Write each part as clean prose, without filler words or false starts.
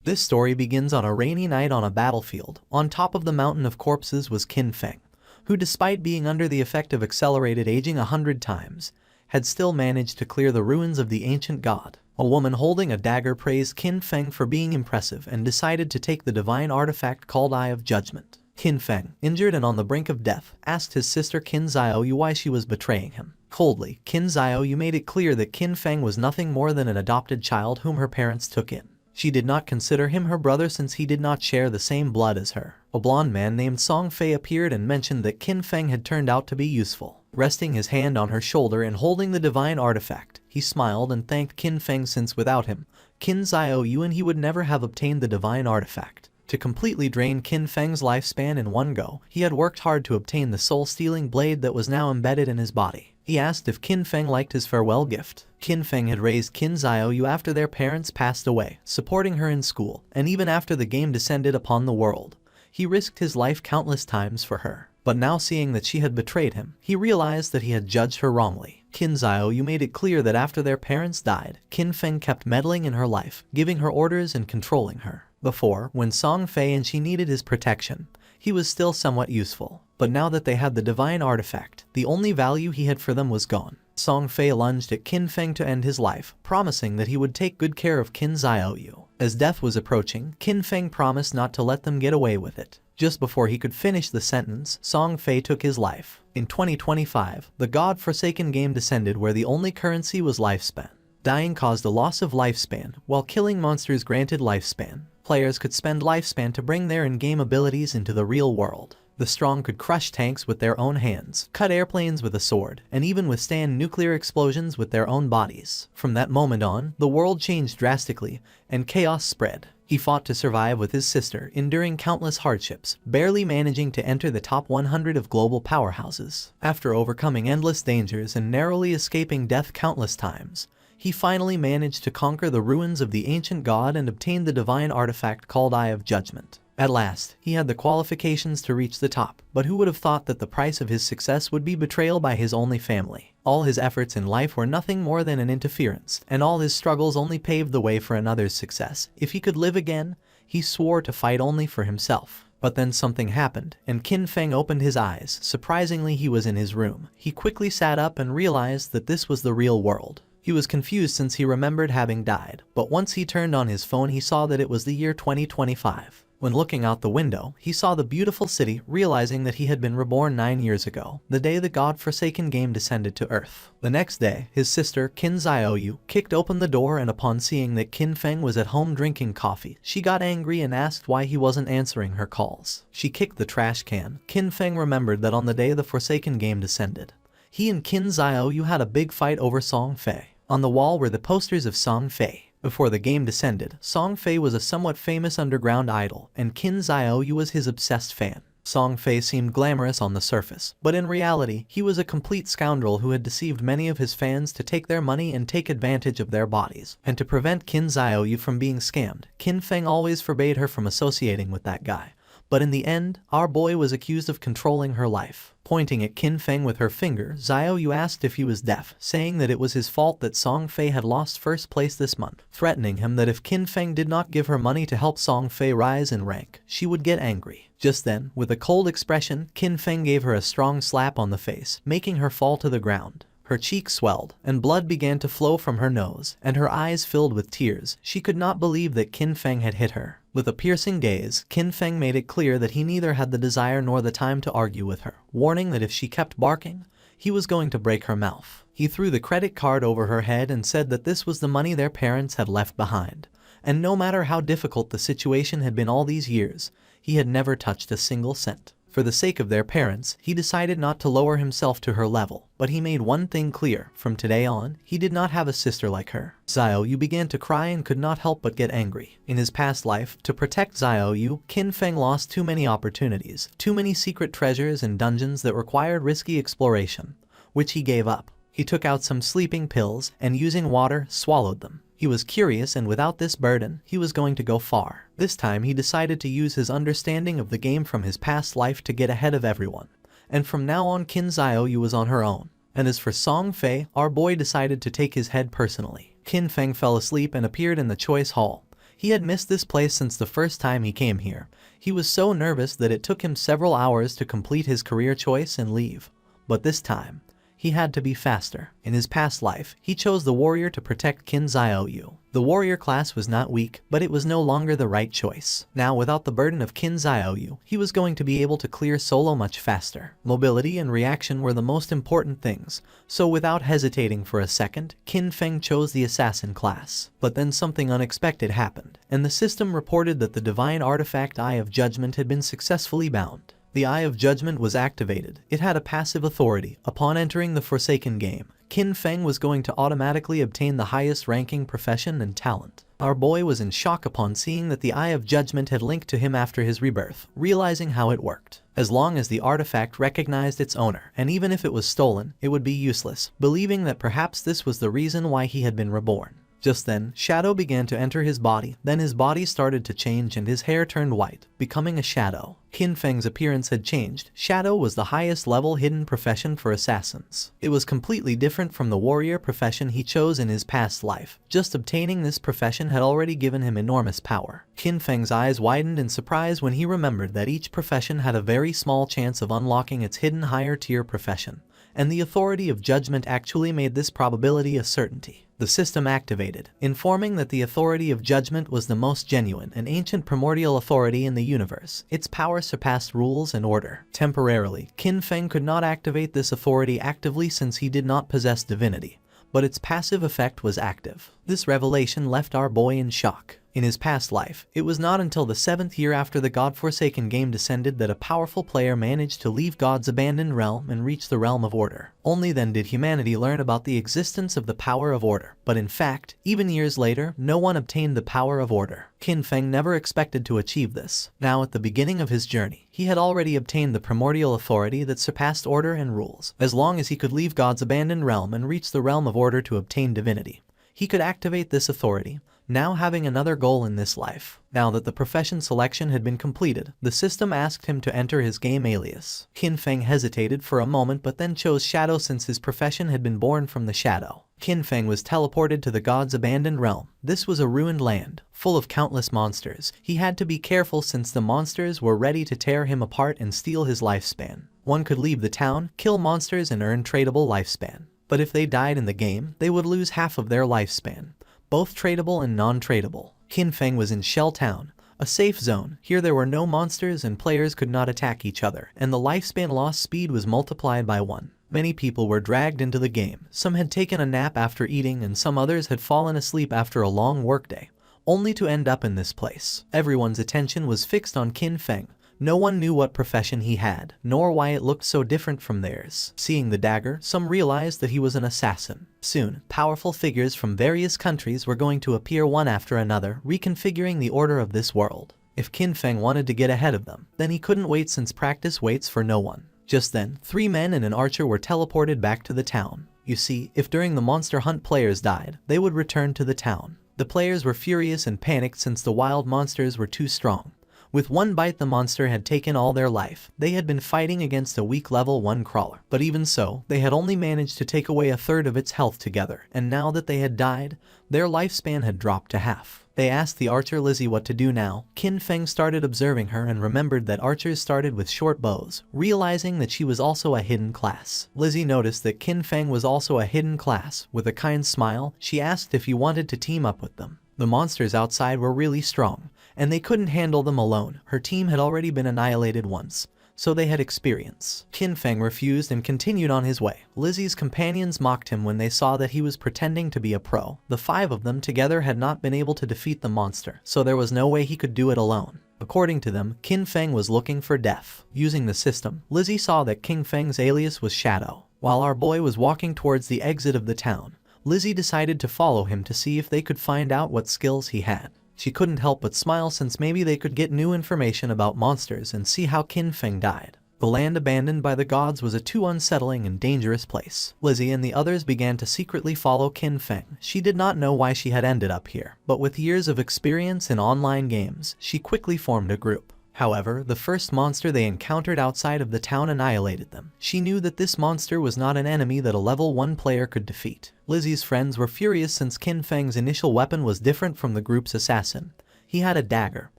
This story begins on a rainy night on a battlefield. On top of the mountain of corpses was Qin Feng, who despite being under the effect of accelerated aging 100 times, had still managed to clear the ruins of the ancient god. A woman holding a dagger praised Qin Feng for being impressive and decided to take the divine artifact called Eye of Judgment. Qin Feng, injured and on the brink of death, asked his sister Qin Xiaoyu why she was betraying him. Coldly, Qin Xiaoyu made it clear that Qin Feng was nothing more than an adopted child whom her parents took in. She did not consider him her brother since he did not share the same blood as her. A blonde man named Song Fay appeared and mentioned that Qin Feng had turned out to be useful. Resting his hand on her shoulder and holding the divine artifact, he smiled and thanked Qin Feng since without him, Qin Xiaoyu and he would never have obtained the divine artifact. To completely drain Qin Feng's lifespan in one go, he had worked hard to obtain the soul-stealing blade that was now embedded in his body. He asked if Qin Feng liked his farewell gift. Qin Feng had raised Qin Xiaoyu after their parents passed away, supporting her in school, and even after the game descended upon the world. He risked his life countless times for her. But now seeing that she had betrayed him, he realized that he had judged her wrongly. Qin Xiaoyu made it clear that after their parents died, Qin Feng kept meddling in her life, giving her orders and controlling her. Before, when Song Fay and she needed his protection, he was still somewhat useful. But now that they had the divine artifact, the only value he had for them was gone. Song Fay lunged at Qin Feng to end his life, promising that he would take good care of Qin Xiaoyu. As death was approaching, Qin Feng promised not to let them get away with it. Just before he could finish the sentence, Song Fay took his life. In 2025, the God-forsaken game descended where the only currency was lifespan. Dying caused a loss of lifespan, while killing monsters granted lifespan. Players could spend lifespan to bring their in-game abilities into the real world. The strong could crush tanks with their own hands, cut airplanes with a sword, and even withstand nuclear explosions with their own bodies. From that moment on, the world changed drastically, and chaos spread. He fought to survive with his sister, enduring countless hardships, barely managing to enter the top 100 of global powerhouses. After overcoming endless dangers and narrowly escaping death countless times, he finally managed to conquer the ruins of the ancient god and obtain the divine artifact called Eye of Judgment. At last, he had the qualifications to reach the top, but who would have thought that the price of his success would be betrayal by his only family? All his efforts in life were nothing more than an interference, and all his struggles only paved the way for another's success. If he could live again, he swore to fight only for himself. But then something happened, and Qin Feng opened his eyes. Surprisingly, he was in his room. He quickly sat up and realized that this was the real world. He was confused since he remembered having died, but once he turned on his phone he saw that it was the year 2025. When looking out the window, he saw the beautiful city, realizing that he had been reborn 9 years ago, the day the God-forsaken game descended to Earth. The next day, his sister, Qin Xiaoyu, kicked open the door and upon seeing that Qin Feng was at home drinking coffee, she got angry and asked why he wasn't answering her calls. She kicked the trash can. Qin Feng remembered that on the day the Forsaken game descended, he and Qin Xiaoyu had a big fight over Song Fay. On the wall were the posters of Song Fay. Before the game descended, Song Fay was a somewhat famous underground idol, and Qin Xiaoyu was his obsessed fan. Song Fay seemed glamorous on the surface, but in reality, he was a complete scoundrel who had deceived many of his fans to take their money and take advantage of their bodies. And to prevent Qin Xiaoyu from being scammed, Qin Feng always forbade her from associating with that guy. But in the end, our boy was accused of controlling her life. Pointing at Qin Feng with her finger, Xiaoyu asked if he was deaf, saying that it was his fault that Song Fay had lost first place this month, threatening him that if Qin Feng did not give her money to help Song Fay rise in rank, she would get angry. Just then, with a cold expression, Qin Feng gave her a strong slap on the face, making her fall to the ground. Her cheek swelled, and blood began to flow from her nose, and her eyes filled with tears. She could not believe that Qin Feng had hit her. With a piercing gaze, Qin Feng made it clear that he neither had the desire nor the time to argue with her, warning that if she kept barking, he was going to break her mouth. He threw the credit card over her head and said that this was the money their parents had left behind, and no matter how difficult the situation had been all these years, he had never touched a single cent. For the sake of their parents, he decided not to lower himself to her level, but he made one thing clear: from today on, he did not have a sister like her. Xiaoyu began to cry and could not help but get angry. In his past life, to protect Xiaoyu, Qin Feng lost too many opportunities, too many secret treasures and dungeons that required risky exploration, which he gave up. He took out some sleeping pills and using water, swallowed them. He was curious, and without this burden, he was going to go far. This time he decided to use his understanding of the game from his past life to get ahead of everyone. And from now on Qin Xiaoyu was on her own. And as for Song Fay, our boy decided to take his head personally. Qin Feng fell asleep and appeared in the choice hall. He had missed this place since the first time he came here. He was so nervous that it took him several hours to complete his career choice and leave. But this time, he had to be faster. In his past life, he chose the warrior to protect Qin Xiaoyu. The warrior class was not weak, but it was no longer the right choice. Now, without the burden of Qin Xiaoyu, he was going to be able to clear solo much faster. Mobility and reaction were the most important things, so without hesitating for a second, Qin Feng chose the assassin class. But then something unexpected happened, and the system reported that the divine artifact Eye of Judgment had been successfully bound. The Eye of Judgment was activated. It had a passive authority. Upon entering the Forsaken game, Qin Feng was going to automatically obtain the highest ranking profession and talent. Our boy was in shock upon seeing that the Eye of Judgment had linked to him after his rebirth, realizing how it worked. As long as the artifact recognized its owner, and even if it was stolen, it would be useless, believing that perhaps this was the reason why he had been reborn. Just then, shadow began to enter his body, then his body started to change and his hair turned white, becoming a shadow. Qin Feng's appearance had changed. Shadow was the highest level hidden profession for assassins. It was completely different from the warrior profession he chose in his past life. Just obtaining this profession had already given him enormous power. Qin Feng's eyes widened in surprise when he remembered that each profession had a very small chance of unlocking its hidden higher tier profession, and the authority of judgment actually made this probability a certainty. The system activated, informing that the authority of judgment was the most genuine and ancient primordial authority in the universe. Its power surpassed rules and order. Temporarily, Qin Feng could not activate this authority actively since he did not possess divinity, but its passive effect was active. This revelation left our boy in shock. In his past life, it was not until the 7th year after the God-forsaken game descended that a powerful player managed to leave God's abandoned realm and reach the realm of order. Only then did humanity learn about the existence of the power of order. But in fact, even years later, no one obtained the power of order. Qin Feng never expected to achieve this. Now at the beginning of his journey, he had already obtained the primordial authority that surpassed order and rules. As long as he could leave God's abandoned realm and reach the realm of order to obtain divinity, he could activate this authority, now having another goal in this life. Now that the profession selection had been completed, the system asked him to enter his game alias. Qin Feng hesitated for a moment but then chose Shadow since his profession had been born from the shadow. Qin Feng was teleported to the god's abandoned realm. This was a ruined land, full of countless monsters. He had to be careful since the monsters were ready to tear him apart and steal his lifespan. One could leave the town, kill monsters and earn tradable lifespan. But if they died in the game, they would lose half of their lifespan, both tradable and non-tradable. Qin Feng was in Shell Town, a safe zone. Here there were no monsters and players could not attack each other, and the lifespan loss speed was multiplied by 1. Many people were dragged into the game. Some had taken a nap after eating and some others had fallen asleep after a long workday, only to end up in this place. Everyone's attention was fixed on Qin Feng. No one knew what profession he had, nor why it looked so different from theirs. Seeing the dagger, some realized that he was an assassin. Soon, powerful figures from various countries were going to appear one after another, reconfiguring the order of this world. If Qin Feng wanted to get ahead of them, then he couldn't wait since practice waits for no one. Just then, 3 men and an archer were teleported back to the town. You see, if during the monster hunt players died, they would return to the town. The players were furious and panicked since the wild monsters were too strong. With one bite the monster had taken all their life. They had been fighting against a weak level 1 crawler. But even so, they had only managed to take away 1/3 of its health together, and now that they had died, their lifespan had dropped to half. They asked the archer Lizzie what to do now. Qin Feng started observing her and remembered that archers started with short bows, realizing that she was also a hidden class. Lizzie noticed that Qin Feng was also a hidden class. With a kind smile, she asked if he wanted to team up with them. The monsters outside were really strong, and they couldn't handle them alone. Her team had already been annihilated once, so they had experience. Qin Feng refused and continued on his way. Lizzie's companions mocked him when they saw that he was pretending to be a pro. The 5 of them together had not been able to defeat the monster, so there was no way he could do it alone. According to them, Qin Feng was looking for death. Using the system, Lizzie saw that Qin Feng's alias was Shadow. While our boy was walking towards the exit of the town, Lizzie decided to follow him to see if they could find out what skills he had. She couldn't help but smile since maybe they could get new information about monsters and see how Qin Feng died. The land abandoned by the gods was a too unsettling and dangerous place. Lizzie and the others began to secretly follow Qin Feng. She did not know why she had ended up here, but with years of experience in online games, she quickly formed a group. However, the first monster they encountered outside of the town annihilated them. She knew that this monster was not an enemy that a level 1 player could defeat. Lizzie's friends were furious since Qin Feng's initial weapon was different from the group's assassin, He had a dagger,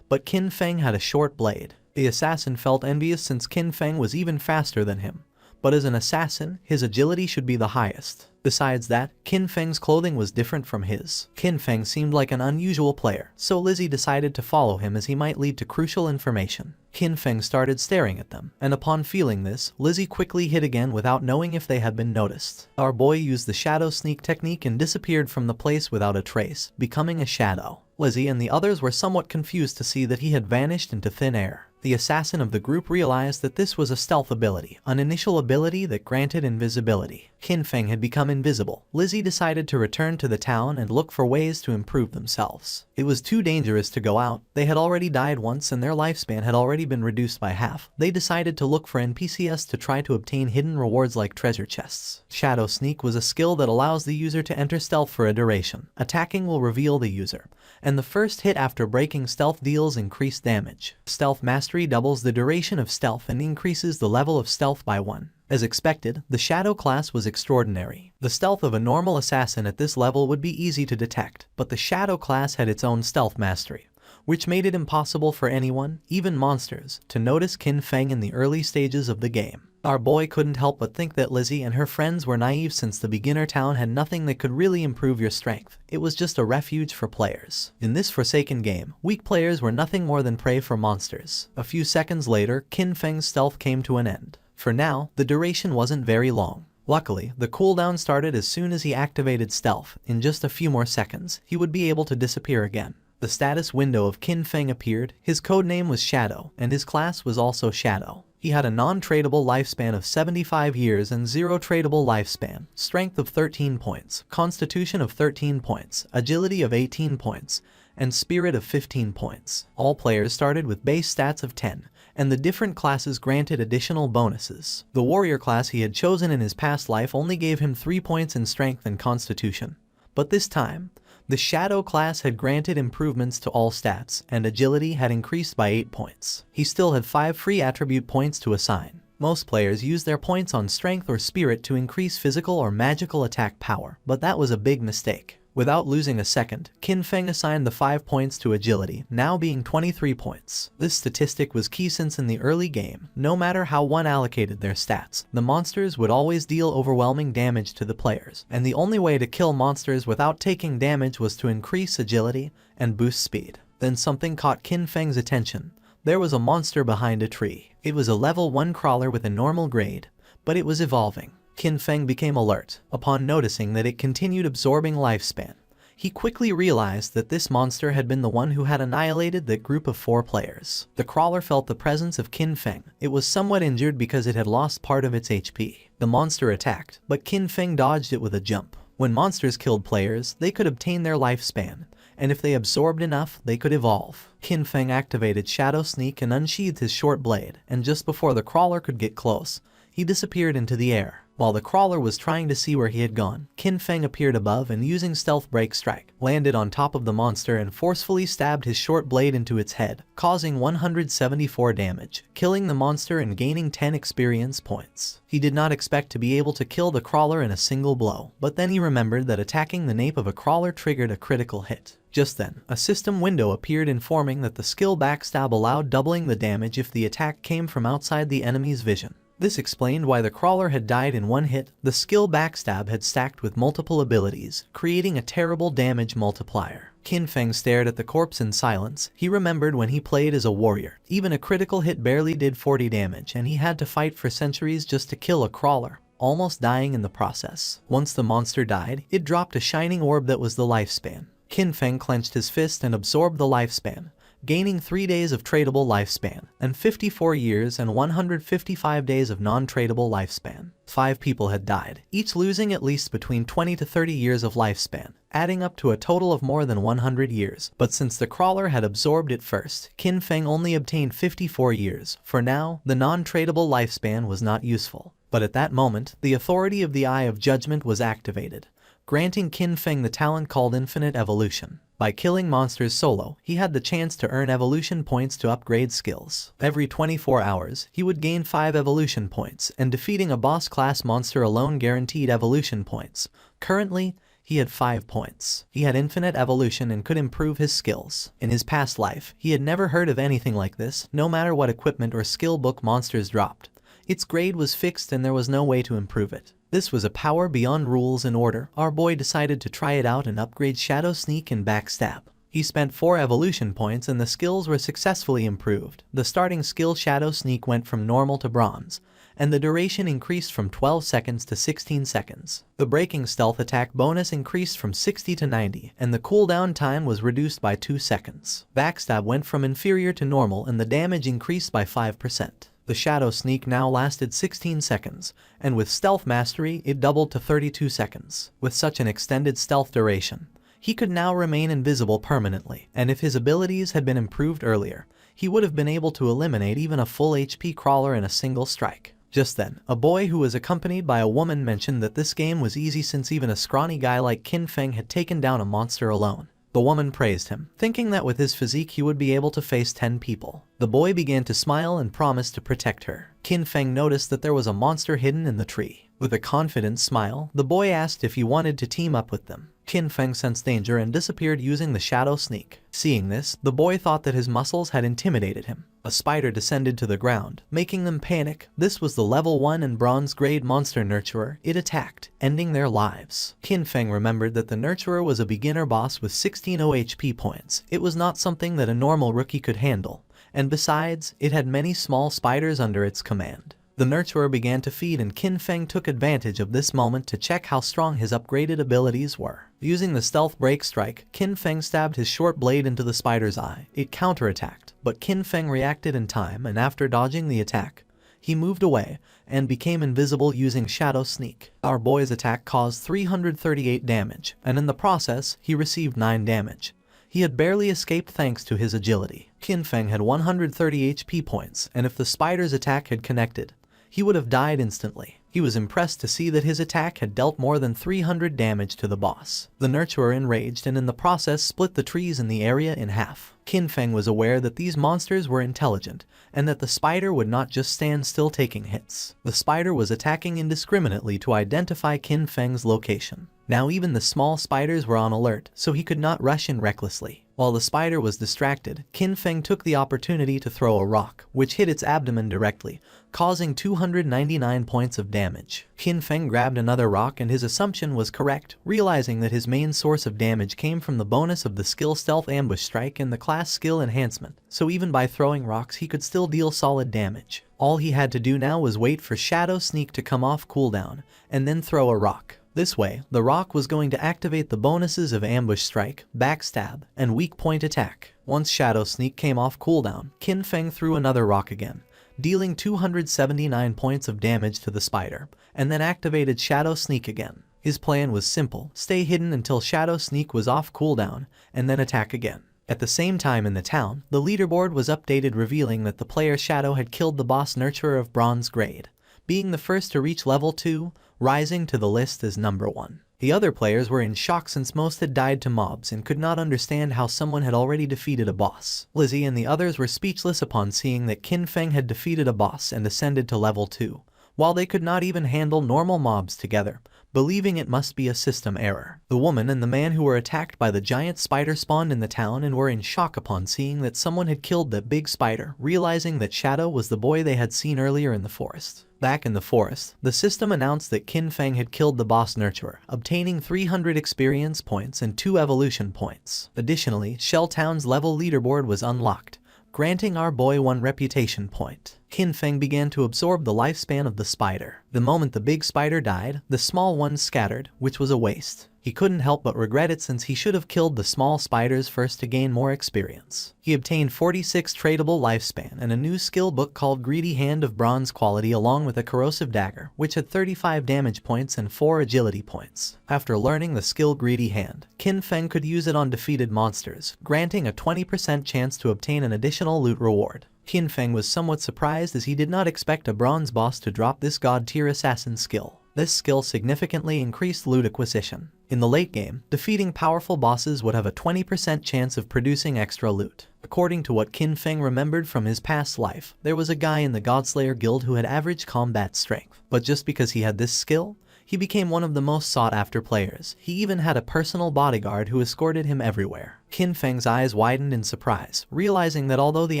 but Qin Feng had a short blade. The assassin felt envious since Qin Feng was even faster than him, but as an assassin, his agility should be the highest. Besides that, Qin Feng's clothing was different from his. Qin Feng seemed like an unusual player, so Lizzie decided to follow him as he might lead to crucial information. Qin Feng started staring at them, and upon feeling this, Lizzie quickly hid again without knowing if they had been noticed. Our boy used the shadow sneak technique and disappeared from the place without a trace, becoming a shadow. Lizzie and the others were somewhat confused to see that he had vanished into thin air. The assassin of the group realized that this was a stealth ability, an initial ability that granted invisibility. Qin Feng had become invisible. Lizzie decided to return to the town and look for ways to improve themselves. It was too dangerous to go out. They had already died once and their lifespan had already been reduced by half. They decided to look for NPCs to try to obtain hidden rewards like treasure chests. Shadow Sneak was a skill that allows the user to enter stealth for a duration. Attacking will reveal the user, and the first hit after breaking stealth deals increased damage. Stealth Mastery doubles the duration of stealth and increases the level of stealth by 1. As expected, the Shadow class was extraordinary. The stealth of a normal assassin at this level would be easy to detect, but the Shadow class had its own stealth mastery, which made it impossible for anyone, even monsters, to notice Qin Feng in the early stages of the game. Our boy couldn't help but think that Lizzie and her friends were naive since the beginner town had nothing that could really improve your strength. It was just a refuge for players. In this forsaken game, weak players were nothing more than prey for monsters. A few seconds later, Qin Feng's stealth came to an end. For now, the duration wasn't very long. Luckily, the cooldown started as soon as he activated stealth. In just a few more seconds, he would be able to disappear again. The status window of Qin Feng appeared. His codename was Shadow, and his class was also Shadow. He had a non-tradable lifespan of 75 years and 0 tradable lifespan, strength of 13 points, constitution of 13 points, agility of 18 points, and spirit of 15 points. All players started with base stats of 10, and the different classes granted additional bonuses. The warrior class he had chosen in his past life only gave him 3 points in strength and constitution, but this time, the Shadow class had granted improvements to all stats, and agility had increased by 8 points. He still had 5 free attribute points to assign. Most players use their points on strength or spirit to increase physical or magical attack power, but that was a big mistake. Without losing a second, Qin Feng assigned the 5 points to agility, now being 23 points. This statistic was key since in the early game, no matter how one allocated their stats, the monsters would always deal overwhelming damage to the players, and the only way to kill monsters without taking damage was to increase agility and boost speed. Then something caught Qin Feng's attention. There was a monster behind a tree. It was a level 1 crawler with a normal grade, but it was evolving. Qin Feng became alert upon noticing that it continued absorbing lifespan. He quickly realized that this monster had been the one who had annihilated that group of 4 players. The crawler felt the presence of Qin Feng. It was somewhat injured because it had lost part of its HP. The monster attacked, but Qin Feng dodged it with a jump. When monsters killed players, they could obtain their lifespan, and if they absorbed enough, they could evolve. Qin Feng activated Shadow Sneak and unsheathed his short blade, and just before the crawler could get close, he disappeared into the air. While the crawler was trying to see where he had gone, Qin Feng appeared above and using Stealth Break Strike, landed on top of the monster and forcefully stabbed his short blade into its head, causing 174 damage, killing the monster and gaining 10 experience points. He did not expect to be able to kill the crawler in a single blow, but then he remembered that attacking the nape of a crawler triggered a critical hit. Just then, a system window appeared informing that the skill Backstab allowed doubling the damage if the attack came from outside the enemy's vision. This explained why the crawler had died in one hit. The skill Backstab had stacked with multiple abilities, creating a terrible damage multiplier. Qin Feng stared at the corpse in silence. He remembered when he played as a warrior. Even a critical hit barely did 40 damage, and he had to fight for centuries just to kill a crawler, almost dying in the process. Once the monster died, it dropped a shining orb that was the lifespan. Qin Feng clenched his fist and absorbed the lifespan, gaining 3 days of tradable lifespan, and 54 years and 155 days of non-tradable lifespan. 5 people had died, each losing at least between 20 to 30 years of lifespan, adding up to a total of more than 100 years. But since the crawler had absorbed it first, Qin Feng only obtained 54 years. For now, the non-tradable lifespan was not useful. But at that moment, the authority of the Eye of Judgment was activated, granting Qin Feng the talent called Infinite Evolution. By killing monsters solo, he had the chance to earn evolution points to upgrade skills. Every 24 hours, he would gain 5 evolution points, and defeating a boss class monster alone guaranteed evolution points. Currently, He had 5 points. He had infinite evolution and could improve his skills. In his past life, he had never heard of anything like this, no matter what equipment or skill book monsters dropped. Its grade was fixed and there was no way to improve it. This was a power beyond rules and order. Our boy decided to try it out and upgrade Shadow Sneak and Backstab. He spent 4 evolution points and the skills were successfully improved. The starting skill Shadow Sneak went from normal to bronze, and the duration increased from 12 seconds to 16 seconds. The breaking stealth attack bonus increased from 60 to 90, and the cooldown time was reduced by 2 seconds. Backstab went from inferior to normal and the damage increased by 5%. The Shadow Sneak now lasted 16 seconds, and with Stealth Mastery it doubled to 32 seconds. With such an extended stealth duration, he could now remain invisible permanently, and if his abilities had been improved earlier, he would have been able to eliminate even a full HP crawler in a single strike. Just then, a boy who was accompanied by a woman mentioned that this game was easy since even a scrawny guy like Qin Feng had taken down a monster alone. The woman praised him, thinking that with his physique he would be able to face 10 people. The boy began to smile and promised to protect her. Qin Feng noticed that there was a monster hidden in the tree. With a confident smile, the boy asked if he wanted to team up with them. Qin Feng sensed danger and disappeared using the Shadow Sneak. Seeing this, the boy thought that his muscles had intimidated him. A spider descended to the ground, making them panic. This was the level 1 and bronze grade monster nurturer. It attacked, ending their lives. Qin Feng remembered that the nurturer was a beginner boss with 16 OHP points. It was not something that a normal rookie could handle, and besides, it had many small spiders under its command. The nurturer began to feed and Qin Feng took advantage of this moment to check how strong his upgraded abilities were. Using the stealth break strike, Qin Feng stabbed his short blade into the spider's eye. It counterattacked, but Qin Feng reacted in time and after dodging the attack, he moved away and became invisible using Shadow Sneak. Our boy's attack caused 338 damage, and in the process, he received 9 damage. He had barely escaped thanks to his agility. Qin Feng had 130 HP points, and if the spider's attack had connected, he would have died instantly. He was impressed to see that his attack had dealt more than 300 damage to the boss. The nurturer enraged and in the process split the trees in the area in half. Qin Feng was aware that these monsters were intelligent, and that the spider would not just stand still taking hits. The spider was attacking indiscriminately to identify Qin Feng's location. Now even the small spiders were on alert, so he could not rush in recklessly. While the spider was distracted, Qin Feng took the opportunity to throw a rock, which hit its abdomen directly, causing 299 points of damage. Qin Feng grabbed another rock and his assumption was correct, realizing that his main source of damage came from the bonus of the skill Stealth Ambush Strike and the class skill enhancement, so even by throwing rocks he could still deal solid damage. All he had to do now was wait for Shadow Sneak to come off cooldown, and then throw a rock. This way, the rock was going to activate the bonuses of Ambush Strike, Backstab, and Weak Point Attack. Once Shadow Sneak came off cooldown, Qin Feng threw another rock again, dealing 279 points of damage to the spider, and then activated Shadow Sneak again. His plan was simple: stay hidden until Shadow Sneak was off cooldown, and then attack again. At the same time in the town, the leaderboard was updated revealing that the player Shadow had killed the boss nurturer of bronze grade, being the first to reach level 2, rising to the list as number 1. The other players were in shock since most had died to mobs and could not understand how someone had already defeated a boss. Lizzie and the others were speechless upon seeing that Qin Feng had defeated a boss and ascended to level 2, while they could not even handle normal mobs together, believing it must be a system error. The woman and the man who were attacked by the giant spider spawned in the town and were in shock upon seeing that someone had killed that big spider, realizing that Shadow was the boy they had seen earlier in the forest. Back in the forest, the system announced that Qin Feng had killed the boss nurturer, obtaining 300 experience points and 2 evolution points. Additionally, Shell Town's level leaderboard was unlocked, granting our boy 1 reputation point. Qin Feng began to absorb the lifespan of the spider. The moment the big spider died, the small ones scattered, which was a waste. He couldn't help but regret it since he should have killed the small spiders first to gain more experience. He obtained 46 tradable lifespan and a new skill book called Greedy Hand of bronze quality along with a corrosive dagger, which had 35 damage points and 4 agility points. After learning the skill Greedy Hand, Qin Feng could use it on defeated monsters, granting a 20% chance to obtain an additional loot reward. Qin Feng was somewhat surprised as he did not expect a bronze boss to drop this god-tier assassin skill. This skill significantly increased loot acquisition. In the late game, defeating powerful bosses would have a 20% chance of producing extra loot. According to what Qin Feng remembered from his past life, there was a guy in the Godslayer guild who had average combat strength, but just because he had this skill, He became one of the most sought-after players. He even had a personal bodyguard who escorted him everywhere. Qin Feng's eyes widened in surprise, realizing that although the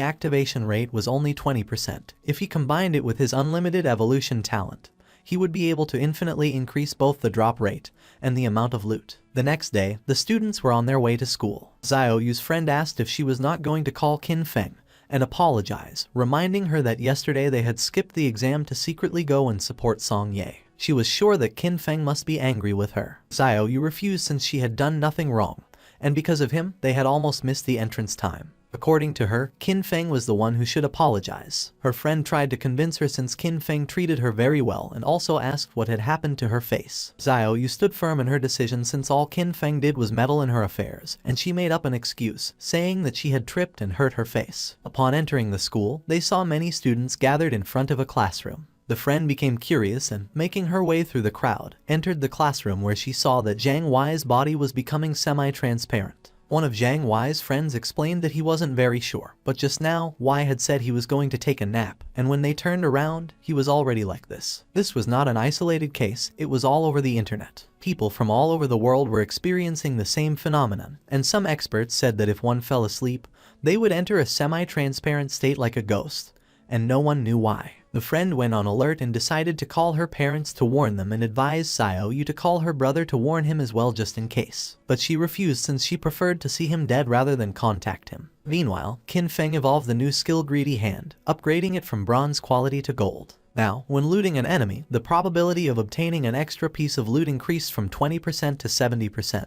activation rate was only 20%, if he combined it with his unlimited evolution talent, he would be able to infinitely increase both the drop rate and the amount of loot. The next day, the students were on their way to school. Xiao Yu's friend asked if she was not going to call Qin Feng and apologize, reminding her that yesterday they had skipped the exam to secretly go and support Song Ye. She was sure that Qin Feng must be angry with her. Xiao Yu refused since she had done nothing wrong, and because of him, they had almost missed the entrance time. According to her, Qin Feng was the one who should apologize. Her friend tried to convince her since Qin Feng treated her very well and also asked what had happened to her face. Xiao Yu stood firm in her decision since all Qin Feng did was meddle in her affairs, and she made up an excuse, saying that she had tripped and hurt her face. Upon entering the school, they saw many students gathered in front of a classroom. The friend became curious and, making her way through the crowd, entered the classroom where she saw that Zhang Wei's body was becoming semi-transparent. One of Zhang Wei's friends explained that he wasn't very sure, but just now, Wei had said he was going to take a nap, and when they turned around, he was already like this. This was not an isolated case, it was all over the internet. People from all over the world were experiencing the same phenomenon, and some experts said that if one fell asleep, they would enter a semi-transparent state like a ghost, and no one knew why. The friend went on alert and decided to call her parents to warn them and advised Xiao Yu to call her brother to warn him as well just in case. But she refused since she preferred to see him dead rather than contact him. Meanwhile, Qin Feng evolved the new skill Greedy Hand, upgrading it from bronze quality to gold. Now, when looting an enemy, the probability of obtaining an extra piece of loot increased from 20% to 70%.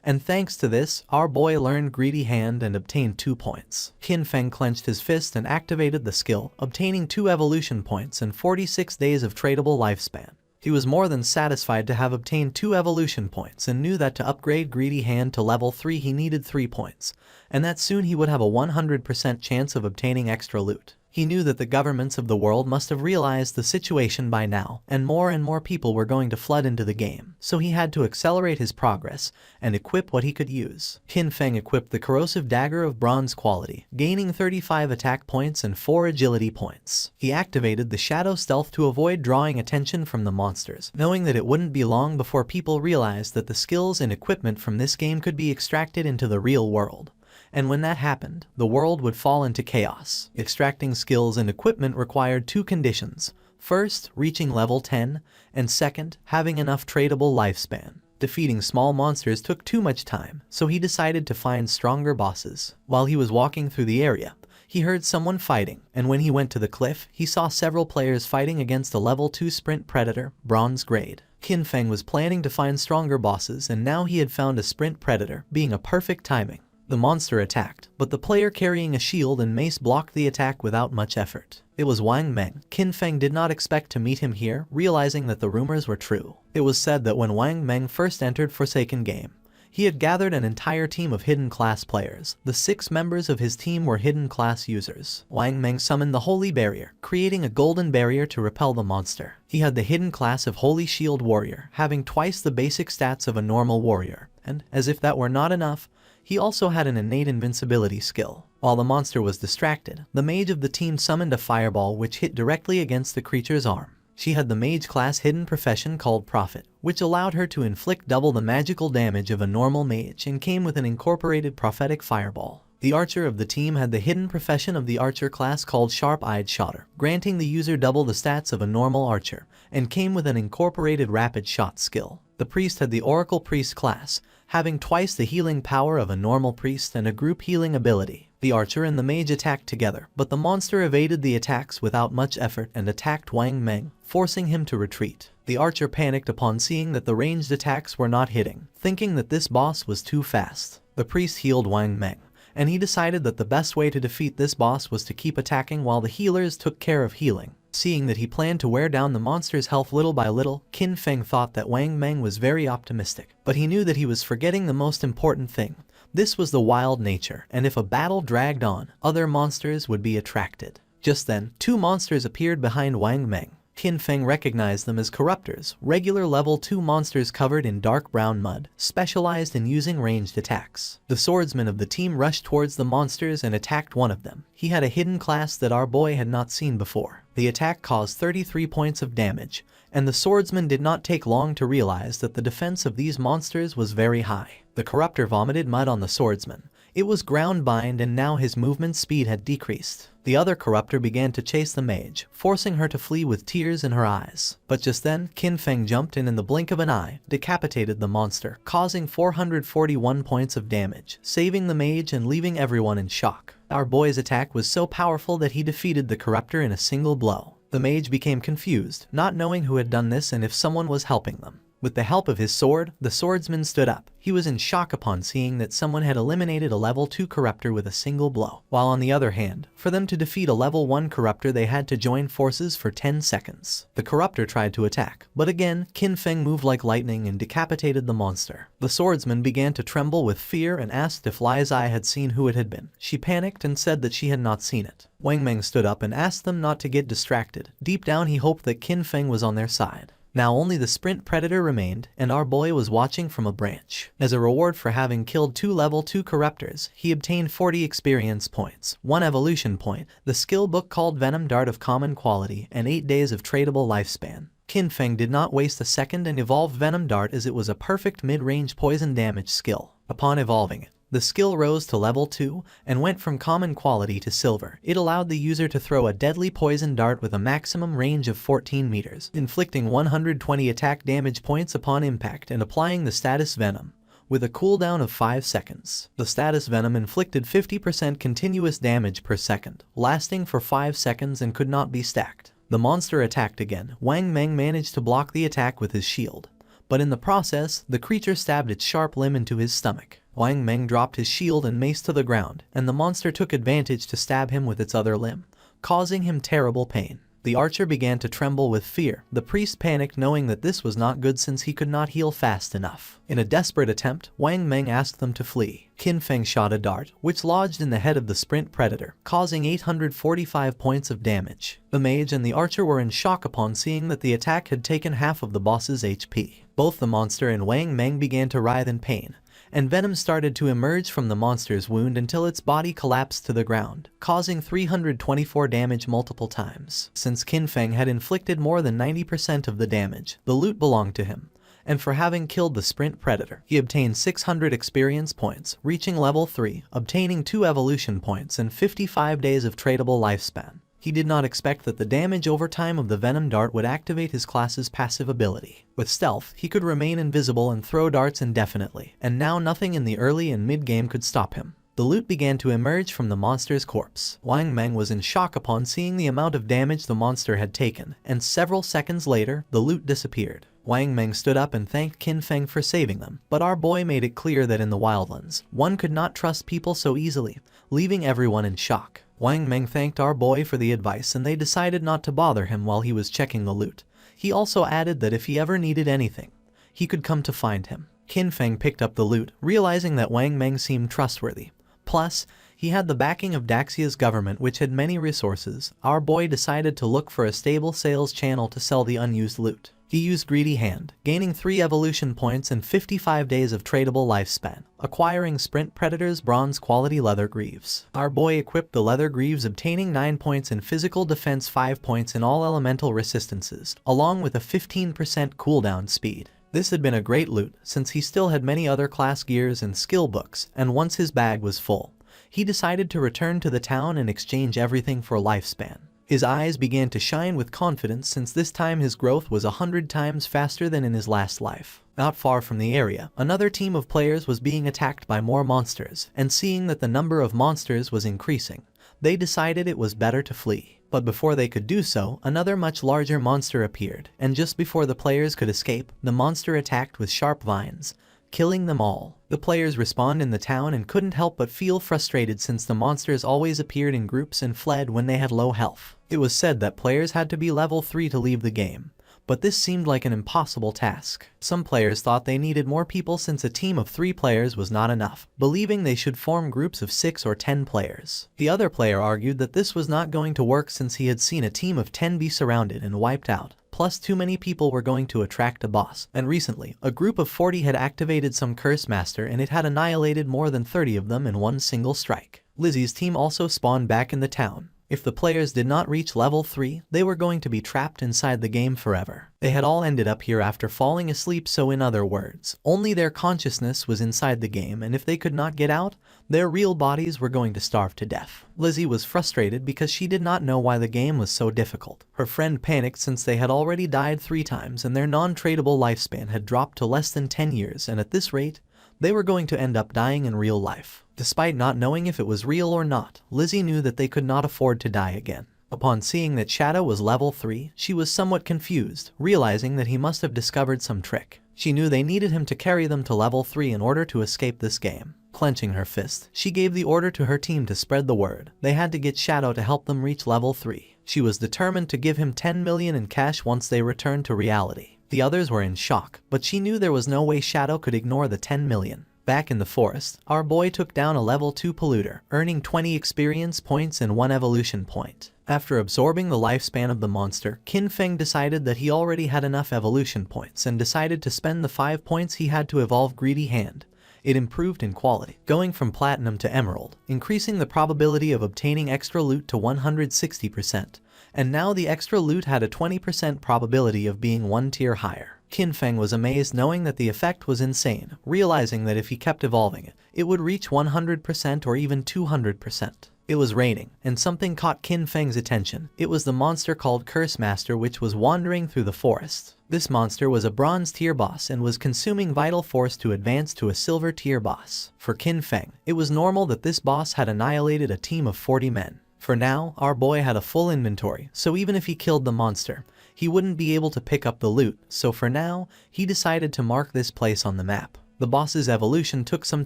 And thanks to this, our boy learned Greedy Hand and obtained 2 points. Qin Feng clenched his fist and activated the skill, obtaining 2 evolution points and 46 days of tradable lifespan. He was more than satisfied to have obtained 2 evolution points and knew that to upgrade Greedy Hand to level 3 he needed 3 points, and that soon he would have a 100% chance of obtaining extra loot. He knew that the governments of the world must have realized the situation by now, and more people were going to flood into the game, so he had to accelerate his progress and equip what he could use. Qin Feng equipped the corrosive dagger of bronze quality, gaining 35 attack points and 4 agility points. He activated the shadow stealth to avoid drawing attention from the monsters, knowing that it wouldn't be long before people realized that the skills and equipment from this game could be extracted into the real world. And when that happened, the world would fall into chaos. Extracting skills and equipment required 2 conditions. First, reaching level 10, and second, having enough tradable lifespan. Defeating small monsters took too much time, so he decided to find stronger bosses. While he was walking through the area, he heard someone fighting, and when he went to the cliff, he saw several players fighting against a level 2 sprint predator, bronze grade. Qin Feng was planning to find stronger bosses, and now he had found a sprint predator, being a perfect timing. The monster attacked, but the player carrying a shield and mace blocked the attack without much effort. It was Wang Meng. Qin Feng did not expect to meet him here, realizing that the rumors were true. It was said that when Wang Meng first entered Forsaken Game, he had gathered an entire team of hidden class players. The 6 members of his team were hidden class users. Wang Meng summoned the Holy Barrier, creating a golden barrier to repel the monster. He had the hidden class of Holy Shield Warrior, having twice the basic stats of a normal warrior, and, as if that were not enough, he also had an innate invincibility skill. While the monster was distracted, the mage of the team summoned a fireball which hit directly against the creature's arm. She had the mage class hidden profession called Prophet, which allowed her to inflict double the magical damage of a normal mage and came with an incorporated prophetic fireball. The archer of the team had the hidden profession of the archer class called Sharp-Eyed Shotter, granting the user double the stats of a normal archer, and came with an incorporated rapid shot skill. The priest had the Oracle Priest class, having twice the healing power of a normal priest and a group healing ability. The archer and the mage attacked together, but the monster evaded the attacks without much effort and attacked Wang Meng, forcing him to retreat. The archer panicked upon seeing that the ranged attacks were not hitting, thinking that this boss was too fast. The priest healed Wang Meng, and he decided that the best way to defeat this boss was to keep attacking while the healers took care of healing. Seeing that he planned to wear down the monster's health little by little, Qin Feng thought that Wang Meng was very optimistic, but he knew that he was forgetting the most important thing. This was the wild nature, and if a battle dragged on, other monsters would be attracted. Just then, 2 monsters appeared behind Wang Meng. Qin Feng recognized them as corruptors, regular level 2 monsters covered in dark brown mud, specialized in using ranged attacks. The swordsman of the team rushed towards the monsters and attacked one of them. He had a hidden class that our boy had not seen before. The attack caused 33 points of damage, and the swordsman did not take long to realize that the defense of these monsters was very high. The corruptor vomited mud on the swordsman. It was ground bind and now his movement speed had decreased. The other corruptor began to chase the mage, forcing her to flee with tears in her eyes. But just then, Qin Feng jumped in the blink of an eye, decapitated the monster, causing 441 points of damage, saving the mage and leaving everyone in shock. Our boy's attack was so powerful that he defeated the corruptor in a single blow. The mage became confused, not knowing who had done this and if someone was helping them. With the help of his sword, the swordsman stood up. He was in shock upon seeing that someone had eliminated a level 2 corruptor with a single blow. While on the other hand, for them to defeat a level 1 corruptor they had to join forces for 10 seconds. The corruptor tried to attack, but again, Qin Feng moved like lightning and decapitated the monster. The swordsman began to tremble with fear and asked if Li's Eye had seen who it had been. She panicked and said that she had not seen it. Wang Meng stood up and asked them not to get distracted. Deep down he hoped that Qin Feng was on their side. Now only the sprint predator remained, and our boy was watching from a branch. As a reward for having killed 2 level 2 corruptors, he obtained 40 experience points, 1 evolution point, the skill book called Venom Dart of common quality, and 8 days of tradable lifespan. Qin Feng did not waste a second and evolved Venom Dart as it was a perfect mid-range poison damage skill. Upon evolving it, the skill rose to level 2 and went from common quality to silver. It allowed the user to throw a deadly poison dart with a maximum range of 14 meters, inflicting 120 attack damage points upon impact and applying the status Venom, with a cooldown of 5 seconds. The status Venom inflicted 50% continuous damage per second, lasting for 5 seconds and could not be stacked. The monster attacked again. Wang Meng managed to block the attack with his shield, but in the process, the creature stabbed its sharp limb into his stomach. Wang Meng dropped his shield and mace to the ground, and the monster took advantage to stab him with its other limb, causing him terrible pain. The archer began to tremble with fear. The priest panicked knowing that this was not good since he could not heal fast enough. In a desperate attempt, Wang Meng asked them to flee. Qin Feng shot a dart, which lodged in the head of the sprint predator, causing 845 points of damage. The mage and the archer were in shock upon seeing that the attack had taken half of the boss's HP. Both the monster and Wang Meng began to writhe in pain, and venom started to emerge from the monster's wound until its body collapsed to the ground, causing 324 damage multiple times. Since Qin Feng had inflicted more than 90% of the damage, the loot belonged to him, and for having killed the sprint predator, he obtained 600 experience points, reaching level 3, obtaining 2 evolution points and 55 days of tradable lifespan. He did not expect that the damage over time of the Venom Dart would activate his class's passive ability. With stealth, he could remain invisible and throw darts indefinitely, and now nothing in the early and mid-game could stop him. The loot began to emerge from the monster's corpse. Wang Meng was in shock upon seeing the amount of damage the monster had taken, and several seconds later, the loot disappeared. Wang Meng stood up and thanked Qin Feng for saving them, but our boy made it clear that in the wildlands, one could not trust people so easily, leaving everyone in shock. Wang Meng thanked our boy for the advice and they decided not to bother him while he was checking the loot. He also added that if he ever needed anything, he could come to find him. Qin Feng picked up the loot, realizing that Wang Meng seemed trustworthy. Plus, he had the backing of Daxia's government which had many resources. Our boy decided to look for a stable sales channel to sell the unused loot. He used Greedy Hand, gaining 3 evolution points and 55 days of tradable lifespan, acquiring Sprint Predator's bronze quality leather greaves. Our boy equipped the leather greaves, obtaining 9 points in physical defense, 5 points in all elemental resistances, along with a 15% cooldown speed. This had been a great loot, since he still had many other class gears and skill books, and once his bag was full, he decided to return to the town and exchange everything for lifespan. His eyes began to shine with confidence since this time his growth was 100 times faster than in his last life. Not far from the area, another team of players was being attacked by more monsters, and seeing that the number of monsters was increasing, they decided it was better to flee. But before they could do so, another much larger monster appeared, and just before the players could escape, the monster attacked with sharp vines, killing them all. The players respawned in the town and couldn't help but feel frustrated since the monsters always appeared in groups and fled when they had low health. It was said that players had to be level 3 to leave the game, but this seemed like an impossible task. Some players thought they needed more people since a team of 3 players was not enough, believing they should form groups of 6 or 10 players. The other player argued that this was not going to work since he had seen a team of 10 be surrounded and wiped out. Plus, too many people were going to attract a boss, and recently, a group of 40 had activated some curse master and it had annihilated more than 30 of them in one single strike. Lizzie's team also spawned back in the town. If the players did not reach level 3, they were going to be trapped inside the game forever. They had all ended up here after falling asleep, so in other words, only their consciousness was inside the game, and if they could not get out, their real bodies were going to starve to death. Lizzie was frustrated because she did not know why the game was so difficult. Her friend panicked since they had already died 3 times and their non-tradable lifespan had dropped to less than 10 years, and at this rate, they were going to end up dying in real life. Despite not knowing if it was real or not, Lizzie knew that they could not afford to die again. Upon seeing that Shadow was level 3, she was somewhat confused, realizing that he must have discovered some trick. She knew they needed him to carry them to level 3 in order to escape this game. Clenching her fist, she gave the order to her team to spread the word. They had to get Shadow to help them reach level 3. She was determined to give him 10 million in cash once they returned to reality. The others were in shock, but she knew there was no way Shadow could ignore the 10 million. Back in the forest, our boy took down a level 2 polluter, earning 20 experience points and 1 evolution point. After absorbing the lifespan of the monster, Qin Feng decided that he already had enough evolution points and decided to spend the 5 points he had to evolve Greedy Hand. It improved in quality, going from platinum to emerald, increasing the probability of obtaining extra loot to 160%, and now the extra loot had a 20% probability of being 1 tier higher. Qin Feng was amazed knowing that the effect was insane, realizing that if he kept evolving it, it would reach 100% or even 200%. It was raining, and something caught Qin Feng's attention. It was the monster called Curse Master which was wandering through the forest. This monster was a bronze tier boss and was consuming vital force to advance to a silver tier boss. For Qin Feng, it was normal that this boss had annihilated a team of 40 men. For now, our boy had a full inventory, so even if he killed the monster, he wouldn't be able to pick up the loot, so for now, he decided to mark this place on the map. The boss's evolution took some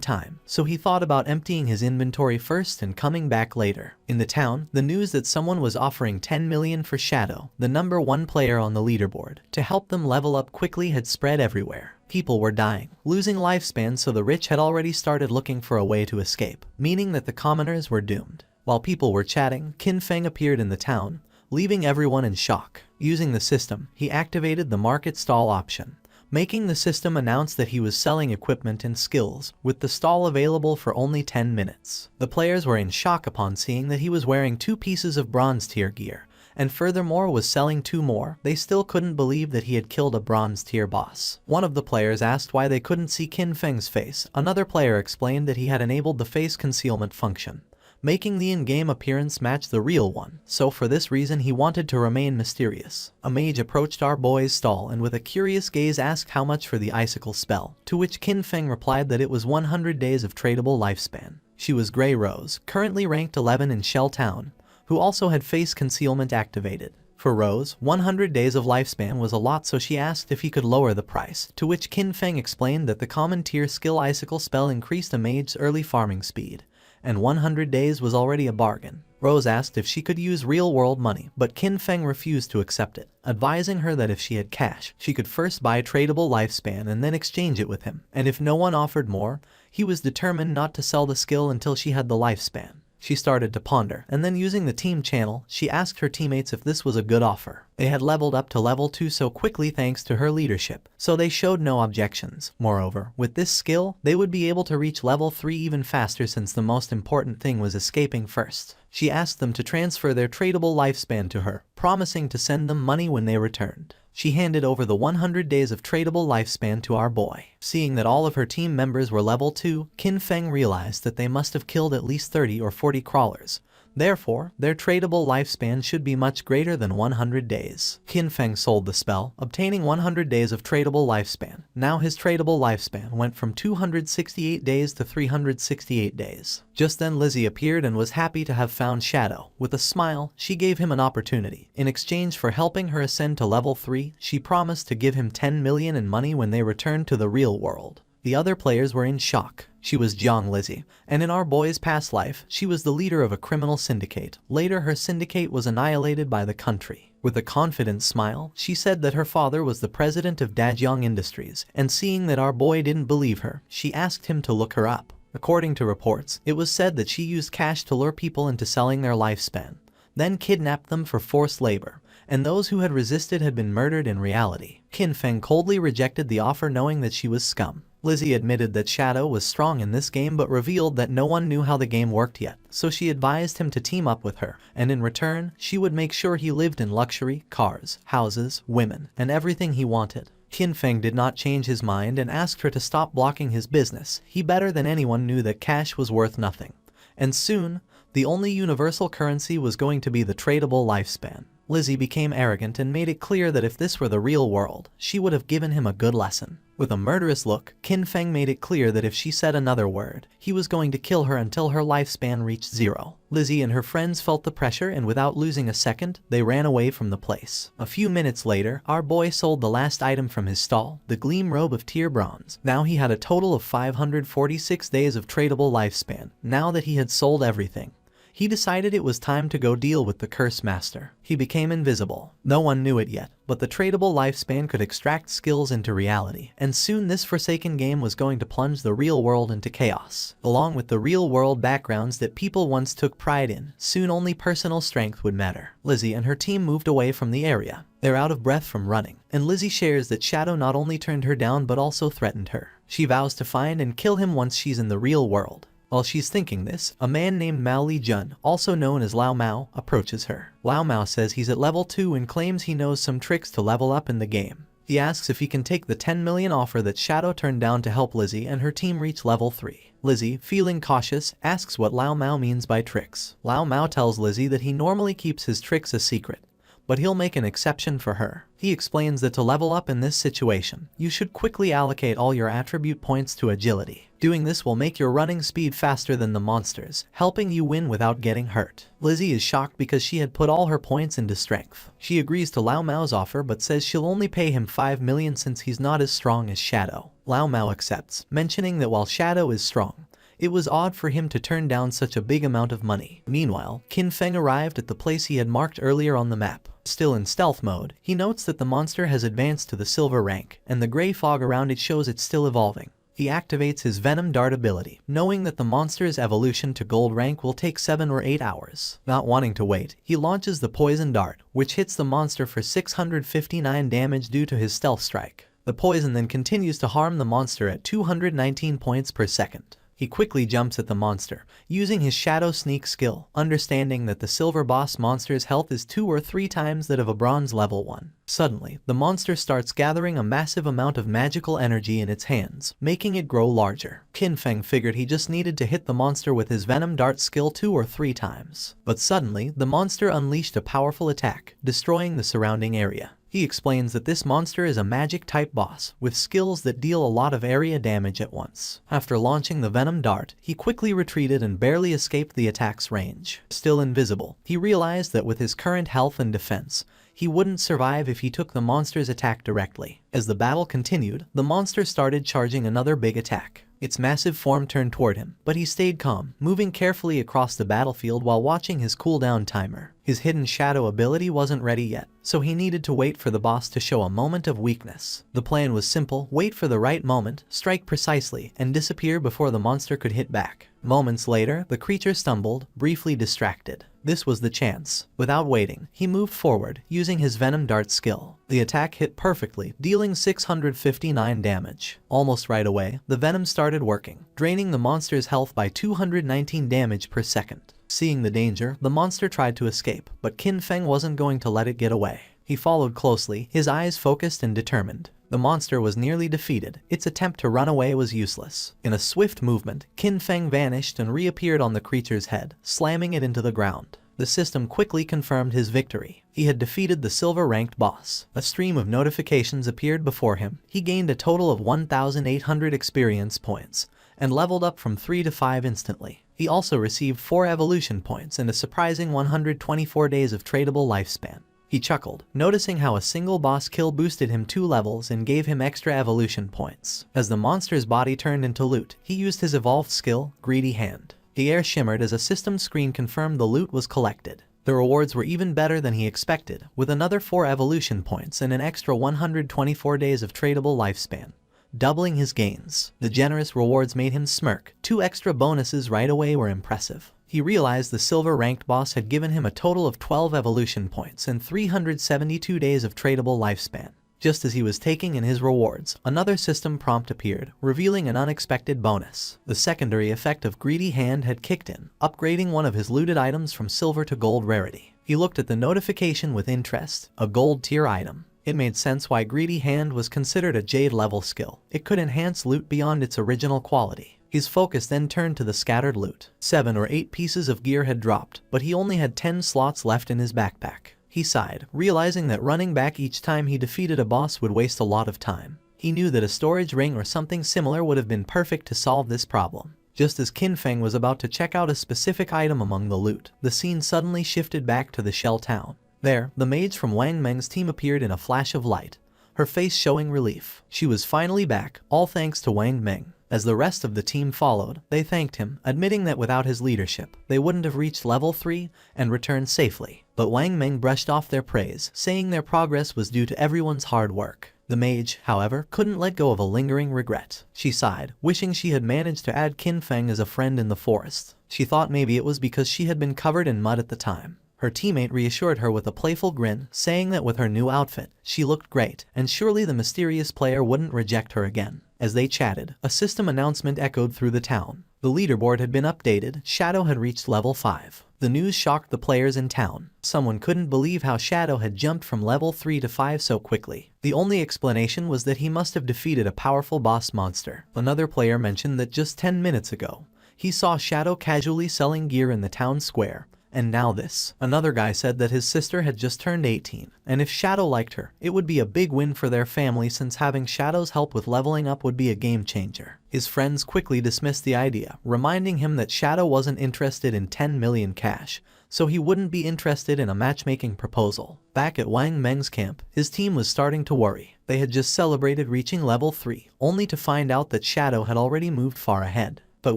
time, so he thought about emptying his inventory first and coming back later. In the town, the news that someone was offering 10 million for Shadow, the number 1 player on the leaderboard, to help them level up quickly had spread everywhere. People were dying, losing lifespan, so the rich had already started looking for a way to escape, meaning that the commoners were doomed. While people were chatting, Qin Feng appeared in the town, leaving everyone in shock. Using the system, he activated the market stall option, making the system announce that he was selling equipment and skills, with the stall available for only 10 minutes. The players were in shock upon seeing that he was wearing 2 pieces of bronze tier gear, and furthermore was selling 2 more. They still couldn't believe that he had killed a bronze tier boss. One of the players asked why they couldn't see Qin Feng's face. Another player explained that he had enabled the face concealment function, making the in-game appearance match the real one, so for this reason he wanted to remain mysterious. A mage approached our boy's stall and with a curious gaze asked how much for the icicle spell, to which Qin Feng replied that it was 100 days of tradable lifespan. She was Grey Rose, currently ranked 11 in Shell Town, who also had face concealment activated. For Rose, 100 days of lifespan was a lot, so she asked if he could lower the price, to which Qin Feng explained that the common tier skill icicle spell increased a mage's early farming speed, and 100 days was already a bargain. Rose asked if she could use real-world money, but Qin Feng refused to accept it, advising her that if she had cash, she could first buy tradable lifespan and then exchange it with him, and if no one offered more, he was determined not to sell the skill until she had the lifespan. She started to ponder, and then using the team channel, she asked her teammates if this was a good offer. They had leveled up to level 2 so quickly thanks to her leadership, so they showed no objections. Moreover, with this skill, they would be able to reach level 3 even faster since the most important thing was escaping first. She asked them to transfer their tradable lifespan to her, promising to send them money when they returned. She handed over the 100 days of tradable lifespan to our boy. Seeing that all of her team members were level 2, Qin Feng realized that they must have killed at least 30 or 40 crawlers. Therefore, their tradable lifespan should be much greater than 100 days. Qin Feng sold the spell, obtaining 100 days of tradable lifespan. Now his tradable lifespan went from 268 days to 368 days. Just then Lizzie appeared and was happy to have found Shadow. With a smile, she gave him an opportunity. In exchange for helping her ascend to level 3, she promised to give him 10 million in money when they returned to the real world. The other players were in shock. She was Jiang Lizzie, and in our boy's past life, she was the leader of a criminal syndicate. Later, her syndicate was annihilated by the country. With a confident smile, she said that her father was the president of Dajiang Industries, and seeing that our boy didn't believe her, she asked him to look her up. According to reports, it was said that she used cash to lure people into selling their lifespan, then kidnapped them for forced labor, and those who had resisted had been murdered in reality. Qin Feng coldly rejected the offer knowing that she was scum. Lizzie admitted that Shadow was strong in this game but revealed that no one knew how the game worked yet, so she advised him to team up with her, and in return, she would make sure he lived in luxury, cars, houses, women, and everything he wanted. Qin Feng did not change his mind and asked her to stop blocking his business. He better than anyone knew that cash was worth nothing. And soon, the only universal currency was going to be the tradable lifespan. Lizzie became arrogant and made it clear that if this were the real world, she would have given him a good lesson. With a murderous look, Qin Feng made it clear that if she said another word, he was going to kill her until her lifespan reached 0. Lizzie and her friends felt the pressure and without losing a second, they ran away from the place. A few minutes later, our boy sold the last item from his stall, the Gleam Robe of Tier Bronze. Now he had a total of 546 days of tradable lifespan, now that he had sold everything. He decided it was time to go deal with the Curse Master. He became invisible. No one knew it yet, but the tradable lifespan could extract skills into reality, and soon this Forsaken game was going to plunge the real world into chaos. Along with the real world backgrounds that people once took pride in, soon only personal strength would matter. Lizzie and her team moved away from the area. They're out of breath from running, and Lizzie shares that Shadow not only turned her down but also threatened her. She vows to find and kill him once she's in the real world. While she's thinking this, a man named Mao Li Jun, also known as Lao Mao, approaches her. Lao Mao says he's at level 2 and claims he knows some tricks to level up in the game. He asks if he can take the 10 million offer that Shadow turned down to help Lizzie and her team reach level 3. Lizzie, feeling cautious, asks what Lao Mao means by tricks. Lao Mao tells Lizzie that he normally keeps his tricks a secret, but he'll make an exception for her. He explains that to level up in this situation, you should quickly allocate all your attribute points to agility. Doing this will make your running speed faster than the monsters, helping you win without getting hurt. Lizzie is shocked because she had put all her points into strength. She agrees to Lao Mao's offer but says she'll only pay him 5 million since he's not as strong as Shadow. Lao Mao accepts, mentioning that while Shadow is strong, it was odd for him to turn down such a big amount of money. Meanwhile, Qin Feng arrived at the place he had marked earlier on the map. Still in stealth mode, he notes that the monster has advanced to the silver rank, and the gray fog around it shows it's still evolving. He activates his Venom Dart ability, knowing that the monster's evolution to gold rank will take 7 or 8 hours. Not wanting to wait, he launches the Poison Dart, which hits the monster for 659 damage due to his stealth strike. The poison then continues to harm the monster at 219 points per second. He quickly jumps at the monster, using his Shadow Sneak skill, understanding that the Silver Boss monster's health is 2 or 3 times that of a Bronze level 1. Suddenly, the monster starts gathering a massive amount of magical energy in its hands, making it grow larger. Qin Feng figured he just needed to hit the monster with his Venom Dart skill 2 or 3 times. But suddenly, the monster unleashed a powerful attack, destroying the surrounding area. He explains that this monster is a magic-type boss, with skills that deal a lot of area damage at once. After launching the Venom Dart, he quickly retreated and barely escaped the attack's range. Still invisible, he realized that with his current health and defense, he wouldn't survive if he took the monster's attack directly. As the battle continued, the monster started charging another big attack. Its massive form turned toward him, but he stayed calm, moving carefully across the battlefield while watching his cooldown timer. His hidden shadow ability wasn't ready yet, so he needed to wait for the boss to show a moment of weakness. The plan was simple: wait for the right moment, strike precisely, and disappear before the monster could hit back. Moments later, the creature stumbled, briefly distracted. This was the chance. Without waiting, he moved forward, using his Venom Dart skill. The attack hit perfectly, dealing 659 damage. Almost right away, the venom started working, draining the monster's health by 219 damage per second. Seeing the danger, the monster tried to escape, but Qin Feng wasn't going to let it get away. He followed closely, his eyes focused and determined. The monster was nearly defeated. Its attempt to run away was useless. In a swift movement, Qin Feng vanished and reappeared on the creature's head, slamming it into the ground. The system quickly confirmed his victory. He had defeated the silver-ranked boss. A stream of notifications appeared before him. He gained a total of 1,800 experience points, and leveled up from 3 to 5 instantly. He also received 4 evolution points and a surprising 124 days of tradable lifespan. He chuckled, noticing how a single boss kill boosted him 2 levels and gave him extra evolution points. As the monster's body turned into loot, he used his evolved skill, Greedy Hand. The air shimmered as a system screen confirmed the loot was collected. The rewards were even better than he expected, with another 4 evolution points and an extra 124 days of tradable lifespan, doubling his gains. The generous rewards made him smirk. 2 extra bonuses right away were impressive. He realized the silver-ranked boss had given him a total of 12 evolution points and 372 days of tradable lifespan. Just as he was taking in his rewards, another system prompt appeared, revealing an unexpected bonus. The secondary effect of Greedy Hand had kicked in, upgrading one of his looted items from silver to gold rarity. He looked at the notification with interest, a gold tier item. It made sense why Greedy Hand was considered a Jade level skill. It could enhance loot beyond its original quality. His focus then turned to the scattered loot. 7 or 8 pieces of gear had dropped, but he only had 10 slots left in his backpack. He sighed, realizing that running back each time he defeated a boss would waste a lot of time. He knew that a storage ring or something similar would have been perfect to solve this problem. Just as Qin was about to check out a specific item among the loot, the scene suddenly shifted back to the Shell Town. There, the mage from Wang Meng's team appeared in a flash of light, her face showing relief. She was finally back, all thanks to Wang Meng. As the rest of the team followed, they thanked him, admitting that without his leadership, they wouldn't have reached level 3 and returned safely. But Wang Meng brushed off their praise, saying their progress was due to everyone's hard work. The mage, however, couldn't let go of a lingering regret. She sighed, wishing she had managed to add Qin as a friend in the forest. She thought maybe it was because she had been covered in mud at the time. Her teammate reassured her with a playful grin, saying that with her new outfit, she looked great, and surely the mysterious player wouldn't reject her again. As they chatted, a system announcement echoed through the town. The leaderboard had been updated. Shadow had reached level 5. The news shocked the players in town. Someone couldn't believe how Shadow had jumped from level 3 to 5 so quickly. The only explanation was that he must have defeated a powerful boss monster. Another player mentioned that just 10 minutes ago, he saw Shadow casually selling gear in the town square. And now this. Another guy said that his sister had just turned 18, and if Shadow liked her, it would be a big win for their family since having Shadow's help with leveling up would be a game changer. His friends quickly dismissed the idea, reminding him that Shadow wasn't interested in 10 million cash, so he wouldn't be interested in a matchmaking proposal. Back at Wang Meng's camp, his team was starting to worry. They had just celebrated reaching level 3, only to find out that Shadow had already moved far ahead. But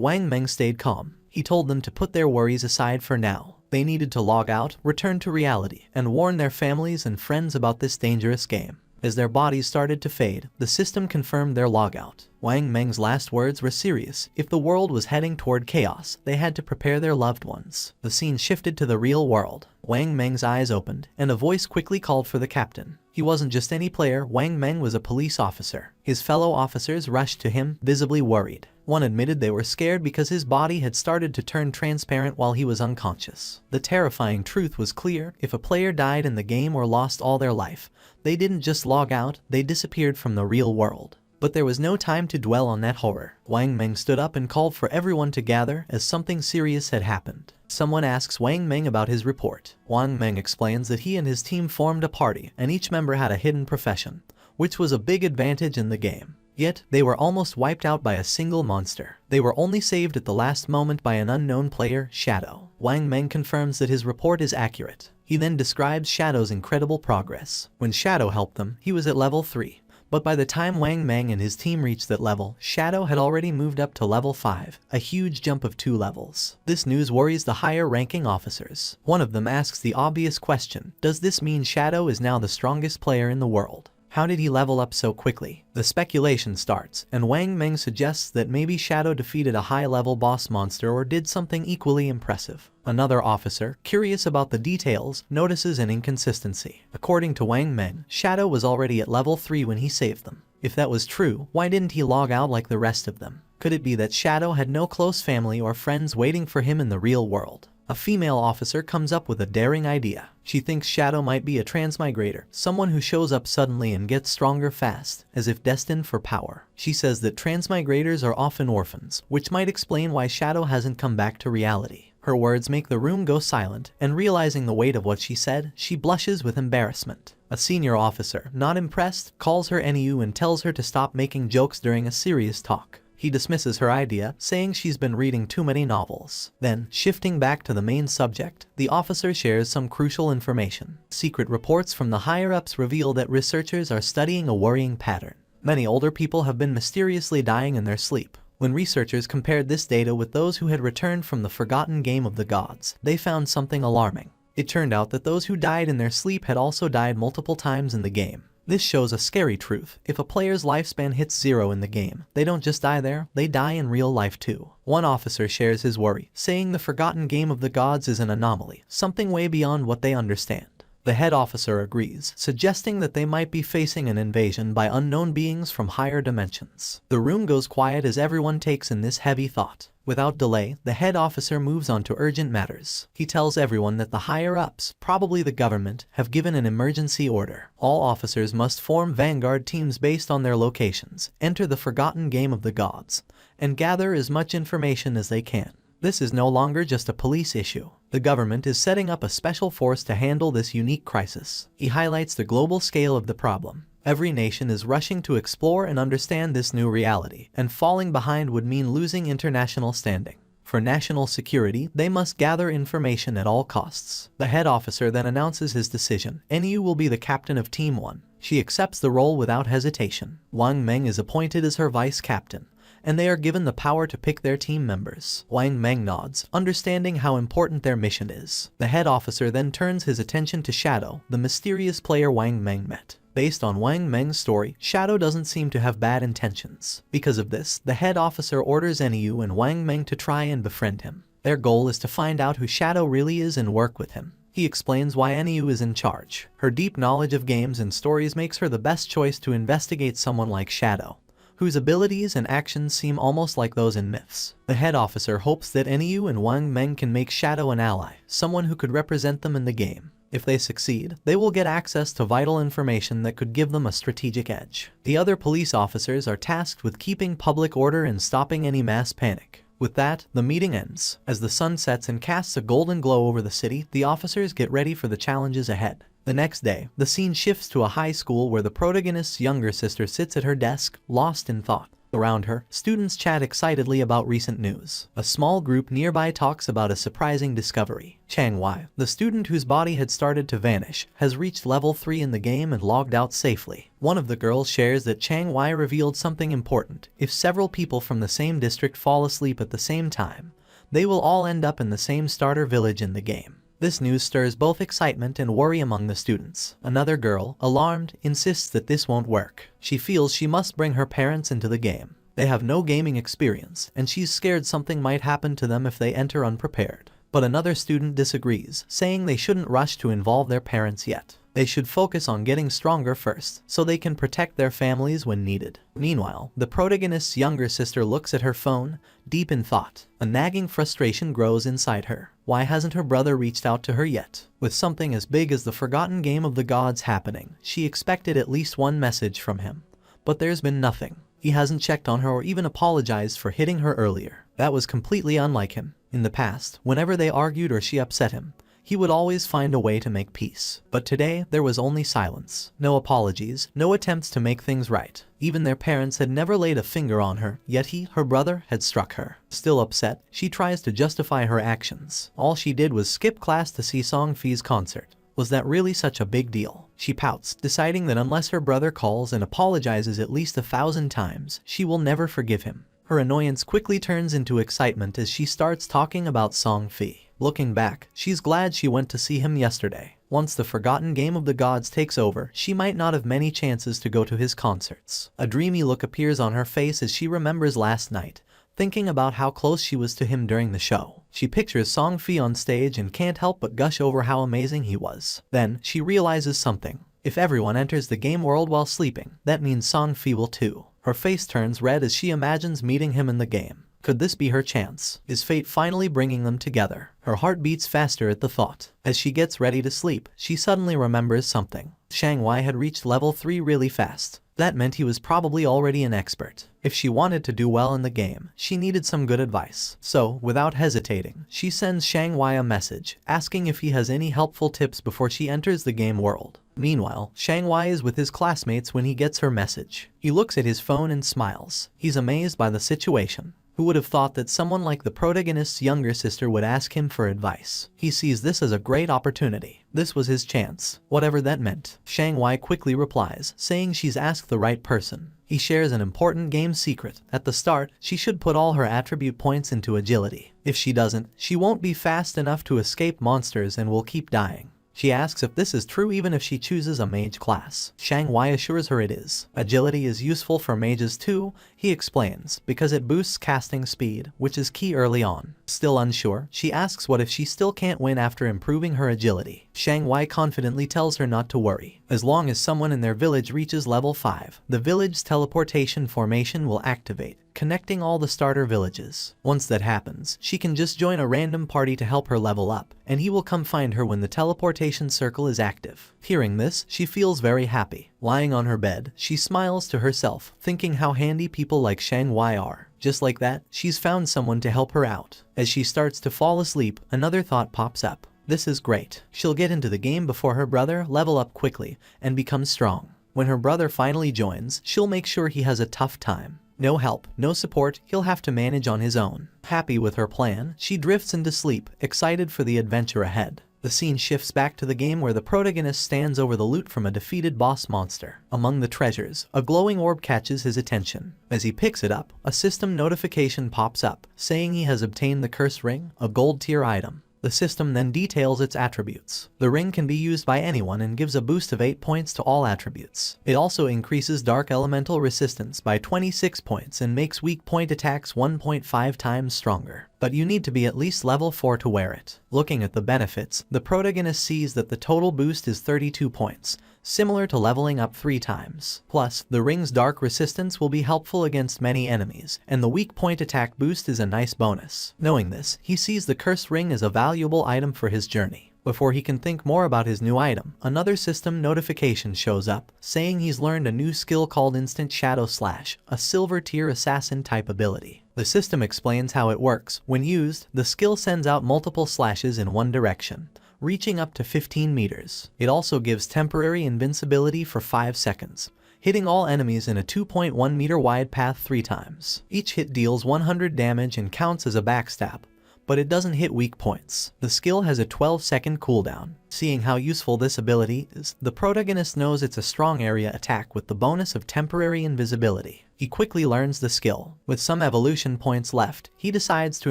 Wang Meng stayed calm. He told them to put their worries aside for now. They needed to log out, return to reality, and warn their families and friends about this dangerous game. As their bodies started to fade, the system confirmed their logout. Wang Meng's last words were serious. If the world was heading toward chaos, they had to prepare their loved ones. The scene shifted to the real world. Wang Meng's eyes opened, and a voice quickly called for the captain. He wasn't just any player. Wang Meng was a police officer. His fellow officers rushed to him, visibly worried. One admitted they were scared because his body had started to turn transparent while he was unconscious. The terrifying truth was clear. If a player died in the game or lost all their life, they didn't just log out, they disappeared from the real world. But there was no time to dwell on that horror. Wang Meng stood up and called for everyone to gather as something serious had happened. Someone asks Wang Meng about his report. Wang Meng explains that he and his team formed a party and each member had a hidden profession, which was a big advantage in the game. Yet, they were almost wiped out by a single monster. They were only saved at the last moment by an unknown player, Shadow. Wang Meng confirms that his report is accurate. He then describes Shadow's incredible progress. When Shadow helped them, he was at level 3. But by the time Wang Meng and his team reached that level, Shadow had already moved up to level 5, a huge jump of 2 levels. This news worries the higher-ranking officers. One of them asks the obvious question, does this mean Shadow is now the strongest player in the world? How did he level up so quickly? The speculation starts, and Wang Meng suggests that maybe Shadow defeated a high-level boss monster or did something equally impressive. Another officer, curious about the details, notices an inconsistency. According to Wang Meng, Shadow was already at level 3 when he saved them. If that was true, why didn't he log out like the rest of them? Could it be that Shadow had no close family or friends waiting for him in the real world? A female officer comes up with a daring idea. She thinks Shadow might be a transmigrator, someone who shows up suddenly and gets stronger fast, as if destined for power. She says that transmigrators are often orphans, which might explain why Shadow hasn't come back to reality. Her words make the room go silent, and realizing the weight of what she said, she blushes with embarrassment. A senior officer, not impressed, calls her NEU and tells her to stop making jokes during a serious talk. He dismisses her idea, saying she's been reading too many novels. Then, shifting back to the main subject, the officer shares some crucial information. Secret reports from the higher-ups reveal that researchers are studying a worrying pattern. Many older people have been mysteriously dying in their sleep. When researchers compared this data with those who had returned from the forgotten game of the gods, they found something alarming. It turned out that those who died in their sleep had also died multiple times in the game. This shows a scary truth. If a player's lifespan hits 0 in the game, they don't just die there, they die in real life too. One officer shares his worry, saying the forgotten game of the gods is an anomaly, something way beyond what they understand. The head officer agrees, suggesting that they might be facing an invasion by unknown beings from higher dimensions. The room goes quiet as everyone takes in this heavy thought. Without delay, the head officer moves on to urgent matters. He tells everyone that the higher-ups, probably the government, have given an emergency order. All officers must form vanguard teams based on their locations, enter the forgotten game of the gods, and gather as much information as they can. This is no longer just a police issue. The government is setting up a special force to handle this unique crisis. He highlights the global scale of the problem. Every nation is rushing to explore and understand this new reality, and falling behind would mean losing international standing. For national security, they must gather information at all costs. The head officer then announces his decision. NU will be the captain of Team 1. She accepts the role without hesitation. Wang Meng is appointed as her vice captain, and they are given the power to pick their team members. Wang Meng nods, understanding how important their mission is. The head officer then turns his attention to Shadow, the mysterious player Wang Meng met. Based on Wang Meng's story, Shadow doesn't seem to have bad intentions. Because of this, the head officer orders NU and Wang Meng to try and befriend him. Their goal is to find out who Shadow really is and work with him. He explains why NU is in charge. Her deep knowledge of games and stories makes her the best choice to investigate someone like Shadow, whose abilities and actions seem almost like those in myths. The head officer hopes that NU and Wang Meng can make Shadow an ally, someone who could represent them in the game. If they succeed, they will get access to vital information that could give them a strategic edge. The other police officers are tasked with keeping public order and stopping any mass panic. With that, the meeting ends. As the sun sets and casts a golden glow over the city, the officers get ready for the challenges ahead. The next day, the scene shifts to a high school where the protagonist's younger sister sits at her desk, lost in thought. Around her, students chat excitedly about recent news. A small group nearby talks about a surprising discovery. Chang Wei, the student whose body had started to vanish, has reached level 3 in the game and logged out safely. One of the girls shares that Chang Wei revealed something important. If several people from the same district fall asleep at the same time, they will all end up in the same starter village in the game. This news stirs both excitement and worry among the students. Another girl, alarmed, insists that this won't work. She feels she must bring her parents into the game. They have no gaming experience, and she's scared something might happen to them if they enter unprepared. But another student disagrees, saying they shouldn't rush to involve their parents yet. They should focus on getting stronger first, so they can protect their families when needed. Meanwhile, the protagonist's younger sister looks at her phone, deep in thought. A nagging frustration grows inside her. Why hasn't her brother reached out to her yet? With something as big as the forgotten game of the gods happening, she expected at least one message from him. But there's been nothing. He hasn't checked on her or even apologized for hitting her earlier. That was completely unlike him. In the past, whenever they argued or she upset him, he would always find a way to make peace. But today, there was only silence. No apologies, no attempts to make things right. Even their parents had never laid a finger on her, yet he, her brother, had struck her. Still upset, she tries to justify her actions. All she did was skip class to see Song Fay's concert. Was that really such a big deal? She pouts, deciding that unless her brother calls and apologizes at least 1,000 times, she will never forgive him. Her annoyance quickly turns into excitement as she starts talking about Song Fay. Looking back, she's glad she went to see him yesterday. Once the forgotten game of the gods takes over, she might not have many chances to go to his concerts. A dreamy look appears on her face as she remembers last night, thinking about how close she was to him during the show. She pictures Song Fay on stage and can't help but gush over how amazing he was. Then, she realizes something. If everyone enters the game world while sleeping, that means Song Fay will too. Her face turns red as she imagines meeting him in the game. Could this be her chance? Is fate finally bringing them together? Her heart beats faster at the thought. As she gets ready to sleep, she suddenly remembers something. Chang Wei had reached level 3 really fast. That meant he was probably already an expert. If she wanted to do well in the game, she needed some good advice. So, without hesitating, she sends Chang Wei a message, asking if he has any helpful tips before she enters the game world. Meanwhile, Shangwai is with his classmates when he gets her message. He looks at his phone and smiles. He's amazed by the situation. Who would have thought that someone like the protagonist's younger sister would ask him for advice? He sees this as a great opportunity. This was his chance, whatever that meant. Shangwai quickly replies, saying she's asked the right person. He shares an important game secret. At the start, she should put all her attribute points into agility. If she doesn't, she won't be fast enough to escape monsters and will keep dying. She asks if this is true even if she chooses a mage class. Shangwai assures her it is. Agility is useful for mages too, he explains, because it boosts casting speed, which is key early on. Still unsure, she asks what if she still can't win after improving her agility. Shangwai confidently tells her not to worry. As long as someone in their village reaches level 5, the village's teleportation formation will activate, connecting all the starter villages. Once that happens, she can just join a random party to help her level up, and he will come find her when the teleportation circle is active. Hearing this, she feels very happy. Lying on her bed, she smiles to herself, thinking how handy people like Shangwai are. Just like that, she's found someone to help her out. As she starts to fall asleep, another thought pops up. This is great. She'll get into the game before her brother, level up quickly, and become strong. When her brother finally joins, she'll make sure he has a tough time. No help, no support, he'll have to manage on his own. Happy with her plan, she drifts into sleep, excited for the adventure ahead. The scene shifts back to the game where the protagonist stands over the loot from a defeated boss monster. Among the treasures, a glowing orb catches his attention. As he picks it up, a system notification pops up, saying he has obtained the cursed ring, a gold tier item. The system then details its attributes. The ring can be used by anyone and gives a boost of 8 points to all attributes. It also increases dark elemental resistance by 26 points and makes weak point attacks 1.5 times stronger. But you need to be at least level 4 to wear it. Looking at the benefits, the protagonist sees that the total boost is 32 points, similar to leveling up 3 times. Plus, the ring's dark resistance will be helpful against many enemies, and the weak point attack boost is a nice bonus. Knowing this, he sees the cursed ring as a valuable item for his journey. Before he can think more about his new item, another system notification shows up, saying he's learned a new skill called Instant Shadow Slash, a silver tier assassin type ability. The system explains how it works. When used, the skill sends out multiple slashes in one direction, reaching up to 15 meters. It also gives temporary invincibility for 5 seconds, hitting all enemies in a 2.1 meter wide path 3 times. Each hit deals 100 damage and counts as a backstab, but it doesn't hit weak points. The skill has a 12-second cooldown. Seeing how useful this ability is, the protagonist knows it's a strong area attack with the bonus of temporary invisibility. He quickly learns the skill. With some evolution points left, he decides to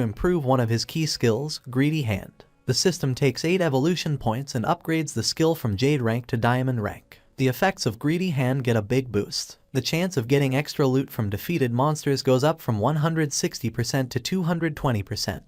improve one of his key skills, Greedy Hand. The system takes 8 evolution points and upgrades the skill from Jade rank to Diamond rank. The effects of Greedy Hand get a big boost. The chance of getting extra loot from defeated monsters goes up from 160% to 220%.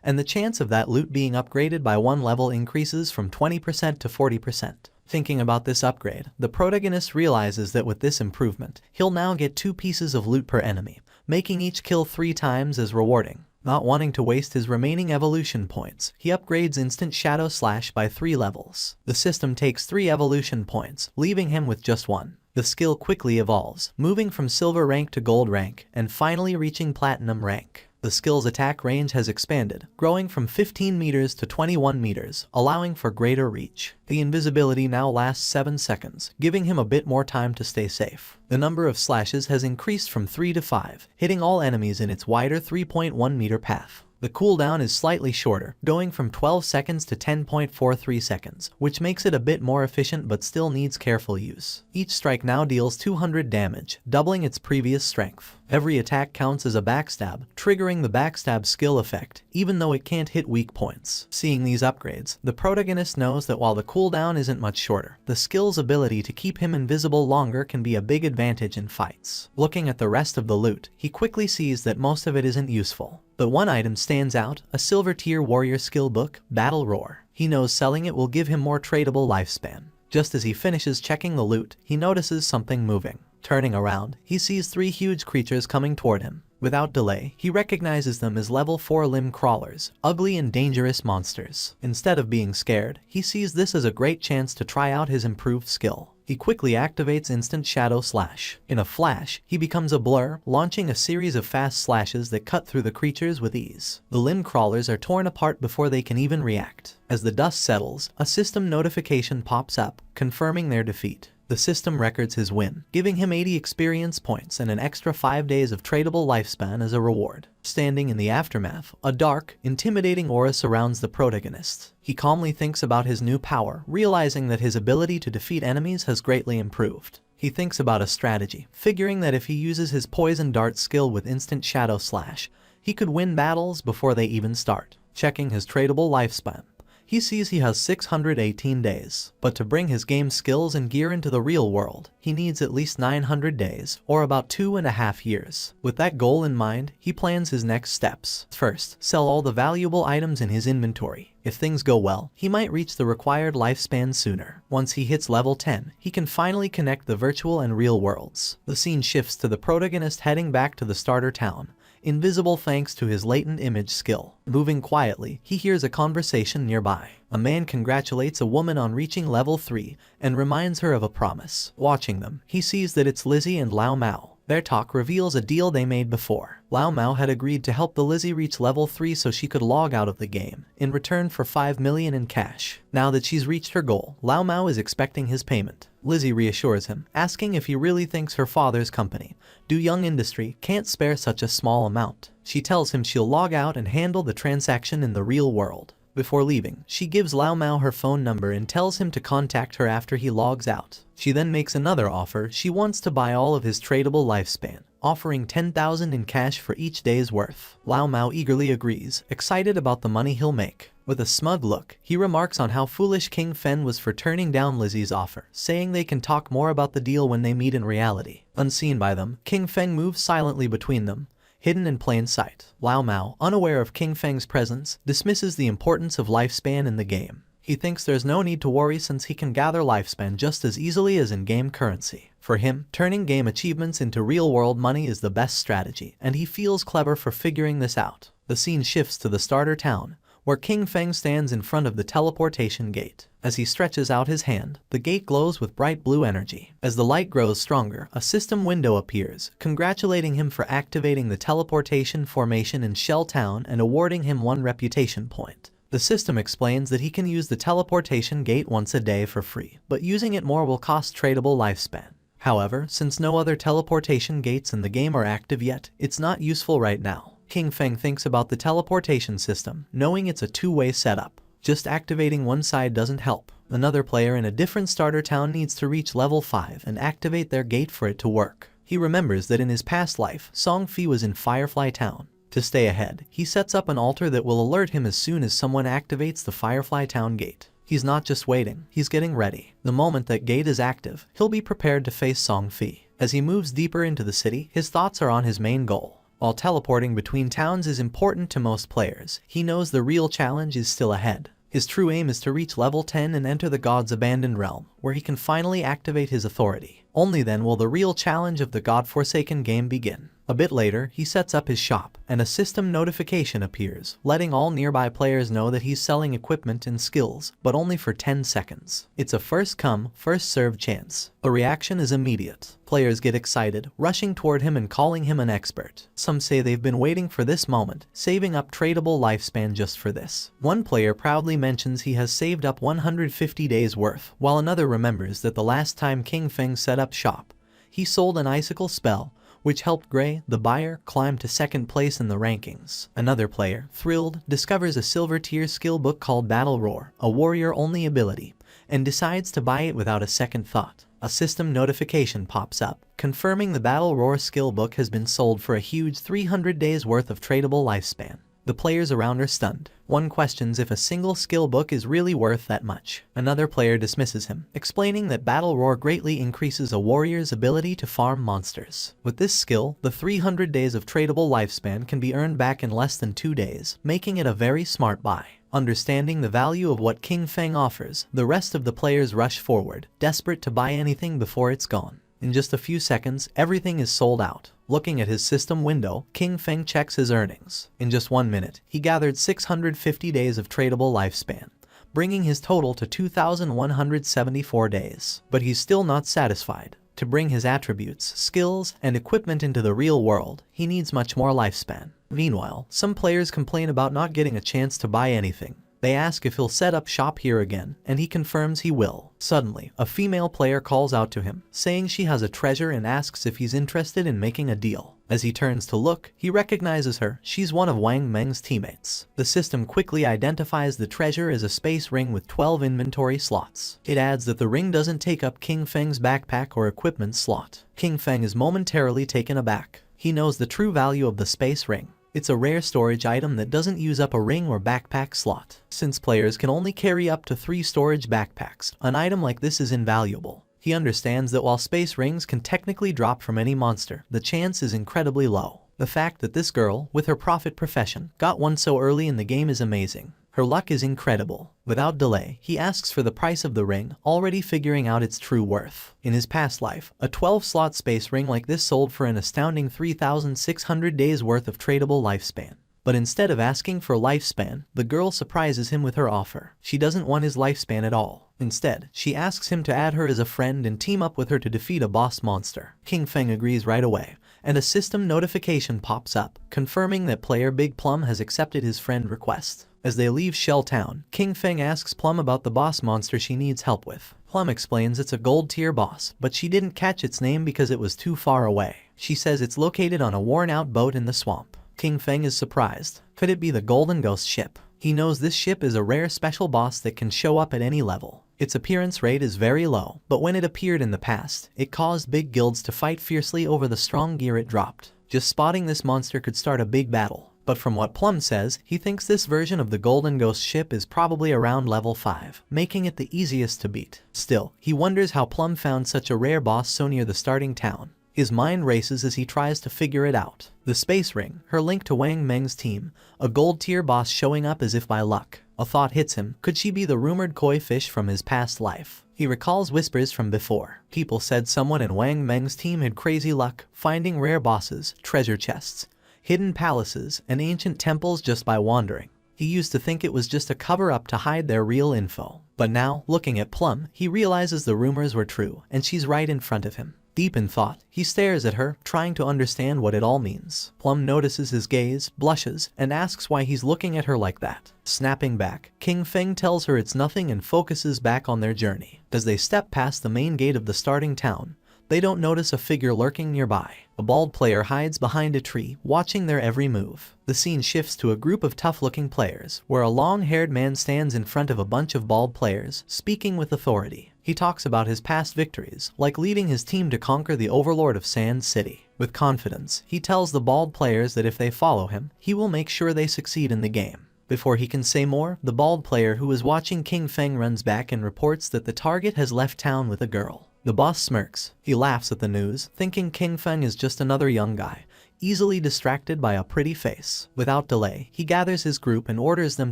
And the chance of that loot being upgraded by 1 level increases from 20% to 40%. Thinking about this upgrade, the protagonist realizes that with this improvement, he'll now get 2 pieces of loot per enemy, making each kill 3 times as rewarding. Not wanting to waste his remaining evolution points, he upgrades Instant Shadow Slash by 3 levels. The system takes 3 evolution points, leaving him with just 1. The skill quickly evolves, moving from silver rank to gold rank, and finally reaching platinum rank. The skill's attack range has expanded, growing from 15 meters to 21 meters, allowing for greater reach. The invisibility now lasts 7 seconds, giving him a bit more time to stay safe. The number of slashes has increased from 3 to 5, hitting all enemies in its wider 3.1 meter path. The cooldown is slightly shorter, going from 12 seconds to 10.43 seconds, which makes it a bit more efficient but still needs careful use. Each strike now deals 200 damage, doubling its previous strength. Every attack counts as a backstab, triggering the backstab skill effect, even though it can't hit weak points. Seeing these upgrades, the protagonist knows that while the cooldown isn't much shorter, the skill's ability to keep him invisible longer can be a big advantage in fights. Looking at the rest of the loot, he quickly sees that most of it isn't useful. But one item stands out, a silver tier warrior skill book, Battle Roar. He knows selling it will give him more tradable lifespan. Just as he finishes checking the loot, he notices something moving. Turning around, he sees 3 huge creatures coming toward him. Without delay, he recognizes them as level 4 limb crawlers, ugly and dangerous monsters. Instead of being scared, he sees this as a great chance to try out his improved skill. He quickly activates Instant Shadow Slash. In a flash, he becomes a blur, launching a series of fast slashes that cut through the creatures with ease. The limb crawlers are torn apart before they can even react. As the dust settles, a system notification pops up, confirming their defeat. The system records his win, giving him 80 experience points and an extra 5 days of tradable lifespan as a reward. Standing in the aftermath, a dark, intimidating aura surrounds the protagonist. He calmly thinks about his new power, realizing that his ability to defeat enemies has greatly improved. He thinks about a strategy, figuring that if he uses his poison dart skill with Instant Shadow Slash, he could win battles before they even start. Checking his tradable lifespan, he sees he has 618 days, but to bring his game skills and gear into the real world, he needs at least 900 days, or about 2.5 years. With that goal in mind, he plans his next steps. First, sell all the valuable items in his inventory. If things go well, he might reach the required lifespan sooner. Once he hits level 10, he can finally connect the virtual and real worlds. The scene shifts to the protagonist heading back to the starter town, invisible thanks to his latent image skill. Moving quietly, he hears a conversation nearby. A man congratulates a woman on reaching level 3 and reminds her of a promise. Watching them, he sees that it's Lizzie and Lao Mao. Their talk reveals a deal they made before. Lao Mao had agreed to help the Lizzie reach level 3 so she could log out of the game, in return for 5 million in cash. Now that she's reached her goal, Lao Mao is expecting his payment. Lizzie reassures him, asking if he really thinks her father's company, Du Young Industry, can't spare such a small amount. She tells him she'll log out and handle the transaction in the real world. Before leaving, she gives Lao Mao her phone number and tells him to contact her after he logs out. She then makes another offer. She wants to buy all of his tradable lifespan, offering 10,000 in cash for each day's worth. Lao Mao eagerly agrees, excited about the money he'll make. With a smug look, he remarks on how foolish King Fen was for turning down Lizzie's offer, saying they can talk more about the deal when they meet in reality. Unseen by them, King Feng moves silently between them, hidden in plain sight. Lao Mao, unaware of King Feng's presence, dismisses the importance of lifespan in the game. He thinks there's no need to worry since he can gather lifespan just as easily as in-game currency. For him, turning game achievements into real-world money is the best strategy, and he feels clever for figuring this out. The scene shifts to the starter town, where King Feng stands in front of the teleportation gate. As he stretches out his hand, the gate glows with bright blue energy. As the light grows stronger, a system window appears, congratulating him for activating the teleportation formation in Shell Town and awarding him 1 reputation point. The system explains that he can use the teleportation gate once a day for free, but using it more will cost tradable lifespan. However, since no other teleportation gates in the game are active yet, it's not useful right now. King Feng thinks about the teleportation system, knowing it's a 2-way setup. Just activating one side doesn't help. Another player in a different starter town needs to reach level 5 and activate their gate for it to work. He remembers that in his past life, Song Fay was in Firefly Town. To stay ahead, he sets up an altar that will alert him as soon as someone activates the Firefly Town gate. He's not just waiting, he's getting ready. The moment that gate is active, he'll be prepared to face Song Fay. As he moves deeper into the city, his thoughts are on his main goal. While teleporting between towns is important to most players, he knows the real challenge is still ahead. His true aim is to reach level 10 and enter the God's abandoned realm, where he can finally activate his authority. Only then will the real challenge of the God-forsaken game begin. A bit later, he sets up his shop, and a system notification appears, letting all nearby players know that he's selling equipment and skills, but only for 10 seconds. It's a first-come, first-served chance. The reaction is immediate. Players get excited, rushing toward him and calling him an expert. Some say they've been waiting for this moment, saving up tradable lifespan just for this. One player proudly mentions he has saved up 150 days worth, while another remembers that the last time King Feng set up shop, he sold an icicle spell, which helped Gray, the buyer, climb to second place in the rankings. Another player, thrilled, discovers a silver tier skill book called Battle Roar, a warrior-only ability, and decides to buy it without a second thought. A system notification pops up, confirming the Battle Roar skill book has been sold for a huge 300 days worth of tradable lifespan. The players around are stunned. One questions if a single skill book is really worth that much. Another player dismisses him, explaining that Battle Roar greatly increases a warrior's ability to farm monsters. With this skill, the 300 days of tradable lifespan can be earned back in less than 2 days, making it a very smart buy. Understanding the value of what King Feng offers, the rest of the players rush forward, desperate to buy anything before it's gone. In just a few seconds, everything is sold out. Looking at his system window, King Feng checks his earnings. In just 1 minute, he gathered 650 days of tradable lifespan, bringing his total to 2,174 days. But he's still not satisfied. To bring his attributes, skills, and equipment into the real world, he needs much more lifespan. Meanwhile, some players complain about not getting a chance to buy anything. They ask if he'll set up shop here again, and he confirms he will. Suddenly, a female player calls out to him, saying she has a treasure and asks if he's interested in making a deal. As he turns to look, he recognizes her. She's one of Wang Meng's teammates. The system quickly identifies the treasure as a space ring with 12 inventory slots. It adds that the ring doesn't take up King Feng's backpack or equipment slot. King Feng is momentarily taken aback. He knows the true value of the space ring. It's a rare storage item that doesn't use up a ring or backpack slot. Since players can only carry up to 3 storage backpacks, an item like this is invaluable. He understands that while space rings can technically drop from any monster, the chance is incredibly low. The fact that this girl, with her prophet profession, got one so early in the game is amazing. Her luck is incredible. Without delay, he asks for the price of the ring, already figuring out its true worth. In his past life, a 12-slot space ring like this sold for an astounding 3,600 days worth of tradable lifespan. But instead of asking for lifespan, the girl surprises him with her offer. She doesn't want his lifespan at all. Instead, she asks him to add her as a friend and team up with her to defeat a boss monster. King Feng agrees right away, and a system notification pops up, confirming that player Big Plum has accepted his friend request. As they leave Shell Town, King Feng asks Plum about the boss monster she needs help with. Plum explains it's a gold-tier boss, but she didn't catch its name because it was too far away. She says it's located on a worn-out boat in the swamp. King Feng is surprised. Could it be the Golden Ghost ship? He knows this ship is a rare special boss that can show up at any level. Its appearance rate is very low, but when it appeared in the past, it caused big guilds to fight fiercely over the strong gear it dropped. Just spotting this monster could start a big battle. But from what Plum says, he thinks this version of the Golden Ghost ship is probably around level 5, making it the easiest to beat. Still, he wonders how Plum found such a rare boss so near the starting town. His mind races as he tries to figure it out. The space ring, her link to Wang Meng's team, a gold-tier boss showing up as if by luck. A thought hits him. Could she be the rumored koi fish from his past life? He recalls whispers from before. People said someone in Wang Meng's team had crazy luck, finding rare bosses, treasure chests, hidden palaces, and ancient temples just by wandering. He used to think it was just a cover-up to hide their real info. But now, looking at Plum, he realizes the rumors were true, and she's right in front of him. Deep in thought, he stares at her, trying to understand what it all means. Plum notices his gaze, blushes, and asks why he's looking at her like that. Snapping back, King Feng tells her it's nothing and focuses back on their journey. As they step past the main gate of the starting town, they don't notice a figure lurking nearby. A bald player hides behind a tree, watching their every move. The scene shifts to a group of tough-looking players, where a long-haired man stands in front of a bunch of bald players, speaking with authority. He talks about his past victories, like leading his team to conquer the overlord of Sand City. With confidence, he tells the bald players that if they follow him, he will make sure they succeed in the game. Before he can say more, the bald player who is watching King Feng runs back and reports that the target has left town with a girl. The boss smirks. He laughs at the news, thinking King Feng is just another young guy, easily distracted by a pretty face. Without delay, he gathers his group and orders them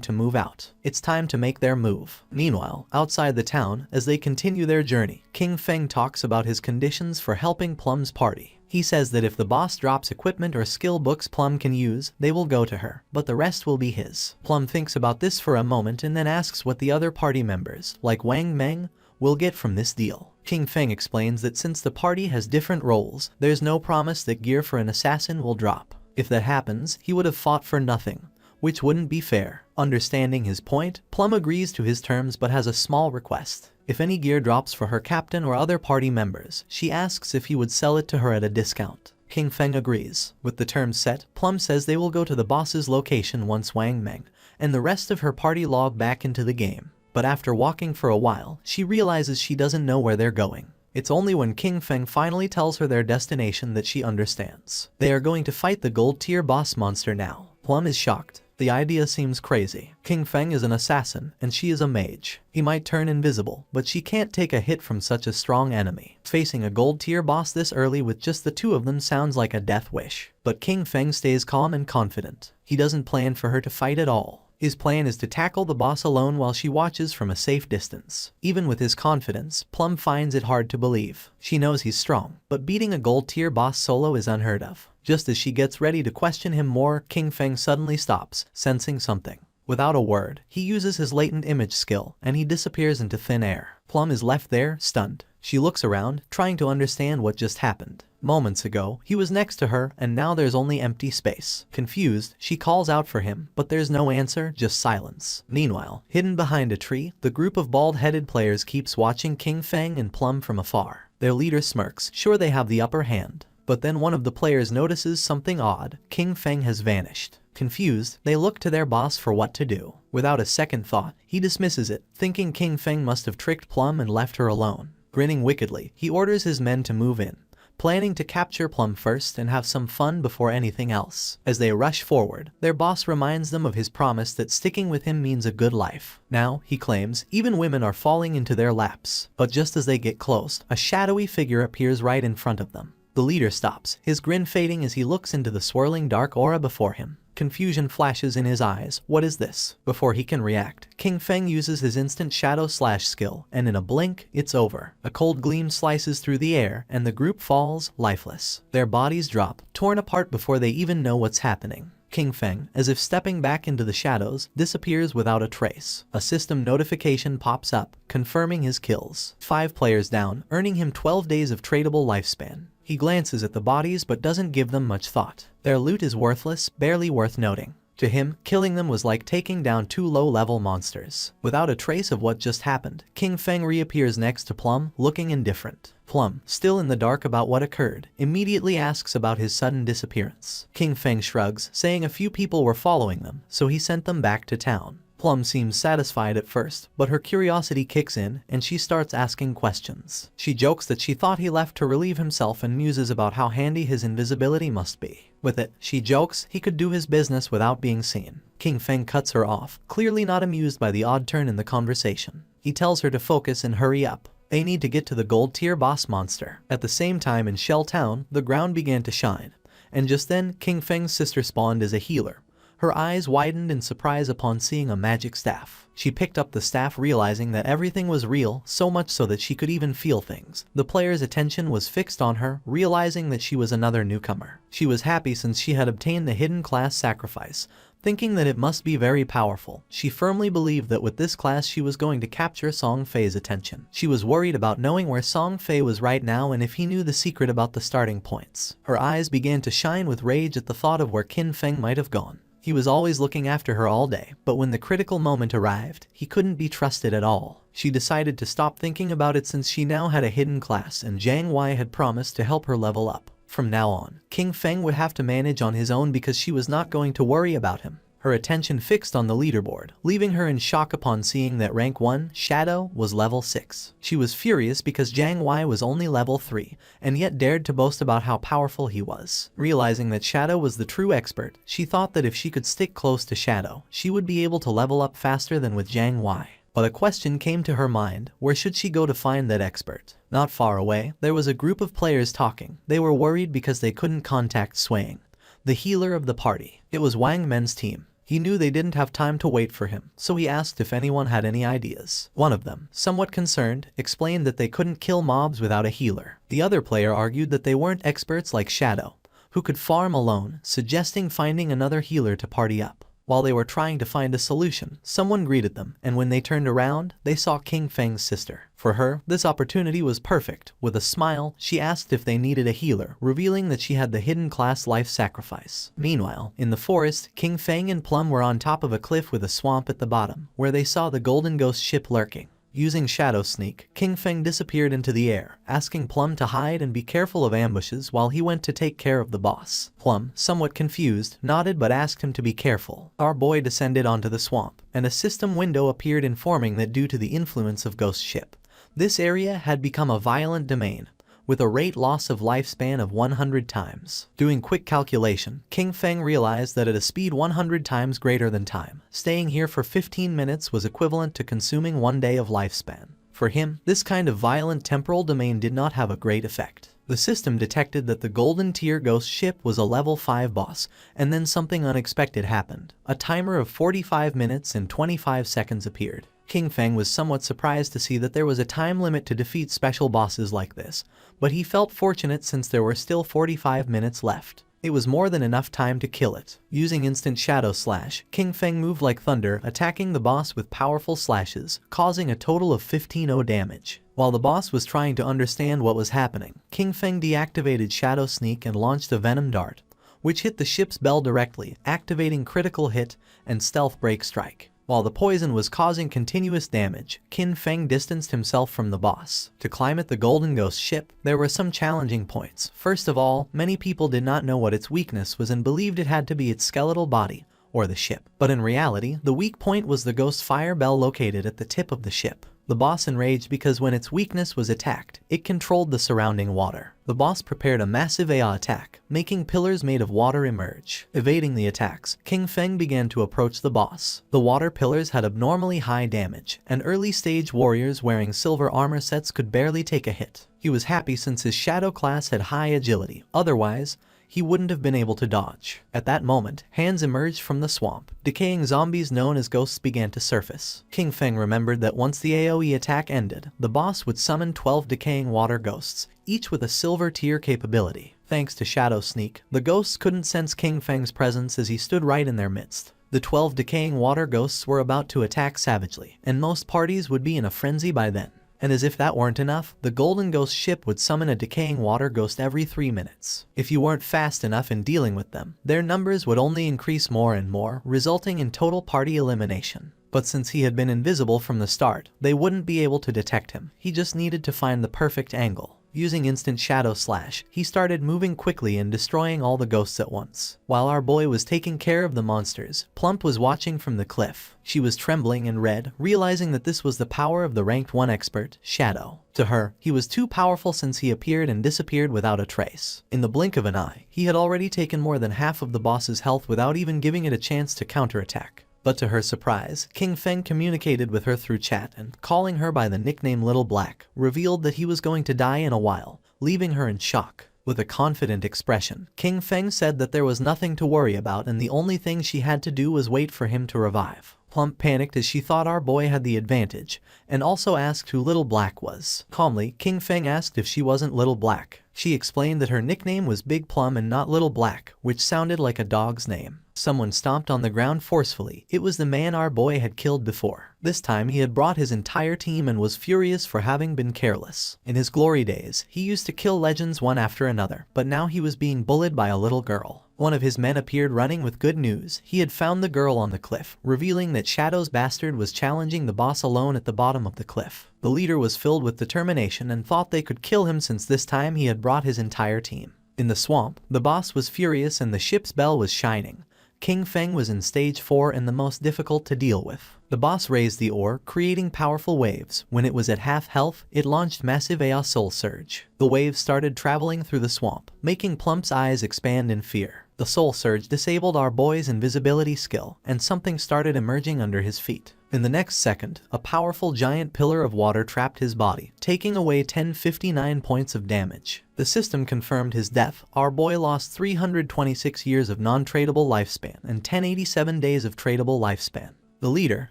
to move out. It's time to make their move. Meanwhile, outside the town, as they continue their journey, King Feng talks about his conditions for helping Plum's party. He says that if the boss drops equipment or skill books Plum can use, they will go to her, but the rest will be his. Plum thinks about this for a moment and then asks what the other party members, like Wang Meng, will get from this deal. King Feng explains that since the party has different roles, there's no promise that gear for an assassin will drop. If that happens, he would have fought for nothing, which wouldn't be fair. Understanding his point, Plum agrees to his terms but has a small request. If any gear drops for her captain or other party members, she asks if he would sell it to her at a discount. King Feng agrees. With the terms set, Plum says they will go to the boss's location once Wang Meng and the rest of her party log back into the game. But after walking for a while, she realizes she doesn't know where they're going. It's only when King Feng finally tells her their destination that she understands. They are going to fight the gold-tier boss monster now. Plum is shocked. The idea seems crazy. King Feng is an assassin, and she is a mage. He might turn invisible, but she can't take a hit from such a strong enemy. Facing a gold-tier boss this early with just the two of them sounds like a death wish. But King Feng stays calm and confident. He doesn't plan for her to fight at all. His plan is to tackle the boss alone while she watches from a safe distance. Even with his confidence, Plum finds it hard to believe. She knows he's strong, but beating a gold tier boss solo is unheard of. Just as she gets ready to question him more, King Feng suddenly stops, sensing something. Without a word, he uses his latent image skill, and he disappears into thin air. Plum is left there, stunned. She looks around, trying to understand what just happened. Moments ago, he was next to her, and now there's only empty space. Confused, she calls out for him, but there's no answer, just silence. Meanwhile, hidden behind a tree, the group of bald-headed players keeps watching King Feng and Plum from afar. Their leader smirks, sure they have the upper hand. But then one of the players notices something odd. King Feng has vanished. Confused, they look to their boss for what to do. Without a second thought, he dismisses it, thinking King Feng must have tricked Plum and left her alone. Grinning wickedly, he orders his men to move in, planning to capture Plum first and have some fun before anything else. As they rush forward, their boss reminds them of his promise that sticking with him means a good life. Now, he claims, even women are falling into their laps. But just as they get close, a shadowy figure appears right in front of them. The leader stops, his grin fading as he looks into the swirling dark aura before him. Confusion flashes in his eyes. What is this? Before he can react, King Feng uses his instant shadow slash skill, and in a blink, it's over. A cold gleam slices through the air, and the group falls, lifeless. Their bodies drop, torn apart before they even know what's happening. King Feng, as if stepping back into the shadows, disappears without a trace. A system notification pops up, confirming his kills. 5 players down, earning him 12 days of tradable lifespan. He glances at the bodies but doesn't give them much thought. Their loot is worthless, barely worth noting. To him, killing them was like taking down 2 low-level monsters. Without a trace of what just happened, King Feng reappears next to Plum, looking indifferent. Plum, still in the dark about what occurred, immediately asks about his sudden disappearance. King Feng shrugs, saying a few people were following them, so he sent them back to town. Plum seems satisfied at first, but her curiosity kicks in, and she starts asking questions. She jokes that she thought he left to relieve himself and muses about how handy his invisibility must be. With it, she jokes he could do his business without being seen. King Feng cuts her off, clearly not amused by the odd turn in the conversation. He tells her to focus and hurry up. They need to get to the gold tier boss monster. At the same time in Shell Town, the ground began to shine. And just then, King Feng's sister spawned as a healer. Her eyes widened in surprise upon seeing a magic staff. She picked up the staff, realizing that everything was real, so much so that she could even feel things. The player's attention was fixed on her, realizing that she was another newcomer. She was happy since she had obtained the hidden class sacrifice, thinking that it must be very powerful. She firmly believed that with this class she was going to capture Song Fay's attention. She was worried about knowing where Song Fay was right now and if he knew the secret about the starting points. Her eyes began to shine with rage at the thought of where King Feng might have gone. He was always looking after her all day, but when the critical moment arrived, he couldn't be trusted at all. She decided to stop thinking about it since she now had a hidden class and Jiang Wei had promised to help her level up. From now on, King Feng would have to manage on his own because she was not going to worry about him. Her attention fixed on the leaderboard, leaving her in shock upon seeing that rank 1, Shadow, was level 6. She was furious because Jiang Wei was only level 3, and yet dared to boast about how powerful he was. Realizing that Shadow was the true expert, she thought that if she could stick close to Shadow, she would be able to level up faster than with Jiang Wei. But a question came to her mind: where should she go to find that expert? Not far away, there was a group of players talking. They were worried because they couldn't contact Swaying, the healer of the party. It was Wang Men's team. He knew they didn't have time to wait for him, so he asked if anyone had any ideas. One of them, somewhat concerned, explained that they couldn't kill mobs without a healer. The other player argued that they weren't experts like Shadow, who could farm alone, suggesting finding another healer to party up. While they were trying to find a solution, someone greeted them, and when they turned around, they saw King Feng's sister. For her, this opportunity was perfect. With a smile, she asked if they needed a healer, revealing that she had the hidden class life sacrifice. Meanwhile, in the forest, King Feng and Plum were on top of a cliff with a swamp at the bottom, where they saw the Golden Ghost ship lurking. Using Shadow Sneak, King Feng disappeared into the air, asking Plum to hide and be careful of ambushes while he went to take care of the boss. Plum, somewhat confused, nodded but asked him to be careful. Our boy descended onto the swamp, and a system window appeared informing that due to the influence of Ghost Ship, this area had become a violent domain, with a rate loss of lifespan of 100 times. Doing quick calculation, King Feng realized that at a speed 100 times greater than time, staying here for 15 minutes was equivalent to consuming 1 day of lifespan. For him, this kind of violent temporal domain did not have a great effect. The system detected that the Golden Tier Ghost ship was a level 5 boss, and then something unexpected happened. A timer of 45 minutes and 25 seconds appeared. King Feng was somewhat surprised to see that there was a time limit to defeat special bosses like this, but he felt fortunate since there were still 45 minutes left. It was more than enough time to kill it. Using instant shadow slash, King Feng moved like thunder, attacking the boss with powerful slashes, causing a total of 15-0 damage. While the boss was trying to understand what was happening, King Feng deactivated Shadow Sneak and launched a Venom Dart, which hit the ship's bell directly, activating Critical Hit and Stealth Break Strike. While the poison was causing continuous damage, King Feng distanced himself from the boss. To climb at the Golden Ghost ship, there were some challenging points. First of all, many people did not know what its weakness was and believed it had to be its skeletal body, or the ship. But in reality, the weak point was the Ghost Fire Bell located at the tip of the ship. The boss enraged because when its weakness was attacked, it controlled the surrounding water. The boss prepared a massive AI attack, making pillars made of water emerge. Evading the attacks, King Feng began to approach the boss. The water pillars had abnormally high damage, and early-stage warriors wearing silver armor sets could barely take a hit. He was happy since his shadow class had high agility, otherwise, he wouldn't have been able to dodge. At that moment, hands emerged from the swamp. Decaying zombies known as ghosts began to surface. King Feng remembered that once the AoE attack ended, the boss would summon 12 decaying water ghosts, each with a silver tier capability. Thanks to Shadow Sneak, the ghosts couldn't sense King Feng's presence as he stood right in their midst. The 12 decaying water ghosts were about to attack savagely, and most parties would be in a frenzy by then. And as if that weren't enough, the Golden Ghost ship would summon a decaying water ghost every 3 minutes. If you weren't fast enough in dealing with them, their numbers would only increase more and more, resulting in total party elimination. But since he had been invisible from the start, they wouldn't be able to detect him. He just needed to find the perfect angle. Using instant shadow slash, he started moving quickly and destroying all the ghosts at once. While our boy was taking care of the monsters, Plump was watching from the cliff. She was trembling and red, realizing that this was the power of the ranked 1 expert, Shadow. To her, he was too powerful since he appeared and disappeared without a trace. In the blink of an eye, he had already taken more than half of the boss's health without even giving it a chance to counterattack. But to her surprise, King Feng communicated with her through chat and, calling her by the nickname Little Black, revealed that he was going to die in a while, leaving her in shock. With a confident expression, King Feng said that there was nothing to worry about and the only thing she had to do was wait for him to revive. Plump panicked as she thought our boy had the advantage, and also asked who Little Black was. Calmly, King Feng asked if she wasn't Little Black. She explained that her nickname was Big Plum and not Little Black, which sounded like a dog's name. Someone stomped on the ground forcefully. It was the man our boy had killed before. This time he had brought his entire team and was furious for having been careless. In his glory days, he used to kill legends one after another, but now he was being bullied by a little girl. One of his men appeared running with good news. He had found the girl on the cliff, revealing that Shadow's bastard was challenging the boss alone at the bottom of the cliff. The leader was filled with determination and thought they could kill him since this time he had brought his entire team. In the swamp, the boss was furious and the ship's bell was shining. King Feng was in stage 4 and the most difficult to deal with. The boss raised the ore, creating powerful waves. When it was at half health, it launched massive AI Soul Surge. The waves started traveling through the swamp, making Plump's eyes expand in fear. The Soul Surge disabled our boy's invisibility skill, and something started emerging under his feet. In the next second, a powerful giant pillar of water trapped his body, taking away 1059 points of damage. The system confirmed his death. Our boy lost 326 years of non-tradable lifespan and 1087 days of tradable lifespan. The leader,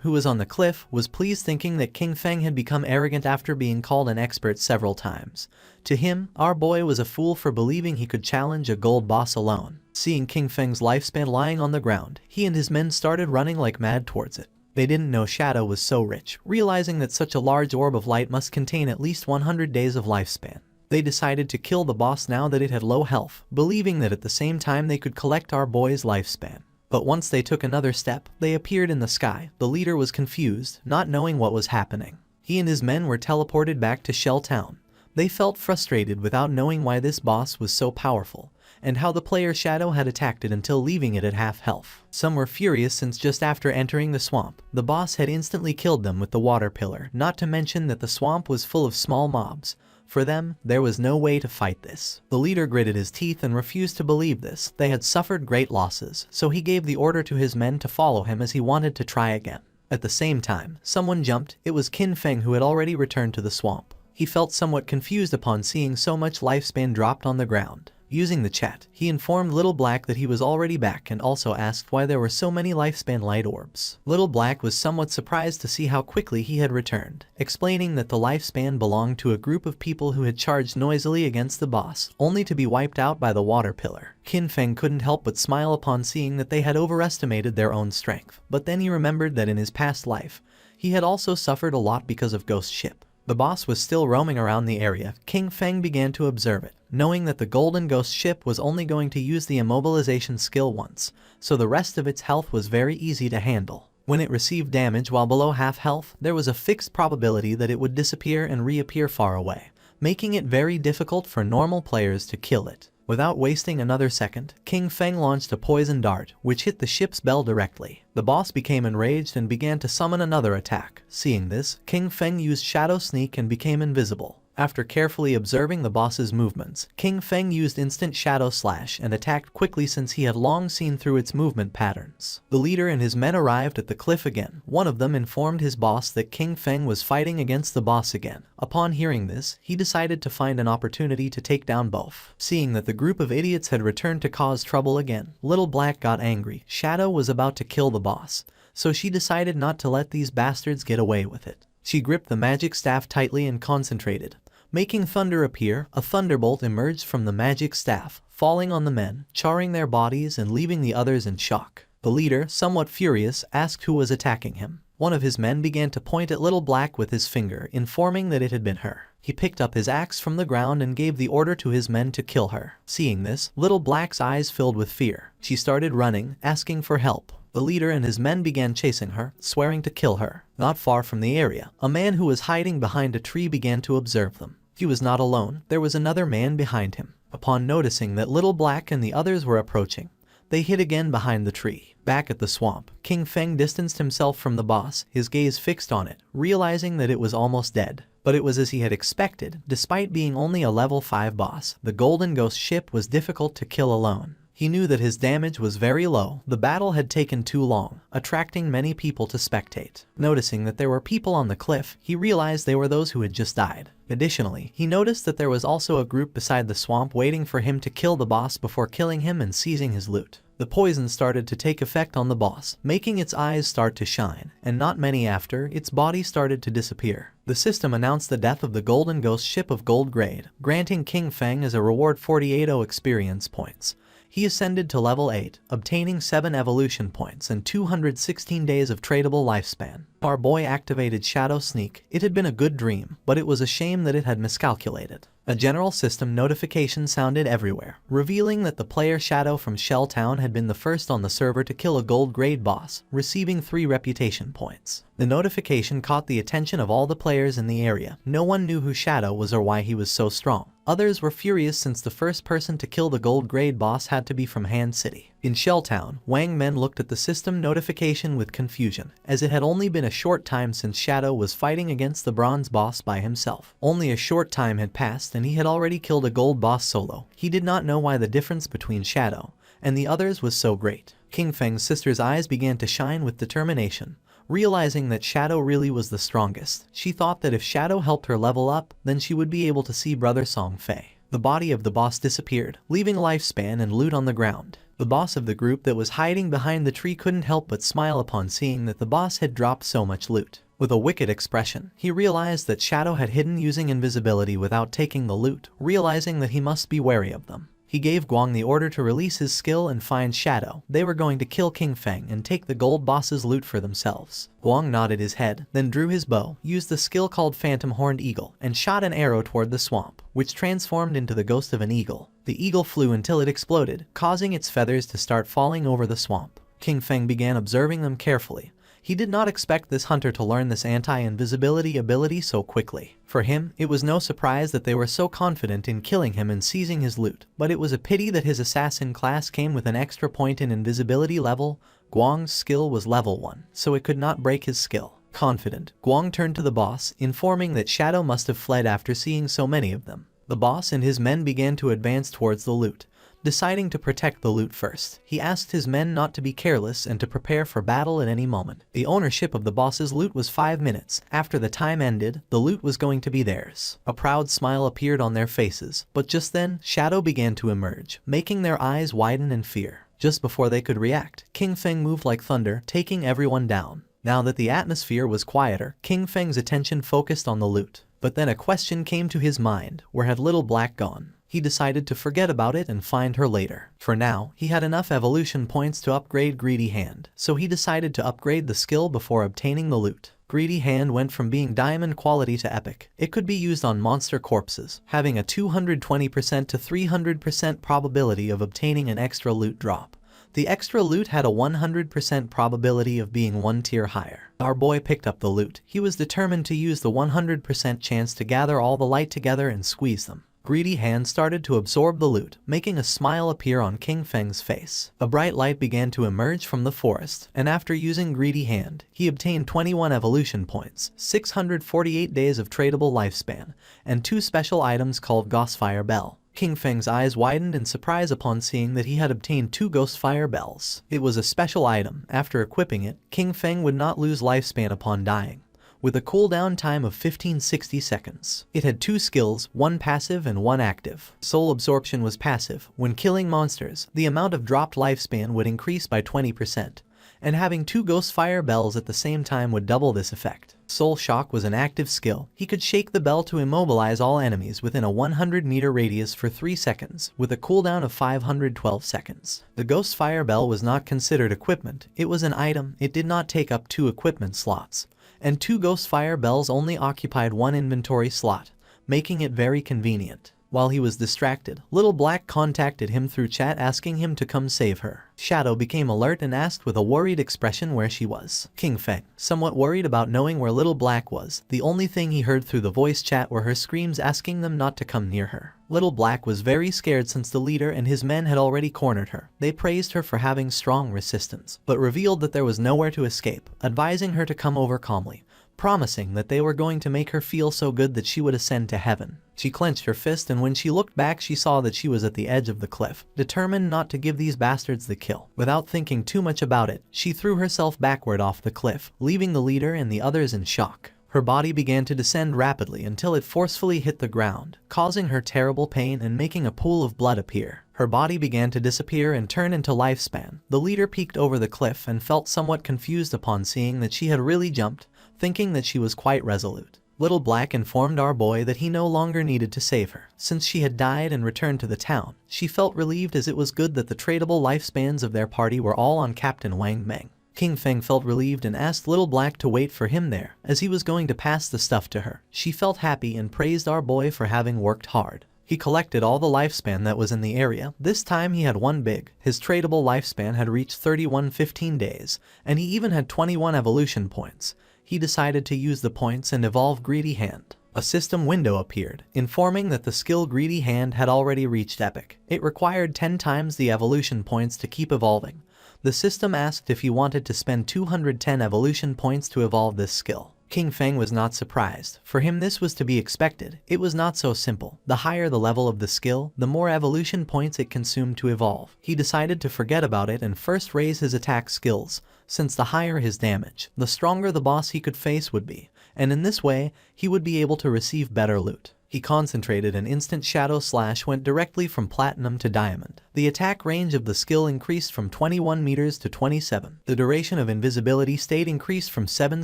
who was on the cliff, was pleased thinking that King Feng had become arrogant after being called an expert several times. To him, our boy was a fool for believing he could challenge a gold boss alone. Seeing King Feng's lifespan lying on the ground, he and his men started running like mad towards it. They didn't know Shadow was so rich, realizing that such a large orb of light must contain at least 100 days of lifespan. They decided to kill the boss now that it had low health, believing that at the same time they could collect our boy's lifespan. But once they took another step, they appeared in the sky. The leader was confused, not knowing what was happening. He and his men were teleported back to Shell Town. They felt frustrated without knowing why this boss was so powerful, and how the player Shadow had attacked it until leaving it at half health. Some were furious since just after entering the swamp, the boss had instantly killed them with the water pillar, not to mention that the swamp was full of small mobs. For them, there was no way to fight this. The leader gritted his teeth and refused to believe this. They had suffered great losses, so he gave the order to his men to follow him as he wanted to try again. At the same time, someone jumped. It was King Feng who had already returned to the swamp. He felt somewhat confused upon seeing so much lifespan dropped on the ground. Using the chat, he informed Little Black that he was already back and also asked why there were so many lifespan light orbs. Little Black was somewhat surprised to see how quickly he had returned, explaining that the lifespan belonged to a group of people who had charged noisily against the boss, only to be wiped out by the water pillar. Qin Feng couldn't help but smile upon seeing that they had overestimated their own strength, but then he remembered that in his past life, he had also suffered a lot because of Ghost Ship. The boss was still roaming around the area. Qin Feng began to observe it, knowing that the golden ghost ship was only going to use the immobilization skill once, so the rest of its health was very easy to handle. When it received damage while below half health, there was a fixed probability that it would disappear and reappear far away, making it very difficult for normal players to kill it. Without wasting another second, Qin Feng launched a poison dart, which hit the ship's bell directly. The boss became enraged and began to summon another attack. Seeing this, Qin Feng used Shadow Sneak and became invisible. After carefully observing the boss's movements, Qin Feng used Instant Shadow Slash and attacked quickly since he had long seen through its movement patterns. The leader and his men arrived at the cliff again. One of them informed his boss that Qin Feng was fighting against the boss again. Upon hearing this, he decided to find an opportunity to take down both. Seeing that the group of idiots had returned to cause trouble again, Little Black got angry. Shadow was about to kill the boss, so she decided not to let these bastards get away with it. She gripped the magic staff tightly and concentrated. Making thunder appear, a thunderbolt emerged from the magic staff, falling on the men, charring their bodies and leaving the others in shock. The leader, somewhat furious, asked who was attacking him. One of his men began to point at Little Black with his finger, informing that it had been her. He picked up his axe from the ground and gave the order to his men to kill her. Seeing this, Little Black's eyes filled with fear. She started running, asking for help. The leader and his men began chasing her, swearing to kill her. Not far from the area, a man who was hiding behind a tree began to observe them. He was not alone, there was another man behind him. Upon noticing that Little Black and the others were approaching, they hid again behind the tree. Back at the swamp, Qin Feng distanced himself from the boss, his gaze fixed on it, realizing that it was almost dead. But it was as he had expected. Despite being only a level 5 boss, the Golden Ghost ship was difficult to kill alone. He knew that his damage was very low. The battle had taken too long, attracting many people to spectate. Noticing that there were people on the cliff, he realized they were those who had just died. Additionally, he noticed that there was also a group beside the swamp waiting for him to kill the boss before killing him and seizing his loot. The poison started to take effect on the boss, making its eyes start to shine, and not many after, its body started to disappear. The system announced the death of the Golden Ghost ship of gold grade, granting Qin Feng as a reward 48 experience points. He ascended to level 8, obtaining 7 evolution points and 216 days of tradable lifespan. Our boy activated Shadow Sneak. It had been a good dream, but it was a shame that it had miscalculated. A general system notification sounded everywhere, revealing that the player Shadow from Shell Town had been the first on the server to kill a gold grade boss, receiving 3 reputation points. The notification caught the attention of all the players in the area. No one knew who Shadow was or why he was so strong. Others were furious since the first person to kill the gold grade boss had to be from Han City. In Shell Town, Wang Men looked at the system notification with confusion, as it had only been a short time since Shadow was fighting against the bronze boss by himself. Only a short time had passed and he had already killed a gold boss solo. He did not know why the difference between Shadow and the others was so great. Qin Feng's sister's eyes began to shine with determination. Realizing that Shadow really was the strongest, she thought that if Shadow helped her level up, then she would be able to see brother Song Fay. The body of the boss disappeared, leaving lifespan and loot on the ground. The boss of the group that was hiding behind the tree couldn't help but smile upon seeing that the boss had dropped so much loot. With a wicked expression, he realized that Shadow had hidden using invisibility without taking the loot, realizing that he must be wary of them. He gave Guang the order to release his skill and find Shadow. They were going to kill Qin Feng and take the gold boss's loot for themselves. Guang nodded his head, then drew his bow, used the skill called Phantom Horned Eagle, and shot an arrow toward the swamp, which transformed into the ghost of an eagle. The eagle flew until it exploded, causing its feathers to start falling over the swamp. Qin Feng began observing them carefully. He did not expect this hunter to learn this anti-invisibility ability so quickly. For him, it was no surprise that they were so confident in killing him and seizing his loot, but it was a pity that his assassin class came with an extra point in invisibility level. Guang's skill was level 1, so it could not break his skill. Confident, Guang turned to the boss, informing that Shadow must have fled after seeing so many of them. The boss and his men began to advance towards the loot, Deciding to protect the loot first, he asked his men not to be careless and to prepare for battle at any moment. The ownership of the boss's loot was 5 minutes. After the time ended, the loot was going to be theirs. A proud smile appeared on their faces, but just then, shadow began to emerge, making their eyes widen in fear. Just before they could react, King Feng moved like thunder, taking everyone down. Now that the atmosphere was quieter, King Feng's attention focused on the loot. But then a question came to his mind: where had Little Black gone? He decided to forget about it and find her later. For now, he had enough evolution points to upgrade Greedy Hand, so he decided to upgrade the skill before obtaining the loot. Greedy Hand went from being diamond quality to epic. It could be used on monster corpses, having a 220% to 300% probability of obtaining an extra loot drop. The extra loot had a 100% probability of being 1 tier higher. Our boy picked up the loot. He was determined to use the 100% chance to gather all the light together and squeeze them. Greedy Hand started to absorb the loot, making a smile appear on King Feng's face. A bright light began to emerge from the forest, and after using Greedy Hand, he obtained 21 evolution points, 648 days of tradable lifespan, and 2 special items called Ghostfire Bell. King Feng's eyes widened in surprise upon seeing that he had obtained 2 Ghostfire Bells. It was a special item. After equipping it, King Feng would not lose lifespan upon dying, with a cooldown time of 1560 seconds. It had 2 skills, 1 passive and 1 active. Soul Absorption was passive. When killing monsters, the amount of dropped lifespan would increase by 20%, and having 2 Ghostfire Bells at the same time would double this effect. Soul Shock was an active skill. He could shake the bell to immobilize all enemies within a 100-meter radius for 3 seconds, with a cooldown of 512 seconds. The Ghostfire Bell was not considered equipment. It was an item. It did not take up 2 equipment slots, and 2 Ghostfire Bells only occupied 1 inventory slot, making it very convenient. While he was distracted, Little Black contacted him through chat asking him to come save her. Shadow became alert and asked with a worried expression where she was. King Feng, somewhat worried about knowing where Little Black was, the only thing he heard through the voice chat were her screams asking them not to come near her. Little Black was very scared since the leader and his men had already cornered her. They praised her for having strong resistance, but revealed that there was nowhere to escape, advising her to come over calmly, promising that they were going to make her feel so good that she would ascend to heaven. She clenched her fist, and when she looked back she saw that she was at the edge of the cliff, determined not to give these bastards the kill. Without thinking too much about it, she threw herself backward off the cliff, leaving the leader and the others in shock. Her body began to descend rapidly until it forcefully hit the ground, causing her terrible pain and making a pool of blood appear. Her body began to disappear and turn into lifespan. The leader peeked over the cliff and felt somewhat confused upon seeing that she had really jumped, thinking that she was quite resolute. Little Black informed our boy that he no longer needed to save her, since she had died and returned to the town. She felt relieved, as it was good that the tradable lifespans of their party were all on Captain Wang Meng. King Feng felt relieved and asked Little Black to wait for him there, as he was going to pass the stuff to her. She felt happy and praised our boy for having worked hard. He collected all the lifespan that was in the area. This time he had 1 big. His tradable lifespan had reached 3115 days, and he even had 21 evolution points. He decided to use the points and evolve Greedy Hand. A system window appeared, informing that the skill Greedy Hand had already reached epic. It required 10 times the evolution points to keep evolving. The system asked if he wanted to spend 210 evolution points to evolve this skill. King Feng was not surprised. For him this was to be expected. It was not so simple. The higher the level of the skill, the more evolution points it consumed to evolve. He decided to forget about it and first raise his attack skills, since the higher his damage, the stronger the boss he could face would be, and in this way, he would be able to receive better loot. He concentrated, and instant Shadow Slash went directly from platinum to diamond. The attack range of the skill increased from 21 meters to 27. The duration of invisibility stayed increased from 7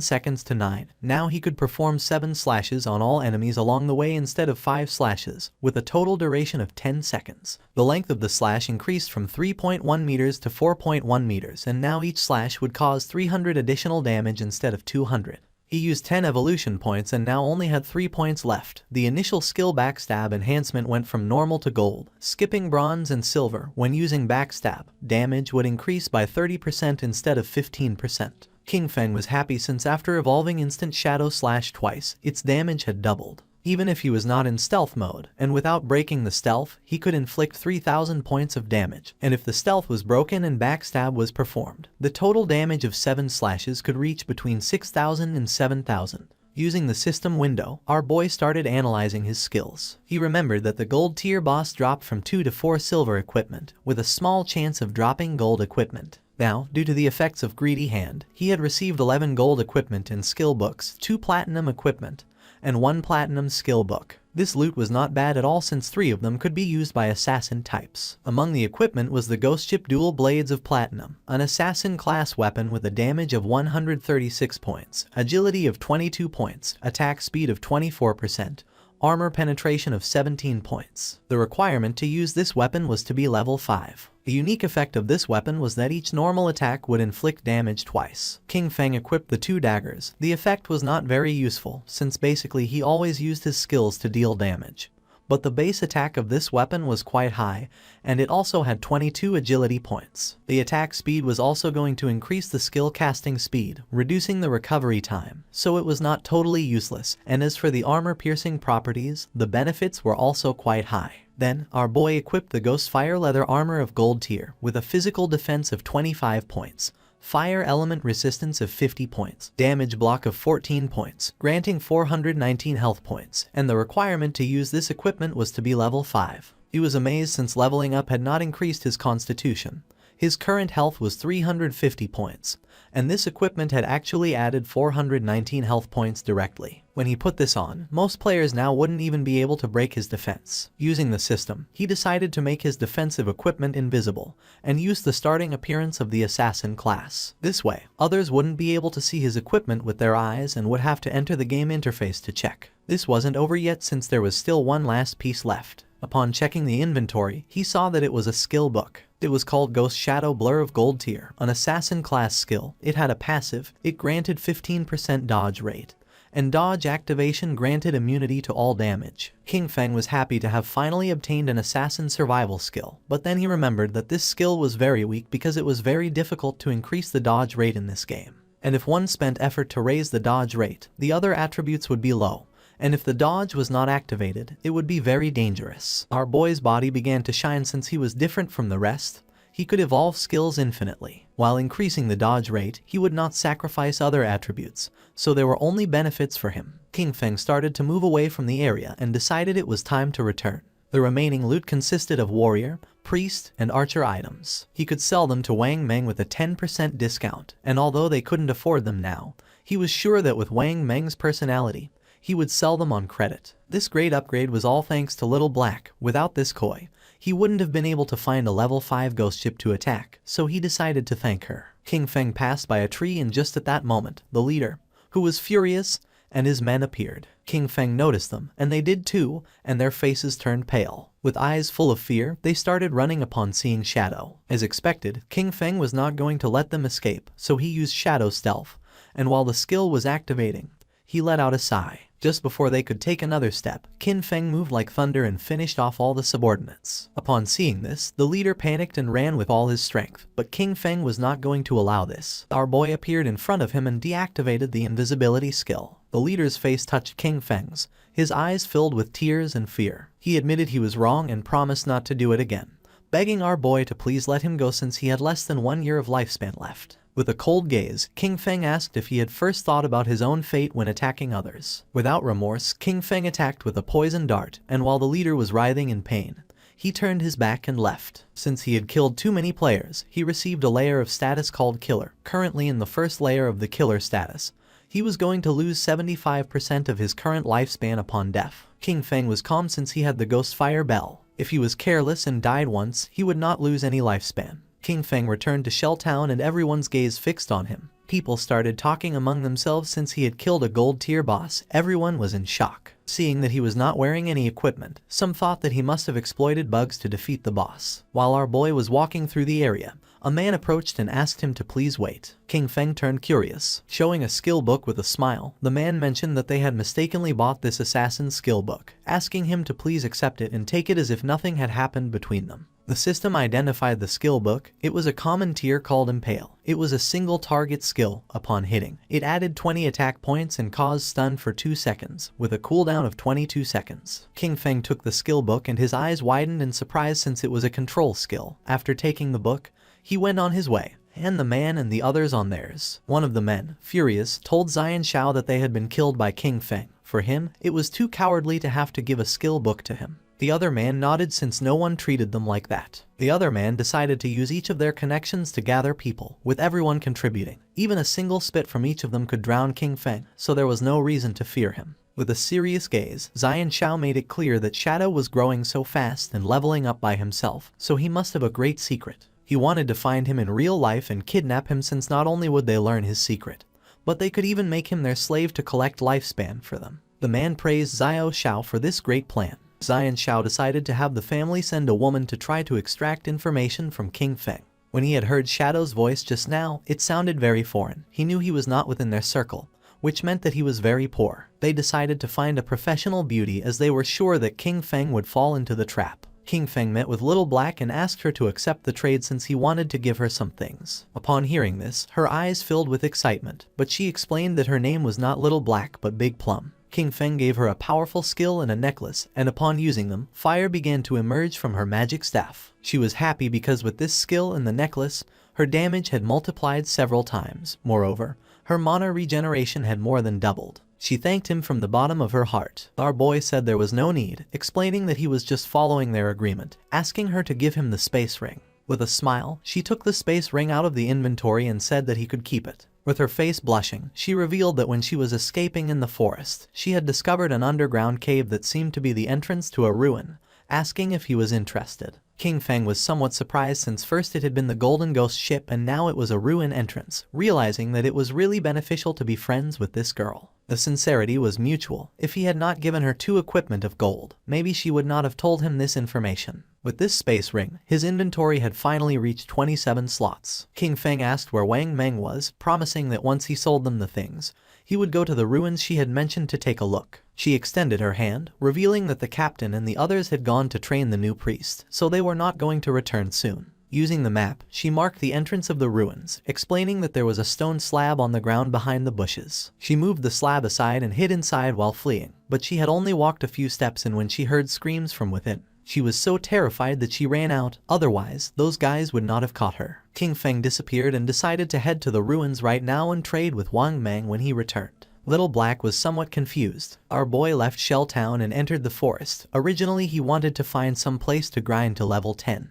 seconds to 9. Now he could perform 7 slashes on all enemies along the way instead of 5 slashes, with a total duration of 10 seconds. The length of the slash increased from 3.1 meters to 4.1 meters, and now each slash would cause 300 additional damage instead of 200. He used 10 evolution points and now only had 3 points left. The initial skill Backstab enhancement went from normal to gold, skipping bronze and silver. When using Backstab, damage would increase by 30% instead of 15%. King Feng was happy, since after evolving Instant Shadow Slash twice, its damage had doubled. Even if he was not in stealth mode, and without breaking the stealth, he could inflict 3,000 points of damage, and if the stealth was broken and Backstab was performed, the total damage of 7 slashes could reach between 6,000 and 7,000. Using the system window, our boy started analyzing his skills. He remembered that the gold tier boss dropped from 2 to 4 silver equipment, with a small chance of dropping gold equipment. Now, due to the effects of Greedy Hand, he had received 11 gold equipment in skill books, 2 platinum equipment, and 1 platinum skill book. This loot was not bad at all since 3 of them could be used by assassin types. Among the equipment was the Ghost Ship Dual Blades of Platinum, an assassin class weapon with a damage of 136 points, agility of 22 points, attack speed of 24%, armor penetration of 17 points. The requirement to use this weapon was to be level 5. A unique effect of this weapon was that each normal attack would inflict damage twice. King Feng equipped the 2 daggers. The effect was not very useful, since basically he always used his skills to deal damage. But the base attack of this weapon was quite high, and it also had 22 agility points. The attack speed was also going to increase the skill casting speed, reducing the recovery time, so it was not totally useless, and as for the armor piercing properties, the benefits were also quite high. Then, our boy equipped the Ghost Fire Leather Armor of Gold Tier, with a physical defense of 25 points, fire element resistance of 50 points, damage block of 14 points, granting 419 health points, and the requirement to use this equipment was to be level 5. He was amazed since leveling up had not increased his constitution. His current health was 350 points, and this equipment had actually added 419 health points directly. When he put this on, most players now wouldn't even be able to break his defense. Using the system, he decided to make his defensive equipment invisible, and use the starting appearance of the assassin class. This way, others wouldn't be able to see his equipment with their eyes and would have to enter the game interface to check. This wasn't over yet since there was still one last piece left. Upon checking the inventory, he saw that it was a skill book. It was called Ghost Shadow Blur of Gold Tier, an assassin class skill. It had a passive. It granted 15% dodge rate, and dodge activation granted immunity to all damage. King Feng was happy to have finally obtained an assassin survival skill, but then he remembered that this skill was very weak because it was very difficult to increase the dodge rate in this game. And if one spent effort to raise the dodge rate, the other attributes would be low. And if the dodge was not activated, it would be very dangerous. Our boy's body began to shine since he was different from the rest. He could evolve skills infinitely. While increasing the dodge rate, he would not sacrifice other attributes, so there were only benefits for him. King Feng started to move away from the area and decided it was time to return. The remaining loot consisted of warrior, priest, and archer items. He could sell them to Wang Meng with a 10% discount, and although they couldn't afford them now, he was sure that with Wang Meng's personality, he would sell them on credit. This great upgrade was all thanks to Little Black. Without this koi, he wouldn't have been able to find a level 5 ghost ship to attack, so he decided to thank her. King Feng passed by a tree and just at that moment, the leader, who was furious, and his men appeared. King Feng noticed them, and they did too, and their faces turned pale. With eyes full of fear, they started running upon seeing Shadow. As expected, King Feng was not going to let them escape, so he used Shadow Stealth, and while the skill was activating, he let out a sigh. Just before they could take another step, King Feng moved like thunder and finished off all the subordinates. Upon seeing this, the leader panicked and ran with all his strength, but King Feng was not going to allow this. Our boy appeared in front of him and deactivated the invisibility skill. The leader's face touched King Feng's, his eyes filled with tears and fear. He admitted he was wrong and promised not to do it again, begging our boy to please let him go since he had less than 1 year of lifespan left. With a cold gaze, King Feng asked if he had first thought about his own fate when attacking others. Without remorse, King Feng attacked with a poison dart, and while the leader was writhing in pain, he turned his back and left. Since he had killed too many players, he received a layer of status called Killer. Currently in the first layer of the Killer status, he was going to lose 75% of his current lifespan upon death. King Feng was calm since he had the Ghost Fire Bell. If he was careless and died once, he would not lose any lifespan. King Feng returned to Shell Town and everyone's gaze fixed on him. People started talking among themselves since he had killed a gold tier boss. Everyone was in shock. Seeing that he was not wearing any equipment, some thought that he must have exploited bugs to defeat the boss. While our boy was walking through the area, a man approached and asked him to please wait. King Feng turned curious. Showing a skill book with a smile, the man mentioned that they had mistakenly bought this assassin's skill book, asking him to please accept it and take it as if nothing had happened between them. The system identified the skill book. It was a common tier called Impale. It was a single target skill. Upon hitting, it added 20 attack points and caused stun for 2 seconds, with a cooldown of 22 seconds. King Feng took the skill book and his eyes widened in surprise since it was a control skill. After taking the book, he went on his way, and the man and the others on theirs. One of the men, furious, told Xian Shao that they had been killed by King Feng. For him, it was too cowardly to have to give a skill book to him. The other man nodded since no one treated them like that. The other man decided to use each of their connections to gather people, with everyone contributing. Even a single spit from each of them could drown King Feng, so there was no reason to fear him. With a serious gaze, Xian Shao made it clear that Shadow was growing so fast and leveling up by himself, so he must have a great secret. He wanted to find him in real life and kidnap him, since not only would they learn his secret, but they could even make him their slave to collect lifespan for them. The man praised Xiao Shao for this great plan. Xian Shao decided to have the family send a woman to try to extract information from King Feng. When he had heard Shadow's voice just now, it sounded very foreign. He knew he was not within their circle, which meant that he was very poor. They decided to find a professional beauty, as they were sure that King Feng would fall into the trap. King Feng met with Little Black and asked her to accept the trade since he wanted to give her some things. Upon hearing this, her eyes filled with excitement, but she explained that her name was not Little Black but Big Plum. King Feng gave her a powerful skill and a necklace, and upon using them, fire began to emerge from her magic staff. She was happy because with this skill and the necklace, her damage had multiplied several times. Moreover, her mana regeneration had more than doubled. She thanked him from the bottom of her heart. Our boy said there was no need, explaining that he was just following their agreement, asking her to give him the space ring. With a smile, she took the space ring out of the inventory and said that he could keep it. With her face blushing, she revealed that when she was escaping in the forest, she had discovered an underground cave that seemed to be the entrance to a ruin, asking if he was interested. King Feng was somewhat surprised, since first it had been the Golden Ghost ship and now it was a ruin entrance, realizing that it was really beneficial to be friends with this girl. The sincerity was mutual. If he had not given her 2 equipment of gold, maybe she would not have told him this information. With this space ring, his inventory had finally reached 27 slots. King Feng asked where Wang Meng was, promising that once he sold them the things, he would go to the ruins she had mentioned to take a look. She extended her hand, revealing that the captain and the others had gone to train the new priest, so they were not going to return soon. Using the map, she marked the entrance of the ruins, explaining that there was a stone slab on the ground behind the bushes. She moved the slab aside and hid inside while fleeing, but she had only walked a few steps when she heard screams from within. She was so terrified that she ran out, otherwise, those guys would not have caught her. King Feng disappeared and decided to head to the ruins right now and trade with Wang Meng when he returned. Little Black was somewhat confused. Our boy left Shell Town and entered the forest. Originally he wanted to find some place to grind to level 10.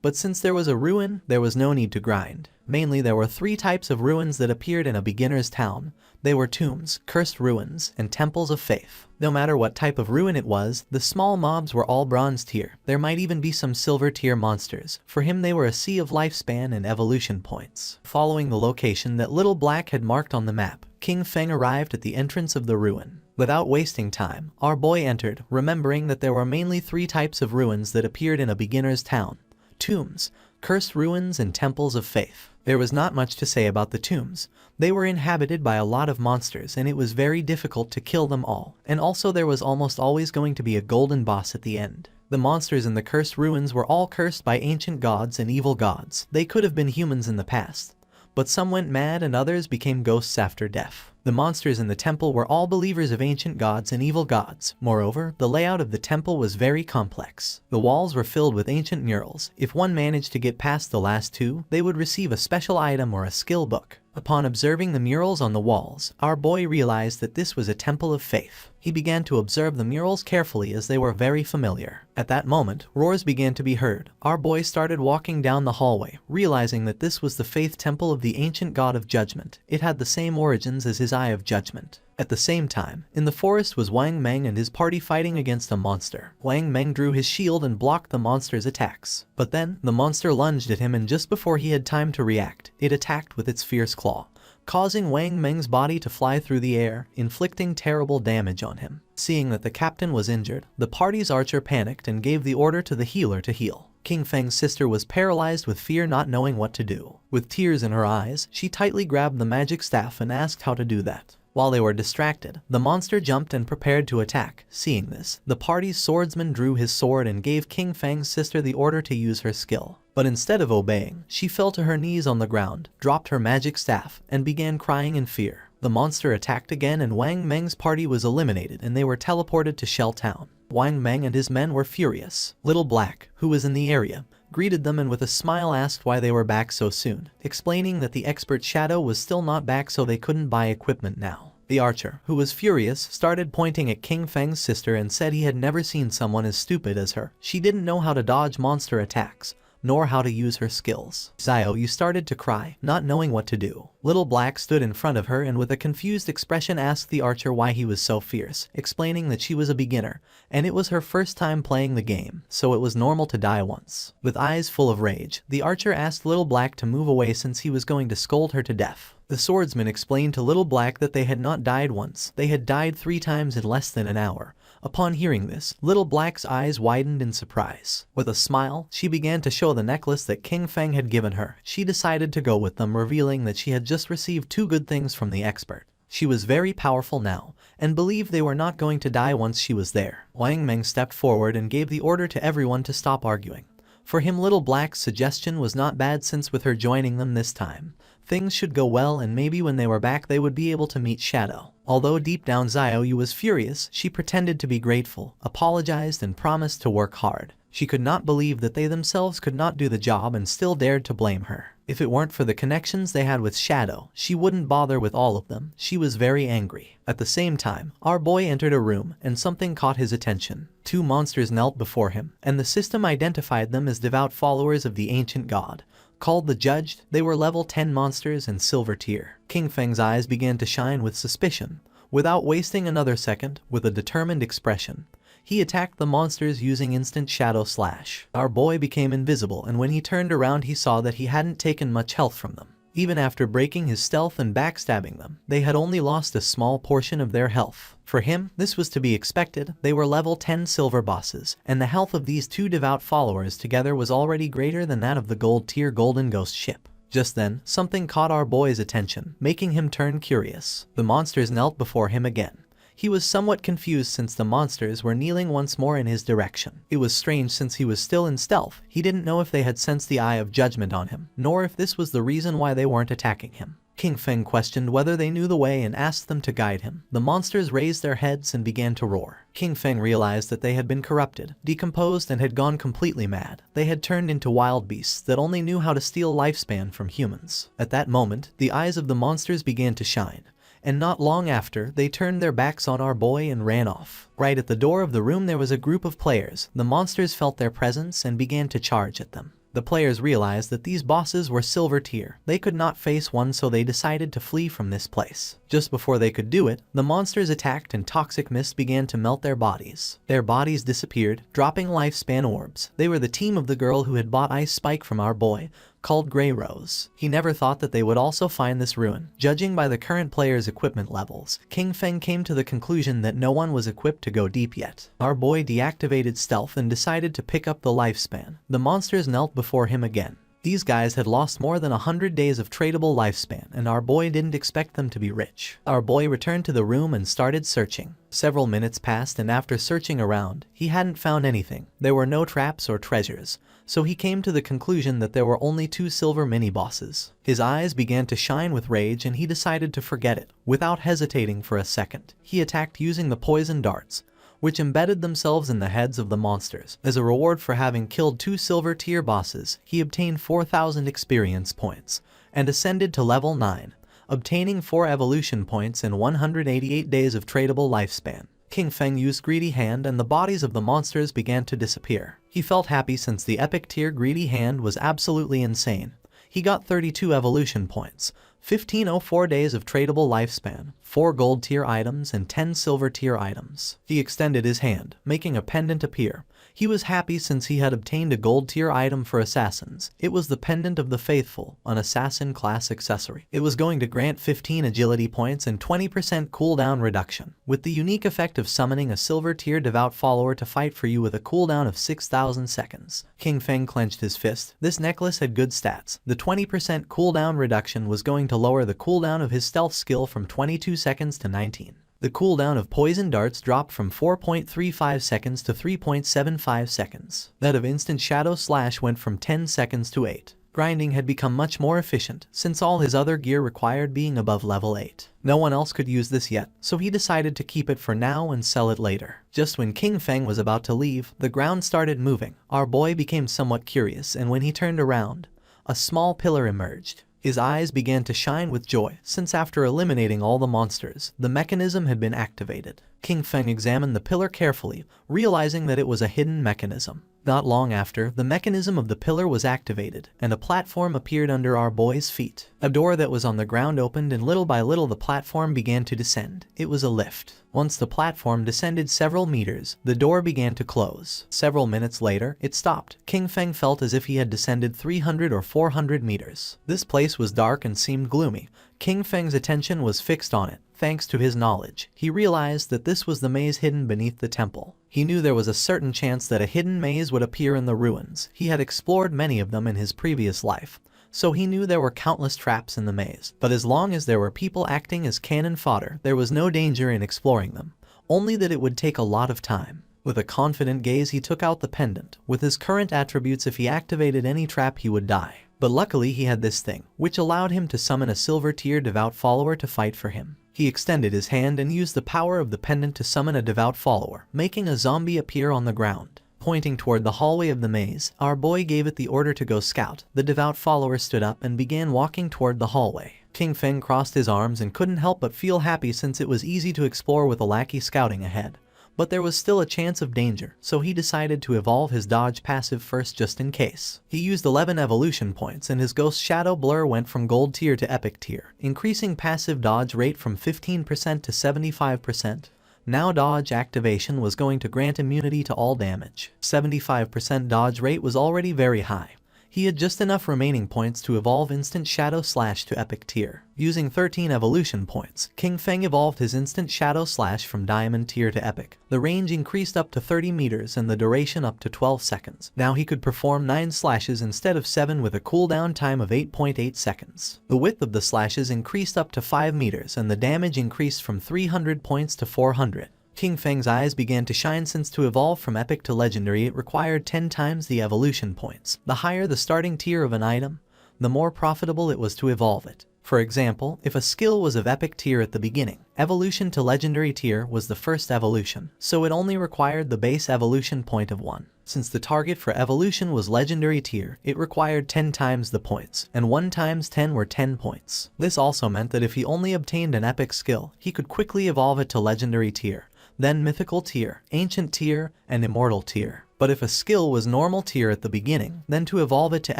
But since there was a ruin, there was no need to grind. Mainly there were 3 types of ruins that appeared in a beginner's town. They were tombs, cursed ruins, and temples of faith. No matter what type of ruin it was, the small mobs were all bronze tier. There might even be some silver tier monsters. For him they were a sea of lifespan and evolution points. Following the location that Little Black had marked on the map, King Feng arrived at the entrance of the ruin. Without wasting time, our boy entered, remembering that there were mainly 3 types of ruins that appeared in a beginner's town: tombs, cursed ruins, and temples of faith. There was not much to say about the tombs. They were inhabited by a lot of monsters and it was very difficult to kill them all, and also there was almost always going to be a golden boss at the end. The monsters in the cursed ruins were all cursed by ancient gods and evil gods. They could have been humans in the past, but some went mad and others became ghosts after death. The monsters in the temple were all believers of ancient gods and evil gods. Moreover, the layout of the temple was very complex. The walls were filled with ancient murals. If one managed to get past the last 2, they would receive a special item or a skill book. Upon observing the murals on the walls, our boy realized that this was a temple of faith. He began to observe the murals carefully as they were very familiar. At that moment, roars began to be heard. Our boy started walking down the hallway, realizing that this was the faith temple of the ancient god of judgment. It had the same origins as his eye of judgment. At the same time, in the forest was Wang Meng and his party fighting against a monster. Wang Meng drew his shield and blocked the monster's attacks. But then, the monster lunged at him and just before he had time to react, it attacked with its fierce claw, causing Wang Meng's body to fly through the air, inflicting terrible damage on him. Seeing that the captain was injured, the party's archer panicked and gave the order to the healer to heal. King Feng's sister was paralyzed with fear, not knowing what to do. With tears in her eyes, she tightly grabbed the magic staff and asked how to do that. While they were distracted, the monster jumped and prepared to attack. Seeing this, the party's swordsman drew his sword and gave King Feng's sister the order to use her skill. But instead of obeying, she fell to her knees on the ground, dropped her magic staff, and began crying in fear. The monster attacked again and Wang Meng's party was eliminated and they were teleported to Shell Town. Wang Meng and his men were furious. Little Black, who was in the area, greeted them and with a smile asked why they were back so soon, explaining that the expert Shadow was still not back so they couldn't buy equipment now. The archer, who was furious, started pointing at King Feng's sister and said he had never seen someone as stupid as her. She didn't know how to dodge monster attacks, nor how to use her skills. Xiao Yu started to cry, not knowing what to do. Little Black stood in front of her and with a confused expression asked the archer why he was so fierce, explaining that she was a beginner, and it was her first time playing the game, so it was normal to die once. With eyes full of rage, the archer asked Little Black to move away since he was going to scold her to death. The swordsman explained to Little Black that they had not died once, they had died 3 times in less than an hour. Upon hearing this, Little Black's eyes widened in surprise. With a smile, she began to show the necklace that King Feng had given her. She decided to go with them, revealing that she had just received 2 good things from the expert. She was very powerful now, and believed they were not going to die once she was there. Wang Meng stepped forward and gave the order to everyone to stop arguing. For him, Little Black's suggestion was not bad since with her joining them this time, things should go well and maybe when they were back they would be able to meet Shadow. Although deep down Xiao Yu was furious, she pretended to be grateful, apologized and promised to work hard. She could not believe that they themselves could not do the job and still dared to blame her. If it weren't for the connections they had with Shadow, she wouldn't bother with all of them. She was very angry. At the same time, our boy entered a room and something caught his attention. 2 monsters knelt before him, and the system identified them as devout followers of the ancient god. Called the Judged, they were level 10 monsters and silver tier. King Feng's eyes began to shine with suspicion. Without wasting another second, with a determined expression, he attacked the monsters using instant shadow slash. Our boy became invisible and when he turned around he saw that he hadn't taken much health from them. Even after breaking his stealth and backstabbing them, they had only lost a small portion of their health. For him, this was to be expected. They were level 10 silver bosses, and the health of these 2 devout followers together was already greater than that of the gold tier golden ghost ship. Just then, something caught our boy's attention, making him turn curious. The monsters knelt before him again. He was somewhat confused since the monsters were kneeling once more in his direction. It was strange since he was still in stealth. He didn't know if they had sensed the eye of judgment on him, nor if this was the reason why they weren't attacking him. King Feng questioned whether they knew the way and asked them to guide him. The monsters raised their heads and began to roar. King Feng realized that they had been corrupted, decomposed and had gone completely mad. They had turned into wild beasts that only knew how to steal lifespan from humans. At that moment, the eyes of the monsters began to shine. And not long after, they turned their backs on our boy and ran off. Right at the door of the room there was a group of players. The monsters felt their presence and began to charge at them. The players realized that these bosses were silver tier. They could not face one, so they decided to flee from this place. Just before they could do it, the monsters attacked and toxic mist began to melt their bodies. Their bodies disappeared, dropping lifespan orbs. They were the team of the girl who had bought Ice Spike from our boy, called Grey Rose. He never thought that they would also find this ruin. Judging by the current players' equipment levels, King Feng came to the conclusion that no one was equipped to go deep yet. Our boy deactivated stealth and decided to pick up the lifespan. The monsters knelt before him again. These guys had lost more than 100 days of tradable lifespan, and our boy didn't expect them to be rich. Our boy returned to the room and started searching. Several minutes passed, and after searching around, he hadn't found anything. There were no traps or treasures, so he came to the conclusion that there were only 2 silver mini-bosses. His eyes began to shine with rage and he decided to forget it. Without hesitating for a second, he attacked using the poison darts, which embedded themselves in the heads of the monsters. As a reward for having killed 2 silver tier bosses, he obtained 4,000 experience points and ascended to level 9, obtaining 4 evolution points and 188 days of tradable lifespan. King Feng used Greedy Hand and the bodies of the monsters began to disappear. He felt happy since the epic tier Greedy Hand was absolutely insane. He got 32 evolution points, 1504 days of tradable lifespan, 4 gold tier items and 10 silver tier items. He extended his hand, making a pendant appear. He was happy since he had obtained a gold tier item for assassins. It was the Pendant of the Faithful, an assassin class accessory. It was going to grant 15 agility points and 20% cooldown reduction, with the unique effect of summoning a silver tier devout follower to fight for you with a cooldown of 6,000 seconds. King Feng clenched his fist. This necklace had good stats. The 20% cooldown reduction was going to lower the cooldown of his stealth skill from 22 seconds to 19. The cooldown of poison darts dropped from 4.35 seconds to 3.75 seconds. That of instant shadow slash went from 10 seconds to 8. Grinding had become much more efficient since all his other gear required being above level 8. No one else could use this yet, so he decided to keep it for now and sell it later. Just when King Feng was about to leave, the ground started moving. Our boy became somewhat curious, and when he turned around, a small pillar emerged. His eyes began to shine with joy, since after eliminating all the monsters, the mechanism had been activated. King Feng examined the pillar carefully, realizing that it was a hidden mechanism. Not long after, the mechanism of the pillar was activated, and a platform appeared under our boy's feet. A door that was on the ground opened, and little by little the platform began to descend. It was a lift. Once the platform descended several meters, the door began to close. Several minutes later, it stopped. King Feng felt as if he had descended 300 or 400 meters. This place was dark and seemed gloomy. King Feng's attention was fixed on it. Thanks to his knowledge, he realized that this was the maze hidden beneath the temple. He knew there was a certain chance that a hidden maze would appear in the ruins. He had explored many of them in his previous life, so he knew there were countless traps in the maze. But as long as there were people acting as cannon fodder, there was no danger in exploring them, only that it would take a lot of time. With a confident gaze, he took out the pendant. With his current attributes, if he activated any trap, he would die. But luckily he had this thing, which allowed him to summon a silver-tier devout follower to fight for him. He extended his hand and used the power of the pendant to summon a devout follower, making a zombie appear on the ground. Pointing toward the hallway of the maze, our boy gave it the order to go scout. The devout follower stood up and began walking toward the hallway. King Feng crossed his arms and couldn't help but feel happy, since it was easy to explore with a lackey scouting ahead. But there was still a chance of danger, so he decided to evolve his dodge passive first just in case. He used 11 evolution points, and his ghost shadow blur went from gold tier to epic tier, increasing passive dodge rate from 15% to 75%. Now dodge activation was going to grant immunity to all damage. 75% dodge rate was already very high. He had just enough remaining points to evolve Instant Shadow Slash to Epic tier. Using 13 evolution points, King Feng evolved his Instant Shadow Slash from Diamond tier to Epic. The range increased up to 30 meters and the duration up to 12 seconds. Now he could perform 9 slashes instead of 7 with a cooldown time of 8.8 seconds. The width of the slashes increased up to 5 meters and the damage increased from 300 points to 400. King Feng's eyes began to shine, since to evolve from epic to legendary it required 10 times the evolution points. The higher the starting tier of an item, the more profitable it was to evolve it. For example, if a skill was of epic tier at the beginning, evolution to legendary tier was the first evolution, so it only required the base evolution point of 1. Since the target for evolution was legendary tier, it required 10 times the points, and 1 times 10 were 10 points. This also meant that if he only obtained an epic skill, he could quickly evolve it to legendary tier, then mythical tier, ancient tier, and immortal tier. But if a skill was normal tier at the beginning, then to evolve it to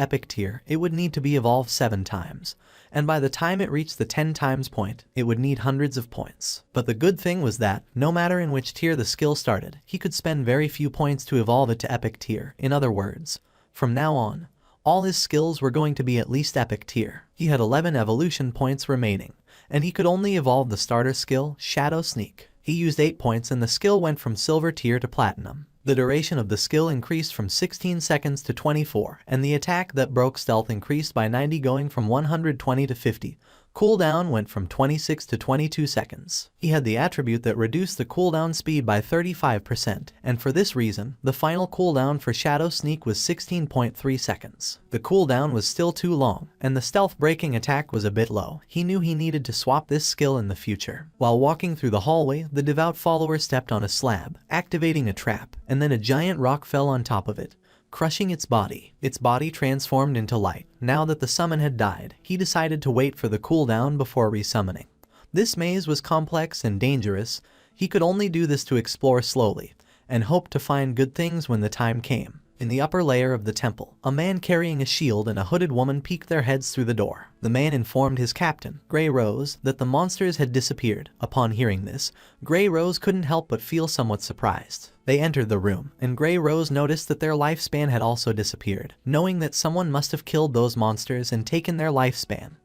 epic tier, it would need to be evolved 7 times. And by the time it reached the 10 times point, it would need hundreds of points. But the good thing was that, no matter in which tier the skill started, he could spend very few points to evolve it to epic tier. In other words, from now on, all his skills were going to be at least epic tier. He had 11 evolution points remaining, and he could only evolve the starter skill, Shadow Sneak. He used 8 points and the skill went from silver tier to platinum. The duration of the skill increased from 16 seconds to 24, and the attack that broke stealth increased by 90, going from 120 to 50. Cooldown went from 26 to 22 seconds. He had the attribute that reduced the cooldown speed by 35%, and for this reason, the final cooldown for Shadow Sneak was 16.3 seconds. The cooldown was still too long, and the stealth breaking attack was a bit low. He knew he needed to swap this skill in the future. While walking through the hallway, the devout follower stepped on a slab, activating a trap, and then a giant rock fell on top of it, crushing its body. Its body transformed into light. Now that the summon had died, he decided to wait for the cooldown before resummoning. This maze was complex and dangerous. He could only do this to explore slowly, and hope to find good things when the time came. In the upper layer of the temple, a man carrying a shield and a hooded woman peeked their heads through the door. The man informed his captain, Grey Rose, that the monsters had disappeared. Upon hearing this, Grey Rose couldn't help but feel somewhat surprised. They entered the room, and Grey Rose noticed that their lifespan had also disappeared, knowing that someone must have killed those monsters and taken their lifespan.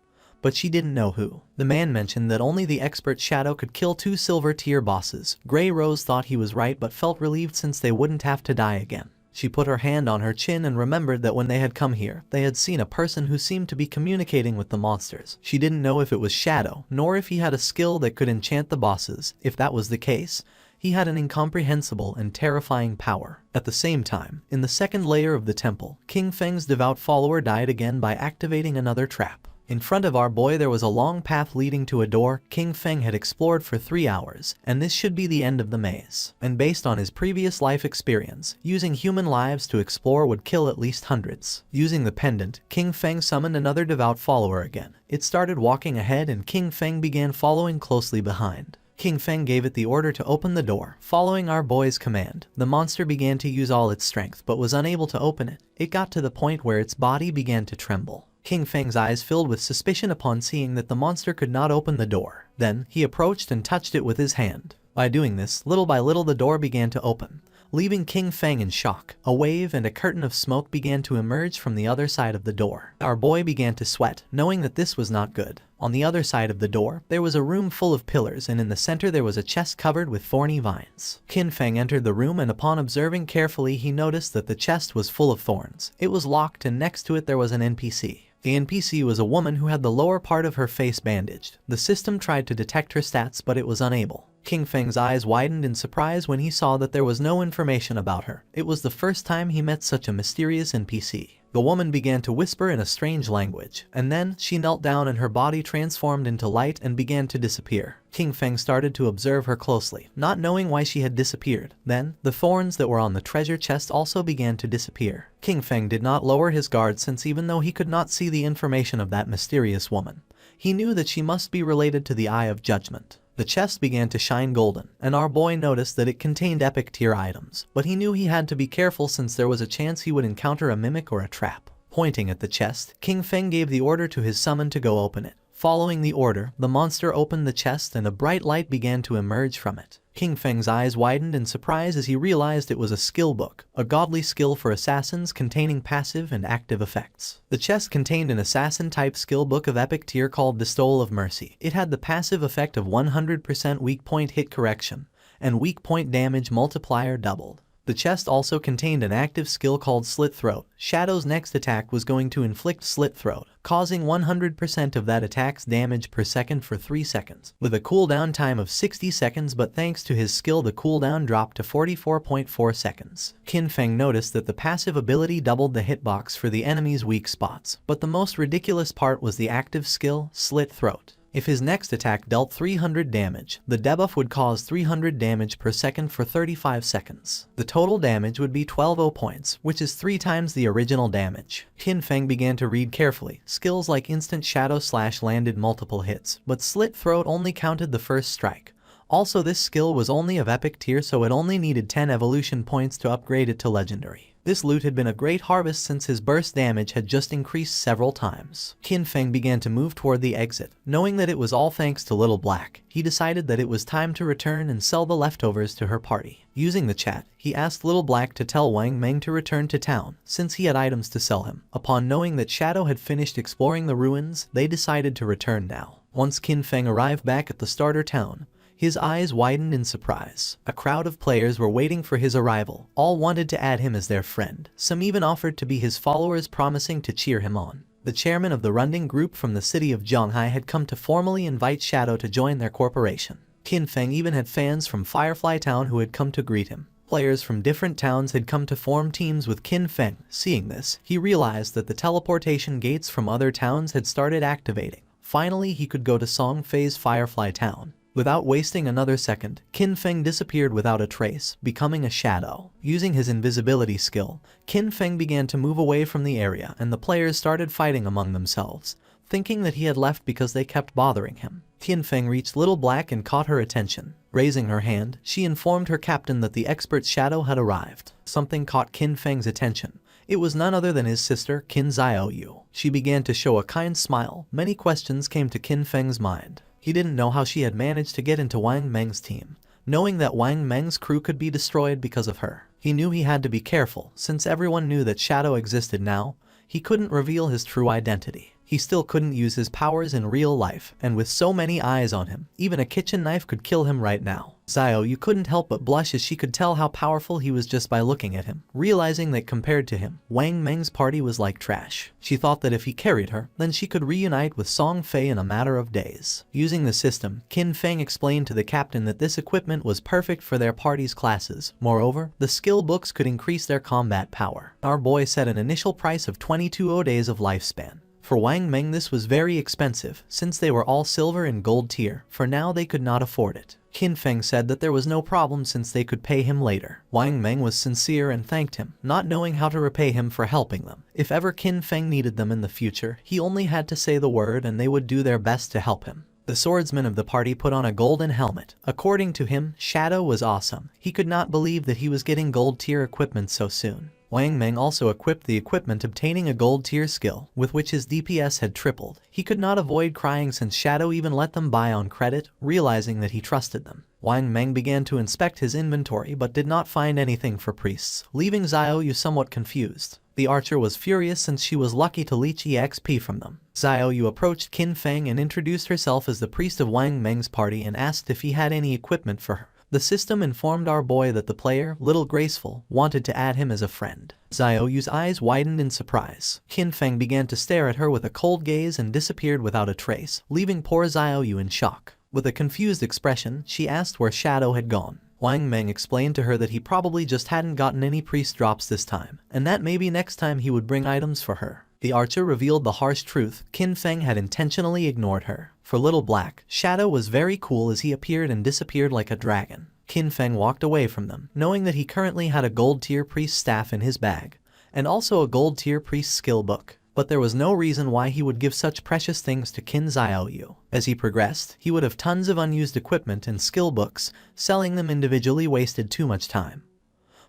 But she didn't know who. The man mentioned that only the expert Shadow could kill 2 silver tier bosses. Grey Rose thought he was right but felt relieved since they wouldn't have to die again. She put her hand on her chin and remembered that when they had come here, they had seen a person who seemed to be communicating with the monsters. She didn't know if it was Shadow, nor if he had a skill that could enchant the bosses. If that was the case, He had an incomprehensible and terrifying power. At the same time, in the second layer of the temple, King Feng's devout follower died again by activating another trap. In front of our boy there was a long path leading to a door King Feng had explored for 3 hours, and this should be the end of the maze. And based on his previous life experience, using human lives to explore would kill at least hundreds. Using the pendant, King Feng summoned another devout follower again. It started walking ahead and King Feng began following closely behind. King Feng gave it the order to open the door. Following our boy's command, the monster began to use all its strength but was unable to open it. It got to the point where its body began to tremble. King Feng's eyes filled with suspicion upon seeing that the monster could not open the door. Then, he approached and touched it with his hand. By doing this, little by little the door began to open, leaving King Feng in shock. A wave and a curtain of smoke began to emerge from the other side of the door. Our boy began to sweat, knowing that this was not good. On the other side of the door, there was a room full of pillars and in the center there was a chest covered with thorny vines. King Feng entered the room and upon observing carefully he noticed that the chest was full of thorns. It was locked and next to it there was an NPC. The NPC was a woman who had the lower part of her face bandaged. The system tried to detect her stats but it was unable. King Feng's eyes widened in surprise when he saw that there was no information about her. It was the first time he met such a mysterious NPC. The woman began to whisper in a strange language, and then she knelt down and her body transformed into light and began to disappear. King Feng started to observe her closely, not knowing why she had disappeared. Then, the thorns that were on the treasure chest also began to disappear. King Feng did not lower his guard since even though he could not see the information of that mysterious woman, he knew that she must be related to the Eye of Judgment. The chest began to shine golden, and our boy noticed that it contained epic tier items, but he knew he had to be careful since there was a chance he would encounter a mimic or a trap. Pointing at the chest, King Feng gave the order to his summon to go open it. Following the order, the monster opened the chest and a bright light began to emerge from it. King Feng's eyes widened in surprise as he realized it was a skill book, a godly skill for assassins containing passive and active effects. The chest contained an assassin-type skill book of epic tier called the Stole of Mercy. It had the passive effect of 100% weak point hit correction, and weak point damage multiplier doubled. The chest also contained an active skill called Slit Throat. Shadow's next attack was going to inflict Slit Throat, causing 100% of that attack's damage per second for 3 seconds, with a cooldown time of 60 seconds, but thanks to his skill the cooldown dropped to 44.4 seconds. King Feng noticed that the passive ability doubled the hitbox for the enemy's weak spots, but the most ridiculous part was the active skill, Slit Throat. If his next attack dealt 300 damage, the debuff would cause 300 damage per second for 35 seconds. The total damage would be 12 points, which is 3 times the original damage. King Feng began to read carefully. Skills like Instant Shadow Slash landed multiple hits, but Slit Throat only counted the first strike. Also, this skill was only of epic tier, so it only needed 10 evolution points to upgrade it to legendary. This loot had been a great harvest since his burst damage had just increased several times. King Feng began to move toward the exit. Knowing that it was all thanks to Little Black, he decided that it was time to return and sell the leftovers to her party. Using the chat, he asked Little Black to tell Wang Meng to return to town, since he had items to sell him. Upon knowing that Shadow had finished exploring the ruins, they decided to return now. Once King Feng arrived back at the starter town, his eyes widened in surprise. A crowd of players were waiting for his arrival. All wanted to add him as their friend. Some even offered to be his followers, promising to cheer him on. The chairman of the Runding group from the city of Zhonghai had come to formally invite Shadow to join their corporation. King Feng even had fans from Firefly Town who had come to greet him. Players from different towns had come to form teams with King Feng. Seeing this, he realized that the teleportation gates from other towns had started activating. Finally, he could go to Song Fay's Firefly Town. Without wasting another second, King Feng disappeared without a trace, becoming a shadow. Using his invisibility skill, King Feng began to move away from the area and the players started fighting among themselves, thinking that he had left because they kept bothering him. King Feng reached Little Black and caught her attention. Raising her hand, she informed her captain that the expert Shadow had arrived. Something caught King Feng's attention. It was none other than his sister, Qin Xiaoyu. She began to show a kind smile. Many questions came to King Feng's mind. He didn't know how she had managed to get into Wang Meng's team, knowing that Wang Meng's crew could be destroyed because of her. He knew he had to be careful, since everyone knew that Shadow existed now. He couldn't reveal his true identity. He still couldn't use his powers in real life, and with so many eyes on him, even a kitchen knife could kill him right now. Xiaoyu couldn't help but blush as she could tell how powerful he was just by looking at him, realizing that compared to him, Wang Meng's party was like trash. She thought that if he carried her, then she could reunite with Song Fay in a matter of days. Using the system, Qin Feng explained to the captain that this equipment was perfect for their party's classes. Moreover, the skill books could increase their combat power. Our boy set an initial price of 22 days of lifespan. For Wang Meng this was very expensive, since they were all silver and gold tier. For now they could not afford it. Qin Feng said that there was no problem since they could pay him later. Wang Meng was sincere and thanked him, not knowing how to repay him for helping them. If ever Qin Feng needed them in the future, he only had to say the word and they would do their best to help him. The swordsman of the party put on a golden helmet. According to him, Shadow was awesome. He could not believe that he was getting gold tier equipment so soon. Wang Meng also equipped the equipment obtaining a gold tier skill, with which his DPS had tripled. He could not avoid crying since Shadow even let them buy on credit, realizing that he trusted them. Wang Meng began to inspect his inventory but did not find anything for priests, leaving Xiaoyu somewhat confused. The archer was furious since she was lucky to leech EXP from them. Xiaoyu approached Qin Feng and introduced herself as the priest of Wang Meng's party and asked if he had any equipment for her. The system informed our boy that the player, Little Graceful, wanted to add him as a friend. Xiaoyu's eyes widened in surprise. Qin Feng began to stare at her with a cold gaze and disappeared without a trace, leaving poor Xiaoyu in shock. With a confused expression, she asked where Shadow had gone. Wang Meng explained to her that he probably just hadn't gotten any priest drops this time, and that maybe next time he would bring items for her. The archer revealed the harsh truth. Qin Feng had intentionally ignored her. For Little Black, Shadow was very cool as he appeared and disappeared like a dragon. Qin Feng walked away from them, knowing that he currently had a gold tier priest staff in his bag, and also a gold tier priest skill book. But there was no reason why he would give such precious things to Qin Xiaoyu. As he progressed, he would have tons of unused equipment and skill books. Selling them individually wasted too much time.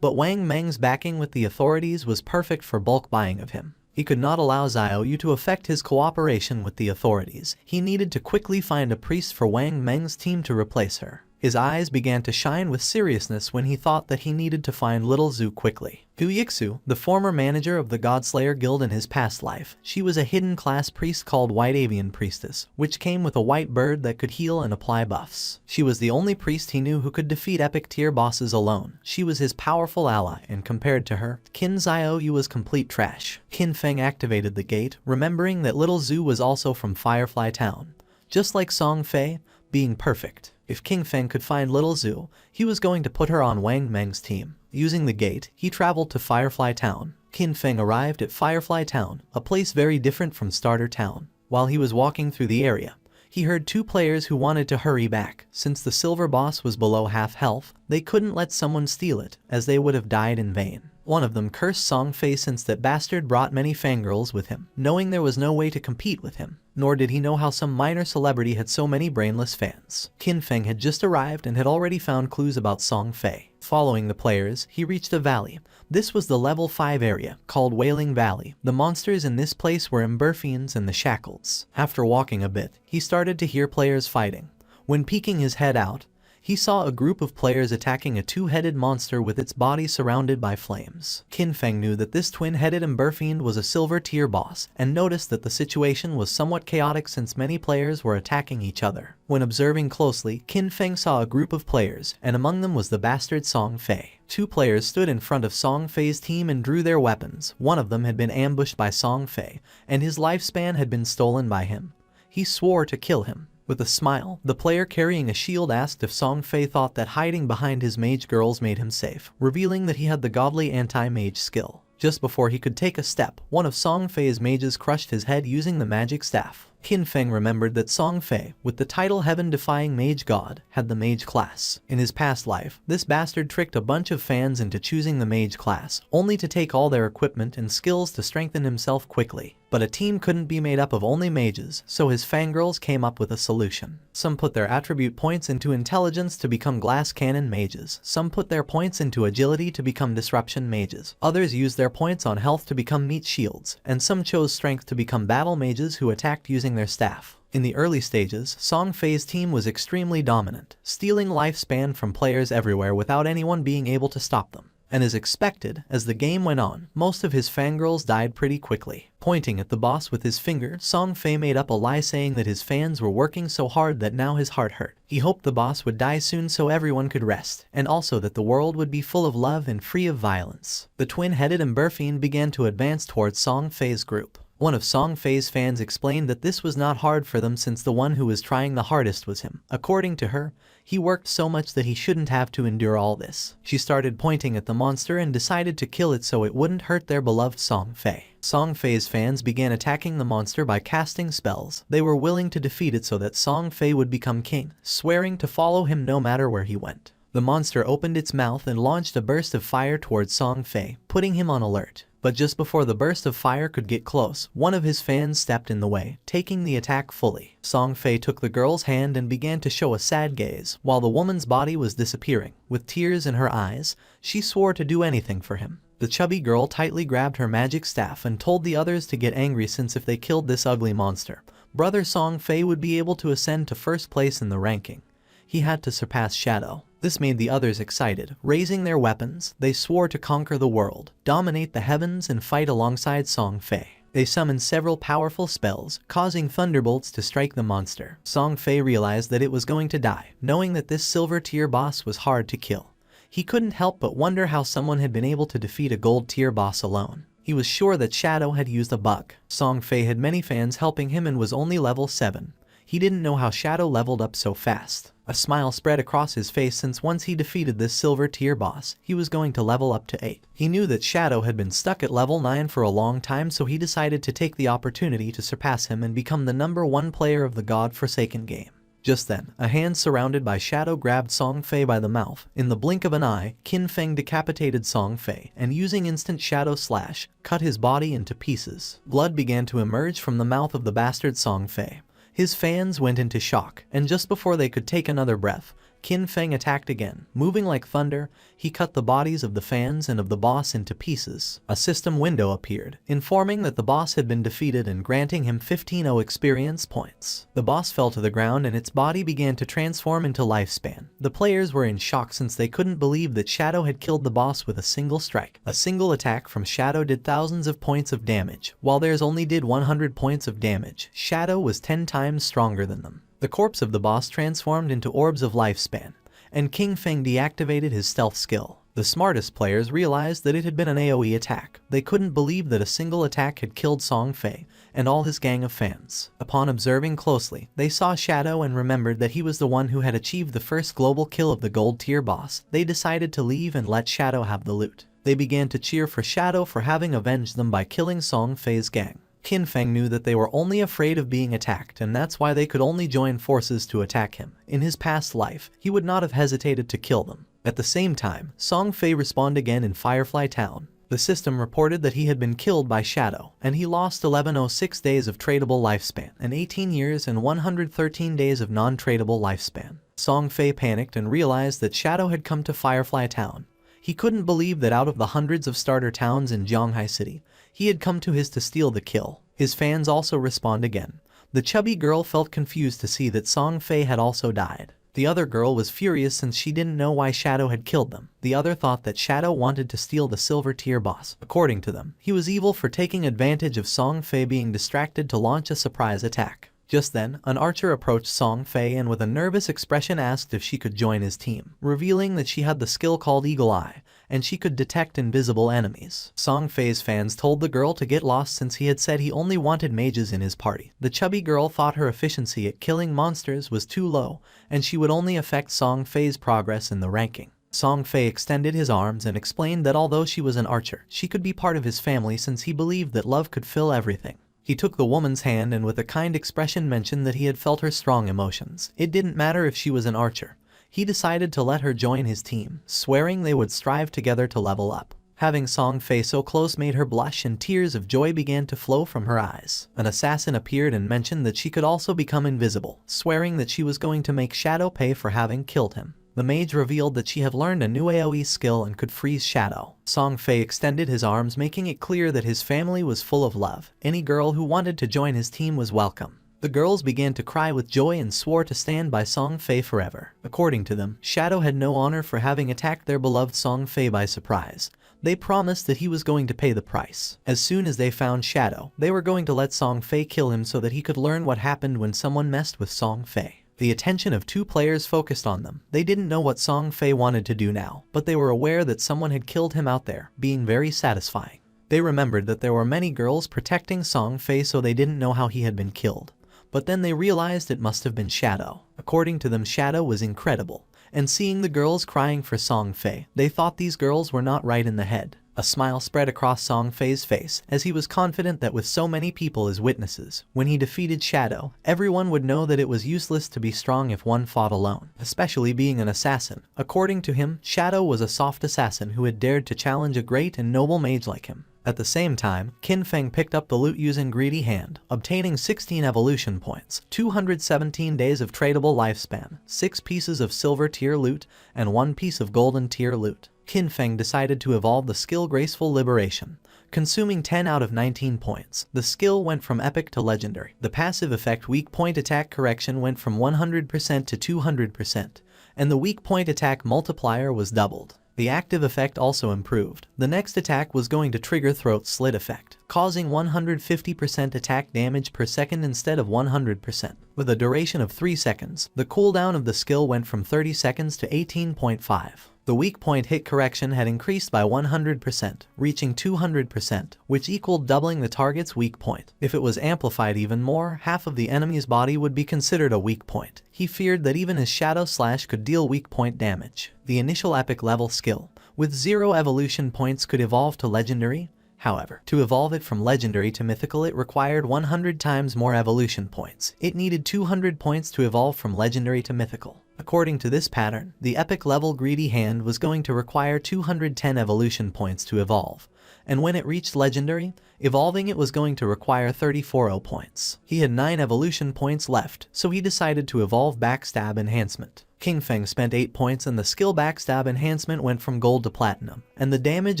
But Wang Meng's backing with the authorities was perfect for bulk buying of him. He could not allow Xiaoyu to affect his cooperation with the authorities. He needed to quickly find a priest for Wang Meng's team to replace her. His eyes began to shine with seriousness when he thought that he needed to find Little Zhu quickly. Guixu, the former manager of the Godslayer Guild in his past life, she was a hidden class priest called White Avian Priestess, which came with a white bird that could heal and apply buffs. She was the only priest he knew who could defeat epic tier bosses alone. She was his powerful ally, and compared to her, Qin Xiaoyu was complete trash. Qin Feng activated the gate, remembering that Little Zhu was also from Firefly Town. Just like Song Fay, being perfect. If Qin Feng could find Little Zhu, he was going to put her on Wang Meng's team. Using the gate, he traveled to Firefly Town. Qin Feng arrived at Firefly Town, a place very different from Starter Town. While he was walking through the area, he heard two players who wanted to hurry back. Since the silver boss was below half health, they couldn't let someone steal it, as they would have died in vain. One of them cursed Song Fay since that bastard brought many fangirls with him, knowing there was no way to compete with him. Nor did he know how some minor celebrity had so many brainless fans. Qin Feng had just arrived and had already found clues about Song Fay. Following the players, he reached a valley. This was the level 5 area, called Wailing Valley. The monsters in this place were Emberfians and the Shackles. After walking a bit, he started to hear players fighting. When peeking his head out, he saw a group of players attacking a two-headed monster with its body surrounded by flames. Qin Feng knew that this twin-headed Emberfiend was a silver tier boss, and noticed that the situation was somewhat chaotic since many players were attacking each other. When observing closely, Qin Feng saw a group of players, and among them was the bastard Song Fay. Two players stood in front of Song Fay's team and drew their weapons. One of them had been ambushed by Song Fay, and his lifespan had been stolen by him. He swore to kill him. With a smile, the player carrying a shield asked if Song Fay thought that hiding behind his mage girls made him safe, revealing that he had the godly anti-mage skill. Just before he could take a step, one of Song Fay's mages crushed his head using the magic staff. Qin Feng remembered that Song Fay, with the title Heaven-Defying Mage God, had the mage class. In his past life, this bastard tricked a bunch of fans into choosing the mage class, only to take all their equipment and skills to strengthen himself quickly. But a team couldn't be made up of only mages, so his fangirls came up with a solution. Some put their attribute points into intelligence to become glass cannon mages. Some put their points into agility to become disruption mages. Others used their points on health to become meat shields, and some chose strength to become battle mages who attacked using their staff. In the early stages, Song Fay's team was extremely dominant, stealing lifespan from players everywhere without anyone being able to stop them. And as expected, as the game went on, most of his fangirls died pretty quickly. Pointing at the boss with his finger, Song Fay made up a lie saying that his fans were working so hard that now his heart hurt. He hoped the boss would die soon so everyone could rest, and also that the world would be full of love and free of violence. The twin-headed Emberfiend began to advance towards Song Fay's group. One of Song Fay's fans explained that this was not hard for them since the one who was trying the hardest was him. According to her, he worked so much that he shouldn't have to endure all this. She started pointing at the monster and decided to kill it so it wouldn't hurt their beloved Song Fay. Song Fay's fans began attacking the monster by casting spells. They were willing to defeat it so that Song Fay would become king, swearing to follow him no matter where he went. The monster opened its mouth and launched a burst of fire towards Song Fay, putting him on alert. But just before the burst of fire could get close, one of his fans stepped in the way, taking the attack fully. Song Fay took the girl's hand and began to show a sad gaze, while the woman's body was disappearing. With tears in her eyes, she swore to do anything for him. The chubby girl tightly grabbed her magic staff and told the others to get angry since if they killed this ugly monster, brother Song Fay would be able to ascend to first place in the ranking. He had to surpass Shadow. This made the others excited. Raising their weapons, they swore to conquer the world, dominate the heavens and fight alongside Song Fay. They summoned several powerful spells, causing thunderbolts to strike the monster. Song Fay realized that it was going to die, knowing that this silver tier boss was hard to kill. He couldn't help but wonder how someone had been able to defeat a gold tier boss alone. He was sure that Shadow had used a bug. Song Fay had many fans helping him and was only level 7. He didn't know how Shadow leveled up so fast. A smile spread across his face since once he defeated this silver tier boss, he was going to level up to 8. He knew that Shadow had been stuck at level 9 for a long time, so he decided to take the opportunity to surpass him and become the #1 player of the God-forsaken game. Just then, a hand surrounded by Shadow grabbed Song Fay by the mouth. In the blink of an eye, Qin Feng decapitated Song Fay, and using instant Shadow Slash, cut his body into pieces. Blood began to emerge from the mouth of the bastard Song Fay. His fans went into shock, and just before they could take another breath, Qin Feng attacked again. Moving like thunder, he cut the bodies of the fans and of the boss into pieces. A system window appeared, informing that the boss had been defeated and granting him 15 experience points. The boss fell to the ground and its body began to transform into lifespan. The players were in shock since they couldn't believe that Shadow had killed the boss with a single strike. A single attack from Shadow did thousands of points of damage, while theirs only did 100 points of damage. Shadow was 10 times stronger than them. The corpse of the boss transformed into orbs of lifespan, and Qin Feng deactivated his stealth skill. The smartest players realized that it had been an AoE attack. They couldn't believe that a single attack had killed Song Fay and all his gang of fans. Upon observing closely, they saw Shadow and remembered that he was the one who had achieved the first global kill of the gold tier boss. They decided to leave and let Shadow have the loot. They began to cheer for Shadow for having avenged them by killing Song Fay's gang. Qin Feng knew that they were only afraid of being attacked, and that's why they could only join forces to attack him. In his past life, he would not have hesitated to kill them. At the same time, Song Fay respawned again in Firefly Town. The system reported that he had been killed by Shadow, and he lost 1106 days of tradable lifespan, and 18 years and 113 days of non-tradable lifespan. Song Fay panicked and realized that Shadow had come to Firefly Town. He couldn't believe that out of the hundreds of starter towns in Zhonghai City, he had come to his to steal the kill. His fans also respawned again. The chubby girl felt confused to see that Song Fay had also died. The other girl was furious since she didn't know why Shadow had killed them. The other thought that Shadow wanted to steal the silver tier boss. According to them, he was evil for taking advantage of Song Fay being distracted to launch a surprise attack. Just then, an archer approached Song Fay and with a nervous expression asked if she could join his team, revealing that she had the skill called Eagle Eye, and she could detect invisible enemies. Song Fay's fans told the girl to get lost since he had said he only wanted mages in his party. The chubby girl thought her efficiency at killing monsters was too low, and she would only affect Song Fay's progress in the ranking. Song Fay extended his arms and explained that although she was an archer, she could be part of his family since he believed that love could fill everything. He took the woman's hand and with a kind expression mentioned that he had felt her strong emotions. It didn't matter if she was an archer. He decided to let her join his team, swearing they would strive together to level up. Having Song Fay so close made her blush and tears of joy began to flow from her eyes. An assassin appeared and mentioned that she could also become invisible, swearing that she was going to make Shadow pay for having killed him. The mage revealed that she had learned a new AoE skill and could freeze Shadow. Song Fay extended his arms, making it clear that his family was full of love. Any girl who wanted to join his team was welcome. The girls began to cry with joy and swore to stand by Song Fay forever. According to them, Shadow had no honor for having attacked their beloved Song Fay by surprise. They promised that he was going to pay the price. As soon as they found Shadow, they were going to let Song Fay kill him so that he could learn what happened when someone messed with Song Fay. The attention of two players focused on them. They didn't know what Song Fay wanted to do now, but they were aware that someone had killed him out there, being very satisfying. They remembered that there were many girls protecting Song Fay, so they didn't know how he had been killed. But then they realized it must have been Shadow. According to them, Shadow was incredible. And seeing the girls crying for Song Fay, they thought these girls were not right in the head. A smile spread across Song Fay's face as he was confident that with so many people as witnesses, when he defeated Shadow, everyone would know that it was useless to be strong if one fought alone, especially being an assassin. According to him, Shadow was a soft assassin who had dared to challenge a great and noble mage like him. At the same time, Qin Feng picked up the loot using Greedy Hand, obtaining 16 evolution points, 217 days of tradable lifespan, 6 pieces of silver tier loot, and 1 piece of golden tier loot. Qin Feng decided to evolve the skill Graceful Liberation, consuming 10 out of 19 points. The skill went from epic to legendary. The passive effect Weak Point Attack Correction went from 100% to 200%, and the Weak Point Attack Multiplier was doubled. The active effect also improved. The next attack was going to trigger Throat Slit effect, causing 150% attack damage per second instead of 100%. With a duration of 3 seconds, the cooldown of the skill went from 30 seconds to 18.5. The weak point hit correction had increased by 100%, reaching 200%, which equaled doubling the target's weak point. If it was amplified even more, half of the enemy's body would be considered a weak point. He feared that even his Shadow Slash could deal weak point damage. The initial epic level skill, with 0 evolution points, could evolve to legendary. However, to evolve it from legendary to mythical, it required 100 times more evolution points. It needed 200 points to evolve from legendary to mythical. According to this pattern, the epic level Greedy Hand was going to require 210 evolution points to evolve, and when it reached legendary, evolving it was going to require 34 points. He had 9 evolution points left, so he decided to evolve Backstab Enhancement. King Feng spent 8 points and the skill Backstab Enhancement went from gold to platinum, and the damage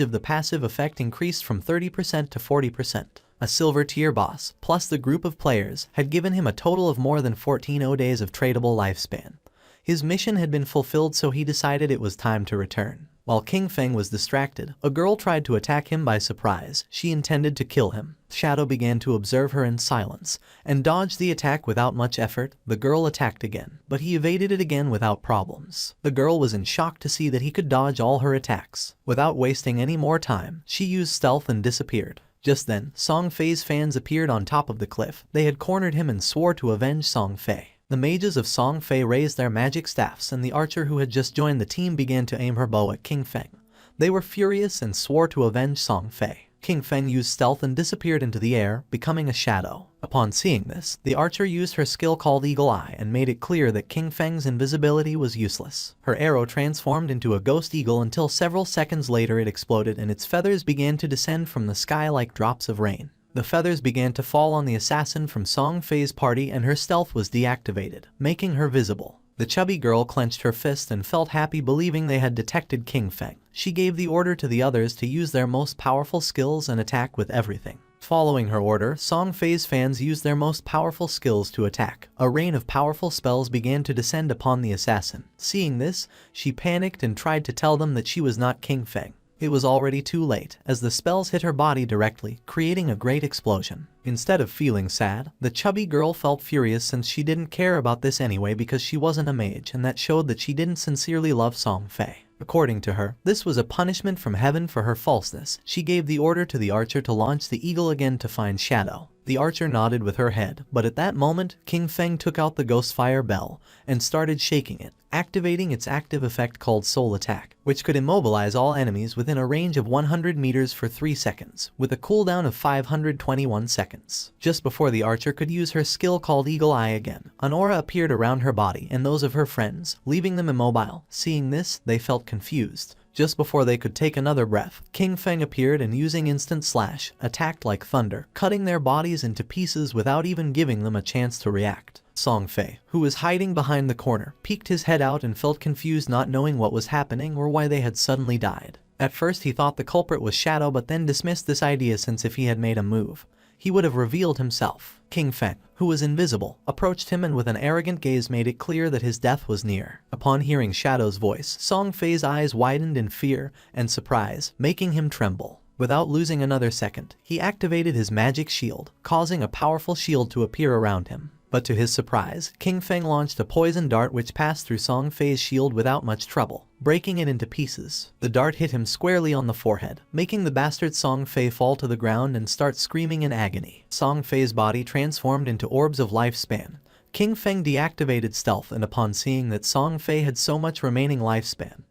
of the passive effect increased from 30% to 40%. A silver tier boss, plus the group of players, had given him a total of more than 14 days of tradable lifespan. His mission had been fulfilled, so he decided it was time to return. While King Feng was distracted, a girl tried to attack him by surprise. She intended to kill him. Shadow began to observe her in silence, and dodged the attack without much effort. The girl attacked again, but he evaded it again without problems. The girl was in shock to see that he could dodge all her attacks. Without wasting any more time, she used stealth and disappeared. Just then, Song Fay's fans appeared on top of the cliff. They had cornered him and swore to avenge Song Fay. The mages of Song Fay raised their magic staffs, and the archer who had just joined the team began to aim her bow at King Feng. They were furious and swore to avenge Song Fay. King Feng used stealth and disappeared into the air, becoming a shadow. Upon seeing this, the archer used her skill called Eagle Eye and made it clear that King Feng's invisibility was useless. Her arrow transformed into a ghost eagle until several seconds later it exploded and its feathers began to descend from the sky like drops of rain. The feathers began to fall on the assassin from Song Fay's party and her stealth was deactivated, making her visible. The chubby girl clenched her fist and felt happy, believing they had detected King Feng. She gave the order to the others to use their most powerful skills and attack with everything. Following her order, Song Fay's fans used their most powerful skills to attack. A rain of powerful spells began to descend upon the assassin. Seeing this, she panicked and tried to tell them that she was not King Feng. It was already too late, as the spells hit her body directly, creating a great explosion. Instead of feeling sad, the chubby girl felt furious since she didn't care about this anyway because she wasn't a mage, and that showed that she didn't sincerely love Song Fay. According to her, this was a punishment from heaven for her falseness. She gave the order to the archer to launch the eagle again to find Shadow. The archer nodded with her head, but at that moment, King Feng took out the ghost fire bell and started shaking it, activating its active effect called Soul Attack, which could immobilize all enemies within a range of 100 meters for 3 seconds, with a cooldown of 521 seconds. Just before the archer could use her skill called Eagle Eye again, an aura appeared around her body and those of her friends, leaving them immobile. Seeing this, they felt confused. Just before they could take another breath, King Feng appeared and using Instant Slash, attacked like thunder, cutting their bodies into pieces without even giving them a chance to react. Song Fay, who was hiding behind the corner, peeked his head out and felt confused, not knowing what was happening or why they had suddenly died. At first he thought the culprit was Shadow, but then dismissed this idea since if he had made a move, he would have revealed himself. King Feng, who was invisible, approached him and with an arrogant gaze made it clear that his death was near. Upon hearing Shadow's voice, Song Fei's eyes widened in fear and surprise, making him tremble. Without losing another second, he activated his magic shield, causing a powerful shield to appear around him. But to his surprise, King Feng launched a poison dart which passed through Song Fei's shield without much trouble, breaking it into pieces. The dart hit him squarely on the forehead, making the bastard Song Fei fall to the ground and start screaming in agony. Song Fei's body transformed into orbs of lifespan. King Feng deactivated stealth, and upon seeing that Song Fei had so much remaining lifespan,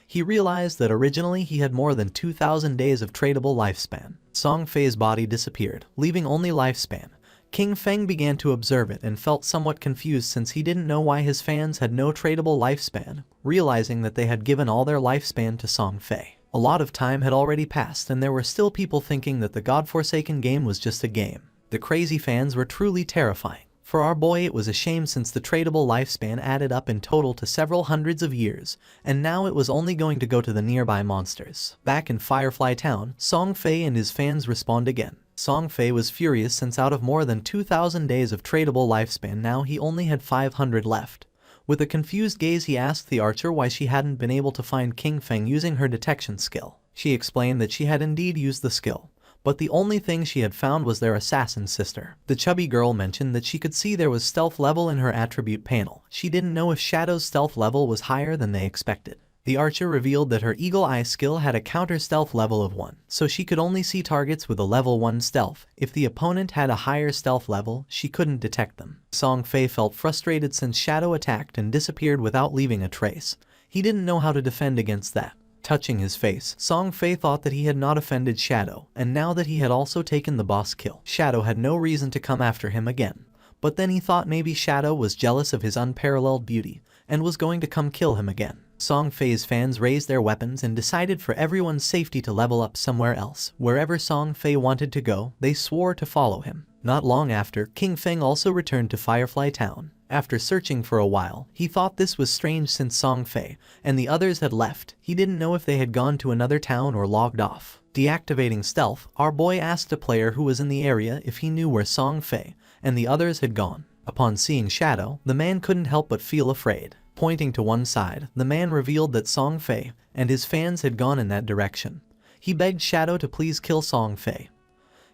he realized that originally he had more than 2,000 days of tradable lifespan. Song Fei's body disappeared, leaving only lifespan. King Feng began to observe it and felt somewhat confused since he didn't know why his fans had no tradable lifespan, realizing that they had given all their lifespan to Song Fei. A lot of time had already passed and there were still people thinking that the godforsaken game was just a game. The crazy fans were truly terrifying. For our boy it was a shame since the tradable lifespan added up in total to several hundreds of years, and now it was only going to go to the nearby monsters. Back in Firefly Town, Song Fei and his fans respawned again. Song Fei was furious since out of more than 2,000 days of tradable lifespan now he only had 500 left. With a confused gaze he asked the archer why she hadn't been able to find King Feng using her detection skill. She explained that she had indeed used the skill, but the only thing she had found was their assassin sister. The chubby girl mentioned that she could see there was stealth level in her attribute panel. She didn't know if Shadow's stealth level was higher than they expected. The archer revealed that her eagle eye skill had a counter stealth level of 1, so she could only see targets with a level 1 stealth. If the opponent had a higher stealth level, she couldn't detect them. Song Fei felt frustrated since Shadow attacked and disappeared without leaving a trace. He didn't know how to defend against that. Touching his face, Song Fei thought that he had not offended Shadow, and now that he had also taken the boss kill, Shadow had no reason to come after him again. But then he thought maybe Shadow was jealous of his unparalleled beauty, and was going to come kill him again. Song Fei's fans raised their weapons and decided for everyone's safety to level up somewhere else. Wherever Song Fei wanted to go, they swore to follow him. Not long after, King Feng also returned to Firefly Town. After searching for a while, he thought this was strange since Song Fei and the others had left. He didn't know if they had gone to another town or logged off. Deactivating stealth, our boy asked a player who was in the area if he knew where Song Fei and the others had gone. Upon seeing Shadow, the man couldn't help but feel afraid. Pointing to one side, the man revealed that Song Fei and his fans had gone in that direction. He begged Shadow to please kill Song Fei.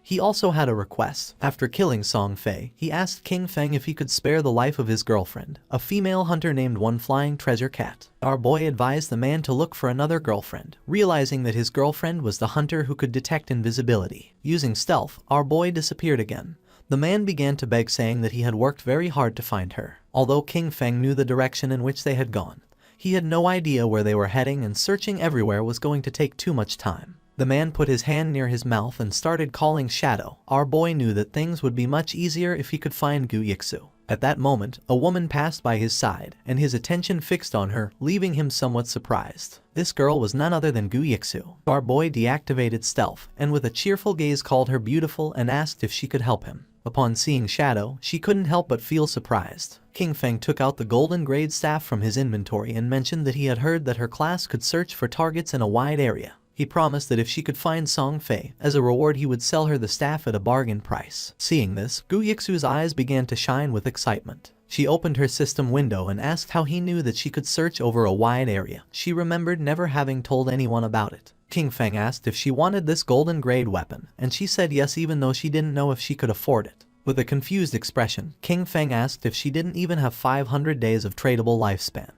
He also had a request. After killing Song Fei, he asked King Feng if he could spare the life of his girlfriend, a female hunter named One Flying Treasure Cat. Our boy advised the man to look for another girlfriend, realizing that his girlfriend was the hunter who could detect invisibility. Using stealth, our boy disappeared again. The man began to beg, saying that he had worked very hard to find her. Although King Feng knew the direction in which they had gone, he had no idea where they were heading, and searching everywhere was going to take too much time. The man put his hand near his mouth and started calling Shadow. Our boy knew that things would be much easier if he could find Guixu. At that moment, a woman passed by his side, and his attention fixed on her, leaving him somewhat surprised. This girl was none other than Guixu. Our boy deactivated stealth, and with a cheerful gaze called her beautiful and asked if she could help him. Upon seeing Shadow, she couldn't help but feel surprised. King Feng took out the golden grade staff from his inventory and mentioned that he had heard that her class could search for targets in a wide area. He promised that if she could find Song Fei, as a reward he would sell her the staff at a bargain price. Seeing this, Guixu's eyes began to shine with excitement. She opened her system window and asked how he knew that she could search over a wide area. She remembered never having told anyone about it. King Feng asked if she wanted this golden grade weapon, and she said yes, even though she didn't know if she could afford it. With a confused expression, King Feng asked if she didn't even have 500 days of tradable lifespan,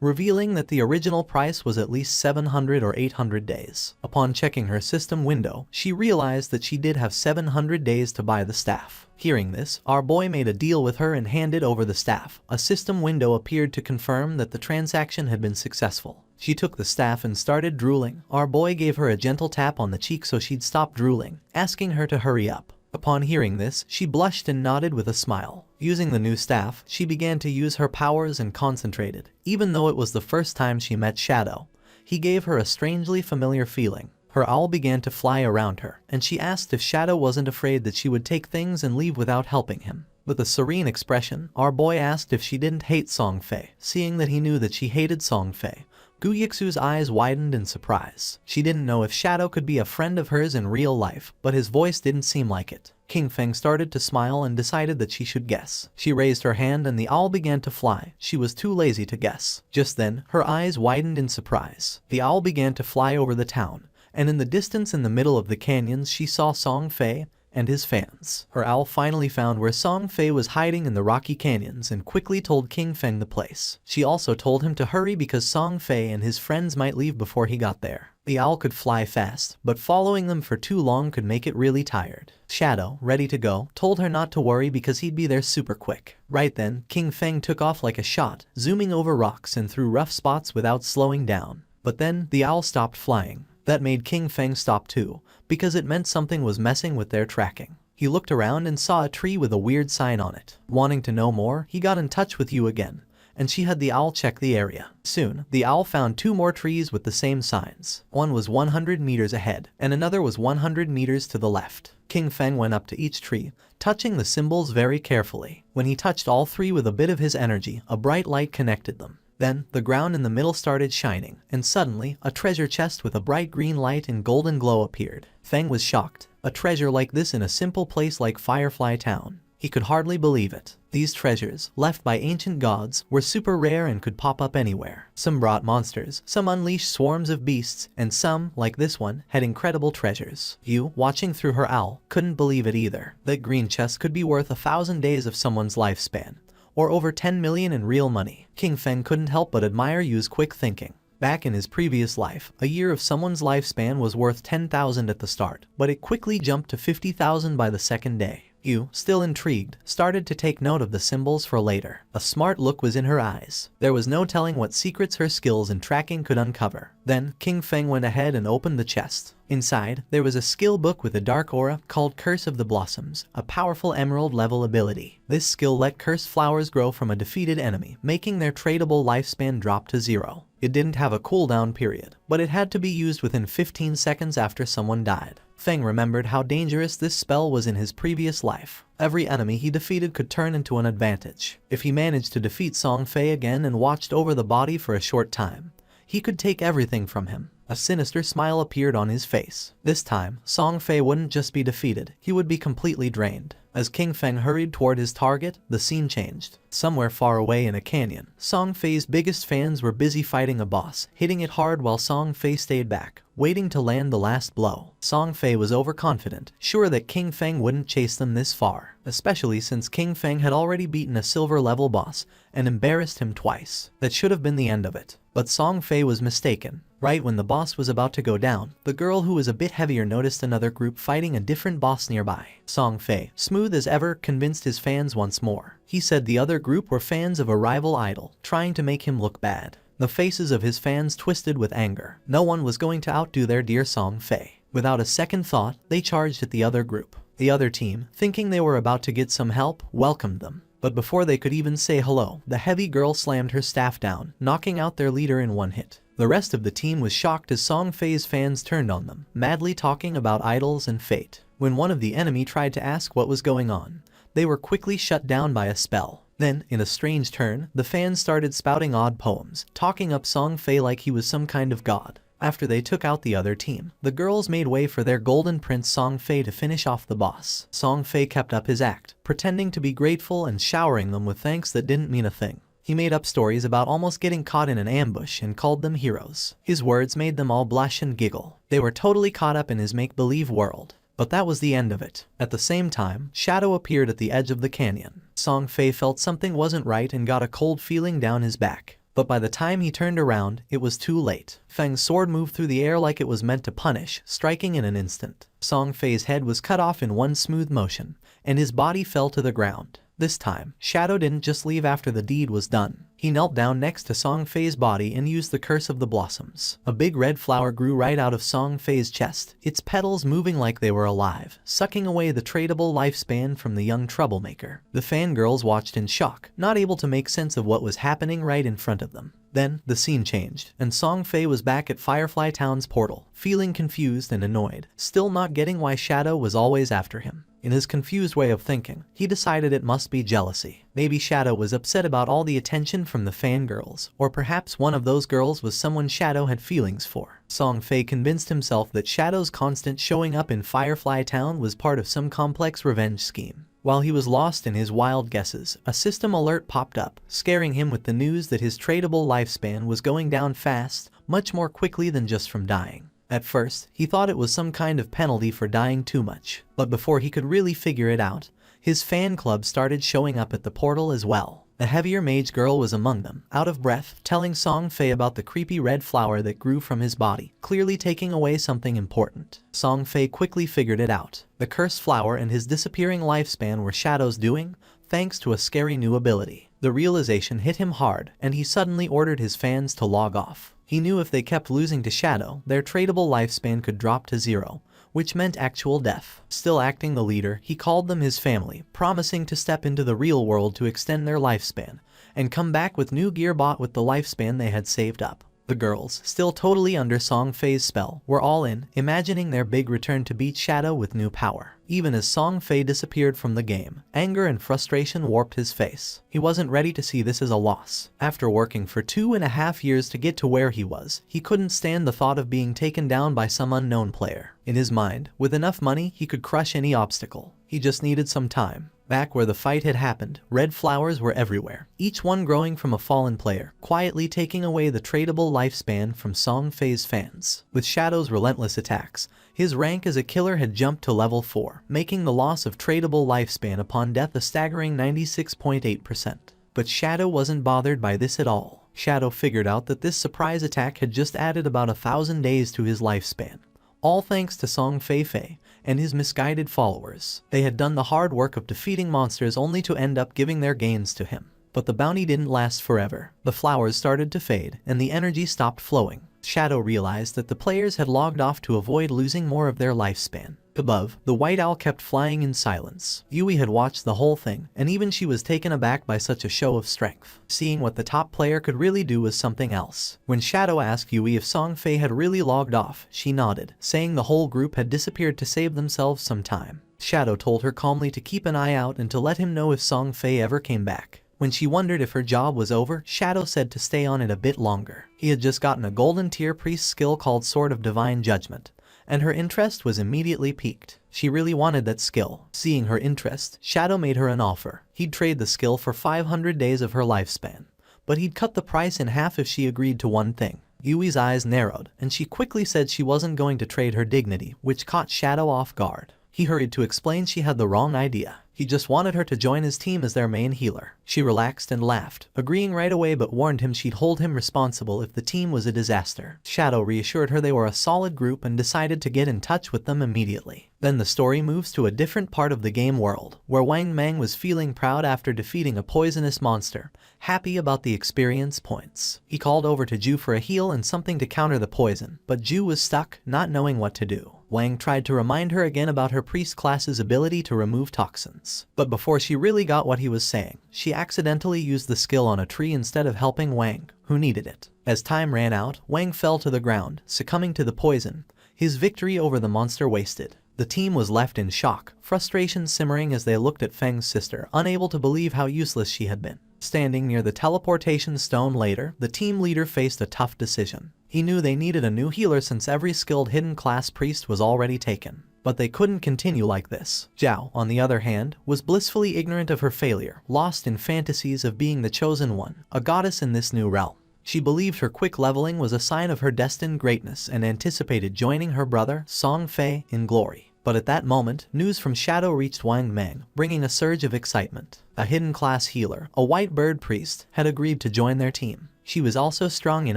revealing that the original price was at least 700 or 800 days. Upon checking her system window, she realized that she did have 700 days to buy the staff. Hearing this, our boy made a deal with her and handed over the staff. A system window appeared to confirm that the transaction had been successful. She took the staff and started drooling. Our boy gave her a gentle tap on the cheek so she'd stop drooling, asking her to hurry up. Upon hearing this, she blushed and nodded with a smile. Using the new staff, she began to use her powers and concentrated. Even though it was the first time she met Shadow, he gave her a strangely familiar feeling. Her owl began to fly around her, and she asked if Shadow wasn't afraid that she would take things and leave without helping him. With a serene expression, our boy asked if she didn't hate Song Fei. Seeing that he knew that she hated Song Fei, Guixu's eyes widened in surprise. She didn't know if Shadow could be a friend of hers in real life, but his voice didn't seem like it. King Feng started to smile and decided that she should guess. She raised her hand and the owl began to fly. She was too lazy to guess. Just then, her eyes widened in surprise. The owl began to fly over the town, and in the distance in the middle of the canyons she saw Song Fay and his fans. Her owl finally found where Song Fay was hiding in the rocky canyons and quickly told King Feng the place. She also told him to hurry because Song Fay and his friends might leave before he got there. The owl could fly fast, but following them for too long could make it really tired. Shadow, ready to go, told her not to worry because he'd be there super quick. Right then, King Feng took off like a shot, zooming over rocks and through rough spots without slowing down. But then, the owl stopped flying. That made King Feng stop too, because it meant something was messing with their tracking. He looked around and saw a tree with a weird sign on it. Wanting to know more, he got in touch with Yu again, and she had the owl check the area. Soon, the owl found 2 more trees with the same signs. One was 100 meters ahead, and another was 100 meters to the left. King Feng went up to each tree, touching the symbols very carefully. When he touched all 3 with a bit of his energy, a bright light connected them. Then, the ground in the middle started shining, and suddenly, a treasure chest with a bright green light and golden glow appeared. Feng was shocked. A treasure like this in a simple place like Firefly Town. He could hardly believe it. These treasures, left by ancient gods, were super rare and could pop up anywhere. Some brought monsters, some unleashed swarms of beasts, and some, like this one, had incredible treasures. Yu, watching through her owl, couldn't believe it either. That green chest could be worth 1,000 days of someone's lifespan, or over 10 million in real money. King Feng couldn't help but admire Yu's quick thinking. Back in his previous life, a year of someone's lifespan was worth 10,000 at the start, but it quickly jumped to 50,000 by the second day. Yu, still intrigued, started to take note of the symbols for later. A smart look was in her eyes. There was no telling what secrets her skills in tracking could uncover. Then, King Feng went ahead and opened the chest. Inside, there was a skill book with a dark aura called Curse of the Blossoms, a powerful emerald-level ability. This skill let cursed flowers grow from a defeated enemy, making their tradable lifespan drop to 0. It didn't have a cooldown period, but it had to be used within 15 seconds after someone died. Feng remembered how dangerous this spell was in his previous life. Every enemy he defeated could turn into an advantage. If he managed to defeat Song Fay again and watched over the body for a short time, he could take everything from him. A sinister smile appeared on his face. This time, Song Fay wouldn't just be defeated, he would be completely drained. As King Feng hurried toward his target, the scene changed. Somewhere far away in a canyon, Song Fay's biggest fans were busy fighting a boss, hitting it hard while Song Fay stayed back, waiting to land the last blow. Song Fay was overconfident, sure that King Feng wouldn't chase them this far, especially since King Feng had already beaten a silver-level boss and embarrassed him twice. That should have been the end of it. But Song Fay was mistaken. Right when the boss was about to go down, the girl who was a bit heavier noticed another group fighting a different boss nearby. Song Fay, smooth as ever, convinced his fans once more. He said the other group were fans of a rival idol, trying to make him look bad. The faces of his fans twisted with anger. No one was going to outdo their dear Song Fay. Without a second thought, they charged at the other group. The other team, thinking they were about to get some help, welcomed them. But before they could even say hello, the heavy girl slammed her staff down, knocking out their leader in one hit. The rest of the team was shocked as Song Fay's fans turned on them, madly talking about idols and fate. When one of the enemy tried to ask what was going on, they were quickly shut down by a spell. Then, in a strange turn, the fans started spouting odd poems, talking up Song Fay like he was some kind of god. After they took out the other team, the girls made way for their golden prince Song Fay to finish off the boss. Song Fay kept up his act, pretending to be grateful and showering them with thanks that didn't mean a thing. He made up stories about almost getting caught in an ambush and called them heroes. His words made them all blush and giggle. They were totally caught up in his make-believe world. But that was the end of it. At the same time, Shadow appeared at the edge of the canyon. Song Fay felt something wasn't right and got a cold feeling down his back. But by the time he turned around, it was too late. Feng's sword moved through the air like it was meant to punish, striking in an instant. Song Fay's head was cut off in one smooth motion, and his body fell to the ground. This time, Shadow didn't just leave after the deed was done. He knelt down next to Song Fay's body and used the Curse of the Blossoms. A big red flower grew right out of Song Fay's chest, its petals moving like they were alive, sucking away the tradable lifespan from the young troublemaker. The fangirls watched in shock, not able to make sense of what was happening right in front of them. Then, the scene changed, and Song Fay was back at Firefly Town's portal, feeling confused and annoyed, still not getting why Shadow was always after him. In his confused way of thinking, he decided it must be jealousy. Maybe Shadow was upset about all the attention from the fangirls, or perhaps one of those girls was someone Shadow had feelings for. Song Fay convinced himself that Shadow's constant showing up in Firefly Town was part of some complex revenge scheme. While he was lost in his wild guesses, a system alert popped up, scaring him with the news that his tradable lifespan was going down fast, much more quickly than just from dying. At first, he thought it was some kind of penalty for dying too much, but before he could really figure it out, his fan club started showing up at the portal as well. A heavier mage girl was among them, out of breath, telling Song Fay about the creepy red flower that grew from his body, clearly taking away something important. Song Fay quickly figured it out. The cursed flower and his disappearing lifespan were Shadow's doing, thanks to a scary new ability. The realization hit him hard, and he suddenly ordered his fans to log off. He knew if they kept losing to Shadow, their tradable lifespan could drop to 0, which meant actual death. Still acting the leader, he called them his family, promising to step into the real world to extend their lifespan, and come back with new gear bought with the lifespan they had saved up. The girls, still totally under Song Fay's spell, were all in, imagining their big return to beat Shadow with new power. Even as Song Fay disappeared from the game, anger and frustration warped his face. He wasn't ready to see this as a loss. After working for 2.5 years to get to where he was, he couldn't stand the thought of being taken down by some unknown player. In his mind, with enough money, he could crush any obstacle. He just needed some time. Back where the fight had happened, red flowers were everywhere, each one growing from a fallen player, quietly taking away the tradable lifespan from Song Fay's fans. With Shadow's relentless attacks, his rank as a killer had jumped to level 4, making the loss of tradable lifespan upon death a staggering 96.8%. But Shadow wasn't bothered by this at all. Shadow figured out that this surprise attack had just added about 1,000 days to his lifespan. All thanks to Song Fay and his misguided followers. They had done the hard work of defeating monsters only to end up giving their gains to him. But the bounty didn't last forever. The flowers started to fade, and the energy stopped flowing. Shadow realized that the players had logged off to avoid losing more of their lifespan. Above, the white owl kept flying in silence. Yui had watched the whole thing, and even she was taken aback by such a show of strength. Seeing what the top player could really do was something else. When Shadow asked Yui if Song Fay had really logged off, she nodded, saying the whole group had disappeared to save themselves some time. Shadow told her calmly to keep an eye out and to let him know if Song Fay ever came back. When she wondered if her job was over, Shadow said to stay on it a bit longer. He had just gotten a golden tier priest skill called Sword of Divine Judgment, and her interest was immediately piqued. She really wanted that skill. Seeing her interest, Shadow made her an offer. He'd trade the skill for 500 days of her lifespan, but he'd cut the price in half if she agreed to one thing. Yui's eyes narrowed, and she quickly said she wasn't going to trade her dignity, which caught Shadow off guard. He hurried to explain she had the wrong idea. He just wanted her to join his team as their main healer. She relaxed and laughed, agreeing right away, but warned him she'd hold him responsible if the team was a disaster. Shadow reassured her they were a solid group and decided to get in touch with them immediately. Then the story moves to a different part of the game world, where Wang Mang was feeling proud after defeating a poisonous monster, happy about the experience points. He called over to Ju for a heal and something to counter the poison, but Ju was stuck, not knowing what to do. Wang tried to remind her again about her priest class's ability to remove toxins. But before she really got what he was saying, she accidentally used the skill on a tree instead of helping Wang, who needed it. As time ran out, Wang fell to the ground, succumbing to the poison, his victory over the monster wasted. The team was left in shock, frustration simmering as they looked at Feng's sister, unable to believe how useless she had been. Standing near the teleportation stone later, the team leader faced a tough decision. He knew they needed a new healer since every skilled hidden class priest was already taken. But they couldn't continue like this. Zhao, on the other hand, was blissfully ignorant of her failure, lost in fantasies of being the chosen one, a goddess in this new realm. She believed her quick leveling was a sign of her destined greatness and anticipated joining her brother, Song Fay, in glory. But at that moment, news from Shadow reached Wang Mang, bringing a surge of excitement. A hidden class healer, a white bird priest, had agreed to join their team. She was also strong in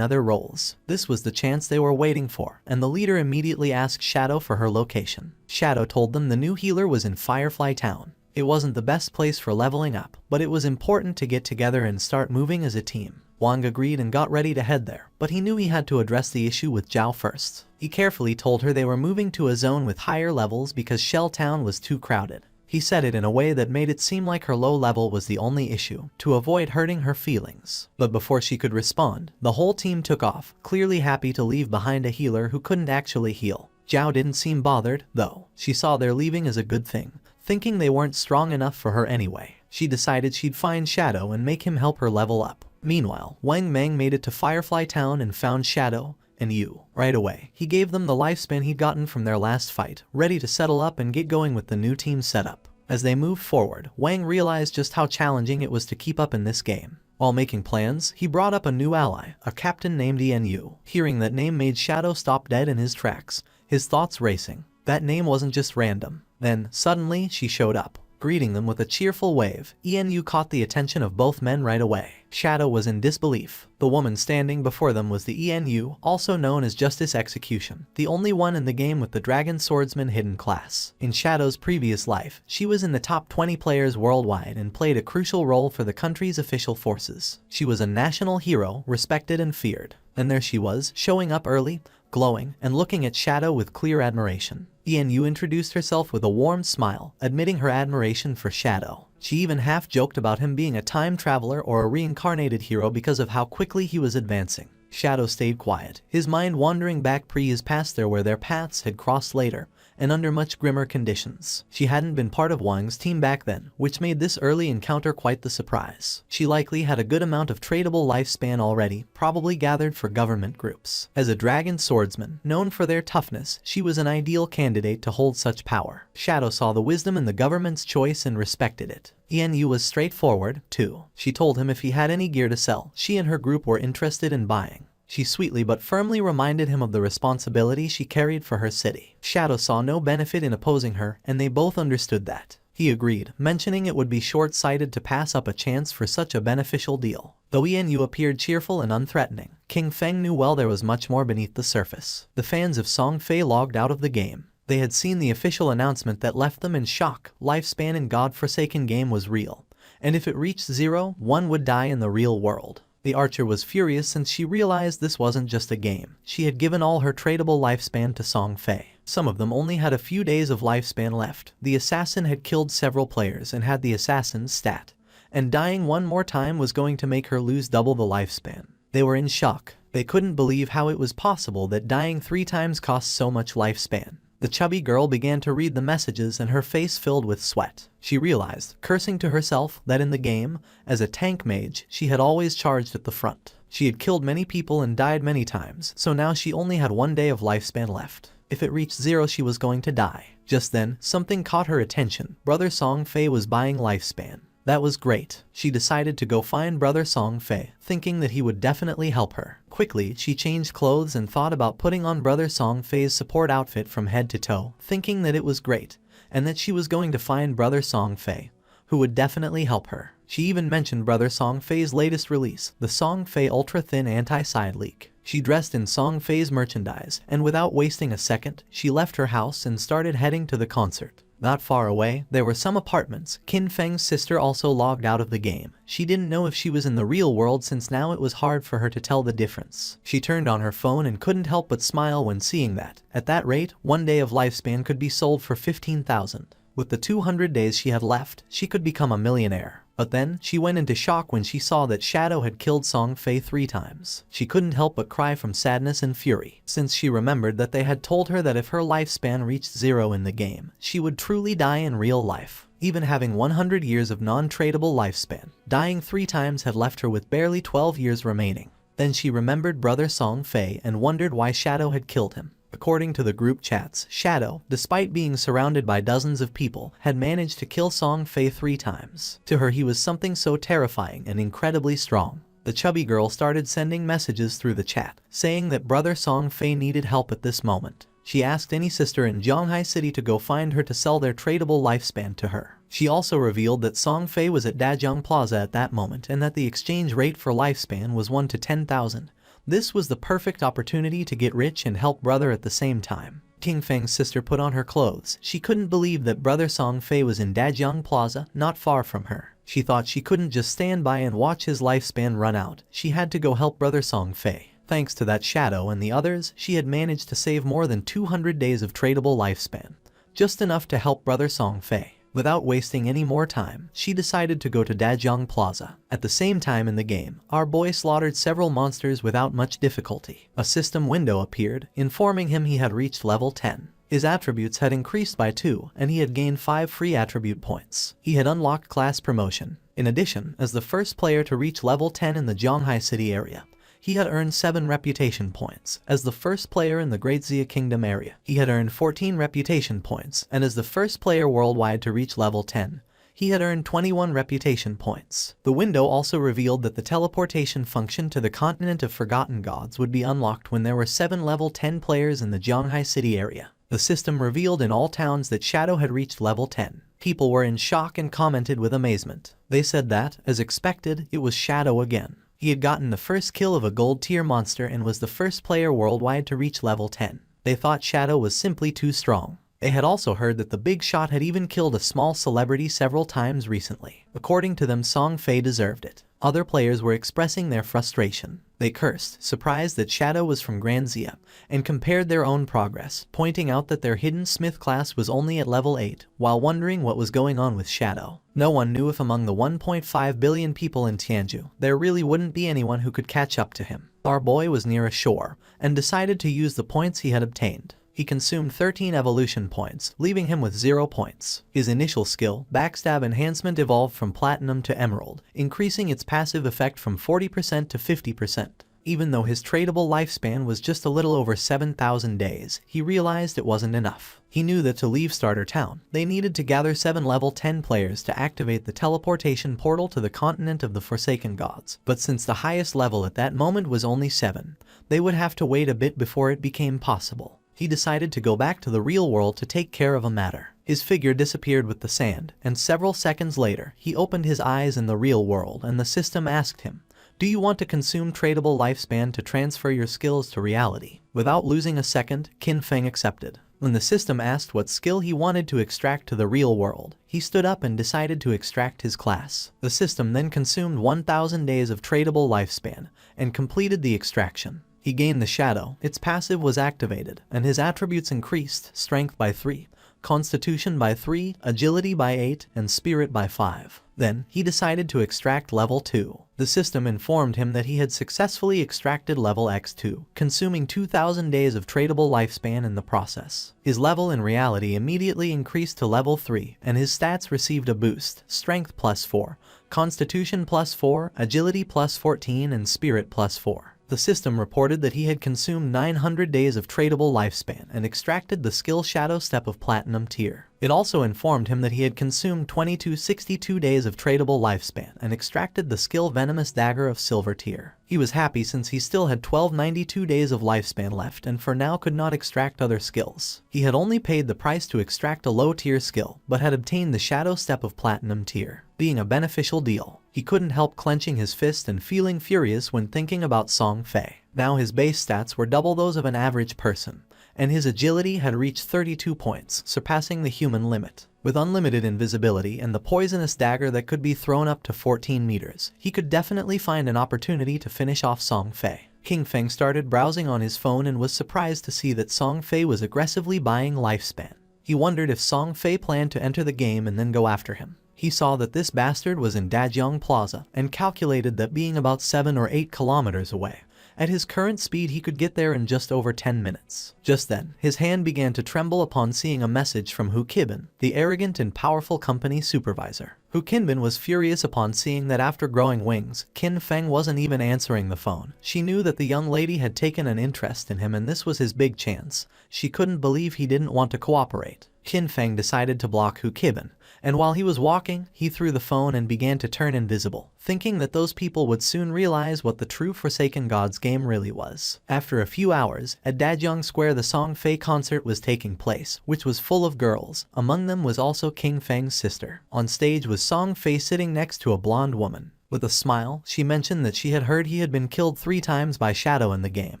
other roles. This was the chance they were waiting for, and the leader immediately asked Shadow for her location. Shadow told them the new healer was in Firefly Town. It wasn't the best place for leveling up, but it was important to get together and start moving as a team. Wang agreed and got ready to head there, but he knew he had to address the issue with Zhao first. He carefully told her they were moving to a zone with higher levels because Shell Town was too crowded. He said it in a way that made it seem like her low level was the only issue, to avoid hurting her feelings. But before she could respond, the whole team took off, clearly happy to leave behind a healer who couldn't actually heal. Zhao didn't seem bothered, though. She saw their leaving as a good thing, thinking they weren't strong enough for her anyway. She decided she'd find Shadow and make him help her level up. Meanwhile, Wang Meng made it to Firefly Town and found Shadow and Yu. Right away, he gave them the lifespan he'd gotten from their last fight, ready to settle up and get going with the new team setup. As they moved forward, Wang realized just how challenging it was to keep up in this game. While making plans, he brought up a new ally, a captain named Yu. Hearing that name made Shadow stop dead in his tracks, his thoughts racing. That name wasn't just random. Then, suddenly, she showed up, greeting them with a cheerful wave. Yu caught the attention of both men right away. Shadow was in disbelief. The woman standing before them was the Yu, also known as Justice Execution, the only one in the game with the Dragon Swordsman hidden class. In Shadow's previous life, she was in the top 20 players worldwide and played a crucial role for the country's official forces. She was a national hero, respected and feared. And there she was, showing up early, glowing, and looking at Shadow with clear admiration. Yu introduced herself with a warm smile, admitting her admiration for Shadow. She even half-joked about him being a time traveler or a reincarnated hero because of how quickly he was advancing. Shadow stayed quiet, his mind wandering back pre-his past there where their paths had crossed later, and under much grimmer conditions. She hadn't been part of Wang's team back then, which made this early encounter quite the surprise. She likely had a good amount of tradable lifespan already, probably gathered for government groups. As a dragon swordsman, known for their toughness, she was an ideal candidate to hold such power. Shadow saw the wisdom in the government's choice and respected it. Yu was straightforward, too. She told him if he had any gear to sell, she and her group were interested in buying. She sweetly but firmly reminded him of the responsibility she carried for her city. Shadow saw no benefit in opposing her, and they both understood that. He agreed, mentioning it would be short-sighted to pass up a chance for such a beneficial deal. Though Yu appeared cheerful and unthreatening, King Feng knew well there was much more beneath the surface. The fans of Song Fay logged out of the game. They had seen the official announcement that left them in shock. Lifespan in God-forsaken game was real, and if it reached 0, one would die in the real world. The archer was furious since she realized this wasn't just a game. She had given all her tradable lifespan to Song Fay. Some of them only had a few days of lifespan left. The assassin had killed several players and had the assassin's stat, and dying one more time was going to make her lose double the lifespan. They were in shock. They couldn't believe how it was possible that dying 3 times cost so much lifespan. The chubby girl began to read the messages and her face filled with sweat. She realized, cursing to herself, that in the game, as a tank mage, she had always charged at the front. She had killed many people and died many times, so now she only had 1 day of lifespan left. If it reached 0, she was going to die. Just then, something caught her attention. Brother Song Fay was buying lifespan. That was great. She decided to go find Brother Song Fay, thinking that he would definitely help her. Quickly, she changed clothes and thought about putting on Brother Song Fay's support outfit from head to toe, thinking that it was great, and that she was going to find Brother Song Fay, who would definitely help her. She even mentioned Brother Song Fay's latest release, the Song Fay Ultra Thin Anti-Side Leak. She dressed in Song Fay's merchandise, and without wasting a second, she left her house and started heading to the concert. Not far away, there were some apartments. Qin Feng's sister also logged out of the game. She didn't know if she was in the real world since now it was hard for her to tell the difference. She turned on her phone and couldn't help but smile when seeing that. At that rate, 1 day of lifespan could be sold for 15,000. With the 200 days she had left, she could become a millionaire. But then, she went into shock when she saw that Shadow had killed Song Fay 3 times. She couldn't help but cry from sadness and fury, since she remembered that they had told her that if her lifespan reached 0 in the game, she would truly die in real life. Even having 100 years of non-tradable lifespan, dying 3 times had left her with barely 12 years remaining. Then she remembered Brother Song Fay and wondered why Shadow had killed him. According to the group chats, Shadow, despite being surrounded by dozens of people, had managed to kill Song Fay 3 times. To her he was something so terrifying and incredibly strong. The chubby girl started sending messages through the chat, saying that Brother Song Fay needed help at this moment. She asked any sister in Zhonghai City to go find her to sell their tradable lifespan to her. She also revealed that Song Fay was at Dajiang Plaza at that moment and that the exchange rate for lifespan was 1 to 10,000. This was the perfect opportunity to get rich and help brother at the same time. King Feng's sister put on her clothes. She couldn't believe that Brother Song Fay was in Dajiang Plaza, not far from her. She thought she couldn't just stand by and watch his lifespan run out. She had to go help Brother Song Fay. Thanks to that Shadow and the others, she had managed to save more than 200 days of tradable lifespan. Just enough to help Brother Song Fay. Without wasting any more time, she decided to go to Dajiang Plaza. At the same time in the game, our boy slaughtered several monsters without much difficulty. A system window appeared, informing him he had reached level 10. His attributes had increased by 2, and he had gained 5 free attribute points. He had unlocked class promotion. In addition, as the first player to reach level 10 in the Zhonghai City area, he had earned 7 reputation points. As the first player in the Great Xia Kingdom area, he had earned 14 reputation points, and as the first player worldwide to reach level 10, he had earned 21 reputation points. The window also revealed that the teleportation function to the continent of Forgotten Gods would be unlocked when there were 7 level 10 players in the Zhonghai City area. The system revealed in all towns that Shadow had reached level 10. People were in shock and commented with amazement. They said that, as expected, it was Shadow again. He had gotten the first kill of a gold tier monster and was the first player worldwide to reach level 10. They thought Shadow was simply too strong. They had also heard that the big shot had even killed a small celebrity several times recently. According to them, Song Fay deserved it. Other players were expressing their frustration. They cursed, surprised that Shadow was from Grand Xia, and compared their own progress, pointing out that their hidden smith class was only at level 8, while wondering what was going on with Shadow. No one knew if among the 1.5 billion people in Tianju, there really wouldn't be anyone who could catch up to him. Our boy was near a shore, and decided to use the points he had obtained. He consumed 13 evolution points, leaving him with 0 points. His initial skill, Backstab Enhancement, evolved from Platinum to Emerald, increasing its passive effect from 40% to 50%. Even though his tradable lifespan was just a little over 7,000 days, he realized it wasn't enough. He knew that to leave Starter Town, they needed to gather 7 level 10 players to activate the teleportation portal to the continent of the Forsaken Gods. But since the highest level at that moment was only 7, they would have to wait a bit before it became possible. He decided to go back to the real world to take care of a matter. His figure disappeared with the sand, and several seconds later, he opened his eyes in the real world and the system asked him, "Do you want to consume tradable lifespan to transfer your skills to reality?" Without losing a second, Qin Feng accepted. When the system asked what skill he wanted to extract to the real world, he stood up and decided to extract his class. The system then consumed 1,000 days of tradable lifespan and completed the extraction. He gained the Shadow, its passive was activated, and his attributes increased: Strength by 3, Constitution by 3, Agility by 8, and Spirit by 5. Then, he decided to extract level 2. The system informed him that he had successfully extracted level X2, consuming 2,000 days of tradable lifespan in the process. His level in reality immediately increased to level 3, and his stats received a boost: Strength plus 4, Constitution plus 4, Agility plus 14, and Spirit plus 4. The system reported that he had consumed 900 days of tradable lifespan and extracted the skill Shadow Step of Platinum tier. It also informed him that he had consumed 2262 days of tradable lifespan and extracted the skill Venomous Dagger of Silver tier. He was happy since he still had 1292 days of lifespan left and for now could not extract other skills. He had only paid the price to extract a low tier skill, but had obtained the Shadow Step of Platinum tier, being a beneficial deal. He couldn't help clenching his fist and feeling furious when thinking about Song Fay. Now his base stats were double those of an average person, and his agility had reached 32 points, surpassing the human limit. With unlimited invisibility and the poisonous dagger that could be thrown up to 14 meters, he could definitely find an opportunity to finish off Song Fay. King Feng started browsing on his phone and was surprised to see that Song Fay was aggressively buying lifespan. He wondered if Song Fay planned to enter the game and then go after him. He saw that this bastard was in Dajiang Plaza and calculated that being about 7 or 8 kilometers away, at his current speed he could get there in just over 10 minutes. Just then, his hand began to tremble upon seeing a message from Hu Qinbin, the arrogant and powerful company supervisor. Hu Qinbin was furious upon seeing that after growing wings, Qin Feng wasn't even answering the phone. She knew that the young lady had taken an interest in him and this was his big chance. She couldn't believe he didn't want to cooperate. Qin Feng decided to block Hu Qinbin, and while he was walking, he threw the phone and began to turn invisible, thinking that those people would soon realize what the true Forsaken Gods game really was. After a few hours, at Dajiang Square the Song Fay concert was taking place, which was full of girls. Among them was also King Feng's sister. On stage was Song Fay sitting next to a blonde woman. With a smile, she mentioned that she had heard he had been killed 3 times by Shadow in the game.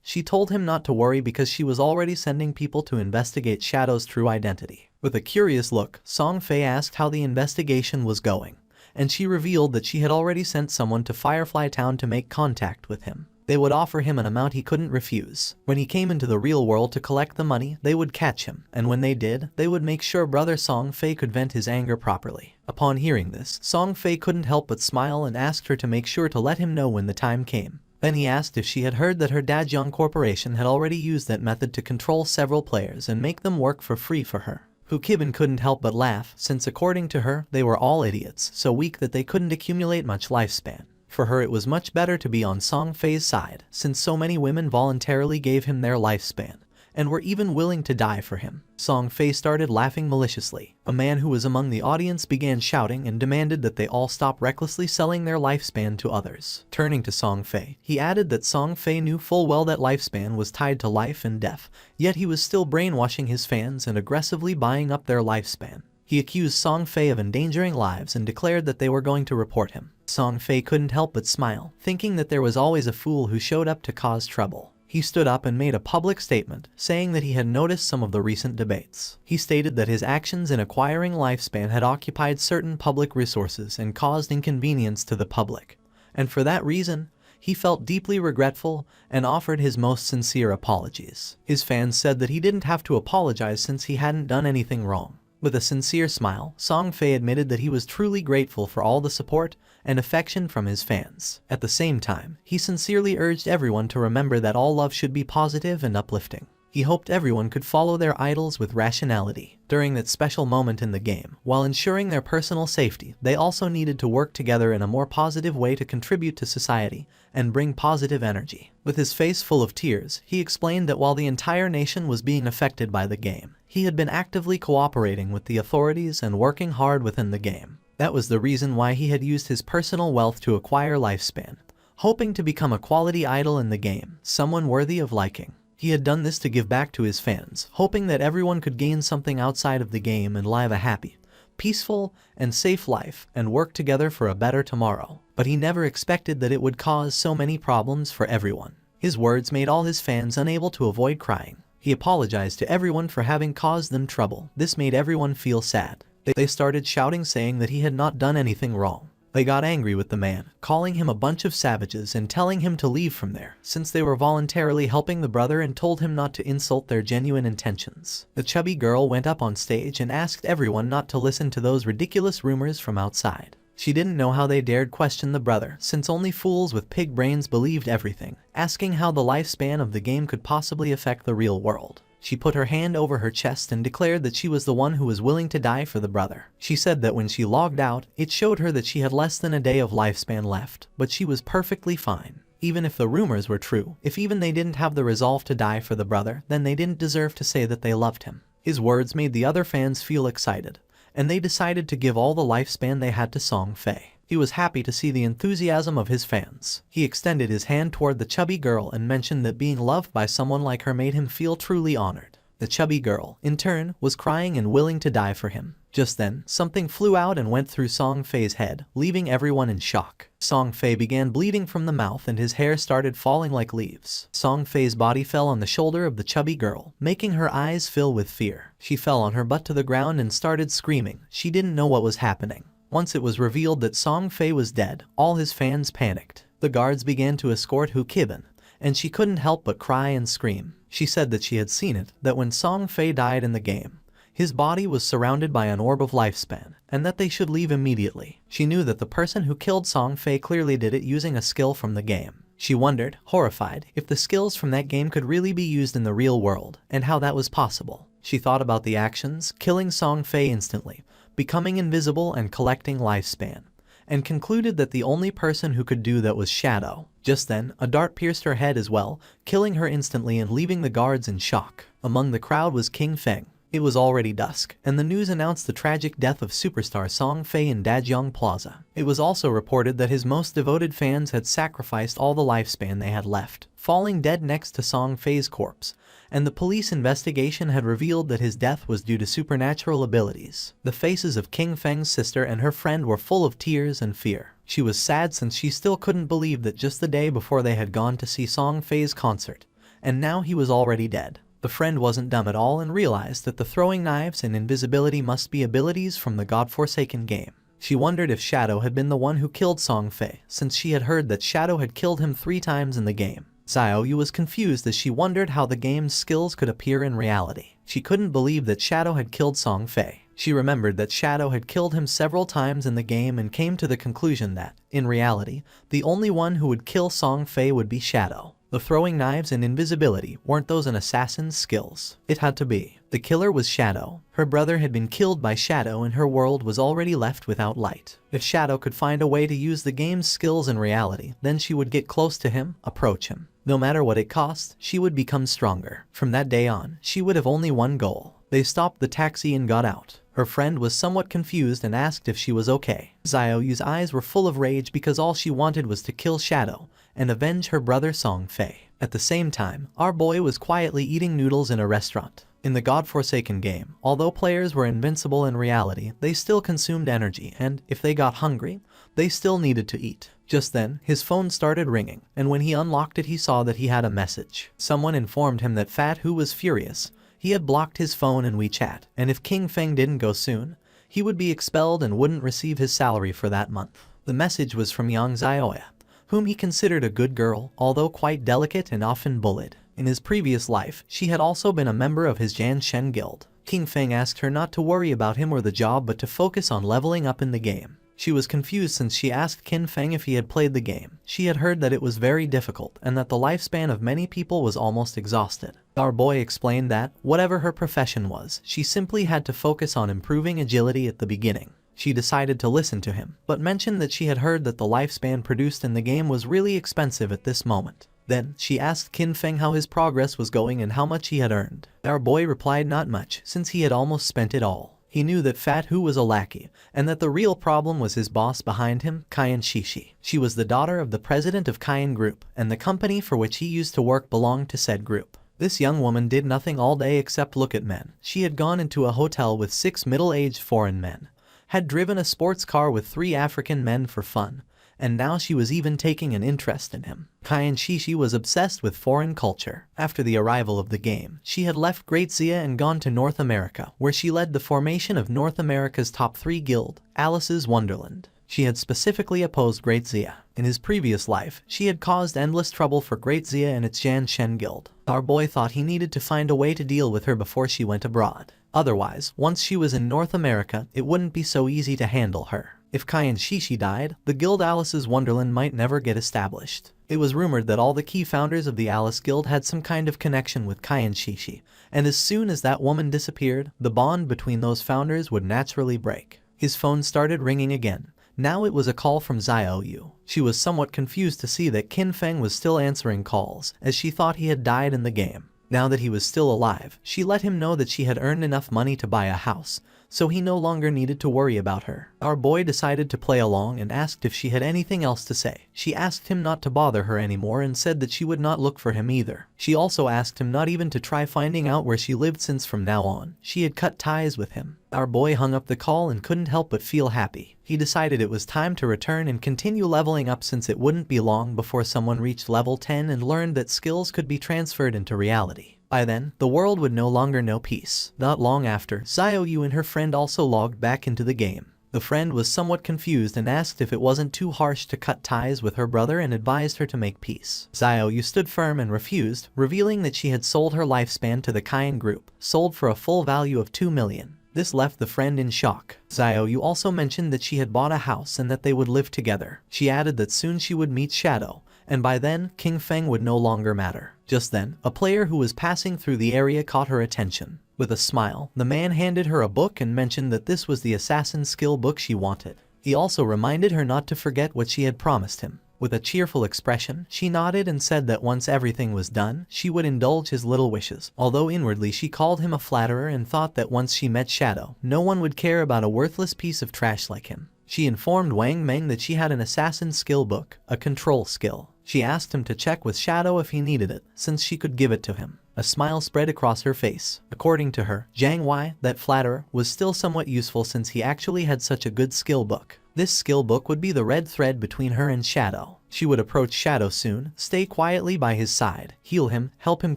She told him not to worry because she was already sending people to investigate Shadow's true identity. With a curious look, Song Fay asked how the investigation was going, and she revealed that she had already sent someone to Firefly Town to make contact with him. They would offer him an amount he couldn't refuse. When he came into the real world to collect the money, they would catch him, and when they did, they would make sure brother Song Fay could vent his anger properly. Upon hearing this, Song Fay couldn't help but smile and asked her to make sure to let him know when the time came. Then he asked if she had heard that her Dajeong Corporation had already used that method to control several players and make them work for free for her. Hukibin couldn't help but laugh, since according to her, they were all idiots, so weak that they couldn't accumulate much lifespan. For her it was much better to be on Song Fay's side, since so many women voluntarily gave him their lifespan, and were even willing to die for him. Song Fay started laughing maliciously. A man who was among the audience began shouting and demanded that they all stop recklessly selling their lifespan to others. Turning to Song Fay, he added that Song Fay knew full well that lifespan was tied to life and death, yet he was still brainwashing his fans and aggressively buying up their lifespan. He accused Song Fay of endangering lives and declared that they were going to report him. Song Fay couldn't help but smile, thinking that there was always a fool who showed up to cause trouble. He stood up and made a public statement, saying that he had noticed some of the recent debates. He stated that his actions in acquiring lifespan had occupied certain public resources and caused inconvenience to the public, and for that reason, he felt deeply regretful and offered his most sincere apologies. His fans said that he didn't have to apologize since he hadn't done anything wrong. With a sincere smile, Song Fay admitted that he was truly grateful for all the support and affection from his fans. At the same time, he sincerely urged everyone to remember that all love should be positive and uplifting. He hoped everyone could follow their idols with rationality. During that special moment in the game, while ensuring their personal safety, they also needed to work together in a more positive way to contribute to society and bring positive energy. With his face full of tears, he explained that while the entire nation was being affected by the game, he had been actively cooperating with the authorities and working hard within the game. That was the reason why he had used his personal wealth to acquire lifespan, hoping to become a quality idol in the game, someone worthy of liking. He had done this to give back to his fans, hoping that everyone could gain something outside of the game and live a happy, peaceful, and safe life and work together for a better tomorrow. But he never expected that it would cause so many problems for everyone. His words made all his fans unable to avoid crying. He apologized to everyone for having caused them trouble. This made everyone feel sad. They started shouting, saying that he had not done anything wrong. They got angry with the man, calling him a bunch of savages and telling him to leave from there, since they were voluntarily helping the brother, and told him not to insult their genuine intentions. The chubby girl went up on stage and asked everyone not to listen to those ridiculous rumors from outside. She didn't know how they dared question the brother, since only fools with pig brains believed everything, asking how the lifespan of the game could possibly affect the real world. She put her hand over her chest and declared that she was the one who was willing to die for the brother. She said that when she logged out, it showed her that she had less than a day of lifespan left, but she was perfectly fine. Even if the rumors were true, if even they didn't have the resolve to die for the brother, then they didn't deserve to say that they loved him. His words made the other fans feel excited, and they decided to give all the lifespan they had to Song Fay. He was happy to see the enthusiasm of his fans. He extended his hand toward the chubby girl and mentioned that being loved by someone like her made him feel truly honored. The chubby girl, in turn, was crying and willing to die for him. Just then, something flew out and went through Song Fay's head, leaving everyone in shock. Song Fay began bleeding from the mouth and his hair started falling like leaves. Song Fay's body fell on the shoulder of the chubby girl, making her eyes fill with fear. She fell on her butt to the ground and started screaming. She didn't know what was happening. Once it was revealed that Song Fay was dead, all his fans panicked. The guards began to escort Hukibin, and she couldn't help but cry and scream. She said that she had seen it, that when Song Fay died in the game, his body was surrounded by an orb of lifespan, and that they should leave immediately. She knew that the person who killed Song Fay clearly did it using a skill from the game. She wondered, horrified, if the skills from that game could really be used in the real world, and how that was possible. She thought about the actions, killing Song Fay instantly, becoming invisible and collecting lifespan, and concluded that the only person who could do that was Shadow. Just then, a dart pierced her head as well, killing her instantly and leaving the guards in shock. Among the crowd was King Feng. It was already dusk, and the news announced the tragic death of superstar Song Fay in Dajeong Plaza. It was also reported that his most devoted fans had sacrificed all the lifespan they had left, falling dead next to Song Fay's corpse, and the police investigation had revealed that his death was due to supernatural abilities. The faces of King Feng's sister and her friend were full of tears and fear. She was sad since she still couldn't believe that just the day before they had gone to see Song Fay's concert, and now he was already dead. The friend wasn't dumb at all and realized that the throwing knives and invisibility must be abilities from the godforsaken game. She wondered if Shadow had been the one who killed Song Fay, since she had heard that Shadow had killed him 3 times in the game. Xiaoyu was confused as she wondered how the game's skills could appear in reality. She couldn't believe that Shadow had killed Song Fay. She remembered that Shadow had killed him several times in the game and came to the conclusion that, in reality, the only one who would kill Song Fay would be Shadow. The throwing knives and invisibility weren't those an assassin's skills. It had to be. The killer was Shadow. Her brother had been killed by Shadow and her world was already left without light. If Shadow could find a way to use the game's skills in reality, then she would get close to him, approach him. No matter what it cost, she would become stronger. From that day on, she would have only one goal. They stopped the taxi and got out. Her friend was somewhat confused and asked if she was okay. Xiaoyu's eyes were full of rage because all she wanted was to kill Shadow and avenge her brother Song Fay. At the same time, our boy was quietly eating noodles in a restaurant. In the godforsaken game, although players were invincible in reality, they still consumed energy and, if they got hungry, they still needed to eat. Just then, his phone started ringing, and when he unlocked it he saw that he had a message. Someone informed him that Fat Hu was furious. He had blocked his phone and WeChat, and if King Feng didn't go soon, he would be expelled and wouldn't receive his salary for that month. The message was from young Xiaoya, whom he considered a good girl, although quite delicate and often bullied. In his previous life, she had also been a member of his Jan Shen guild. King Feng asked her not to worry about him or the job but to focus on leveling up in the game. She was confused since she asked King Feng if he had played the game. She had heard that it was very difficult and that the lifespan of many people was almost exhausted. Our boy explained that, whatever her profession was, she simply had to focus on improving agility at the beginning. She decided to listen to him, but mentioned that she had heard that the lifespan produced in the game was really expensive at this moment. Then, she asked Qin Feng how his progress was going and how much he had earned. Our boy replied not much, since he had almost spent it all. He knew that Fat Hu was a lackey, and that the real problem was his boss behind him, Kaiyan Shishi. She was the daughter of the president of Kaiyan Group, and the company for which he used to work belonged to said group. This young woman did nothing all day except look at men. She had gone into a hotel with 6 middle-aged foreign men, had driven a sports car with 3 African men for fun, and now she was even taking an interest in him. Kaiyan Shishi was obsessed with foreign culture. After the arrival of the game, she had left Great Xia and gone to North America, where she led the formation of North America's top 3 guild, Alice's Wonderland. She had specifically opposed Great Xia. In his previous life, she had caused endless trouble for Great Xia and its Jan Shen guild. Our boy thought he needed to find a way to deal with her before she went abroad. Otherwise, once she was in North America, it wouldn't be so easy to handle her. If Kaiyan Shishi died, the guild Alice's Wonderland might never get established. It was rumored that all the key founders of the Alice Guild had some kind of connection with Kaiyan Shishi, and as soon as that woman disappeared, the bond between those founders would naturally break. His phone started ringing again. Now it was a call from Xiaoyu. She was somewhat confused to see that Qin Feng was still answering calls, as she thought he had died in the game. Now that he was still alive, she let him know that she had earned enough money to buy a house, so he no longer needed to worry about her. Our boy decided to play along and asked if she had anything else to say. She asked him not to bother her anymore and said that she would not look for him either. She also asked him not even to try finding out where she lived since from now on, she had cut ties with him. Our boy hung up the call and couldn't help but feel happy. He decided it was time to return and continue leveling up since it wouldn't be long before someone reached level 10 and learned that skills could be transferred into reality. By then, the world would no longer know peace. Not long after, Xiaoyu and her friend also logged back into the game. The friend was somewhat confused and asked if it wasn't too harsh to cut ties with her brother and advised her to make peace. Xiaoyu stood firm and refused, revealing that she had sold her lifespan to the Kaiyan group, sold for a full value of 2 million. This left the friend in shock. Xiaoyu also mentioned that she had bought a house and that they would live together. She added that soon she would meet Shadow, and by then, King Feng would no longer matter. Just then, a player who was passing through the area caught her attention. With a smile, the man handed her a book and mentioned that this was the assassin skill book she wanted. He also reminded her not to forget what she had promised him. With a cheerful expression, she nodded and said that once everything was done, she would indulge his little wishes. Although inwardly she called him a flatterer and thought that once she met Shadow, no one would care about a worthless piece of trash like him. She informed Wang Meng that she had an assassin skill book, a control skill. She asked him to check with Shadow if he needed it, since she could give it to him. A smile spread across her face. According to her, Zhang Wei, that flatterer, was still somewhat useful since he actually had such a good skill book. This skill book would be the red thread between her and Shadow. She would approach Shadow soon, stay quietly by his side, heal him, help him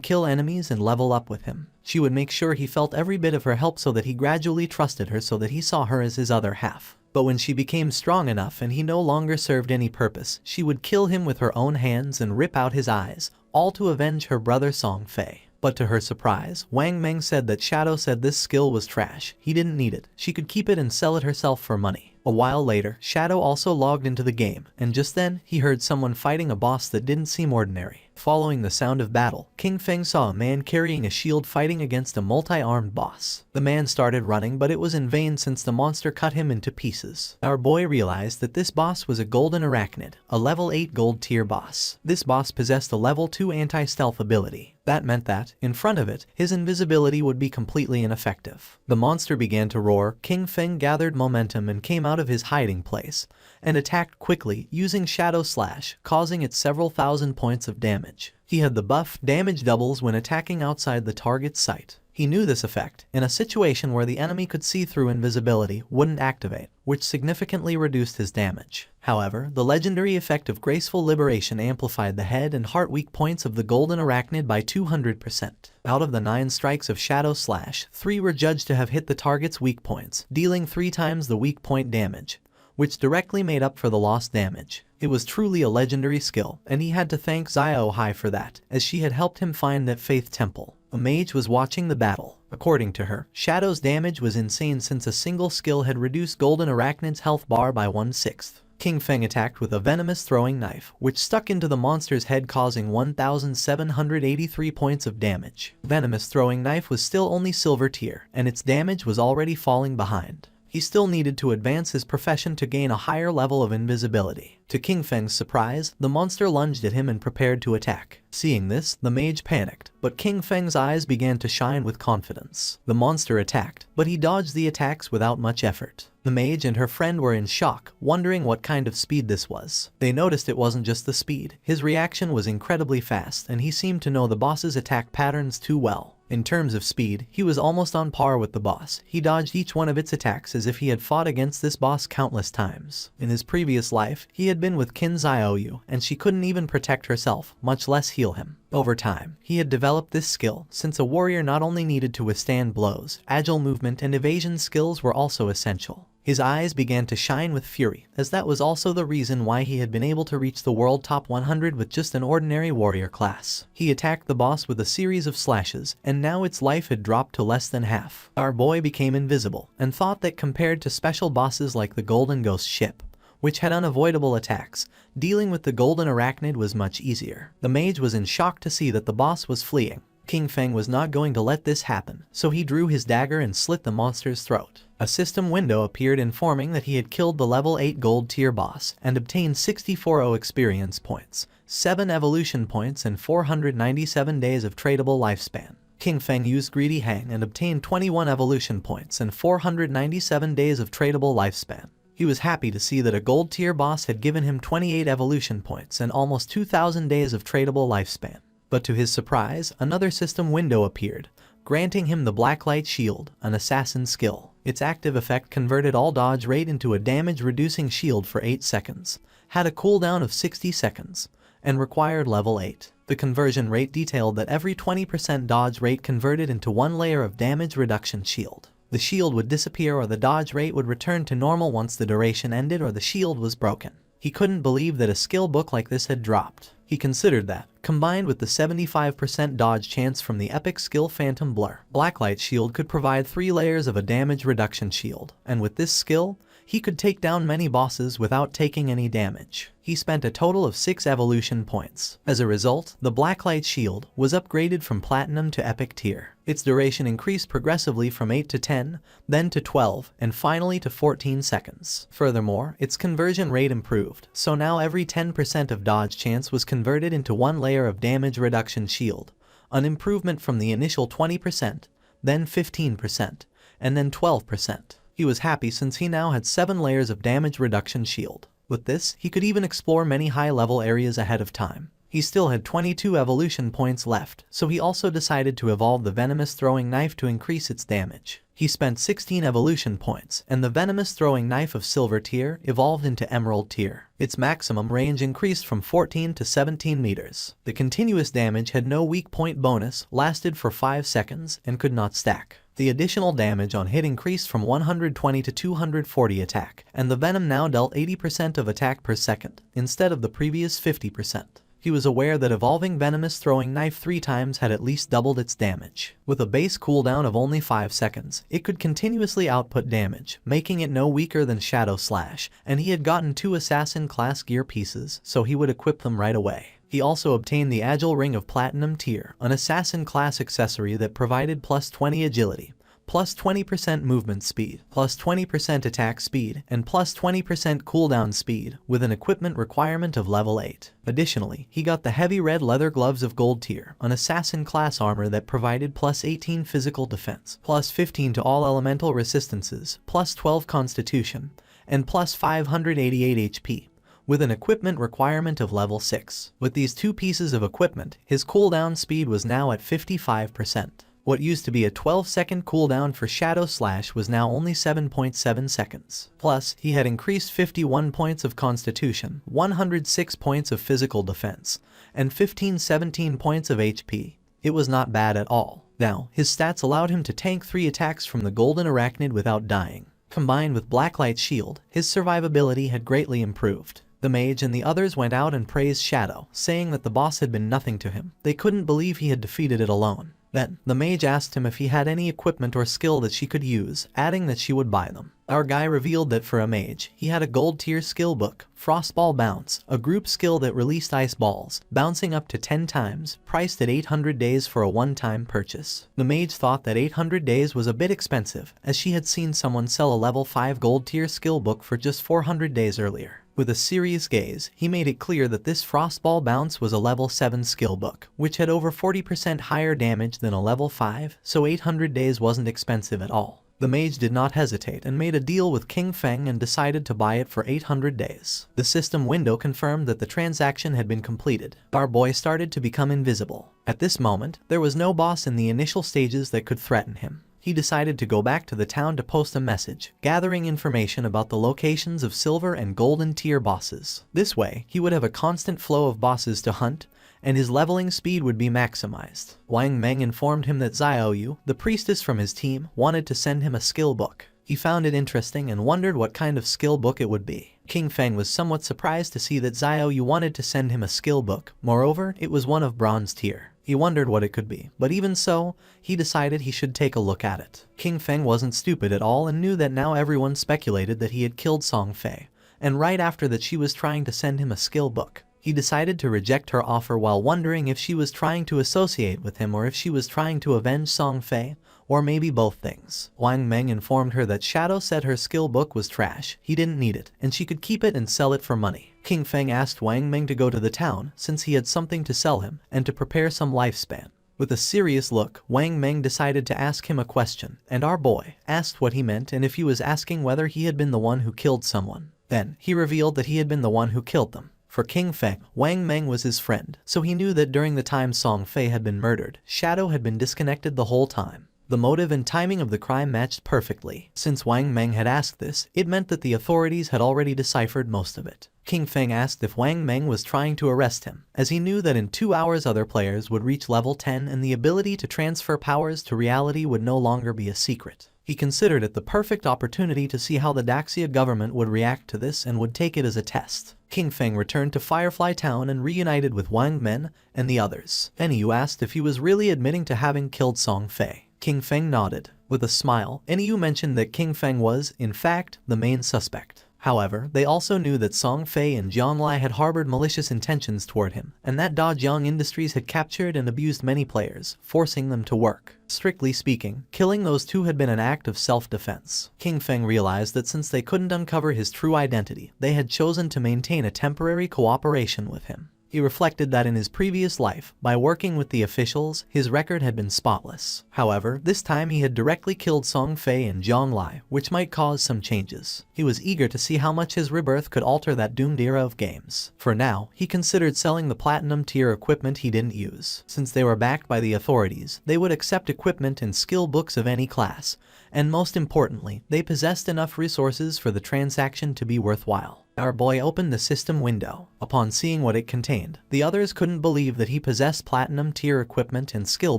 kill enemies and level up with him. She would make sure he felt every bit of her help so that he gradually trusted her so that he saw her as his other half. But when she became strong enough and he no longer served any purpose, she would kill him with her own hands and rip out his eyes, all to avenge her brother Song Fay. But to her surprise, Wang Meng said that Shadow said this skill was trash, he didn't need it, she could keep it and sell it herself for money. A while later, Shadow also logged into the game, and just then, he heard someone fighting a boss that didn't seem ordinary. Following the sound of battle, King Feng saw a man carrying a shield fighting against a multi-armed boss. The man started running, but it was in vain since the monster cut him into pieces. Our boy realized that this boss was a golden arachnid, a level 8 gold tier boss. This boss possessed a level 2 anti-stealth ability. That meant that, in front of it, his invisibility would be completely ineffective. The monster began to roar. King Feng gathered momentum and came out of his hiding place, and attacked quickly, using Shadow Slash, causing it several thousand points of damage. He had the buff, damage doubles when attacking outside the target's sight. He knew this effect, in a situation where the enemy could see through invisibility, wouldn't activate, which significantly reduced his damage. However, the legendary effect of Graceful Liberation amplified the head and heart weak points of the golden arachnid by 200%. Out of the 9 strikes of Shadow Slash, 3 were judged to have hit the target's weak points, dealing 3 times the weak point damage, which directly made up for the lost damage. It was truly a legendary skill, and he had to thank Xiao Hai for that, as she had helped him find that faith temple. A mage was watching the battle. According to her, Shadow's damage was insane since a single skill had reduced Golden Arachnid's health bar by 1/6. King Feng attacked with a venomous throwing knife, which stuck into the monster's head causing 1,783 points of damage. Venomous throwing knife was still only silver tier, and its damage was already falling behind. He still needed to advance his profession to gain a higher level of invisibility. To King Feng's surprise, the monster lunged at him and prepared to attack. Seeing this, the mage panicked, but King Feng's eyes began to shine with confidence. The monster attacked, but he dodged the attacks without much effort. The mage and her friend were in shock, wondering what kind of speed this was. They noticed it wasn't just the speed. His reaction was incredibly fast, and he seemed to know the boss's attack patterns too well. In terms of speed, he was almost on par with the boss. He dodged each one of its attacks as if he had fought against this boss countless times. In his previous life, he had been with Qin Xiaoyu, and she couldn't even protect herself, much less heal him. Over time, he had developed this skill, since a warrior not only needed to withstand blows, agile movement and evasion skills were also essential. His eyes began to shine with fury, as that was also the reason why he had been able to reach the world top 100 with just an ordinary warrior class. He attacked the boss with a series of slashes, and now its life had dropped to less than half. Our boy became invisible, and thought that compared to special bosses like the Golden Ghost Ship, which had unavoidable attacks, dealing with the Golden Arachnid was much easier. The mage was in shock to see that the boss was fleeing. King Feng was not going to let this happen, so he drew his dagger and slit the monster's throat. A system window appeared informing that he had killed the level 8 gold tier boss and obtained 64 experience points, 7 evolution points and 497 days of tradable lifespan. King Feng used Greedy Hang and obtained 21 evolution points and 497 days of tradable lifespan. He was happy to see that a gold tier boss had given him 28 evolution points and almost 2,000 days of tradable lifespan. But to his surprise, another system window appeared, granting him the Blacklight Shield, an assassin skill. Its active effect converted all dodge rate into a damage-reducing shield for 8 seconds, had a cooldown of 60 seconds, and required level 8. The conversion rate detailed that every 20% dodge rate converted into 1 layer of damage reduction shield. The shield would disappear or the dodge rate would return to normal once the duration ended or the shield was broken. He couldn't believe that a skill book like this had dropped. He considered that, combined with the 75% dodge chance from the epic skill Phantom Blur, Blacklight Shield could provide 3 layers of a damage reduction shield, and with this skill, he could take down many bosses without taking any damage. He spent a total of 6 evolution points. As a result, the Blacklight Shield was upgraded from Platinum to Epic tier. Its duration increased progressively from 8 to 10, then to 12, and finally to 14 seconds. Furthermore, its conversion rate improved, so now every 10% of dodge chance was converted into 1 layer of damage reduction shield, an improvement from the initial 20%, then 15%, and then 12%. He was happy since he now had 7 layers of damage reduction shield. With this, he could even explore many high-level areas ahead of time. He still had 22 evolution points left, so he also decided to evolve the venomous throwing knife to increase its damage. He spent 16 evolution points, and the venomous throwing knife of silver tier evolved into emerald tier. Its maximum range increased from 14 to 17 meters. The continuous damage had no weak point bonus, lasted for 5 seconds, and could not stack. The additional damage on hit increased from 120 to 240 attack, and the venom now dealt 80% of attack per second, instead of the previous 50%. He was aware that evolving Venomous Throwing Knife 3 times had at least doubled its damage. With a base cooldown of only 5 seconds, it could continuously output damage, making it no weaker than Shadow Slash, and he had gotten 2 Assassin class gear pieces, so he would equip them right away. He also obtained the Agile Ring of Platinum Tier, an Assassin class accessory that provided plus 20 agility, plus 20% movement speed, plus 20% attack speed, and plus 20% cooldown speed, with an equipment requirement of level 8. Additionally, he got the Heavy Red Leather Gloves of Gold Tier, an Assassin class armor that provided plus 18 physical defense, plus 15 to all elemental resistances, plus 12 constitution, and plus 588 HP, with an equipment requirement of level 6. With these 2 pieces of equipment, his cooldown speed was now at 55%. What used to be a 12-second cooldown for Shadow Slash was now only 7.7 seconds. Plus, he had increased 51 points of Constitution, 106 points of physical defense, and 17 points of HP. It was not bad at all. Now, his stats allowed him to tank 3 attacks from the Golden Arachnid without dying. Combined with Blacklight Shield, his survivability had greatly improved. The mage and the others went out and praised Shadow, saying that the boss had been nothing to him. They couldn't believe he had defeated it alone. Then, the mage asked him if he had any equipment or skill that she could use, adding that she would buy them. Our guy revealed that for a mage, he had a gold tier skill book, Frostball Bounce, a group skill that released ice balls, bouncing up to 10 times, priced at 800 days for a one-time purchase. The mage thought that 800 days was a bit expensive, as she had seen someone sell a level 5 gold tier skill book for just 400 days earlier. With a serious gaze, he made it clear that this Frostball Bounce was a level 7 skill book, which had over 40% higher damage than a level 5, so 800 days wasn't expensive at all. The mage did not hesitate and made a deal with King Feng and decided to buy it for 800 days. The system window confirmed that the transaction had been completed. Our boy started to become invisible. At this moment, there was no boss in the initial stages that could threaten him. He decided to go back to the town to post a message, gathering information about the locations of silver and golden tier bosses. This way, he would have a constant flow of bosses to hunt, and his leveling speed would be maximized. Wang Meng informed him that Xiaoyu, the priestess from his team, wanted to send him a skill book. He found it interesting and wondered what kind of skill book it would be. King Feng was somewhat surprised to see that Xiaoyu wanted to send him a skill book. Moreover, it was one of bronze tier. He wondered what it could be, but even so, he decided he should take a look at it. King Feng wasn't stupid at all and knew that now everyone speculated that he had killed Song Fay, and right after that she was trying to send him a skill book. He decided to reject her offer while wondering if she was trying to associate with him or if she was trying to avenge Song Fay, or maybe both things. Wang Meng informed her that Shadow said her skill book was trash, he didn't need it, and she could keep it and sell it for money. King Feng asked Wang Meng to go to the town, since he had something to sell him, and to prepare some lifespan. With a serious look, Wang Meng decided to ask him a question, and our boy asked what he meant and if he was asking whether he had been the one who killed someone. Then, he revealed that he had been the one who killed them. For King Feng, Wang Meng was his friend, so he knew that during the time Song Fay had been murdered, Shadow had been disconnected the whole time. The motive and timing of the crime matched perfectly. Since Wang Meng had asked this, it meant that the authorities had already deciphered most of it. King Feng asked if Wang Meng was trying to arrest him, as he knew that in 2 hours other players would reach level 10 and the ability to transfer powers to reality would no longer be a secret. He considered it the perfect opportunity to see how the Daxia government would react to this and would take it as a test. King Feng returned to Firefly Town and reunited with Wang Meng and the others. Enyu asked if he was really admitting to having killed Song Fay. King Feng nodded. With a smile, Enyu mentioned that King Feng was, in fact, the main suspect. However, they also knew that Song Fay and Zhonglai had harbored malicious intentions toward him, and that Dajiang Industries had captured and abused many players, forcing them to work. Strictly speaking, killing those two had been an act of self-defense. King Feng realized that since they couldn't uncover his true identity, they had chosen to maintain a temporary cooperation with him. He reflected that in his previous life, by working with the officials, his record had been spotless. However, this time he had directly killed Song Fay and Zhonglai, which might cause some changes. He was eager to see how much his rebirth could alter that doomed era of games. For now, he considered selling the platinum tier equipment he didn't use. Since they were backed by the authorities, they would accept equipment and skill books of any class, and most importantly, they possessed enough resources for the transaction to be worthwhile. Our boy opened the system window. Upon seeing what it contained, the others couldn't believe that he possessed platinum tier equipment and skill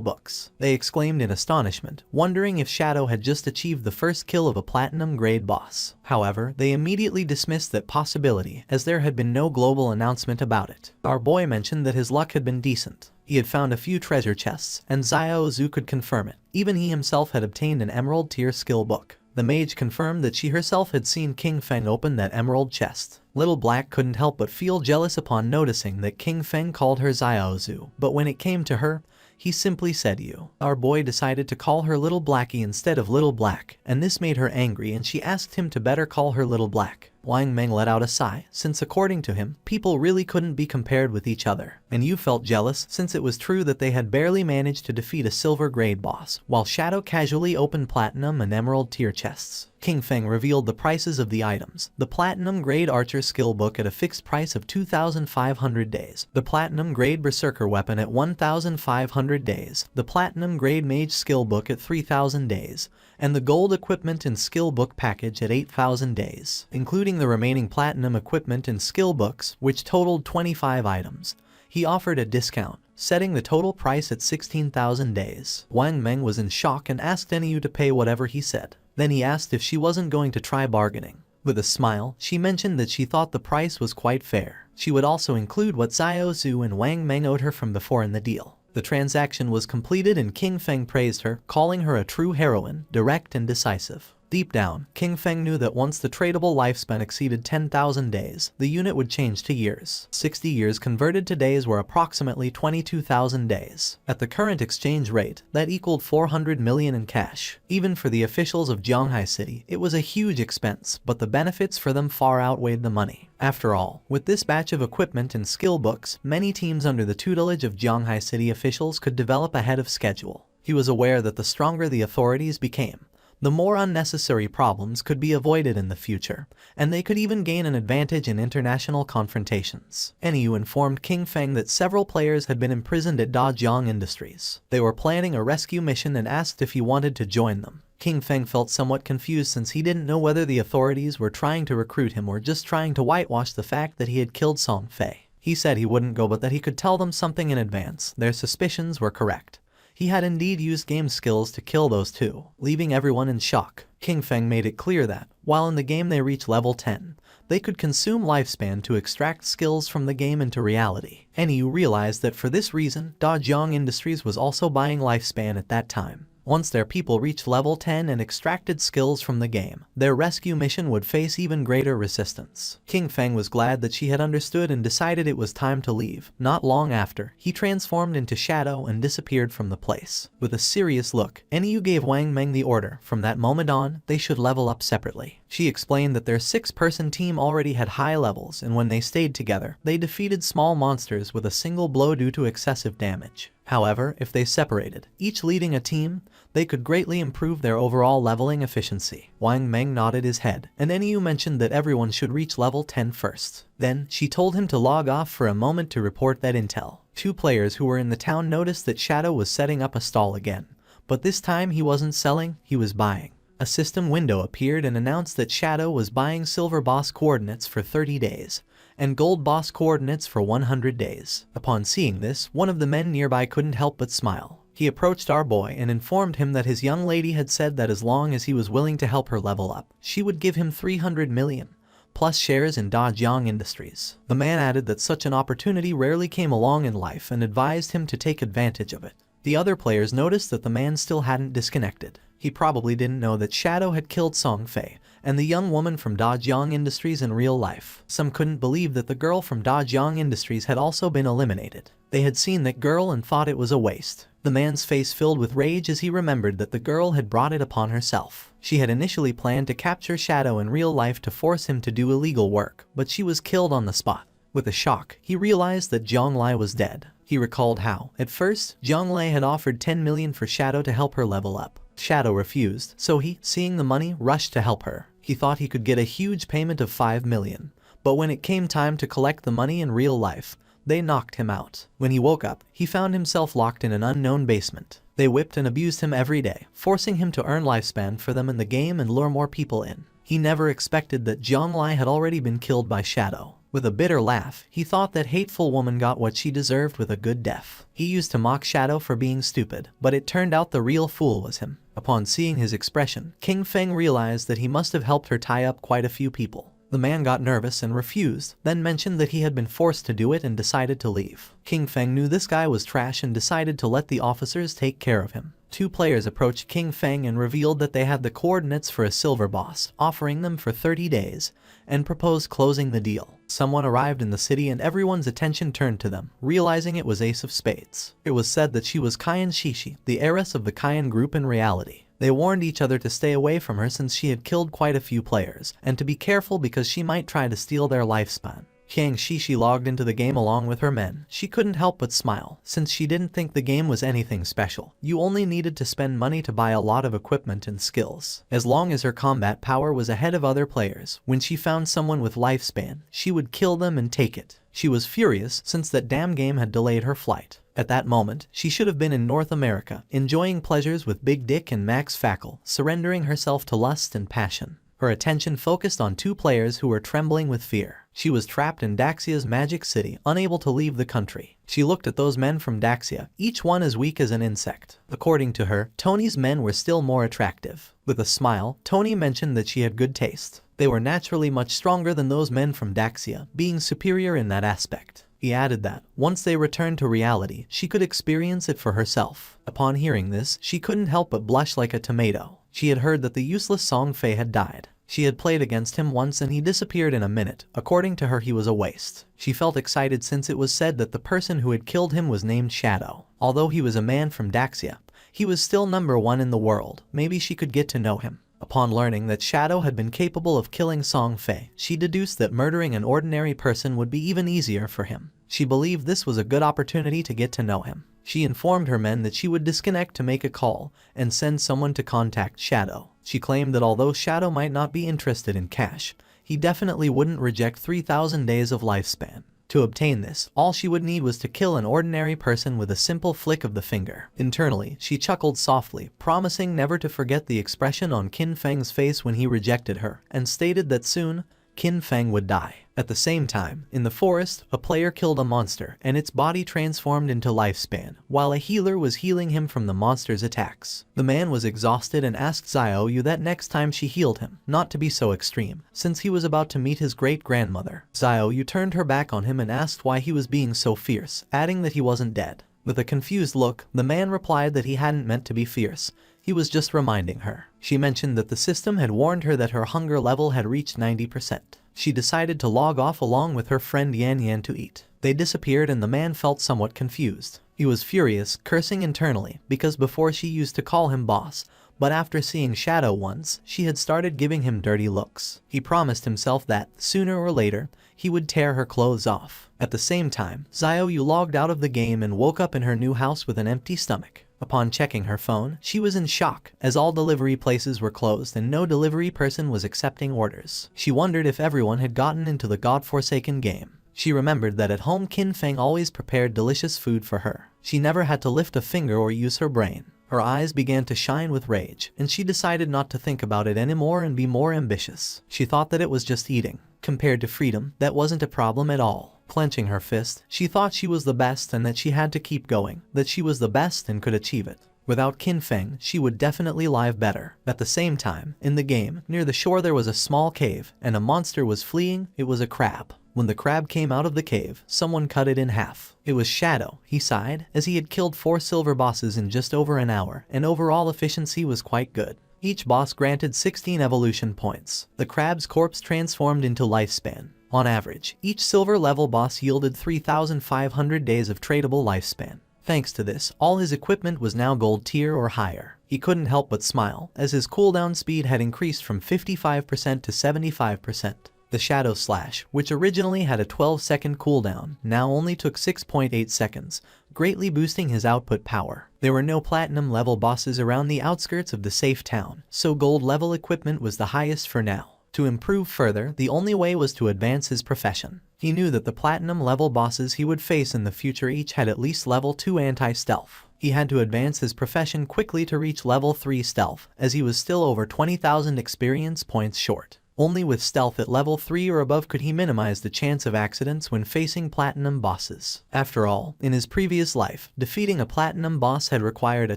books. They exclaimed in astonishment, wondering if Shadow had just achieved the first kill of a platinum grade boss. However, they immediately dismissed that possibility as there had been no global announcement about it. Our boy mentioned that his luck had been decent. He had found a few treasure chests, and Xiao Zhu could confirm it. Even he himself had obtained an emerald tier skill book. The mage confirmed that she herself had seen King Feng open that emerald chest. Little Black couldn't help but feel jealous upon noticing that King Feng called her Xiao Zhu, but when it came to her, he simply said you. Our boy decided to call her Little Blackie instead of Little Black, and this made her angry and she asked him to better call her Little Black. Wang Meng let out a sigh, since according to him, people really couldn't be compared with each other. And you felt jealous, since it was true that they had barely managed to defeat a silver grade boss, while Shadow casually opened platinum and emerald tier chests. King Feng revealed the prices of the items. The platinum grade archer skill book at a fixed price of 2,500 days. The platinum grade berserker weapon at 1,500 days. The platinum grade mage skill book at 3,000 days. And the gold equipment and skill book package at 8,000 days, including the remaining platinum equipment and skill books, which totaled 25 items. He offered a discount, setting the total price at 16,000 days. Wang Meng was in shock and asked NEU to pay whatever he said. Then he asked if she wasn't going to try bargaining. With a smile, she mentioned that she thought the price was quite fair. She would also include what Xiao Zhu and Wang Meng owed her from before in the deal. The transaction was completed and King Feng praised her, calling her a true heroine, direct and decisive. Deep down, King Feng knew that once the tradable lifespan exceeded 10,000 days, the unit would change to years. 60 years converted to days were approximately 22,000 days. At the current exchange rate, that equaled 400 million in cash. Even for the officials of Jianghai City, it was a huge expense, but the benefits for them far outweighed the money. After all, with this batch of equipment and skill books, many teams under the tutelage of Jianghai City officials could develop ahead of schedule. He was aware that the stronger the authorities became, the more unnecessary problems could be avoided in the future, and they could even gain an advantage in international confrontations. NEU informed King Feng that several players had been imprisoned at Dajiang Industries. They were planning a rescue mission and asked if he wanted to join them. King Feng felt somewhat confused since he didn't know whether the authorities were trying to recruit him or just trying to whitewash the fact that he had killed Song Fay. He said he wouldn't go but that he could tell them something in advance. Their suspicions were correct. He had indeed used game skills to kill those two, leaving everyone in shock. King Feng made it clear that, while in the game they reach level 10, they could consume lifespan to extract skills from the game into reality. NEU realized that for this reason, Dajiang Industries was also buying lifespan at that time. Once their people reached level 10 and extracted skills from the game, their rescue mission would face even greater resistance. King Feng was glad that she had understood and decided it was time to leave. Not long after, he transformed into Shadow and disappeared from the place. With a serious look, NEU gave Wang Meng the order. From that moment on, they should level up separately. She explained that their 6-person team already had high levels, and when they stayed together, they defeated small monsters with a single blow due to excessive damage. However, if they separated, each leading a team, they could greatly improve their overall leveling efficiency. Wang Meng nodded his head, and NEU mentioned that everyone should reach level 10 first. Then, she told him to log off for a moment to report that intel. 2 players who were in the town noticed that Shadow was setting up a stall again. But this time he wasn't selling, he was buying. A system window appeared and announced that Shadow was buying silver boss coordinates for 30 days. And gold boss coordinates for 100 days. Upon seeing this, one of the men nearby couldn't help but smile. He approached our boy and informed him that his young lady had said that as long as he was willing to help her level up, she would give him 300 million, plus shares in Dajiang Industries. The man added that such an opportunity rarely came along in life and advised him to take advantage of it. The other players noticed that the man still hadn't disconnected. He probably didn't know that Shadow had killed Song Fay and the young woman from Dajiang Industries in real life. Some couldn't believe that the girl from Dajiang Industries had also been eliminated. They had seen that girl and thought it was a waste. The man's face filled with rage as he remembered that the girl had brought it upon herself. She had initially planned to capture Shadow in real life to force him to do illegal work, but she was killed on the spot. With a shock, he realized that Zhonglai was dead. He recalled how, at first, Zhonglai had offered 10 million for Shadow to help her level up. Shadow refused, so he, seeing the money, rushed to help her. He thought he could get a huge payment of 5 million, but when it came time to collect the money in real life, they knocked him out. When he woke up, he found himself locked in an unknown basement. They whipped and abused him every day, forcing him to earn lifespan for them in the game and lure more people in. He never expected that Zhonglai had already been killed by Shadow. With a bitter laugh, he thought that hateful woman got what she deserved with a good death. He used to mock Shadow for being stupid, but it turned out the real fool was him. Upon seeing his expression, King Feng realized that he must have helped her tie up quite a few people. The man got nervous and refused, then mentioned that he had been forced to do it and decided to leave. King Feng knew this guy was trash and decided to let the officers take care of him. Two players approached King Feng and revealed that they had the coordinates for a silver boss, offering them for 30 days, and proposed closing the deal. Someone arrived in the city and everyone's attention turned to them, realizing it was Ace of Spades. It was said that she was Kayan Shishi, the heiress of the Kayan group in reality. They warned each other to stay away from her since she had killed quite a few players, and to be careful because she might try to steal their lifespan. Kayan Shishi logged into the game along with her men. She couldn't help but smile, since she didn't think the game was anything special. You only needed to spend money to buy a lot of equipment and skills. As long as her combat power was ahead of other players, when she found someone with lifespan, she would kill them and take it. She was furious since that damn game had delayed her flight. At that moment, she should have been in North America, enjoying pleasures with Big Dick and Max Fackle, surrendering herself to lust and passion. Her attention focused on two players who were trembling with fear. She was trapped in Daxia's magic city, unable to leave the country. She looked at those men from Daxia, each one as weak as an insect. According to her, Tony's men were still more attractive. With a smile, Tony mentioned that she had good taste. They were naturally much stronger than those men from Daxia, being superior in that aspect. He added that, once they returned to reality, she could experience it for herself. Upon hearing this, she couldn't help but blush like a tomato. She had heard that the useless Song Fay had died. She had played against him once and he disappeared in a minute. According to her, he was a waste. She felt excited since it was said that the person who had killed him was named Shadow. Although he was a man from Daxia, he was still #1 in the world. Maybe she could get to know him. Upon learning that Shadow had been capable of killing Song Fay, she deduced that murdering an ordinary person would be even easier for him. She believed this was a good opportunity to get to know him. She informed her men that she would disconnect to make a call and send someone to contact Shadow. She claimed that although Shadow might not be interested in cash, he definitely wouldn't reject 3,000 days of lifespan. To obtain this, all she would need was to kill an ordinary person with a simple flick of the finger. Internally, she chuckled softly, promising never to forget the expression on Qin Feng's face when he rejected her, and stated that soon, Qin Feng would die. At the same time, in the forest, a player killed a monster and its body transformed into lifespan, while a healer was healing him from the monster's attacks. The man was exhausted and asked Xiaoyu that next time she healed him, not to be so extreme, since he was about to meet his great-grandmother. Xiaoyu turned her back on him and asked why he was being so fierce, adding that he wasn't dead. With a confused look, the man replied that he hadn't meant to be fierce. He was just reminding her. She mentioned that the system had warned her that her hunger level had reached 90%. She decided to log off along with her friend Yan Yan to eat. They disappeared and the man felt somewhat confused. He was furious, cursing internally, because before she used to call him boss, but after seeing Shadow once, she had started giving him dirty looks. He promised himself that, sooner or later, he would tear her clothes off. At the same time, Xiaoyu logged out of the game and woke up in her new house with an empty stomach. Upon checking her phone, she was in shock, as all delivery places were closed and no delivery person was accepting orders. She wondered if everyone had gotten into the godforsaken game. She remembered that at home Qin Feng always prepared delicious food for her. She never had to lift a finger or use her brain. Her eyes began to shine with rage, and she decided not to think about it anymore and be more ambitious. She thought that it was just eating. Compared to freedom, that wasn't a problem at all. Clenching her fist, she thought she was the best and that she had to keep going, that she was the best and could achieve it. Without Qin Feng, she would definitely live better. At the same time, in the game, near the shore there was a small cave, and a monster was fleeing. It was a crab. When the crab came out of the cave, someone cut it in half. It was Shadow, he sighed, as he had killed 4 silver bosses in just over an hour, and overall efficiency was quite good. Each boss granted 16 evolution points. The crab's corpse transformed into lifespan. On average, each silver level boss yielded 3,500 days of tradable lifespan. Thanks to this, all his equipment was now gold tier or higher. He couldn't help but smile, as his cooldown speed had increased from 55% to 75%. The Shadow Slash, which originally had a 12-second cooldown, now only took 6.8 seconds, greatly boosting his output power. There were no platinum level bosses around the outskirts of the safe town, so gold level equipment was the highest for now. To improve further, the only way was to advance his profession. He knew that the platinum level bosses he would face in the future each had at least level 2 anti-stealth. He had to advance his profession quickly to reach level 3 stealth, as he was still over 20,000 experience points short. Only with stealth at level 3 or above could he minimize the chance of accidents when facing platinum bosses. After all, in his previous life, defeating a platinum boss had required a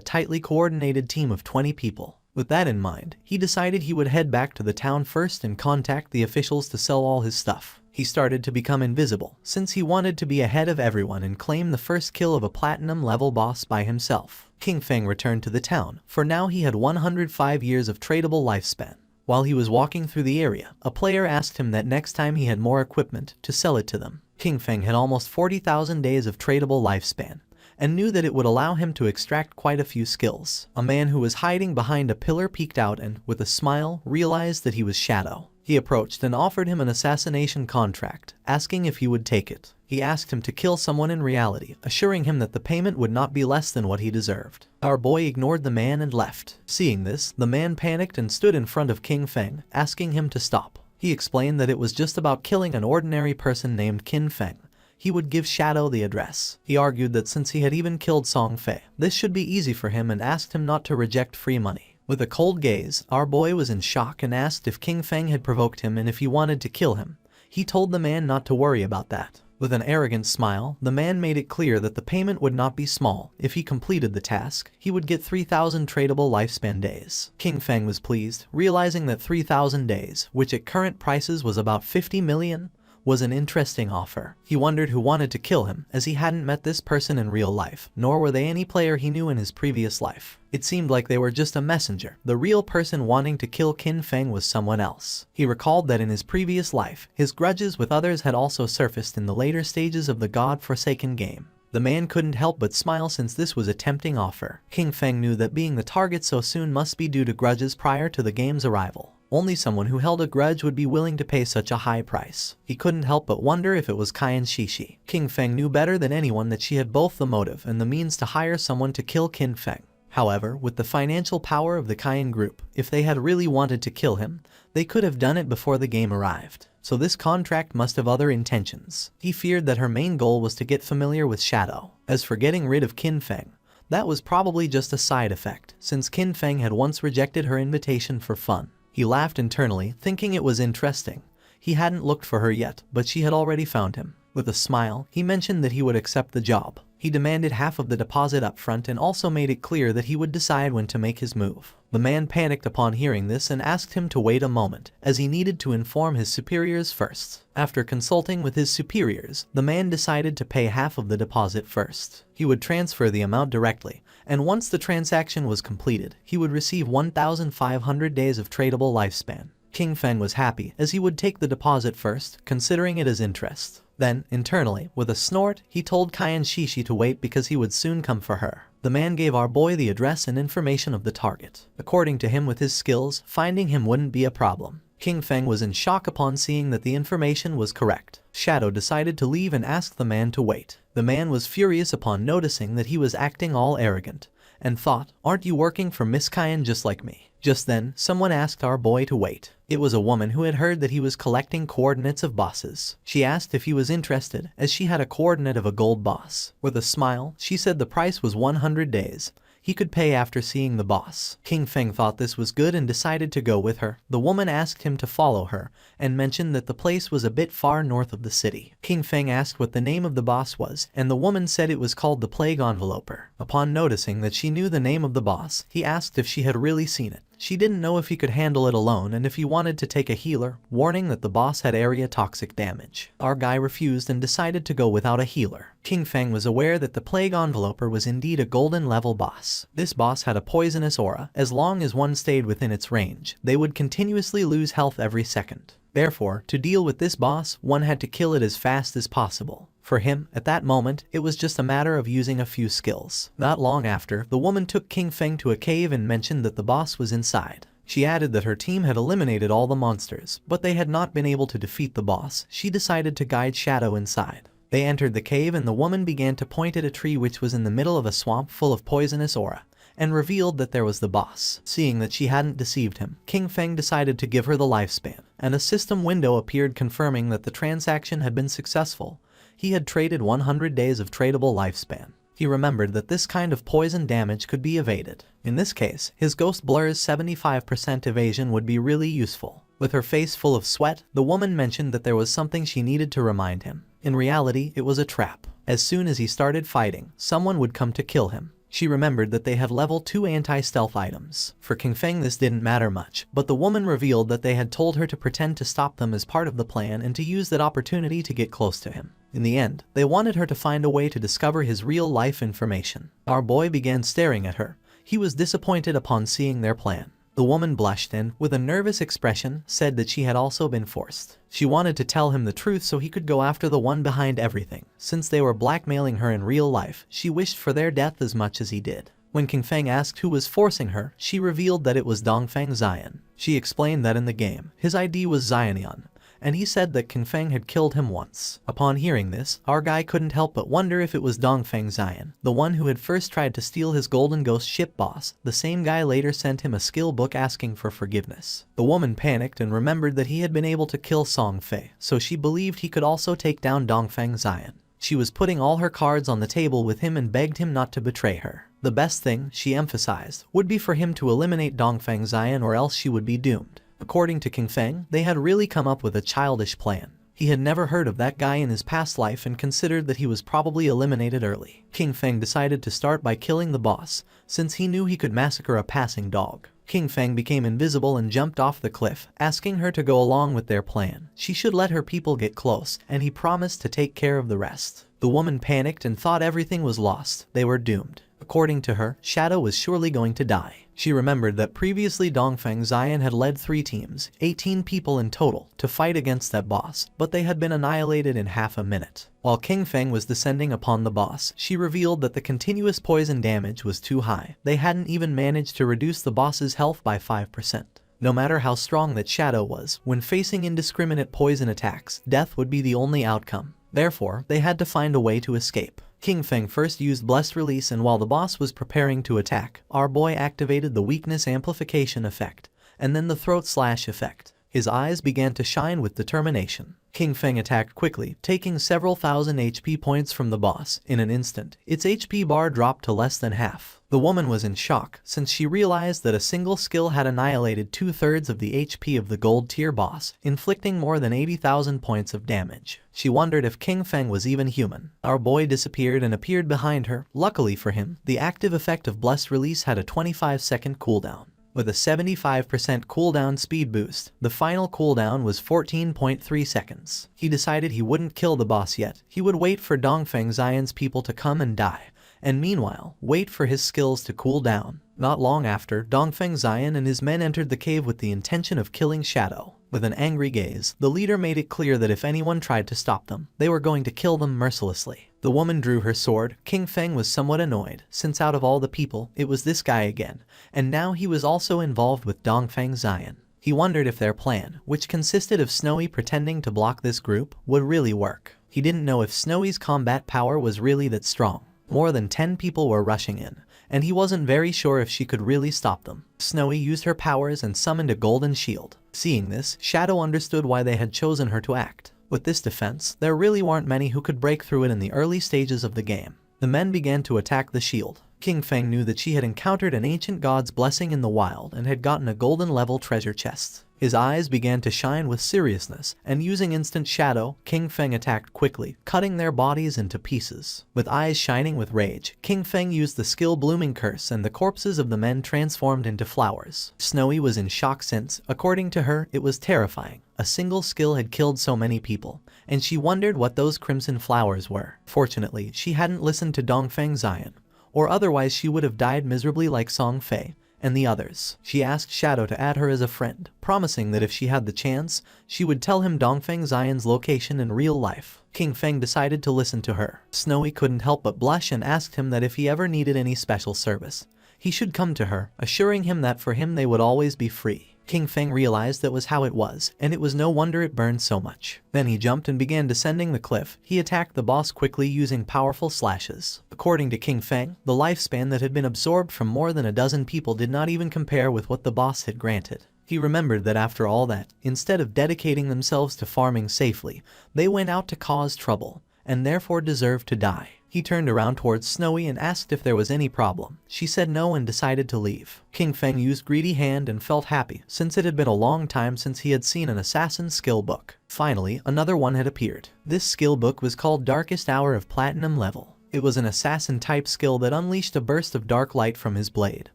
tightly coordinated team of 20 people. With that in mind, he decided he would head back to the town first and contact the officials to sell all his stuff. He started to become invisible, since he wanted to be ahead of everyone and claim the first kill of a platinum level boss by himself. King Feng returned to the town, for now he had 105 years of tradable lifespan. While he was walking through the area, a player asked him that next time he had more equipment to sell it to them. King Feng had almost 40,000 days of tradable lifespan, and knew that it would allow him to extract quite a few skills. A man who was hiding behind a pillar peeked out and, with a smile, realized that he was Shadow. He approached and offered him an assassination contract, asking if he would take it. He asked him to kill someone in reality, assuring him that the payment would not be less than what he deserved. Our boy ignored the man and left. Seeing this, the man panicked and stood in front of King Feng, asking him to stop. He explained that it was just about killing an ordinary person named King Feng. He would give Shadow the address. He argued that since he had even killed Song Fay, this should be easy for him and asked him not to reject free money. With a cold gaze, our boy was in shock and asked if King Feng had provoked him and if he wanted to kill him. He told the man not to worry about that. With an arrogant smile, the man made it clear that the payment would not be small. If he completed the task, he would get 3,000 tradable lifespan days. King Feng was pleased, realizing that 3,000 days, which at current prices was about 50 million, was an interesting offer. He wondered who wanted to kill him, as he hadn't met this person in real life, nor were they any player he knew in his previous life. It seemed like they were just a messenger. The real person wanting to kill King Feng was someone else. He recalled that in his previous life, his grudges with others had also surfaced in the later stages of the God-forsaken game. The man couldn't help but smile since this was a tempting offer. King Feng knew that being the target so soon must be due to grudges prior to the game's arrival. Only someone who held a grudge would be willing to pay such a high price. He couldn't help but wonder if it was Qian Shishi. King Feng knew better than anyone that she had both the motive and the means to hire someone to kill King Feng. However, with the financial power of the Qian group, if they had really wanted to kill him, they could have done it before the game arrived. So this contract must have other intentions. He feared that her main goal was to get familiar with Shadow. As for getting rid of King Feng, that was probably just a side effect, since King Feng had once rejected her invitation for fun. He laughed internally, thinking it was interesting. He hadn't looked for her yet, but she had already found him. With a smile, he mentioned that he would accept the job. He demanded half of the deposit up front and also made it clear that he would decide when to make his move. The man panicked upon hearing this and asked him to wait a moment, as he needed to inform his superiors first. After consulting with his superiors, the man decided to pay half of the deposit first. He would transfer the amount directly, and once the transaction was completed, he would receive 1,500 days of tradable lifespan. King Feng was happy, as he would take the deposit first, considering it as interest. Then, internally, with a snort, he told Qian Shishi to wait because he would soon come for her. The man gave our boy the address and information of the target. According to him, with his skills, finding him wouldn't be a problem. King Feng was in shock upon seeing that the information was correct. Shadow decided to leave and asked the man to wait. The man was furious upon noticing that he was acting all arrogant, and thought, "Aren't you working for Miss Qian just like me?" Just then, someone asked our boy to wait. It was a woman who had heard that he was collecting coordinates of bosses. She asked if he was interested, as she had a coordinate of a gold boss. With a smile, she said the price was 100 days. He could pay after seeing the boss. King Feng thought this was good and decided to go with her. The woman asked him to follow her, and mentioned that the place was a bit far north of the city. King Feng asked what the name of the boss was, and the woman said it was called the Plague Enveloper. Upon noticing that she knew the name of the boss, he asked if she had really seen it. She didn't know if he could handle it alone and if he wanted to take a healer, warning that the boss had area toxic damage. Our guy refused and decided to go without a healer. King Feng was aware that the Plague Enveloper was indeed a golden level boss. This boss had a poisonous aura. As long as one stayed within its range, they would continuously lose health every second. Therefore, to deal with this boss, one had to kill it as fast as possible. For him, at that moment, it was just a matter of using a few skills. Not long after, the woman took King Feng to a cave and mentioned that the boss was inside. She added that her team had eliminated all the monsters, but they had not been able to defeat the boss. She decided to guide Shadow inside. They entered the cave and the woman began to point at a tree which was in the middle of a swamp full of poisonous aura, and revealed that there was the boss. Seeing that she hadn't deceived him, King Feng decided to give her the lifespan, and a system window appeared confirming that the transaction had been successful. He had traded 100 days of tradable lifespan. He remembered that this kind of poison damage could be evaded. In this case, his ghost blur's 75% evasion would be really useful. With her face full of sweat, the woman mentioned that there was something she needed to remind him. In reality, it was a trap. As soon as he started fighting, someone would come to kill him. She remembered that they had level 2 anti-stealth items. For King Feng this didn't matter much, but the woman revealed that they had told her to pretend to stop them as part of the plan and to use that opportunity to get close to him. In the end, they wanted her to find a way to discover his real-life information. Our boy began staring at her. He was disappointed upon seeing their plan. The woman blushed and, with a nervous expression, said that she had also been forced. She wanted to tell him the truth so he could go after the one behind everything. Since they were blackmailing her in real life, she wished for their death as much as he did. When King Feng asked who was forcing her, she revealed that it was Dongfang Xian. She explained that in the game, his ID was Xianian, and he said that King Feng had killed him once. Upon hearing this, our guy couldn't help but wonder if it was Dongfang Xian, the one who had first tried to steal his golden ghost ship boss. The same guy later sent him a skill book asking for forgiveness. The woman panicked and remembered that he had been able to kill Song Fay, so she believed he could also take down Dongfang Xian. She was putting all her cards on the table with him and begged him not to betray her. The best thing, she emphasized, would be for him to eliminate Dongfang Xian or else she would be doomed. According to King Feng, they had really come up with a childish plan. He had never heard of that guy in his past life and considered that he was probably eliminated early. King Feng decided to start by killing the boss, since he knew he could massacre a passing dog. King Feng became invisible and jumped off the cliff, asking her to go along with their plan. She should let her people get close, and he promised to take care of the rest. The woman panicked and thought everything was lost. They were doomed. According to her, Shadow was surely going to die. She remembered that previously Dongfang Xian had led 3 teams, 18 people in total, to fight against that boss, but they had been annihilated in half a minute. While King Feng was descending upon the boss, she revealed that the continuous poison damage was too high. They hadn't even managed to reduce the boss's health by 5%. No matter how strong that Shadow was, when facing indiscriminate poison attacks, death would be the only outcome. Therefore, they had to find a way to escape. King Feng first used Blessed Release, and while the boss was preparing to attack, our boy activated the Weakness Amplification effect, and then the Throat Slash effect. His eyes began to shine with determination. King Feng attacked quickly, taking several thousand HP points from the boss. In an instant, its HP bar dropped to less than half. The woman was in shock, since she realized that a single skill had annihilated 2/3 of the HP of the gold tier boss, inflicting more than 80,000 points of damage. She wondered if King Feng was even human. Our boy disappeared and appeared behind her. Luckily for him, the active effect of Blessed Release had a 25-second cooldown. With a 75% cooldown speed boost, the final cooldown was 14.3 seconds. He decided he wouldn't kill the boss yet. He would wait for Dongfang Xian's people to come and die, and meanwhile, wait for his skills to cool down. Not long after, Dongfang Xian and his men entered the cave with the intention of killing Shadow. With an angry gaze, the leader made it clear that if anyone tried to stop them, they were going to kill them mercilessly. The woman drew her sword. King Feng was somewhat annoyed, since out of all the people, it was this guy again, and now he was also involved with Dongfang Xian. He wondered if their plan, which consisted of Snowy pretending to block this group, would really work. He didn't know if Snowy's combat power was really that strong. More than 10 people were rushing in, and he wasn't very sure if she could really stop them. Snowy used her powers and summoned a golden shield. Seeing this, Shadow understood why they had chosen her to act. With this defense, there really weren't many who could break through it in the early stages of the game. The men began to attack the shield. King Feng knew that she had encountered an ancient god's blessing in the wild and had gotten a golden level treasure chest. His eyes began to shine with seriousness, and using instant shadow, King Feng attacked quickly, cutting their bodies into pieces. With eyes shining with rage, King Feng used the skill Blooming Curse and the corpses of the men transformed into flowers. Snowy was in shock since, according to her, it was terrifying. A single skill had killed so many people, and she wondered what those crimson flowers were. Fortunately, she hadn't listened to Dongfang Xian, or otherwise she would have died miserably like Song Fay and the others. She asked Shadow to add her as a friend, promising that if she had the chance, she would tell him Dongfang Xian's location in real life. King Feng decided to listen to her. Snowy couldn't help but blush and asked him that if he ever needed any special service, he should come to her, assuring him that for him they would always be free. King Feng realized that was how it was, and it was no wonder it burned so much. Then he jumped and began descending the cliff. He attacked the boss quickly using powerful slashes. According to King Feng, the lifespan that had been absorbed from more than a dozen people did not even compare with what the boss had granted. He remembered that after all that, instead of dedicating themselves to farming safely, they went out to cause trouble, and therefore deserved to die. He turned around towards Snowy and asked if there was any problem. She said no and decided to leave. King Feng used Greedy Hand and felt happy since it had been a long time since he had seen an assassin skill book. Finally, another one had appeared. This skill book was called Darkest Hour of Platinum Level. It was an assassin-type skill that unleashed a burst of dark light from his blade,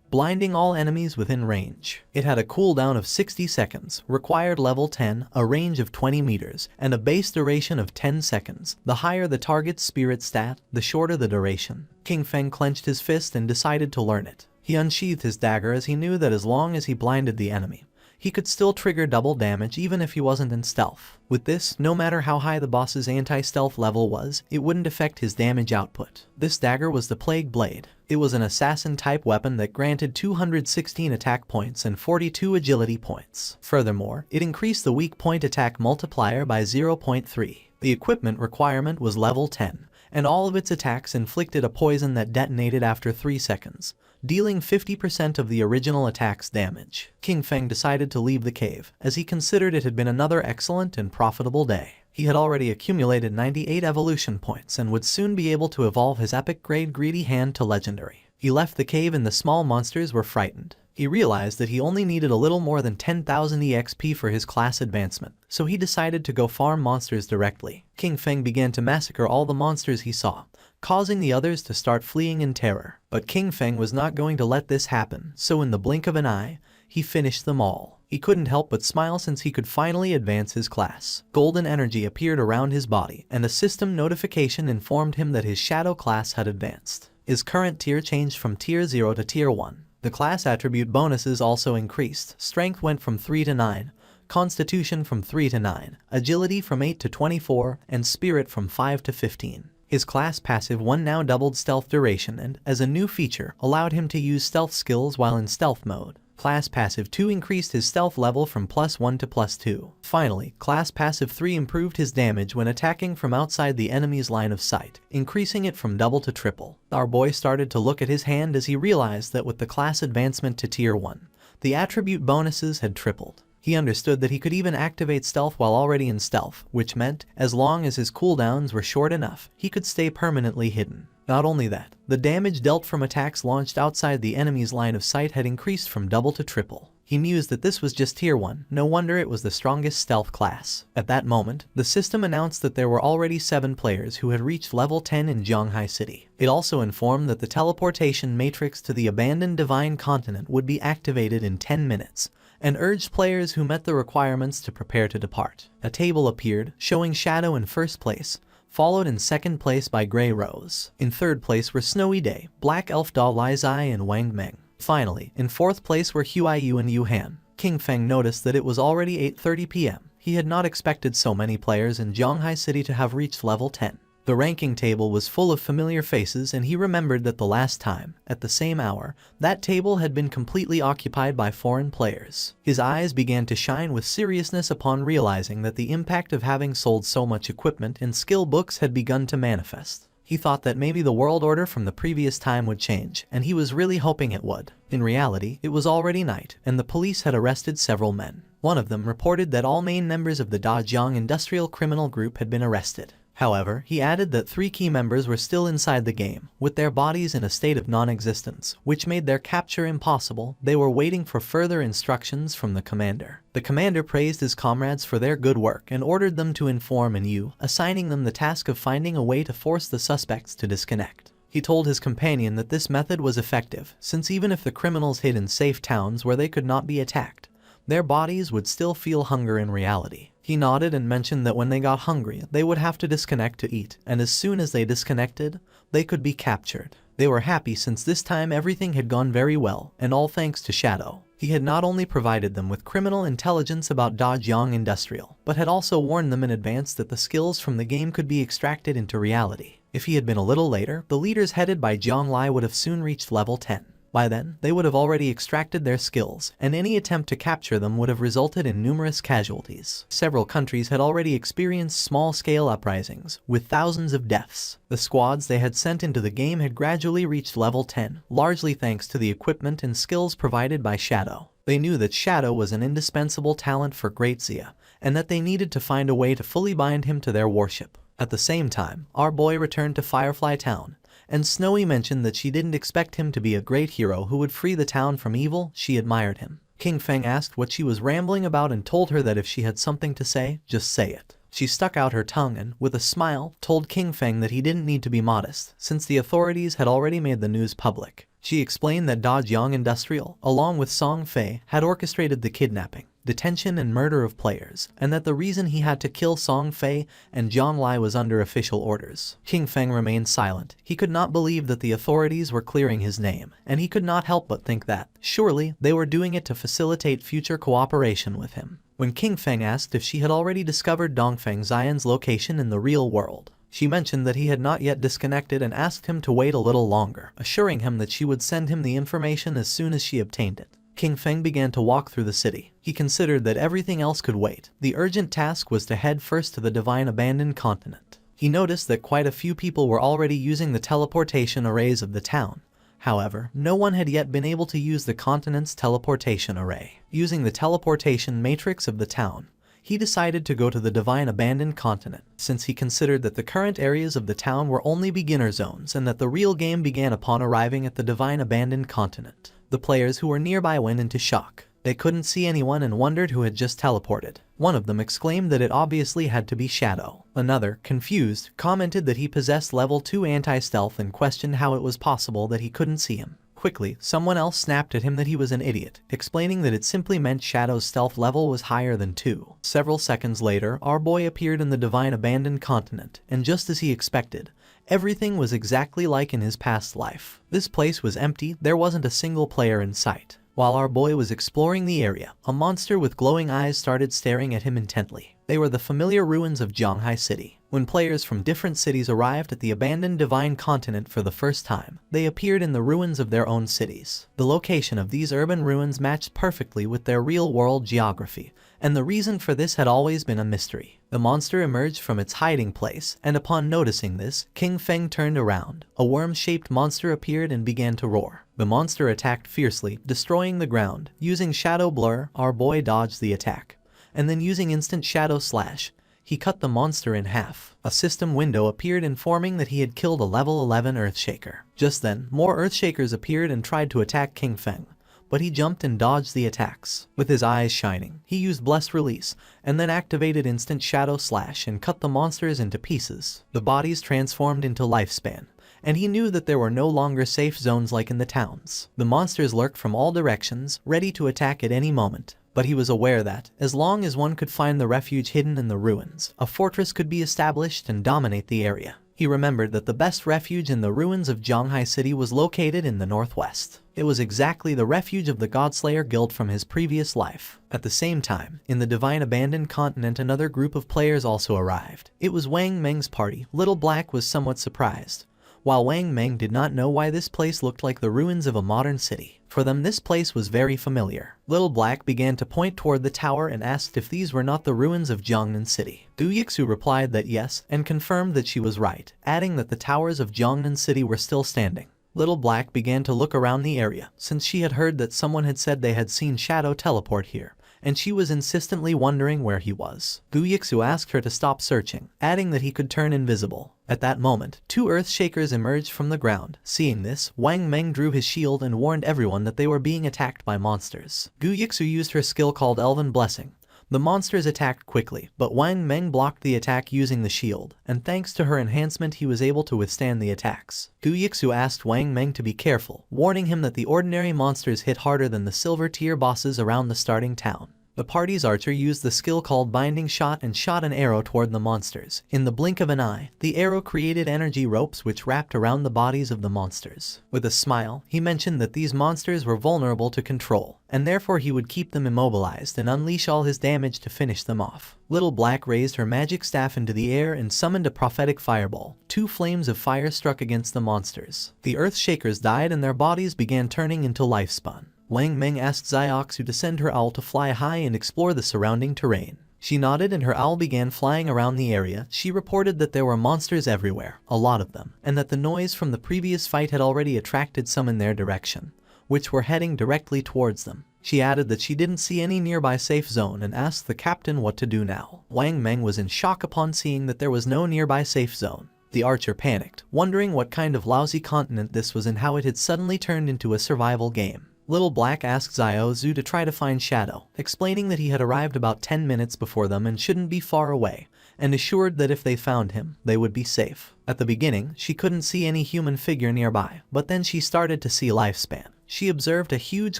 blinding all enemies within range. It had a cooldown of 60 seconds, required level 10, a range of 20 meters, and a base duration of 10 seconds. The higher the target's spirit stat, the shorter the duration. King Feng clenched his fist and decided to learn it. He unsheathed his dagger as he knew that as long as he blinded the enemy, he could still trigger double damage even if he wasn't in stealth. With this, no matter how high the boss's anti-stealth level was, it wouldn't affect his damage output. This dagger was the Plague Blade. It was an assassin-type weapon that granted 216 attack points and 42 agility points. Furthermore, it increased the weak point attack multiplier by 0.3. The equipment requirement was level 10, and all of its attacks inflicted a poison that detonated after 3 seconds, dealing 50% of the original attack's damage. King Feng decided to leave the cave, as he considered it had been another excellent and profitable day. He had already accumulated 98 evolution points and would soon be able to evolve his epic grade Greedy Hand to legendary. He left the cave and the small monsters were frightened. He realized that he only needed a little more than 10,000 EXP for his class advancement, so he decided to go farm monsters directly. King Feng began to massacre all the monsters he saw, causing the others to start fleeing in terror. But King Feng was not going to let this happen, so in the blink of an eye, he finished them all. He couldn't help but smile since he could finally advance his class. Golden energy appeared around his body, and a system notification informed him that his shadow class had advanced. His current tier changed from tier 0 to tier 1. The class attribute bonuses also increased. Strength went from 3 to 9, Constitution from 3 to 9, Agility from 8 to 24, and Spirit from 5 to 15. His class passive 1 now doubled stealth duration and, as a new feature, allowed him to use stealth skills while in stealth mode. Class passive 2 increased his stealth level from +1 to +2. Finally, class passive 3 improved his damage when attacking from outside the enemy's line of sight, increasing it from double to triple. Our boy started to look at his hand as he realized that with the class advancement to tier 1, the attribute bonuses had tripled. He understood that he could even activate stealth while already in stealth, which meant, as long as his cooldowns were short enough, he could stay permanently hidden. Not only that, the damage dealt from attacks launched outside the enemy's line of sight had increased from double to triple. He mused that this was just tier 1, no wonder it was the strongest stealth class. At that moment, the system announced that there were already 7 players who had reached level 10 in Zhonghai City. It also informed that the teleportation matrix to the abandoned divine continent would be activated in 10 minutes, and urged players who met the requirements to prepare to depart. A table appeared, showing Shadow in first place, followed in second place by Grey Rose. In third place were Snowy Day, Black Elf Da Lai Zai and Wang Meng. Finally, in fourth place were Huiyu and Yu Han. King Feng noticed that it was already 8:30 p.m. He had not expected so many players in Zhonghai City to have reached level 10. The ranking table was full of familiar faces and he remembered that the last time, at the same hour, that table had been completely occupied by foreign players. His eyes began to shine with seriousness upon realizing that the impact of having sold so much equipment and skill books had begun to manifest. He thought that maybe the world order from the previous time would change, and he was really hoping it would. In reality, it was already night, and the police had arrested several men. One of them reported that all main members of the Dajiang Industrial Criminal Group had been arrested. However, he added that 3 key members were still inside the game, with their bodies in a state of non-existence, which made their capture impossible. They were waiting for further instructions from the commander. The commander praised his comrades for their good work and ordered them to inform Manhua, assigning them the task of finding a way to force the suspects to disconnect. He told his companion that this method was effective, since even if the criminals hid in safe towns where they could not be attacked, their bodies would still feel hunger in reality. He nodded and mentioned that when they got hungry, they would have to disconnect to eat, and as soon as they disconnected, they could be captured. They were happy since this time everything had gone very well, and all thanks to Shadow. He had not only provided them with criminal intelligence about Dajiang Industrial, but had also warned them in advance that the skills from the game could be extracted into reality. If he had been a little later, the leaders headed by Zhang Lai would have soon reached level 10. By then, they would have already extracted their skills, and any attempt to capture them would have resulted in numerous casualties. Several countries had already experienced small-scale uprisings, with thousands of deaths. The squads they had sent into the game had gradually reached level 10, largely thanks to the equipment and skills provided by Shadow. They knew that Shadow was an indispensable talent for Great Zia, and that they needed to find a way to fully bind him to their warship. At the same time, our boy returned to Firefly Town, and Snowy mentioned that she didn't expect him to be a great hero who would free the town from evil. She admired him. King Feng asked what she was rambling about and told her that if she had something to say, just say it. She stuck out her tongue and, with a smile, told King Feng that he didn't need to be modest, since the authorities had already made the news public. She explained that Dajong Industrial, along with Song Fay, had orchestrated the kidnapping, detention and murder of players, and that the reason he had to kill Song Fay and Jiang Lai was under official orders. King Feng remained silent. He could not believe that the authorities were clearing his name, and he could not help but think that, surely, they were doing it to facilitate future cooperation with him. When King Feng asked if she had already discovered Dongfeng Xian's location in the real world, she mentioned that he had not yet disconnected and asked him to wait a little longer, assuring him that she would send him the information as soon as she obtained it. King Feng began to walk through the city. He considered that everything else could wait. The urgent task was to head first to the divine abandoned continent. He noticed that quite a few people were already using the teleportation arrays of the town. However, no one had yet been able to use the continent's teleportation array. Using the teleportation matrix of the town, he decided to go to the divine abandoned continent, since he considered that the current areas of the town were only beginner zones and that the real game began upon arriving at the divine abandoned continent. The players who were nearby went into shock. They couldn't see anyone and wondered who had just teleported. One of them exclaimed that it obviously had to be Shadow. Another, confused, commented that he possessed level 2 anti-stealth and questioned how it was possible that he couldn't see him. Quickly, someone else snapped at him that he was an idiot, explaining that it simply meant Shadow's stealth level was higher than 2. Several seconds later, our boy appeared in the divine abandoned continent, and just as he expected, everything was exactly like in his past life. This place was empty. There wasn't a single player in sight. While our boy was exploring the area, a monster with glowing eyes started staring at him intently. They were the familiar ruins of Zhanghai City. When players from different cities arrived at the abandoned divine continent for the first time, they appeared in the ruins of their own cities. The location of these urban ruins matched perfectly with their real-world geography, and the reason for this had always been a mystery. The monster emerged from its hiding place, and upon noticing this, King Feng turned around. A worm-shaped monster appeared and began to roar. The monster attacked fiercely, destroying the ground. Using Shadow Blur, our boy dodged the attack, and then using Instant Shadow Slash, he cut the monster in half. A system window appeared informing that he had killed a level 11 Earthshaker. Just then, more Earthshakers appeared and tried to attack King Feng, but he jumped and dodged the attacks. With his eyes shining, he used Blessed Release, and then activated Instant Shadow Slash and cut the monsters into pieces. The bodies transformed into Lifespan, and he knew that there were no longer safe zones like in the towns. The monsters lurked from all directions, ready to attack at any moment. But he was aware that, as long as one could find the refuge hidden in the ruins, a fortress could be established and dominate the area. He remembered that the best refuge in the ruins of Zhanghai City was located in the northwest. It was exactly the refuge of the Godslayer Guild from his previous life. At the same time, in the divine abandoned continent, another group of players also arrived. It was Wang Meng's party. Little Black was somewhat surprised, while Wang Meng did not know why this place looked like the ruins of a modern city. For them, this place was very familiar. Little Black began to point toward the tower and asked if these were not the ruins of Jiangnan City. Guixu replied that yes, and confirmed that she was right, adding that the towers of Jiangnan City were still standing. Little Black began to look around the area, since she had heard that someone had said they had seen Shadow teleport here, and she was insistently wondering where he was. Guixu asked her to stop searching, adding that he could turn invisible. At that moment, 2 Earthshakers emerged from the ground. Seeing this, Wang Meng drew his shield and warned everyone that they were being attacked by monsters. Guixu used her skill called Elven Blessing. The monsters attacked quickly, but Wang Meng blocked the attack using the shield, and thanks to her enhancement he was able to withstand the attacks. Guixu asked Wang Meng to be careful, warning him that the ordinary monsters hit harder than the silver tier bosses around the starting town. The party's archer used the skill called Binding Shot and shot an arrow toward the monsters. In the blink of an eye, the arrow created energy ropes which wrapped around the bodies of the monsters. With a smile, he mentioned that these monsters were vulnerable to control, and therefore he would keep them immobilized and unleash all his damage to finish them off. Little Black raised her magic staff into the air and summoned a prophetic fireball. 2 flames of fire struck against the monsters. The Earthshakers died and their bodies began turning into Lifespan. Wang Meng asked Xiaoxu to send her owl to fly high and explore the surrounding terrain. She nodded and her owl began flying around the area. She reported that there were monsters everywhere, a lot of them, and that the noise from the previous fight had already attracted some in their direction, which were heading directly towards them. She added that she didn't see any nearby safe zone and asked the captain what to do now. Wang Meng was in shock upon seeing that there was no nearby safe zone. The archer panicked, wondering what kind of lousy continent this was and how it had suddenly turned into a survival game. Little Black asked Xiao Zhu to try to find Shadow, explaining that he had arrived about 10 minutes before them and shouldn't be far away, and assured that if they found him, they would be safe. At the beginning, she couldn't see any human figure nearby, but then she started to see Lifespan. She observed a huge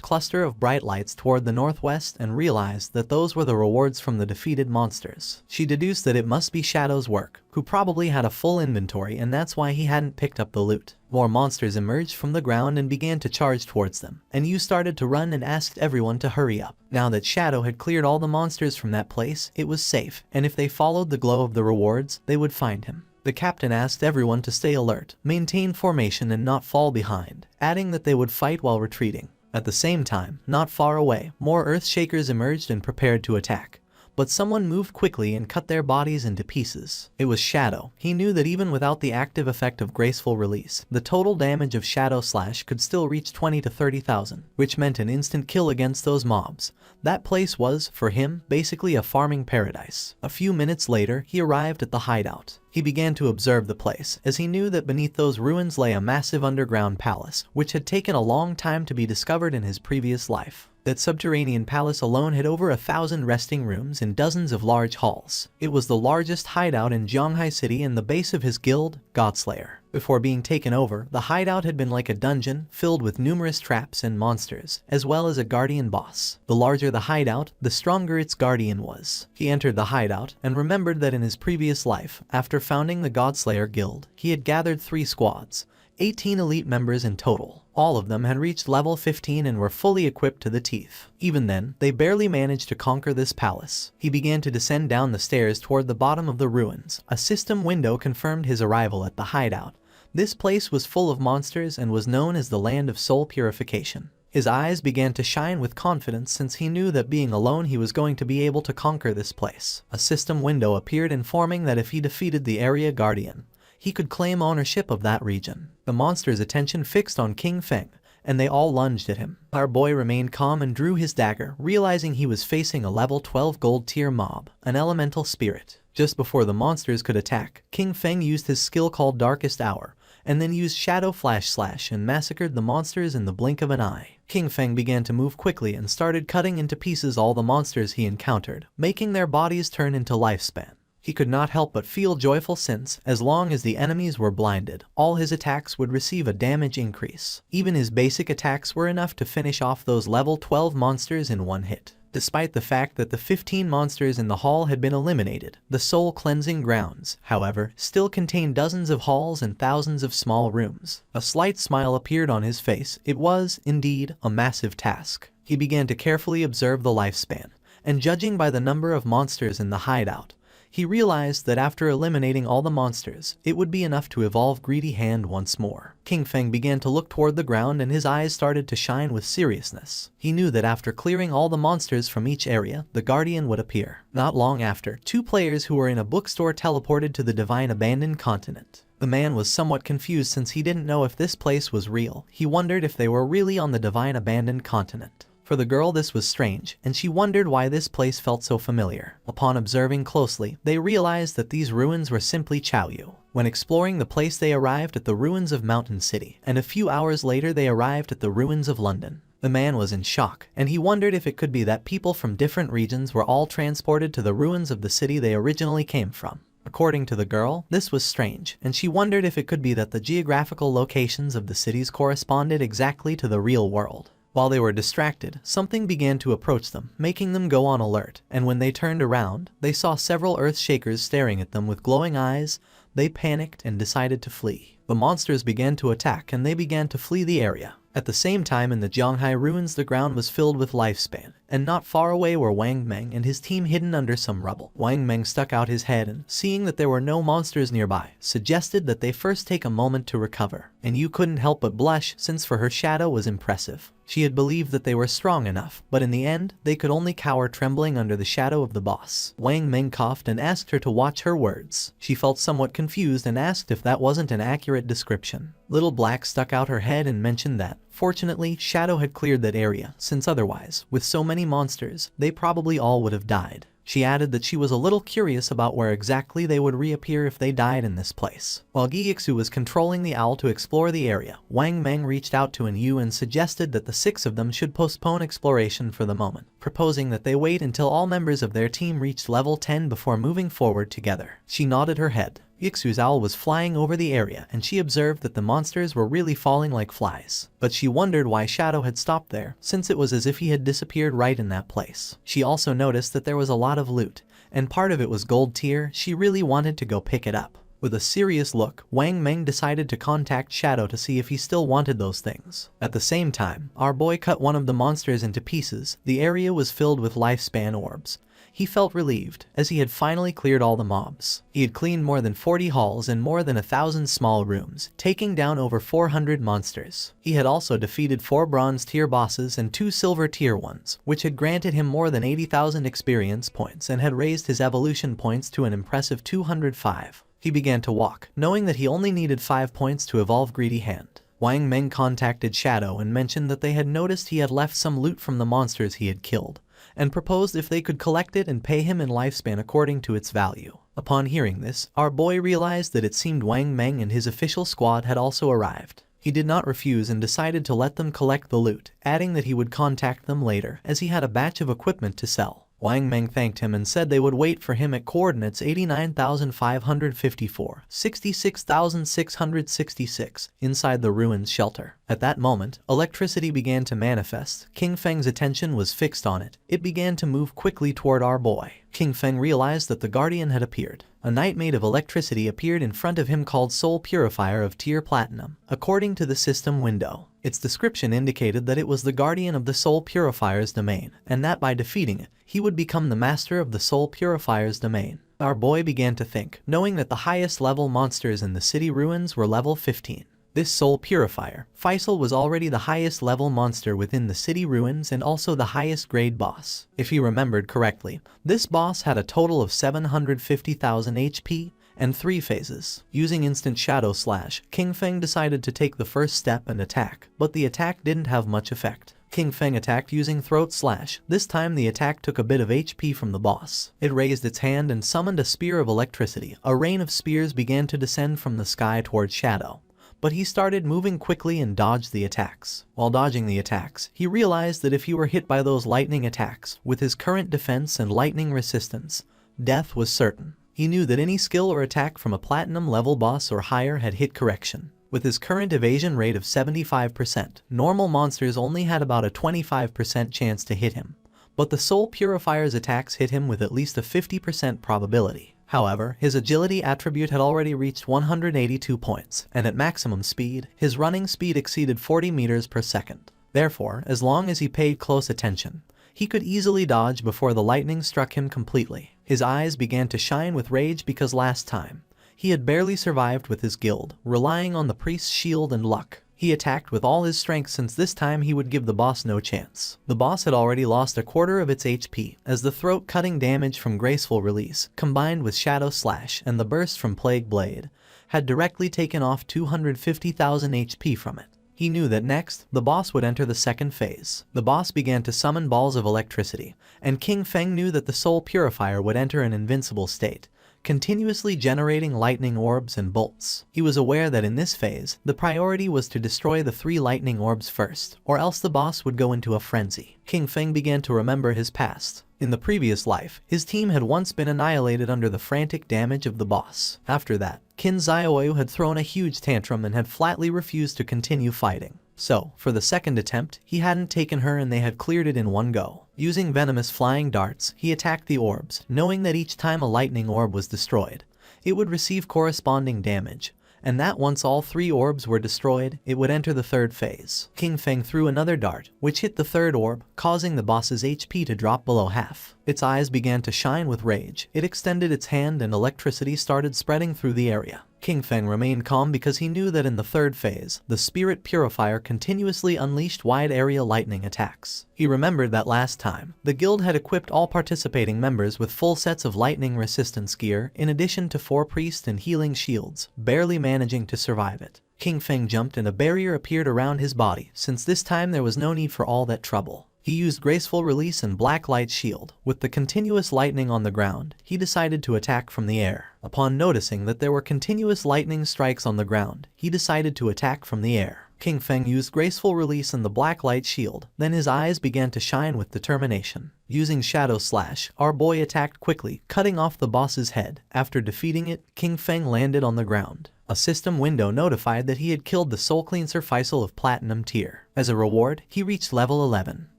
cluster of bright lights toward the northwest and realized that those were the rewards from the defeated monsters. She deduced that it must be Shadow's work, who probably had a full inventory and that's why he hadn't picked up the loot. More monsters emerged from the ground and began to charge towards them, and Yu started to run and asked everyone to hurry up. Now that Shadow had cleared all the monsters from that place, it was safe, and if they followed the glow of the rewards, they would find him. The captain asked everyone to stay alert, maintain formation and not fall behind, adding that they would fight while retreating. At the same time, not far away, more Earthshakers emerged and prepared to attack. But someone moved quickly and cut their bodies into pieces. It was Shadow. He knew that even without the active effect of graceful release, the total damage of Shadow Slash could still reach 20 to 30,000, which meant an instant kill against those mobs. That place was, for him, basically a farming paradise. A few minutes later, he arrived at the hideout. He began to observe the place, as he knew that beneath those ruins lay a massive underground palace, which had taken a long time to be discovered in his previous life. That subterranean palace alone had over 1,000 resting rooms and dozens of large halls. It was the largest hideout in Zhanghai City and the base of his guild, Godslayer. Before being taken over, the hideout had been like a dungeon filled with numerous traps and monsters, as well as a guardian boss. The larger the hideout, the stronger its guardian was. He entered the hideout and remembered that in his previous life, after founding the Godslayer guild, he had gathered 3 squads, 18 elite members in total. All of them had reached level 15 and were fully equipped to the teeth. Even then, they barely managed to conquer this palace. He began to descend down the stairs toward the bottom of the ruins. A system window confirmed his arrival at the hideout. This place was full of monsters and was known as the land of soul purification. His eyes began to shine with confidence since he knew that being alone he was going to be able to conquer this place. A system window appeared informing that if he defeated the area guardian, he could claim ownership of that region. The monster's attention fixed on King Feng, and they all lunged at him. Our boy remained calm and drew his dagger, realizing he was facing a level 12 gold tier mob, an elemental spirit. Just before the monsters could attack, King Feng used his skill called Darkest Hour, and then used Shadow Flash Slash and massacred the monsters in the blink of an eye. King Feng began to move quickly and started cutting into pieces all the monsters he encountered, making their bodies turn into Lifespan. He could not help but feel joyful since, as long as the enemies were blinded, all his attacks would receive a damage increase. Even his basic attacks were enough to finish off those level 12 monsters in one hit. Despite the fact that the 15 monsters in the hall had been eliminated, the soul cleansing grounds, however, still contained dozens of halls and thousands of small rooms. A slight smile appeared on his face. It was, indeed, a massive task. He began to carefully observe the lifespan, and judging by the number of monsters in the hideout, he realized that after eliminating all the monsters, it would be enough to evolve Greedy Hand once more. King Feng began to look toward the ground and his eyes started to shine with seriousness. He knew that after clearing all the monsters from each area, the Guardian would appear. Not long after, 2 players who were in a bookstore teleported to the Divine Abandoned Continent. The man was somewhat confused since he didn't know if this place was real. He wondered if they were really on the Divine Abandoned Continent. For the girl this was strange, and she wondered why this place felt so familiar. Upon observing closely, they realized that these ruins were simply Chaoyu. When exploring the place they arrived at the ruins of Mountain City, and a few hours later they arrived at the ruins of London. The man was in shock, and he wondered if it could be that people from different regions were all transported to the ruins of the city they originally came from. According to the girl, this was strange, and she wondered if it could be that the geographical locations of the cities corresponded exactly to the real world. While they were distracted, something began to approach them, making them go on alert, and when they turned around, they saw several Earthshakers staring at them with glowing eyes. They panicked and decided to flee. The monsters began to attack and they began to flee the area. At the same time in the Zhanghai ruins the ground was filled with lifespan, and not far away were Wang Meng and his team hidden under some rubble. Wang Meng stuck out his head and, seeing that there were no monsters nearby, suggested that they first take a moment to recover, and Yu couldn't help but blush since for her Shadow was impressive. She had believed that they were strong enough, but in the end, they could only cower trembling under the shadow of the boss. Wang Meng coughed and asked her to watch her words. She felt somewhat confused and asked if that wasn't an accurate description. Little Black stuck out her head and mentioned that, fortunately, Shadow had cleared that area, since otherwise, with so many monsters, they probably all would have died. She added that she was a little curious about where exactly they would reappear if they died in this place. While Guixu was controlling the owl to explore the area, Wang Meng reached out to Yu and suggested that the 6 of them should postpone exploration for the moment, proposing that they wait until all members of their team reached level 10 before moving forward together. She nodded her head. Guixu's owl was flying over the area and she observed that the monsters were really falling like flies. But she wondered why Shadow had stopped there, since it was as if he had disappeared right in that place. She also noticed that there was a lot of loot, and part of it was gold tier. She really wanted to go pick it up. With a serious look, Wang Meng decided to contact Shadow to see if he still wanted those things. At the same time, our boy cut one of the monsters into pieces. The area was filled with lifespan orbs. He felt relieved, as he had finally cleared all the mobs. He had cleaned more than 40 halls and more than 1,000 small rooms, taking down over 400 monsters. He had also defeated 4 bronze tier bosses and 2 silver tier ones, which had granted him more than 80,000 experience points and had raised his evolution points to an impressive 205. He began to walk, knowing that he only needed 5 points to evolve Greedy Hand. Wang Meng contacted Shadow and mentioned that they had noticed he had left some loot from the monsters he had killed, and proposed if they could collect it and pay him in lifespan according to its value. Upon hearing this, our boy realized that it seemed Wang Meng and his official squad had also arrived. He did not refuse and decided to let them collect the loot, adding that he would contact them later as he had a batch of equipment to sell. Wang Meng thanked him and said they would wait for him at coordinates 89,554, 66,666 inside the ruins shelter. At that moment, electricity began to manifest. King Feng's attention was fixed on it. It began to move quickly toward our boy. King Feng realized that the Guardian had appeared. A knight made of electricity appeared in front of him called Soul Purifier of Tier Platinum. According to the system window, its description indicated that it was the Guardian of the Soul Purifier's domain, and that by defeating it, he would become the master of the Soul Purifier's domain. Our boy began to think, knowing that the highest level monsters in the city ruins were level 15. This Soul Purifier, Faisal, was already the highest level monster within the city ruins and also the highest grade boss. If he remembered correctly, this boss had a total of 750,000 HP and 3 phases. Using Instant Shadow Slash, King Feng decided to take the first step and attack, but the attack didn't have much effect. King Feng attacked using Throat Slash. This time the attack took a bit of HP from the boss. It raised its hand and summoned a spear of electricity. A rain of spears began to descend from the sky towards Shadow, but he started moving quickly and dodged the attacks. While dodging the attacks, he realized that if he were hit by those lightning attacks, with his current defense and lightning resistance, death was certain. He knew that any skill or attack from a platinum level boss or higher had hit correction. With his current evasion rate of 75%, normal monsters only had about a 25% chance to hit him, but the Soul Purifier's attacks hit him with at least a 50% probability. However, his agility attribute had already reached 182 points, and at maximum speed, his running speed exceeded 40 meters per second. Therefore, as long as he paid close attention, he could easily dodge before the lightning struck him completely. His eyes began to shine with rage because last time, he had barely survived with his guild, relying on the priest's shield and luck. He attacked with all his strength since this time he would give the boss no chance. The boss had already lost a quarter of its HP, as the throat-cutting damage from Graceful Release, combined with Shadow Slash and the burst from Plague Blade, had directly taken off 250,000 HP from it. He knew that next, the boss would enter the second phase. The boss began to summon balls of electricity, and King Feng knew that the Soul Purifier would enter an invincible state, continuously generating lightning orbs and bolts. He was aware that in this phase, the priority was to destroy the 3 lightning orbs first, or else the boss would go into a frenzy. King Feng began to remember his past. In the previous life, his team had once been annihilated under the frantic damage of the boss. After that, Qin Xiaoyu had thrown a huge tantrum and had flatly refused to continue fighting. So, for the second attempt, he hadn't taken her and they had cleared it in one go. Using venomous flying darts, he attacked the orbs, knowing that each time a lightning orb was destroyed, it would receive corresponding damage, and that once all 3 orbs were destroyed, it would enter the third phase. King Feng threw another dart, which hit the third orb, causing the boss's HP to drop below half. Its eyes began to shine with rage. It extended its hand and electricity started spreading through the area. King Feng remained calm because he knew that in the third phase, the Spirit Purifier continuously unleashed wide-area lightning attacks. He remembered that last time, the guild had equipped all participating members with full sets of lightning resistance gear in addition to 4 priest and healing shields, barely managing to survive it. King Feng jumped and a barrier appeared around his body, since this time there was no need for all that trouble. He used Graceful Release and Black Light Shield. With the continuous lightning on the ground, he decided to attack from the air. Upon noticing that there were continuous lightning strikes on the ground, he decided to attack from the air. King Feng used Graceful Release and the Black Light Shield, then his eyes began to shine with determination. Using Shadow Slash, our boy attacked quickly, cutting off the boss's head. After defeating it, King Feng landed on the ground. A system window notified that he had killed the Soul Cleanser Faisal of Platinum tier. As a reward, he reached level 11.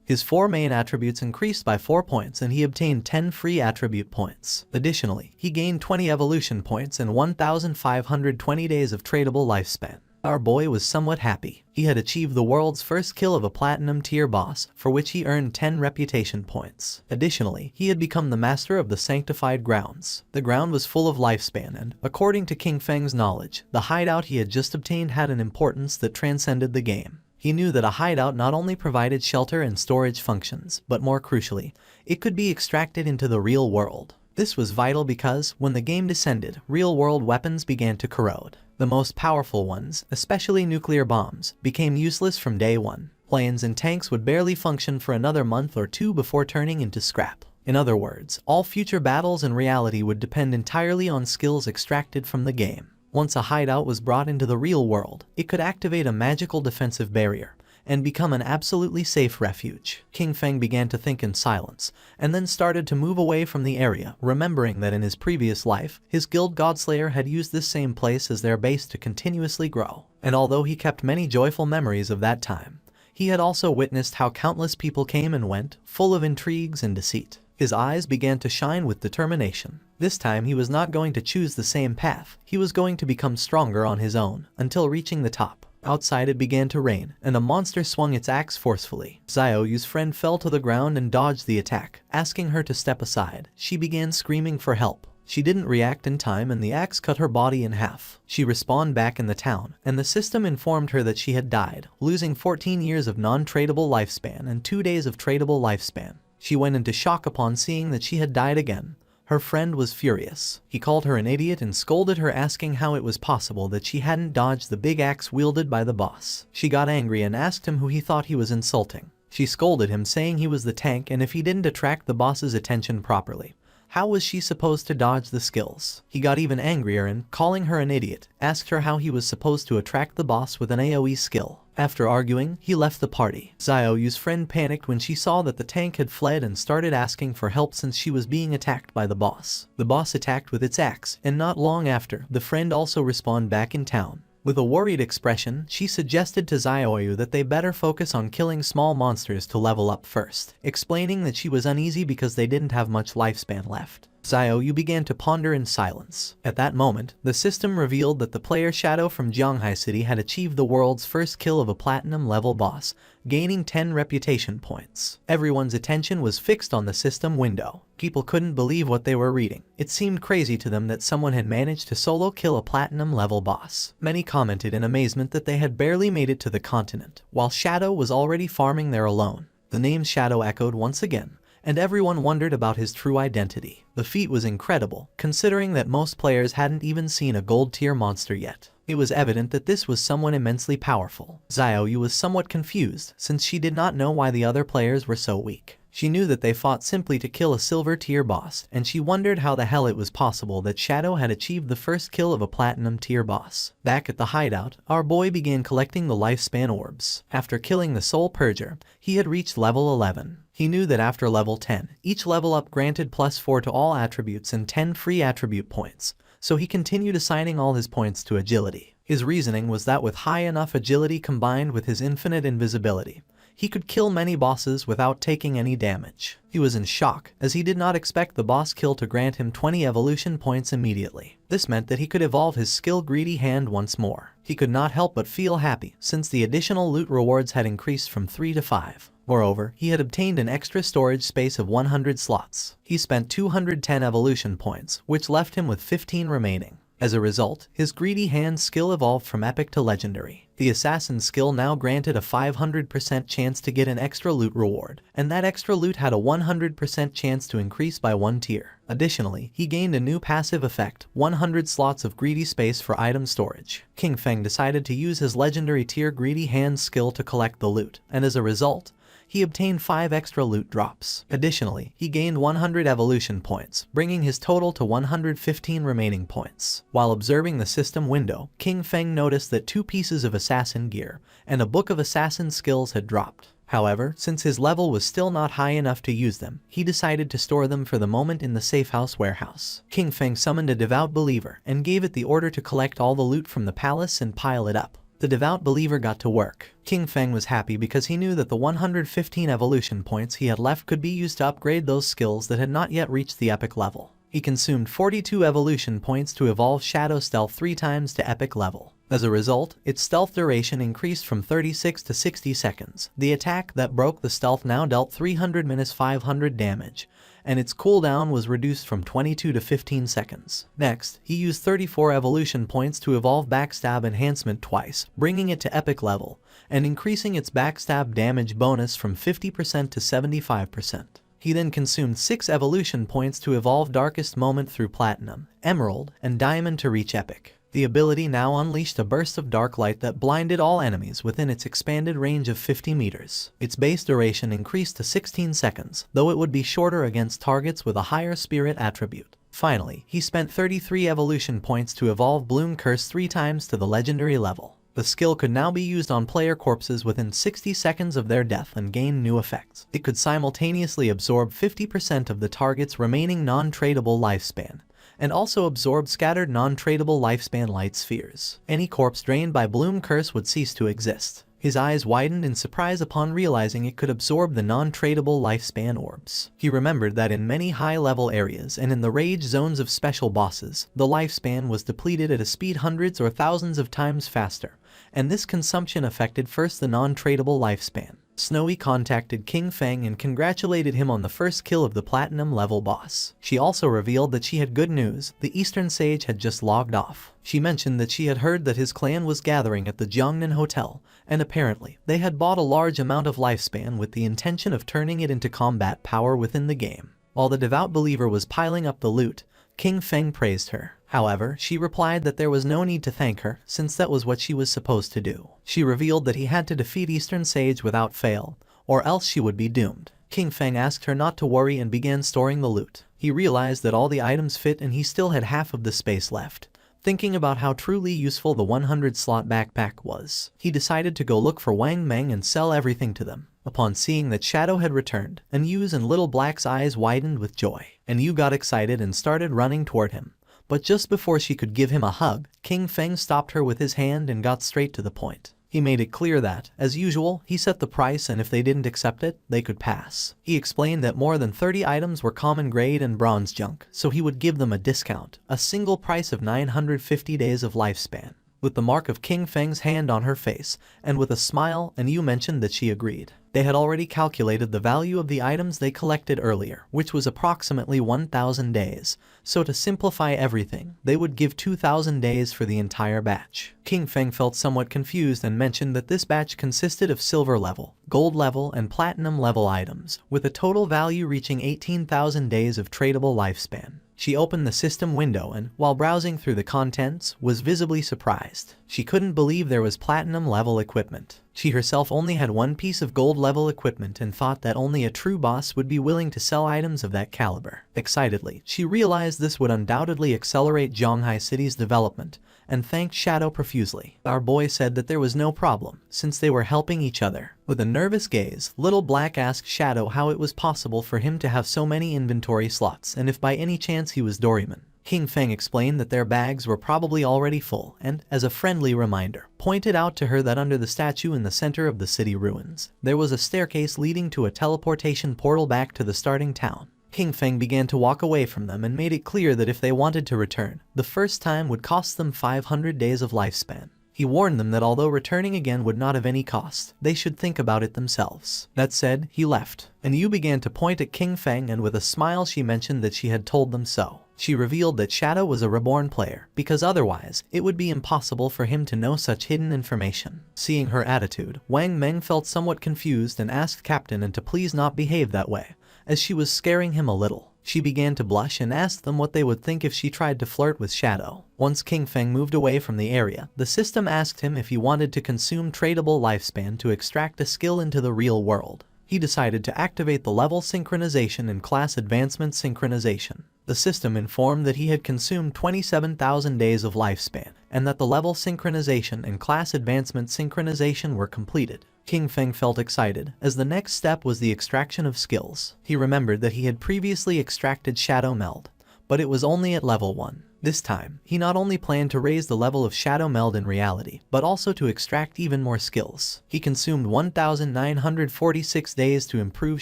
His 4 main attributes increased by 4 points and he obtained 10 free attribute points. Additionally, he gained 20 evolution points and 1,520 days of tradable lifespan. Our boy was somewhat happy. He had achieved the world's first kill of a platinum tier boss, for which he earned 10 reputation points. Additionally, he had become the master of the sanctified grounds. The ground was full of lifespan and, according to King Feng's knowledge, the hideout he had just obtained had an importance that transcended the game. He knew that a hideout not only provided shelter and storage functions, but more crucially, it could be extracted into the real world. This was vital because, when the game descended, real-world weapons began to corrode. The most powerful ones, especially nuclear bombs, became useless from day one. Planes and tanks would barely function for another month or 2 before turning into scrap. In other words, all future battles in reality would depend entirely on skills extracted from the game. Once a hideout was brought into the real world, it could activate a magical defensive barrier and become an absolutely safe refuge. King Feng began to think in silence, and then started to move away from the area, remembering that in his previous life, his guild Godslayer had used this same place as their base to continuously grow. And although he kept many joyful memories of that time, he had also witnessed how countless people came and went, full of intrigues and deceit. His eyes began to shine with determination. This time he was not going to choose the same path, he was going to become stronger on his own, until reaching the top. Outside it began to rain, and a monster swung its axe forcefully. Xiaoyu's friend fell to the ground and dodged the attack. Asking her to step aside, she began screaming for help. She didn't react in time and the axe cut her body in half. She respawned back in the town, and the system informed her that she had died, losing 14 years of non-tradable lifespan and 2 days of tradable lifespan. She went into shock upon seeing that she had died again. Her friend was furious. He called her an idiot and scolded her, asking how it was possible that she hadn't dodged the big axe wielded by the boss. She got angry and asked him who he thought he was insulting. She scolded him, saying he was the tank and if he didn't attract the boss's attention properly, how was she supposed to dodge the skills? He got even angrier and, calling her an idiot, asked her how he was supposed to attract the boss with an AoE skill. After arguing, he left the party. Xiaoyu's friend panicked when she saw that the tank had fled and started asking for help since she was being attacked by the boss. The boss attacked with its axe, and not long after, the friend also respawned back in town. With a worried expression, she suggested to Xiaoyu that they better focus on killing small monsters to level up first, explaining that she was uneasy because they didn't have much lifespan left. Xiaoyu began to ponder in silence. At that moment, the system revealed that the player Shadow from Jianghai City had achieved the world's first kill of a platinum level boss, gaining 10 reputation points. Everyone's attention was fixed on the system window. People couldn't believe what they were reading. It seemed crazy to them that someone had managed to solo kill a platinum level boss. Many commented in amazement that they had barely made it to the continent, while Shadow was already farming there alone. The name Shadow echoed once again, and everyone wondered about his true identity. The feat was incredible, considering that most players hadn't even seen a gold tier monster yet. It was evident that this was someone immensely powerful. Xiaoyu was somewhat confused, since she did not know why the other players were so weak. She knew that they fought simply to kill a silver tier boss, and she wondered how the hell it was possible that Shadow had achieved the first kill of a platinum tier boss. Back at the hideout, our boy began collecting the lifespan orbs. After killing the Soul Purger, he had reached level 11. He knew that after level 10, each level up granted +4 to all attributes and 10 free attribute points, so he continued assigning all his points to agility. His reasoning was that with high enough agility combined with his infinite invisibility, he could kill many bosses without taking any damage. He was in shock, as he did not expect the boss kill to grant him 20 evolution points immediately. This meant that he could evolve his skill-greedy hand once more. He could not help but feel happy, since the additional loot rewards had increased from 3 to 5. Moreover, he had obtained an extra storage space of 100 slots. He spent 210 evolution points, which left him with 15 remaining. As a result, his greedy hand skill evolved from epic to legendary. The assassin skill now granted a 500% chance to get an extra loot reward, and that extra loot had a 100% chance to increase by 1 tier. Additionally, he gained a new passive effect, 100 slots of greedy space for item storage. King Feng decided to use his legendary tier greedy hand skill to collect the loot, and as a result, he obtained 5 extra loot drops. Additionally, he gained 100 evolution points, bringing his total to 115 remaining points. While observing the system window, King Feng noticed that 2 pieces of assassin gear and a book of assassin skills had dropped. However, since his level was still not high enough to use them, he decided to store them for the moment in the safehouse warehouse. King Feng summoned a devout believer and gave it the order to collect all the loot from the palace and pile it up. The devout believer got to work. King Feng was happy because he knew that the 115 evolution points he had left could be used to upgrade those skills that had not yet reached the epic level. He consumed 42 evolution points to evolve Shadow Stealth 3 times to epic level. As a result, its stealth duration increased from 36 to 60 seconds. The attack that broke the stealth now dealt 300-500 damage, and its cooldown was reduced from 22 to 15 seconds. Next, he used 34 evolution points to evolve Backstab Enhancement twice, bringing it to epic level, and increasing its backstab damage bonus from 50% to 75%. He then consumed 6 evolution points to evolve Darkest Moment through Platinum, Emerald, and Diamond to reach epic. The ability now unleashed a burst of dark light that blinded all enemies within its expanded range of 50 meters. Its base duration increased to 16 seconds, though it would be shorter against targets with a higher spirit attribute. Finally, he spent 33 evolution points to evolve Bloom Curse 3 times to the legendary level. The skill could now be used on player corpses within 60 seconds of their death and gain new effects. It could simultaneously absorb 50% of the target's remaining non-tradable lifespan, and also absorb scattered non-tradable lifespan light spheres. Any corpse drained by Bloom Curse would cease to exist. His eyes widened in surprise upon realizing it could absorb the non-tradable lifespan orbs. He remembered that in many high-level areas and in the rage zones of special bosses, the lifespan was depleted at a speed hundreds or thousands of times faster, and this consumption affected first the non-tradable lifespan. Snowy contacted King Feng and congratulated him on the first kill of the platinum level boss. She also revealed that she had good news. The Eastern Sage had just logged off. She mentioned that she had heard that his clan was gathering at the Jiangnan Hotel, and apparently, they had bought a large amount of lifespan with the intention of turning it into combat power within the game. While the devout believer was piling up the loot, King Feng praised her. However, she replied that there was no need to thank her, since that was what she was supposed to do. She revealed that he had to defeat Eastern Sage without fail, or else she would be doomed. King Feng asked her not to worry and began storing the loot. He realized that all the items fit and he still had half of the space left. Thinking about how truly useful the 100-slot backpack was, he decided to go look for Wang Meng and sell everything to them. Upon seeing that Shadow had returned, Yu's and Little Black's eyes widened with joy, and Yu got excited and started running toward him. But just before she could give him a hug, King Feng stopped her with his hand and got straight to the point. He made it clear that, as usual, he set the price and if they didn't accept it, they could pass. He explained that more than 30 items were common grade and bronze junk, so he would give them a discount, a single price of 950 days of lifespan. With the mark of King Feng's hand on her face, and with a smile, Yu mentioned that she agreed. They had already calculated the value of the items they collected earlier, which was approximately 1,000 days, so to simplify everything, they would give 2,000 days for the entire batch. King Feng felt somewhat confused and mentioned that this batch consisted of silver level, gold level, and platinum level items, with a total value reaching 18,000 days of tradable lifespan. She opened the system window and, while browsing through the contents, was visibly surprised. She couldn't believe there was platinum level equipment. She herself only had one piece of gold level equipment and thought that only a true boss would be willing to sell items of that caliber. Excitedly, she realized this would undoubtedly accelerate Zhonghai City's development, and thanked Shadow profusely. Our boy said that there was no problem, since they were helping each other. With a nervous gaze, Little Black asked Shadow how it was possible for him to have so many inventory slots and if by any chance he was Doraemon. King Feng explained that their bags were probably already full and, as a friendly reminder, pointed out to her that under the statue in the center of the city ruins, there was a staircase leading to a teleportation portal back to the starting town. King Feng began to walk away from them and made it clear that if they wanted to return, the first time would cost them 500 days of lifespan. He warned them that although returning again would not have any cost, they should think about it themselves. That said, he left, and Yu began to point at King Feng and with a smile she mentioned that she had told them so. She revealed that Shadow was a reborn player, because otherwise, it would be impossible for him to know such hidden information. Seeing her attitude, Wang Meng felt somewhat confused and asked Captain N to please not behave that way, as she was scaring him a little. She began to blush and asked them what they would think if she tried to flirt with Shadow. Once King Feng moved away from the area, the system asked him if he wanted to consume tradable lifespan to extract a skill into the real world. He decided to activate the level synchronization and class advancement synchronization. The system informed that he had consumed 27,000 days of lifespan, and that the level synchronization and class advancement synchronization were completed. King Feng felt excited, as the next step was the extraction of skills. He remembered that he had previously extracted Shadow Meld, but it was only at level 1. This time, he not only planned to raise the level of Shadow Meld in reality, but also to extract even more skills. He consumed 1,946 days to improve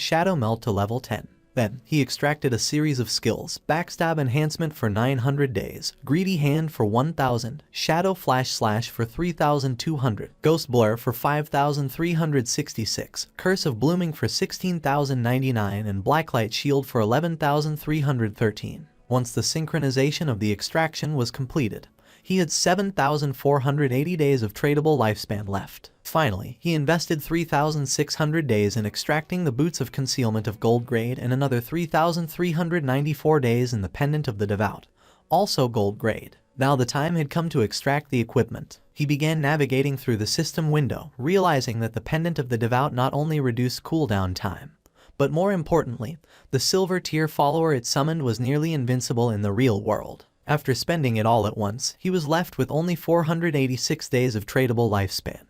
Shadow Meld to level 10. Then, he extracted a series of skills: Backstab Enhancement for 900 days, Greedy Hand for 1000, Shadow Flash Slash for 3200, Ghost Blur for 5366, Curse of Blooming for 16,099, and Blacklight Shield for 11,313. Once the synchronization of the extraction was completed, he had 7,480 days of tradable lifespan left. Finally, he invested 3,600 days in extracting the Boots of Concealment of Gold Grade and another 3,394 days in the Pendant of the Devout, also Gold Grade. Now the time had come to extract the equipment. He began navigating through the system window, realizing that the Pendant of the Devout not only reduced cooldown time, but more importantly, the silver tier follower it summoned was nearly invincible in the real world. After spending it all at once, he was left with only 486 days of tradable lifespan.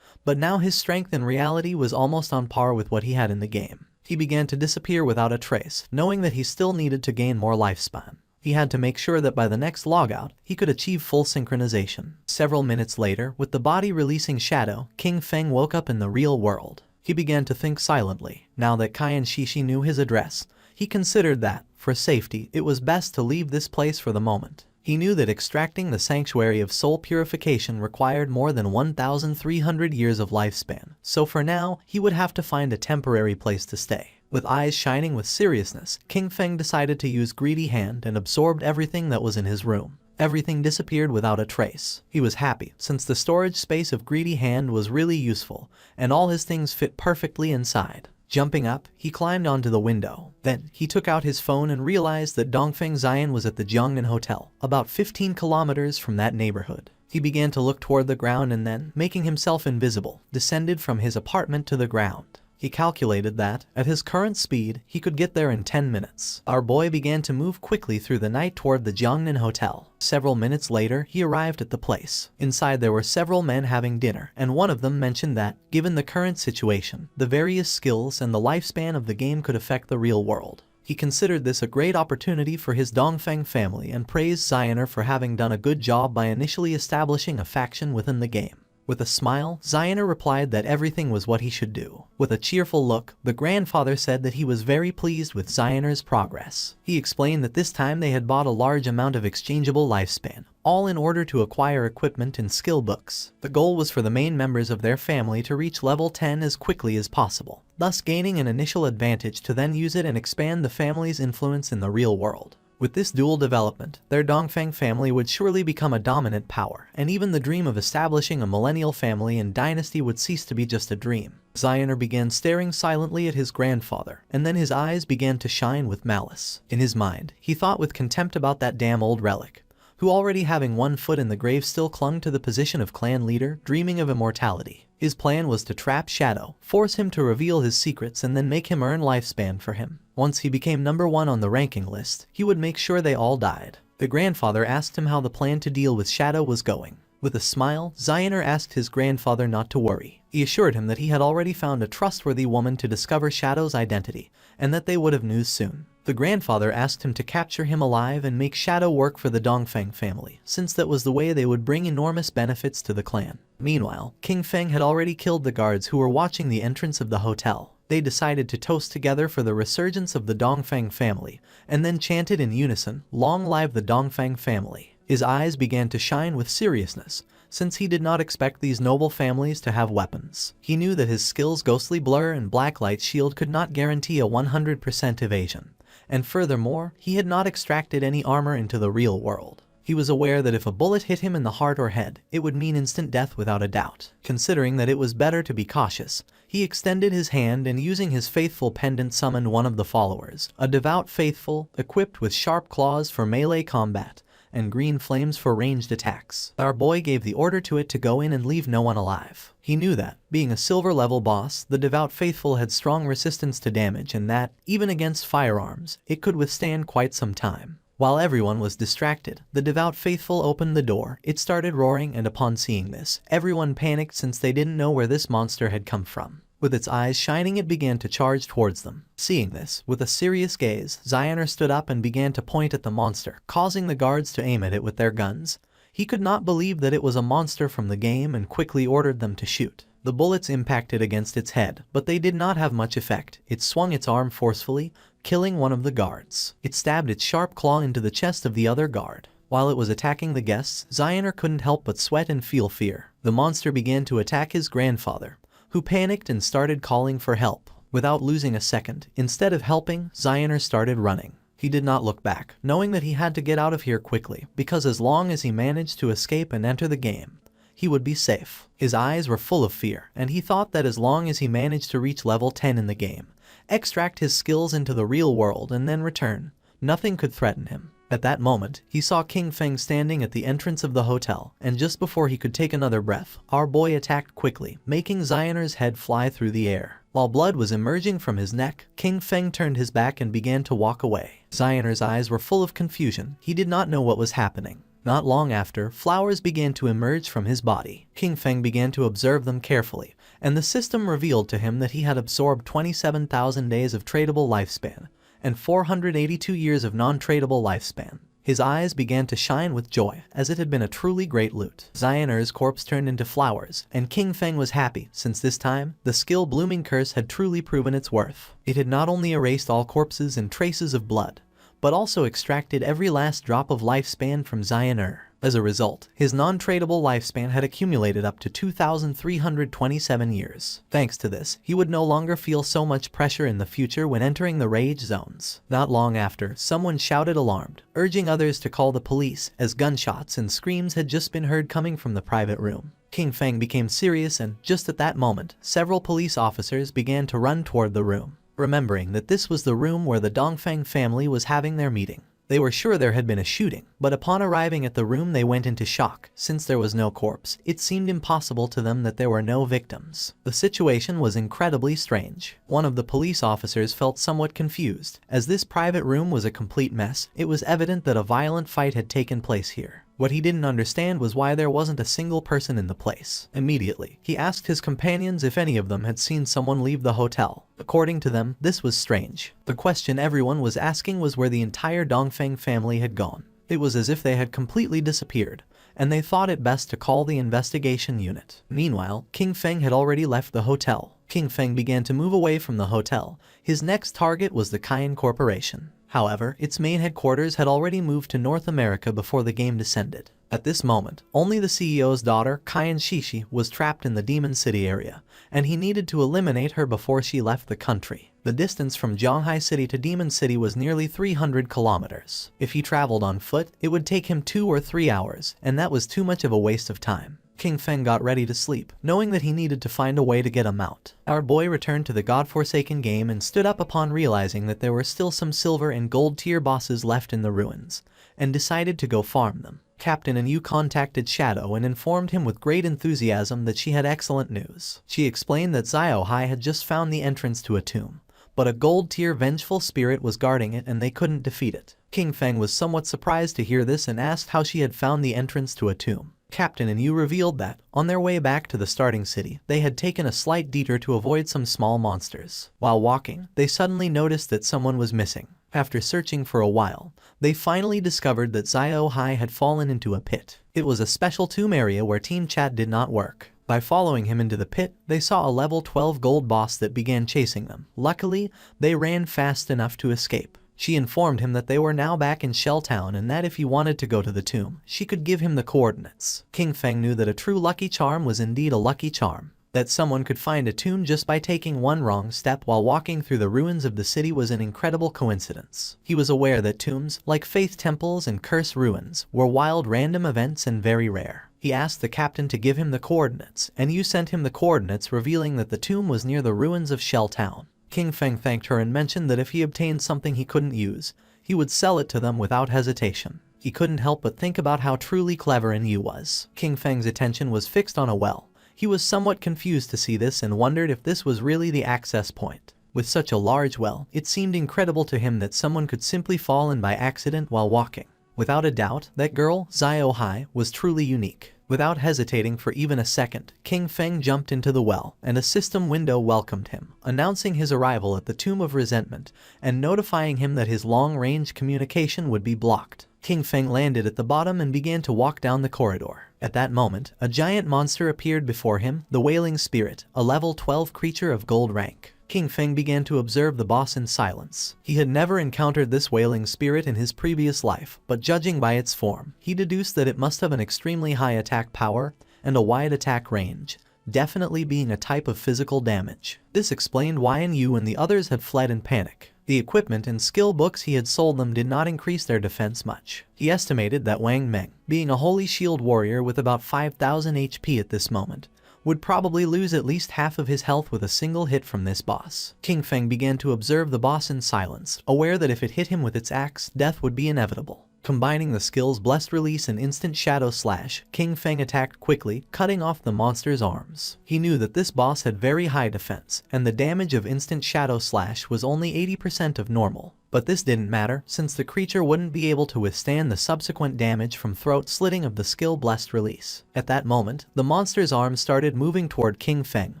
But now his strength in reality was almost on par with what he had in the game. He began to disappear without a trace, knowing that he still needed to gain more lifespan. He had to make sure that by the next logout, he could achieve full synchronization. Several minutes later, with the body releasing Shadow, King Feng woke up in the real world. He began to think silently. Now that Kai and Shishi knew his address, he considered that, for safety, it was best to leave this place for the moment. He knew that extracting the Sanctuary of Soul Purification required more than 1,300 years of lifespan, so for now, he would have to find a temporary place to stay. With eyes shining with seriousness, King Feng decided to use Greedy Hand and absorbed everything that was in his room. Everything disappeared without a trace. He was happy, since the storage space of Greedy Hand was really useful, and all his things fit perfectly inside. Jumping up, he climbed onto the window. Then, he took out his phone and realized that Dongfeng Xian was at the Jiangnan Hotel, about 15 kilometers from that neighborhood. He began to look toward the ground and then, making himself invisible, descended from his apartment to the ground. He calculated that, at his current speed, he could get there in 10 minutes. Our boy began to move quickly through the night toward the Jiangnan Hotel. Several minutes later, he arrived at the place. Inside there were several men having dinner, and one of them mentioned that, given the current situation, the various skills and the lifespan of the game could affect the real world. He considered this a great opportunity for his Dongfeng family and praised Xioner for having done a good job by initially establishing a faction within the game. With a smile, Xioner replied that everything was what he should do. With a cheerful look, the grandfather said that he was very pleased with Xioner's progress. He explained that this time they had bought a large amount of exchangeable lifespan, all in order to acquire equipment and skill books. The goal was for the main members of their family to reach level 10 as quickly as possible, thus gaining an initial advantage to then use it and expand the family's influence in the real world. With this dual development, their Dongfeng family would surely become a dominant power, and even the dream of establishing a millennial family and dynasty would cease to be just a dream. Xioner began staring silently at his grandfather, and then his eyes began to shine with malice. In his mind, he thought with contempt about that damn old relic, who already having one foot in the grave still clung to the position of clan leader, dreaming of immortality. His plan was to trap Shadow, force him to reveal his secrets and then make him earn lifespan for him. Once he became number 1 on the ranking list, he would make sure they all died. The grandfather asked him how the plan to deal with Shadow was going. With a smile, Xioner asked his grandfather not to worry. He assured him that he had already found a trustworthy woman to discover Shadow's identity, and that they would have news soon. The grandfather asked him to capture him alive and make Shadow work for the Dongfeng family, since that was the way they would bring enormous benefits to the clan. Meanwhile, King Feng had already killed the guards who were watching the entrance of the hotel. They decided to toast together for the resurgence of the Dongfeng family, and then chanted in unison, "Long live the Dongfeng family." His eyes began to shine with seriousness, since he did not expect these noble families to have weapons. He knew that his skills Ghostly Blur and Blacklight Shield could not guarantee a 100% evasion, and furthermore, he had not extracted any armor into the real world. He was aware that if a bullet hit him in the heart or head, it would mean instant death without a doubt. Considering that it was better to be cautious, he extended his hand and using his faithful pendant summoned one of the followers, a devout faithful, equipped with sharp claws for melee combat, and green flames for ranged attacks. Our boy gave the order to it to go in and leave no one alive. He knew that, being a silver level boss, the devout faithful had strong resistance to damage and that, even against firearms, it could withstand quite some time. While everyone was distracted, the devout faithful opened the door, it started roaring, and upon seeing this, everyone panicked since they didn't know where this monster had come from. With its eyes shining, it began to charge towards them. Seeing this, with a serious gaze, Xioner stood up and began to point at the monster, causing the guards to aim at it with their guns. He could not believe that it was a monster from the game and quickly ordered them to shoot. The bullets impacted against its head, but they did not have much effect. It swung its arm forcefully, killing one of the guards. It stabbed its sharp claw into the chest of the other guard. While it was attacking the guests, Xioner couldn't help but sweat and feel fear. The monster began to attack his grandfather, who panicked and started calling for help. Without losing a second, instead of helping, Xioner started running. He did not look back, knowing that he had to get out of here quickly, because as long as he managed to escape and enter the game, he would be safe. His eyes were full of fear, and he thought that as long as he managed to reach level 10 in the game, extract his skills into the real world and then return, nothing could threaten him. At that moment, he saw King Feng standing at the entrance of the hotel, and just before he could take another breath, our boy attacked quickly, making Xioner's head fly through the air. While blood was emerging from his neck, King Feng turned his back and began to walk away. Xioner's eyes were full of confusion. He did not know what was happening. Not long after, flowers began to emerge from his body. King Feng began to observe them carefully, and the system revealed to him that he had absorbed 27,000 days of tradable lifespan, and 482 years of non-tradable lifespan. His eyes began to shine with joy, as it had been a truly great loot. Xioner's corpse turned into flowers, and King Feng was happy, since this time, the skill Blooming Curse had truly proven its worth. It had not only erased all corpses and traces of blood, but also extracted every last drop of lifespan from Xioner. As a result, his non-tradable lifespan had accumulated up to 2,327 years. Thanks to this, he would no longer feel so much pressure in the future when entering the rage zones. Not long after, someone shouted alarmed, urging others to call the police, as gunshots and screams had just been heard coming from the private room. King Feng became serious, and just at that moment, several police officers began to run toward the room, remembering that this was the room where the Dongfang family was having their meeting. They were sure there had been a shooting, but upon arriving at the room they went into shock. Since there was no corpse, it seemed impossible to them that there were no victims. The situation was incredibly strange. One of the police officers felt somewhat confused. As this private room was a complete mess, it was evident that a violent fight had taken place here. What he didn't understand was why there wasn't a single person in the place. Immediately, he asked his companions if any of them had seen someone leave the hotel. According to them, this was strange. The question everyone was asking was where the entire Dongfeng family had gone. It was as if they had completely disappeared, and they thought it best to call the investigation unit. Meanwhile, King Feng had already left the hotel. King Feng began to move away from the hotel. His next target was the Cayenne Corporation. However, its main headquarters had already moved to North America before the game descended. At this moment, only the CEO's daughter, Cayenne Shishi, was trapped in the Demon City area, and he needed to eliminate her before she left the country. The distance from Zhonghai City to Demon City was nearly 300 kilometers. If he traveled on foot, it would take him 2 or 3 hours, and that was too much of a waste of time. King Feng got ready to sleep, knowing that he needed to find a way to get a mount. Our boy returned to the godforsaken game and stood up upon realizing that there were still some silver and gold tier bosses left in the ruins, and decided to go farm them. Captain Anu contacted Shadow and informed him with great enthusiasm that she had excellent news. She explained that Ziohai had just found the entrance to a tomb, but a gold tier vengeful spirit was guarding it and they couldn't defeat it. King Feng was somewhat surprised to hear this and asked how she had found the entrance to a tomb. Captain Anu revealed that, on their way back to the starting city, they had taken a slight detour to avoid some small monsters. While walking, they suddenly noticed that someone was missing. After searching for a while, they finally discovered that Ziohai had fallen into a pit. It was a special tomb area where team chat did not work. By following him into the pit, they saw a level 12 gold boss that began chasing them. Luckily, they ran fast enough to escape. She informed him that they were now back in Shell Town and that if he wanted to go to the tomb, she could give him the coordinates. King Feng knew that a true lucky charm was indeed a lucky charm. That someone could find a tomb just by taking one wrong step while walking through the ruins of the city was an incredible coincidence. He was aware that tombs, like faith temples and cursed ruins, were wild random events and very rare. He asked the captain to give him the coordinates, and Yu sent him the coordinates revealing that the tomb was near the ruins of Shell Town. King Feng thanked her and mentioned that if he obtained something he couldn't use, he would sell it to them without hesitation. He couldn't help but think about how truly clever Yu was. King Feng's attention was fixed on a well. He was somewhat confused to see this and wondered if this was really the access point. With such a large well, it seemed incredible to him that someone could simply fall in by accident while walking. Without a doubt, that girl, Zio Hai, was truly unique. Without hesitating for even a second, King Feng jumped into the well, and a system window welcomed him, announcing his arrival at the Tomb of Resentment and notifying him that his long-range communication would be blocked. King Feng landed at the bottom and began to walk down the corridor. At that moment, a giant monster appeared before him, the Wailing Spirit, a level 12 creature of gold rank. King Feng began to observe the boss in silence. He had never encountered this Wailing Spirit in his previous life, but judging by its form, he deduced that it must have an extremely high attack power and a wide attack range, definitely being a type of physical damage. This explained why Yu and the others had fled in panic. The equipment and skill books he had sold them did not increase their defense much. He estimated that Wang Meng, being a holy shield warrior with about 5,000 HP at this moment, would probably lose at least half of his health with a single hit from this boss. King Feng began to observe the boss in silence, aware that if it hit him with its axe, death would be inevitable. Combining the skills Blessed Release and Instant Shadow Slash, King Feng attacked quickly, cutting off the monster's arms. He knew that this boss had very high defense, and the damage of Instant Shadow Slash was only 80% of normal. But this didn't matter, since the creature wouldn't be able to withstand the subsequent damage from throat slitting of the skill Blessed Release. At that moment, the monster's arms started moving toward King Feng,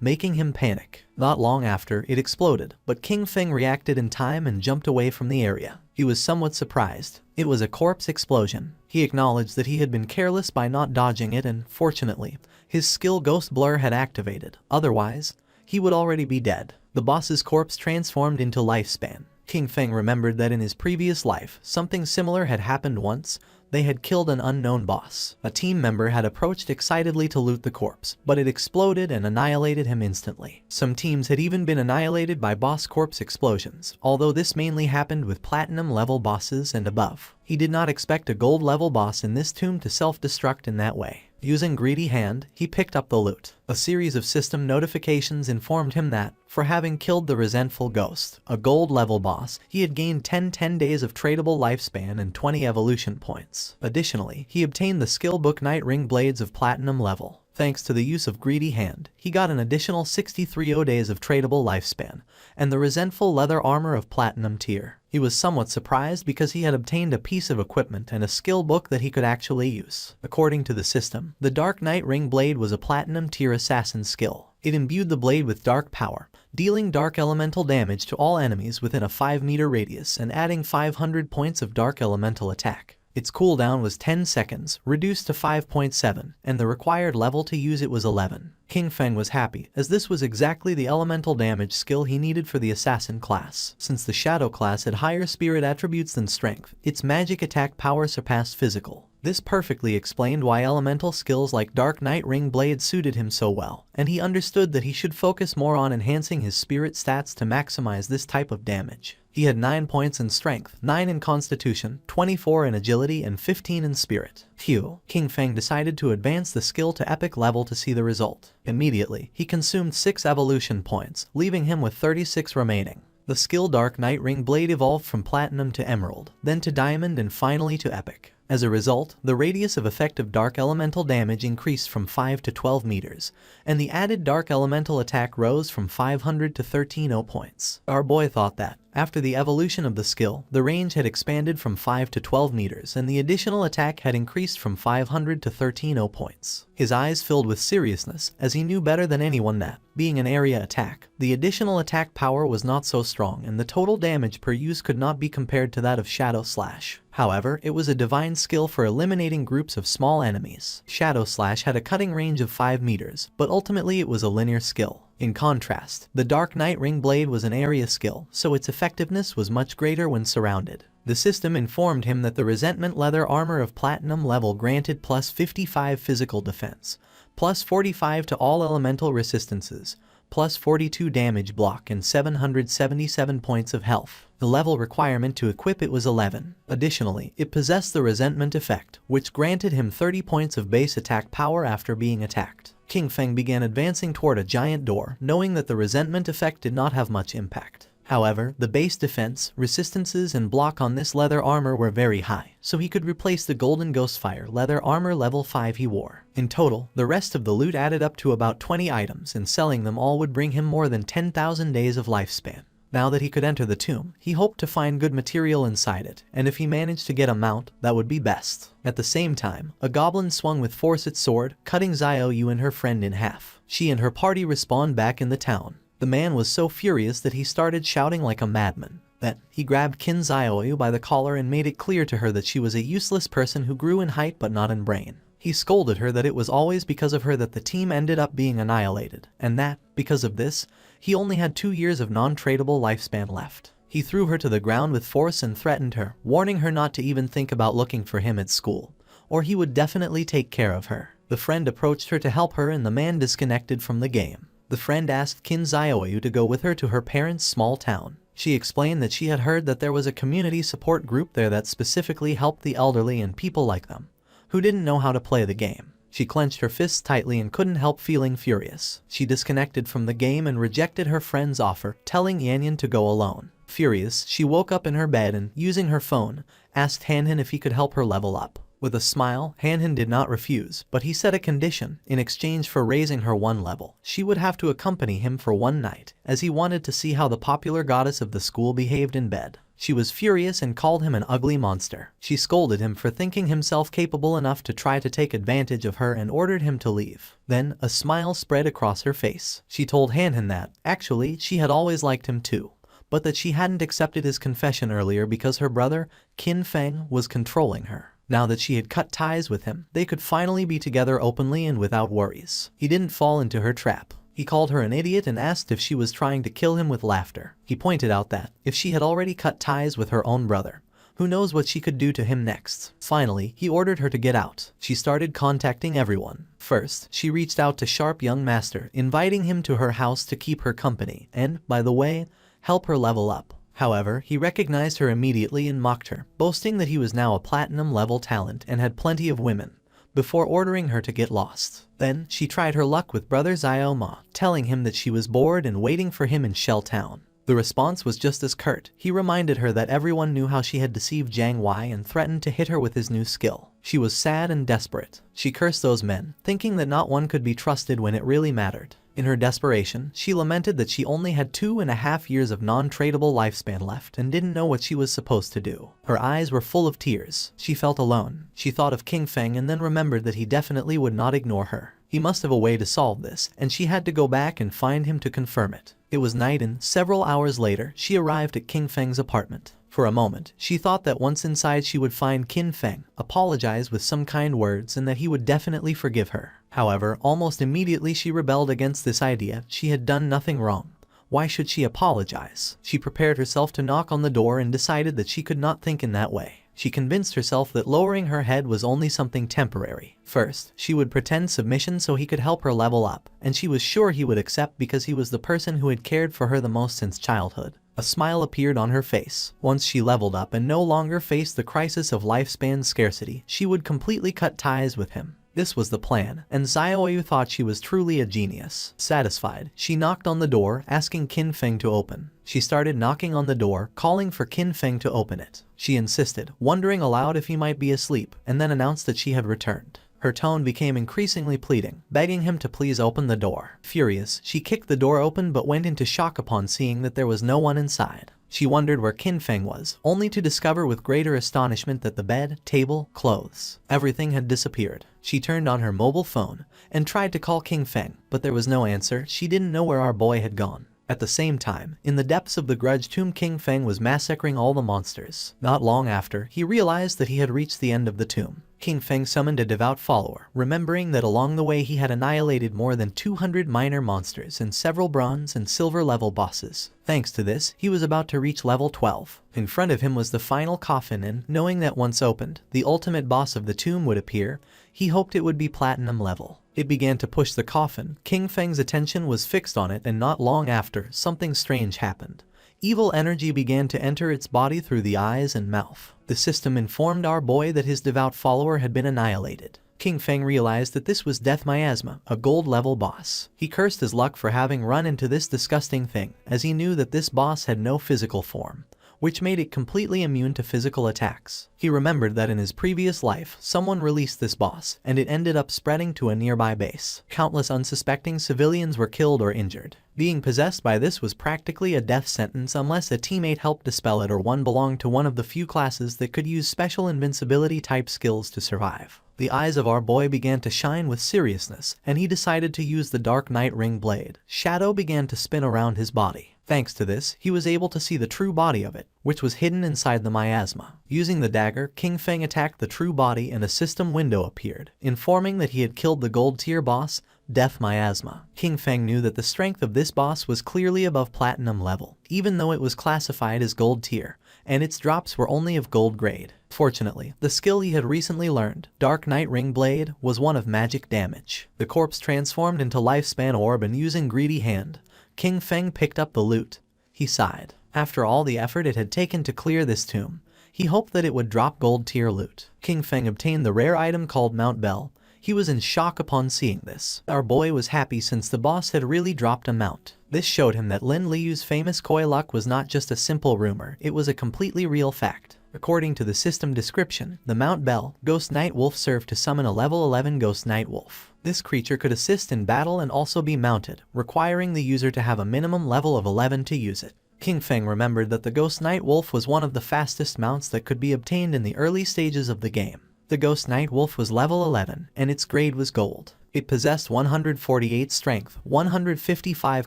making him panic. Not long after, it exploded, but King Feng reacted in time and jumped away from the area. He was somewhat surprised. It was a corpse explosion. He acknowledged that he had been careless by not dodging it and, fortunately, his skill Ghost Blur had activated. Otherwise, he would already be dead. The boss's corpse transformed into Lifespan. King Feng remembered that in his previous life, something similar had happened once. They had killed an unknown boss. A team member had approached excitedly to loot the corpse, but it exploded and annihilated him instantly. Some teams had even been annihilated by boss corpse explosions, although this mainly happened with platinum level bosses and above. He did not expect a gold level boss in this tomb to self-destruct in that way. Using Greedy Hand, he picked up the loot. A series of system notifications informed him that, for having killed the resentful ghost, a gold level boss, he had gained 10 days of tradable lifespan and 20 evolution points. Additionally, he obtained the skill book Night Ring Blades of platinum level. Thanks to the use of Greedy Hand, he got an additional 63 days of tradable lifespan, and the resentful leather armor of platinum tier. He was somewhat surprised because he had obtained a piece of equipment and a skill book that he could actually use. According to the system, the Dark Night Ring Blade was a platinum tier assassin skill. It imbued the blade with dark power, dealing dark elemental damage to all enemies within a 5-meter radius and adding 500 points of dark elemental attack. Its cooldown was 10 seconds, reduced to 5.7, and the required level to use it was 11. King Feng was happy, as this was exactly the elemental damage skill he needed for the assassin class. Since the shadow class had higher spirit attributes than strength, its magic attack power surpassed physical. This perfectly explained why elemental skills like Dark Night Ring Blade suited him so well, and he understood that he should focus more on enhancing his spirit stats to maximize this type of damage. He had 9 points in strength, 9 in constitution, 24 in agility, and 15 in spirit. Phew. King Feng decided to advance the skill to epic level to see the result. Immediately, he consumed 6 evolution points, leaving him with 36 remaining. The skill Dark Night Ring Blade evolved from platinum to emerald, then to diamond, and finally to epic. As a result, the radius of effective dark elemental damage increased from 5 to 12 meters, and the added dark elemental attack rose from 500 to 13 points. Our boy thought that, after the evolution of the skill, the range had expanded from 5 to 12 meters and the additional attack had increased from 500 to 13 points. His eyes filled with seriousness, as he knew better than anyone that, being an area attack, the additional attack power was not so strong and the total damage per use could not be compared to that of Shadow Slash. However, it was a divine skill for eliminating groups of small enemies. Shadow Slash had a cutting range of 5 meters, but ultimately it was a linear skill. In contrast, the Dark Night Ring Blade was an area skill, so its effectiveness was much greater when surrounded. The system informed him that the Resentment Leather Armor of Platinum level granted plus 55 physical defense, plus 45 to all elemental resistances, plus 42 damage block and 777 points of health. The level requirement to equip it was 11. Additionally, it possessed the resentment effect, which granted him 30 points of base attack power after being attacked. King Feng began advancing toward a giant door, knowing that the resentment effect did not have much impact. However, the base defense, resistances, and block on this leather armor were very high, so he could replace the golden Ghostfire leather armor level 5 he wore. In total, the rest of the loot added up to about 20 items, and selling them all would bring him more than 10,000 days of lifespan. Now that he could enter the tomb, he hoped to find good material inside it, and if he managed to get a mount, that would be best. At the same time, a goblin swung with force its sword, cutting Xiaoyu and her friend in half. She and her party respawned back in the town. The man was so furious that he started shouting like a madman. Then, he grabbed Qin Xiaoyu by the collar and made it clear to her that she was a useless person who grew in height but not in brain. He scolded her that it was always because of her that the team ended up being annihilated, and that, because of this, he only had 2 years of non-tradable lifespan left. He threw her to the ground with force and threatened her, warning her not to even think about looking for him at school, or he would definitely take care of her. The friend approached her to help her and the man disconnected from the game. The friend asked Qin Xiaoyu to go with her to her parents' small town. She explained that she had heard that there was a community support group there that specifically helped the elderly and people like them, who didn't know how to play the game. She clenched her fists tightly and couldn't help feeling furious. She disconnected from the game and rejected her friend's offer, telling Yanyan to go alone. Furious, she woke up in her bed and, using her phone, asked Hanhan if he could help her level up. With a smile, Hanhan did not refuse, but he set a condition. In exchange for raising her 1 level, she would have to accompany him for 1 night, as he wanted to see how the popular goddess of the school behaved in bed. She was furious and called him an ugly monster. She scolded him for thinking himself capable enough to try to take advantage of her and ordered him to leave. Then, a smile spread across her face. She told Hanhan that, actually, she had always liked him too, but that she hadn't accepted his confession earlier because her brother, Qin Feng, was controlling her. Now that she had cut ties with him, they could finally be together openly and without worries. He didn't fall into her trap. He called her an idiot and asked if she was trying to kill him with laughter. He pointed out that, if she had already cut ties with her own brother, who knows what she could do to him next. Finally, he ordered her to get out. She started contacting everyone. First, she reached out to Sharp Young Master, inviting him to her house to keep her company and, by the way, help her level up. However, he recognized her immediately and mocked her, boasting that he was now a platinum level talent and had plenty of women, before ordering her to get lost. Then, she tried her luck with brother Xiao Ma, telling him that she was bored and waiting for him in Shell Town. The response was just as curt. He reminded her that everyone knew how she had deceived Jiang Wei and threatened to hit her with his new skill. She was sad and desperate. She cursed those men, thinking that not one could be trusted when it really mattered. In her desperation, she lamented that she only had 2.5 years of non-tradable lifespan left and didn't know what she was supposed to do. Her eyes were full of tears. She felt alone. She thought of King Feng and then remembered that he definitely would not ignore her. He must have a way to solve this, and she had to go back and find him to confirm it. It was night and, several hours later, she arrived at King Feng's apartment. For a moment, she thought that once inside she would find Qin Feng, apologize with some kind words, and that he would definitely forgive her. However, almost immediately she rebelled against this idea. She had done nothing wrong. Why should she apologize? She prepared herself to knock on the door and decided that she could not think in that way. She convinced herself that lowering her head was only something temporary. First, she would pretend submission so he could help her level up, and she was sure he would accept because he was the person who had cared for her the most since childhood. A smile appeared on her face. Once she leveled up and no longer faced the crisis of lifespan scarcity, she would completely cut ties with him. This was the plan, and Xiaoyu thought she was truly a genius. Satisfied, she knocked on the door, asking Qin Feng to open. She started knocking on the door, calling for Qin Feng to open it. She insisted, wondering aloud if he might be asleep, and then announced that she had returned. Her tone became increasingly pleading, begging him to please open the door. Furious, she kicked the door open but went into shock upon seeing that there was no one inside. She wondered where Qin Feng was, only to discover with greater astonishment that the bed, table, clothes, everything had disappeared. She turned on her mobile phone and tried to call King Feng, but there was no answer. She didn't know where our boy had gone. At the same time, in the depths of the grudge tomb, King Feng was massacring all the monsters. Not long after, he realized that he had reached the end of the tomb. King Feng summoned a devout follower, remembering that along the way he had annihilated more than 200 minor monsters and several bronze and silver level bosses. Thanks to this, he was about to reach level 12. In front of him was the final coffin and, knowing that once opened, the ultimate boss of the tomb would appear, he hoped it would be platinum level. It began to push the coffin. King Feng's attention was fixed on it, and not long after, something strange happened. Evil energy began to enter its body through the eyes and mouth. The system informed our boy that his devout follower had been annihilated. King Feng realized that this was Death Miasma, a gold-level boss. He cursed his luck for having run into this disgusting thing, as he knew that this boss had no physical form, which made it completely immune to physical attacks. He remembered that in his previous life, someone released this boss, and it ended up spreading to a nearby base. Countless unsuspecting civilians were killed or injured. Being possessed by this was practically a death sentence unless a teammate helped dispel it or one belonged to one of the few classes that could use special invincibility type skills to survive. The eyes of our boy began to shine with seriousness, and he decided to use the Dark Knight Ring blade. Shadow began to spin around his body. Thanks to this, he was able to see the true body of it, which was hidden inside the miasma. Using the dagger, King Feng attacked the true body and a system window appeared, informing that he had killed the gold tier boss, Death Miasma. King Feng knew that the strength of this boss was clearly above platinum level, even though it was classified as gold tier, and its drops were only of gold grade. Fortunately, the skill he had recently learned, Dark Knight Ring Blade, was one of magic damage. The corpse transformed into Lifespan Orb, and using Greedy Hand, King Feng picked up the loot. He sighed. After all the effort it had taken to clear this tomb, he hoped that it would drop gold tier loot. King Feng obtained the rare item called Mount Bell. He was in shock upon seeing this. Our boy was happy since the boss had really dropped a mount. This showed him that Lin Liu's famous Koi luck was not just a simple rumor, it was a completely real fact. According to the system description, the Mount Bell, Ghost Night Wolf served to summon a level 11 Ghost Night Wolf. This creature could assist in battle and also be mounted, requiring the user to have a minimum level of 11 to use it. King Feng remembered that the Ghost Night Wolf was one of the fastest mounts that could be obtained in the early stages of the game. The Ghost Night Wolf was level 11, and its grade was gold. It possessed 148 strength, 155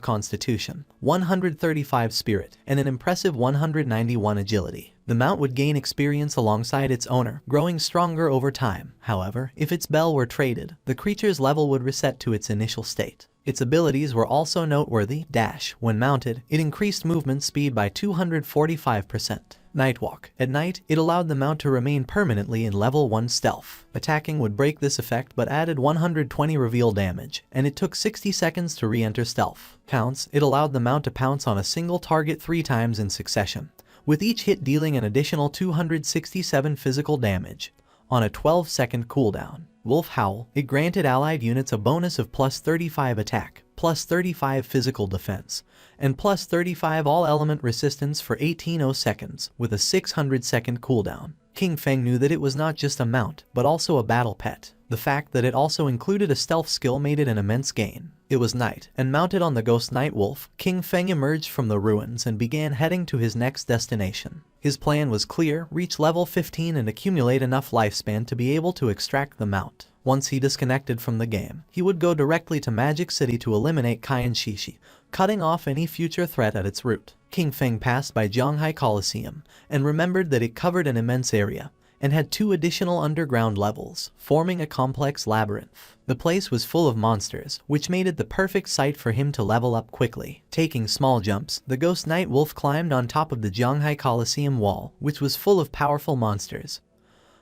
constitution, 135 spirit, and an impressive 191 agility. The mount would gain experience alongside its owner, growing stronger over time. However, if its bell were traded, the creature's level would reset to its initial state. Its abilities were also noteworthy. Dash. When mounted, it increased movement speed by 245%. Nightwalk. At night, it allowed the mount to remain permanently in level 1 stealth. Attacking would break this effect but added 120 reveal damage, and it took 60 seconds to re-enter stealth. Pounce. It allowed the mount to pounce on a single target 3 times in succession, with each hit dealing an additional 267 physical damage, on a 12-second cooldown. Wolf Howl. It granted allied units a bonus of plus 35 attack, plus 35 physical defense, and plus 35 all-element resistance for 18 seconds, with a 600-second cooldown. King Feng knew that it was not just a mount, but also a battle pet. The fact that it also included a stealth skill made it an immense gain. It was night, and mounted on the Ghost Night Wolf, King Feng emerged from the ruins and began heading to his next destination. His plan was clear: reach level 15 and accumulate enough lifespan to be able to extract the mount. Once he disconnected from the game, he would go directly to Magic City to eliminate Kaiyan Shishi, cutting off any future threat at its root. King Feng passed by Zhanghai Coliseum, and remembered that it covered an immense area, and had 2 additional underground levels, forming a complex labyrinth. The place was full of monsters, which made it the perfect site for him to level up quickly. Taking small jumps, the Ghost Night Wolf climbed on top of the Zhanghai Coliseum wall, which was full of powerful monsters,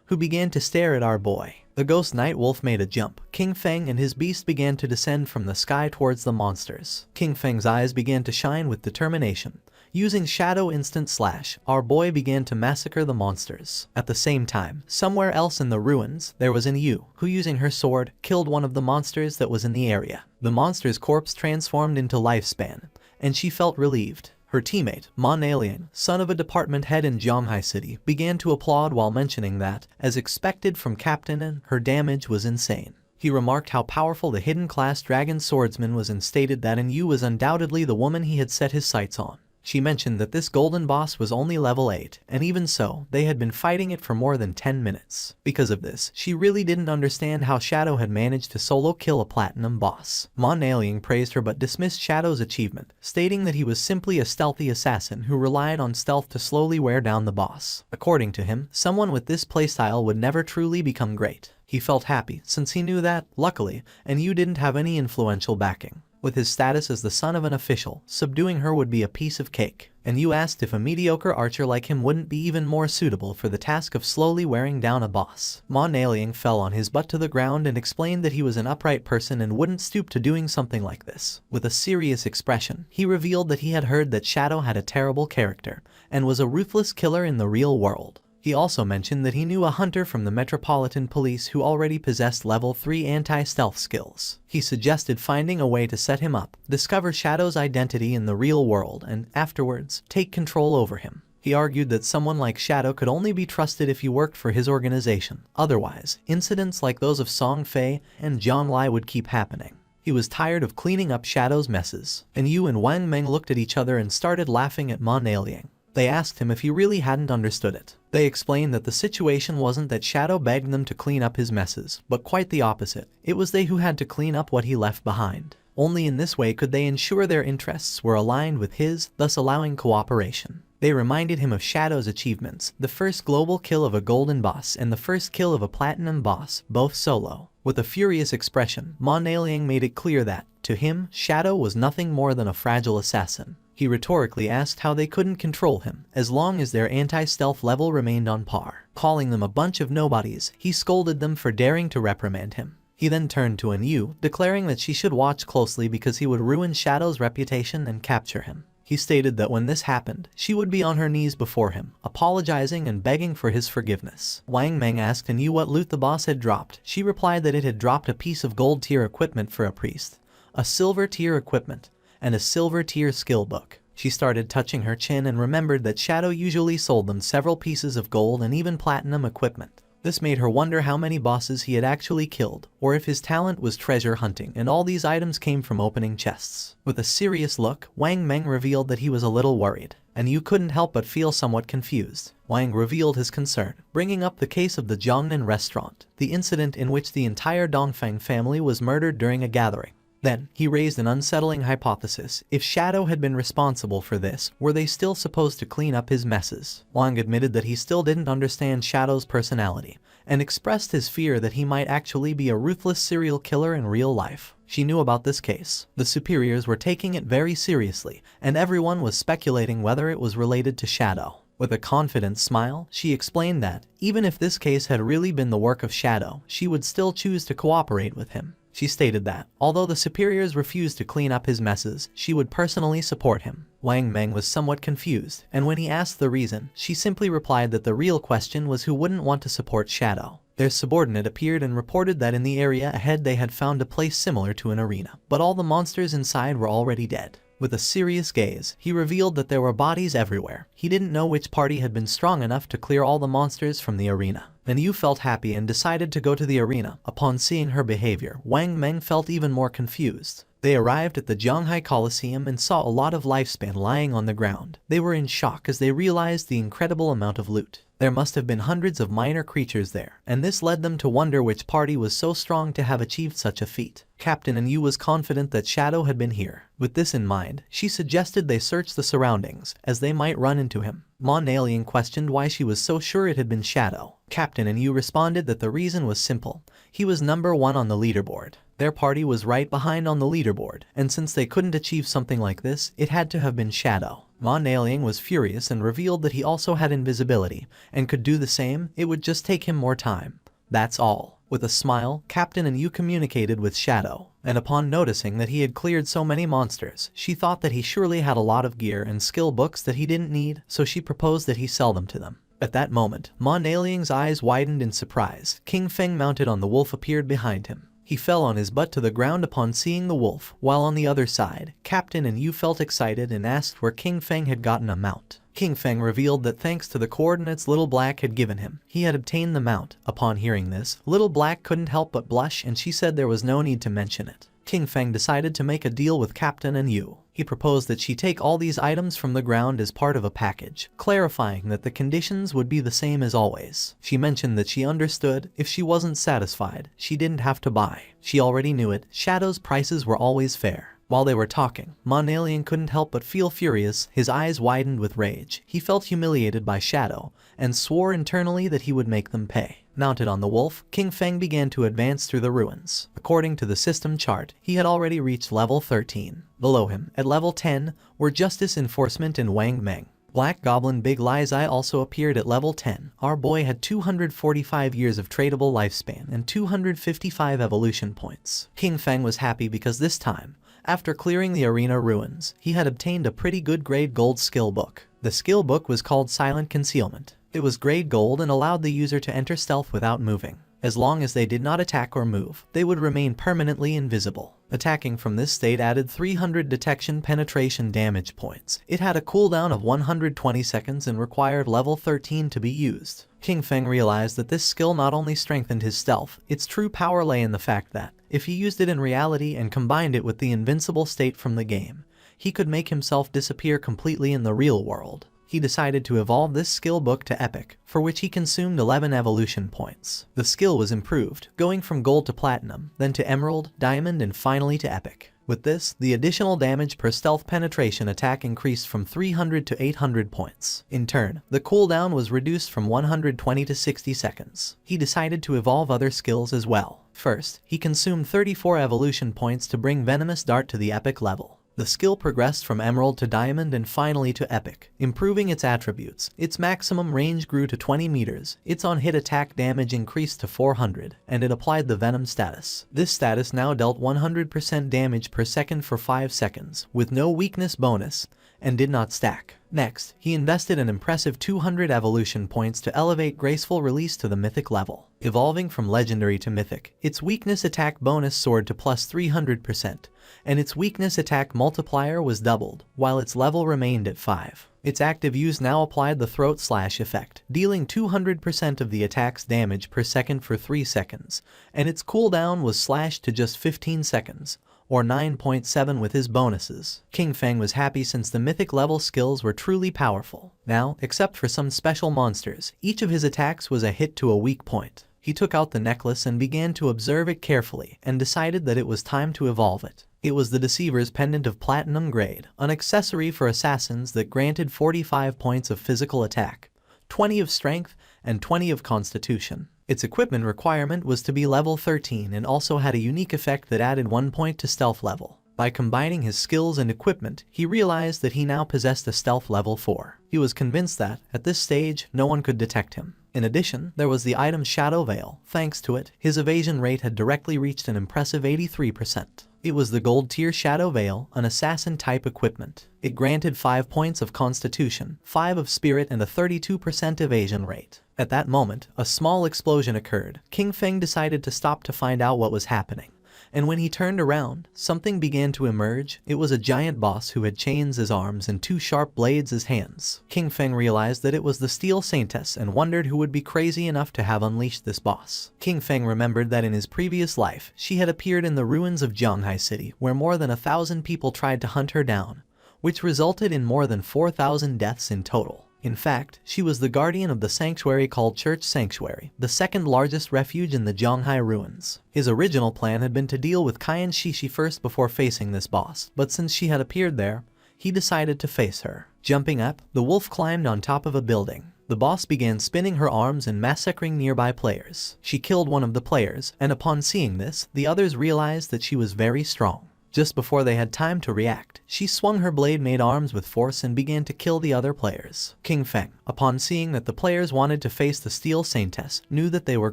who began to stare at our boy. The Ghost Night Wolf made a jump. King Feng and his beast began to descend from the sky towards the monsters. King Feng's eyes began to shine with determination. Using Shadow Instant Slash, our boy began to massacre the monsters. At the same time, somewhere else in the ruins, there was an Yu, who using her sword, killed one of the monsters that was in the area. The monster's corpse transformed into Lifespan, and she felt relieved. Her teammate, Manhwa Recap, son of a department head in Zhanghai City, began to applaud while mentioning that, as expected from Captain N, her damage was insane. He remarked how powerful the hidden class Dragon Swordsman was and stated that Yu was undoubtedly the woman he had set his sights on. She mentioned that this golden boss was only level 8, and even so, they had been fighting it for more than 10 minutes. Because of this, she really didn't understand how Shadow had managed to solo kill a platinum boss. Manhwa Recap praised her but dismissed Shadow's achievement, stating that he was simply a stealthy assassin who relied on stealth to slowly wear down the boss. According to him, someone with this playstyle would never truly become great. He felt happy, since he knew that, luckily, Yu didn't have any influential backing. With his status as the son of an official, subduing her would be a piece of cake. And Yu asked if a mediocre archer like him wouldn't be even more suitable for the task of slowly wearing down a boss. Manhwa fell on his butt to the ground and explained that he was an upright person and wouldn't stoop to doing something like this. With a serious expression, he revealed that he had heard that Shadow had a terrible character and was a ruthless killer in the real world. He also mentioned that he knew a hunter from the Metropolitan Police who already possessed level 3 anti-stealth skills. He suggested finding a way to set him up, discover Shadow's identity in the real world, and afterwards, take control over him. He argued that someone like Shadow could only be trusted if he worked for his organization. Otherwise, incidents like those of Song Fay and Zhonglai would keep happening. He was tired of cleaning up Shadow's messes, and Yu and Wang Meng looked at each other and started laughing at Manhwa. They asked him if he really hadn't understood it. They explained that the situation wasn't that Shadow begged them to clean up his messes, but quite the opposite. It was they who had to clean up what he left behind. Only in this way could they ensure their interests were aligned with his, thus allowing cooperation. They reminded him of Shadow's achievements, the first global kill of a golden boss and the first kill of a platinum boss, both solo. With a furious expression, Manhwa made it clear that, to him, Shadow was nothing more than a fragile assassin. He rhetorically asked how they couldn't control him, as long as their anti-stealth level remained on par. Calling them a bunch of nobodies, he scolded them for daring to reprimand him. He then turned to Yu, declaring that she should watch closely because he would ruin Shadow's reputation and capture him. He stated that when this happened, she would be on her knees before him, apologizing and begging for his forgiveness. Wang Meng asked Yu what loot the boss had dropped. She replied that it had dropped a piece of gold tier equipment for a priest, a silver tier equipment, and a silver tier skill book. She started touching her chin and remembered that Shadow usually sold them several pieces of gold and even platinum equipment. This made her wonder how many bosses he had actually killed, or if his talent was treasure hunting and all these items came from opening chests. With a serious look, Wang Meng revealed that he was a little worried, and Yu couldn't help but feel somewhat confused. Wang revealed his concern, bringing up the case of the Jiangnan restaurant, the incident in which the entire Dongfang family was murdered during a gathering. Then, he raised an unsettling hypothesis. If Shadow had been responsible for this, were they still supposed to clean up his messes? Wang admitted that he still didn't understand Shadow's personality, and expressed his fear that he might actually be a ruthless serial killer in real life. She knew about this case. The superiors were taking it very seriously, and everyone was speculating whether it was related to Shadow. With a confident smile, she explained that, even if this case had really been the work of Shadow, she would still choose to cooperate with him. She stated that, although the superiors refused to clean up his messes, she would personally support him. Wang Meng was somewhat confused, and when he asked the reason, she simply replied that the real question was who wouldn't want to support Shadow. Their subordinate appeared and reported that in the area ahead they had found a place similar to an arena, but all the monsters inside were already dead. With a serious gaze, he revealed that there were bodies everywhere. He didn't know which party had been strong enough to clear all the monsters from the arena. Then Yu felt happy and decided to go to the arena. Upon seeing her behavior, Wang Meng felt even more confused. They arrived at the Zhanghai Coliseum and saw a lot of lifespan lying on the ground. They were in shock as they realized the incredible amount of loot. There must have been hundreds of minor creatures there, and this led them to wonder which party was so strong to have achieved such a feat. Captain Yu was confident that Shadow had been here. With this in mind, she suggested they search the surroundings, as they might run into him. Manhwa questioned why she was so sure it had been Shadow. Captain Yu responded that the reason was simple. He was number 1 on the leaderboard. Their party was right behind on the leaderboard, and since they couldn't achieve something like this, it had to have been Shadow. Manhwa was furious and revealed that he also had invisibility, and could do the same. It would just take him more time. That's all. With a smile, Captain Yu communicated with Shadow, and upon noticing that he had cleared so many monsters, she thought that he surely had a lot of gear and skill books that he didn't need, so she proposed that he sell them to them. At that moment, Manhwa's eyes widened in surprise. King Feng mounted on the wolf appeared behind him. He fell on his butt to the ground upon seeing the wolf, while on the other side, Captain Yu felt excited and asked where King Feng had gotten a mount. King Feng revealed that thanks to the coordinates Little Black had given him, he had obtained the mount. Upon hearing this, Little Black couldn't help but blush, and she said there was no need to mention it. King Feng decided to make a deal with Captain Yu. He proposed that she take all these items from the ground as part of a package, clarifying that the conditions would be the same as always. She mentioned that she understood, if she wasn't satisfied, she didn't have to buy. She already knew it. Shadow's prices were always fair. While they were talking, Manhwa couldn't help but feel furious. His eyes widened with rage. He felt humiliated by Shadow, and swore internally that he would make them pay. Mounted on the wolf, King Feng began to advance through the ruins. According to the system chart, he had already reached level 13. Below him, at level 10, were Justice Enforcement and Wang Meng. Black Goblin Big Lie's Eye also appeared at level 10. Our boy had 245 years of tradable lifespan and 255 evolution points. King Feng was happy because this time, after clearing the arena ruins, he had obtained a pretty good grade gold skill book. The skill book was called Silent Concealment. It was grade gold and allowed the user to enter stealth without moving. As long as they did not attack or move, they would remain permanently invisible. Attacking from this state added 300 detection penetration damage points. It had a cooldown of 120 seconds and required level 13 to be used. King Feng realized that this skill not only strengthened his stealth, its true power lay in the fact that, if he used it in reality and combined it with the invincible state from the game, he could make himself disappear completely in the real world. He decided to evolve this skill book to Epic, for which he consumed 11 evolution points. The skill was improved, going from gold to platinum, then to emerald, diamond, and finally to epic. With this, the additional damage per stealth penetration attack increased from 300 to 800 points. In turn, the cooldown was reduced from 120 to 60 seconds. He decided to evolve other skills as well. First, he consumed 34 evolution points to bring Venomous Dart to the epic level. The skill progressed from emerald to diamond and finally to epic, improving its attributes. Its maximum range grew to 20 meters, its on-hit attack damage increased to 400, and it applied the venom status. This status now dealt 100% damage per second for 5 seconds, with no weakness bonus, and did not stack. Next, he invested an impressive 200 evolution points to elevate Graceful Release to the mythic level. Evolving from legendary to mythic, its weakness attack bonus soared to plus 300%, and its weakness attack multiplier was doubled, while its level remained at 5. Its active use now applied the Throat Slash effect, dealing 200% of the attack's damage per second for 3 seconds, and its cooldown was slashed to just 15 seconds, or 9.7 with his bonuses. King Feng was happy since the mythic level skills were truly powerful. Now, except for some special monsters, each of his attacks was a hit to a weak point. He took out the necklace and began to observe it carefully, and decided that it was time to evolve it. It was the Deceiver's Pendant of Platinum Grade, an accessory for assassins that granted 45 points of physical attack, 20 of strength, and 20 of constitution. Its equipment requirement was to be level 13 and also had a unique effect that added 1 point to stealth level. By combining his skills and equipment, he realized that he now possessed a stealth level 4. He was convinced that, at this stage, no one could detect him. In addition, there was the item Shadow Veil. Thanks to it, his evasion rate had directly reached an impressive 83%. It was the gold tier Shadow Veil, an assassin-type equipment. It granted 5 points of constitution, 5 of spirit, and a 32% evasion rate. At that moment, a small explosion occurred. King Feng decided to stop to find out what was happening. And when he turned around, something began to emerge. It was a giant boss who had chains as arms and 2 sharp blades as hands. King Feng realized that it was the Steel Saintess and wondered who would be crazy enough to have unleashed this boss. King Feng remembered that in his previous life, she had appeared in the ruins of Zhanghai City, where more than 1,000 people tried to hunt her down, which resulted in more than 4,000 deaths in total. In fact, she was the guardian of the sanctuary called Church Sanctuary, the second largest refuge in the Zhanghai ruins. His original plan had been to deal with Qian Shishi first before facing this boss, but since she had appeared there, he decided to face her. Jumping up, the wolf climbed on top of a building. The boss began spinning her arms and massacring nearby players. She killed one of the players, and upon seeing this, the others realized that she was very strong. Just before they had time to react, she swung her blade-made arms with force and began to kill the other players. King Feng, upon seeing that the players wanted to face the Steel Saintess, knew that they were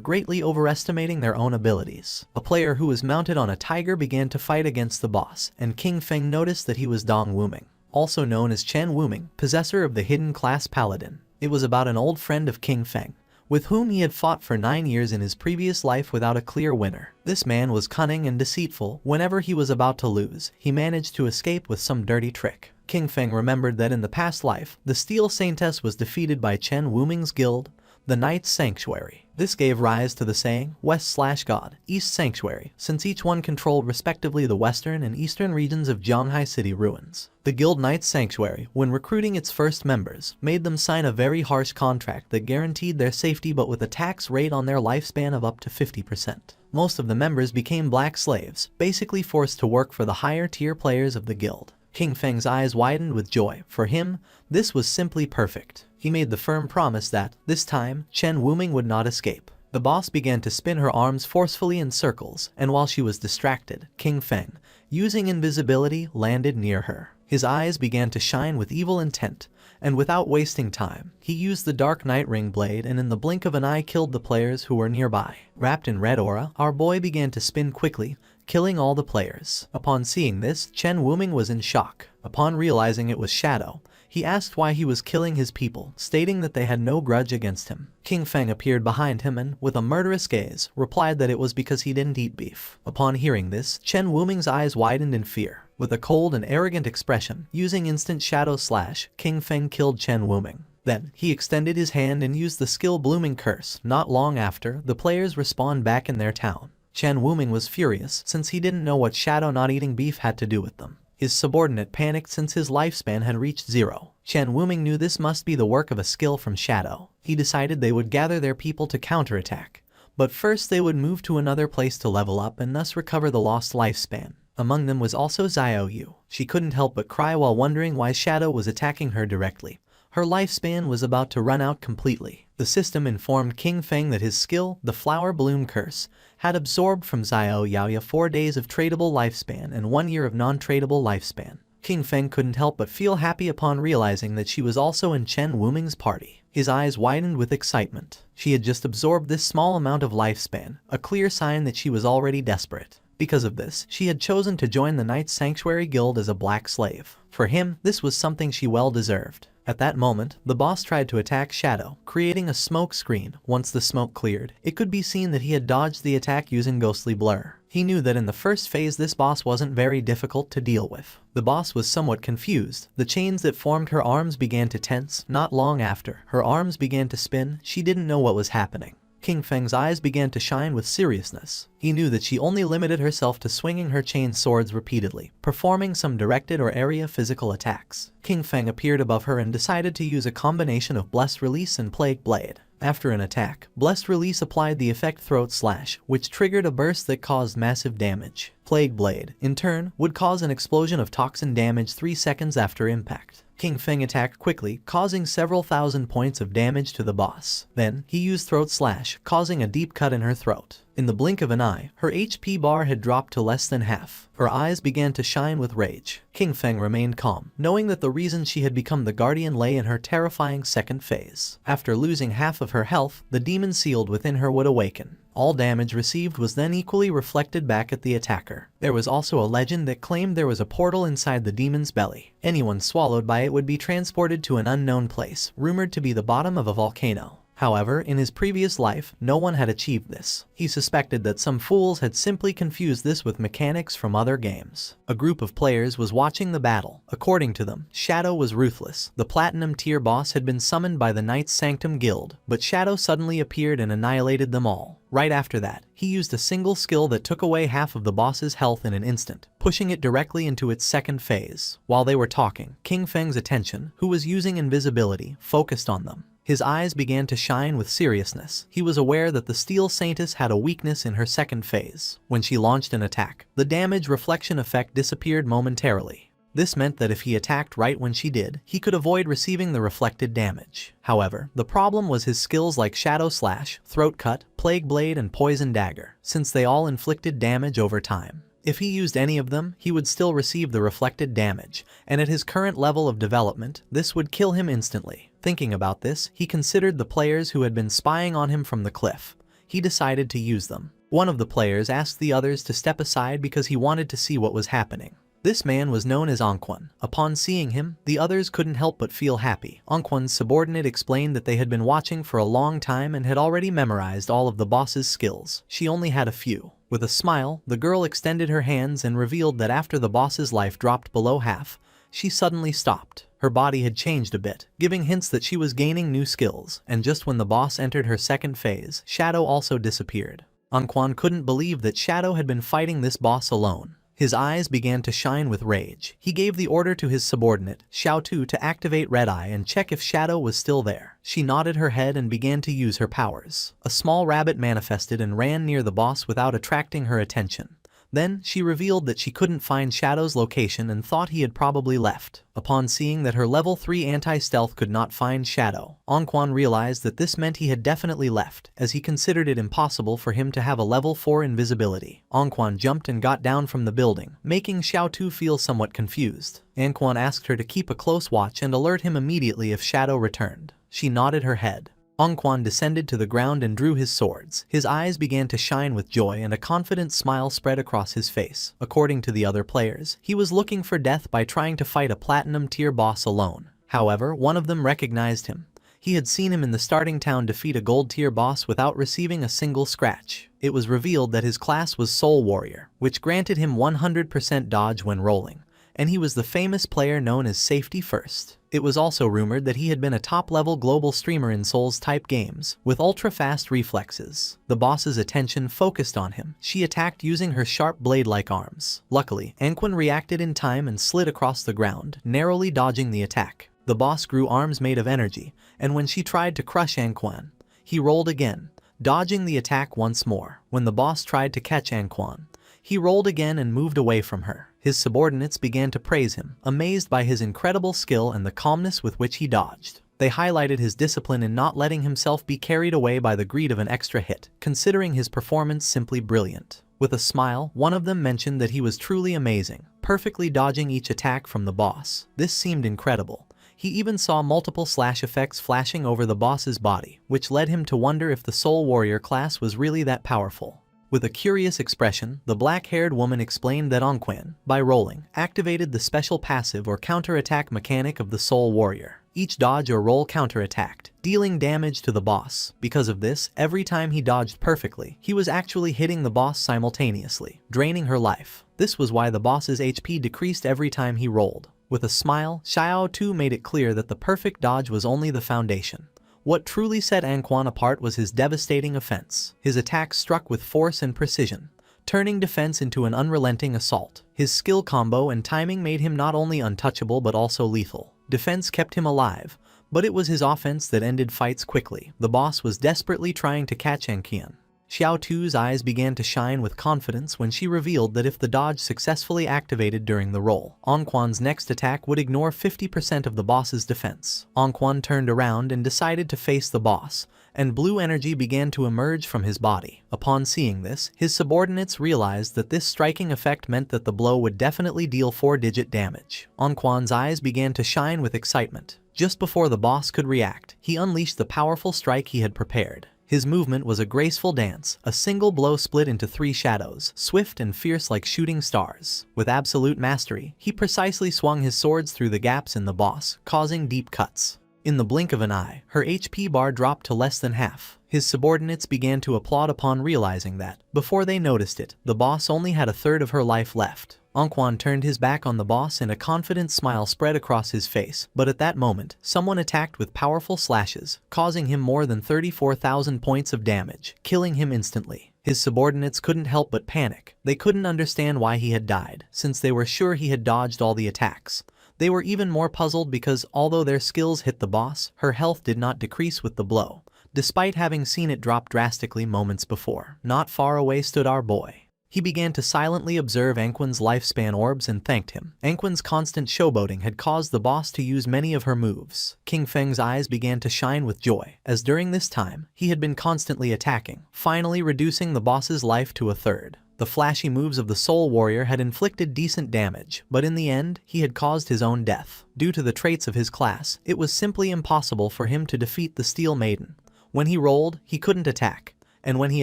greatly overestimating their own abilities. A player who was mounted on a tiger began to fight against the boss, and King Feng noticed that he was Dong Wuming, also known as Chen Wuming, possessor of the hidden class Paladin. It was about an old friend of King Feng, with whom he had fought for 9 years in his previous life without a clear winner. This man was cunning and deceitful. Whenever he was about to lose, he managed to escape with some dirty trick. King Feng remembered that in the past life, the Steel Saintess was defeated by Chen Wuming's guild, the Knight's Sanctuary. This gave rise to the saying, West/God, East Sanctuary, since each one controlled respectively the western and eastern regions of Zhanghai City ruins. The guild Knight's Sanctuary, when recruiting its first members, made them sign a very harsh contract that guaranteed their safety but with a tax rate on their lifespan of up to 50%. Most of the members became black slaves, basically forced to work for the higher tier players of the guild. King Feng's eyes widened with joy. For him, this was simply perfect. He made the firm promise that, this time, Chen Wuming would not escape. The boss began to spin her arms forcefully in circles, and while she was distracted, King Feng, using invisibility, landed near her. His eyes began to shine with evil intent, and without wasting time, he used the Dark Knight ring blade and in the blink of an eye killed the players who were nearby. Wrapped in red aura, our boy began to spin quickly, killing all the players. Upon seeing this, Chen Wuming was in shock. Upon realizing it was Shadow, he asked why he was killing his people, stating that they had no grudge against him. King Feng appeared behind him and, with a murderous gaze, replied that it was because he didn't eat beef. Upon hearing this, Chen Wuming's eyes widened in fear. With a cold and arrogant expression, using instant shadow slash, King Feng killed Chen Wuming. Then, he extended his hand and used the skill Blooming Curse. Not long after, the players respawned back in their town. Chen Wuming was furious since he didn't know what Shadow not eating beef had to do with them. His subordinate panicked since his lifespan had reached 0. Chen Wuming knew this must be the work of a skill from Shadow. He decided they would gather their people to counterattack. But first they would move to another place to level up and thus recover the lost lifespan. Among them was also Xiao Yu. She couldn't help but cry while wondering why Shadow was attacking her directly. Her lifespan was about to run out completely. The system informed King Feng that his skill, the Flower Bloom Curse, had absorbed from Xiao Yaoya 4 days of tradable lifespan and 1 year of non-tradable lifespan. King Feng couldn't help but feel happy upon realizing that she was also in Chen Wuming's party. His eyes widened with excitement. She had just absorbed this small amount of lifespan, a clear sign that she was already desperate. Because of this, she had chosen to join the Knight's Sanctuary Guild as a black slave. For him, this was something she well deserved. At that moment, the boss tried to attack Shadow, creating a smoke screen. Once the smoke cleared, it could be seen that he had dodged the attack using ghostly blur. He knew that in the first phase this boss wasn't very difficult to deal with. The boss was somewhat confused. The chains that formed her arms began to tense. Not long after, her arms began to spin. She didn't know what was happening. King Feng's eyes began to shine with seriousness. He knew that she only limited herself to swinging her chain swords repeatedly, performing some directed or area physical attacks. King Feng appeared above her and decided to use a combination of Blessed Release and Plague Blade. After an attack, Blessed Release applied the effect Throat Slash, which triggered a burst that caused massive damage. Plague Blade, in turn, would cause an explosion of toxin damage 3 seconds after impact. King Feng attacked quickly, causing several thousand points of damage to the boss. Then, he used Throat Slash, causing a deep cut in her throat. In the blink of an eye, her HP bar had dropped to less than half. Her eyes began to shine with rage. King Feng remained calm, knowing that the reason she had become the Guardian lay in her terrifying second phase. After losing half of her health, the demon sealed within her would awaken. All damage received was then equally reflected back at the attacker. There was also a legend that claimed there was a portal inside the demon's belly. Anyone swallowed by it would be transported to an unknown place, rumored to be the bottom of a volcano. However, in his previous life, no one had achieved this. He suspected that some fools had simply confused this with mechanics from other games. A group of players was watching the battle. According to them, Shadow was ruthless. The Platinum tier boss had been summoned by the Knight's Sanctum Guild, but Shadow suddenly appeared and annihilated them all. Right after that, he used a single skill that took away half of the boss's health in an instant, pushing it directly into its second phase. While they were talking, King Feng's attention, who was using invisibility, focused on them. His eyes began to shine with seriousness. He was aware that the Steel Saintess had a weakness in her second phase. When she launched an attack, the damage reflection effect disappeared momentarily. This meant that if he attacked right when she did, he could avoid receiving the reflected damage. However, the problem was his skills like Shadow Slash, Throat Cut, Plague Blade, and Poison Dagger, since they all inflicted damage over time. If he used any of them, he would still receive the reflected damage, and at his current level of development, this would kill him instantly. Thinking about this, he considered the players who had been spying on him from the cliff. He decided to use them. One of the players asked the others to step aside because he wanted to see what was happening. This man was known as Anquan. Upon seeing him, the others couldn't help but feel happy. Anquan's subordinate explained that they had been watching for a long time and had already memorized all of the boss's skills. She only had a few. With a smile, the girl extended her hands and revealed that after the boss's life dropped below half, she suddenly stopped. Her body had changed a bit, giving hints that she was gaining new skills, and just when the boss entered her second phase, Shadow also disappeared. Anquan couldn't believe that Shadow had been fighting this boss alone. His eyes began to shine with rage. He gave the order to his subordinate, Xiao Tu, to activate Red Eye and check if Shadow was still there. She nodded her head and began to use her powers. A small rabbit manifested and ran near the boss without attracting her attention. Then, she revealed that she couldn't find Shadow's location and thought he had probably left. Upon seeing that her level 3 anti-stealth could not find Shadow, Anquan realized that this meant he had definitely left, as he considered it impossible for him to have a level 4 invisibility. Anquan jumped and got down from the building, making Xiaotu feel somewhat confused. Anquan asked her to keep a close watch and alert him immediately if Shadow returned. She nodded her head. Anquan descended to the ground and drew his swords. His eyes began to shine with joy and a confident smile spread across his face. According to the other players, he was looking for death by trying to fight a platinum tier boss alone. However, one of them recognized him. He had seen him in the starting town defeat a gold tier boss without receiving a single scratch. It was revealed that his class was Soul Warrior, which granted him 100% dodge when rolling, and he was the famous player known as Safety First. It was also rumored that he had been a top-level global streamer in Souls-type games, with ultra-fast reflexes. The boss's attention focused on him. She attacked using her sharp blade-like arms. Luckily, Anquan reacted in time and slid across the ground, narrowly dodging the attack. The boss grew arms made of energy, and when she tried to crush Anquan, he rolled again, dodging the attack once more. When the boss tried to catch Anquan, he rolled again and moved away from her. His subordinates began to praise him, amazed by his incredible skill and the calmness with which he dodged. They highlighted his discipline in not letting himself be carried away by the greed of an extra hit, considering his performance simply brilliant. With a smile, one of them mentioned that he was truly amazing, perfectly dodging each attack from the boss. This seemed incredible. He even saw multiple slash effects flashing over the boss's body, which led him to wonder if the Soul Warrior class was really that powerful. With a curious expression, the black-haired woman explained that Anquan, by rolling, activated the special passive or counterattack mechanic of the Soul Warrior. Each dodge or roll counterattacked, dealing damage to the boss. Because of this, every time he dodged perfectly, he was actually hitting the boss simultaneously, draining her life. This was why the boss's HP decreased every time he rolled. With a smile, Xiaotu made it clear that the perfect dodge was only the foundation. What truly set Anquan apart was his devastating offense. His attacks struck with force and precision, turning defense into an unrelenting assault. His skill combo and timing made him not only untouchable but also lethal. Defense kept him alive, but it was his offense that ended fights quickly. The boss was desperately trying to catch Anquan. Xiaotu's eyes began to shine with confidence when she revealed that if the dodge successfully activated during the roll, Anquan's next attack would ignore 50% of the boss's defense. Anquan turned around and decided to face the boss, and blue energy began to emerge from his body. Upon seeing this, his subordinates realized that this striking effect meant that the blow would definitely deal 4-digit damage. Anquan's eyes began to shine with excitement. Just before the boss could react, he unleashed the powerful strike he had prepared. His movement was a graceful dance, a single blow split into 3 shadows, swift and fierce like shooting stars. With absolute mastery, he precisely swung his swords through the gaps in the boss, causing deep cuts. In the blink of an eye, her HP bar dropped to less than half. His subordinates began to applaud upon realizing that, before they noticed it, the boss only had a third of her life left. Anquan turned his back on the boss and a confident smile spread across his face, but at that moment, someone attacked with powerful slashes, causing him more than 34,000 points of damage, killing him instantly. His subordinates couldn't help but panic. They couldn't understand why he had died, since they were sure he had dodged all the attacks. They were even more puzzled because, although their skills hit the boss, her health did not decrease with the blow, despite having seen it drop drastically moments before. Not far away stood our boy. He began to silently observe Anquan's lifespan orbs and thanked him. Anquan's constant showboating had caused the boss to use many of her moves. King Feng's eyes began to shine with joy, as during this time, he had been constantly attacking, finally reducing the boss's life to a third. The flashy moves of the Soul Warrior had inflicted decent damage, but in the end, he had caused his own death. Due to the traits of his class, it was simply impossible for him to defeat the Steel Maiden. When he rolled, he couldn't attack, and when he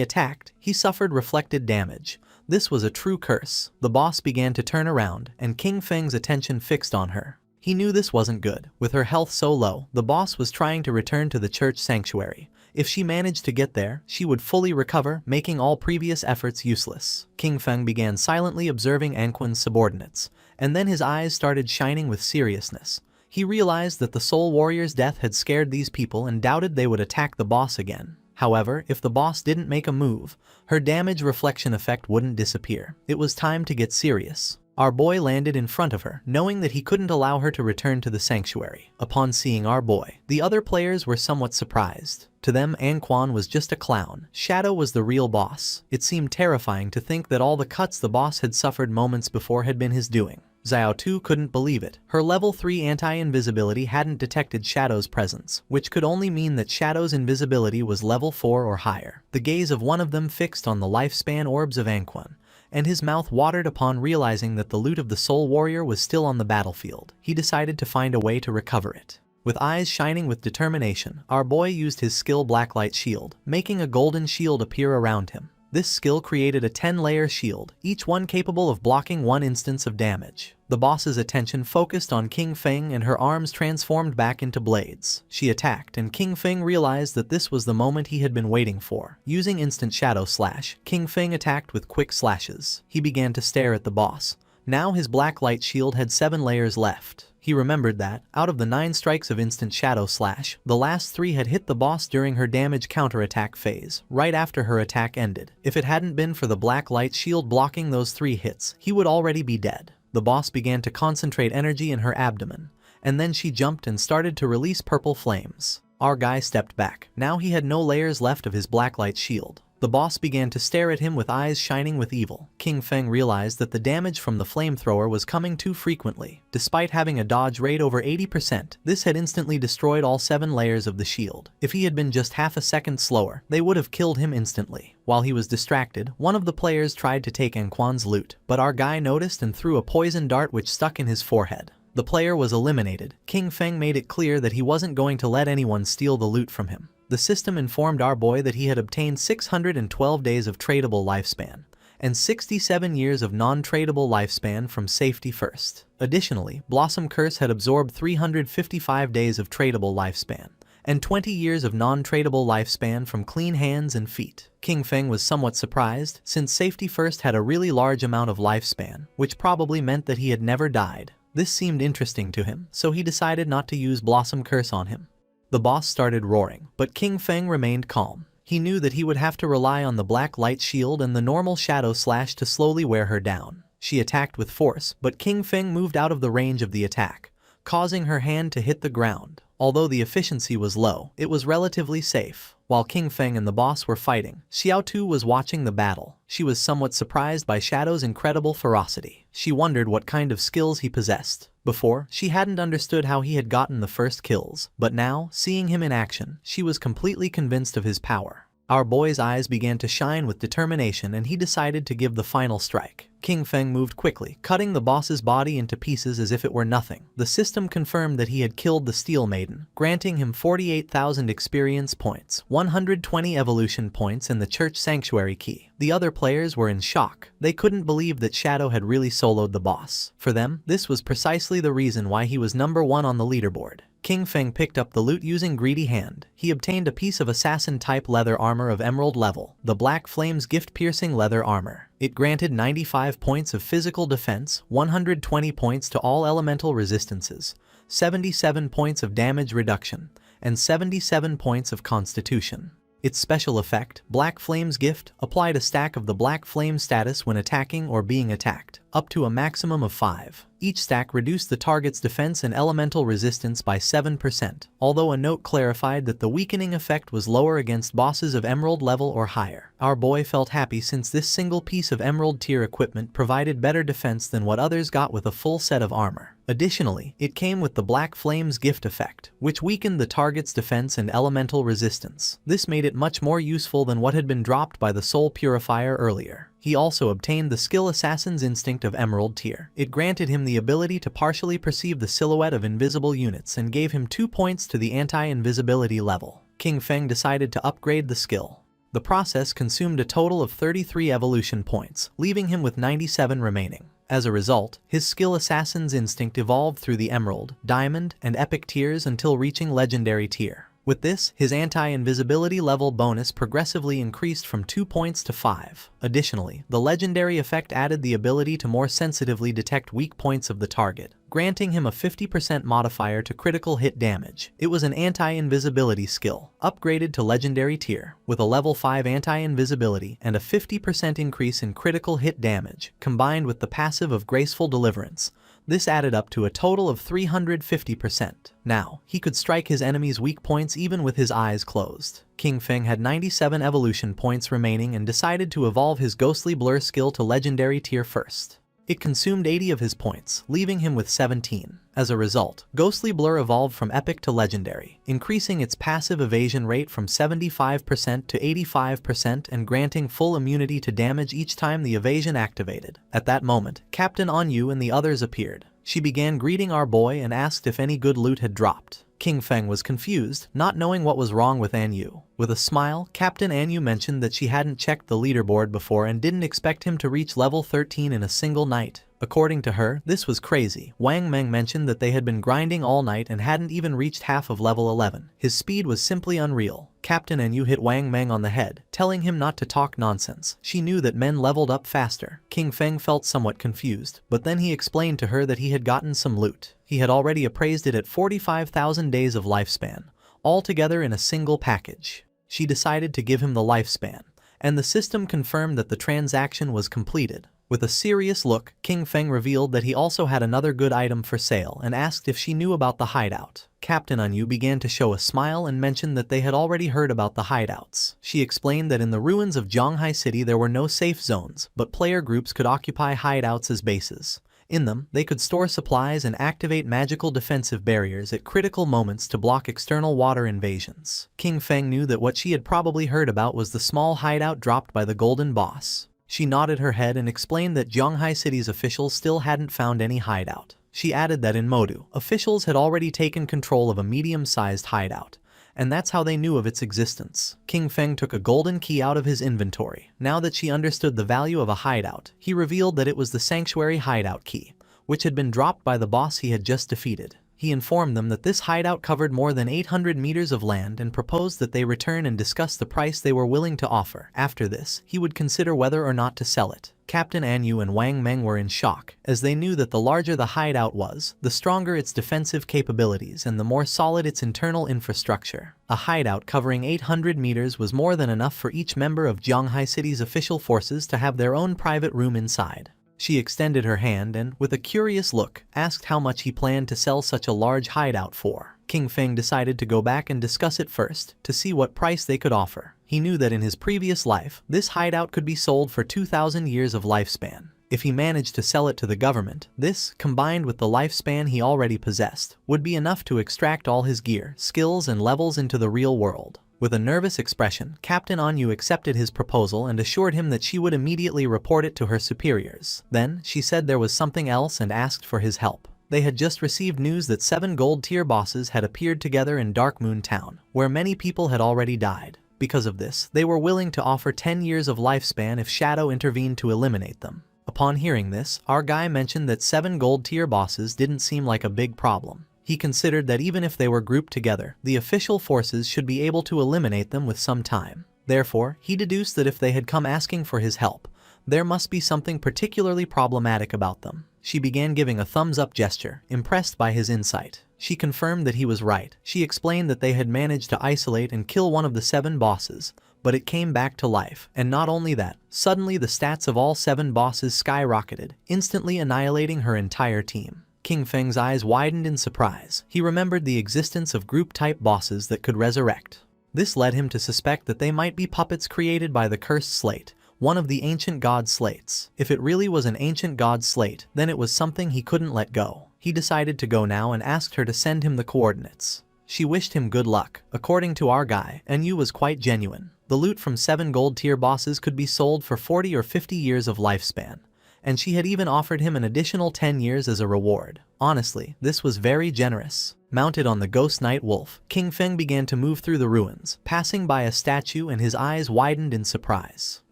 attacked, he suffered reflected damage. This was a true curse. The boss began to turn around, and King Feng's attention fixed on her. He knew this wasn't good. With her health so low, the boss was trying to return to the church sanctuary. If she managed to get there, she would fully recover, making all previous efforts useless. King Feng began silently observing Anquan's subordinates, and then his eyes started shining with seriousness. He realized that the Soul Warrior's death had scared these people and doubted they would attack the boss again. However, if the boss didn't make a move, her damage reflection effect wouldn't disappear. It was time to get serious. Our boy landed in front of her, knowing that he couldn't allow her to return to the sanctuary. Upon seeing our boy, the other players were somewhat surprised. To them, Anquan was just a clown. Shadow was the real boss. It seemed terrifying to think that all the cuts the boss had suffered moments before had been his doing. Xiao Tu couldn't believe it. Her level 3 anti-invisibility hadn't detected Shadow's presence, which could only mean that Shadow's invisibility was level 4 or higher. The gaze of one of them fixed on the lifespan orbs of Anquan, and his mouth watered upon realizing that the loot of the Soul Warrior was still on the battlefield. He decided to find a way to recover it. With eyes shining with determination, our boy used his skill Blacklight Shield, making a golden shield appear around him. This skill created a 10-layer shield, each one capable of blocking 1 instance of damage. The boss's attention focused on King Feng and her arms transformed back into blades. She attacked and King Feng realized that this was the moment he had been waiting for. Using instant shadow slash, King Feng attacked with quick slashes. He began to stare at the boss. Now his black light shield had 7 layers left. He remembered that, out of the 9 strikes of instant shadow slash, the last 3 had hit the boss during her damage counterattack phase, right after her attack ended. If it hadn't been for the black light shield blocking those 3 hits, he would already be dead. The boss began to concentrate energy in her abdomen, and then she jumped and started to release purple flames. Our guy stepped back. Now he had no layers left of his blacklight shield. The boss began to stare at him with eyes shining with evil. King Feng realized that the damage from the flamethrower was coming too frequently. Despite having a dodge rate over 80%, this had instantly destroyed all 7 layers of the shield. If he had been just half a second slower, they would have killed him instantly. While he was distracted, one of the players tried to take Anquan's loot, but our guy noticed and threw a poison dart which stuck in his forehead. The player was eliminated. King Feng made it clear that he wasn't going to let anyone steal the loot from him. The system informed our boy that he had obtained 612 days of tradable lifespan, and 67 years of non-tradable lifespan from Safety First. Additionally, Blossom Curse had absorbed 355 days of tradable lifespan, and 20 years of non-tradable lifespan from Clean Hands and Feet. King Feng was somewhat surprised, since Safety First had a really large amount of lifespan, which probably meant that he had never died. This seemed interesting to him, so he decided not to use Blossom Curse on him. The boss started roaring, but King Feng remained calm. He knew that he would have to rely on the black light shield and the normal shadow slash to slowly wear her down. She attacked with force, but King Feng moved out of the range of the attack, causing her hand to hit the ground. Although the efficiency was low, it was relatively safe. While King Feng and the boss were fighting, Xiao Tu was watching the battle. She was somewhat surprised by Shadow's incredible ferocity. She wondered what kind of skills he possessed. Before, she hadn't understood how he had gotten the first kills, but now, seeing him in action, she was completely convinced of his power. Our boy's eyes began to shine with determination and he decided to give the final strike. King Feng moved quickly, cutting the boss's body into pieces as if it were nothing. The system confirmed that he had killed the Steel Maiden, granting him 48,000 experience points, 120 evolution points and the Church Sanctuary key. The other players were in shock. They couldn't believe that Shadow had really soloed the boss. For them, this was precisely the reason why he was number 1 on the leaderboard. King Feng picked up the loot using Greedy Hand. He obtained a piece of assassin-type leather armor of emerald level, the Black Flames gift-piercing leather armor. It granted 95 points of physical defense, 120 points to all elemental resistances, 77 points of damage reduction, and 77 points of constitution. Its special effect, Black Flame's Gift, applied a stack of the Black Flame status when attacking or being attacked, up to a maximum of 5. Each stack reduced the target's defense and elemental resistance by 7%, although a note clarified that the weakening effect was lower against bosses of emerald level or higher. Our boy felt happy since this single piece of emerald tier equipment provided better defense than what others got with a full set of armor. Additionally, it came with the Black Flame's Gift effect, which weakened the target's defense and elemental resistance. This made it much more useful than what had been dropped by the Soul Purifier earlier. He also obtained the skill Assassin's Instinct of Emerald tier. It granted him the ability to partially perceive the silhouette of invisible units and gave him 2 points to the anti-invisibility level. King Feng decided to upgrade the skill. The process consumed a total of 33 evolution points, leaving him with 97 remaining. As a result, his skill Assassin's Instinct evolved through the Emerald, Diamond, and Epic tiers until reaching Legendary tier. With this, his anti-invisibility level bonus progressively increased from 2 points to 5. Additionally, the legendary effect added the ability to more sensitively detect weak points of the target. granting him a 50% modifier to critical hit damage. It was an anti-invisibility skill, upgraded to legendary tier, with a level 5 anti-invisibility and a 50% increase in critical hit damage, combined with the passive of graceful deliverance. This added up to a total of 350%. Now, he could strike his enemies' weak points even with his eyes closed. King Feng had 97 evolution points remaining and decided to evolve his Ghostly Blur skill to legendary tier first. It consumed 80 of his points, leaving him with 17. As a result, Ghostly Blur evolved from epic to legendary, increasing its passive evasion rate from 75% to 85% and granting full immunity to damage each time the evasion activated. At that moment, Captain Anyu and the others appeared. She began greeting our boy and asked if any good loot had dropped. King Feng was confused, not knowing what was wrong with Anyu. With a smile, Captain Anyu mentioned that she hadn't checked the leaderboard before and didn't expect him to reach level 13 in a single night. According to her, this was crazy. Wang Meng mentioned that they had been grinding all night and hadn't even reached half of level 11. His speed was simply unreal. Captain Anyu hit Wang Meng on the head, telling him not to talk nonsense. She knew that men leveled up faster. King Feng felt somewhat confused, but then he explained to her that he had gotten some loot. He had already appraised it at 45,000 days of lifespan, all together in a single package. She decided to give him the lifespan, and the system confirmed that the transaction was completed. With a serious look, King Feng revealed that he also had another good item for sale and asked if she knew about the hideout. Captain Anyu began to show a smile and mentioned that they had already heard about the hideouts. She explained that in the ruins of Zhonghai City there were no safe zones, but player groups could occupy hideouts as bases. In them, they could store supplies and activate magical defensive barriers at critical moments to block external water invasions. King Feng knew that what she had probably heard about was the small hideout dropped by the Golden Boss. She nodded her head and explained that Zhonghai City's officials still hadn't found any hideout. She added that in Modu, officials had already taken control of a medium-sized hideout, and that's how they knew of its existence. King Feng took a golden key out of his inventory. Now that she understood the value of a hideout, he revealed that it was the Sanctuary hideout key, which had been dropped by the boss he had just defeated. He informed them that this hideout covered more than 800 meters of land and proposed that they return and discuss the price they were willing to offer. After this, he would consider whether or not to sell it. Captain Anyu and Wang Meng were in shock, as they knew that the larger the hideout was, the stronger its defensive capabilities and the more solid its internal infrastructure. A hideout covering 800 meters was more than enough for each member of Zhonghai City's official forces to have their own private room inside. She extended her hand and, with a curious look, asked how much he planned to sell such a large hideout for. King Feng decided to go back and discuss it first, to see what price they could offer. He knew that in his previous life, this hideout could be sold for 2,000 years of lifespan. If he managed to sell it to the government, this, combined with the lifespan he already possessed, would be enough to extract all his gear, skills and levels into the real world. With a nervous expression, Captain Anyu accepted his proposal and assured him that she would immediately report it to her superiors. Then, she said there was something else and asked for his help. They had just received news that 7 gold-tier bosses had appeared together in Dark Moon Town, where many people had already died. Because of this, they were willing to offer 10 years of lifespan if Shadow intervened to eliminate them. Upon hearing this, our guy mentioned that 7 gold-tier bosses didn't seem like a big problem. He considered that even if they were grouped together, the official forces should be able to eliminate them with some time. Therefore, he deduced that if they had come asking for his help, there must be something particularly problematic about them. She began giving a thumbs-up gesture, impressed by his insight. She confirmed that he was right. She explained that they had managed to isolate and kill one of the 7 bosses, but it came back to life. And not only that, suddenly the stats of all 7 bosses skyrocketed, instantly annihilating her entire team. King Feng's eyes widened in surprise. He remembered the existence of group-type bosses that could resurrect. This led him to suspect that they might be puppets created by the Cursed Slate, one of the ancient god slates. If it really was an ancient god slate, then it was something he couldn't let go. He decided to go now and asked her to send him the coordinates. She wished him good luck. According to our guy, Anyu was quite genuine. The loot from 7 gold-tier bosses could be sold for 40 or 50 years of lifespan, and she had even offered him an additional 10 years as a reward. Honestly, this was very generous. Mounted on the Ghost Knight Wolf, King Feng began to move through the ruins, passing by a statue, and his eyes widened in surprise.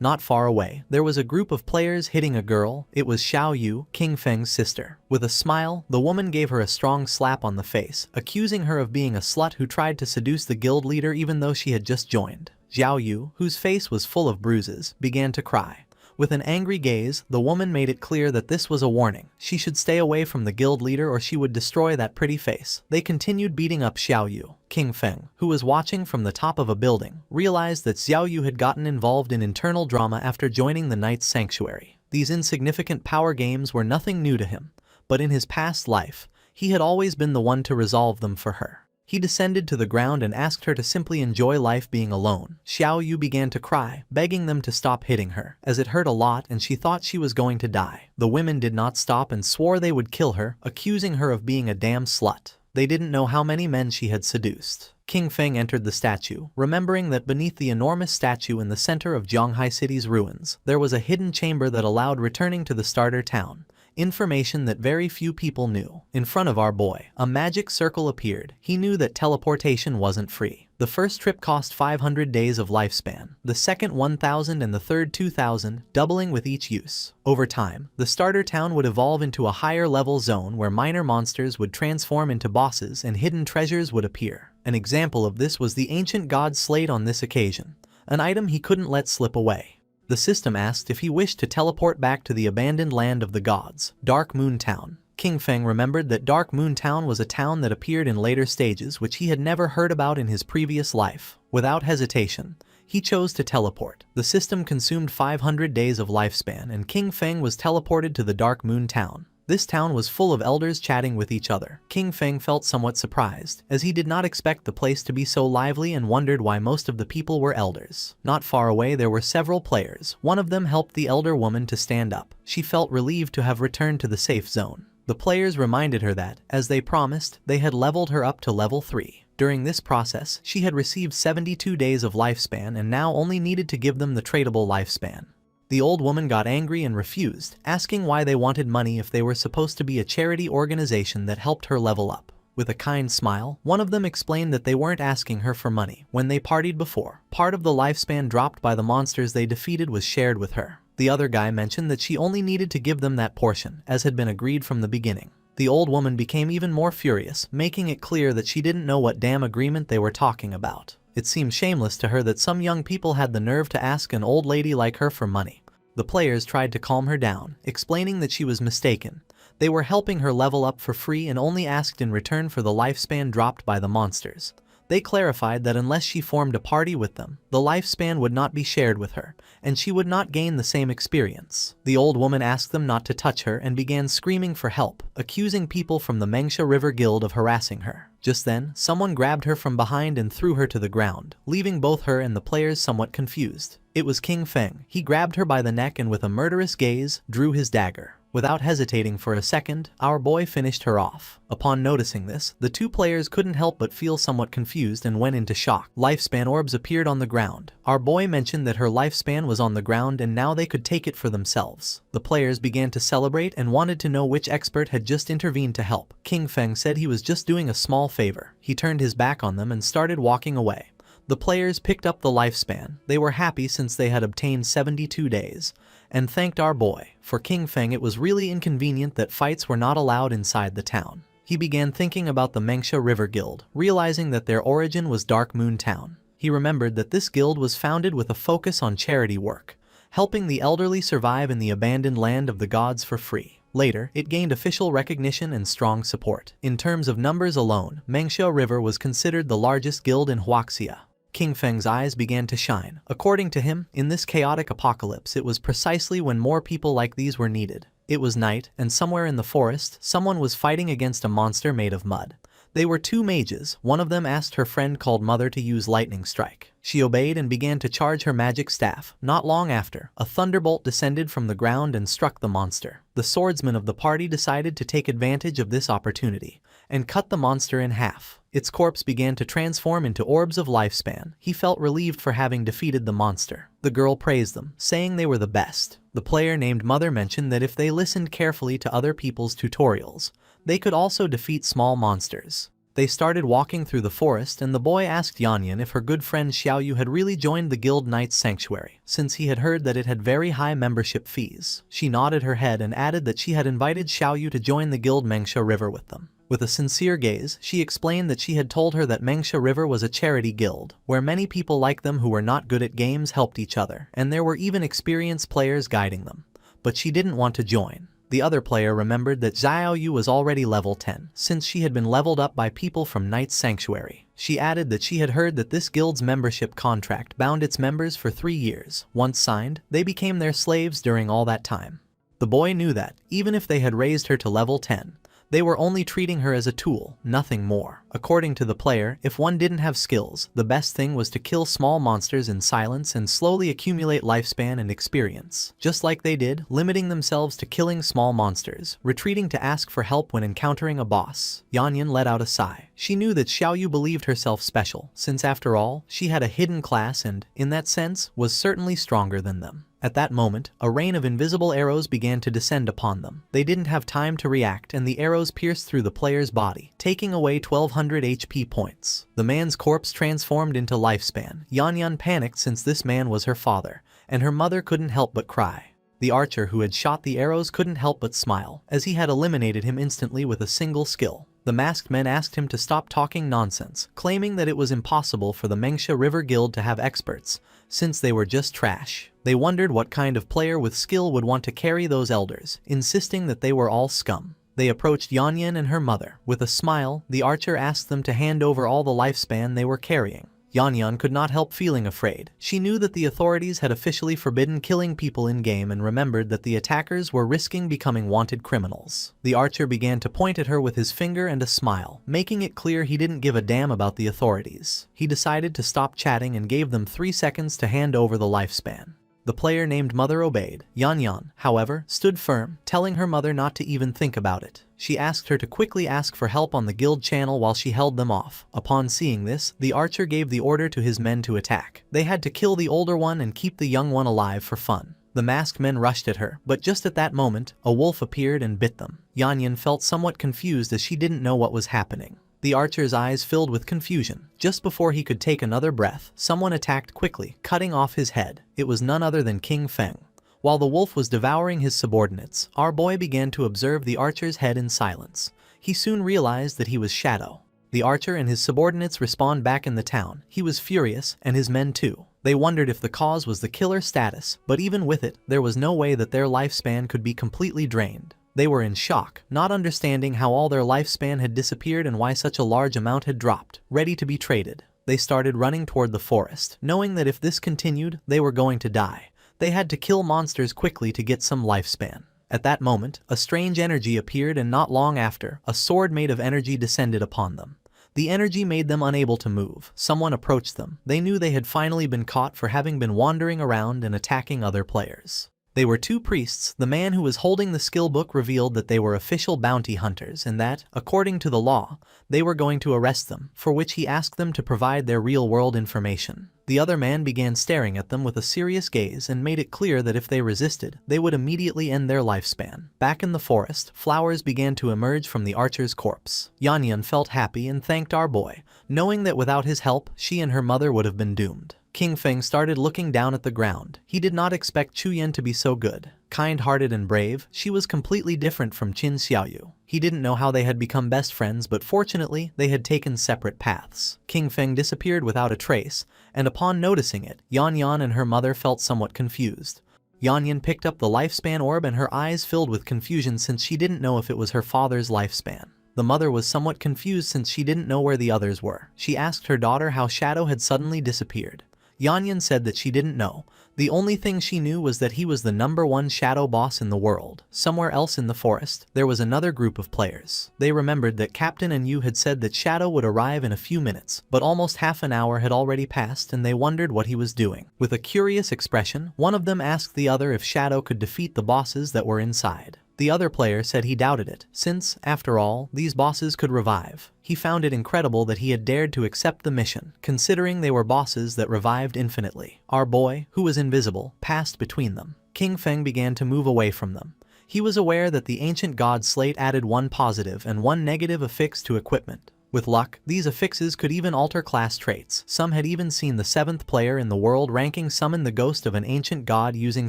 Not far away, there was a group of players hitting a girl. It was Xiao Yu, King Feng's sister. With a smile, the woman gave her a strong slap on the face, accusing her of being a slut who tried to seduce the guild leader even though she had just joined. Xiao Yu, whose face was full of bruises, began to cry. With an angry gaze, the woman made it clear that this was a warning. She should stay away from the guild leader or she would destroy that pretty face. They continued beating up Xiao Yu. King Feng, who was watching from the top of a building, realized that Xiao Yu had gotten involved in internal drama after joining the Knight's Sanctuary. These insignificant power games were nothing new to him, but in his past life, he had always been the one to resolve them for her. He descended to the ground and asked her to simply enjoy life being alone. Xiao Yu began to cry, begging them to stop hitting her, as it hurt a lot and she thought she was going to die. The women did not stop and swore they would kill her, accusing her of being a damn slut. They didn't know how many men she had seduced. King Feng entered the statue, remembering that beneath the enormous statue in the center of Zhonghai City's ruins, there was a hidden chamber that allowed returning to the starter town. Information that very few people knew. In front of our boy, a magic circle appeared. He knew that teleportation wasn't free. The first trip cost 500 days of lifespan, the second 1,000 and the third 2,000, doubling with each use. Over time, the starter town would evolve into a higher level zone where minor monsters would transform into bosses and hidden treasures would appear. An example of this was the ancient god's slate on this occasion, an item he couldn't let slip away. The system asked if he wished to teleport back to the abandoned land of the gods, Dark Moon Town. King Feng remembered that Dark Moon Town was a town that appeared in later stages which he had never heard about in his previous life. Without hesitation, he chose to teleport. The system consumed 500 days of lifespan and King Feng was teleported to the Dark Moon Town. This town was full of elders chatting with each other. King Feng felt somewhat surprised, as he did not expect the place to be so lively and wondered why most of the people were elders. Not far away there were several players. One of them helped the elder woman to stand up. She felt relieved to have returned to the safe zone. The players reminded her that, as they promised, they had leveled her up to level 3. During this process, she had received 72 days of lifespan and now only needed to give them the tradable lifespan. The old woman got angry and refused, asking why they wanted money if they were supposed to be a charity organization that helped her level up. With a kind smile, one of them explained that they weren't asking her for money. When they partied before, part of the lifespan dropped by the monsters they defeated was shared with her. The other guy mentioned that she only needed to give them that portion, as had been agreed from the beginning. The old woman became even more furious, making it clear that she didn't know what damn agreement they were talking about. It seemed shameless to her that some young people had the nerve to ask an old lady like her for money. The players tried to calm her down, explaining that she was mistaken. They were helping her level up for free and only asked in return for the lifespan dropped by the monsters. They clarified that unless she formed a party with them, the lifespan would not be shared with her, and she would not gain the same experience. The old woman asked them not to touch her and began screaming for help, accusing people from the Manhwa River Guild of harassing her. Just then, someone grabbed her from behind and threw her to the ground, leaving both her and the players somewhat confused. It was King Feng. He grabbed her by the neck and with a murderous gaze, drew his dagger. Without hesitating for a second, our boy finished her off. Upon noticing this, the two players couldn't help but feel somewhat confused and went into shock. Lifespan orbs appeared on the ground. Our boy mentioned that her lifespan was on the ground and now they could take it for themselves. The players began to celebrate and wanted to know which expert had just intervened to help. King Feng said he was just doing a small favor. He turned his back on them and started walking away. The players picked up the lifespan. They were happy since they had obtained 72 days, and thanked our boy. For King Feng, it was really inconvenient that fights were not allowed inside the town. He began thinking about the Manhwa River Guild, realizing that their origin was Dark Moon Town. He remembered that this guild was founded with a focus on charity work, helping the elderly survive in the abandoned land of the gods for free. Later, it gained official recognition and strong support. In terms of numbers alone, Manhwa River was considered the largest guild in Huaxia. King Feng's eyes began to shine. According to him, in this chaotic apocalypse it was precisely when more people like these were needed. It was night, and somewhere in the forest, someone was fighting against a monster made of mud. They were two mages. One of them asked her friend called Mother to use lightning strike. She obeyed and began to charge her magic staff. Not long after, a thunderbolt descended from the ground and struck the monster. The swordsman of the party decided to take advantage of this opportunity and cut the monster in half. Its corpse began to transform into orbs of lifespan. He felt relieved for having defeated the monster. The girl praised them, saying they were the best. The player named Mother mentioned that if they listened carefully to other people's tutorials, they could also defeat small monsters. They started walking through the forest and the boy asked Yanyan if her good friend Xiaoyu had really joined the Guild Knight's Sanctuary, since he had heard that it had very high membership fees. She nodded her head and added that she had invited Xiaoyu to join the Guild Manhwa River with them. With a sincere gaze, she explained that she had told her that MANHUA River was a charity guild, where many people like them who were not good at games helped each other, and there were even experienced players guiding them. But she didn't want to join. The other player remembered that Xiaoyu was already level 10, since she had been leveled up by people from Knight's Sanctuary. She added that she had heard that this guild's membership contract bound its members for 3 years. Once signed, they became their slaves during all that time. The boy knew that, even if they had raised her to level 10, they were only treating her as a tool, nothing more. According to the player, if one didn't have skills, the best thing was to kill small monsters in silence and slowly accumulate lifespan and experience. Just like they did, limiting themselves to killing small monsters, retreating to ask for help when encountering a boss. Yanyan let out a sigh. She knew that Xiaoyu believed herself special, since after all, she had a hidden class and, in that sense, was certainly stronger than them. At that moment, a rain of invisible arrows began to descend upon them. They didn't have time to react and the arrows pierced through the player's body, taking away 1200 HP points. The man's corpse transformed into lifespan. Yanyan panicked since this man was her father, and her mother couldn't help but cry. The archer who had shot the arrows couldn't help but smile, as he had eliminated him instantly with a single skill. The masked men asked him to stop talking nonsense, claiming that it was impossible for the MANHUA River Guild to have experts, since they were just trash. They wondered what kind of player with skill would want to carry those elders, insisting that they were all scum. They approached Yanyan and her mother. With a smile, the archer asked them to hand over all the lifespan they were carrying. Yanyan could not help feeling afraid. She knew that the authorities had officially forbidden killing people in-game and remembered that the attackers were risking becoming wanted criminals. The archer began to point at her with his finger and a smile, making it clear he didn't give a damn about the authorities. He decided to stop chatting and gave them 3 seconds to hand over the lifespan. The player named Mother obeyed. Yanyan, however, stood firm, telling her mother not to even think about it. She asked her to quickly ask for help on the guild channel while she held them off. Upon seeing this, the archer gave the order to his men to attack. They had to kill the older one and keep the young one alive for fun. The masked men rushed at her, but just at that moment, a wolf appeared and bit them. Yanyan felt somewhat confused as she didn't know what was happening. The archer's eyes filled with confusion. Just before he could take another breath, someone attacked quickly, cutting off his head. It was none other than King Feng. While the wolf was devouring his subordinates, our boy began to observe the archer's head in silence. He soon realized that he was Shadow. The archer and his subordinates respawned back in the town. He was furious, and his men too. They wondered if the cause was the killer status, but even with it, there was no way that their lifespan could be completely drained. They were in shock, not understanding how all their lifespan had disappeared and why such a large amount had dropped, ready to be traded. They started running toward the forest, knowing that if this continued, they were going to die. They had to kill monsters quickly to get some lifespan. At that moment, a strange energy appeared and not long after, a sword made of energy descended upon them. The energy made them unable to move. Someone approached them. They knew they had finally been caught for having been wandering around and attacking other players. They were 2 priests. The man who was holding the skill book revealed that they were official bounty hunters and that, according to the law, they were going to arrest them, for which he asked them to provide their real-world information. The other man began staring at them with a serious gaze and made it clear that if they resisted, they would immediately end their lifespan. Back in the forest, flowers began to emerge from the archer's corpse. Yanyan felt happy and thanked our boy, knowing that without his help, she and her mother would have been doomed. King Feng started looking down at the ground. He did not expect Chuyen to be so good. Kind-hearted and brave, she was completely different from Qin Xiaoyu. He didn't know how they had become best friends, but fortunately, they had taken separate paths. King Feng disappeared without a trace, and upon noticing it, Yanyan and her mother felt somewhat confused. Yanyan picked up the lifespan orb and her eyes filled with confusion since she didn't know if it was her father's lifespan. The mother was somewhat confused since she didn't know where the others were. She asked her daughter how Shadow had suddenly disappeared. Yanyan said that she didn't know. The only thing she knew was that he was the #1 shadow boss in the world. Somewhere else in the forest, there was another group of players. They remembered that Captain and Yu had said that Shadow would arrive in a few minutes, but almost half an hour had already passed and they wondered what he was doing. With a curious expression, one of them asked the other if Shadow could defeat the bosses that were inside. The other player said he doubted it, since, after all, these bosses could revive. He found it incredible that he had dared to accept the mission, considering they were bosses that revived infinitely. Our boy, who was invisible, passed between them. King Feng began to move away from them. He was aware that the ancient god slate added 1 positive and 1 negative affix to equipment. With luck, these affixes could even alter class traits. Some had even seen the 7th player in the world ranking summon the ghost of an ancient god using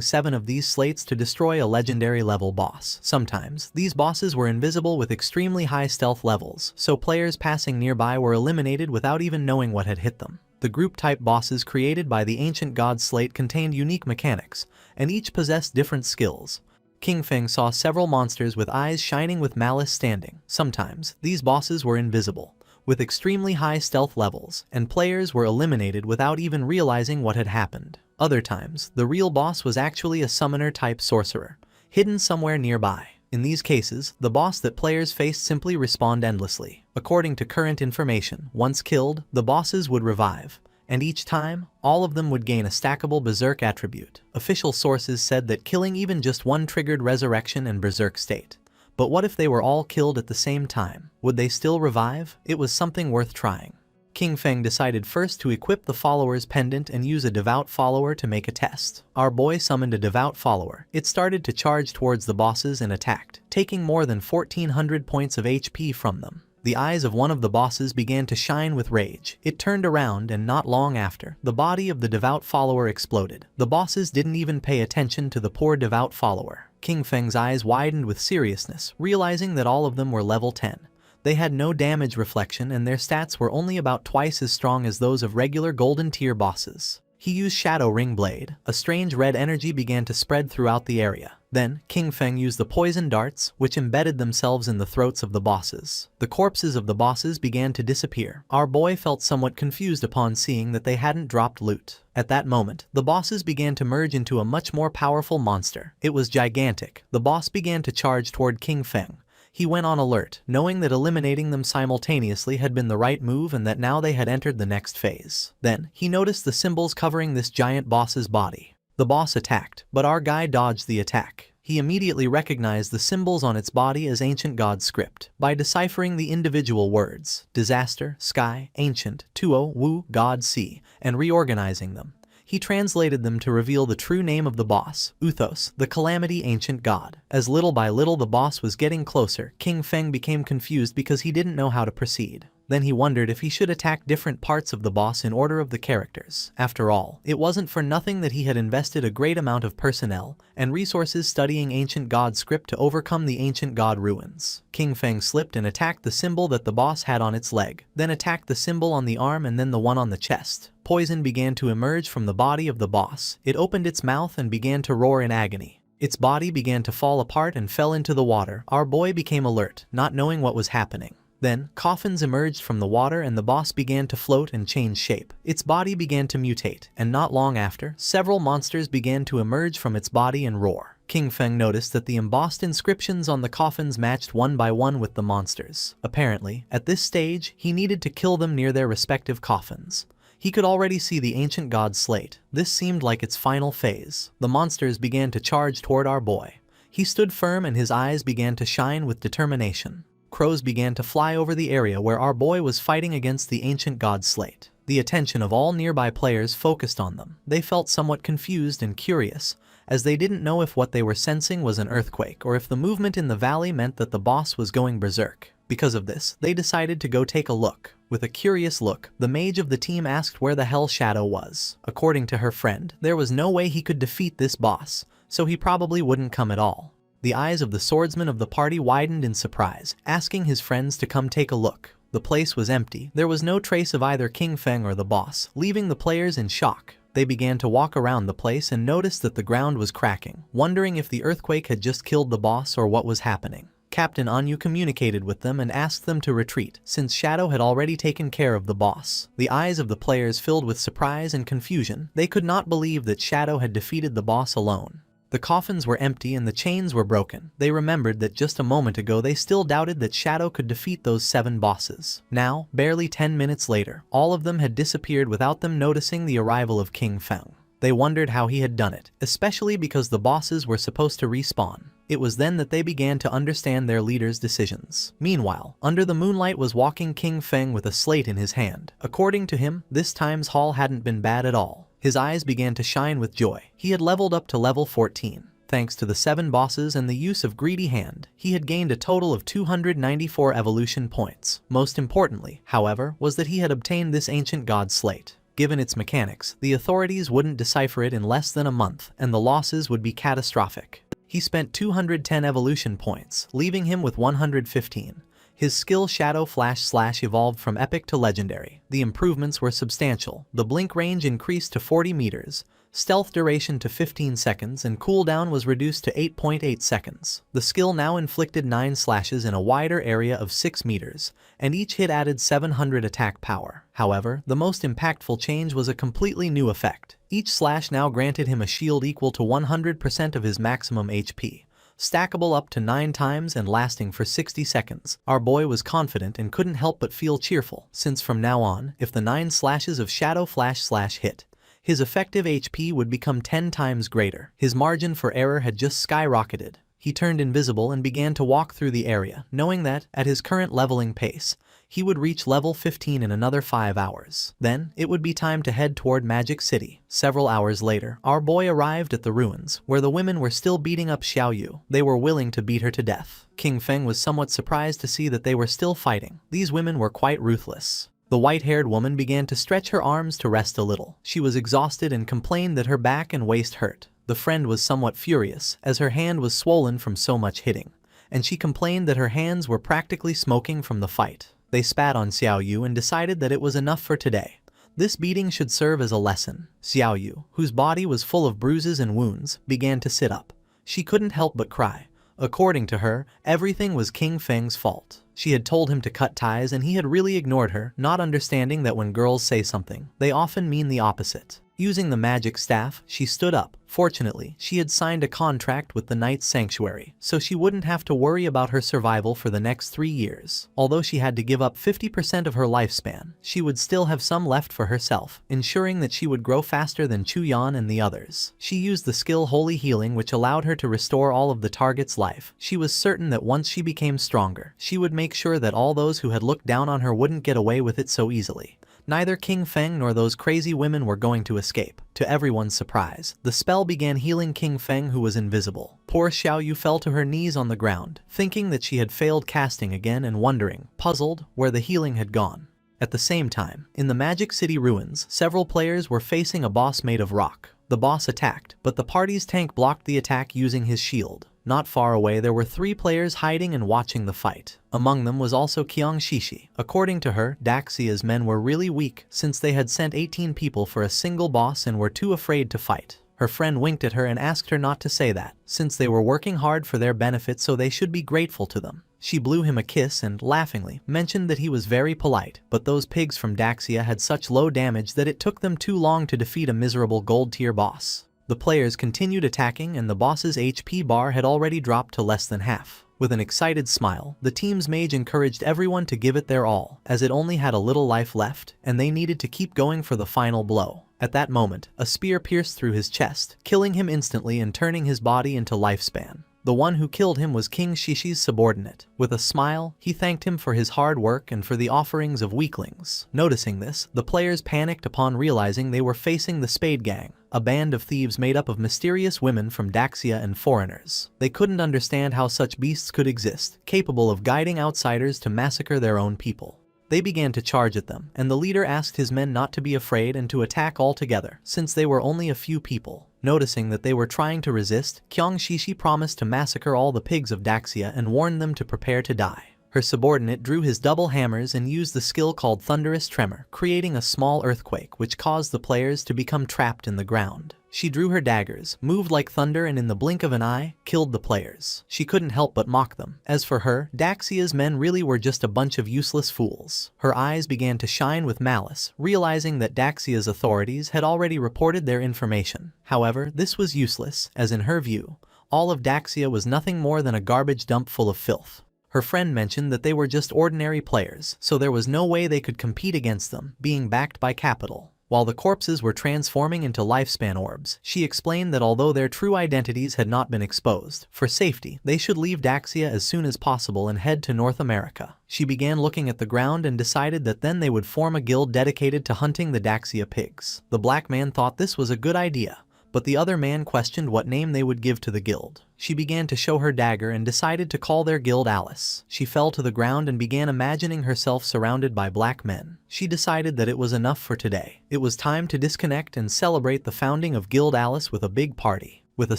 7 of these slates to destroy a legendary level boss. Sometimes, these bosses were invisible with extremely high stealth levels, so players passing nearby were eliminated without even knowing what had hit them. The group-type bosses created by the ancient god slate contained unique mechanics, and each possessed different skills. King Feng saw several monsters with eyes shining with malice standing. Sometimes, these bosses were invisible, with extremely high stealth levels, and players were eliminated without even realizing what had happened. Other times, the real boss was actually a summoner-type sorcerer, hidden somewhere nearby. In these cases, the boss that players faced simply respawned endlessly. According to current information, once killed, the bosses would revive, and each time, all of them would gain a stackable berserk attribute. Official sources said that killing even just one triggered resurrection and berserk state. But what if they were all killed at the same time? Would they still revive? It was something worth trying. King Feng decided first to equip the follower's pendant and use a devout follower to make a test. Our boy summoned a devout follower. It started to charge towards the bosses and attacked, taking more than 1400 points of HP from them. The eyes of one of the bosses began to shine with rage. It turned around and not long after, the body of the devout follower exploded. The bosses didn't even pay attention to the poor devout follower. King Feng's eyes widened with seriousness, realizing that all of them were level 10. They had no damage reflection and their stats were only about twice as strong as those of regular golden tier bosses. He used Shadow Ring Blade. A strange red energy began to spread throughout the area. Then, King Feng used the poison darts, which embedded themselves in the throats of the bosses. The corpses of the bosses began to disappear. Our boy felt somewhat confused upon seeing that they hadn't dropped loot. At that moment, the bosses began to merge into a much more powerful monster. It was gigantic. The boss began to charge toward King Feng. He went on alert, knowing that eliminating them simultaneously had been the right move and that now they had entered the next phase. Then, he noticed the symbols covering this giant boss's body. The boss attacked, but our guy dodged the attack. He immediately recognized the symbols on its body as ancient god script. By deciphering the individual words, disaster, sky, ancient, tuo, wu, god, sea, and reorganizing them, he translated them to reveal the true name of the boss, Uthos, the Calamity Ancient God. As little by little the boss was getting closer, King Feng became confused because he didn't know how to proceed. Then he wondered if he should attack different parts of the boss in order of the characters. After all, it wasn't for nothing that he had invested a great amount of personnel and resources studying Ancient God script to overcome the Ancient God ruins. King Feng slipped and attacked the symbol that the boss had on its leg, then attacked the symbol on the arm and then the one on the chest. Poison began to emerge from the body of the boss. It opened its mouth and began to roar in agony. Its body began to fall apart and fell into the water. Our boy became alert, not knowing what was happening. Then, coffins emerged from the water and the boss began to float and change shape. Its body began to mutate, and not long after, several monsters began to emerge from its body and roar. King Feng noticed that the embossed inscriptions on the coffins matched one by one with the monsters. Apparently, at this stage, he needed to kill them near their respective coffins. He could already see the ancient god slate. This seemed like its final phase. The monsters began to charge toward our boy. He stood firm and his eyes began to shine with determination. Crows began to fly over the area where our boy was fighting against the ancient god slate. The attention of all nearby players focused on them. They felt somewhat confused and curious, as they didn't know if what they were sensing was an earthquake or if the movement in the valley meant that the boss was going berserk. Because of this, they decided to go take a look. With a curious look, the mage of the team asked where the hell Shadow was. According to her friend, there was no way he could defeat this boss, so he probably wouldn't come at all. The eyes of the swordsman of the party widened in surprise, asking his friends to come take a look. The place was empty. There was no trace of either King Feng or the boss, leaving the players in shock. They began to walk around the place and noticed that the ground was cracking, wondering if the earthquake had just killed the boss or what was happening. Captain Anyu communicated with them and asked them to retreat, since Shadow had already taken care of the boss. The eyes of the players filled with surprise and confusion. They could not believe that Shadow had defeated the boss alone. The coffins were empty and the chains were broken. They remembered that just a moment ago they still doubted that Shadow could defeat those 7 bosses. Now, barely 10 minutes later, all of them had disappeared without them noticing the arrival of King Feng. They wondered how he had done it, especially because the bosses were supposed to respawn. It was then that they began to understand their leader's decisions. Meanwhile, under the moonlight was walking King Feng with a slate in his hand. According to him, this time's haul hadn't been bad at all. His eyes began to shine with joy. He had leveled up to level 14. Thanks to the 7 bosses and the use of Greedy Hand, he had gained a total of 294 evolution points. Most importantly, however, was that he had obtained this ancient god slate. Given its mechanics, the authorities wouldn't decipher it in less than a month, and the losses would be catastrophic. He spent 210 evolution points, leaving him with 115. His skill Shadow Flash / evolved from epic to legendary. The improvements were substantial. The blink range increased to 40 meters, stealth duration to 15 seconds, and cooldown was reduced to 8.8 seconds. The skill now inflicted 9 slashes in a wider area of 6 meters, and each hit added 700 attack power. However, the most impactful change was a completely new effect. Each slash now granted him a shield equal to 100% of his maximum HP. Stackable up to 9 times and lasting for 60 seconds. Our boy was confident and couldn't help but feel cheerful, since from now on, if the 9 slashes of Shadow Flash / hit, his effective HP would become 10 times greater. His margin for error had just skyrocketed. He turned invisible and began to walk through the area, knowing that, at his current leveling pace, he would reach level 15 in another 5 hours. Then, it would be time to head toward Magic City. Several hours later, our boy arrived at the ruins, where the women were still beating up Xiaoyu. They were willing to beat her to death. King Feng was somewhat surprised to see that they were still fighting. These women were quite ruthless. The white-haired woman began to stretch her arms to rest a little. She was exhausted and complained that her back and waist hurt. The friend was somewhat furious, as her hand was swollen from so much hitting, and she complained that her hands were practically smoking from the fight. They spat on Xiaoyu and decided that it was enough for today. This beating should serve as a lesson. Xiaoyu, whose body was full of bruises and wounds, began to sit up. She couldn't help but cry. According to her, everything was King Feng's fault. She had told him to cut ties and he had really ignored her, not understanding that when girls say something, they often mean the opposite. Using the magic staff, she stood up. Fortunately, she had signed a contract with the Knight's Sanctuary, so she wouldn't have to worry about her survival for the next 3 years. Although she had to give up 50% of her lifespan, she would still have some left for herself, ensuring that she would grow faster than Chu Yan and the others. She used the skill Holy Healing, which allowed her to restore all of the target's life. She was certain that once she became stronger, she would make sure that all those who had looked down on her wouldn't get away with it so easily. Neither King Feng nor those crazy women were going to escape. To everyone's surprise, the spell began healing King Feng, who was invisible. Poor Xiaoyu fell to her knees on the ground, thinking that she had failed casting again and wondering, puzzled, where the healing had gone. At the same time, in the Magic City ruins, several players were facing a boss made of rock. The boss attacked, but the party's tank blocked the attack using his shield. Not far away, there were 3 players hiding and watching the fight. Among them was also Qiang Shishi. According to her, Daxia's men were really weak since they had sent 18 people for a single boss and were too afraid to fight. Her friend winked at her and asked her not to say that, since they were working hard for their benefit, so they should be grateful to them. She blew him a kiss and, laughingly, mentioned that he was very polite, but those pigs from Daxia had such low damage that it took them too long to defeat a miserable gold-tier boss. The players continued attacking and the boss's HP bar had already dropped to less than half. With an excited smile, the team's mage encouraged everyone to give it their all, as it only had a little life left, and they needed to keep going for the final blow. At that moment, a spear pierced through his chest, killing him instantly and turning his body into lifespan. The one who killed him was King Shishi's subordinate. With a smile, he thanked him for his hard work and for the offerings of weaklings. Noticing this, the players panicked upon realizing they were facing the Spade Gang, a band of thieves made up of mysterious women from Daxia and foreigners. They couldn't understand how such beasts could exist, capable of guiding outsiders to massacre their own people. They began to charge at them, and the leader asked his men not to be afraid and to attack all together, since they were only a few people. Noticing that they were trying to resist, Qiang Shishi promised to massacre all the pigs of Daxia and warned them to prepare to die. Her subordinate drew his double hammers and used the skill called Thunderous Tremor, creating a small earthquake which caused the players to become trapped in the ground. She drew her daggers, moved like thunder, and in the blink of an eye, killed the players. She couldn't help but mock them. As for her, Daxia's men really were just a bunch of useless fools. Her eyes began to shine with malice, realizing that Daxia's authorities had already reported their information. However, this was useless, as in her view, all of Daxia was nothing more than a garbage dump full of filth. Her friend mentioned that they were just ordinary players, so there was no way they could compete against them, being backed by capital. While the corpses were transforming into lifespan orbs, she explained that although their true identities had not been exposed, for safety, they should leave Daxia as soon as possible and head to North America. She began looking at the ground and decided that then they would form a guild dedicated to hunting the Daxia pigs. The black man thought this was a good idea, but the other man questioned what name they would give to the guild. She began to show her dagger and decided to call their guild Alice. She fell to the ground and began imagining herself surrounded by black men. She decided that it was enough for today. It was time to disconnect and celebrate the founding of Guild Alice with a big party. With a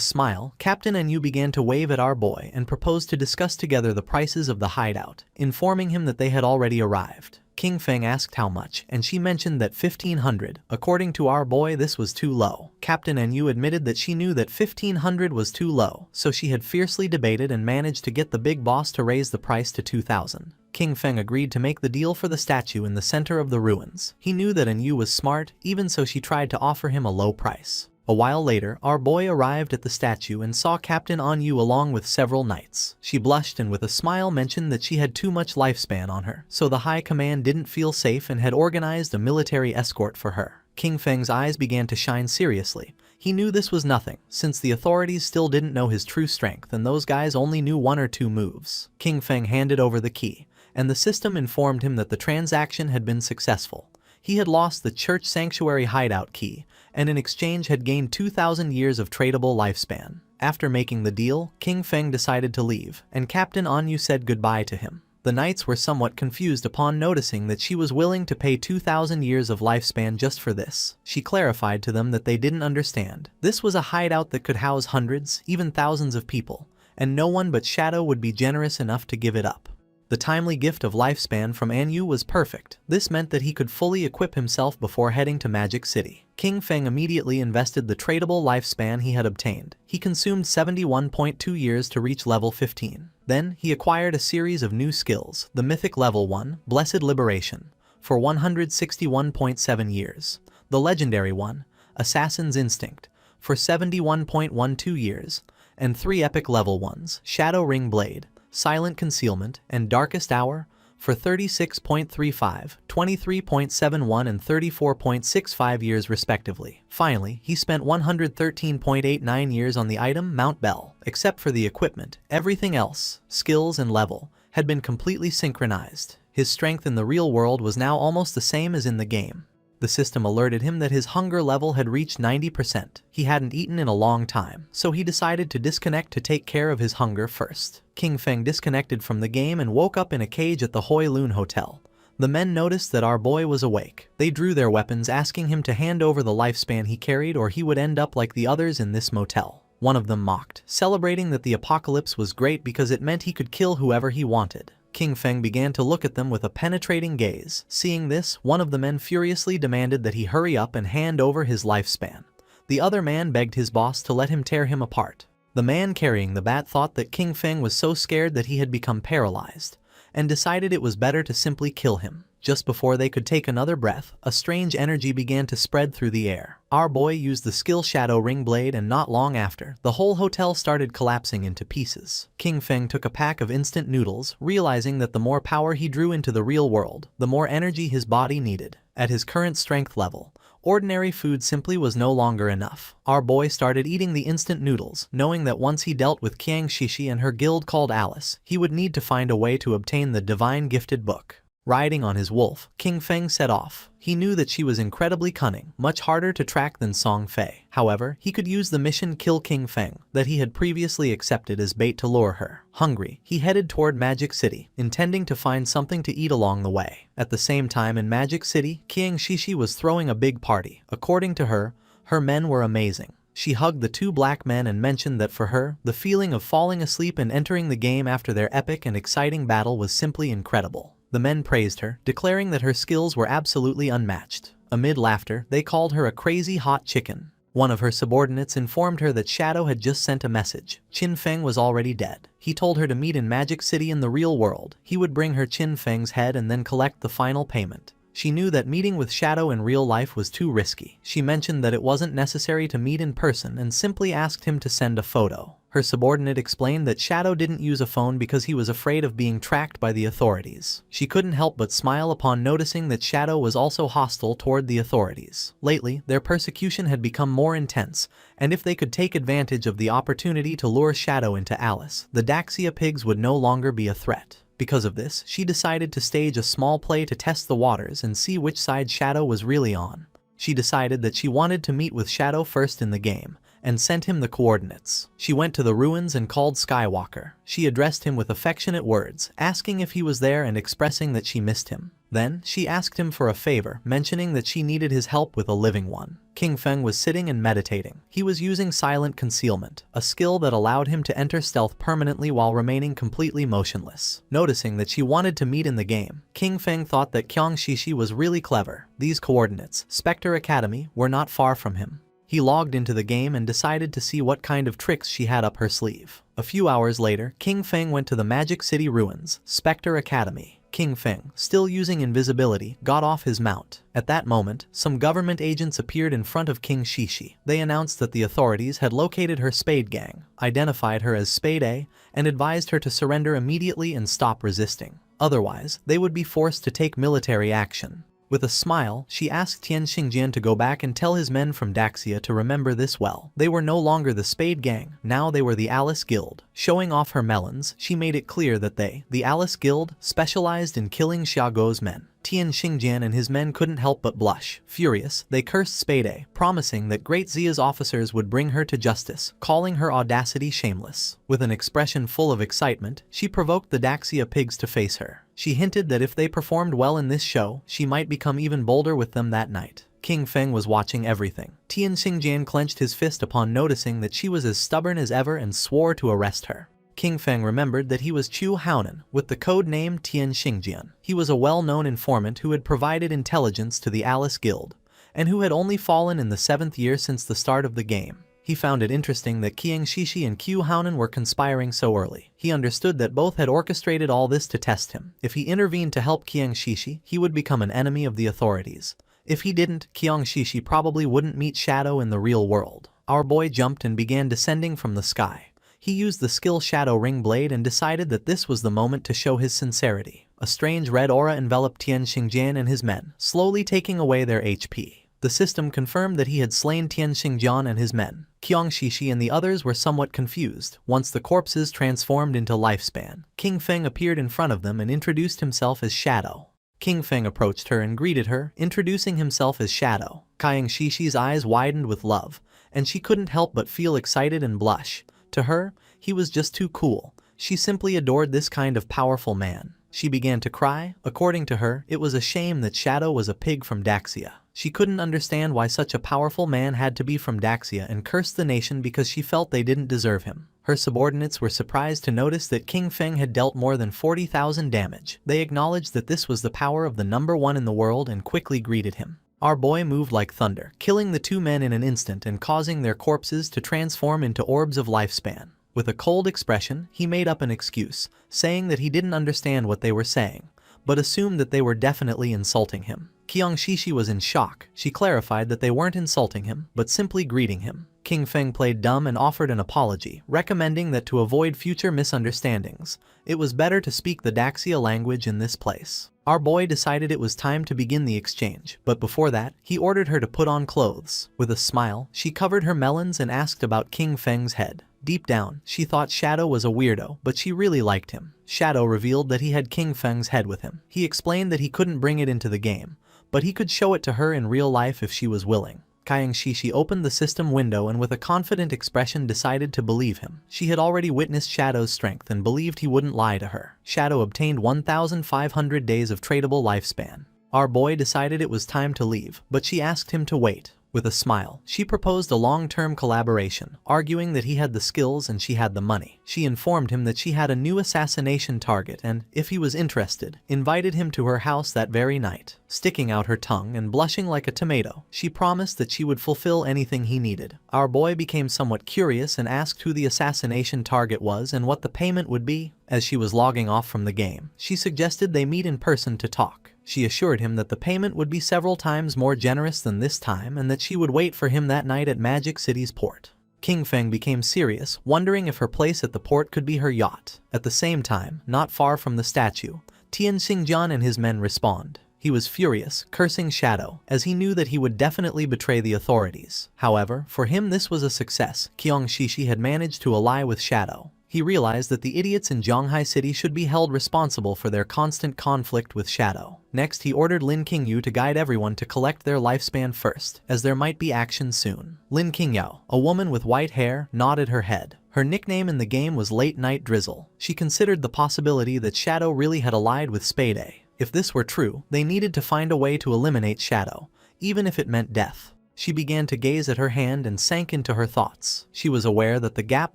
smile, Captain Enyu began to wave at our boy and proposed to discuss together the prices of the hideout, informing him that they had already arrived. King Feng asked how much, and she mentioned that 1,500. According to our boy, this was too low. Captain Enyu admitted that she knew that 1,500 was too low, so she had fiercely debated and managed to get the big boss to raise the price to 2,000. King Feng agreed to make the deal for the statue in the center of the ruins. He knew that Enyu was smart, even so she tried to offer him a low price. A while later, our boy arrived at the statue and saw Captain Enyu along with several knights. She blushed and with a smile mentioned that she had too much lifespan on her, so the high command didn't feel safe and had organized a military escort for her. King Feng's eyes began to shine seriously. He knew this was nothing, since the authorities still didn't know his true strength and those guys only knew 1 or 2 moves. King Feng handed over the key, and the system informed him that the transaction had been successful. He had lost the church sanctuary hideout key, and in exchange had gained 2,000 years of tradable lifespan. After making the deal, King Feng decided to leave, and Captain Enyu said goodbye to him. The knights were somewhat confused upon noticing that she was willing to pay 2,000 years of lifespan just for this. She clarified to them that they didn't understand. This was a hideout that could house hundreds, even thousands of people, and no one but Shadow would be generous enough to give it up. The timely gift of lifespan from Enyu was perfect. This meant that he could fully equip himself before heading to Magic City. King Feng immediately invested the tradable lifespan he had obtained. He consumed 71.2 years to reach level 15. Then, he acquired a series of new skills, the Mythic Level 1, Blessed Liberation, for 161.7 years, the Legendary 1, Assassin's Instinct, for 71.12 years, and 3 Epic Level 1s, Shadow Ring Blade, Silent Concealment, and Darkest Hour, for 36.35, 23.71 and 34.65 years respectively. Finally, he spent 113.89 years on the item Mount Bell. Except for the equipment, everything else, skills and level, had been completely synchronized. His strength in the real world was now almost the same as in the game. The system alerted him that his hunger level had reached 90%. He hadn't eaten in a long time, so he decided to disconnect to take care of his hunger first. King Feng disconnected from the game and woke up in a cage at the Hoi Lun Hotel. The men noticed that our boy was awake. They drew their weapons, asking him to hand over the lifespan he carried or he would end up like the others in this motel. One of them mocked, celebrating that the apocalypse was great because it meant he could kill whoever he wanted. King Feng began to look at them with a penetrating gaze. Seeing this, one of the men furiously demanded that he hurry up and hand over his lifespan. The other man begged his boss to let him tear him apart. The man carrying the bat thought that King Feng was so scared that he had become paralyzed, and decided it was better to simply kill him. Just before they could take another breath, a strange energy began to spread through the air. Our boy used the skill Shadow Ring Blade, and not long after, the whole hotel started collapsing into pieces. King Feng took a pack of instant noodles, realizing that the more power he drew into the real world, the more energy his body needed. At his current strength level, ordinary food simply was no longer enough. Our boy started eating the instant noodles, knowing that once he dealt with Qiang Shishi and her guild called Alice, he would need to find a way to obtain the Divine Gifted Book. Riding on his wolf, King Feng set off. He knew that she was incredibly cunning, much harder to track than Song Fay. However, he could use the mission Kill King Feng that he had previously accepted as bait to lure her. Hungry, he headed toward Magic City, intending to find something to eat along the way. At the same time in Magic City, Qiang Shishi was throwing a big party. According to her, her men were amazing. She hugged the 2 black men and mentioned that for her, the feeling of falling asleep and entering the game after their epic and exciting battle was simply incredible. The men praised her, declaring that her skills were absolutely unmatched. Amid laughter, they called her a crazy hot chicken. One of her subordinates informed her that Shadow had just sent a message. Qin Feng was already dead. He told her to meet in Magic City in the real world. He would bring her Qin Feng's head and then collect the final payment. She knew that meeting with Shadow in real life was too risky. She mentioned that it wasn't necessary to meet in person and simply asked him to send a photo. Her subordinate explained that Shadow didn't use a phone because he was afraid of being tracked by the authorities. She couldn't help but smile upon noticing that Shadow was also hostile toward the authorities. Lately, their persecution had become more intense, and if they could take advantage of the opportunity to lure Shadow into Alice, the Daxia pigs would no longer be a threat. Because of this, she decided to stage a small play to test the waters and see which side Shadow was really on. She decided that she wanted to meet with Shadow first in the game, and sent him the coordinates. She went to the ruins and called Skywalker. She addressed him with affectionate words, asking if he was there and expressing that she missed him. Then, she asked him for a favor, mentioning that she needed his help with a living one. King Feng was sitting and meditating. He was using silent concealment, a skill that allowed him to enter stealth permanently while remaining completely motionless. Noticing that she wanted to meet in the game, King Feng thought that Qiang Shishi was really clever. These coordinates, Spectre Academy, were not far from him. He logged into the game and decided to see what kind of tricks she had up her sleeve. A few hours later, King Feng went to the Magic City ruins, Spectre Academy. King Feng, still using invisibility, got off his mount. At that moment, some government agents appeared in front of King Shishi. They announced that the authorities had located her Spade Gang, identified her as Spade A, and advised her to surrender immediately and stop resisting. Otherwise, they would be forced to take military action. With a smile, she asked Tian Xingjian to go back and tell his men from Daxia to remember this well. They were no longer the Spade Gang, now they were the Alice Guild. Showing off her melons, she made it clear that they, the Alice Guild, specialized in killing Xiaoguo's men. Tian Xingjian and his men couldn't help but blush. Furious, they cursed Spade A, promising that Great Zia's officers would bring her to justice, calling her audacity shameless. With an expression full of excitement, she provoked the Daxia pigs to face her. She hinted that if they performed well in this show, she might become even bolder with them that night. King Feng was watching everything. Tian Xingjian clenched his fist upon noticing that she was as stubborn as ever and swore to arrest her. King Feng remembered that he was Chu Haonan, with the code name Tian Xingjian. He was a well-known informant who had provided intelligence to the Alice Guild, and who had only fallen in the 7th year since the start of the game. He found it interesting that Qiang Shishi and Qiu Haonan were conspiring so early. He understood that both had orchestrated all this to test him. If he intervened to help Qiang Shishi, he would become an enemy of the authorities. If he didn't, Qiang Shishi probably wouldn't meet Shadow in the real world. Our boy jumped and began descending from the sky. He used the skill Shadow Ring Blade and decided that this was the moment to show his sincerity. A strange red aura enveloped Tian Xingjian and his men, slowly taking away their HP. The system confirmed that he had slain Tian Xingjian and his men. Qiang Shishi and the others were somewhat confused. Once the corpses transformed into lifespan, King Feng appeared in front of them and introduced himself as Shadow. King Feng approached her and greeted her, introducing himself as Shadow. Qiang Shishi's eyes widened with love, and she couldn't help but feel excited and blush. To her, he was just too cool. She simply adored this kind of powerful man. She began to cry. According to her, it was a shame that Shadow was a pig from Daxia. She couldn't understand why such a powerful man had to be from Daxia and cursed the nation because she felt they didn't deserve him. Her subordinates were surprised to notice that King Feng had dealt more than 40,000 damage. They acknowledged that this was the power of the #1 in the world and quickly greeted him. Our boy moved like thunder, killing the 2 men in an instant and causing their corpses to transform into orbs of lifespan. With a cold expression, he made up an excuse, saying that he didn't understand what they were saying, but assumed that they were definitely insulting him. Qiang Shishi was in shock. She clarified that they weren't insulting him, but simply greeting him. King Feng played dumb and offered an apology, recommending that to avoid future misunderstandings, it was better to speak the Daxia language in this place. Our boy decided it was time to begin the exchange, but before that, he ordered her to put on clothes. With a smile, she covered her melons and asked about King Feng's head. Deep down, she thought Shadow was a weirdo, but she really liked him. Shadow revealed that he had King Feng's head with him. He explained that he couldn't bring it into the game, but he could show it to her in real life if she was willing. Qiang Shishi opened the system window and with a confident expression decided to believe him. She had already witnessed Shadow's strength and believed he wouldn't lie to her. Shadow obtained 1,500 days of tradable lifespan. Our boy decided it was time to leave, but she asked him to wait. With a smile, she proposed a long-term collaboration, arguing that he had the skills and she had the money. She informed him that she had a new assassination target and, if he was interested, invited him to her house that very night. Sticking out her tongue and blushing like a tomato, she promised that she would fulfill anything he needed. Our boy became somewhat curious and asked who the assassination target was and what the payment would be. As she was logging off from the game, she suggested they meet in person to talk. She assured him that the payment would be several times more generous than this time and that she would wait for him that night at Magic City's port. King Feng became serious, wondering if her place at the port could be her yacht. At the same time, not far from the statue, Tian Xingjian and his men respawned. He was furious, cursing Shadow, as he knew that he would definitely betray the authorities. However, for him this was a success. Qiang Shishi had managed to ally with Shadow. He realized that the idiots in Zhonghai City should be held responsible for their constant conflict with Shadow. Next, he ordered Lin Qingyu to guide everyone to collect their lifespan first, as there might be action soon. Lin Qingyao, a woman with white hair, nodded her head. Her nickname in the game was Late Night Drizzle. She considered the possibility that Shadow really had allied with Spade. If this were true, they needed to find a way to eliminate Shadow, even if it meant death. She began to gaze at her hand and sank into her thoughts. She was aware that the gap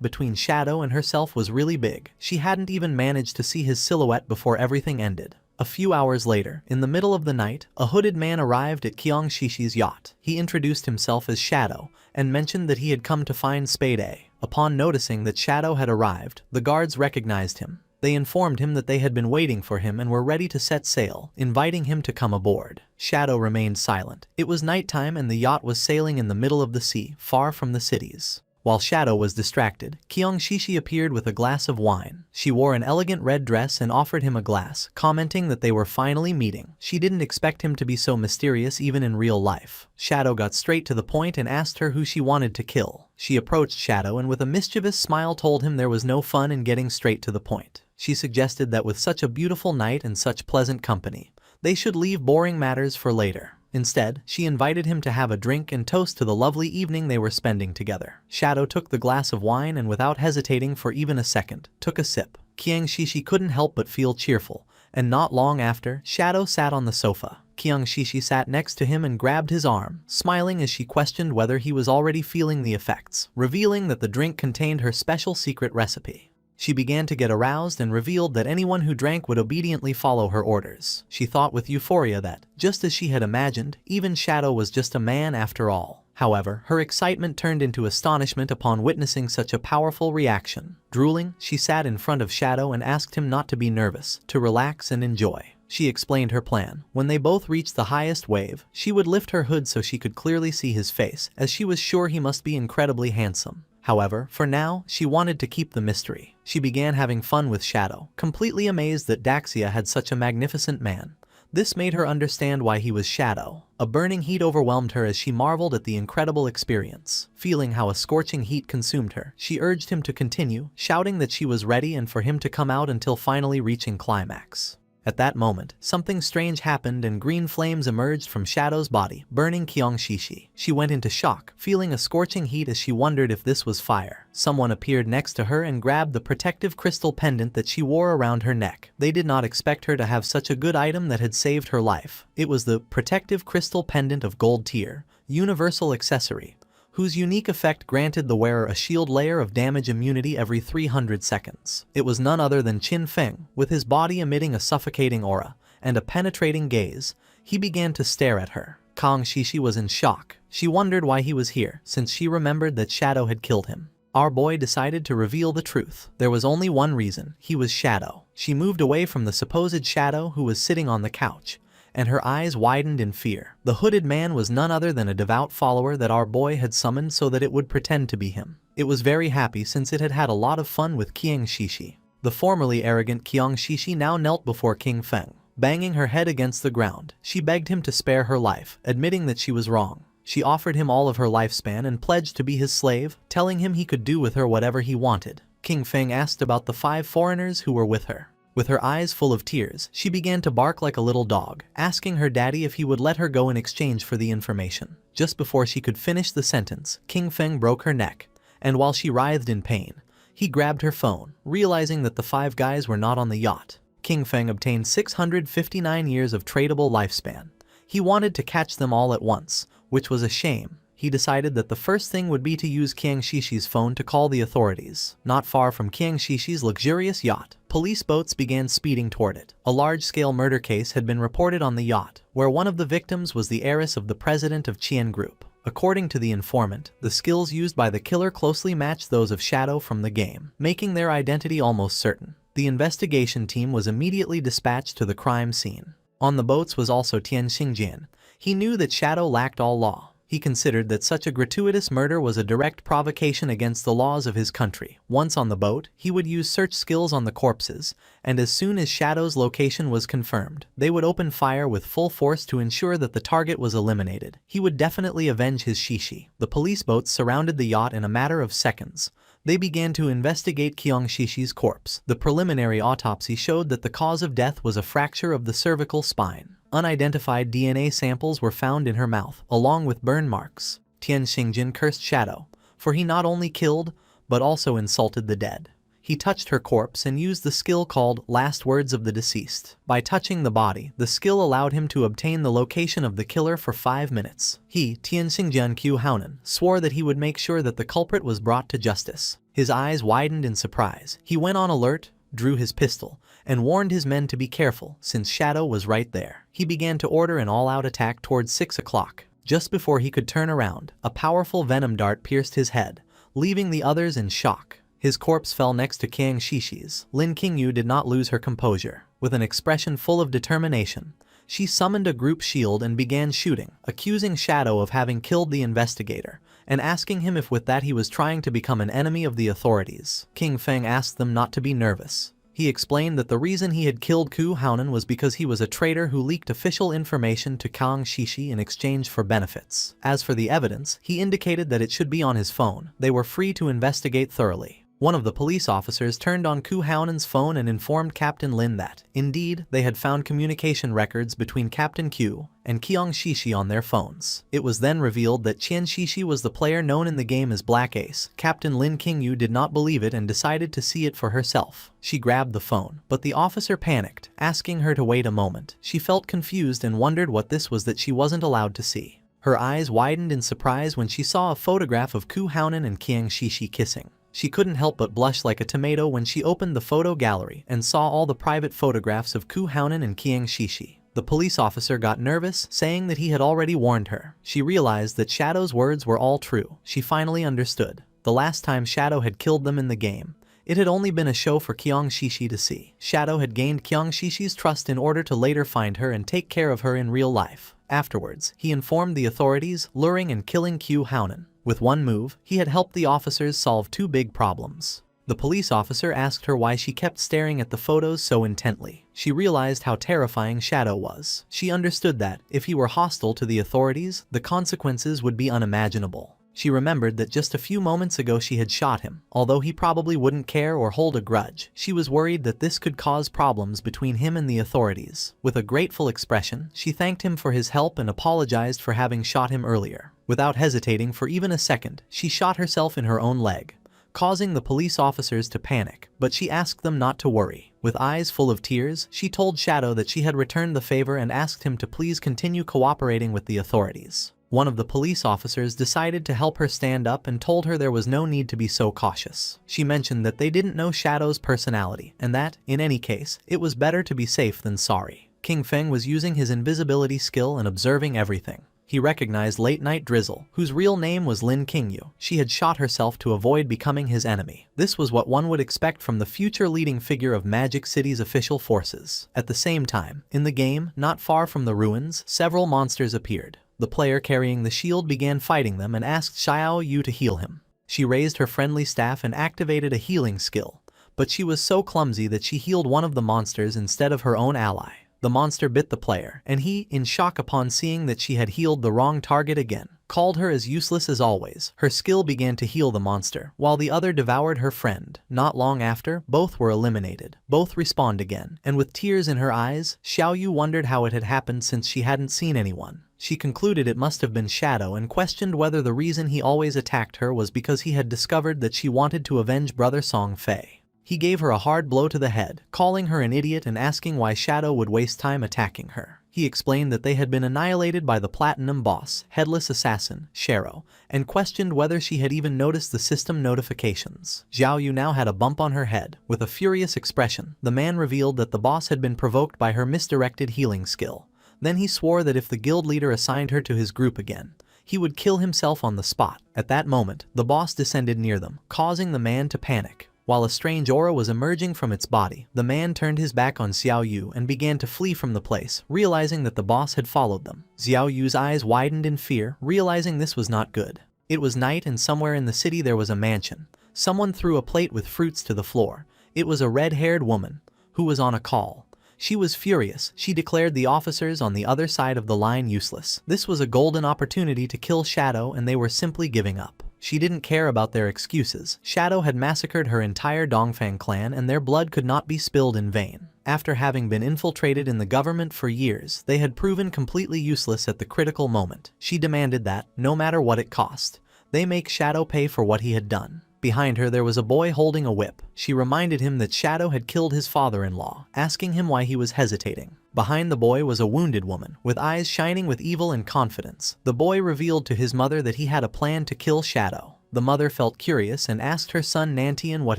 between Shadow and herself was really big. She hadn't even managed to see his silhouette before everything ended. A few hours later, in the middle of the night, a hooded man arrived at Qiang Shishi's yacht. He introduced himself as Shadow and mentioned that he had come to find Spade. Upon noticing that Shadow had arrived, the guards recognized him. They informed him that they had been waiting for him and were ready to set sail, inviting him to come aboard. Shadow remained silent. It was nighttime and the yacht was sailing in the middle of the sea, far from the cities. While Shadow was distracted, Qiang Shishi appeared with a glass of wine. She wore an elegant red dress and offered him a glass, commenting that they were finally meeting. She didn't expect him to be so mysterious even in real life. Shadow got straight to the point and asked her who she wanted to kill. She approached Shadow and with a mischievous smile told him there was no fun in getting straight to the point. She suggested that with such a beautiful night and such pleasant company, they should leave boring matters for later. Instead, she invited him to have a drink and toast to the lovely evening they were spending together. Shadow took the glass of wine and without hesitating for even a second, took a sip. Qiang Shishi couldn't help but feel cheerful, and not long after, Shadow sat on the sofa. Qiang Shishi sat next to him and grabbed his arm, smiling as she questioned whether he was already feeling the effects, revealing that the drink contained her special secret recipe. She began to get aroused and revealed that anyone who drank would obediently follow her orders. She thought with euphoria that, just as she had imagined, even Shadow was just a man after all. However, her excitement turned into astonishment upon witnessing such a powerful reaction. Drooling, she sat in front of Shadow and asked him not to be nervous, to relax and enjoy. She explained her plan. When they both reached the highest wave, she would lift her hood so she could clearly see his face, as she was sure he must be incredibly handsome. However, for now, she wanted to keep the mystery. She began having fun with Shadow, completely amazed that Daxia had such a magnificent man. This made her understand why he was Shadow. A burning heat overwhelmed her as she marveled at the incredible experience. Feeling how a scorching heat consumed her, she urged him to continue, shouting that she was ready and for him to come out until finally reaching climax. At that moment, something strange happened and green flames emerged from Shadow's body, burning Qiang Shishi. She went into shock, feeling a scorching heat as she wondered if this was fire. Someone appeared next to her and grabbed the protective crystal pendant that she wore around her neck. They did not expect her to have such a good item that had saved her life. It was the protective crystal pendant of gold tier, universal accessory, whose unique effect granted the wearer a shield layer of damage immunity every 300 seconds. It was none other than Qin Feng, with his body emitting a suffocating aura and a penetrating gaze. He began to stare at her. Qiang Shishi was in shock. She wondered why he was here, since she remembered that Shadow had killed him. Our boy decided to reveal the truth. There was only one reason: he was Shadow. She moved away from the supposed Shadow who was sitting on the couch, and her eyes widened in fear. The hooded man was none other than a devout follower that our boy had summoned so that it would pretend to be him. It was very happy since it had had a lot of fun with Qiang Shishi. The formerly arrogant Qiang Shishi now knelt before King Feng. Banging her head against the ground, she begged him to spare her life, admitting that she was wrong. She offered him all of her lifespan and pledged to be his slave, telling him he could do with her whatever he wanted. King Feng asked about the 5 foreigners who were with her. With her eyes full of tears, she began to bark like a little dog, asking her daddy if he would let her go in exchange for the information. Just before she could finish the sentence, King Feng broke her neck, and while she writhed in pain, he grabbed her phone, realizing that the 5 guys were not on the yacht. King Feng obtained 659 years of tradable lifespan. He wanted to catch them all at once, which was a shame. He decided that the first thing would be to use Qiang Shishi's phone to call the authorities. Not far from Qiang Shishi's luxurious yacht, police boats began speeding toward it. A large-scale murder case had been reported on the yacht, where one of the victims was the heiress of the president of Qian Group. According to the informant, the skills used by the killer closely matched those of Shadow from the game, making their identity almost certain. The investigation team was immediately dispatched to the crime scene. On the boats was also Tian Xingjian. He knew that Shadow lacked all law. He considered that such a gratuitous murder was a direct provocation against the laws of his country. Once on the boat, he would use search skills on the corpses, and as soon as Shadow's location was confirmed, they would open fire with full force to ensure that the target was eliminated. He would definitely avenge his Shishi. The police boats surrounded the yacht in a matter of seconds. They began to investigate Qiangshishi's corpse. The preliminary autopsy showed that the cause of death was a fracture of the cervical spine. Unidentified DNA samples were found in her mouth, along with burn marks. Tian Xingjin cursed Shadow, for he not only killed, but also insulted the dead. He touched her corpse and used the skill called Last Words of the Deceased. By touching the body, the skill allowed him to obtain the location of the killer for 5 minutes. He, Tian Xingjun Qiu Haonan, swore that he would make sure that the culprit was brought to justice. His eyes widened in surprise. He went on alert, drew his pistol, and warned his men to be careful since Shadow was right there. He began to order an all-out attack towards 6 o'clock. Just before he could turn around, a powerful venom dart pierced his head, leaving the others in shock. His corpse fell next to Qiangshishi's. Lin Qingyu did not lose her composure. With an expression full of determination, she summoned a group shield and began shooting, accusing Shadow of having killed the investigator, and asking him if with that he was trying to become an enemy of the authorities. King Feng asked them not to be nervous. He explained that the reason he had killed Qiu Haonan was because he was a traitor who leaked official information to Qiangshishi in exchange for benefits. As for the evidence, he indicated that it should be on his phone. They were free to investigate thoroughly. One of the police officers turned on Qiu Haonan's phone and informed Captain Lin that, indeed, they had found communication records between Captain Qiu and Qiangshishi on their phones. It was then revealed that Qiangshishi was the player known in the game as Black Ace. Captain Lin Qingyu did not believe it and decided to see it for herself. She grabbed the phone, but the officer panicked, asking her to wait a moment. She felt confused and wondered what this was that she wasn't allowed to see. Her eyes widened in surprise when she saw a photograph of Qiu Haonan and Qiangshishi kissing. She couldn't help but blush like a tomato when she opened the photo gallery and saw all the private photographs of Qiu Haonan and Qiangshishi. The police officer got nervous, saying that he had already warned her. She realized that Shadow's words were all true. She finally understood. The last time Shadow had killed them in the game, it had only been a show for Qiangshishi to see. Shadow had gained Qiangshishi's trust in order to later find her and take care of her in real life. Afterwards, he informed the authorities, luring and killing Qiu Haonan. With one move, he had helped the officers solve 2 big problems. The police officer asked her why she kept staring at the photos so intently. She realized how terrifying Shadow was. She understood that, if he were hostile to the authorities, the consequences would be unimaginable. She remembered that just a few moments ago she had shot him. Although he probably wouldn't care or hold a grudge, she was worried that this could cause problems between him and the authorities. With a grateful expression, she thanked him for his help and apologized for having shot him earlier. Without hesitating for even a second, she shot herself in her own leg, causing the police officers to panic, but she asked them not to worry. With eyes full of tears, she told Shadow that she had returned the favor and asked him to please continue cooperating with the authorities. One of the police officers decided to help her stand up and told her there was no need to be so cautious. She mentioned that they didn't know Shadow's personality, and that, in any case, it was better to be safe than sorry. King Feng was using his invisibility skill and observing everything. He recognized Late Night Drizzle, whose real name was Lin Qingyu. She had shot herself to avoid becoming his enemy. This was what one would expect from the future leading figure of Magic City's official forces. At the same time, in the game, not far from the ruins, several monsters appeared. The player carrying the shield began fighting them and asked Xiao Yu to heal him. She raised her friendly staff and activated a healing skill, but she was so clumsy that she healed one of the monsters instead of her own ally. The monster bit the player, and he, in shock upon seeing that she had healed the wrong target again, called her as useless as always. Her skill began to heal the monster, while the other devoured her friend. Not long after, both were eliminated. Both respawned again, and with tears in her eyes, Xiao Yu wondered how it had happened since she hadn't seen anyone. She concluded it must have been Shadow and questioned whether the reason he always attacked her was because he had discovered that she wanted to avenge brother Song Fay. He gave her a hard blow to the head, calling her an idiot and asking why Shadow would waste time attacking her. He explained that they had been annihilated by the Platinum Boss, Headless Assassin, Shero, and questioned whether she had even noticed the system notifications. Xiao Yu now had a bump on her head. With a furious expression, the man revealed that the boss had been provoked by her misdirected healing skill. Then he swore that if the guild leader assigned her to his group again, he would kill himself on the spot. At that moment, the boss descended near them, causing the man to panic. While a strange aura was emerging from its body, the man turned his back on Xiao Yu and began to flee from the place, realizing that the boss had followed them. Xiao Yu's eyes widened in fear, realizing this was not good. It was night and somewhere in the city there was a mansion. Someone threw a plate with fruits to the floor. It was a red-haired woman, who was on a call. She was furious. She declared the officers on the other side of the line useless. This was a golden opportunity to kill Shadow and they were simply giving up. She didn't care about their excuses. Shadow had massacred her entire Dongfang clan and their blood could not be spilled in vain. After having been infiltrated in the government for years, they had proven completely useless at the critical moment. She demanded that, no matter what it cost, they make Shadow pay for what he had done. Behind her there was a boy holding a whip. She reminded him that Shadow had killed his father-in-law, asking him why he was hesitating. Behind the boy was a wounded woman, with eyes shining with evil and confidence. The boy revealed to his mother that he had a plan to kill Shadow. The mother felt curious and asked her son Nantian what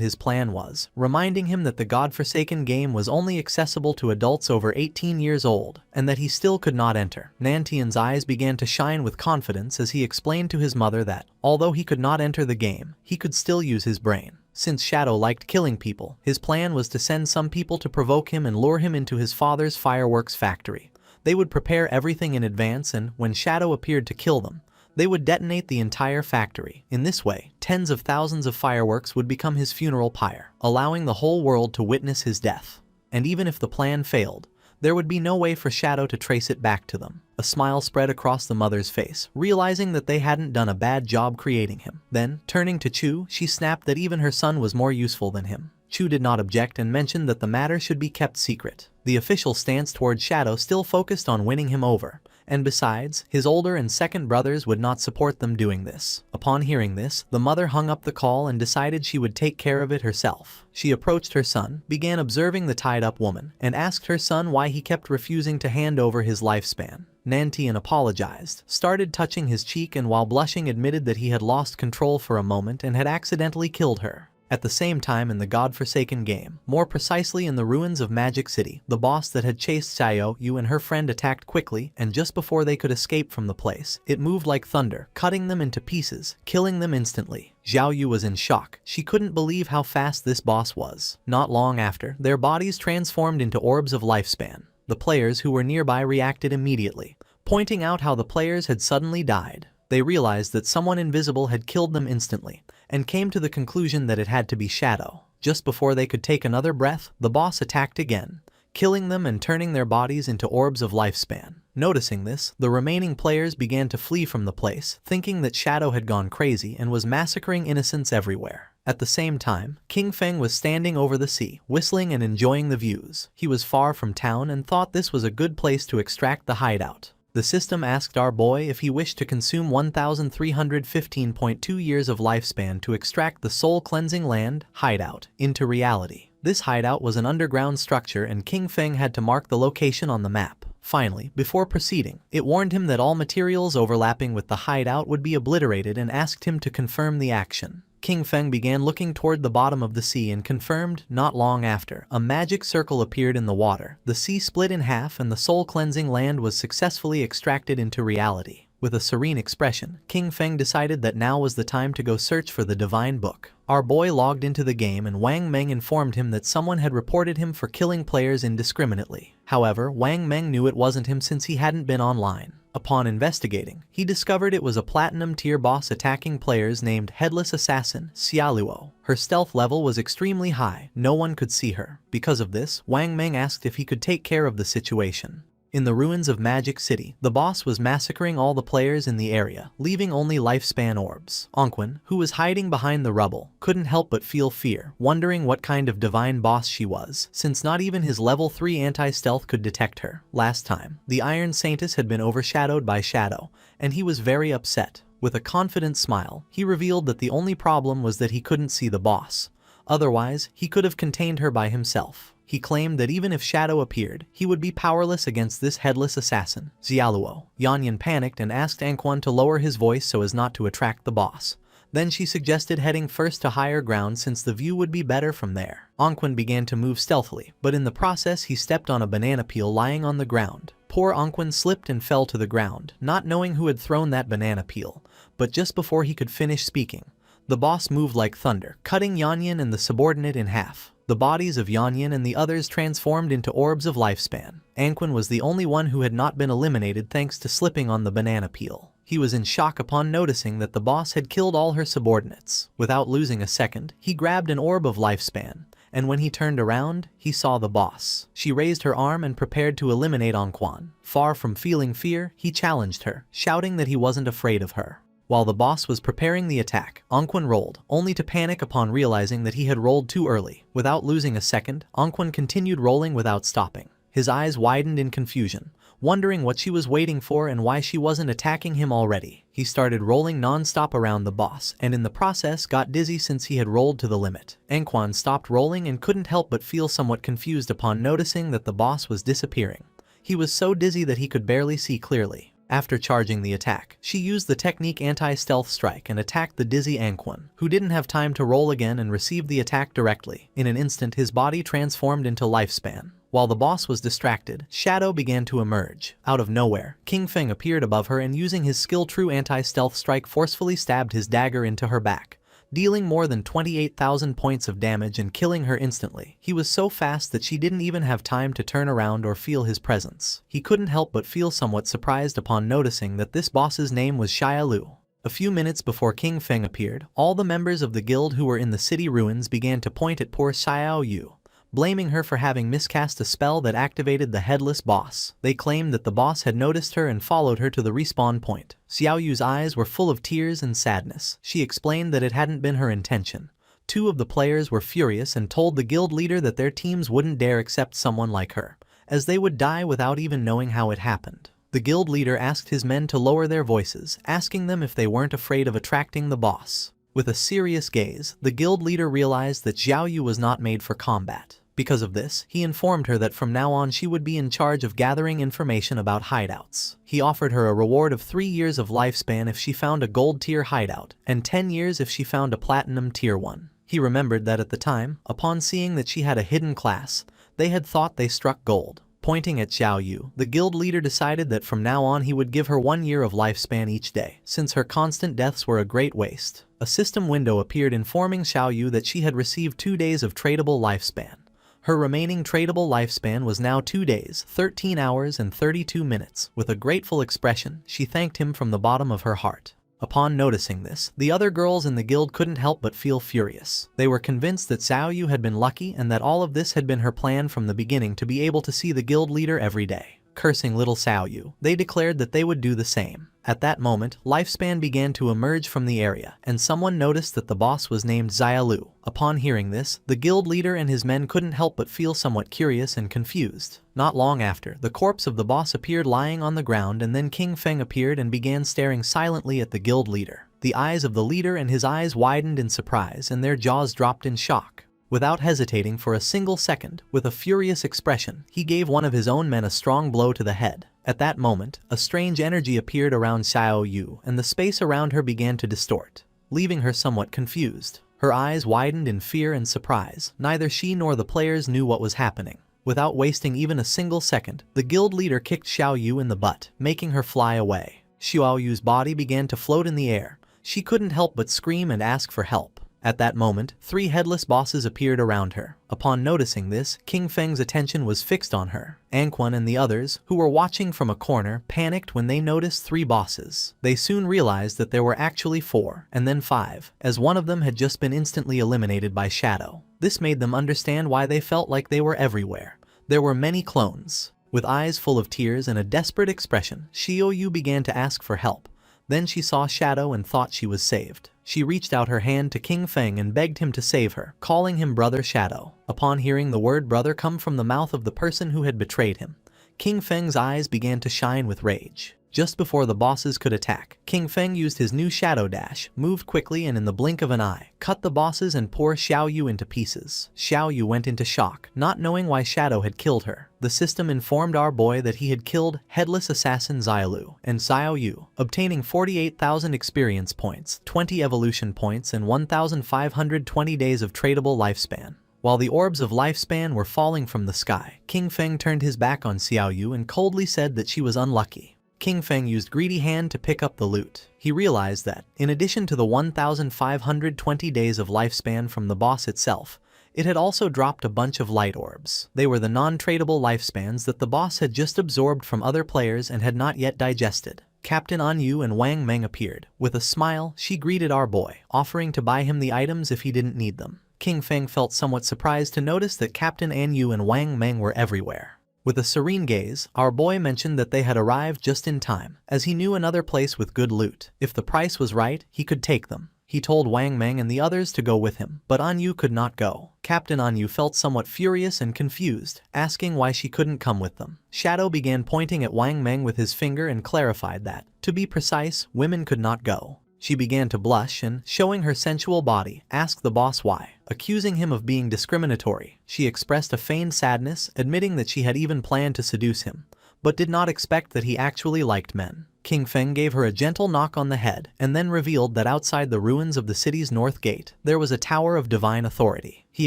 his plan was, reminding him that the godforsaken game was only accessible to adults over 18 years old, and that he still could not enter. Nantian's eyes began to shine with confidence as he explained to his mother that, although he could not enter the game, he could still use his brain. Since Shadow liked killing people, his plan was to send some people to provoke him and lure him into his father's fireworks factory. They would prepare everything in advance and, when Shadow appeared to kill them, they would detonate the entire factory. In this way, tens of thousands of fireworks would become his funeral pyre, allowing the whole world to witness his death. And even if the plan failed, there would be no way for Shadow to trace it back to them. A smile spread across the mother's face, realizing that they hadn't done a bad job creating him. Then, turning to Chu, she snapped that even her son was more useful than him. Chu did not object and mentioned that the matter should be kept secret. The official stance toward Shadow still focused on winning him over, and besides, his older and second brothers would not support them doing this. Upon hearing this, the mother hung up the call and decided she would take care of it herself. She approached her son, began observing the tied-up woman, and asked her son why he kept refusing to hand over his lifespan. Nantian apologized, started touching his cheek, and while blushing admitted that he had lost control for a moment and had accidentally killed her. At the same time in the godforsaken game, more precisely in the ruins of Magic City, the boss that had chased Xiao Yu and her friend attacked quickly, and just before they could escape from the place, it moved like thunder, cutting them into pieces, killing them instantly. Xiao Yu was in shock. She couldn't believe how fast this boss was. Not long after, their bodies transformed into orbs of lifespan. The players who were nearby reacted immediately, pointing out how the players had suddenly died. They realized that someone invisible had killed them instantly, and came to the conclusion that it had to be Shadow. Just before they could take another breath, the boss attacked again, killing them and turning their bodies into orbs of lifespan. Noticing this, the remaining players began to flee from the place, thinking that Shadow had gone crazy and was massacring innocents everywhere. At the same time, King Feng was standing over the sea, whistling and enjoying the views. He was far from town and thought this was a good place to extract the hideout. The system asked our boy if he wished to consume 1,315.2 years of lifespan to extract the soul-cleansing land, hideout, into reality. This hideout was an underground structure and King Feng had to mark the location on the map. Finally, before proceeding, it warned him that all materials overlapping with the hideout would be obliterated and asked him to confirm the action. King Feng began looking toward the bottom of the sea and confirmed. Not long after, a magic circle appeared in the water. The sea split in half and the soul-cleansing land was successfully extracted into reality. With a serene expression, King Feng decided that now was the time to go search for the divine book. Our boy logged into the game and Wang Meng informed him that someone had reported him for killing players indiscriminately. However, Wang Meng knew it wasn't him since he hadn't been online. Upon investigating, he discovered it was a platinum tier boss attacking players named Headless Assassin, Xiaoluo. Her stealth level was extremely high, no one could see her. Because of this, Wang Meng asked if he could take care of the situation. In the ruins of Magic City, the boss was massacring all the players in the area, leaving only lifespan orbs. Onquin, who was hiding behind the rubble, couldn't help but feel fear, wondering what kind of divine boss she was, since not even his level 3 anti-stealth could detect her. Last time, the Iron Saintess had been overshadowed by Shadow, and he was very upset. With a confident smile, he revealed that the only problem was that he couldn't see the boss. Otherwise, he could have contained her by himself. He claimed that even if Shadow appeared, he would be powerless against this headless assassin, Xiaoluo. Yanyan panicked and asked Anquan to lower his voice so as not to attract the boss. Then she suggested heading first to higher ground since the view would be better from there. Anquan began to move stealthily, but in the process he stepped on a banana peel lying on the ground. Poor Anquan slipped and fell to the ground, not knowing who had thrown that banana peel. But just before he could finish speaking, the boss moved like thunder, cutting Yanyan and the subordinate in half. The bodies of Yanyan and the others transformed into orbs of lifespan. Anquan was the only one who had not been eliminated thanks to slipping on the banana peel. He was in shock upon noticing that the boss had killed all her subordinates. Without losing a second, he grabbed an orb of lifespan, and when he turned around, he saw the boss. She raised her arm and prepared to eliminate Anquan. Far from feeling fear, he challenged her, shouting that he wasn't afraid of her. While the boss was preparing the attack, Anquan rolled, only to panic upon realizing that he had rolled too early. Without losing a second, Anquan continued rolling without stopping. His eyes widened in confusion, wondering what she was waiting for and why she wasn't attacking him already. He started rolling non-stop around the boss, and in the process got dizzy since he had rolled to the limit. Anquan stopped rolling and couldn't help but feel somewhat confused upon noticing that the boss was disappearing. He was so dizzy that he could barely see clearly. After charging the attack, she used the technique anti-stealth strike and attacked the dizzy Anquan, who didn't have time to roll again and received the attack directly. In an instant, his body transformed into lifespan. While the boss was distracted, Shadow began to emerge. Out of nowhere, King Feng appeared above her and using his skill True Anti-Stealth Strike forcefully stabbed his dagger into her back, dealing more than 28,000 points of damage and killing her instantly. He was so fast that she didn't even have time to turn around or feel his presence. He couldn't help but feel somewhat surprised upon noticing that this boss's name was Xia Lu. A few minutes before King Feng appeared, all the members of the guild who were in the city ruins began to point at poor Xiao Yu, blaming her for having miscast a spell that activated the headless boss. They claimed that the boss had noticed her and followed her to the respawn point. Xiao Yu's eyes were full of tears and sadness. She explained that it hadn't been her intention. Two of the players were furious and told the guild leader that their teams wouldn't dare accept someone like her, as they would die without even knowing how it happened. The guild leader asked his men to lower their voices, asking them if they weren't afraid of attracting the boss. With a serious gaze, the guild leader realized that Xiao Yu was not made for combat. Because of this, he informed her that from now on she would be in charge of gathering information about hideouts. He offered her a reward of 3 years of lifespan if she found a gold tier hideout, and 10 years if she found a platinum tier one. He remembered that at the time, upon seeing that she had a hidden class, they had thought they struck gold. Pointing at Xiao Yu, the guild leader decided that from now on he would give her 1 year of lifespan each day, since her constant deaths were a great waste. A system window appeared informing Xiao Yu that she had received 2 days of tradable lifespan. Her remaining tradable lifespan was now 2 days, 13 hours and 32 minutes. With a grateful expression, she thanked him from the bottom of her heart. Upon noticing this, the other girls in the guild couldn't help but feel furious. They were convinced that Xiao Yu had been lucky and that all of this had been her plan from the beginning to be able to see the guild leader every day. Cursing little Xiao Yu, they declared that they would do the same. At that moment, lifespan began to emerge from the area, and someone noticed that the boss was named Xia Lu. Upon hearing this, the guild leader and his men couldn't help but feel somewhat curious and confused. Not long after, the corpse of the boss appeared lying on the ground, and then King Feng appeared and began staring silently at the guild leader. The eyes of the leader and his eyes widened in surprise and their jaws dropped in shock. Without hesitating for a single second, with a furious expression, he gave one of his own men a strong blow to the head. At that moment, a strange energy appeared around Xiao Yu, and the space around her began to distort, leaving her somewhat confused. Her eyes widened in fear and surprise. Neither she nor the players knew what was happening. Without wasting even a single second, the guild leader kicked Xiao Yu in the butt, making her fly away. Xiao Yu's body began to float in the air. She couldn't help but scream and ask for help. At that moment, 3 headless bosses appeared around her. Upon noticing this, King Feng's attention was fixed on her. Anquan and the others, who were watching from a corner, panicked when they noticed 3 bosses. They soon realized that there were actually 4, and then 5, as one of them had just been instantly eliminated by Shadow. This made them understand why they felt like they were everywhere. There were many clones. With eyes full of tears and a desperate expression, Xiao Yu began to ask for help. Then she saw Shadow and thought she was saved. She reached out her hand to King Feng and begged him to save her, calling him Brother Shadow. Upon hearing the word brother come from the mouth of the person who had betrayed him, King Feng's eyes began to shine with rage. Just before the bosses could attack, King Feng used his new Shadow Dash, moved quickly and in the blink of an eye, cut the bosses and tore Xiao Yu into pieces. Xiao Yu went into shock, not knowing why Shadow had killed her. The system informed our boy that he had killed headless assassin Xia Lu and Xiao Yu, obtaining 48,000 experience points, 20 evolution points and 1,520 days of tradable lifespan. While the orbs of lifespan were falling from the sky, King Feng turned his back on Xiao Yu and coldly said that she was unlucky. King Feng used greedy hand to pick up the loot. He realized that, in addition to the 1,520 days of lifespan from the boss itself, it had also dropped a bunch of light orbs. They were the non-tradable lifespans that the boss had just absorbed from other players and had not yet digested. Captain An Yu and Wang Meng appeared. With a smile, she greeted our boy, offering to buy him the items if he didn't need them. King Feng felt somewhat surprised to notice that Captain An Yu and Wang Meng were everywhere. With a serene gaze, our boy mentioned that they had arrived just in time, as he knew another place with good loot. If the price was right, he could take them. He told Wang Meng and the others to go with him, but Anyu could not go. Captain Anyu felt somewhat furious and confused, asking why she couldn't come with them. Shadow began pointing at Wang Meng with his finger and clarified that, to be precise, women could not go. She began to blush and, showing her sensual body, asked the boss why. Accusing him of being discriminatory, she expressed a feigned sadness, admitting that she had even planned to seduce him, but did not expect that he actually liked men. King Feng gave her a gentle knock on the head and then revealed that outside the ruins of the city's north gate, there was a tower of divine authority. He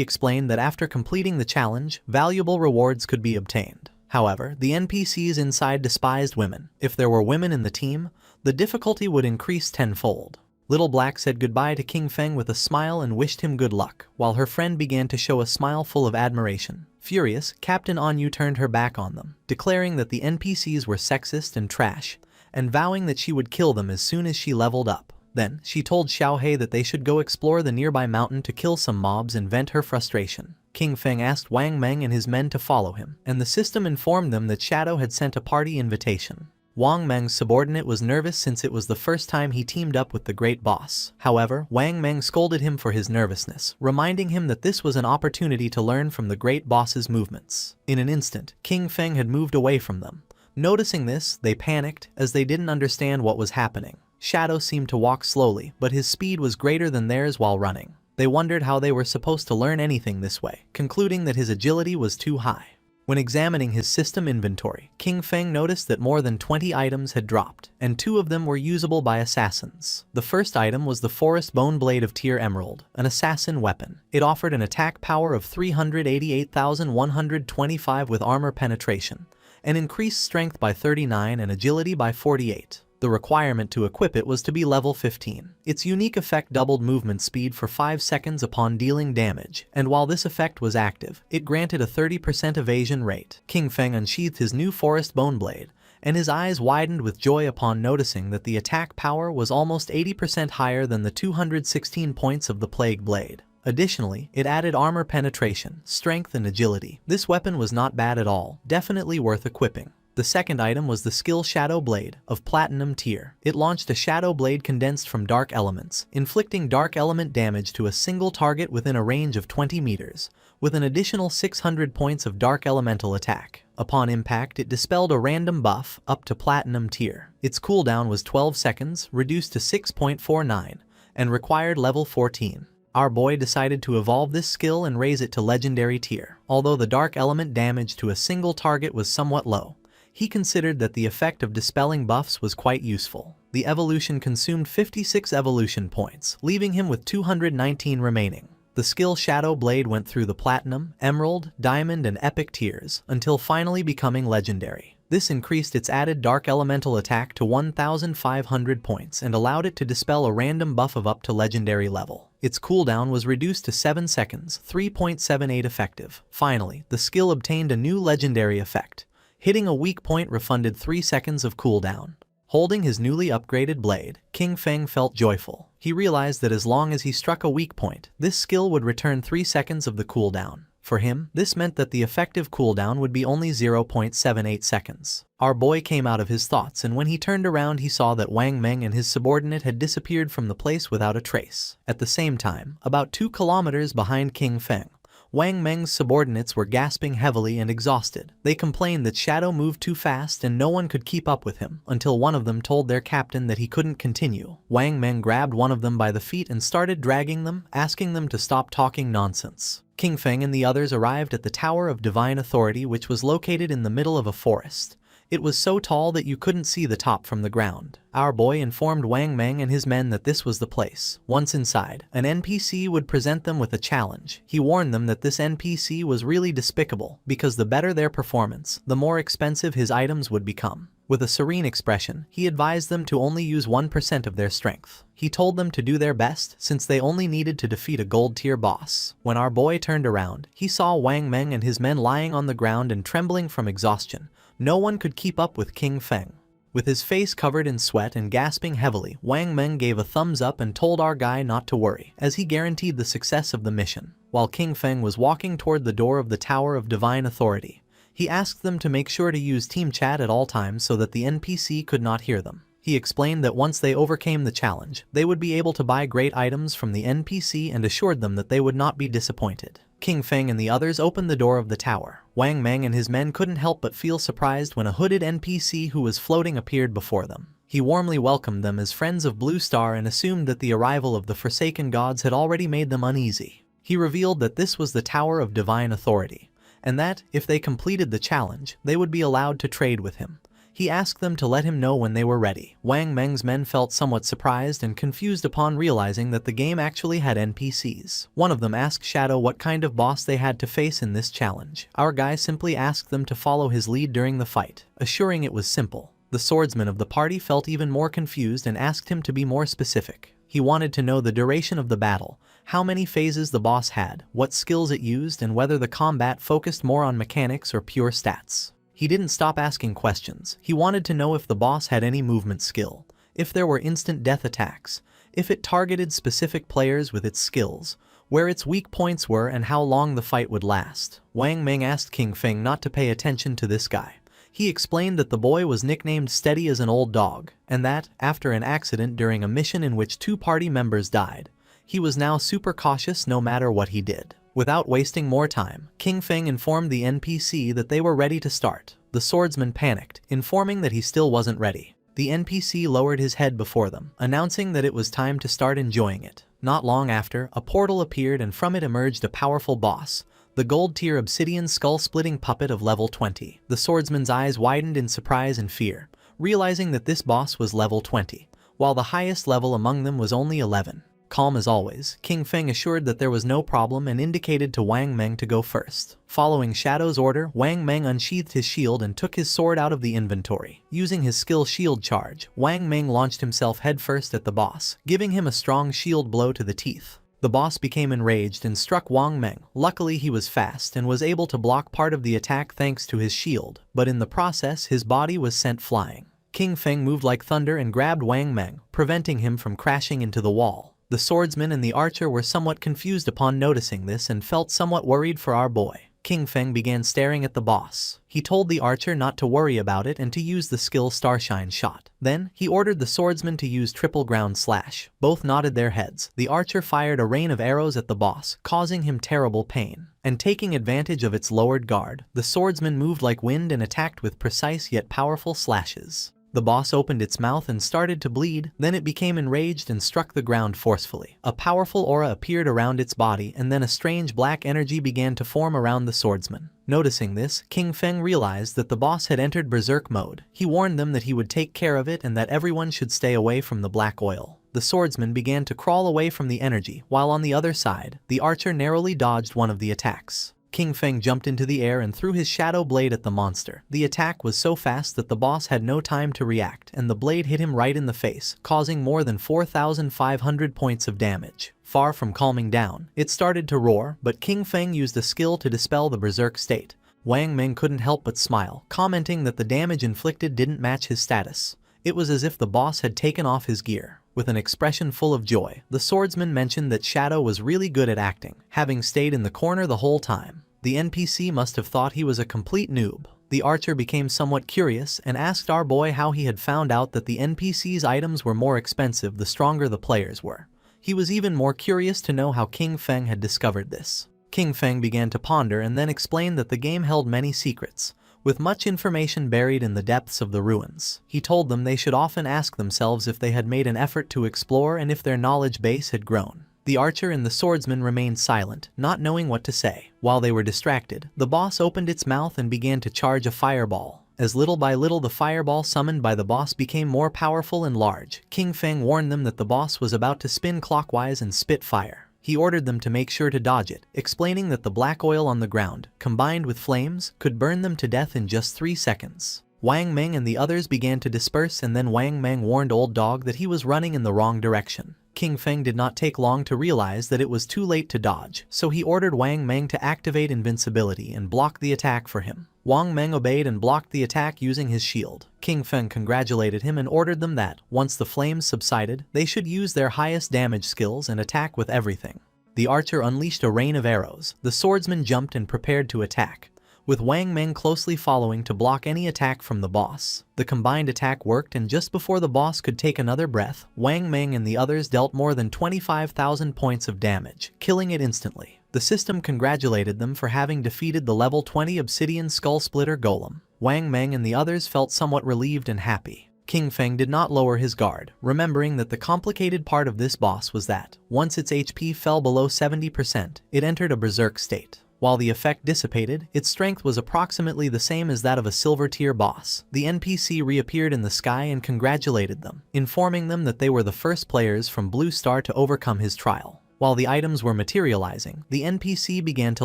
explained that after completing the challenge, valuable rewards could be obtained. However, the NPCs inside despised women. If there were women in the team, the difficulty would increase tenfold. Little Black said goodbye to King Feng with a smile and wished him good luck, while her friend began to show a smile full of admiration. Furious, Captain Anyu turned her back on them, declaring that the NPCs were sexist and trash, and vowing that she would kill them as soon as she leveled up. Then, she told Xiaohei that they should go explore the nearby mountain to kill some mobs and vent her frustration. King Feng asked Wang Meng and his men to follow him, and the system informed them that Shadow had sent a party invitation. Wang Meng's subordinate was nervous since it was the first time he teamed up with the great boss. However, Wang Meng scolded him for his nervousness, reminding him that this was an opportunity to learn from the great boss's movements. In an instant, King Feng had moved away from them. Noticing this, they panicked, as they didn't understand what was happening. Shadow seemed to walk slowly, but his speed was greater than theirs while running. They wondered how they were supposed to learn anything this way, concluding that his agility was too high. When examining his system inventory, King Feng noticed that more than 20 items had dropped, and 2 of them were usable by assassins. The first item was the Forest Bone Blade of Tier Emerald, an assassin weapon. It offered an attack power of 388,125 with armor penetration, and increased strength by 39 and agility by 48. The requirement to equip it was to be level 15. Its unique effect doubled movement speed for 5 seconds upon dealing damage, and while this effect was active, it granted a 30% evasion rate. King Feng unsheathed his new Forest Bone Blade, and his eyes widened with joy upon noticing that the attack power was almost 80% higher than the 216 points of the Plague Blade. Additionally, it added armor penetration, strength and agility. This weapon was not bad at all, definitely worth equipping. The second item was the skill Shadow Blade, of Platinum tier. It launched a Shadow Blade condensed from dark elements, inflicting dark element damage to a single target within a range of 20 meters, with an additional 600 points of dark elemental attack. Upon impact, it dispelled a random buff up to Platinum tier. Its cooldown was 12 seconds, reduced to 6.49, and required level 14. Our boy decided to evolve this skill and raise it to legendary tier. Although the dark element damage to a single target was somewhat low, he considered that the effect of dispelling buffs was quite useful. The evolution consumed 56 evolution points, leaving him with 219 remaining. The skill Shadow Blade went through the Platinum, Emerald, Diamond and Epic tiers, until finally becoming legendary. This increased its added dark elemental attack to 1,500 points and allowed it to dispel a random buff of up to legendary level. Its cooldown was reduced to 7 seconds, 3.78 effective. Finally, the skill obtained a new legendary effect. Hitting a weak point refunded 3 seconds of cooldown. Holding his newly upgraded blade, King Feng felt joyful. He realized that as long as he struck a weak point, this skill would return 3 seconds of the cooldown. For him, this meant that the effective cooldown would be only 0.78 seconds. Our boy came out of his thoughts, and when he turned around he saw that Wang Meng and his subordinate had disappeared from the place without a trace. At the same time, about 2 kilometers behind King Feng, Wang Meng's subordinates were gasping heavily and exhausted. They complained that Shadow moved too fast and no one could keep up with him, until one of them told their captain that he couldn't continue. Wang Meng grabbed one of them by the feet and started dragging them, asking them to stop talking nonsense. King Feng and the others arrived at the Tower of Divine Authority, which was located in the middle of a forest. It was so tall that you couldn't see the top from the ground. Our boy informed Wang Meng and his men that this was the place. Once inside, an NPC would present them with a challenge. He warned them that this NPC was really despicable, because the better their performance, the more expensive his items would become. With a serene expression, he advised them to only use 1% of their strength. He told them to do their best, since they only needed to defeat a gold-tier boss. When our boy turned around, he saw Wang Meng and his men lying on the ground and trembling from exhaustion. No one could keep up with King Feng. With his face covered in sweat and gasping heavily, Wang Meng gave a thumbs up and told our guy not to worry, as he guaranteed the success of the mission. While King Feng was walking toward the door of the Tower of Divine Authority, He asked them to make sure to use team chat at all times so that the NPC could not hear them. He explained that once they overcame the challenge, they would be able to buy great items from the NPC and assured them that they would not be disappointed. King Feng and the others opened the door of the tower. Wang Meng and his men couldn't help but feel surprised when a hooded NPC who was floating appeared before them. He warmly welcomed them as friends of Blue Star and assumed that the arrival of the Forsaken Gods had already made them uneasy. He revealed that this was the Tower of Divine Authority, and that, if they completed the challenge, they would be allowed to trade with him. He asked them to let him know when they were ready. Wang Meng's men felt somewhat surprised and confused upon realizing that the game actually had NPCs. One of them asked Shadow what kind of boss they had to face in this challenge. Our guy simply asked them to follow his lead during the fight, assuring it was simple. The swordsman of the party felt even more confused and asked him to be more specific. He wanted to know the duration of the battle, how many phases the boss had, what skills it used, and whether the combat focused more on mechanics or pure stats. He didn't stop asking questions. He wanted to know if the boss had any movement skill, if there were instant death attacks, if it targeted specific players with its skills, where its weak points were, and how long the fight would last. Wang Meng asked King Feng not to pay attention to this guy. He explained that the boy was nicknamed Steady as an Old Dog, and that, after an accident during a mission in which 2 party members died, he was now super cautious no matter what he did. Without wasting more time, King Feng informed the NPC that they were ready to start. The swordsman panicked, informing that he still wasn't ready. The NPC lowered his head before them, announcing that it was time to start enjoying it. Not long after, a portal appeared and from it emerged a powerful boss, the gold-tier obsidian skull-splitting puppet of level 20. The swordsman's eyes widened in surprise and fear, realizing that this boss was level 20, while the highest level among them was only 11. Calm as always, King Feng assured that there was no problem and indicated to Wang Meng to go first. Following Shadow's order, Wang Meng unsheathed his shield and took his sword out of the inventory. Using his skill Shield Charge, Wang Meng launched himself headfirst at the boss, giving him a strong shield blow to the teeth. The boss became enraged and struck Wang Meng. Luckily he was fast and was able to block part of the attack thanks to his shield, but in the process his body was sent flying. King Feng moved like thunder and grabbed Wang Meng, preventing him from crashing into the wall. The swordsman and the archer were somewhat confused upon noticing this and felt somewhat worried for our boy. King Feng began staring at the boss. He told the archer not to worry about it and to use the skill Starshine Shot. Then, he ordered the swordsman to use triple ground slash. Both nodded their heads. The archer fired a rain of arrows at the boss, causing him terrible pain. And taking advantage of its lowered guard, the swordsman moved like wind and attacked with precise yet powerful slashes. The boss opened its mouth and started to bleed, then it became enraged and struck the ground forcefully. A powerful aura appeared around its body and then a strange black energy began to form around the swordsman. Noticing this, King Feng realized that the boss had entered berserk mode. He warned them that he would take care of it and that everyone should stay away from the black oil. The swordsman began to crawl away from the energy, while on the other side, the archer narrowly dodged one of the attacks. King Feng jumped into the air and threw his shadow blade at the monster. The attack was so fast that the boss had no time to react, and the blade hit him right in the face, causing more than 4,500 points of damage. Far from calming down, it started to roar, but King Feng used a skill to dispel the berserk state. Wang Meng couldn't help but smile, commenting that the damage inflicted didn't match his status. It was as if the boss had taken off his gear. With an expression full of joy, the swordsman mentioned that Shadow was really good at acting, having stayed in the corner the whole time. The NPC must have thought he was a complete noob. The archer became somewhat curious and asked our boy how he had found out that the NPC's items were more expensive the stronger the players were. He was even more curious to know how King Feng had discovered this. King Feng began to ponder and then explained that the game held many secrets, with much information buried in the depths of the ruins. He told them they should often ask themselves if they had made an effort to explore and if their knowledge base had grown. The archer and the swordsman remained silent, not knowing what to say. While they were distracted, the boss opened its mouth and began to charge a fireball. As little by little the fireball summoned by the boss became more powerful and large, King Feng warned them that the boss was about to spin clockwise and spit fire. He ordered them to make sure to dodge it, explaining that the black oil on the ground, combined with flames, could burn them to death in just 3 seconds. Wang Meng and the others began to disperse and then Wang Meng warned Old Dog that he was running in the wrong direction. King Feng did not take long to realize that it was too late to dodge, so he ordered Wang Meng to activate invincibility and block the attack for him. Wang Meng obeyed and blocked the attack using his shield. King Feng congratulated him and ordered them that, once the flames subsided, they should use their highest damage skills and attack with everything. The archer unleashed a rain of arrows. The swordsman jumped and prepared to attack. with Wang Meng closely following to block any attack from the boss. The combined attack worked, and just before the boss could take another breath, Wang Meng and the others dealt more than 25,000 points of damage, killing it instantly. The system congratulated them for having defeated the level 20 Obsidian Skull Splitter Golem. Wang Meng and the others felt somewhat relieved and happy. King Feng did not lower his guard, remembering that the complicated part of this boss was that, once its HP fell below 70%, it entered a berserk state. While the effect dissipated, its strength was approximately the same as that of a silver tier boss. The NPC reappeared in the sky and congratulated them, informing them that they were the first players from Blue Star to overcome his trial. While the items were materializing, the NPC began to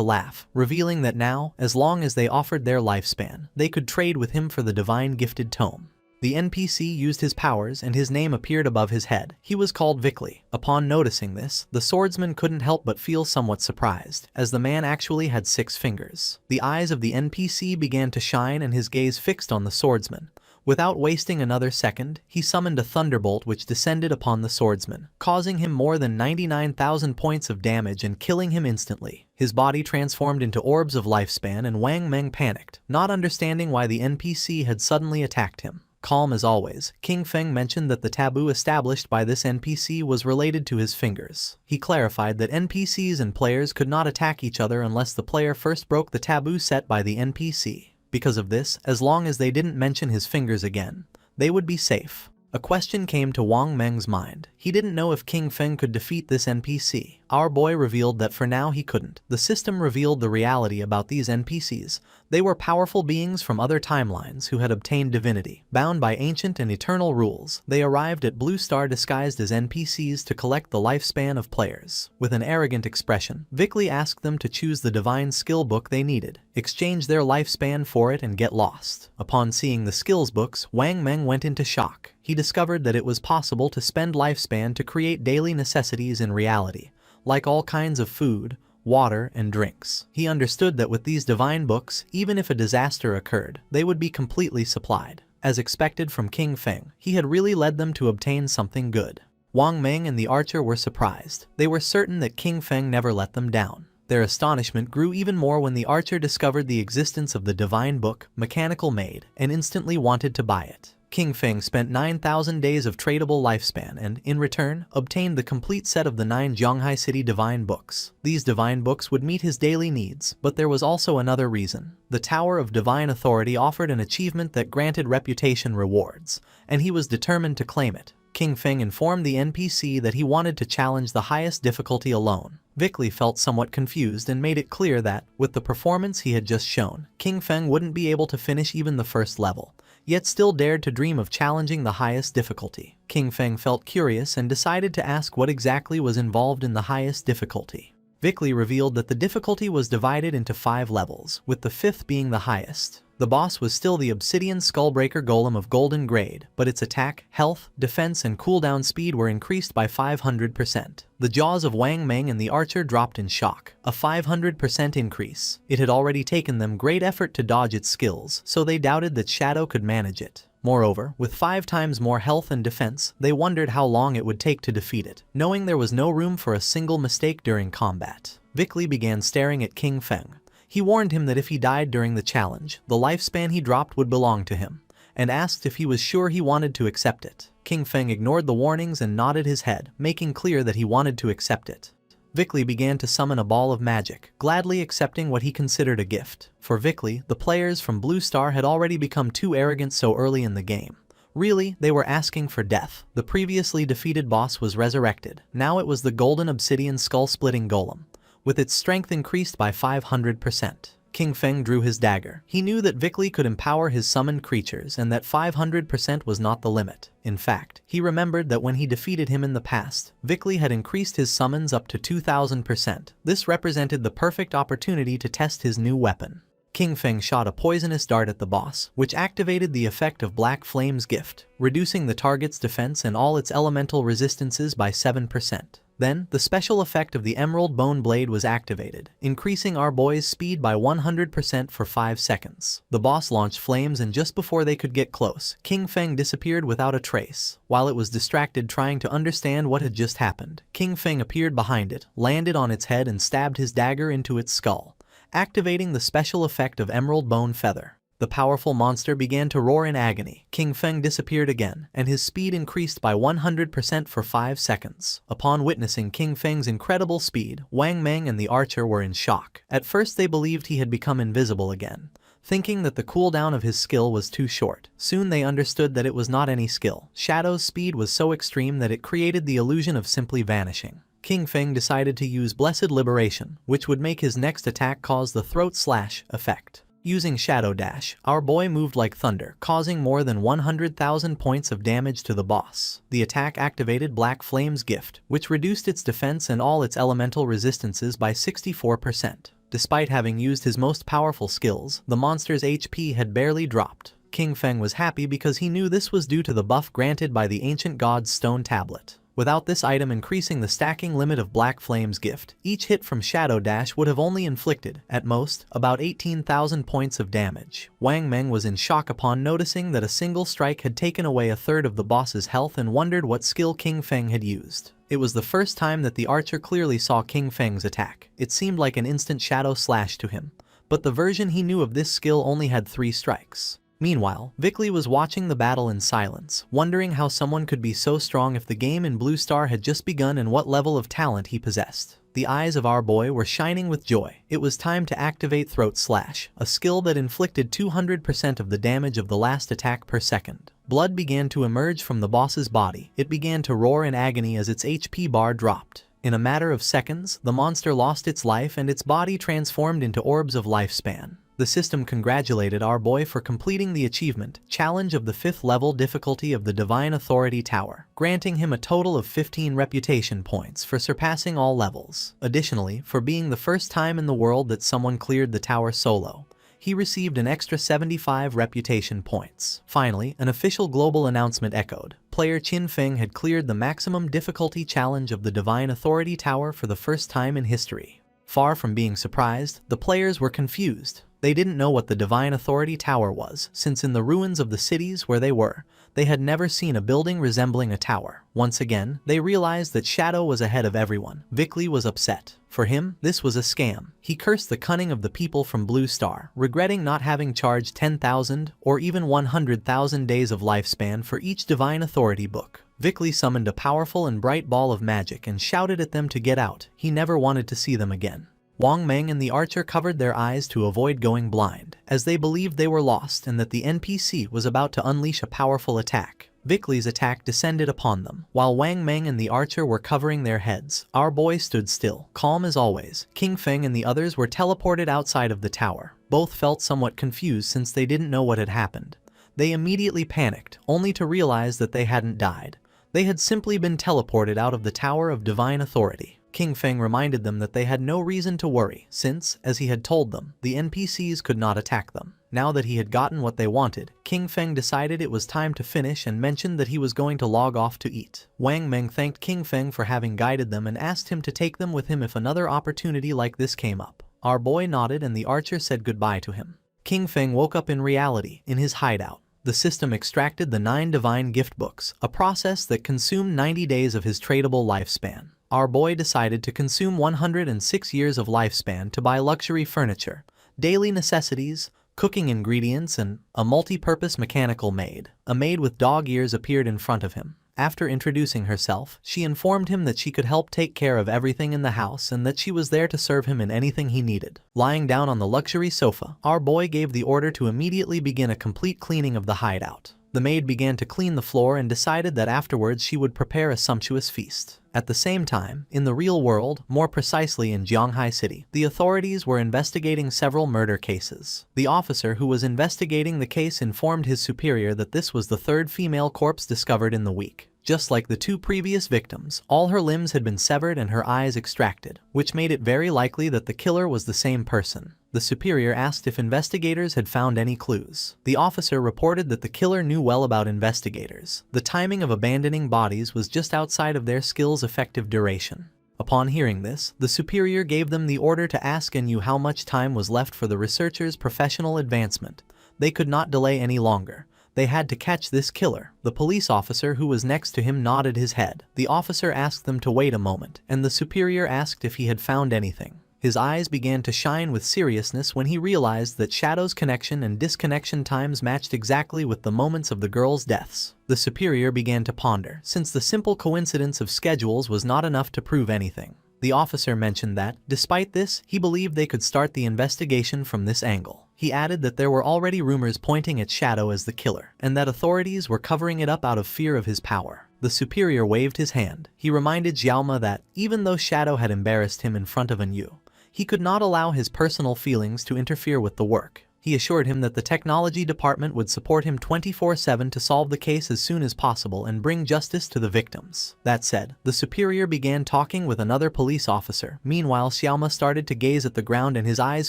laugh, revealing that now, as long as they offered their lifespan, they could trade with him for the divine gifted tome. The NPC used his powers and his name appeared above his head. He was called Vickley. Upon noticing this, the swordsman couldn't help but feel somewhat surprised, as the man actually had 6 fingers. The eyes of the NPC began to shine and his gaze fixed on the swordsman. Without wasting another second, he summoned a thunderbolt which descended upon the swordsman, causing him more than 99,000 points of damage and killing him instantly. His body transformed into orbs of lifespan and Wang Meng panicked, not understanding why the NPC had suddenly attacked him. Calm as always, King Feng mentioned that the taboo established by this NPC was related to his fingers. He clarified that NPCs and players could not attack each other unless the player first broke the taboo set by the NPC. Because of this, as long as they didn't mention his fingers again, they would be safe. A question came to Wang Meng's mind. He didn't know if King Feng could defeat this NPC. Our boy revealed that for now he couldn't. The system revealed the reality about these NPCs. They were powerful beings from other timelines who had obtained divinity. Bound by ancient and eternal rules, they arrived at Blue Star disguised as NPCs to collect the lifespan of players. With an arrogant expression, Vickley asked them to choose the divine skill book they needed, exchange their lifespan for it and get lost. Upon seeing the skills books, Wang Meng went into shock. He discovered that it was possible to spend lifespan to create daily necessities in reality, like all kinds of food, water, and drinks. He understood that with these divine books, even if a disaster occurred, they would be completely supplied. As expected from King Feng, he had really led them to obtain something good. Wang Meng and the archer were surprised. They were certain that King Feng never let them down. Their astonishment grew even more when the archer discovered the existence of the divine book, Mechanical Maid, and instantly wanted to buy it. King Feng spent 9,000 days of tradable lifespan and, in return, obtained the complete set of the 9 Zhonghai City divine books. These divine books would meet his daily needs, but there was also another reason. The Tower of Divine Authority offered an achievement that granted reputation rewards, and he was determined to claim it. King Feng informed the NPC that he wanted to challenge the highest difficulty alone. Vickley felt somewhat confused and made it clear that, with the performance he had just shown, King Feng wouldn't be able to finish even the first level, yet still dared to dream of challenging the highest difficulty. King Feng felt curious and decided to ask what exactly was involved in the highest difficulty. Vickley revealed that the difficulty was divided into 5 levels, with the 5th being the highest. The boss was still the Obsidian Skullbreaker Golem of Golden Grade, but its attack, health, defense, and cooldown speed were increased by 500%. The jaws of Wang Meng and the archer dropped in shock. A 500% increase. It had already taken them great effort to dodge its skills, so they doubted that Shadow could manage it. Moreover, with 5 times more health and defense, they wondered how long it would take to defeat it, knowing there was no room for a single mistake during combat. Vickley began staring at King Feng. He warned him that if he died during the challenge, the lifespan he dropped would belong to him, and asked if he was sure he wanted to accept it. King Feng ignored the warnings and nodded his head, making clear that he wanted to accept it. Vickley began to summon a ball of magic, gladly accepting what he considered a gift. For Vickley, the players from Blue Star had already become too arrogant so early in the game. Really, they were asking for death. The previously defeated boss was resurrected. Now it was the Golden Obsidian Skull-Splitting Golem, with its strength increased by 500%. King Feng drew his dagger. He knew that Vickley could empower his summoned creatures and that 500% was not the limit. In fact, he remembered that when he defeated him in the past, Vickley had increased his summons up to 2,000%. This represented the perfect opportunity to test his new weapon. King Feng shot a poisonous dart at the boss, which activated the effect of Black Flame's gift, reducing the target's defense and all its elemental resistances by 7%. Then, the special effect of the Emerald Bone Blade was activated, increasing our boy's speed by 100% for 5 seconds. The boss launched flames and just before they could get close, King Feng disappeared without a trace. While it was distracted trying to understand what had just happened, King Feng appeared behind it, landed on its head and stabbed his dagger into its skull. activating the special effect of Emerald Bone Feather. The powerful monster began to roar in agony. King Feng disappeared again, and his speed increased by 100% for 5 seconds. Upon witnessing King Feng's incredible speed, Wang Meng and the archer were in shock. At first they believed he had become invisible again, thinking that the cooldown of his skill was too short. Soon they understood that it was not any skill. Shadow's speed was so extreme that it created the illusion of simply vanishing. King Feng decided to use Blessed Liberation, which would make his next attack cause the throat slash effect. Using Shadow Dash, our boy moved like thunder, causing more than 100,000 points of damage to the boss. The attack activated Black Flame's gift, which reduced its defense and all its elemental resistances by 64%. Despite having used his most powerful skills, the monster's HP had barely dropped. King Feng was happy because he knew this was due to the buff granted by the ancient god's stone tablet. Without this item increasing the stacking limit of Black Flame's gift, each hit from Shadow Dash would have only inflicted, at most, about 18,000 points of damage. Wang Meng was in shock upon noticing that a single strike had taken away a third of the boss's health and wondered what skill King Feng had used. It was the first time that the archer clearly saw King Feng's attack. It seemed like an instant shadow slash to him, but the version he knew of this skill only had 3 strikes. Meanwhile, Vickley was watching the battle in silence, wondering how someone could be so strong if the game in Blue Star had just begun and what level of talent he possessed. The eyes of our boy were shining with joy. It was time to activate Throat Slash, a skill that inflicted 200% of the damage of the last attack per second. Blood began to emerge from the boss's body. It began to roar in agony as its HP bar dropped. In a matter of seconds, the monster lost its life and its body transformed into orbs of lifespan. The system congratulated our boy for completing the achievement, Challenge of the 5th level difficulty of the Divine Authority Tower, granting him a total of 15 reputation points for surpassing all levels. Additionally, for being the first time in the world that someone cleared the tower solo, he received an extra 75 reputation points. Finally, an official global announcement echoed. Player Qin Feng had cleared the maximum difficulty challenge of the Divine Authority Tower for the first time in history. Far from being surprised, the players were confused. They didn't know what the Divine Authority Tower was, since in the ruins of the cities where they were, they had never seen a building resembling a tower. Once again, they realized that Shadow was ahead of everyone. Vickley was upset. For him, this was a scam. He cursed the cunning of the people from Blue Star, regretting not having charged 10,000 or even 100,000 days of lifespan for each Divine Authority book. Vickley summoned a powerful and bright ball of magic and shouted at them to get out. He never wanted to see them again. Wang Meng and the archer covered their eyes to avoid going blind, as they believed they were lost and that the NPC was about to unleash a powerful attack. Vickley's attack descended upon them. While Wang Meng and the archer were covering their heads, our boy stood still, calm as always. King Feng and the others were teleported outside of the tower. Both felt somewhat confused since they didn't know what had happened. They immediately panicked, only to realize that they hadn't died. They had simply been teleported out of the Tower of Divine Authority. King Feng reminded them that they had no reason to worry, since, as he had told them, the NPCs could not attack them. Now that he had gotten what they wanted, King Feng decided it was time to finish and mentioned that he was going to log off to eat. Wang Meng thanked King Feng for having guided them and asked him to take them with him if another opportunity like this came up. Our boy nodded and the archer said goodbye to him. King Feng woke up in reality, in his hideout. The system extracted the 9 divine gift books, a process that consumed 90 days of his tradable lifespan. Our boy decided to consume 106 years of lifespan to buy luxury furniture, daily necessities, cooking ingredients, and a multi-purpose mechanical maid. A maid with dog ears appeared in front of him. After introducing herself, she informed him that she could help take care of everything in the house and that she was there to serve him in anything he needed. Lying down on the luxury sofa, our boy gave the order to immediately begin a complete cleaning of the hideout. The maid began to clean the floor and decided that afterwards she would prepare a sumptuous feast. At the same time, in the real world, more precisely in Jianghai City, the authorities were investigating several murder cases. The officer who was investigating the case informed his superior that this was the 3rd female corpse discovered in the week. Just like the 2 previous victims, all her limbs had been severed and her eyes extracted, which made it very likely that the killer was the same person. The superior asked if investigators had found any clues. The officer reported that the killer knew well about investigators. The timing of abandoning bodies was just outside of their skill's effective duration. Upon hearing this, the superior gave them the order to ask Anu how much time was left for the researcher's professional advancement. They could not delay any longer. They had to catch this killer. The police officer who was next to him nodded his head. The officer asked them to wait a moment, and the superior asked if he had found anything. His eyes began to shine with seriousness when he realized that Shadow's connection and disconnection times matched exactly with the moments of the girls' deaths. The superior began to ponder, since the simple coincidence of schedules was not enough to prove anything. The officer mentioned that, despite this, he believed they could start the investigation from this angle. He added that there were already rumors pointing at Shadow as the killer, and that authorities were covering it up out of fear of his power. The superior waved his hand. He reminded Xiaoma that, even though Shadow had embarrassed him in front of Anyu, he could not allow his personal feelings to interfere with the work. He assured him that the technology department would support him 24/7 to solve the case as soon as possible and bring justice to the victims. That said, the superior began talking with another police officer. Meanwhile, Xiaoma started to gaze at the ground and his eyes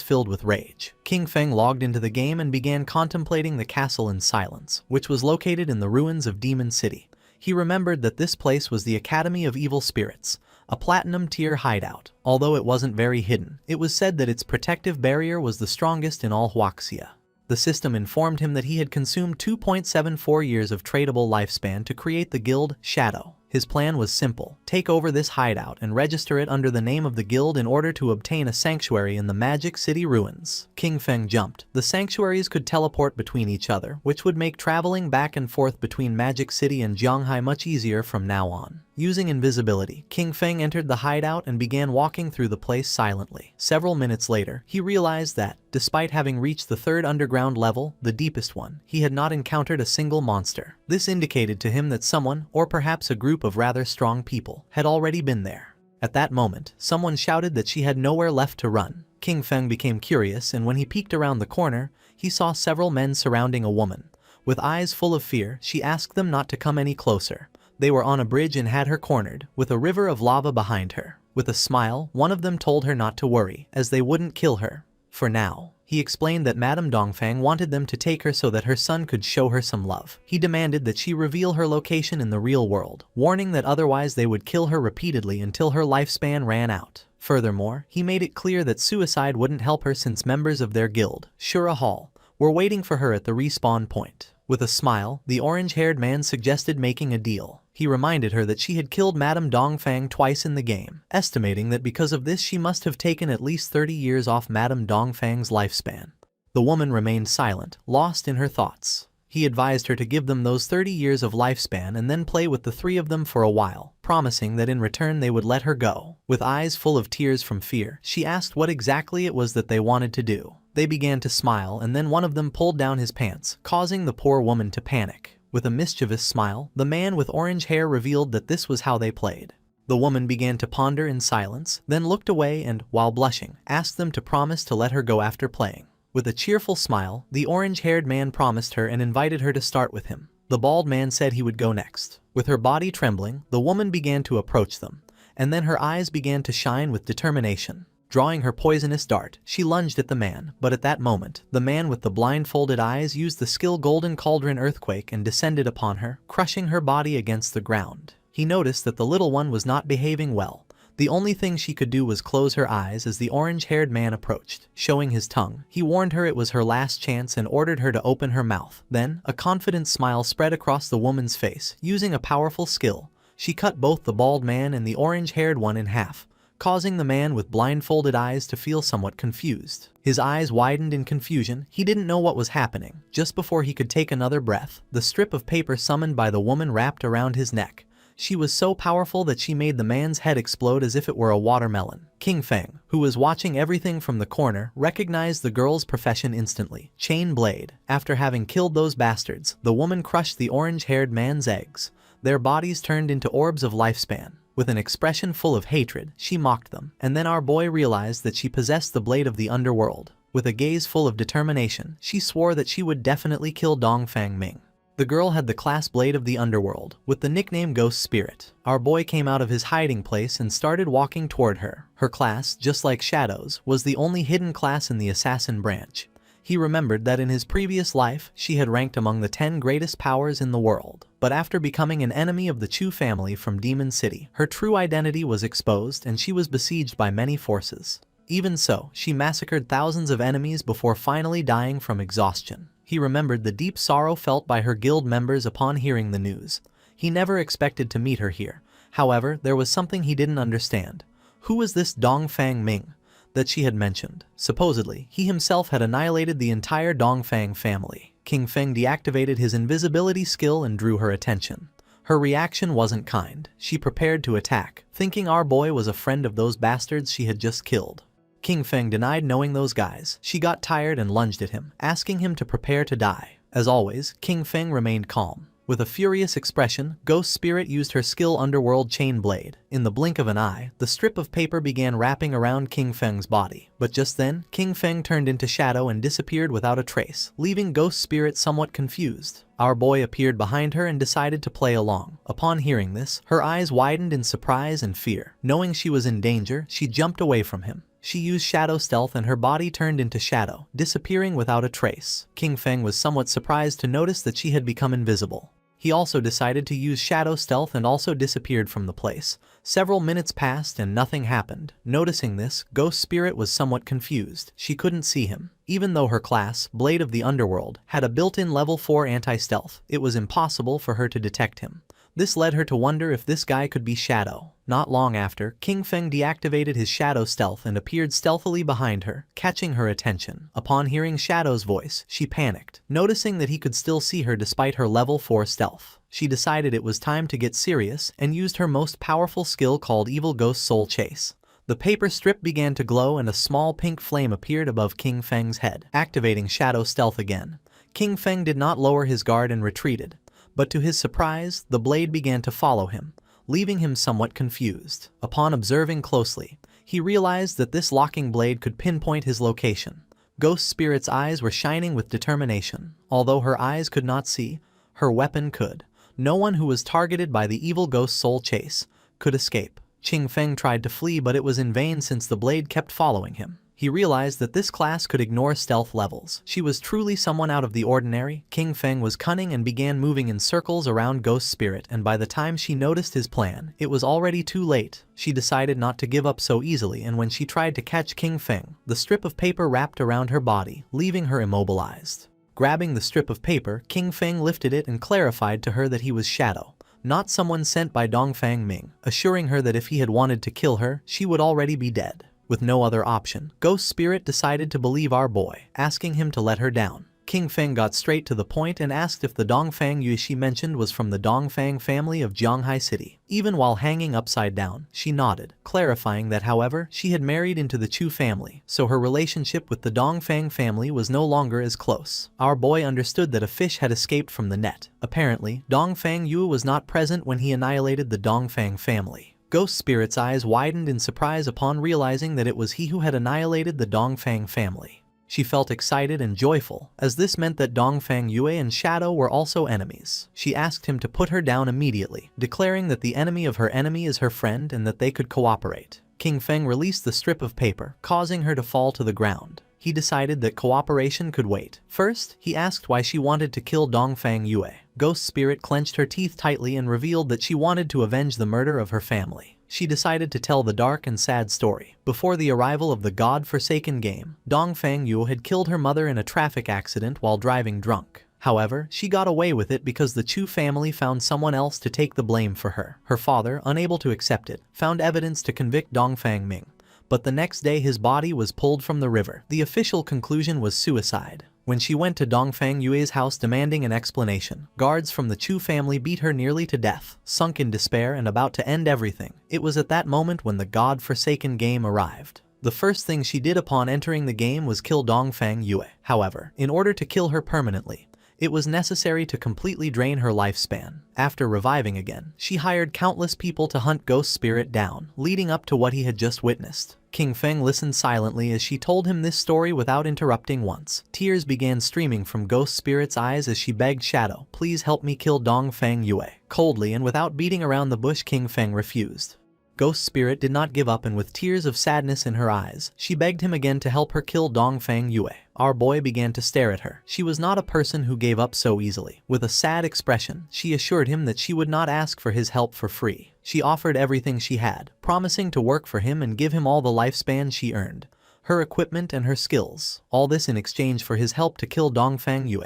filled with rage. King Feng logged into the game and began contemplating the castle in silence, which was located in the ruins of Demon City. He remembered that this place was the Academy of Evil Spirits, a platinum-tier hideout. Although it wasn't very hidden, it was said that its protective barrier was the strongest in all Huaxia. The system informed him that he had consumed 2.74 years of tradable lifespan to create the guild Shadow. His plan was simple: take over this hideout and register it under the name of the guild in order to obtain a sanctuary in the Magic City ruins. King Feng jumped. The sanctuaries could teleport between each other, which would make traveling back and forth between Magic City and Zhanghai much easier from now on. Using invisibility, King Feng entered the hideout and began walking through the place silently. Several minutes later, he realized that, despite having reached the third underground level, the deepest one, he had not encountered a single monster. This indicated to him that someone, or perhaps a group of rather strong people, had already been there. At that moment, someone shouted that she had nowhere left to run. King Feng became curious, and when he peeked around the corner, he saw several men surrounding a woman. With eyes full of fear, she asked them not to come any closer. They were on a bridge and had her cornered, with a river of lava behind her. With a smile, one of them told her not to worry, as they wouldn't kill her. For now. He explained that Madame Dongfang wanted them to take her so that her son could show her some love. He demanded that she reveal her location in the real world, warning that otherwise they would kill her repeatedly until her lifespan ran out. Furthermore, he made it clear that suicide wouldn't help her since members of their guild, Shura Hall, were waiting for her at the respawn point. With a smile, the orange-haired man suggested making a deal. He reminded her that she had killed Madame Dongfang twice in the game, estimating that because of this she must have taken at least 30 years off Madame Dongfang's lifespan. The woman remained silent, lost in her thoughts. He advised her to give them those 30 years of lifespan and then play with the three of them for a while, promising that in return they would let her go. With eyes full of tears from fear, she asked what exactly it was that they wanted to do. They began to smile, and then one of them pulled down his pants, causing the poor woman to panic. With a mischievous smile, the man with orange hair revealed that this was how they played. The woman began to ponder in silence, then looked away and, while blushing, asked them to promise to let her go after playing. With a cheerful smile, the orange-haired man promised her and invited her to start with him. The bald man said he would go next. With her body trembling, the woman began to approach them, and then her eyes began to shine with determination. Drawing her poisonous dart, she lunged at the man, but at that moment, the man with the blindfolded eyes used the skill Golden Cauldron Earthquake and descended upon her, crushing her body against the ground. He noticed that the little one was not behaving well. The only thing she could do was close her eyes as the orange-haired man approached, showing his tongue. He warned her it was her last chance and ordered her to open her mouth. Then, a confident smile spread across the woman's face. Using a powerful skill, she cut both the bald man and the orange-haired one in half, causing the man with blindfolded eyes to feel somewhat confused. His eyes widened in confusion. He didn't know what was happening. Just before he could take another breath, the strip of paper summoned by the woman wrapped around his neck. She was so powerful that she made the man's head explode as if it were a watermelon. King Feng, who was watching everything from the corner, recognized the girl's profession instantly. Chain blade. After having killed those bastards, the woman crushed the orange-haired man's eggs. Their bodies turned into orbs of lifespan. With an expression full of hatred, she mocked them, and then our boy realized that she possessed the blade of the underworld. With a gaze full of determination, she swore that she would definitely kill Dongfang Ming. The girl had the class blade of the underworld, with the nickname Ghost Spirit. Our boy came out of his hiding place and started walking toward her. Her class, just like Shadow's, was the only hidden class in the assassin branch. He remembered that in his previous life, she had ranked among the 10 greatest powers in the world. But after becoming an enemy of the Chu family from Demon City, her true identity was exposed and she was besieged by many forces. Even so, she massacred thousands of enemies before finally dying from exhaustion. He remembered the deep sorrow felt by her guild members upon hearing the news. He never expected to meet her here. However, there was something he didn't understand. Who was this Dongfang Ming? that she had mentioned. Supposedly, he himself had annihilated the entire Dongfang family. King Feng deactivated his invisibility skill and drew her attention. Her reaction wasn't kind. She prepared to attack, thinking our boy was a friend of those bastards she had just killed. King Feng denied knowing those guys. She got tired and lunged at him, asking him to prepare to die. As always, King Feng remained calm. With a furious expression, Ghost Spirit used her skill Underworld Chain Blade. In the blink of an eye, the strip of paper began wrapping around King Feng's body. But just then, King Feng turned into shadow and disappeared without a trace, leaving Ghost Spirit somewhat confused. Our boy appeared behind her and decided to play along. Upon hearing this, her eyes widened in surprise and fear. Knowing she was in danger, she jumped away from him. She used shadow stealth and her body turned into shadow, disappearing without a trace. King Feng was somewhat surprised to notice that she had become invisible. He also decided to use shadow stealth and also disappeared from the place. Several minutes passed and nothing happened. Noticing this, Ghost Spirit was somewhat confused. She couldn't see him. Even though her class, Blade of the Underworld, had a built-in level 4 anti-stealth, it was impossible for her to detect him. This led her to wonder if this guy could be Shadow. Not long after, King Feng deactivated his shadow stealth and appeared stealthily behind her, catching her attention. Upon hearing Shadow's voice, she panicked, noticing that he could still see her despite her level 4 stealth. She decided it was time to get serious and used her most powerful skill called Evil Ghost Soul Chase. The paper strip began to glow and a small pink flame appeared above King Feng's head, activating shadow stealth again. King Feng did not lower his guard and retreated. But to his surprise, the blade began to follow him, leaving him somewhat confused. Upon observing closely, he realized that this locking blade could pinpoint his location. Ghost Spirit's eyes were shining with determination. Although her eyes could not see, her weapon could. No one who was targeted by the evil ghost soul chase could escape. King Feng tried to flee, but it was in vain since the blade kept following him. He realized that this class could ignore stealth levels. She was truly someone out of the ordinary. King Feng was cunning and began moving in circles around Ghost Spirit, and by the time she noticed his plan, it was already too late. She decided not to give up so easily, and when she tried to catch King Feng, the strip of paper wrapped around her body, leaving her immobilized. Grabbing the strip of paper, King Feng lifted it and clarified to her that he was Shadow, not someone sent by Dongfang Ming, assuring her that if he had wanted to kill her, she would already be dead. With no other option, Ghost Spirit decided to believe our boy, asking him to let her down. King Feng got straight to the point and asked if the Dongfang Yue she mentioned was from the Dongfang family of Zhanghai City. Even while hanging upside down, she nodded, clarifying that however, she had married into the Chu family, so her relationship with the Dongfang family was no longer as close. Our boy understood that a fish had escaped from the net. Apparently, Dongfang Yue was not present when he annihilated the Dongfang family. Ghost Spirit's eyes widened in surprise upon realizing that it was he who had annihilated the Dongfang family. She felt excited and joyful, as this meant that Dongfang Yue and Shadow were also enemies. She asked him to put her down immediately, declaring that the enemy of her enemy is her friend and that they could cooperate. King Feng released the strip of paper, causing her to fall to the ground. He decided that cooperation could wait. First, he asked why she wanted to kill Dongfang Yue. Ghost Spirit clenched her teeth tightly and revealed that she wanted to avenge the murder of her family. She decided to tell the dark and sad story. Before the arrival of the God-forsaken game, Dongfang Yue had killed her mother in a traffic accident while driving drunk. However, she got away with it because the Chu family found someone else to take the blame for her. Her father, unable to accept it, found evidence to convict Dongfang Ming. But the next day his body was pulled from the river. The official conclusion was suicide. When she went to Dongfang Yue's house demanding an explanation, guards from the Chu family beat her nearly to death. Sunk in despair and about to end everything, it was at that moment when the God-forsaken game arrived. The first thing she did upon entering the game was kill Dongfang Yue. However, in order to kill her permanently, it was necessary to completely drain her lifespan. After reviving again, she hired countless people to hunt Ghost Spirit down, leading up to what he had just witnessed. King Feng listened silently as she told him this story without interrupting once. Tears began streaming from Ghost Spirit's eyes as she begged Shadow, "Please help me kill Dongfang Yue." Coldly and without beating around the bush, King Feng refused. Ghost Spirit did not give up, and with tears of sadness in her eyes, she begged him again to help her kill Dongfang Yue. Our boy began to stare at her. She was not a person who gave up so easily. With a sad expression, she assured him that she would not ask for his help for free. She offered everything she had, promising to work for him and give him all the lifespan she earned, her equipment and her skills, all this in exchange for his help to kill Dongfang Yue.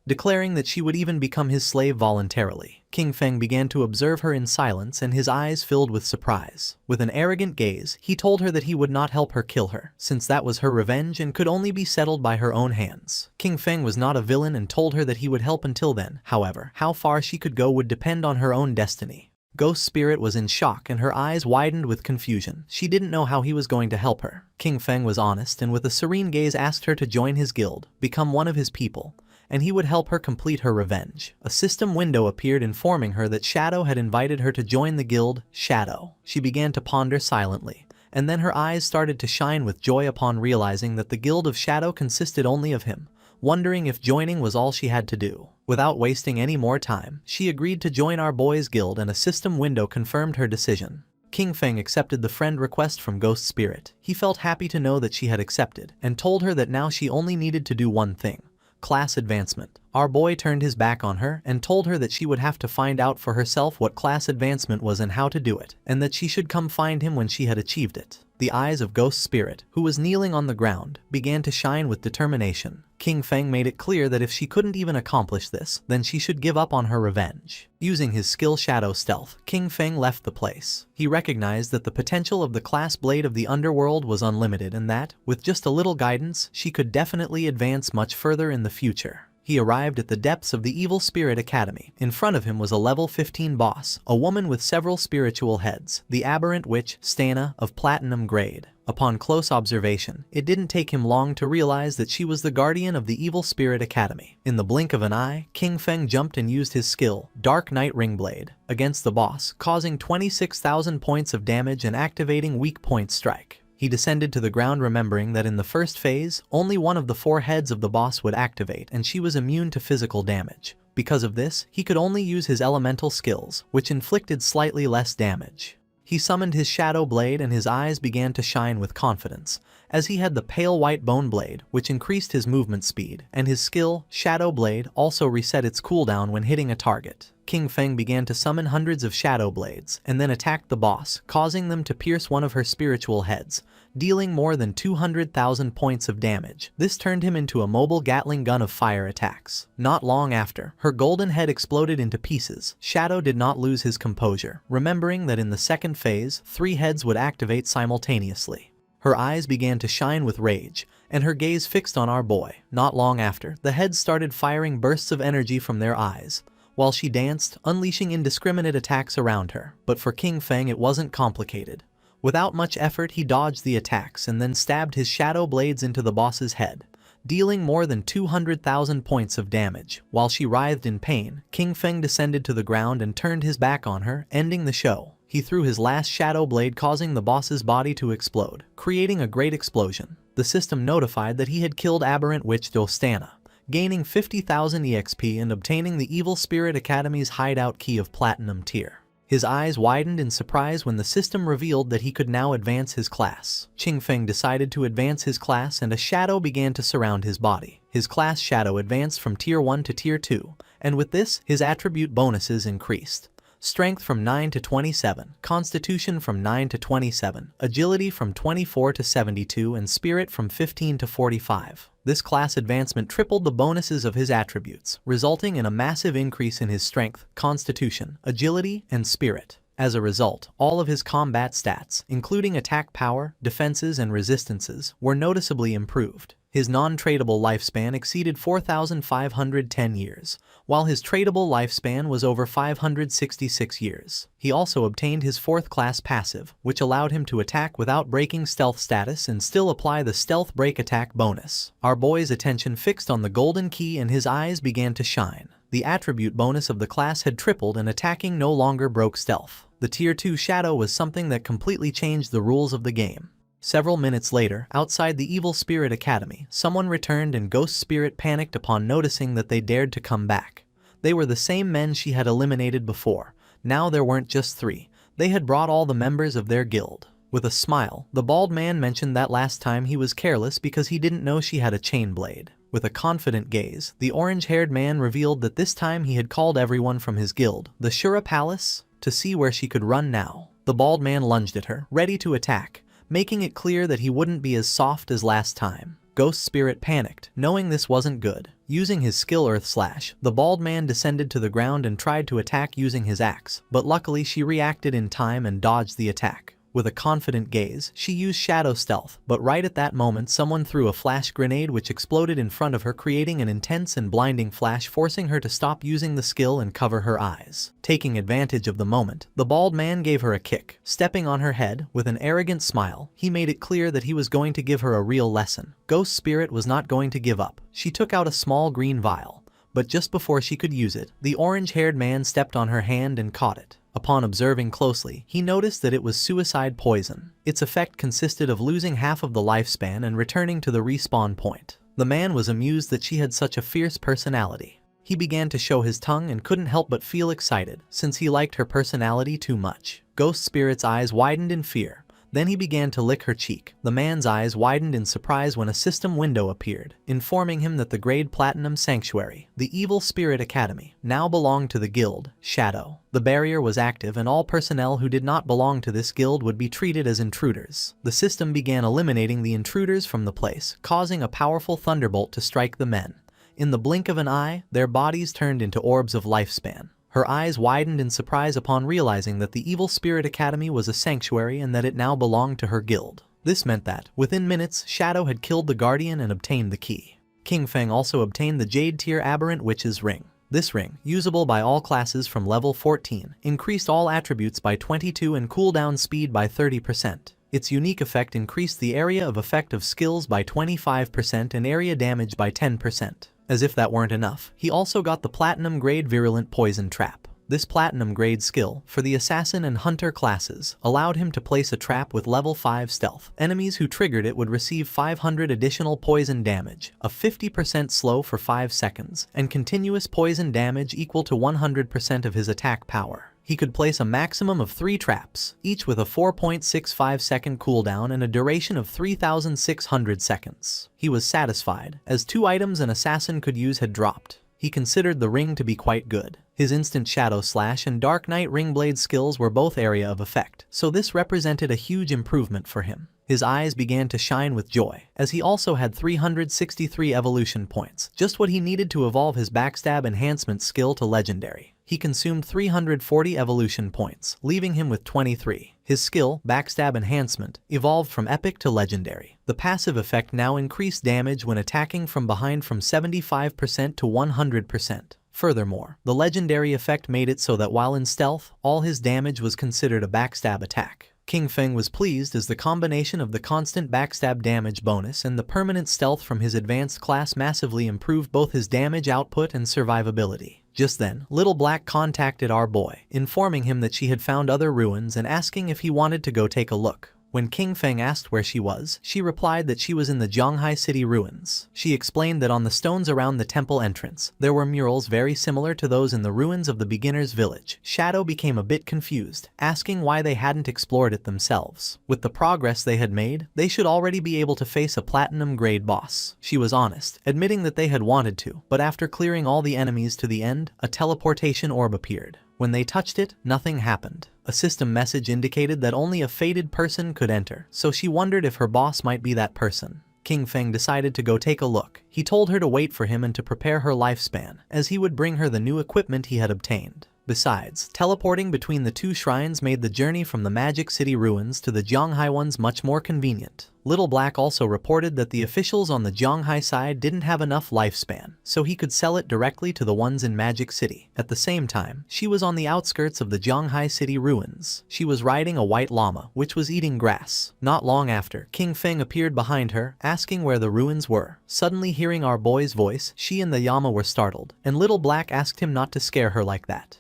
declaring that she would even become his slave voluntarily. King Feng began to observe her in silence and his eyes filled with surprise. With an arrogant gaze, he told her that he would not help her kill her, since that was her revenge and could only be settled by her own hands. King Feng was not a villain and told her that he would help until then. However, how far she could go would depend on her own destiny. Ghost Spirit was in shock and her eyes widened with confusion. She didn't know how he was going to help her. King Feng was honest and with a serene gaze asked her to join his guild, become one of his people, and he would help her complete her revenge. A system window appeared informing her that Shadow had invited her to join the guild. Shadow. She began to ponder silently, and then her eyes started to shine with joy upon realizing that the guild of Shadow consisted only of him, wondering if joining was all she had to do. Without wasting any more time, she agreed to join our boys' guild and a system window confirmed her decision. King Feng accepted the friend request from Ghost Spirit. He felt happy to know that she had accepted, and told her that now she only needed to do one thing: class advancement. Our boy turned his back on her and told her that she would have to find out for herself what class advancement was and how to do it, and that she should come find him when she had achieved it. The eyes of Ghost Spirit, who was kneeling on the ground, began to shine with determination. King Feng made it clear that if she couldn't even accomplish this, then she should give up on her revenge. Using his skill Shadow Stealth, King Feng left the place. He recognized that the potential of the class blade of the underworld was unlimited and that, with just a little guidance, she could definitely advance much further in the future. He arrived at the depths of the Evil Spirit Academy. In front of him was a level 15 boss, a woman with several spiritual heads, the aberrant witch, Stana, of platinum grade. Upon close observation, it didn't take him long to realize that she was the guardian of the Evil Spirit Academy. In the blink of an eye, King Feng jumped and used his skill, Dark Knight Ringblade, against the boss, causing 26,000 points of damage and activating Weak Point Strike. He descended to the ground remembering that in the first phase, only one of the 4 heads of the boss would activate and she was immune to physical damage. Because of this, he could only use his elemental skills, which inflicted slightly less damage. He summoned his Shadow Blade and his eyes began to shine with confidence, as he had the Pale White Bone Blade, which increased his movement speed, and his skill, Shadow Blade, also reset its cooldown when hitting a target. King Feng began to summon hundreds of Shadow Blades, and then attacked the boss, causing them to pierce one of her spiritual heads, dealing more than 200,000 points of damage. This turned him into a mobile Gatling gun of fire attacks. Not long after, her golden head exploded into pieces. Shadow did not lose his composure, remembering that in the second phase, 3 heads would activate simultaneously. Her eyes began to shine with rage, and her gaze fixed on our boy. Not long after, the heads started firing bursts of energy from their eyes, while she danced, unleashing indiscriminate attacks around her. But for King Feng it wasn't complicated. Without much effort he dodged the attacks and then stabbed his Shadow Blades into the boss's head, dealing more than 200,000 points of damage. While she writhed in pain, King Feng descended to the ground and turned his back on her, ending the show. He threw his last Shadow Blade causing the boss's body to explode, creating a great explosion. The system notified that he had killed aberrant witch Dostana, gaining 50,000 EXP and obtaining the Evil Spirit Academy's hideout key of Platinum tier. His eyes widened in surprise when the system revealed that he could now advance his class. King Feng decided to advance his class and a shadow began to surround his body. His class shadow advanced from Tier 1 to Tier 2, and with this, his attribute bonuses increased. Strength from 9 to 27, Constitution from 9 to 27, Agility from 24 to 72, and Spirit from 15 to 45. This class advancement tripled the bonuses of his attributes, resulting in a massive increase in his strength, constitution, agility, and spirit. As a result, all of his combat stats, including attack power, defenses, and resistances, were noticeably improved. His non-tradable lifespan exceeded 4,510 years, while his tradable lifespan was over 566 years. He also obtained his 4th class passive, which allowed him to attack without breaking stealth status and still apply the stealth break attack bonus. Our boy's attention fixed on the golden key and his eyes began to shine. The attribute bonus of the class had tripled and attacking no longer broke stealth. The Tier 2 shadow was something that completely changed the rules of the game. Several minutes later, outside the Evil Spirit Academy, someone returned and Ghost Spirit panicked upon noticing that they dared to come back. They were the same men she had eliminated before. Now there weren't just 3. They had brought all the members of their guild. With a smile, the bald man mentioned that last time he was careless because he didn't know she had a chain blade. With a confident gaze, the orange-haired man revealed that this time he had called everyone from his guild, the Shura Palace, to see where she could run now. The bald man lunged at her, ready to attack, making it clear that he wouldn't be as soft as last time. Ghost Spirit panicked, knowing this wasn't good. Using his skill Earth Slash, the bald man descended to the ground and tried to attack using his axe, but luckily she reacted in time and dodged the attack. With a confident gaze, she used Shadow Stealth, but right at that moment someone threw a flash grenade which exploded in front of her, creating an intense and blinding flash, forcing her to stop using the skill and cover her eyes. Taking advantage of the moment, the bald man gave her a kick. Stepping on her head, with an arrogant smile, he made it clear that he was going to give her a real lesson. Ghost Spirit was not going to give up. She took out a small green vial, but just before she could use it, the orange-haired man stepped on her hand and caught it. Upon observing closely, he noticed that it was suicide poison. Its effect consisted of losing half of the lifespan and returning to the respawn point. The man was amused that she had such a fierce personality. He began to show his tongue and couldn't help but feel excited, since he liked her personality too much. Ghost Spirit's eyes widened in fear. Then he began to lick her cheek. The man's eyes widened in surprise when a system window appeared, informing him that the Grade Platinum Sanctuary, the Evil Spirit Academy, now belonged to the guild, Shadow. The barrier was active and all personnel who did not belong to this guild would be treated as intruders. The system began eliminating the intruders from the place, causing a powerful thunderbolt to strike the men. In the blink of an eye, their bodies turned into orbs of lifespan. Her eyes widened in surprise upon realizing that the Evil Spirit Academy was a sanctuary and that it now belonged to her guild. This meant that, within minutes, Shadow had killed the Guardian and obtained the key. King Feng also obtained the Jade Tier Aberrant Witch's Ring. This ring, usable by all classes from level 14, increased all attributes by 22 and cooldown speed by 30%. Its unique effect increased the area of effect of skills by 25% and area damage by 10%. As if that weren't enough, he also got the Platinum Grade Virulent Poison Trap. This Platinum Grade skill, for the Assassin and Hunter classes, allowed him to place a trap with level 5 stealth. Enemies who triggered it would receive 500 additional poison damage, a 50% slow for 5 seconds, and continuous poison damage equal to 100% of his attack power. He could place a maximum of 3 traps, each with a 4.65 second cooldown and a duration of 3,600 seconds. He was satisfied, as 2 items an assassin could use had dropped. He considered the ring to be quite good. His instant Shadow Slash and Dark Knight Ringblade skills were both area of effect, so this represented a huge improvement for him. His eyes began to shine with joy, as he also had 363 evolution points, just what he needed to evolve his Backstab Enhancement skill to Legendary. He consumed 340 evolution points, leaving him with 23. His skill, Backstab Enhancement, evolved from Epic to Legendary. The passive effect now increased damage when attacking from behind from 75% to 100%. Furthermore, the Legendary effect made it so that while in stealth, all his damage was considered a backstab attack. King Feng was pleased as the combination of the constant backstab damage bonus and the permanent stealth from his advanced class massively improved both his damage output and survivability. Just then, Little Black contacted our boy, informing him that she had found other ruins and asking if he wanted to go take a look. When King Feng asked where she was, she replied that she was in the Zhanghai City ruins. She explained that on the stones around the temple entrance, there were murals very similar to those in the ruins of the beginner's village. Shadow became a bit confused, asking why they hadn't explored it themselves. With the progress they had made, they should already be able to face a platinum grade boss. She was honest, admitting that they had wanted to, but after clearing all the enemies to the end, a teleportation orb appeared. When they touched it, nothing happened. A system message indicated that only a fated person could enter, so she wondered if her boss might be that person. King Feng decided to go take a look. He told her to wait for him and to prepare her lifespan, as he would bring her the new equipment he had obtained. Besides, teleporting between the 2 shrines made the journey from the Magic City ruins to the Zhanghai ones much more convenient. Little Black also reported that the officials on the Zhanghai side didn't have enough lifespan, so he could sell it directly to the ones in Magic City. At the same time, she was on the outskirts of the Zhanghai City ruins. She was riding a white llama, which was eating grass. Not long after, King Feng appeared behind her, asking where the ruins were. Suddenly hearing our boy's voice, she and the llama were startled, and Little Black asked him not to scare her like that.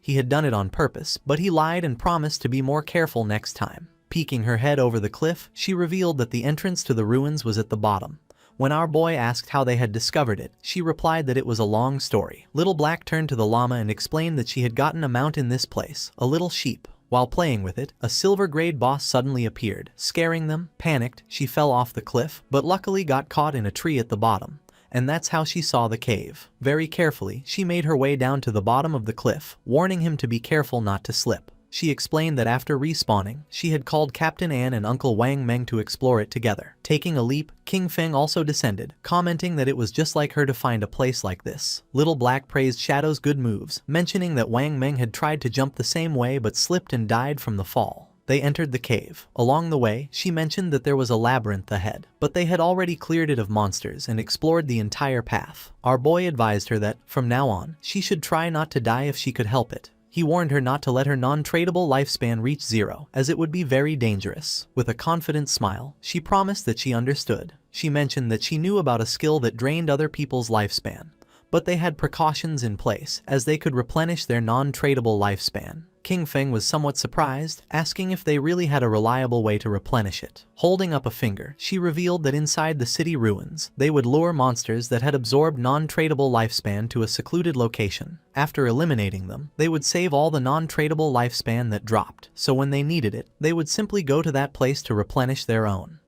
He had done it on purpose, but he lied and promised to be more careful next time. Peeking her head over the cliff, she revealed that the entrance to the ruins was at the bottom. When our boy asked how they had discovered it, she replied that it was a long story. Little Black turned to the llama and explained that she had gotten a mount in this place, a little sheep. While playing with it, a silver grade boss suddenly appeared, scaring them. Panicked, she fell off the cliff, but luckily got caught in a tree at the bottom. And that's how she saw the cave. Very carefully, she made her way down to the bottom of the cliff, warning him to be careful not to slip. She explained that after respawning, she had called Captain An and Uncle Wang Meng to explore it together. Taking a leap, King Feng also descended, commenting that it was just like her to find a place like this. Little Black praised Shadow's good moves, mentioning that Wang Meng had tried to jump the same way but slipped and died from the fall. They entered the cave. Along the way, she mentioned that there was a labyrinth ahead, but they had already cleared it of monsters and explored the entire path. Our boy advised her that, from now on, she should try not to die if she could help it. He warned her not to let her non-tradable lifespan reach 0, as it would be very dangerous. With a confident smile, she promised that she understood. She mentioned that she knew about a skill that drained other people's lifespan, but they had precautions in place, as they could replenish their non-tradable lifespan. King Feng was somewhat surprised, asking if they really had a reliable way to replenish it. Holding up a finger, she revealed that inside the city ruins, they would lure monsters that had absorbed non-tradable lifespan to a secluded location. After eliminating them, they would save all the non-tradable lifespan that dropped, so when they needed it, they would simply go to that place to replenish their own.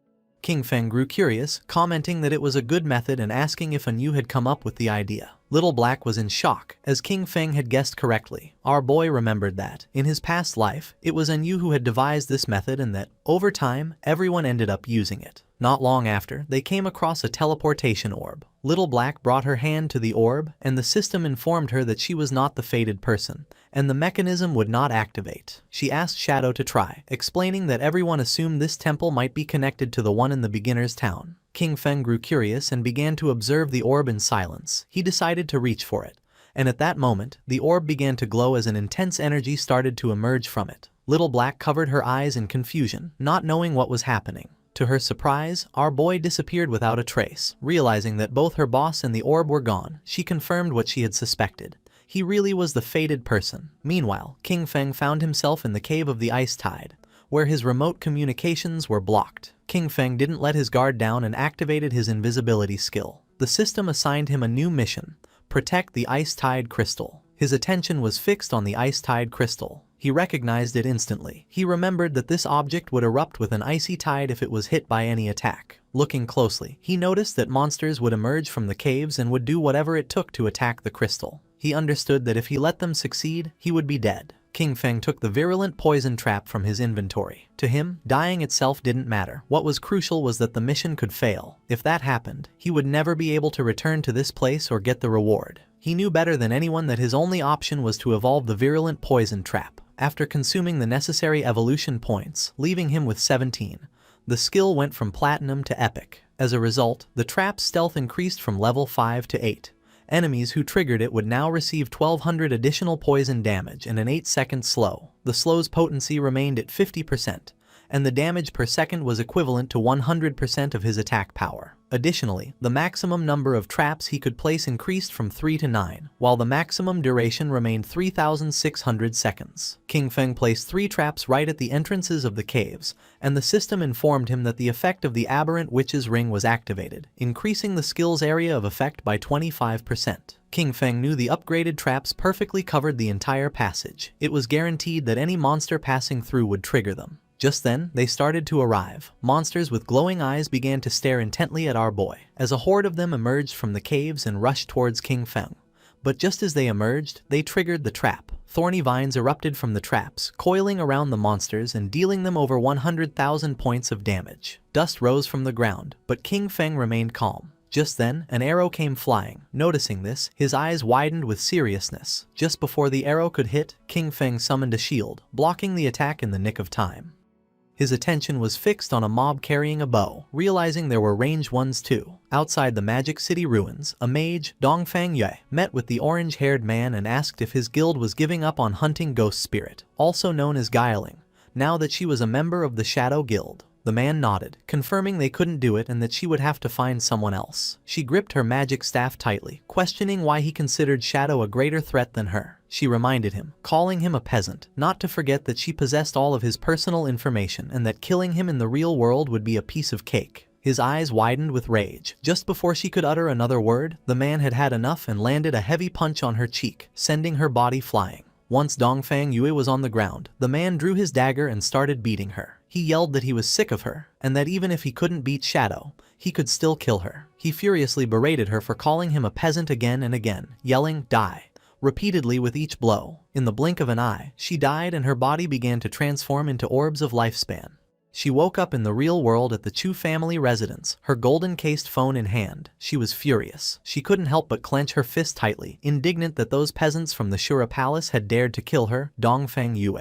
King Feng grew curious, commenting that it was a good method and asking if Anyu had come up with the idea. Little Black was in shock, as King Feng had guessed correctly. Our boy remembered that, in his past life, it was Anyu who had devised this method and that, over time, everyone ended up using it. Not long after, they came across a teleportation orb. Little Black brought her hand to the orb, and the system informed her that she was not the fated person, and the mechanism would not activate. She asked Shadow to try, explaining that everyone assumed this temple might be connected to the one in the beginner's town. King Feng grew curious and began to observe the orb in silence. He decided to reach for it, and at that moment, the orb began to glow as an intense energy started to emerge from it. Little Black covered her eyes in confusion, not knowing what was happening. To her surprise, our boy disappeared without a trace. Realizing that both her boss and the orb were gone, she confirmed what she had suspected. He really was the fated person. Meanwhile, King Feng found himself in the cave of the Ice Tide, where his remote communications were blocked. King Feng didn't let his guard down and activated his invisibility skill. The system assigned him a new mission: protect the Ice Tide crystal. His attention was fixed on the Ice Tide crystal. He recognized it instantly. He remembered that this object would erupt with an icy tide if it was hit by any attack. Looking closely, he noticed that monsters would emerge from the caves and would do whatever it took to attack the crystal. He understood that if he let them succeed, he would be dead. King Feng took the virulent poison trap from his inventory. To him, dying itself didn't matter. What was crucial was that the mission could fail. If that happened, he would never be able to return to this place or get the reward. He knew better than anyone that his only option was to evolve the virulent poison trap. After consuming the necessary evolution points, leaving him with 17, the skill went from platinum to epic. As a result, the trap's stealth increased from level 5 to 8. Enemies who triggered it would now receive 1200 additional poison damage and an 8-second slow. The slow's potency remained at 50%, and the damage per second was equivalent to 100% of his attack power. Additionally, the maximum number of traps he could place increased from 3 to 9, while the maximum duration remained 3,600 seconds. King Feng placed 3 traps right at the entrances of the caves, and the system informed him that the effect of the aberrant witch's ring was activated, increasing the skill's area of effect by 25%. King Feng knew the upgraded traps perfectly covered the entire passage. It was guaranteed that any monster passing through would trigger them. Just then, they started to arrive. Monsters with glowing eyes began to stare intently at our boy, as a horde of them emerged from the caves and rushed towards King Feng. But just as they emerged, they triggered the trap. Thorny vines erupted from the traps, coiling around the monsters and dealing them over 100,000 points of damage. Dust rose from the ground, but King Feng remained calm. Just then, an arrow came flying. Noticing this, his eyes widened with seriousness. Just before the arrow could hit, King Feng summoned a shield, blocking the attack in the nick of time. His attention was fixed on a mob carrying a bow, realizing there were ranged ones too. Outside the Magic City ruins, a mage, Dongfang Yue, met with the orange-haired man and asked if his guild was giving up on hunting ghost spirit, also known as Guiling, now that she was a member of the Shadow Guild. The man nodded, confirming they couldn't do it and that she would have to find someone else. She gripped her magic staff tightly, questioning why he considered Shadow a greater threat than her. She reminded him, calling him a peasant, not to forget that she possessed all of his personal information and that killing him in the real world would be a piece of cake. His eyes widened with rage. Just before she could utter another word, the man had had enough and landed a heavy punch on her cheek, sending her body flying. Once Dongfang Yue was on the ground, the man drew his dagger and started beating her. He yelled that he was sick of her, and that even if he couldn't beat Shadow, he could still kill her. He furiously berated her for calling him a peasant again and again, yelling, "Die," repeatedly with each blow. In the blink of an eye, she died and her body began to transform into orbs of lifespan. She woke up in the real world at the Chu family residence, her golden-cased phone in hand. She was furious. She couldn't help but clench her fist tightly, indignant that those peasants from the Shura palace had dared to kill her, Dongfang Yue.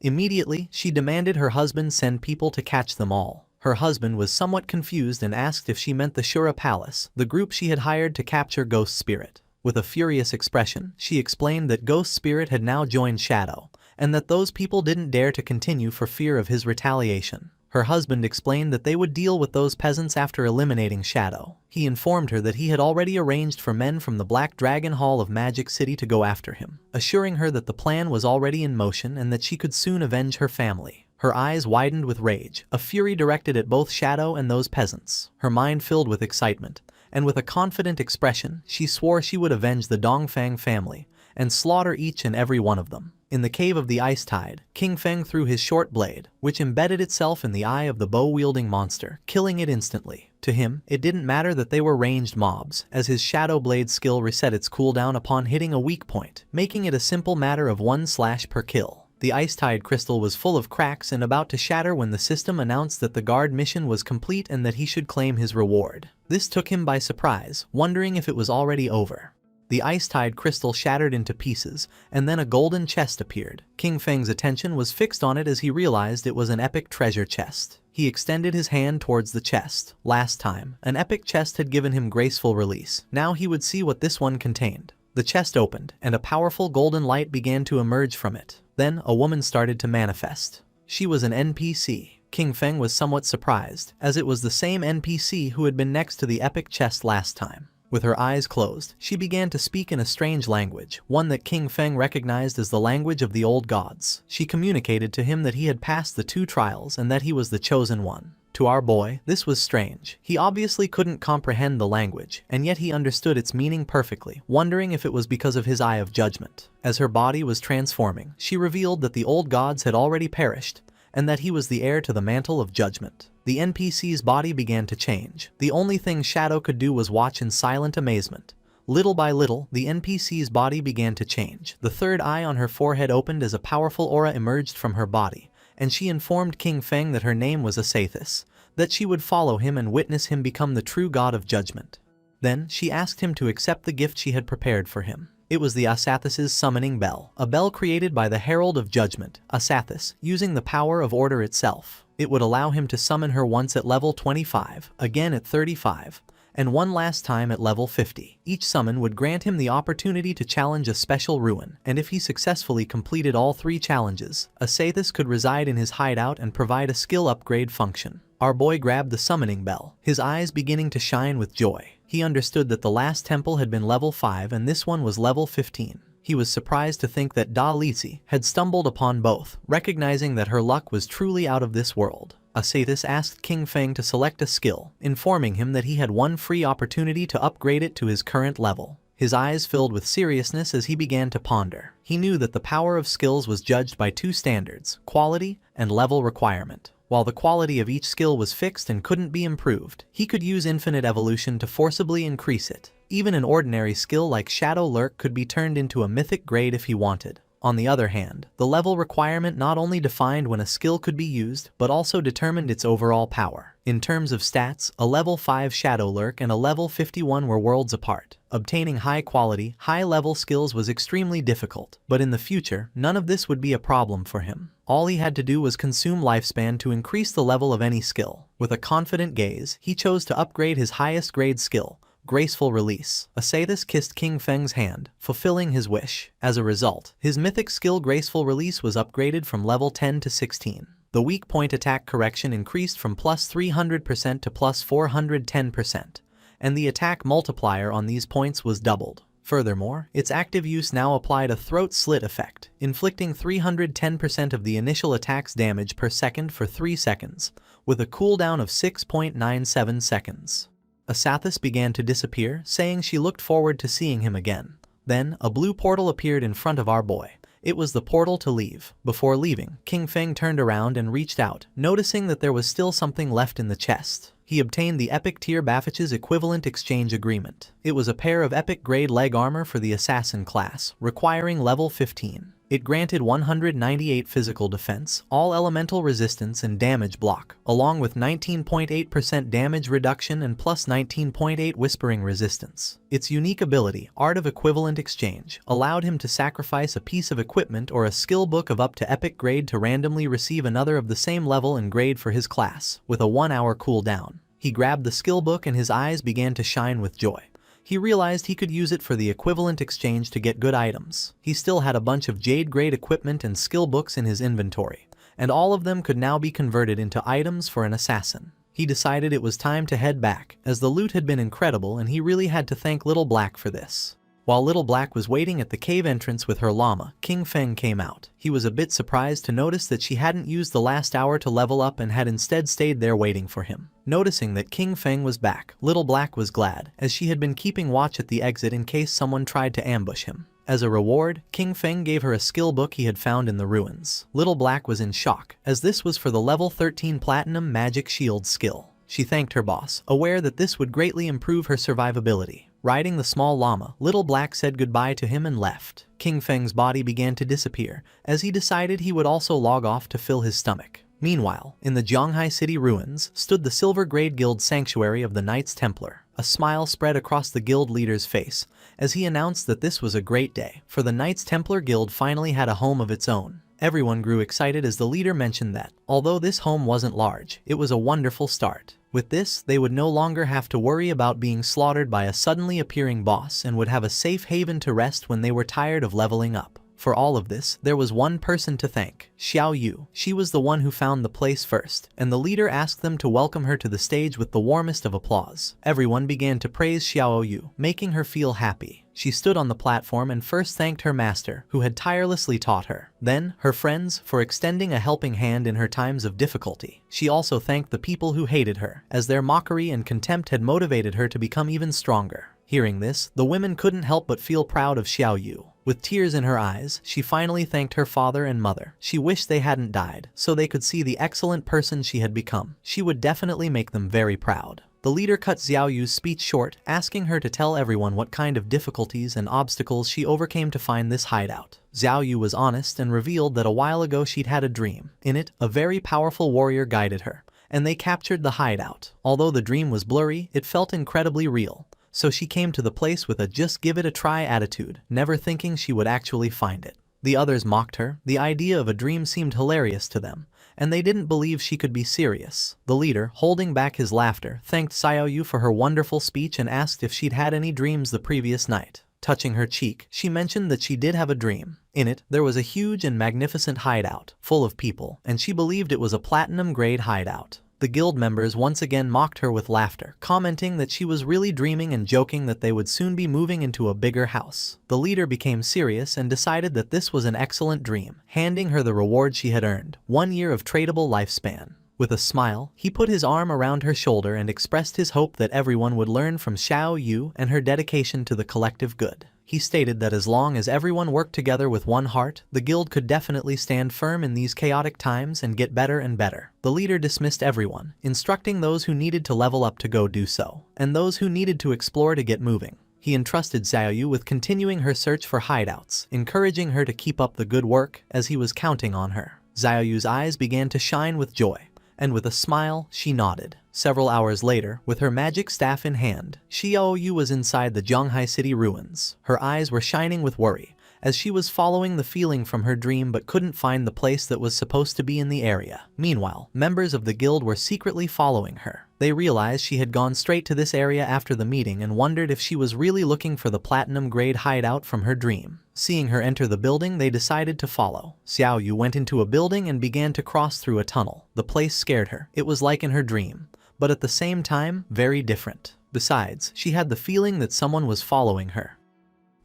Immediately, she demanded her husband send people to catch them all. Her husband was somewhat confused and asked if she meant the Shura palace, the group she had hired to capture Ghost Spirit. With a furious expression, she explained that Ghost Spirit had now joined Shadow, and that those people didn't dare to continue for fear of his retaliation. Her husband explained that they would deal with those peasants after eliminating Shadow. He informed her that he had already arranged for men from the Black Dragon Hall of Magic City to go after him, assuring her that the plan was already in motion and that she could soon avenge her family. Her eyes widened with rage, a fury directed at both Shadow and those peasants. Her mind filled with excitement, and with a confident expression, she swore she would avenge the Dongfang family and slaughter each and every one of them. In the cave of the Ice Tide, King Feng threw his short blade, which embedded itself in the eye of the bow-wielding monster, killing it instantly. To him, it didn't matter that they were ranged mobs, as his Shadow Blade skill reset its cooldown upon hitting a weak point, making it a simple matter of 1 slash per kill. The Ice Tide crystal was full of cracks and about to shatter when the system announced that the guard mission was complete and that he should claim his reward. This took him by surprise, wondering if it was already over. The Ice Tide crystal shattered into pieces, and then a golden chest appeared. King Feng's attention was fixed on it as he realized it was an epic treasure chest. He extended his hand towards the chest. Last time, an epic chest had given him graceful release. Now he would see what this one contained. The chest opened, and a powerful golden light began to emerge from it. Then, a woman started to manifest. She was an NPC. King Feng was somewhat surprised, as it was the same NPC who had been next to the epic chest last time. With her eyes closed, she began to speak in a strange language, one that King Feng recognized as the language of the old gods. She communicated to him that he had passed the 2 trials and that he was the chosen one. To our boy, this was strange. He obviously couldn't comprehend the language, and yet he understood its meaning perfectly, wondering if it was because of his eye of judgment. As her body was transforming, she revealed that the old gods had already perished, and that he was the heir to the mantle of judgment. The NPC's body began to change. The only thing Shadow could do was watch in silent amazement. Little by little, the NPC's body began to change. The third eye on her forehead opened as a powerful aura emerged from her body, and she informed King Feng that her name was Asathis, that she would follow him and witness him become the true god of judgment. Then, she asked him to accept the gift she had prepared for him. It was the Asathis's summoning bell, a bell created by the Herald of Judgment, Asathis, using the power of order itself. It would allow him to summon her once at level 25, again at 35, and one last time at level 50. Each summon would grant him the opportunity to challenge a special ruin, and if he successfully completed all 3 challenges, Asathis could reside in his hideout and provide a skill upgrade function. Our boy grabbed the summoning bell, his eyes beginning to shine with joy. He understood that the last temple had been level 5 and this one was level 15. He was surprised to think that Da Lisi had stumbled upon both, recognizing that her luck was truly out of this world. Asathis asked King Feng to select a skill, informing him that he had one free opportunity to upgrade it to his current level. His eyes filled with seriousness as he began to ponder. He knew that the power of skills was judged by 2 standards, quality and level requirement. While the quality of each skill was fixed and couldn't be improved, he could use infinite evolution to forcibly increase it. Even an ordinary skill like Shadow Lurk could be turned into a mythic grade if he wanted. On the other hand, the level requirement not only defined when a skill could be used, but also determined its overall power. In terms of stats, a level 5 Shadow Lurk and a level 51 were worlds apart. Obtaining high-quality, high-level skills was extremely difficult, but in the future, none of this would be a problem for him. All he had to do was consume lifespan to increase the level of any skill. With a confident gaze, he chose to upgrade his highest grade skill, Graceful Release. Asathis kissed King Feng's hand, fulfilling his wish. As a result, his mythic skill Graceful Release was upgraded from level 10 to 16. The weak point attack correction increased from plus 300% to plus 410%, and the attack multiplier on these points was doubled. Furthermore, its active use now applied a throat slit effect, inflicting 310% of the initial attack's damage per second for 3 seconds, with a cooldown of 6.97 seconds. Asathis began to disappear, saying she looked forward to seeing him again. Then, a blue portal appeared in front of our boy. It was the portal to leave. Before leaving, King Feng turned around and reached out, noticing that there was still something left in the chest. He obtained the Epic Tier Bafich's Equivalent Exchange Agreement. It was a pair of Epic Grade leg armor for the Assassin class, requiring level 15. It granted 198 physical defense, all elemental resistance and damage block, along with 19.8% damage reduction and plus 19.8 whispering resistance. Its unique ability, Art of Equivalent Exchange, allowed him to sacrifice a piece of equipment or a skill book of up to epic grade to randomly receive another of the same level and grade for his class, with a 1-hour cooldown. He grabbed the skill book and his eyes began to shine with joy. He realized he could use it for the equivalent exchange to get good items. He still had a bunch of Jade grade equipment and skill books in his inventory, and all of them could now be converted into items for an assassin. He decided it was time to head back, as the loot had been incredible and he really had to thank Little Black for this. While Little Black was waiting at the cave entrance with her llama, King Feng came out. He was a bit surprised to notice that she hadn't used the last hour to level up and had instead stayed there waiting for him. Noticing that King Feng was back, Little Black was glad, as she had been keeping watch at the exit in case someone tried to ambush him. As a reward, King Feng gave her a skill book he had found in the ruins. Little Black was in shock, as this was for the level 13 Platinum Magic Shield skill. She thanked her boss, aware that this would greatly improve her survivability. Riding the small llama, Little Black said goodbye to him and left. King Feng's body began to disappear, as he decided he would also log off to fill his stomach. Meanwhile, in the Zhonghai City ruins, stood the Silver Grade Guild Sanctuary of the Knights Templar. A smile spread across the guild leader's face, as he announced that this was a great day, for the Knights Templar Guild finally had a home of its own. Everyone grew excited as the leader mentioned that, although this home wasn't large, it was a wonderful start. With this, they would no longer have to worry about being slaughtered by a suddenly appearing boss and would have a safe haven to rest when they were tired of leveling up. For all of this, there was one person to thank, Xiao Yu. She was the one who found the place first, and the leader asked them to welcome her to the stage with the warmest of applause. Everyone began to praise Xiao Yu, making her feel happy. She stood on the platform and first thanked her master, who had tirelessly taught her. Then, her friends, for extending a helping hand in her times of difficulty. She also thanked the people who hated her, as their mockery and contempt had motivated her to become even stronger. Hearing this, the women couldn't help but feel proud of Xiao Yu. With tears in her eyes, she finally thanked her father and mother. She wished they hadn't died, so they could see the excellent person she had become. She would definitely make them very proud. The leader cut Xiao Yu's speech short, asking her to tell everyone what kind of difficulties and obstacles she overcame to find this hideout. Xiao Yu was honest and revealed that a while ago she'd had a dream. In it, a very powerful warrior guided her, and they captured the hideout. Although the dream was blurry, it felt incredibly real. So she came to the place with a just give it a try attitude, never thinking she would actually find it. The others mocked her. The idea of a dream seemed hilarious to them, and they didn't believe she could be serious. The leader, holding back his laughter, thanked Xiao Yu for her wonderful speech and asked if she'd had any dreams the previous night. Touching her cheek, she mentioned that she did have a dream. In it, there was a huge and magnificent hideout, full of people, and she believed it was a platinum-grade hideout. The guild members once again mocked her with laughter, commenting that she was really dreaming and joking that they would soon be moving into a bigger house. The leader became serious and decided that this was an excellent dream, handing her the reward she had earned, 1 year of tradable lifespan. With a smile, he put his arm around her shoulder and expressed his hope that everyone would learn from Xiao Yu and her dedication to the collective good. He stated that as long as everyone worked together with one heart, the guild could definitely stand firm in these chaotic times and get better and better. The leader dismissed everyone, instructing those who needed to level up to go do so, and those who needed to explore to get moving. He entrusted Xiao Yu with continuing her search for hideouts, encouraging her to keep up the good work, as he was counting on her. Xiao Yu's eyes began to shine with joy, and with a smile, she nodded. Several hours later, with her magic staff in hand, Xiao Yu was inside the Zhonghai City ruins. Her eyes were shining with worry, as she was following the feeling from her dream but couldn't find the place that was supposed to be in the area. Meanwhile, members of the guild were secretly following her. They realized she had gone straight to this area after the meeting and wondered if she was really looking for the platinum-grade hideout from her dream. Seeing her enter the building, they decided to follow. Xiao Yu went into a building and began to cross through a tunnel. The place scared her. It was like in her dream, but at the same time, very different. Besides, she had the feeling that someone was following her.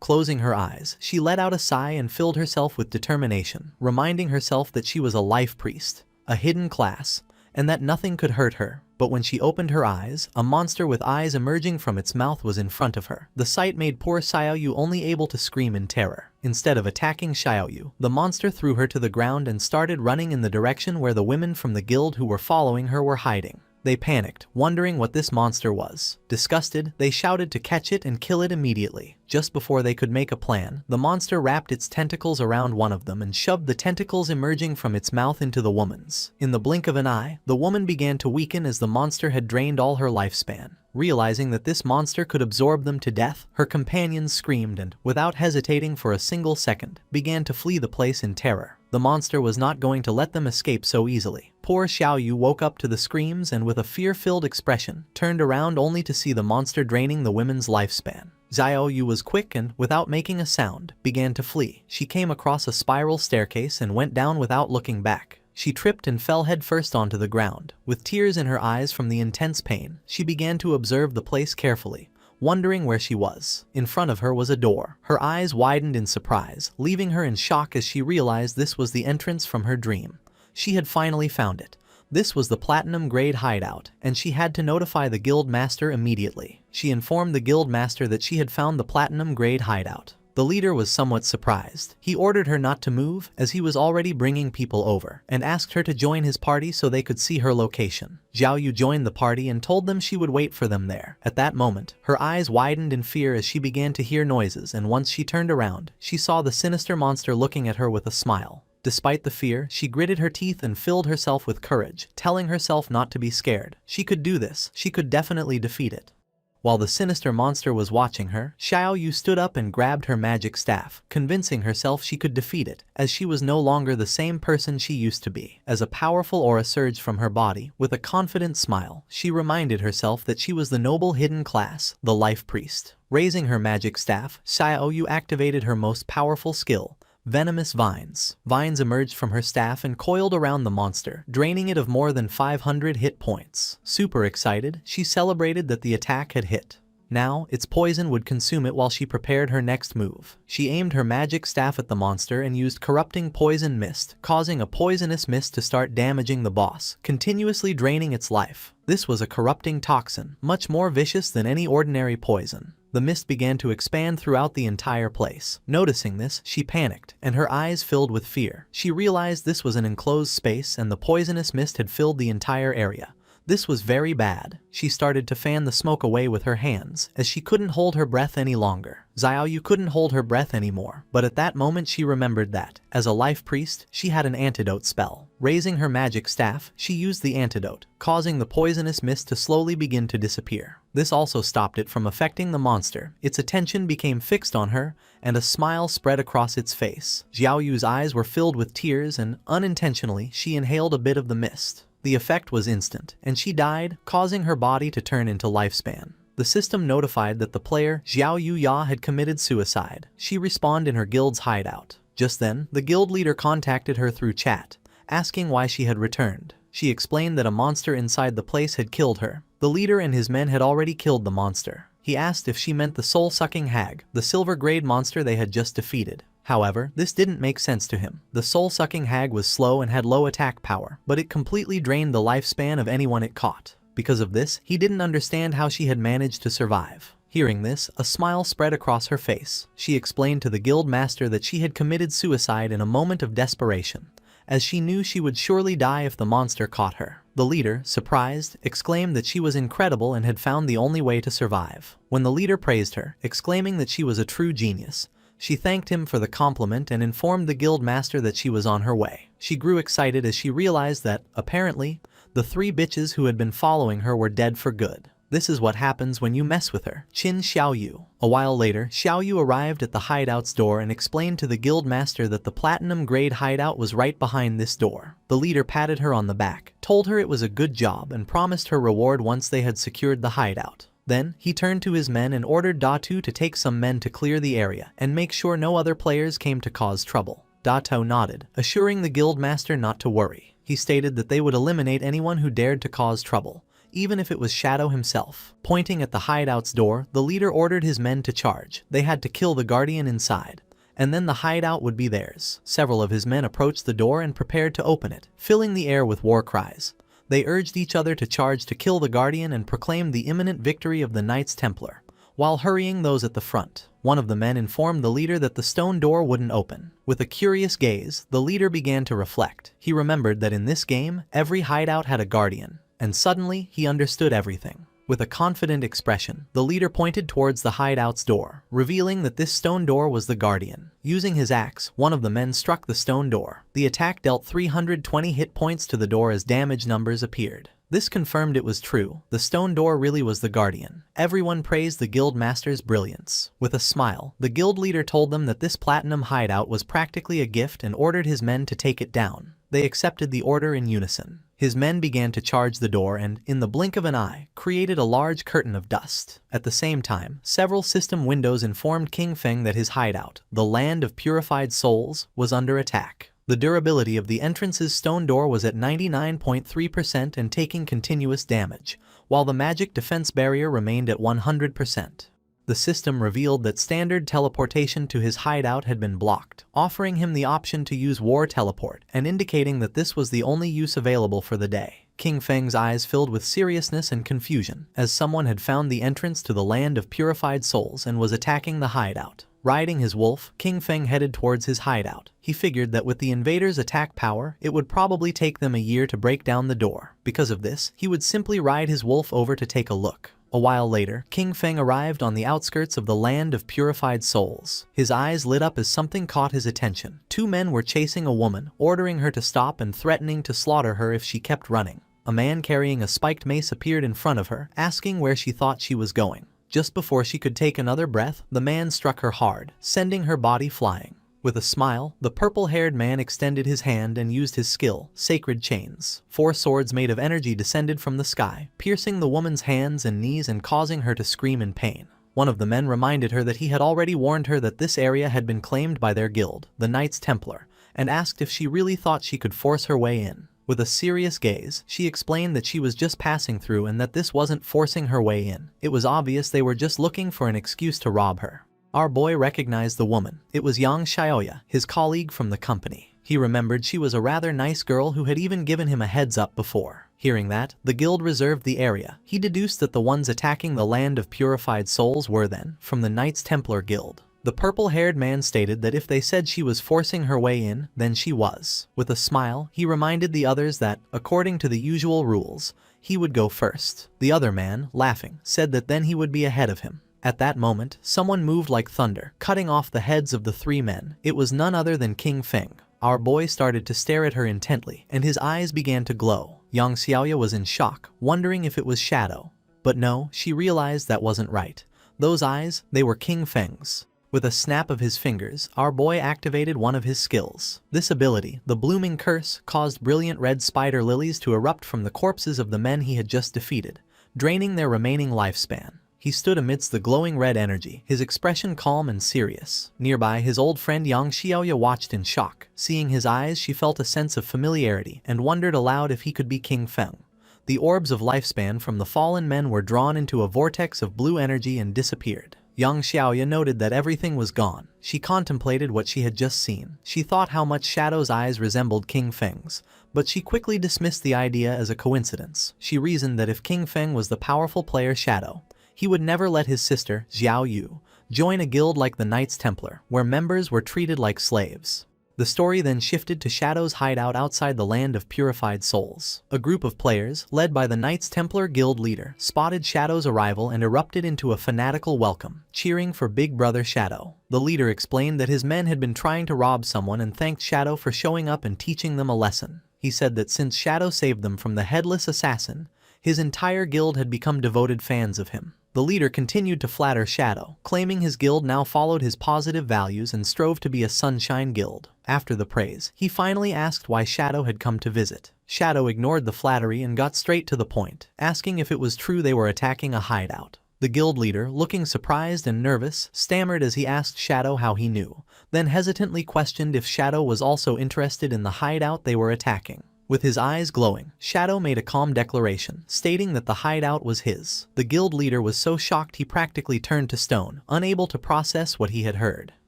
Closing her eyes, she let out a sigh and filled herself with determination, reminding herself that she was a life priest, a hidden class, and that nothing could hurt her. But when she opened her eyes, a monster with eyes emerging from its mouth was in front of her. The sight made poor Xiao Yu only able to scream in terror. Instead of attacking Xiao Yu, the monster threw her to the ground and started running in the direction where the women from the guild who were following her were hiding. They panicked, wondering what this monster was. Disgusted, they shouted to catch it and kill it immediately. Just before they could make a plan, the monster wrapped its tentacles around one of them and shoved the tentacles emerging from its mouth into the woman's. In the blink of an eye, the woman began to weaken as the monster had drained all her lifespan. Realizing that this monster could absorb them to death, her companions screamed and, without hesitating for a single second, began to flee the place in terror. The monster was not going to let them escape so easily. Poor Xiaoyu woke up to the screams and with a fear-filled expression, turned around only to see the monster draining the women's lifespan. Xiaoyu was quick and, without making a sound, began to flee. She came across a spiral staircase and went down without looking back. She tripped and fell headfirst onto the ground. With tears in her eyes from the intense pain, she began to observe the place carefully, wondering where she was. In front of her was a door. Her eyes widened in surprise, leaving her in shock as she realized this was the entrance from her dream. She had finally found it. This was the platinum-grade hideout, and she had to notify the guild master immediately. She informed the guild master that she had found the platinum-grade hideout. The leader was somewhat surprised. He ordered her not to move, as he was already bringing people over, and asked her to join his party so they could see her location. Xiaoyu joined the party and told them she would wait for them there. At that moment, her eyes widened in fear as she began to hear noises, and once she turned around, she saw the sinister monster looking at her with a smile. Despite the fear, she gritted her teeth and filled herself with courage, telling herself not to be scared. She could do this. She could definitely defeat it. While the sinister monster was watching her, Xiaoyu stood up and grabbed her magic staff, convincing herself she could defeat it, as she was no longer the same person she used to be. As a powerful aura surged from her body, with a confident smile, she reminded herself that she was the noble hidden class, the Life Priest. Raising her magic staff, Xiaoyu activated her most powerful skill, Venomous Vines. Vines emerged from her staff and coiled around the monster, draining it of more than 500 hit points. Super excited, she celebrated that the attack had hit. Now, its poison would consume it while she prepared her next move. She aimed her magic staff at the monster and used corrupting poison mist, causing a poisonous mist to start damaging the boss, continuously draining its life. This was a corrupting toxin, much more vicious than any ordinary poison. The mist began to expand throughout the entire place. Noticing this, she panicked, and her eyes filled with fear. She realized this was an enclosed space and the poisonous mist had filled the entire area. This was very bad. She started to fan the smoke away with her hands, as she couldn't hold her breath any longer. Xiaoyu couldn't hold her breath anymore, but at that moment she remembered that, as a life priest, she had an antidote spell. Raising her magic staff, she used the antidote, causing the poisonous mist to slowly begin to disappear. This also stopped it from affecting the monster. Its attention became fixed on her, and a smile spread across its face. Xiaoyu's eyes were filled with tears and, unintentionally, she inhaled a bit of the mist. The effect was instant, and she died, causing her body to turn into lifespan. The system notified that the player, Xiaoyu Ya, had committed suicide. She respawned in her guild's hideout. Just then, the guild leader contacted her through chat, asking why she had returned. She explained that a monster inside the place had killed her. The leader and his men had already killed the monster. He asked if she meant the soul-sucking hag, the silver-grade monster they had just defeated. However, this didn't make sense to him. The soul-sucking hag was slow and had low attack power, but it completely drained the lifespan of anyone it caught. Because of this, he didn't understand how she had managed to survive. Hearing this, a smile spread across her face. She explained to the guild master that she had committed suicide in a moment of desperation, as she knew she would surely die if the monster caught her. The leader, surprised, exclaimed that she was incredible and had found the only way to survive. When the leader praised her, exclaiming that she was a true genius, she thanked him for the compliment and informed the guild master that she was on her way. She grew excited as she realized that, apparently, the 3 bitches who had been following her were dead for good. This is what happens when you mess with her. Qin Xiaoyu. A while later, Xiaoyu arrived at the hideout's door and explained to the guild master that the platinum-grade hideout was right behind this door. The leader patted her on the back, told her it was a good job and promised her reward once they had secured the hideout. Then, he turned to his men and ordered Datu to take some men to clear the area and make sure no other players came to cause trouble. Datu nodded, assuring the guild master not to worry. He stated that they would eliminate anyone who dared to cause trouble, even if it was Shadow himself. Pointing at the hideout's door, the leader ordered his men to charge. They had to kill the guardian inside, and then the hideout would be theirs. Several of his men approached the door and prepared to open it, filling the air with war cries. They urged each other to charge to kill the guardian and proclaimed the imminent victory of the Knights Templar, while hurrying those at the front. One of the men informed the leader that the stone door wouldn't open. With a curious gaze, the leader began to reflect. He remembered that in this game, every hideout had a guardian. and suddenly he understood everything. With a confident expression, the leader pointed towards the hideout's door, revealing that this stone door was the guardian. Using his axe, one of the men struck the stone door. The attack dealt 320 hit points to the door as damage numbers appeared. This confirmed it was true. The stone door really was the guardian. Everyone praised the guild master's brilliance. With a smile, the guild leader told them that this platinum hideout was practically a gift and ordered his men to take it down. They accepted the order in unison. His men began to charge the door and, in the blink of an eye, created a large curtain of dust. At the same time, several system windows informed King Feng that his hideout, the land of purified souls, was under attack. The durability of the entrance's stone door was at 99.3% and taking continuous damage, while the magic defense barrier remained at 100%. The system revealed that standard teleportation to his hideout had been blocked, offering him the option to use war teleport and indicating that this was the only use available for the day. King Feng's eyes filled with seriousness and confusion, as someone had found the entrance to the land of purified souls and was attacking the hideout. Riding his wolf, King Feng headed towards his hideout. He figured that with the invaders' attack power, it would probably take them a year to break down the door. Because of this, he would simply ride his wolf over to take a look. A while later, King Feng arrived on the outskirts of the land of purified souls. His eyes lit up as something caught his attention. Two men were chasing a woman, ordering her to stop and threatening to slaughter her if she kept running. A man carrying a spiked mace appeared in front of her, asking where she thought she was going. Just before she could take another breath, the man struck her hard, sending her body flying. With a smile, the purple-haired man extended his hand and used his skill, Sacred Chains. 4 swords made of energy descended from the sky, piercing the woman's hands and knees and causing her to scream in pain. One of the men reminded her that he had already warned her that this area had been claimed by their guild, the Knights Templar, and asked if she really thought she could force her way in. With a serious gaze, she explained that she was just passing through and that this wasn't forcing her way in. It was obvious they were just looking for an excuse to rob her. Our boy recognized the woman. It was Yang Xiaoya, his colleague from the company. He remembered she was a rather nice girl who had even given him a heads up before. Hearing that, the guild reserved the area. He deduced that the ones attacking the land of purified souls were then from the Knights Templar Guild. The purple-haired man stated that if they said she was forcing her way in, then she was. With a smile, he reminded the others that, according to the usual rules, he would go first. The other man, laughing, said that then he would be ahead of him. At that moment, someone moved like thunder, cutting off the heads of the 3 men. It was none other than King Feng. Our boy started to stare at her intently, and his eyes began to glow. Yang Xiaoya was in shock, wondering if it was Shadow. But no, she realized that wasn't right. Those eyes, they were King Feng's. With a snap of his fingers, our boy activated one of his skills. This ability, the Blooming Curse, caused brilliant red spider lilies to erupt from the corpses of the men he had just defeated, draining their remaining lifespan. He stood amidst the glowing red energy, his expression calm and serious. Nearby, his old friend Yang Xiaoya watched in shock. Seeing his eyes, she felt a sense of familiarity and wondered aloud if he could be King Feng. The orbs of lifespan from the fallen men were drawn into a vortex of blue energy and disappeared. Yang Xiaoya noted that everything was gone. She contemplated what she had just seen. She thought how much Shadow's eyes resembled King Feng's, but she quickly dismissed the idea as a coincidence. She reasoned that if King Feng was the powerful player Shadow, he would never let his sister, Xiao Yu, join a guild like the Knights Templar, where members were treated like slaves. The story then shifted to Shadow's hideout outside the land of purified souls. A group of players, led by the Knights Templar guild leader, spotted Shadow's arrival and erupted into a fanatical welcome, cheering for Big Brother Shadow. The leader explained that his men had been trying to rob someone and thanked Shadow for showing up and teaching them a lesson. He said that since Shadow saved them from the headless assassin, his entire guild had become devoted fans of him. The leader continued to flatter Shadow, claiming his guild now followed his positive values and strove to be a sunshine guild. After the praise, he finally asked why Shadow had come to visit. Shadow ignored the flattery and got straight to the point, asking if it was true they were attacking a hideout. The guild leader, looking surprised and nervous, stammered as he asked Shadow how he knew, then hesitantly questioned if Shadow was also interested in the hideout they were attacking. With his eyes glowing, Shadow made a calm declaration, stating that the hideout was his. The guild leader was so shocked he practically turned to stone, unable to process what he had heard.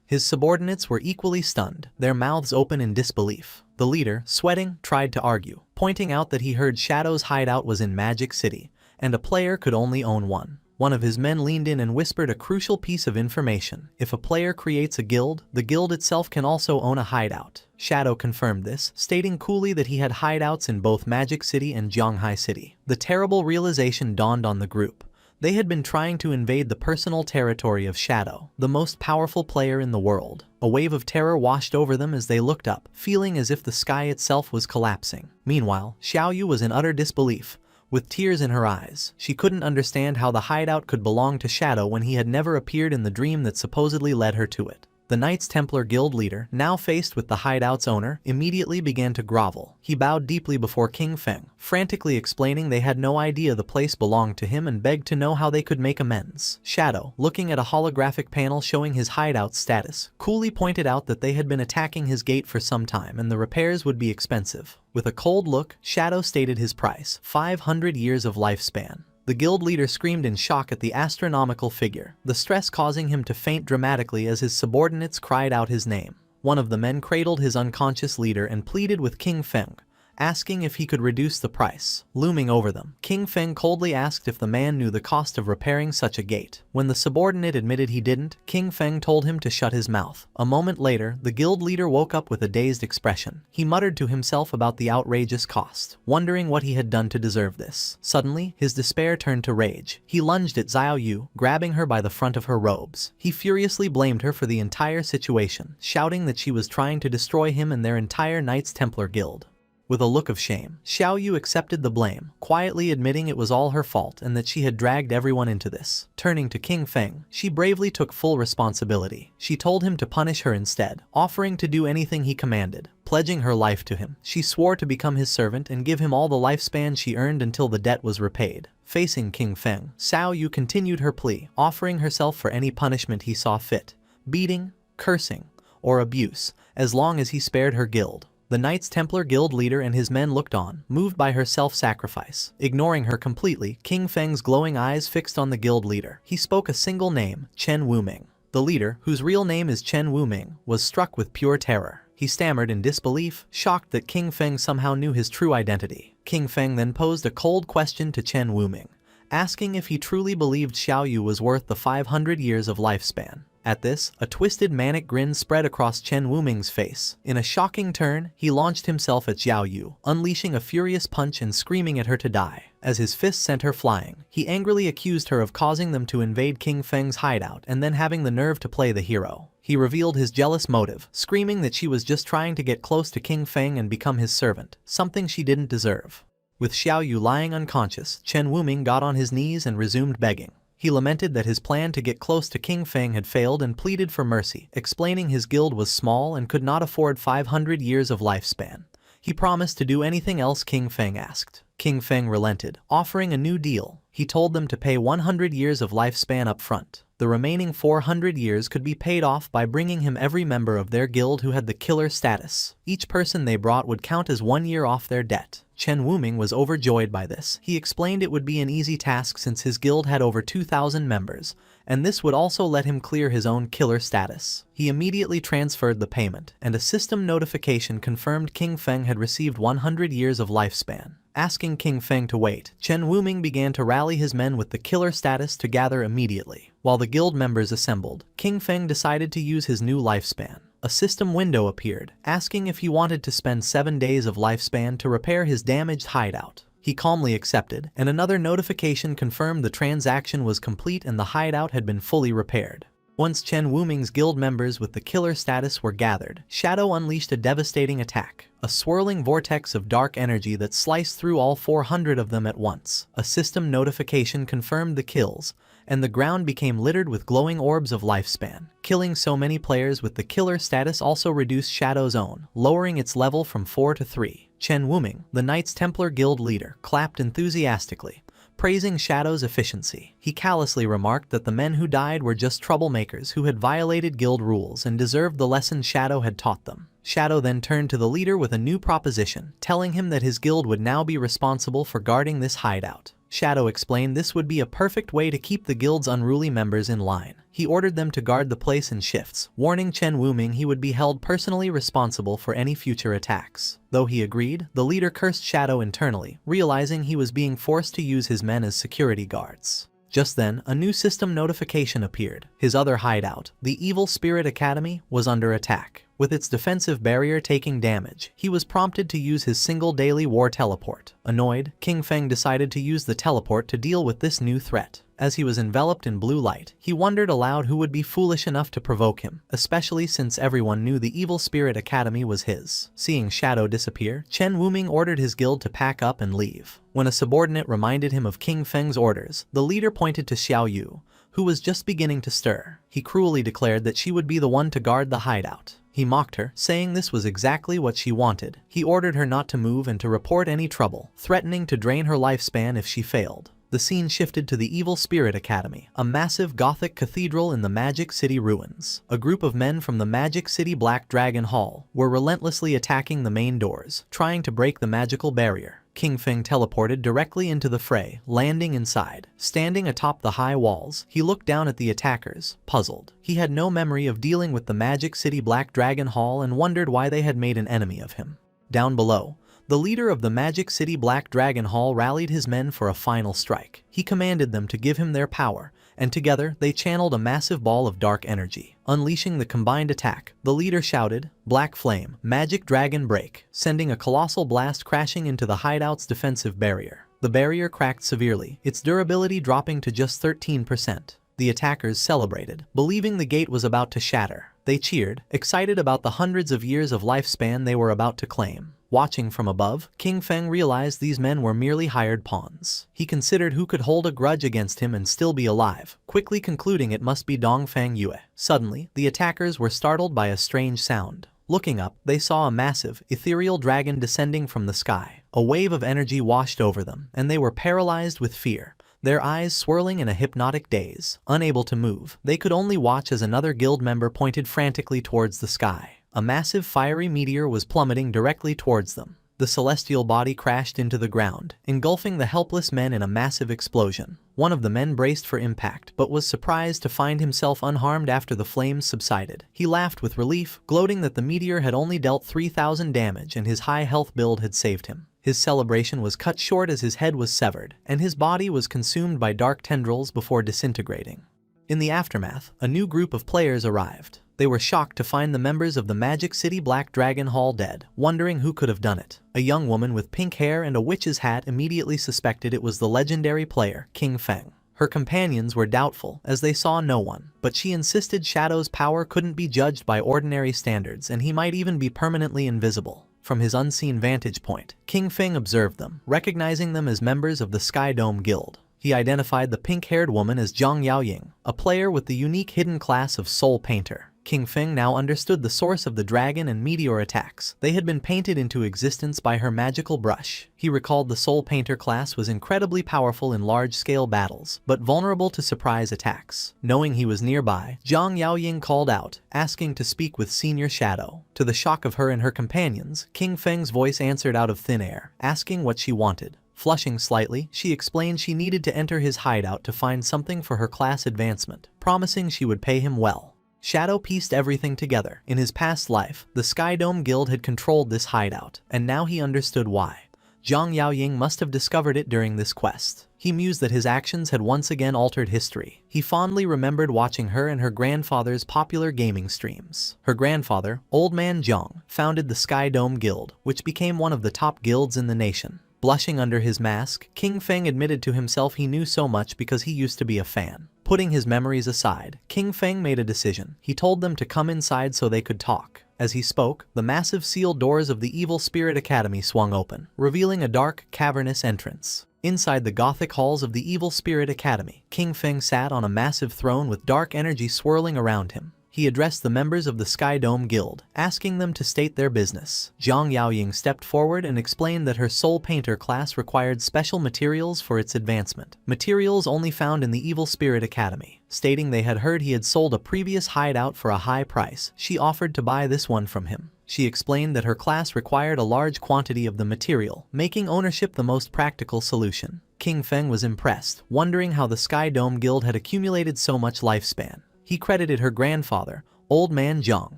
His subordinates were equally stunned, their mouths open in disbelief. The leader, sweating, tried to argue, pointing out that he heard Shadow's hideout was in Magic City, and a player could only own one. One of his men leaned in and whispered a crucial piece of information. If a player creates a guild, the guild itself can also own a hideout. Shadow confirmed this, stating coolly that he had hideouts in both Magic City and Zhonghai City. The terrible realization dawned on the group. They had been trying to invade the personal territory of Shadow, the most powerful player in the world. A wave of terror washed over them as they looked up, feeling as if the sky itself was collapsing. Meanwhile, Xiaoyu was in utter disbelief. With tears in her eyes, she couldn't understand how the hideout could belong to Shadow when he had never appeared in the dream that supposedly led her to it. The Knights Templar Guild leader, now faced with the hideout's owner, immediately began to grovel. He bowed deeply before King Feng, frantically explaining they had no idea the place belonged to him and begged to know how they could make amends. Shadow, looking at a holographic panel showing his hideout status, coolly pointed out that they had been attacking his gate for some time and the repairs would be expensive. With a cold look, Shadow stated his price, 500 years of lifespan. The guild leader screamed in shock at the astronomical figure, the stress causing him to faint dramatically as his subordinates cried out his name. One of the men cradled his unconscious leader and pleaded with King Feng, asking if he could reduce the price. Looming over them, King Feng coldly asked if the man knew the cost of repairing such a gate. When the subordinate admitted he didn't, King Feng told him to shut his mouth. A moment later, the guild leader woke up with a dazed expression. He muttered to himself about the outrageous cost, wondering what he had done to deserve this. Suddenly, his despair turned to rage. He lunged at Xiaoyu, grabbing her by the front of her robes. He furiously blamed her for the entire situation, shouting that she was trying to destroy him and their entire Knights Templar Guild. With a look of shame, Xiaoyu accepted the blame, quietly admitting it was all her fault and that she had dragged everyone into this. Turning to King Feng, she bravely took full responsibility. She told him to punish her instead, offering to do anything he commanded. Pledging her life to him, she swore to become his servant and give him all the lifespan she earned until the debt was repaid. Facing King Feng, Xiaoyu continued her plea, offering herself for any punishment he saw fit. Beating, cursing, or abuse, as long as he spared her guild. The Knights Templar Guild leader and his men looked on, moved by her self-sacrifice. Ignoring her completely, King Feng's glowing eyes fixed on the guild leader. He spoke a single name, Chen Wuming. The leader, whose real name is Chen Wuming, was struck with pure terror. He stammered in disbelief, shocked that King Feng somehow knew his true identity. King Feng then posed a cold question to Chen Wuming, asking if he truly believed Xiaoyu was worth the 500 years of lifespan. At this, a twisted manic grin spread across Chen Wuming's face. In a shocking turn, he launched himself at Xiaoyu, unleashing a furious punch and screaming at her to die. As his fist sent her flying, he angrily accused her of causing them to invade King Feng's hideout and then having the nerve to play the hero. He revealed his jealous motive, screaming that she was just trying to get close to King Feng and become his servant, something she didn't deserve. With Xiaoyu lying unconscious, Chen Wuming got on his knees and resumed begging. He lamented that his plan to get close to King Feng had failed and pleaded for mercy, explaining his guild was small and could not afford 500 years of lifespan. He promised to do anything else King Feng asked. King Feng relented, offering a new deal. He told them to pay 100 years of lifespan up front. The remaining 400 years could be paid off by bringing him every member of their guild who had the killer status. Each person they brought would count as 1 year off their debt. Chen Wuming was overjoyed by this. He explained it would be an easy task since his guild had over 2,000 members, and this would also let him clear his own killer status. He immediately transferred the payment, and a system notification confirmed King Feng had received 100 years of lifespan. Asking King Feng to wait, Chen Wuming began to rally his men with the killer status to gather immediately. While the guild members assembled, King Feng decided to use his new lifespan. A system window appeared, asking if he wanted to spend 7 days of lifespan to repair his damaged hideout. He calmly accepted, and another notification confirmed the transaction was complete and the hideout had been fully repaired. Once Chen Wuming's guild members with the killer status were gathered, Shadow unleashed a devastating attack, a swirling vortex of dark energy that sliced through all 400 of them at once. A system notification confirmed the kills, and the ground became littered with glowing orbs of lifespan. Killing so many players with the killer status also reduced Shadow's own, lowering its level from 4 to 3. Chen Wuming, the Knights Templar Guild leader, clapped enthusiastically, praising Shadow's efficiency. He callously remarked that the men who died were just troublemakers who had violated guild rules and deserved the lesson Shadow had taught them. Shadow then turned to the leader with a new proposition, telling him that his guild would now be responsible for guarding this hideout. Shadow explained this would be a perfect way to keep the guild's unruly members in line. He ordered them to guard the place in shifts, warning Chen Wuming he would be held personally responsible for any future attacks. Though he agreed, the leader cursed Shadow internally, realizing he was being forced to use his men as security guards. Just then, a new system notification appeared. His other hideout, the Evil Spirit Academy, was under attack. With its defensive barrier taking damage, he was prompted to use his single daily war teleport. Annoyed, King Feng decided to use the teleport to deal with this new threat. As he was enveloped in blue light, he wondered aloud who would be foolish enough to provoke him, especially since everyone knew the Evil Spirit Academy was his. Seeing Shadow disappear, Chen Wuming ordered his guild to pack up and leave. When a subordinate reminded him of King Feng's orders, the leader pointed to Xiao Yu, who was just beginning to stir. He cruelly declared that she would be the one to guard the hideout. He mocked her, saying this was exactly what she wanted. He ordered her not to move and to report any trouble, threatening to drain her lifespan if she failed. The scene shifted to the Evil Spirit Academy, a massive Gothic cathedral in the Magic City ruins. A group of men from the Magic City Black Dragon Hall were relentlessly attacking the main doors, trying to break the magical barrier. King Feng teleported directly into the fray, landing inside. Standing atop the high walls, he looked down at the attackers, puzzled. He had no memory of dealing with the Magic City Black Dragon Hall and wondered why they had made an enemy of him. Down below, the leader of the Magic City Black Dragon Hall rallied his men for a final strike. He commanded them to give him their power, and together they channeled a massive ball of dark energy. Unleashing the combined attack, the leader shouted, "Black Flame, Magic Dragon Break," sending a colossal blast crashing into the hideout's defensive barrier. The barrier cracked severely, its durability dropping to just 13%. The attackers celebrated, believing the gate was about to shatter. They cheered, excited about the hundreds of years of lifespan they were about to claim. Watching from above, King Feng realized these men were merely hired pawns. He considered who could hold a grudge against him and still be alive, quickly concluding it must be Dongfang Yue. Suddenly, the attackers were startled by a strange sound. Looking up, they saw a massive, ethereal dragon descending from the sky. A wave of energy washed over them, and they were paralyzed with fear. Their eyes swirling in a hypnotic daze. Unable to move, they could only watch as another guild member pointed frantically towards the sky. A massive fiery meteor was plummeting directly towards them. The celestial body crashed into the ground, engulfing the helpless men in a massive explosion. One of the men braced for impact, but was surprised to find himself unharmed after the flames subsided. He laughed with relief, gloating that the meteor had only dealt 3,000 damage and his high health build had saved him. His celebration was cut short as his head was severed, and his body was consumed by dark tendrils before disintegrating. In the aftermath, a new group of players arrived. They were shocked to find the members of the Magic City Black Dragon Hall dead, wondering who could have done it. A young woman with pink hair and a witch's hat immediately suspected it was the legendary player, King Feng. Her companions were doubtful, as they saw no one, but she insisted Shadow's power couldn't be judged by ordinary standards and he might even be permanently invisible. From his unseen vantage point, King Feng observed them, recognizing them as members of the Sky Dome Guild. He identified the pink-haired woman as Zhang Yaoying, a player with the unique hidden class of Soul Painter. King Feng now understood the source of the dragon and meteor attacks. They had been painted into existence by her magical brush. He recalled the Soul Painter class was incredibly powerful in large-scale battles, but vulnerable to surprise attacks. Knowing he was nearby, Zhang Yaoying called out, asking to speak with Senior Shadow. To the shock of her and her companions, King Feng's voice answered out of thin air, asking what she wanted. Flushing slightly, she explained she needed to enter his hideout to find something for her class advancement, promising she would pay him well. Shadow pieced everything together. In his past life, the Sky Dome Guild had controlled this hideout, and now he understood why. Zhang Yaoying must have discovered it during this quest. He mused that his actions had once again altered history. He fondly remembered watching her and her grandfather's popular gaming streams. Her grandfather, Old Man Zhang, founded the Sky Dome Guild, which became one of the top guilds in the nation. Blushing under his mask, King Feng admitted to himself he knew so much because he used to be a fan. Putting his memories aside, King Feng made a decision. He told them to come inside so they could talk. As he spoke, the massive sealed doors of the Evil Spirit Academy swung open, revealing a dark, cavernous entrance. Inside the Gothic halls of the Evil Spirit Academy, King Feng sat on a massive throne with dark energy swirling around him. He addressed the members of the Sky Dome Guild, asking them to state their business. Zhang Yaoying stepped forward and explained that her Soul Painter class required special materials for its advancement. Materials only found in the Evil Spirit Academy. Stating they had heard he had sold a previous hideout for a high price, she offered to buy this one from him. She explained that her class required a large quantity of the material, making ownership the most practical solution. King Feng was impressed, wondering how the Sky Dome Guild had accumulated so much lifespan. He credited her grandfather, Old Man Zhang.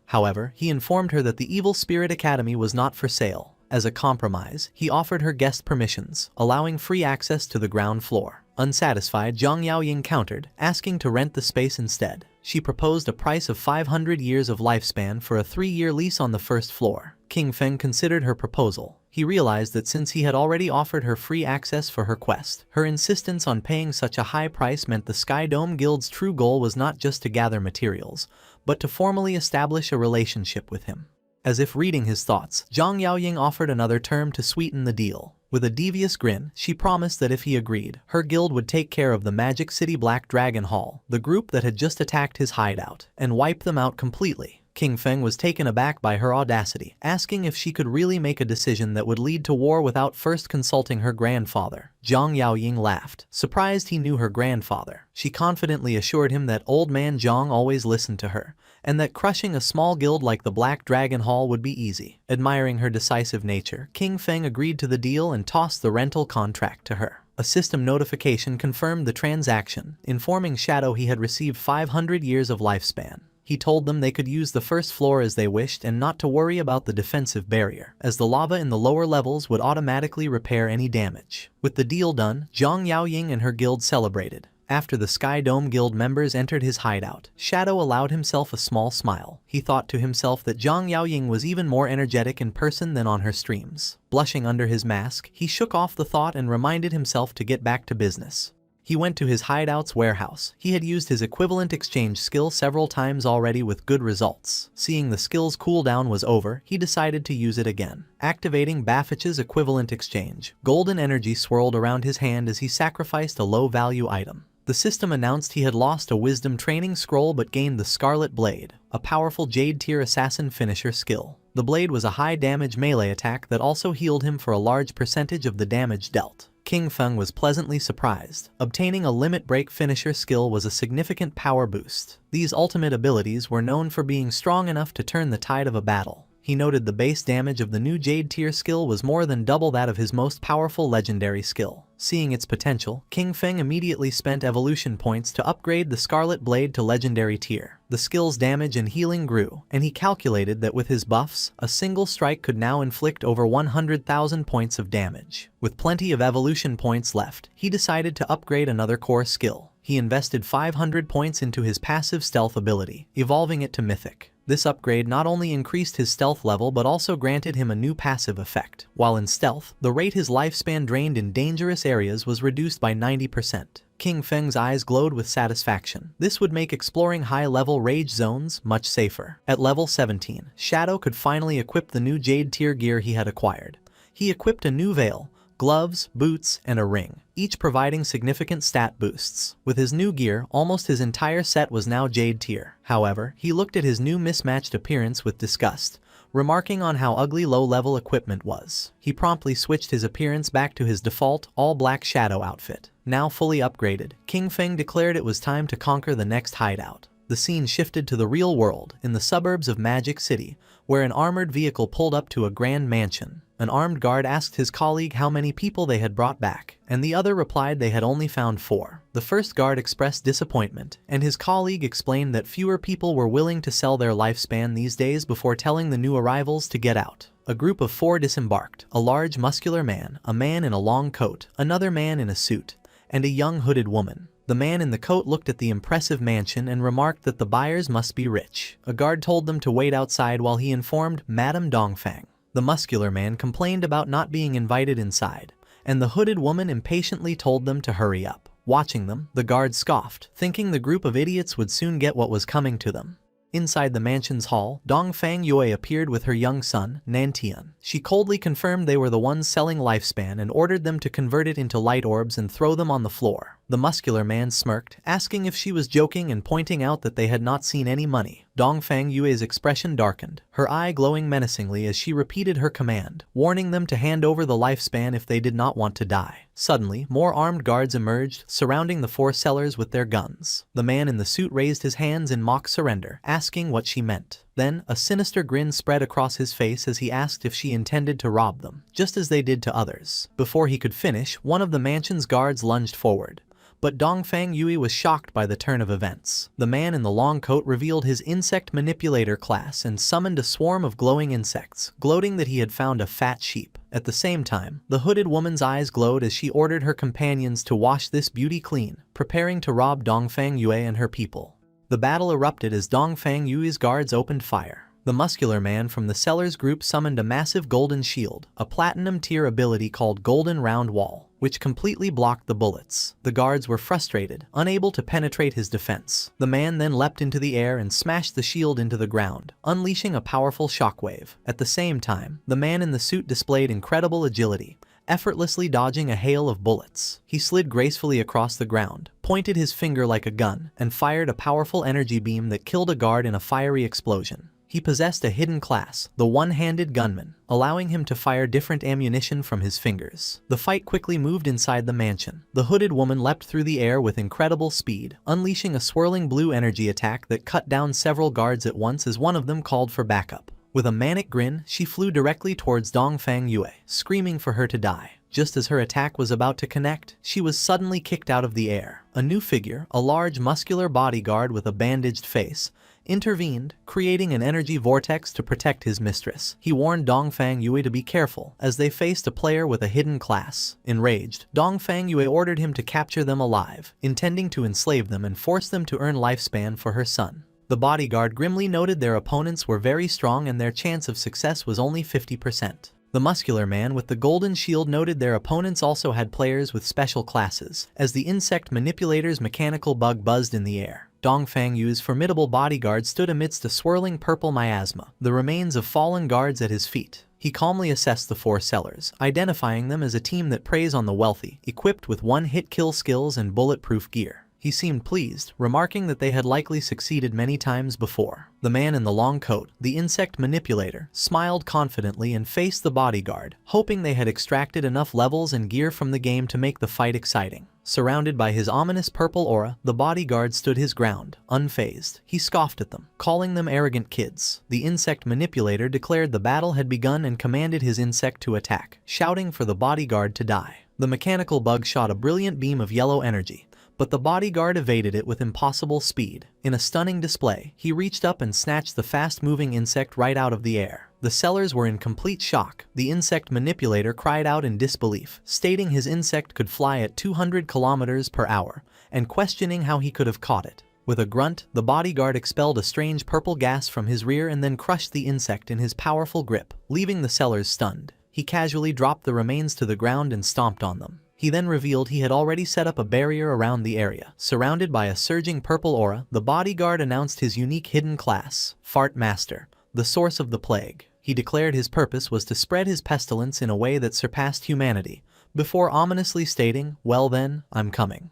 However, he informed her that the Evil Spirit Academy was not for sale. As a compromise, he offered her guest permissions, allowing free access to the ground floor. Unsatisfied, Zhang Yaoying countered, asking to rent the space instead. She proposed a price of 500 years of lifespan for a 3-year lease on the first floor. King Feng considered her proposal. He realized that since he had already offered her free access for her quest, her insistence on paying such a high price meant the Sky Dome Guild's true goal was not just to gather materials, but to formally establish a relationship with him. As if reading his thoughts, Zhang Yaoying offered another term to sweeten the deal. With a devious grin, she promised that if he agreed, her guild would take care of the Magic City Black Dragon Hall, the group that had just attacked his hideout, and wipe them out completely. King Feng was taken aback by her audacity, asking if she could really make a decision that would lead to war without first consulting her grandfather. Zhang Yaoying laughed, surprised he knew her grandfather. She confidently assured him that old man Zhang always listened to her, and that crushing a small guild like the Black Dragon Hall would be easy. Admiring her decisive nature, King Feng agreed to the deal and tossed the rental contract to her. A system notification confirmed the transaction, informing Shadow he had received 500 years of lifespan. He told them they could use the first floor as they wished and not to worry about the defensive barrier, as the lava in the lower levels would automatically repair any damage. With the deal done, Zhang Yaoying and her guild celebrated. After the Sky Dome Guild members entered his hideout, Shadow allowed himself a small smile. He thought to himself that Zhang Yaoying was even more energetic in person than on her streams. Blushing under his mask, he shook off the thought and reminded himself to get back to business. He went to his hideout's warehouse. He had used his equivalent exchange skill several times already with good results. Seeing the skill's cooldown was over, he decided to use it again. Activating Baffich's equivalent exchange, golden energy swirled around his hand as he sacrificed a low-value item. The system announced he had lost a wisdom training scroll but gained the Scarlet Blade, a powerful Jade-tier assassin finisher skill. The blade was a high-damage melee attack that also healed him for a large percentage of the damage dealt. King Feng was pleasantly surprised. Obtaining a limit break finisher skill was a significant power boost. These ultimate abilities were known for being strong enough to turn the tide of a battle. He noted the base damage of the new Jade tier skill was more than double that of his most powerful legendary skill. Seeing its potential, King Feng immediately spent evolution points to upgrade the Scarlet Blade to legendary tier. The skill's damage and healing grew, and he calculated that with his buffs, a single strike could now inflict over 100,000 points of damage. With plenty of evolution points left, he decided to upgrade another core skill. He invested 500 points into his passive stealth ability, evolving it to Mythic. This upgrade not only increased his stealth level but also granted him a new passive effect. While in stealth, the rate his lifespan drained in dangerous areas was reduced by 90%. King Feng's eyes glowed with satisfaction. This would make exploring high-level rage zones much safer. At level 17, Shadow could finally equip the new Jade tier gear he had acquired. He equipped a new veil, gloves, boots, and a ring, each providing significant stat boosts. With his new gear, almost his entire set was now Jade tier. However, he looked at his new mismatched appearance with disgust, remarking on how ugly low-level equipment was. He promptly switched his appearance back to his default, all-black Shadow outfit. Now fully upgraded, King Feng declared it was time to conquer the next hideout. The scene shifted to the real world, in the suburbs of Magic City, where an armored vehicle pulled up to a grand mansion. An armed guard asked his colleague how many people they had brought back, and the other replied they had only found 4. The first guard expressed disappointment, and his colleague explained that fewer people were willing to sell their lifespan these days before telling the new arrivals to get out. A group of 4 disembarked, a large muscular man, a man in a long coat, another man in a suit, and a young hooded woman. The man in the coat looked at the impressive mansion and remarked that the buyers must be rich. A guard told them to wait outside while he informed Madame Dongfang. The muscular man complained about not being invited inside, and the hooded woman impatiently told them to hurry up. Watching them, the guard scoffed, thinking the group of idiots would soon get what was coming to them. Inside the mansion's hall, Dongfang Yue appeared with her young son, Nantian. She coldly confirmed they were the ones selling lifespan and ordered them to convert it into light orbs and throw them on the floor. The muscular man smirked, asking if she was joking and pointing out that they had not seen any money. Dongfang Yue's expression darkened, her eye glowing menacingly as she repeated her command, warning them to hand over the lifespan if they did not want to die. Suddenly, more armed guards emerged, surrounding the 4 sellers with their guns. The man in the suit raised his hands in mock surrender, asking what she meant. Then, a sinister grin spread across his face as he asked if she intended to rob them, just as they did to others. Before he could finish, one of the mansion's guards lunged forward. But Dongfang Yui was shocked by the turn of events. The man in the long coat revealed his insect manipulator class and summoned a swarm of glowing insects, gloating that he had found a fat sheep. At the same time, the hooded woman's eyes glowed as she ordered her companions to wash this beauty clean, preparing to rob Dongfang Yui and her people. The battle erupted as Dongfang Yui's guards opened fire. The muscular man from the Sellers group summoned a massive golden shield, a platinum-tier ability called Golden Round Wall, which completely blocked the bullets. The guards were frustrated, unable to penetrate his defense. The man then leapt into the air and smashed the shield into the ground, unleashing a powerful shockwave. At the same time, the man in the suit displayed incredible agility, effortlessly dodging a hail of bullets. He slid gracefully across the ground, pointed his finger like a gun, and fired a powerful energy beam that killed a guard in a fiery explosion. He possessed a hidden class, the one-handed gunman, allowing him to fire different ammunition from his fingers. The fight quickly moved inside the mansion. The hooded woman leapt through the air with incredible speed, unleashing a swirling blue energy attack that cut down several guards at once as one of them called for backup. With a manic grin, she flew directly towards Dongfang Yui, screaming for her to die. Just as her attack was about to connect, she was suddenly kicked out of the air. A new figure, a large muscular bodyguard with a bandaged face, intervened, creating an energy vortex to protect his mistress. He warned Dongfang Yui to be careful, as they faced a player with a hidden class. Enraged, Dongfang Yui ordered him to capture them alive, intending to enslave them and force them to earn lifespan for her son. The bodyguard grimly noted their opponents were very strong and their chance of success was only 50%. The muscular man with the golden shield noted their opponents also had players with special classes. As the insect manipulator's mechanical bug buzzed in the air, Dongfang Yu's formidable bodyguard stood amidst a swirling purple miasma, the remains of fallen guards at his feet. He calmly assessed the four sellers, identifying them as a team that preys on the wealthy, equipped with one-hit kill skills and bulletproof gear. He seemed pleased, remarking that they had likely succeeded many times before. The man in the long coat, the insect manipulator, smiled confidently and faced the bodyguard, hoping they had extracted enough levels and gear from the game to make the fight exciting. Surrounded by his ominous purple aura, the bodyguard stood his ground, unfazed. He scoffed at them, calling them arrogant kids. The insect manipulator declared the battle had begun and commanded his insect to attack, shouting for the bodyguard to die. The mechanical bug shot a brilliant beam of yellow energy, but the bodyguard evaded it with impossible speed. In a stunning display, he reached up and snatched the fast-moving insect right out of the air. The sellers were in complete shock. The insect manipulator cried out in disbelief, stating his insect could fly at 200 kilometers per hour, and questioning how he could have caught it. With a grunt, the bodyguard expelled a strange purple gas from his rear and then crushed the insect in his powerful grip, leaving the sellers stunned. He casually dropped the remains to the ground and stomped on them. He then revealed he had already set up a barrier around the area. Surrounded by a surging purple aura, the bodyguard announced his unique hidden class, Fart Master, the source of the plague. He declared his purpose was to spread his pestilence in a way that surpassed humanity, before ominously stating, "Well then, I'm coming."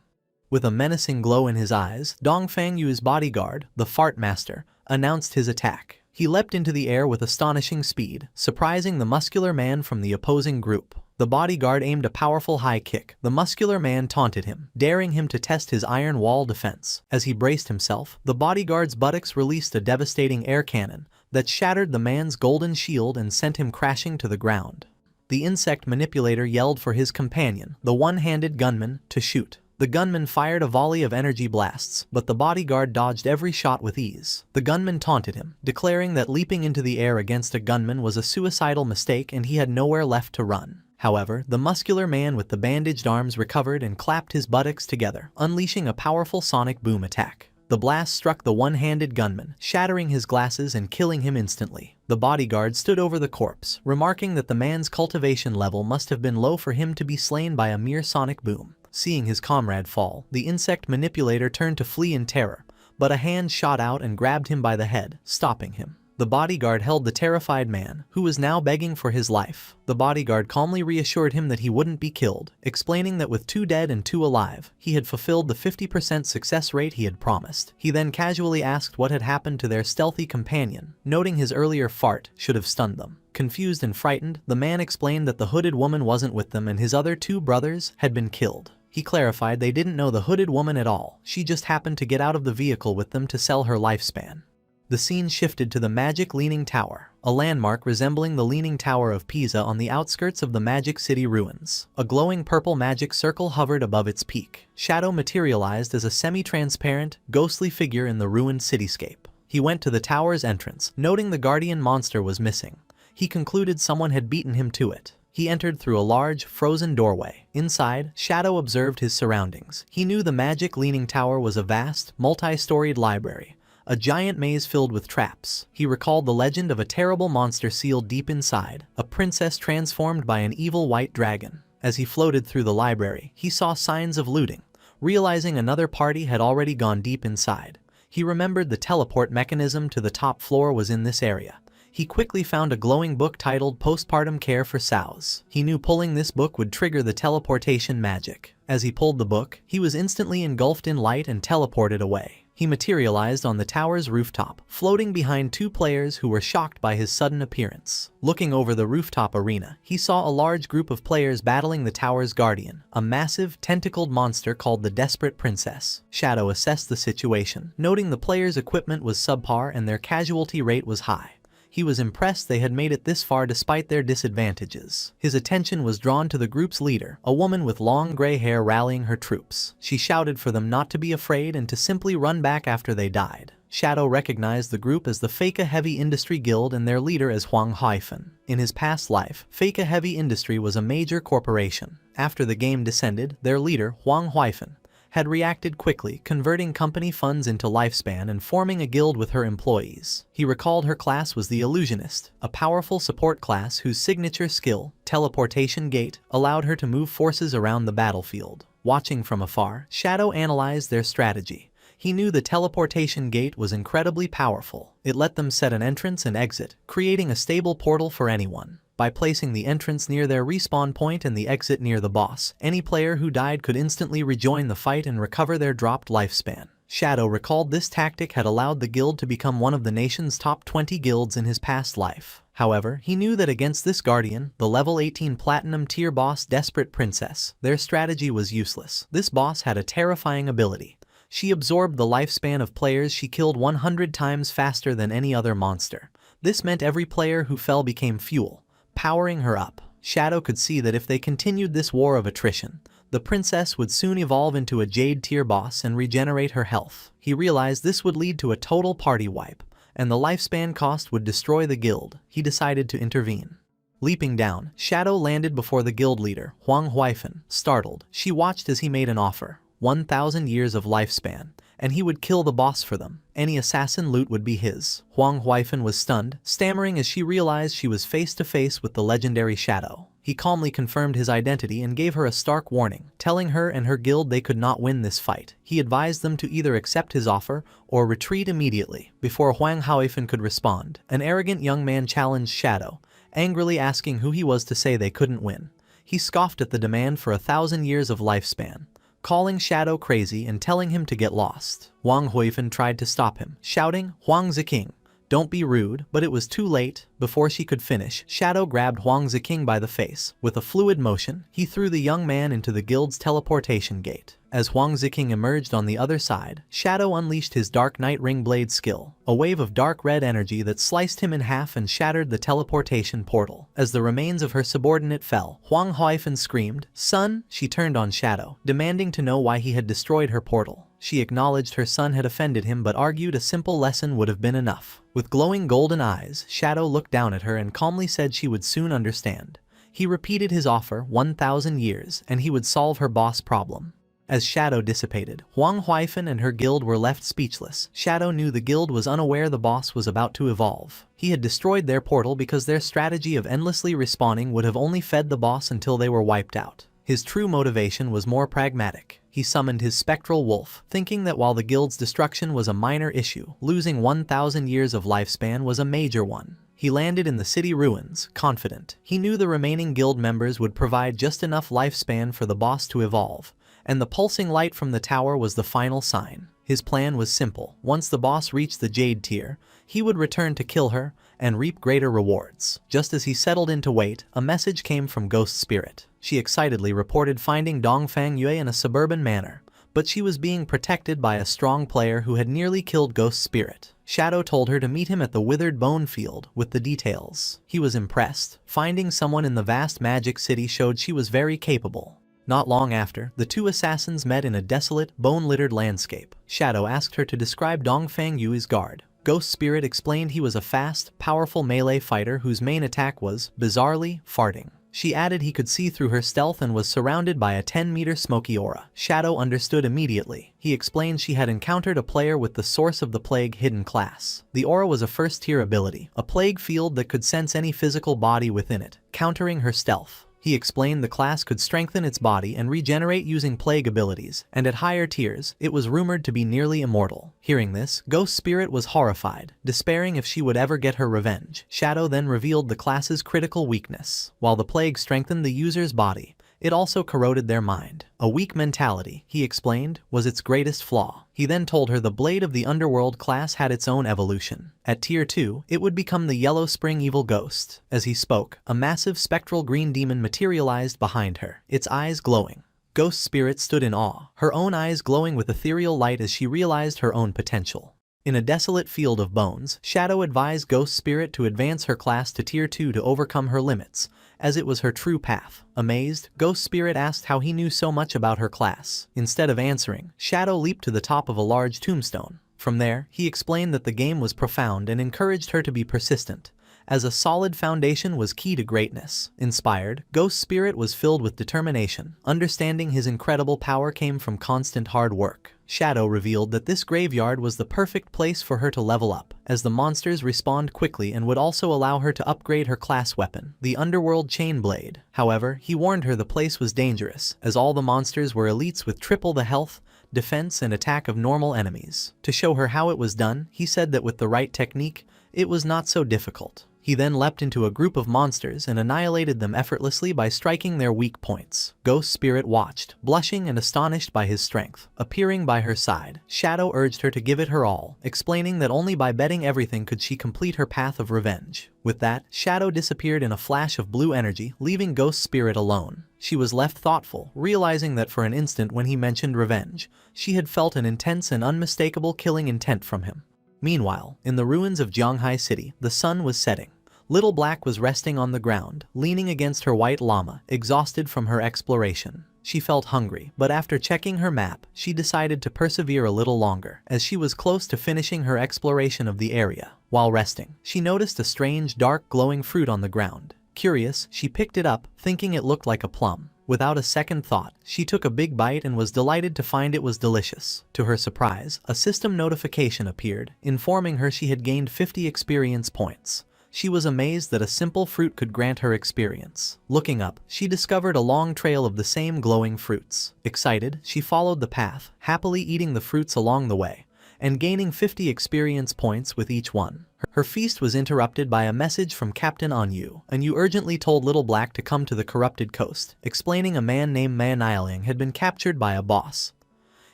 With a menacing glow in his eyes, Dongfang Yu's bodyguard, the Fart Master, announced his attack. He leapt into the air with astonishing speed, surprising the muscular man from the opposing group. The bodyguard aimed a powerful high kick. The muscular man taunted him, daring him to test his iron wall defense. As he braced himself, the bodyguard's buttocks released a devastating air cannon that shattered the man's golden shield and sent him crashing to the ground. The insect manipulator yelled for his companion, the one-handed gunman, to shoot. The gunman fired a volley of energy blasts, but the bodyguard dodged every shot with ease. The gunman taunted him, declaring that leaping into the air against a gunman was a suicidal mistake and he had nowhere left to run. However, the muscular man with the bandaged arms recovered and clapped his buttocks together, unleashing a powerful sonic boom attack. The blast struck the one-handed gunman, shattering his glasses and killing him instantly. The bodyguard stood over the corpse, remarking that the man's cultivation level must have been low for him to be slain by a mere sonic boom. Seeing his comrade fall, the insect manipulator turned to flee in terror, but a hand shot out and grabbed him by the head, stopping him. The bodyguard held the terrified man, who was now begging for his life. The bodyguard calmly reassured him that he wouldn't be killed, explaining that with 2 dead and 2 alive, he had fulfilled the 50% success rate he had promised. He then casually asked what had happened to their stealthy companion, noting his earlier fart should have stunned them. Confused and frightened, the man explained that the hooded woman wasn't with them and his other 2 brothers had been killed. He clarified they didn't know the hooded woman at all, she just happened to get out of the vehicle with them to sell her lifespan. The scene shifted to the Magic Leaning Tower, a landmark resembling the Leaning Tower of Pisa on the outskirts of the Magic City ruins. A glowing purple magic circle hovered above its peak. Shadow materialized as a semi-transparent, ghostly figure in the ruined cityscape. He went to the tower's entrance, noting the guardian monster was missing. He concluded someone had beaten him to it. He entered through a large, frozen doorway. Inside, Shadow observed his surroundings. He knew the Magic Leaning Tower was a vast, multi-storied library, a giant maze filled with traps. He recalled the legend of a terrible monster sealed deep inside, a princess transformed by an evil white dragon. As he floated through the library, he saw signs of looting. Realizing another party had already gone deep inside, he remembered the teleport mechanism to the top floor was in this area. He quickly found a glowing book titled Postpartum Care for Sows. He knew pulling this book would trigger the teleportation magic. As he pulled the book, he was instantly engulfed in light and teleported away. He materialized on the tower's rooftop, floating behind two players who were shocked by his sudden appearance. Looking over the rooftop arena, he saw a large group of players battling the tower's guardian, a massive, tentacled monster called the Desperate Princess. Shadow assessed the situation, noting the players' equipment was subpar and their casualty rate was high. He was impressed they had made it this far despite their disadvantages. His attention was drawn to the group's leader, a woman with long gray hair rallying her troops. She shouted for them not to be afraid and to simply run back after they died. Shadow recognized the group as the Feka Heavy Industry Guild and their leader as Huang Haifeng. In his past life, Feka Heavy Industry was a major corporation. After the game descended, their leader, Huang Haifeng, had reacted quickly, converting company funds into lifespan and forming a guild with her employees. He recalled her class was the Illusionist, a powerful support class whose signature skill, Teleportation Gate, allowed her to move forces around the battlefield. Watching from afar, Shadow analyzed their strategy. He knew the teleportation gate was incredibly powerful. It let them set an entrance and exit, creating a stable portal for anyone. By placing the entrance near their respawn point and the exit near the boss, any player who died could instantly rejoin the fight and recover their dropped lifespan. Shadow recalled this tactic had allowed the guild to become one of the nation's top 20 guilds in his past life. However, he knew that against this guardian, the level 18 platinum tier boss Desperate Princess, their strategy was useless. This boss had a terrifying ability. She absorbed the lifespan of players she killed 100 times faster than any other monster. This meant every player who fell became fuel, powering her up. Shadow could see that if they continued this war of attrition, the princess would soon evolve into a Jade tier boss and regenerate her health. He realized this would lead to a total party wipe, and the lifespan cost would destroy the guild. He decided to intervene. Leaping down, Shadow landed before the guild leader, Huang Haifeng. Startled, she watched as he made an offer, 1,000 years of lifespan, and he would kill the boss for them. Any assassin loot would be his. Huang Haifeng was stunned, stammering as she realized she was face to face with the legendary Shadow. He calmly confirmed his identity and gave her a stark warning, telling her and her guild they could not win this fight. He advised them to either accept his offer or retreat immediately. Before Huang Haifeng could respond, an arrogant young man challenged Shadow, angrily asking who he was to say they couldn't win. He scoffed at the demand for 1,000 years of lifespan, calling Shadow crazy and telling him to get lost. Huang Haifeng tried to stop him, shouting, "Huang Ziking, don't be rude," but it was too late. Before she could finish, Shadow grabbed Huang Ziking by the face. With a fluid motion, he threw the young man into the guild's teleportation gate. As Huang Ziking emerged on the other side, Shadow unleashed his Dark Night Ring Blade skill, a wave of dark red energy that sliced him in half and shattered the teleportation portal. As the remains of her subordinate fell, Huang Haifeng screamed, "Son!" She turned on Shadow, demanding to know why he had destroyed her portal. She acknowledged her son had offended him but argued a simple lesson would have been enough. With glowing golden eyes, Shadow looked down at her and calmly said she would soon understand. He repeated his offer, 1,000 years, and he would solve her boss problem. As Shadow dissipated, Huang Haifeng and her guild were left speechless. Shadow knew the guild was unaware the boss was about to evolve. He had destroyed their portal because their strategy of endlessly respawning would have only fed the boss until they were wiped out. His true motivation was more pragmatic. He summoned his spectral wolf, thinking that while the guild's destruction was a minor issue, losing 1,000 years of lifespan was a major one. He landed in the city ruins, confident. He knew the remaining guild members would provide just enough lifespan for the boss to evolve, and the pulsing light from the tower was the final sign. His plan was simple. Once the boss reached the Jade tier, he would return to kill her and reap greater rewards. Just as he settled in to wait, a message came from Ghost Spirit. She excitedly reported finding Dongfang Yue in a suburban manor, but she was being protected by a strong player who had nearly killed Ghost Spirit. Shadow told her to meet him at the Withered Bone Field with the details. He was impressed. Finding someone in the vast magic city showed she was very capable. Not long after, the two assassins met in a desolate, bone-littered landscape. Shadow asked her to describe Dongfang Yui's guard. Ghost Spirit explained he was a fast, powerful melee fighter whose main attack was, bizarrely, farting. She added he could see through her stealth and was surrounded by a 10-meter smoky aura. Shadow understood immediately. He explained she had encountered a player with the Source of the Plague hidden class. The aura was a first-tier ability, a plague field that could sense any physical body within it, countering her stealth. He explained the class could strengthen its body and regenerate using plague abilities, and at higher tiers, it was rumored to be nearly immortal. Hearing this, Ghost Spirit was horrified, despairing if she would ever get her revenge. Shadow then revealed the class's critical weakness. While the plague strengthened the user's body, it also corroded their mind. A weak mentality, he explained, was its greatest flaw. He then told her the Blade of the Underworld class had its own evolution. At Tier 2, it would become the Yellow Spring Evil Ghost. As he spoke, a massive spectral green demon materialized behind her, its eyes glowing. Ghost Spirit stood in awe, her own eyes glowing with ethereal light as she realized her own potential. In a desolate field of bones, Shadow advised Ghost Spirit to advance her class to Tier 2 to overcome her limits, as it was her true path. Amazed, Ghost Spirit asked how he knew so much about her class. Instead of answering, Shadow leaped to the top of a large tombstone. From there, he explained that the game was profound and encouraged her to be persistent, as a solid foundation was key to greatness. Inspired, Ghost Spirit was filled with determination, understanding his incredible power came from constant hard work. Shadow revealed that this graveyard was the perfect place for her to level up, as the monsters respawned quickly and would also allow her to upgrade her class weapon, the Underworld Chain Blade. However, he warned her the place was dangerous, as all the monsters were elites with triple the health, defense and attack of normal enemies. To show her how it was done, he said that with the right technique, it was not so difficult. He then leapt into a group of monsters and annihilated them effortlessly by striking their weak points. Ghost Spirit watched, blushing and astonished by his strength. Appearing by her side, Shadow urged her to give it her all, explaining that only by betting everything could she complete her path of revenge. With that, Shadow disappeared in a flash of blue energy, leaving Ghost Spirit alone. She was left thoughtful, realizing that for an instant when he mentioned revenge, she had felt an intense and unmistakable killing intent from him. Meanwhile, in the ruins of Jianghai City, the sun was setting. Little Black was resting on the ground, leaning against her white llama, exhausted from her exploration. She felt hungry, but after checking her map, she decided to persevere a little longer, as she was close to finishing her exploration of the area. While resting, she noticed a strange, dark, glowing fruit on the ground. Curious, she picked it up, thinking it looked like a plum. Without a second thought, she took a big bite and was delighted to find it was delicious. To her surprise, a system notification appeared, informing her she had gained 50 experience points. She was amazed that a simple fruit could grant her experience. Looking up, she discovered a long trail of the same glowing fruits. Excited, she followed the path, happily eating the fruits along the way, and gaining 50 experience points with each one. Her feast was interrupted by a message from Captain Anyu. Anyu urgently told Little Black to come to the corrupted coast, explaining a man named Manhwa had been captured by a boss.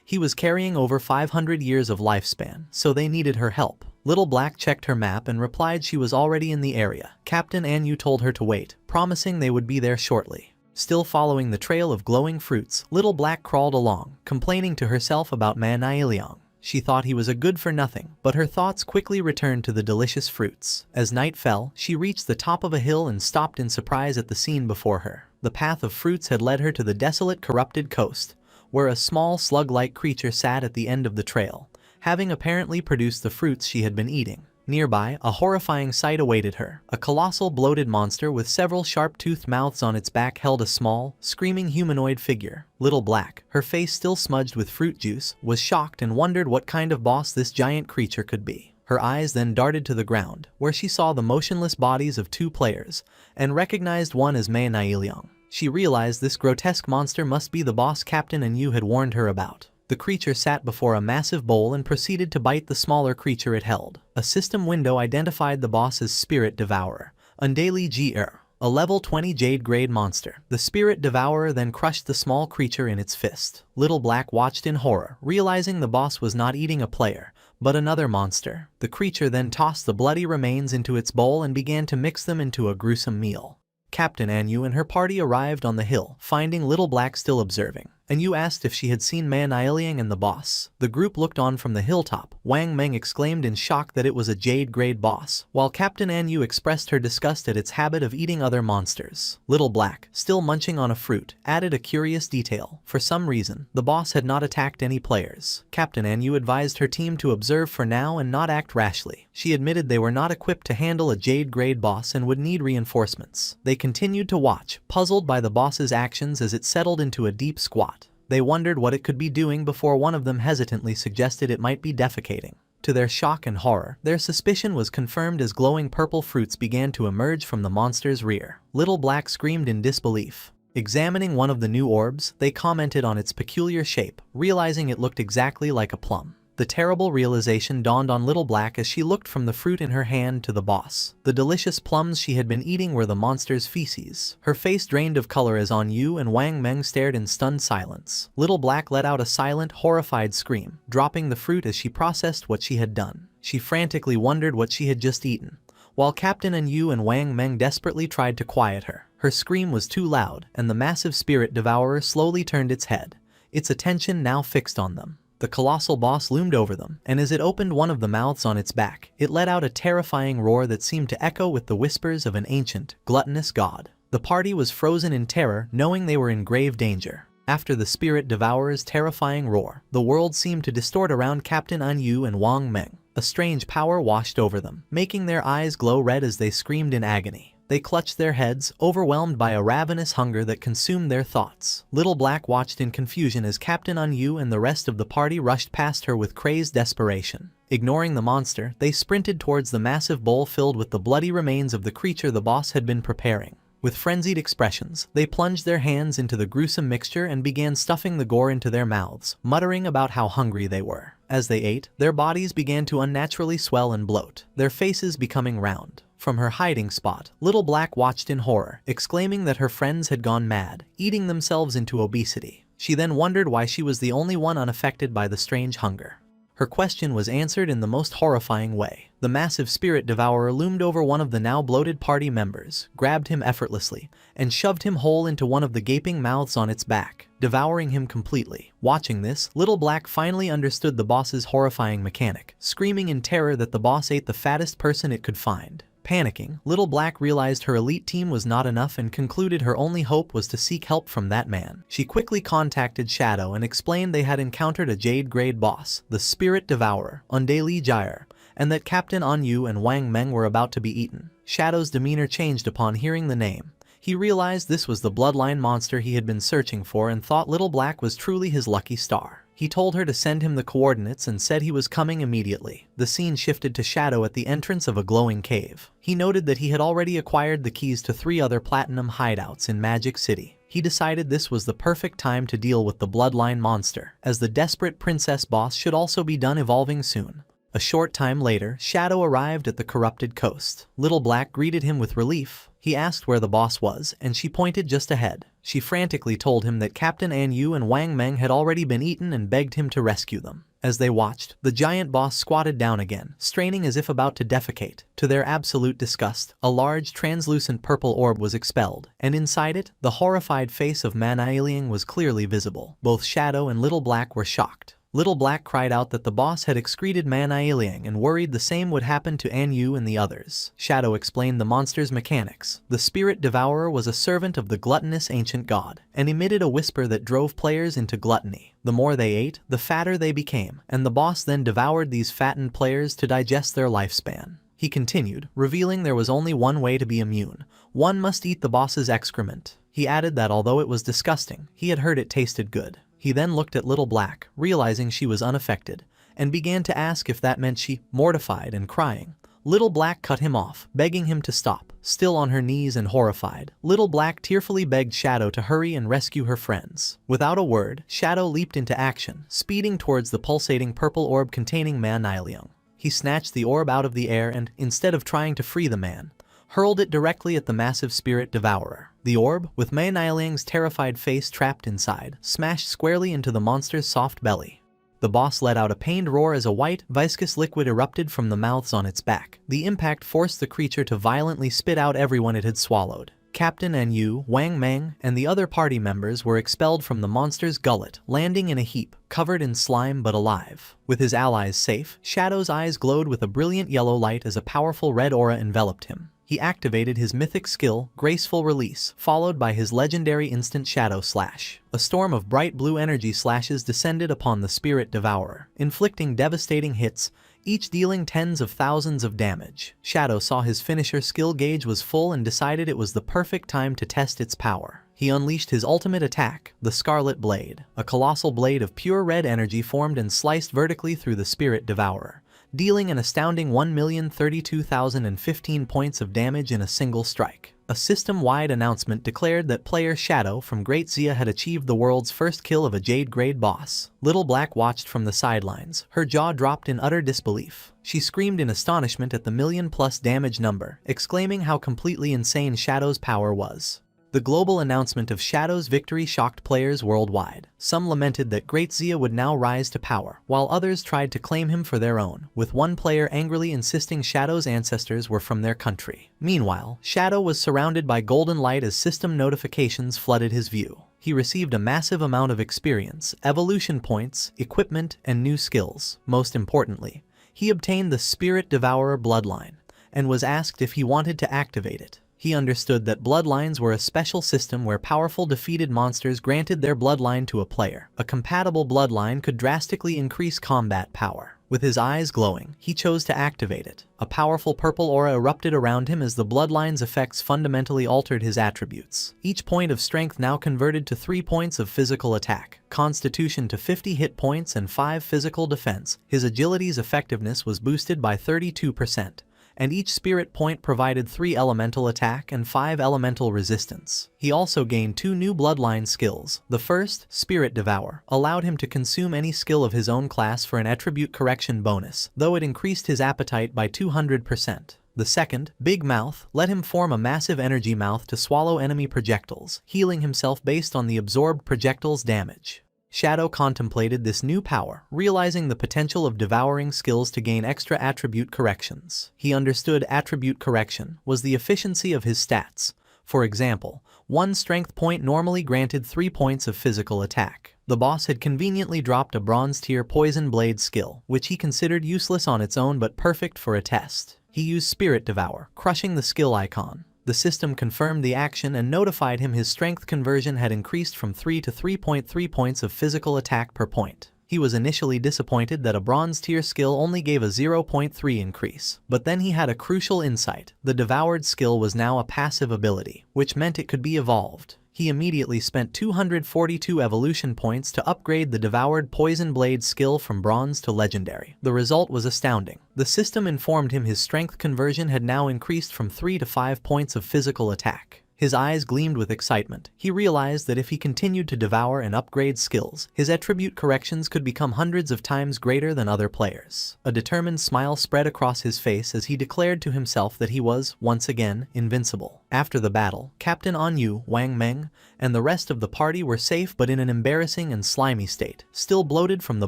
He was carrying over 500 years of lifespan, so they needed her help. Little Black checked her map and replied she was already in the area. Captain Anyu told her to wait, promising they would be there shortly. Still following the trail of glowing fruits, Little Black crawled along, complaining to herself about Manhwa. She thought he was a good-for-nothing, but her thoughts quickly returned to the delicious fruits. As night fell, she reached the top of a hill and stopped in surprise at the scene before her. The path of fruits had led her to the desolate, corrupted coast, where a small slug-like creature sat at the end of the trail, having apparently produced the fruits she had been eating. Nearby, a horrifying sight awaited her. A colossal bloated monster with several sharp-toothed mouths on its back held a small, screaming humanoid figure. Little Black, her face still smudged with fruit juice, was shocked and wondered what kind of boss this giant creature could be. Her eyes then darted to the ground, where she saw the motionless bodies of two players, and recognized one as Manhwa. She realized this grotesque monster must be the boss Captain Anyu had warned her about. The creature sat before a massive bowl and proceeded to bite the smaller creature it held. A system window identified the boss as Spirit Devourer, Undali Gr, a level 20 Jade grade monster. The Spirit Devourer then crushed the small creature in its fist. Little Black watched in horror, realizing the boss was not eating a player, but another monster. The creature then tossed the bloody remains into its bowl and began to mix them into a gruesome meal. Captain Anyu and her party arrived on the hill, finding Little Black still observing. and Yu asked if she had seen Man Liang and the boss. The group looked on from the hilltop. Wang Meng exclaimed in shock that it was a jade-grade boss, while Captain Yu expressed her disgust at its habit of eating other monsters. Little Black, still munching on a fruit, added a curious detail. For some reason, the boss had not attacked any players. Captain Yu advised her team to observe for now and not act rashly. She admitted they were not equipped to handle a jade-grade boss and would need reinforcements. They continued to watch, puzzled by the boss's actions as it settled into a deep squat. They wondered what it could be doing before one of them hesitantly suggested it might be defecating. To their shock and horror, their suspicion was confirmed as glowing purple fruits began to emerge from the monster's rear. Little Black screamed in disbelief. Examining one of the new orbs, they commented on its peculiar shape, realizing it looked exactly like a plum. The terrible realization dawned on Little Black as she looked from the fruit in her hand to the boss. The delicious plums she had been eating were the monster's feces. Her face drained of color as Yu and Wang Meng stared in stunned silence. Little Black let out a silent, horrified scream, dropping the fruit as she processed what she had done. She frantically wondered what she had just eaten, while Captain Yu and Wang Meng desperately tried to quiet her. Her scream was too loud, and the massive spirit devourer slowly turned its head, its attention now fixed on them. The colossal boss loomed over them, and as it opened one of the mouths on its back, it let out a terrifying roar that seemed to echo with the whispers of an ancient, gluttonous god. The party was frozen in terror, knowing they were in grave danger. After the spirit devourer's terrifying roar, the world seemed to distort around Captain Yu and Wang Meng. A strange power washed over them, making their eyes glow red as they screamed in agony. They clutched their heads, overwhelmed by a ravenous hunger that consumed their thoughts. Little Black watched in confusion as Captain Yu and the rest of the party rushed past her with crazed desperation. Ignoring the monster, they sprinted towards the massive bowl filled with the bloody remains of the creature the boss had been preparing. With frenzied expressions, they plunged their hands into the gruesome mixture and began stuffing the gore into their mouths, muttering about how hungry they were. As they ate, their bodies began to unnaturally swell and bloat, their faces becoming round. From her hiding spot, Little Black watched in horror, exclaiming that her friends had gone mad, eating themselves into obesity. She then wondered why she was the only one unaffected by the strange hunger. Her question was answered in the most horrifying way. The massive spirit devourer loomed over one of the now bloated party members, grabbed him effortlessly, and shoved him whole into one of the gaping mouths on its back, devouring him completely. Watching this, Little Black finally understood the boss's horrifying mechanic, screaming in terror that the boss ate the fattest person it could find. Panicking, Little Black realized her elite team was not enough and concluded her only hope was to seek help from that man. She quickly contacted Shadow and explained they had encountered a jade-grade boss, the Spirit Devourer, on Daily Gyre, and that Captain Yu and Wang Meng were about to be eaten. Shadow's demeanor changed upon hearing the name. He realized this was the bloodline monster he had been searching for and thought Little Black was truly his lucky star. He told her to send him the coordinates and said he was coming immediately. The scene shifted to Shadow at the entrance of a glowing cave. He noted that he had already acquired the keys to 3 other platinum hideouts in Magic City. He decided this was the perfect time to deal with the bloodline monster, as the desperate princess boss should also be done evolving soon. A short time later, Shadow arrived at the corrupted coast. Little Black greeted him with relief. He asked where the boss was, and she pointed just ahead. She frantically told him that Captain Yu and Wang Meng had already been eaten and begged him to rescue them. As they watched, the giant boss squatted down again, straining as if about to defecate. To their absolute disgust, a large translucent purple orb was expelled, and inside it, the horrified face of Man Liang was clearly visible. Both Shadow and Little Black were shocked. Little Black cried out that the boss had excreted Man Liang and worried the same would happen to Yu and the others. Shadow explained the monster's mechanics. The Spirit Devourer was a servant of the gluttonous ancient god, and emitted a whisper that drove players into gluttony. The more they ate, the fatter they became, and the boss then devoured these fattened players to digest their lifespan. He continued, revealing there was only one way to be immune. One must eat the boss's excrement. He added that although it was disgusting, he had heard it tasted good. He then looked at Little Black, realizing she was unaffected, and began to ask if that meant she, mortified and crying. Little Black cut him off, begging him to stop. Still on her knees and horrified, Little Black tearfully begged Shadow to hurry and rescue her friends. Without a word, Shadow leaped into action, speeding towards the pulsating purple orb containing Man Liang. He snatched the orb out of the air and, instead of trying to free the man, hurled it directly at the massive spirit devourer. The orb, with Man Liang's terrified face trapped inside, smashed squarely into the monster's soft belly. The boss let out a pained roar as a white, viscous liquid erupted from the mouths on its back. The impact forced the creature to violently spit out everyone it had swallowed. Captain Enyu, Wang Meng, and the other party members were expelled from the monster's gullet, landing in a heap, covered in slime but alive. With his allies safe, Shadow's eyes glowed with a brilliant yellow light as a powerful red aura enveloped him. He activated his mythic skill, Graceful Release, followed by his legendary instant Shadow Slash. A storm of bright blue energy slashes descended upon the Spirit Devourer, inflicting devastating hits, each dealing tens of thousands of damage. Shadow saw his finisher skill gauge was full and decided it was the perfect time to test its power. He unleashed his ultimate attack, the Scarlet Blade. A colossal blade of pure red energy formed and sliced vertically through the Spirit Devourer, dealing an astounding 1,032,015 points of damage in a single strike. A system-wide announcement declared that player Shadow from Great Zia had achieved the world's first kill of a Jade-grade boss. Little Black watched from the sidelines, her jaw dropped in utter disbelief. She screamed in astonishment at the million-plus damage number, exclaiming how completely insane Shadow's power was. The global announcement of Shadow's victory shocked players worldwide. Some lamented that Great Zia would now rise to power, while others tried to claim him for their own, with one player angrily insisting Shadow's ancestors were from their country. Meanwhile, Shadow was surrounded by golden light as system notifications flooded his view. He received a massive amount of experience, evolution points, equipment, and new skills. Most importantly, he obtained the Spirit Devourer bloodline, and was asked if he wanted to activate it. He understood that bloodlines were a special system where powerful defeated monsters granted their bloodline to a player. A compatible bloodline could drastically increase combat power. With his eyes glowing, he chose to activate it. A powerful purple aura erupted around him as the bloodline's effects fundamentally altered his attributes. Each point of strength now converted to 3 points of physical attack, constitution to 50 hit points and 5 physical defense. His agility's effectiveness was boosted by 32%. And each spirit point provided 3 elemental attack and 5 elemental resistance. He also gained 2 new bloodline skills. The first, Spirit Devour, allowed him to consume any skill of his own class for an attribute correction bonus, though it increased his appetite by 200%. The second, Big Mouth, let him form a massive energy mouth to swallow enemy projectiles, healing himself based on the absorbed projectile's damage. Shadow contemplated this new power, realizing the potential of devouring skills to gain extra attribute corrections. He understood attribute correction was the efficiency of his stats. For example, 1 strength point normally granted 3 points of physical attack. The boss had conveniently dropped a bronze tier poison blade skill, which he considered useless on its own but perfect for a test. He used Spirit Devour, crushing the skill icon. The system confirmed the action and notified him his strength conversion had increased from 3 to 3.3 points of physical attack per point. He was initially disappointed that a bronze tier skill only gave a 0.3 increase, but then he had a crucial insight. The devoured skill was now a passive ability, which meant it could be evolved. He immediately spent 242 evolution points to upgrade the devoured poison blade skill from bronze to legendary. The result was astounding. The system informed him his strength conversion had now increased from 3 to 5 points of physical attack. His eyes gleamed with excitement. He realized that if he continued to devour and upgrade skills, his attribute corrections could become hundreds of times greater than other players. A determined smile spread across his face as he declared to himself that he was, once again, invincible. After the battle, Captain Enyu, Wang Meng, and the rest of the party were safe but in an embarrassing and slimy state, still bloated from the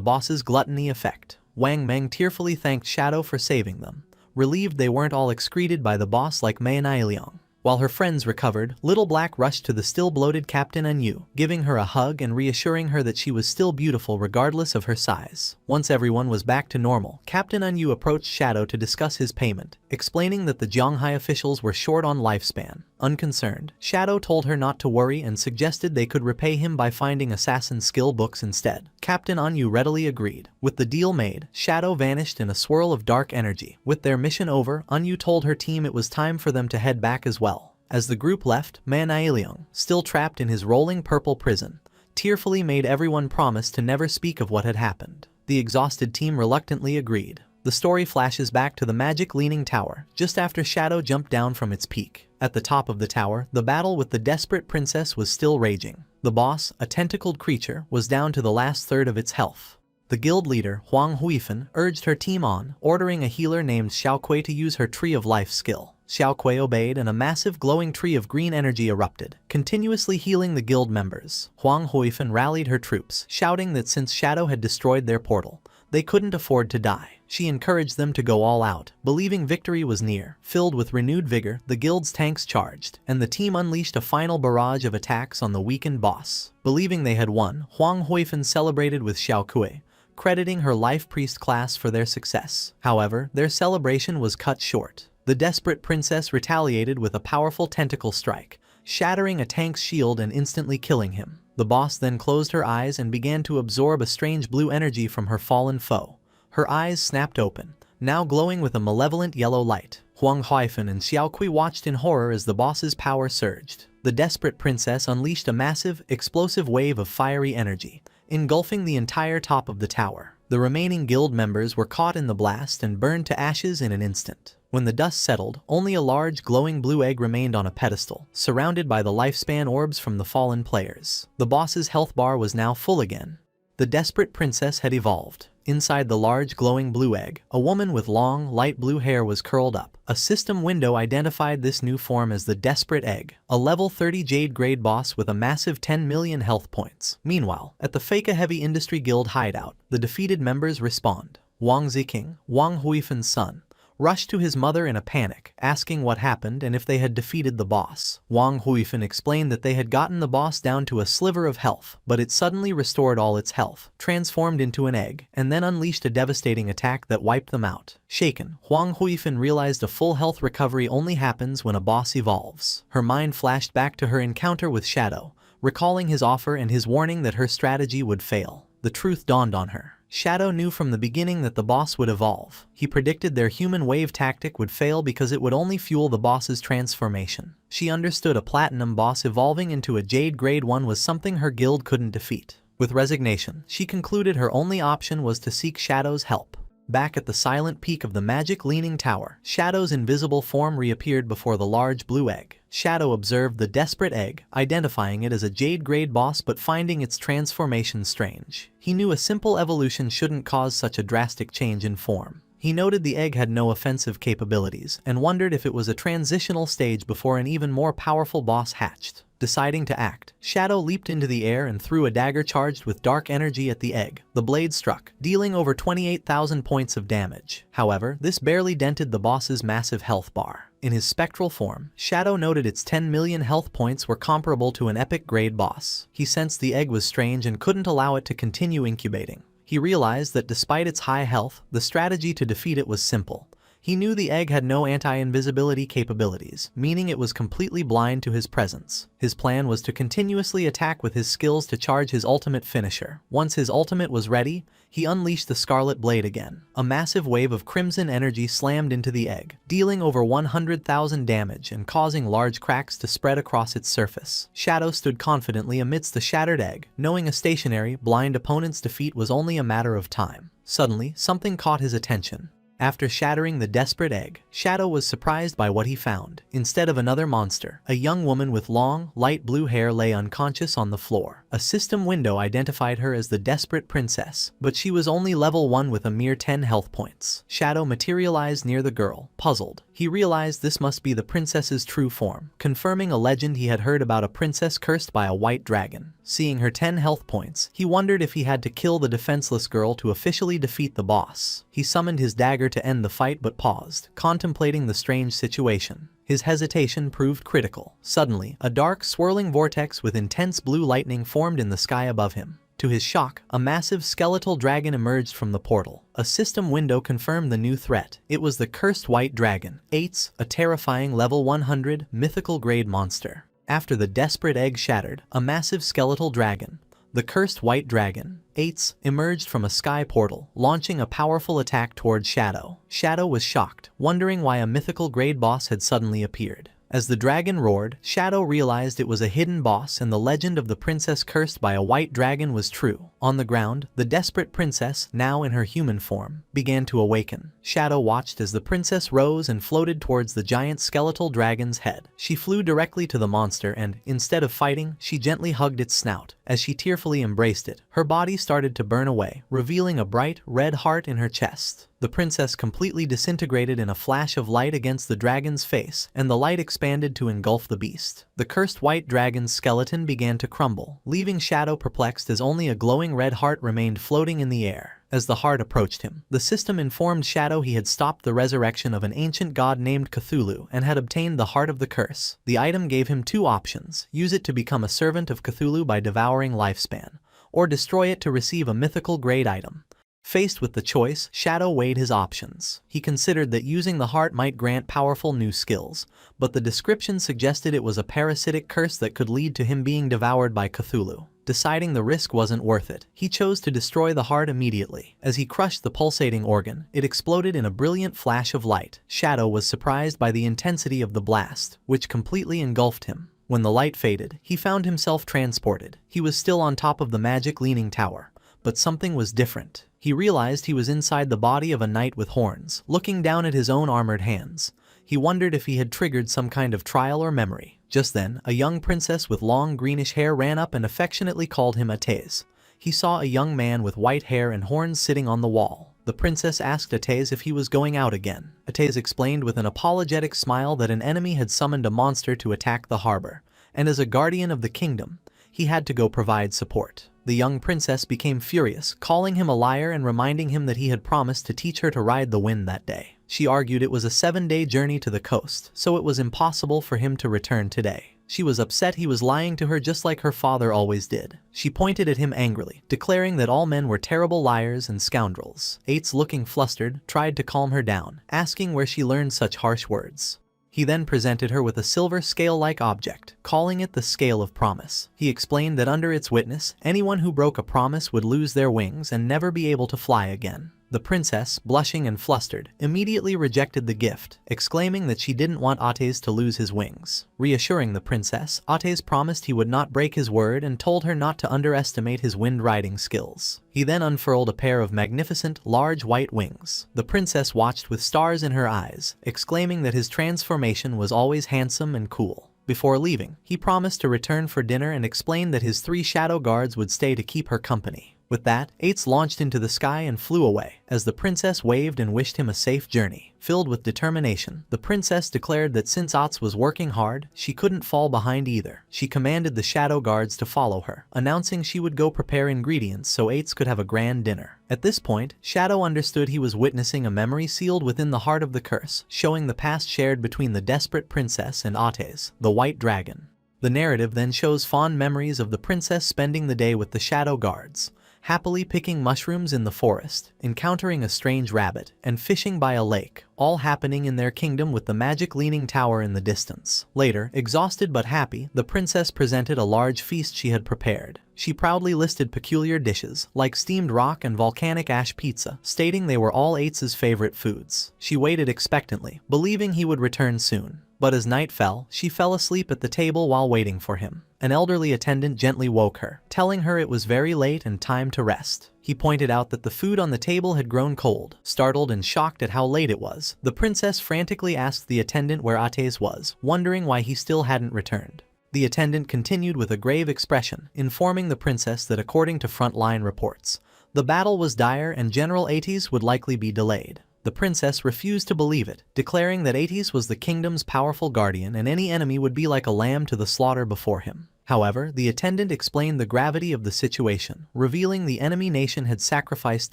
boss's gluttony effect. Wang Meng tearfully thanked Shadow for saving them, relieved they weren't all excreted by the boss like Manhwa Recap. While her friends recovered, Little Black rushed to the still bloated Captain Enyu, giving her a hug and reassuring her that she was still beautiful regardless of her size. Once everyone was back to normal, Captain Enyu approached Shadow to discuss his payment, explaining that the Zhonghai officials were short on lifespan. Unconcerned, Shadow told her not to worry and suggested they could repay him by finding assassin skill books instead. Captain Enyu readily agreed. With the deal made, Shadow vanished in a swirl of dark energy. With their mission over, Enyu told her team it was time for them to head back as well. As the group left, Manhwa Recap, still trapped in his rolling purple prison, tearfully made everyone promise to never speak of what had happened. The exhausted team reluctantly agreed. The story flashes back to the magic leaning tower, just after Shadow jumped down from its peak. At the top of the tower, the battle with the desperate princess was still raging. The boss, a tentacled creature, was down to the last third of its health. The guild leader, Huang Huifan, urged her team on, ordering a healer named Xiaoquei to use her Tree of Life skill. Xiaoquei obeyed and a massive glowing tree of green energy erupted, continuously healing the guild members. Huang Huifan rallied her troops, shouting that since Shadow had destroyed their portal, They couldn't afford to die. She encouraged them to go all out, believing victory was near. Filled with renewed vigor, the guild's tanks charged, and the team unleashed a final barrage of attacks on the weakened boss. Believing they had won, Huang Huifan celebrated with Xiao Kui, crediting her life priest class for their success. However, their celebration was cut short. The desperate princess retaliated with a powerful tentacle strike, shattering a tank's shield and instantly killing him. The boss then closed her eyes and began to absorb a strange blue energy from her fallen foe. Her eyes snapped open, now glowing with a malevolent yellow light. Huang Huifan and Xiao Kui watched in horror as the boss's power surged. The desperate princess unleashed a massive, explosive wave of fiery energy, engulfing the entire top of the tower. The remaining guild members were caught in the blast and burned to ashes in an instant. When the dust settled, only a large glowing blue egg remained on a pedestal, surrounded by the lifespan orbs from the fallen players. The boss's health bar was now full again. The desperate princess had evolved. Inside the large glowing blue egg, a woman with long, light blue hair was curled up. A system window identified this new form as the Desperate Egg, a level 30 Jade grade boss with a massive 10 million health points. Meanwhile, at the Faka Heavy Industry Guild hideout, the defeated members respawned. Wang Ziking, Wang Huifan's son, rushed to his mother in a panic, asking what happened and if they had defeated the boss. Wang Huifan explained that they had gotten the boss down to a sliver of health, but it suddenly restored all its health, transformed into an egg, and then unleashed a devastating attack that wiped them out. Shaken, Wang Huifan realized a full health recovery only happens when a boss evolves. Her mind flashed back to her encounter with Shadow, recalling his offer and his warning that her strategy would fail. The truth dawned on her. Shadow knew from the beginning that the boss would evolve. He predicted their human wave tactic would fail because it would only fuel the boss's transformation. She understood a platinum boss evolving into a Jade grade 1 was something her guild couldn't defeat. With resignation, she concluded her only option was to seek Shadow's help. Back at the silent peak of the magic-leaning tower, Shadow's invisible form reappeared before the large blue egg. Shadow observed the Desperate Egg, identifying it as a Jade grade boss but finding its transformation strange. He knew a simple evolution shouldn't cause such a drastic change in form. He noted the egg had no offensive capabilities and wondered if it was a transitional stage before an even more powerful boss hatched. Deciding to act, Shadow leaped into the air and threw a dagger charged with dark energy at the egg. The blade struck, dealing over 28,000 points of damage. However, this barely dented the boss's massive health bar. In his spectral form, Shadow noted its 10 million health points were comparable to an epic grade boss. He sensed the egg was strange and couldn't allow it to continue incubating. He realized that despite its high health, the strategy to defeat it was simple. He knew the egg had no anti-invisibility capabilities, meaning it was completely blind to his presence. His plan was to continuously attack with his skills to charge his ultimate finisher. Once his ultimate was ready, he unleashed the Scarlet Blade again. A massive wave of crimson energy slammed into the egg, dealing over 100,000 damage and causing large cracks to spread across its surface. Shadow stood confidently amidst the shattered egg, knowing a stationary, blind opponent's defeat was only a matter of time. Suddenly, something caught his attention. After shattering the Desperate Egg, Shadow was surprised by what he found. Instead of another monster, a young woman with long, light blue hair lay unconscious on the floor. A system window identified her as the Desperate Princess, but she was only level 1 with a mere 10 health points. Shadow materialized near the girl. Puzzled, he realized this must be the princess's true form, confirming a legend he had heard about a princess cursed by a white dragon. Seeing her 10 health points, he wondered if he had to kill the defenseless girl to officially defeat the boss. He summoned his dagger to end the fight but paused, contemplating the strange situation. His hesitation proved critical. Suddenly, a dark, swirling vortex with intense blue lightning formed in the sky above him. To his shock, a massive skeletal dragon emerged from the portal. A system window confirmed the new threat. It was the cursed white dragon, Ates, a terrifying level 100 mythical grade monster. After the Desperate Egg shattered, a massive skeletal dragon, the cursed white dragon, Ates, emerged from a sky portal, launching a powerful attack toward Shadow. Shadow was shocked, wondering why a mythical grade boss had suddenly appeared. As the dragon roared, Shadow realized it was a hidden boss and the legend of the princess cursed by a white dragon was true. On the ground, the desperate princess, now in her human form, began to awaken. Shadow watched as the princess rose and floated towards the giant skeletal dragon's head. She flew directly to the monster and, instead of fighting, she gently hugged its snout. As she tearfully embraced it, her body started to burn away, revealing a bright, red heart in her chest. The princess completely disintegrated in a flash of light against the dragon's face, and the light expanded to engulf the beast. The cursed white dragon's skeleton began to crumble, leaving Shadow perplexed as only a glowing red heart remained floating in the air. As the heart approached him, the system informed Shadow he had stopped the resurrection of an ancient god named Cthulhu and had obtained the Heart of the Curse. The item gave him two options: use it to become a servant of Cthulhu by devouring lifespan, or destroy it to receive a mythical grade item. Faced with the choice, Shadow weighed his options. He considered that using the heart might grant powerful new skills, but the description suggested it was a parasitic curse that could lead to him being devoured by Cthulhu. Deciding the risk wasn't worth it, he chose to destroy the heart immediately. As he crushed the pulsating organ, it exploded in a brilliant flash of light. Shadow was surprised by the intensity of the blast, which completely engulfed him. When the light faded, he found himself transported. He was still on top of the magic leaning tower, but something was different. He realized he was inside the body of a knight with horns, looking down at his own armored hands. He wondered if he had triggered some kind of trial or memory. Just then, a young princess with long greenish hair ran up and affectionately called him Atez. He saw a young man with white hair and horns sitting on the wall. The princess asked Atez if he was going out again. Atez explained with an apologetic smile that an enemy had summoned a monster to attack the harbor, and as a guardian of the kingdom, he had to go provide support. The young princess became furious, calling him a liar and reminding him that he had promised to teach her to ride the wind that day. She argued it was a 7-day journey to the coast, so it was impossible for him to return today. She was upset he was lying to her just like her father always did. She pointed at him angrily, declaring that all men were terrible liars and scoundrels. Ates, looking flustered, tried to calm her down, asking where she learned such harsh words. He then presented her with a silver scale-like object, calling it the Scale of Promise. He explained that under its witness, anyone who broke a promise would lose their wings and never be able to fly again. The princess, blushing and flustered, immediately rejected the gift, exclaiming that she didn't want Atez to lose his wings. Reassuring the princess, Atez promised he would not break his word and told her not to underestimate his wind-riding skills. He then unfurled a pair of magnificent, large white wings. The princess watched with stars in her eyes, exclaiming that his transformation was always handsome and cool. Before leaving, he promised to return for dinner and explained that his 3 shadow guards would stay to keep her company. With that, Ates launched into the sky and flew away, as the princess waved and wished him a safe journey. Filled with determination, the princess declared that since Ates was working hard, she couldn't fall behind either. She commanded the shadow guards to follow her, announcing she would go prepare ingredients so Ates could have a grand dinner. At this point, Shadow understood he was witnessing a memory sealed within the heart of the curse, showing the past shared between the desperate princess and Atez, the white dragon. The narrative then shows fond memories of the princess spending the day with the shadow guards, happily picking mushrooms in the forest, encountering a strange rabbit, and fishing by a lake, all happening in their kingdom with the magic leaning tower in the distance. Later, exhausted but happy, the princess presented a large feast she had prepared. She proudly listed peculiar dishes, like steamed rock and volcanic ash pizza, stating they were all Ates's favorite foods. She waited expectantly, believing he would return soon. But as night fell, she fell asleep at the table while waiting for him. An elderly attendant gently woke her, telling her it was very late and time to rest. He pointed out that the food on the table had grown cold. Startled and shocked at how late it was, the princess frantically asked the attendant where Atez was, wondering why he still hadn't returned. The attendant continued with a grave expression, informing the princess that according to frontline reports, the battle was dire and General Atez would likely be delayed. The princess refused to believe it, declaring that Atez was the kingdom's powerful guardian and any enemy would be like a lamb to the slaughter before him. However, the attendant explained the gravity of the situation, revealing the enemy nation had sacrificed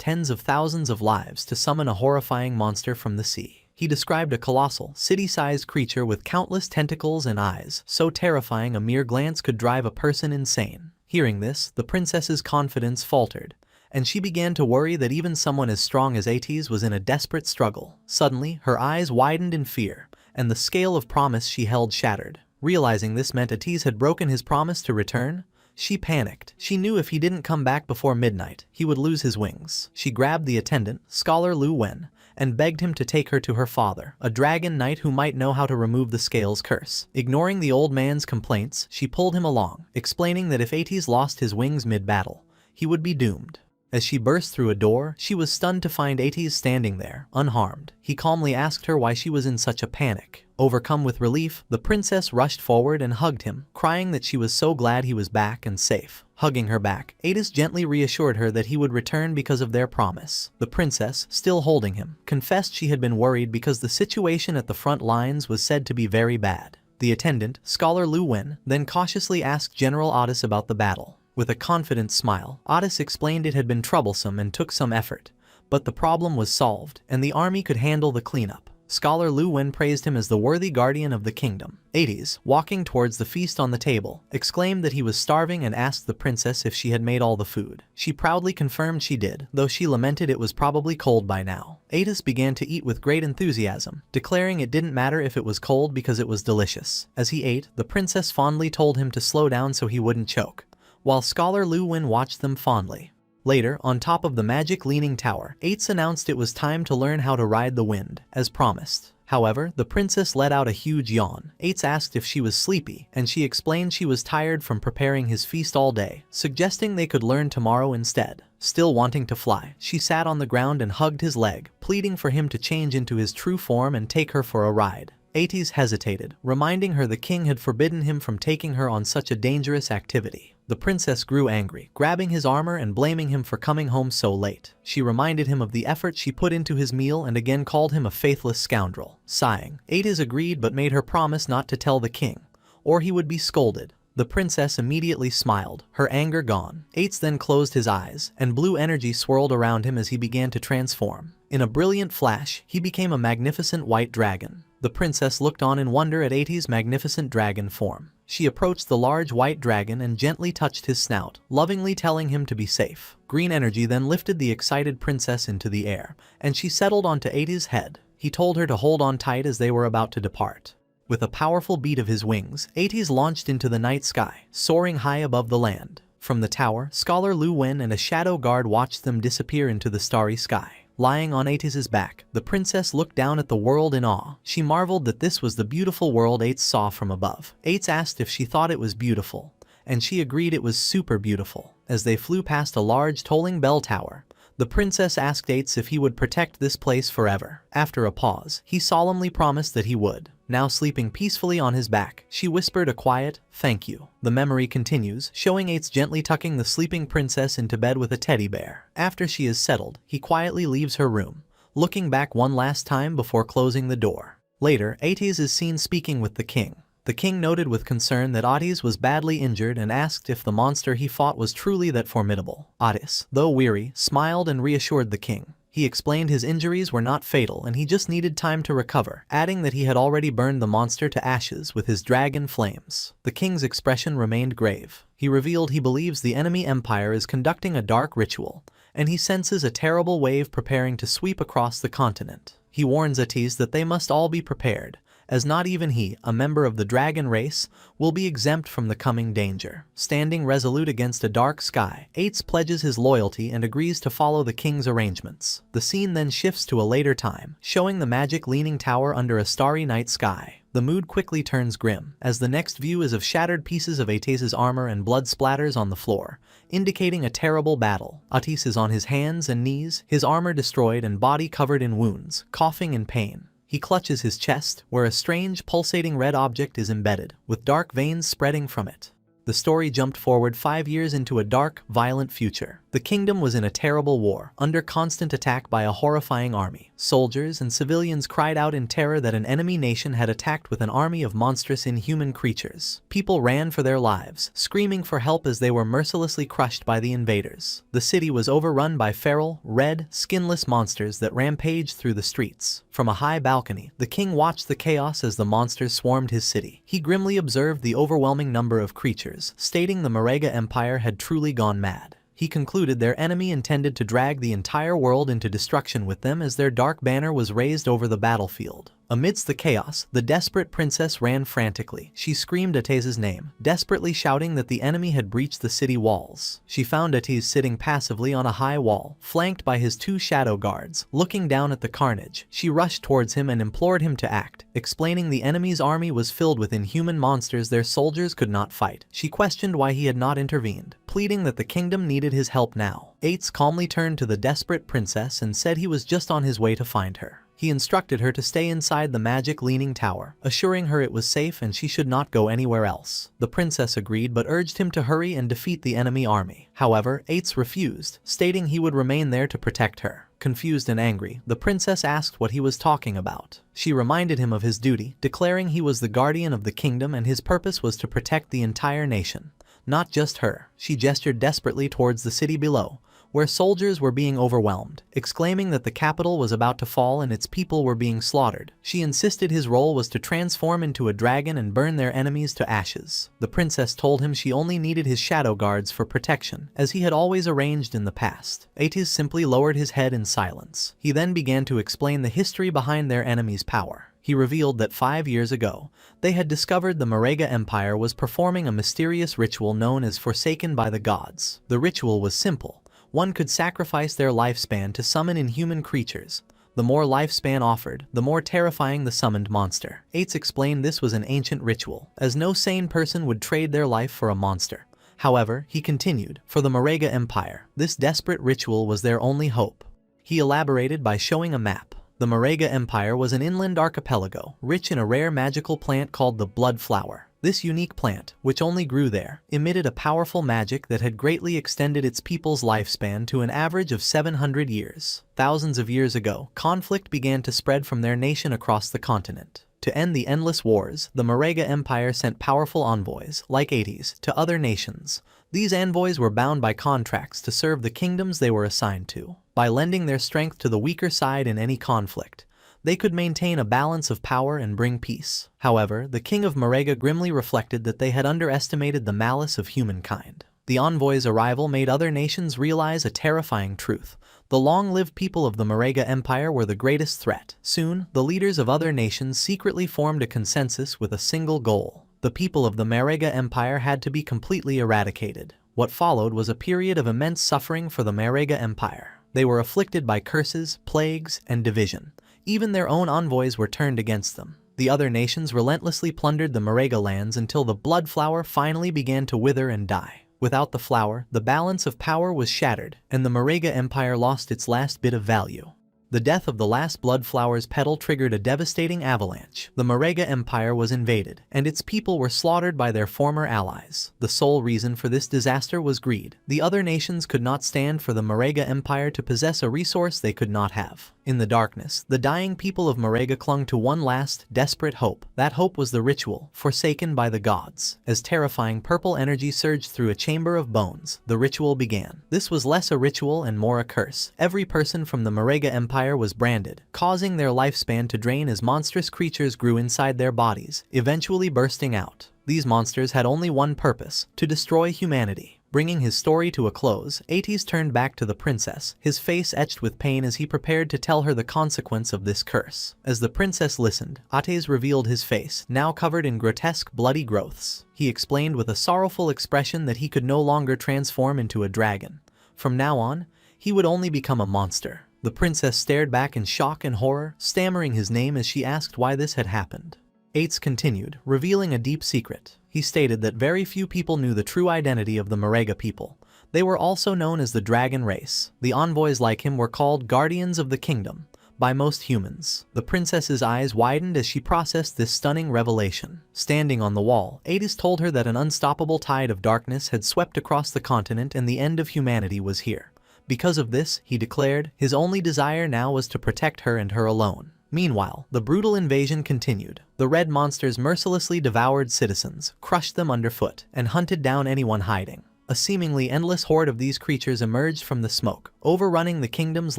tens of thousands of lives to summon a horrifying monster from the sea. He described a colossal, city-sized creature with countless tentacles and eyes, so terrifying a mere glance could drive a person insane. Hearing this, the princess's confidence faltered, and she began to worry that even someone as strong as Atez was in a desperate struggle. Suddenly, her eyes widened in fear, and the scale of promise she held shattered. Realizing this meant Atez had broken his promise to return, she panicked. She knew if he didn't come back before midnight, he would lose his wings. She grabbed the attendant, Scholar Lu Wen, and begged him to take her to her father, a dragon knight who might know how to remove the scale's curse. Ignoring the old man's complaints, she pulled him along, explaining that if Atez lost his wings mid-battle, he would be doomed. As she burst through a door, she was stunned to find Atez standing there, unharmed. He calmly asked her why she was in such a panic. Overcome with relief, the princess rushed forward and hugged him, crying that she was so glad he was back and safe. Hugging her back, Atez gently reassured her that he would return because of their promise. The princess, still holding him, confessed she had been worried because the situation at the front lines was said to be very bad. The attendant, Scholar Lu Wen, then cautiously asked General Atez about the battle. With a confident smile, Otis explained it had been troublesome and took some effort, but the problem was solved, and the army could handle the cleanup. Scholar Lu Wen praised him as the worthy guardian of the kingdom. Ates, walking towards the feast on the table, exclaimed that he was starving and asked the princess if she had made all the food. She proudly confirmed she did, though she lamented it was probably cold by now. Ates began to eat with great enthusiasm, declaring it didn't matter if it was cold because it was delicious. As he ate, the princess fondly told him to slow down so he wouldn't choke, while Scholar Lu Wen watched them fondly. Later, on top of the magic leaning tower, Ates announced it was time to learn how to ride the wind, as promised. However, the princess let out a huge yawn. Ates asked if she was sleepy, and she explained she was tired from preparing his feast all day, suggesting they could learn tomorrow instead. Still wanting to fly, she sat on the ground and hugged his leg, pleading for him to change into his true form and take her for a ride. Ates hesitated, reminding her the king had forbidden him from taking her on such a dangerous activity. The princess grew angry, grabbing his armor and blaming him for coming home so late. She reminded him of the effort she put into his meal and again called him a faithless scoundrel. Sighing, Ates agreed but made her promise not to tell the king, or he would be scolded. The princess immediately smiled, her anger gone. Ates then closed his eyes, and blue energy swirled around him as he began to transform. In a brilliant flash, he became a magnificent white dragon. The princess looked on in wonder at Ates' magnificent dragon form. She approached the large white dragon and gently touched his snout, lovingly telling him to be safe. Green energy then lifted the excited princess into the air, and she settled onto Ates' head. He told her to hold on tight as they were about to depart. With a powerful beat of his wings, Ates launched into the night sky, soaring high above the land. From the tower, Scholar Lu Wen and a shadow guard watched them disappear into the starry sky. Lying on Ates' back, the princess looked down at the world in awe. She marveled that this was the beautiful world Ates saw from above. Ates asked if she thought it was beautiful, and she agreed it was super beautiful. As they flew past a large tolling bell tower, the princess asked Ates if he would protect this place forever. After a pause, he solemnly promised that he would. Now sleeping peacefully on his back, she whispered a quiet, "Thank you." The memory continues, showing Ates gently tucking the sleeping princess into bed with a teddy bear. After she is settled, he quietly leaves her room, looking back one last time before closing the door. Later, Ates is seen speaking with the king. The king noted with concern that Ates was badly injured and asked if the monster he fought was truly that formidable. Ates, though weary, smiled and reassured the king. He explained his injuries were not fatal and he just needed time to recover, adding that he had already burned the monster to ashes with his dragon flames. The king's expression remained grave. He revealed he believes the enemy empire is conducting a dark ritual, and he senses a terrible wave preparing to sweep across the continent. He warns Ates that they must all be prepared, as not even he, a member of the dragon race, will be exempt from the coming danger. Standing resolute against a dark sky, Ates pledges his loyalty and agrees to follow the king's arrangements. The scene then shifts to a later time, showing the magic leaning tower under a starry night sky. The mood quickly turns grim, as the next view is of shattered pieces of Ates' armor and blood splatters on the floor, indicating a terrible battle. Ates is on his hands and knees, his armor destroyed and body covered in wounds, coughing in pain. He clutches his chest, where a strange, pulsating red object is embedded, with dark veins spreading from it. The story jumped forward 5 years into a dark, violent future. The kingdom was in a terrible war, under constant attack by a horrifying army. Soldiers and civilians cried out in terror that an enemy nation had attacked with an army of monstrous inhuman creatures. People ran for their lives, screaming for help as they were mercilessly crushed by the invaders. The city was overrun by feral, red, skinless monsters that rampaged through the streets. From a high balcony, the king watched the chaos as the monsters swarmed his city. He grimly observed the overwhelming number of creatures, stating the Marega Empire had truly gone mad. He concluded their enemy intended to drag the entire world into destruction with them as their dark banner was raised over the battlefield. Amidst the chaos, the desperate princess ran frantically. She screamed Ates' name, desperately shouting that the enemy had breached the city walls. She found Ates sitting passively on a high wall, flanked by his 2 shadow guards. Looking down at the carnage, she rushed towards him and implored him to act, explaining the enemy's army was filled with inhuman monsters their soldiers could not fight. She questioned why he had not intervened, pleading that the kingdom needed his help now. Ates calmly turned to the desperate princess and said he was just on his way to find her. He instructed her to stay inside the magic leaning tower, assuring her it was safe and she should not go anywhere else. The princess agreed but urged him to hurry and defeat the enemy army. However, Ates refused, stating he would remain there to protect her. Confused and angry, the princess asked what he was talking about. She reminded him of his duty, declaring he was the guardian of the kingdom and his purpose was to protect the entire nation. Not just her. She gestured desperately towards the city below, where soldiers were being overwhelmed, exclaiming that the capital was about to fall and its people were being slaughtered. She insisted his role was to transform into a dragon and burn their enemies to ashes. The princess told him she only needed his shadow guards for protection, as he had always arranged in the past. Aetius simply lowered his head in silence. He then began to explain the history behind their enemy's power. He revealed that 5 years ago, they had discovered the Marega Empire was performing a mysterious ritual known as Forsaken by the Gods. The ritual was simple. One could sacrifice their lifespan to summon inhuman creatures. The more lifespan offered, the more terrifying the summoned monster. Ates explained this was an ancient ritual, as no sane person would trade their life for a monster. However, he continued, for the Marega Empire, this desperate ritual was their only hope. He elaborated by showing a map. The Marega Empire was an inland archipelago, rich in a rare magical plant called the Blood Flower. This unique plant, which only grew there, emitted a powerful magic that had greatly extended its people's lifespan to an average of 700 years. Thousands of years ago, conflict began to spread from their nation across the continent. To end the endless wars, the Marega Empire sent powerful envoys, like Ates, to other nations. These envoys were bound by contracts to serve the kingdoms they were assigned to. By lending their strength to the weaker side in any conflict, they could maintain a balance of power and bring peace. However, the king of Marega grimly reflected that they had underestimated the malice of humankind. The envoys' arrival made other nations realize a terrifying truth. The long-lived people of the Marega Empire were the greatest threat. Soon, the leaders of other nations secretly formed a consensus with a single goal. The people of the Marega Empire had to be completely eradicated. What followed was a period of immense suffering for the Marega Empire. They were afflicted by curses, plagues, and division. Even their own envoys were turned against them. The other nations relentlessly plundered the Marega lands until the blood flower finally began to wither and die. Without the flower, the balance of power was shattered, and the Marega Empire lost its last bit of value. The death of the last blood flower's petal triggered a devastating avalanche. The Marega Empire was invaded, and its people were slaughtered by their former allies. The sole reason for this disaster was greed. The other nations could not stand for the Marega Empire to possess a resource they could not have. In the darkness, the dying people of Marega clung to one last, desperate hope. That hope was the ritual, Forsaken by the Gods. As terrifying purple energy surged through a chamber of bones, the ritual began. This was less a ritual and more a curse. Every person from the Marega Empire was branded, causing their lifespan to drain as monstrous creatures grew inside their bodies, eventually bursting out. These monsters had only one purpose: to destroy humanity. Bringing his story to a close, Ates turned back to the princess, his face etched with pain as he prepared to tell her the consequence of this curse. As the princess listened, Ates revealed his face, now covered in grotesque, bloody growths. He explained with a sorrowful expression that he could no longer transform into a dragon. From now on, he would only become a monster. The princess stared back in shock and horror, stammering his name as she asked why this had happened. Ates continued, revealing a deep secret. He stated that very few people knew the true identity of the Marega people. They were also known as the Dragon Race. The envoys like him were called Guardians of the Kingdom by most humans. The princess's eyes widened as she processed this stunning revelation. Standing on the wall, Ates told her that an unstoppable tide of darkness had swept across the continent and the end of humanity was here. Because of this, he declared, his only desire now was to protect her and her alone. Meanwhile, the brutal invasion continued. The red monsters mercilessly devoured citizens, crushed them underfoot, and hunted down anyone hiding. A seemingly endless horde of these creatures emerged from the smoke, overrunning the kingdom's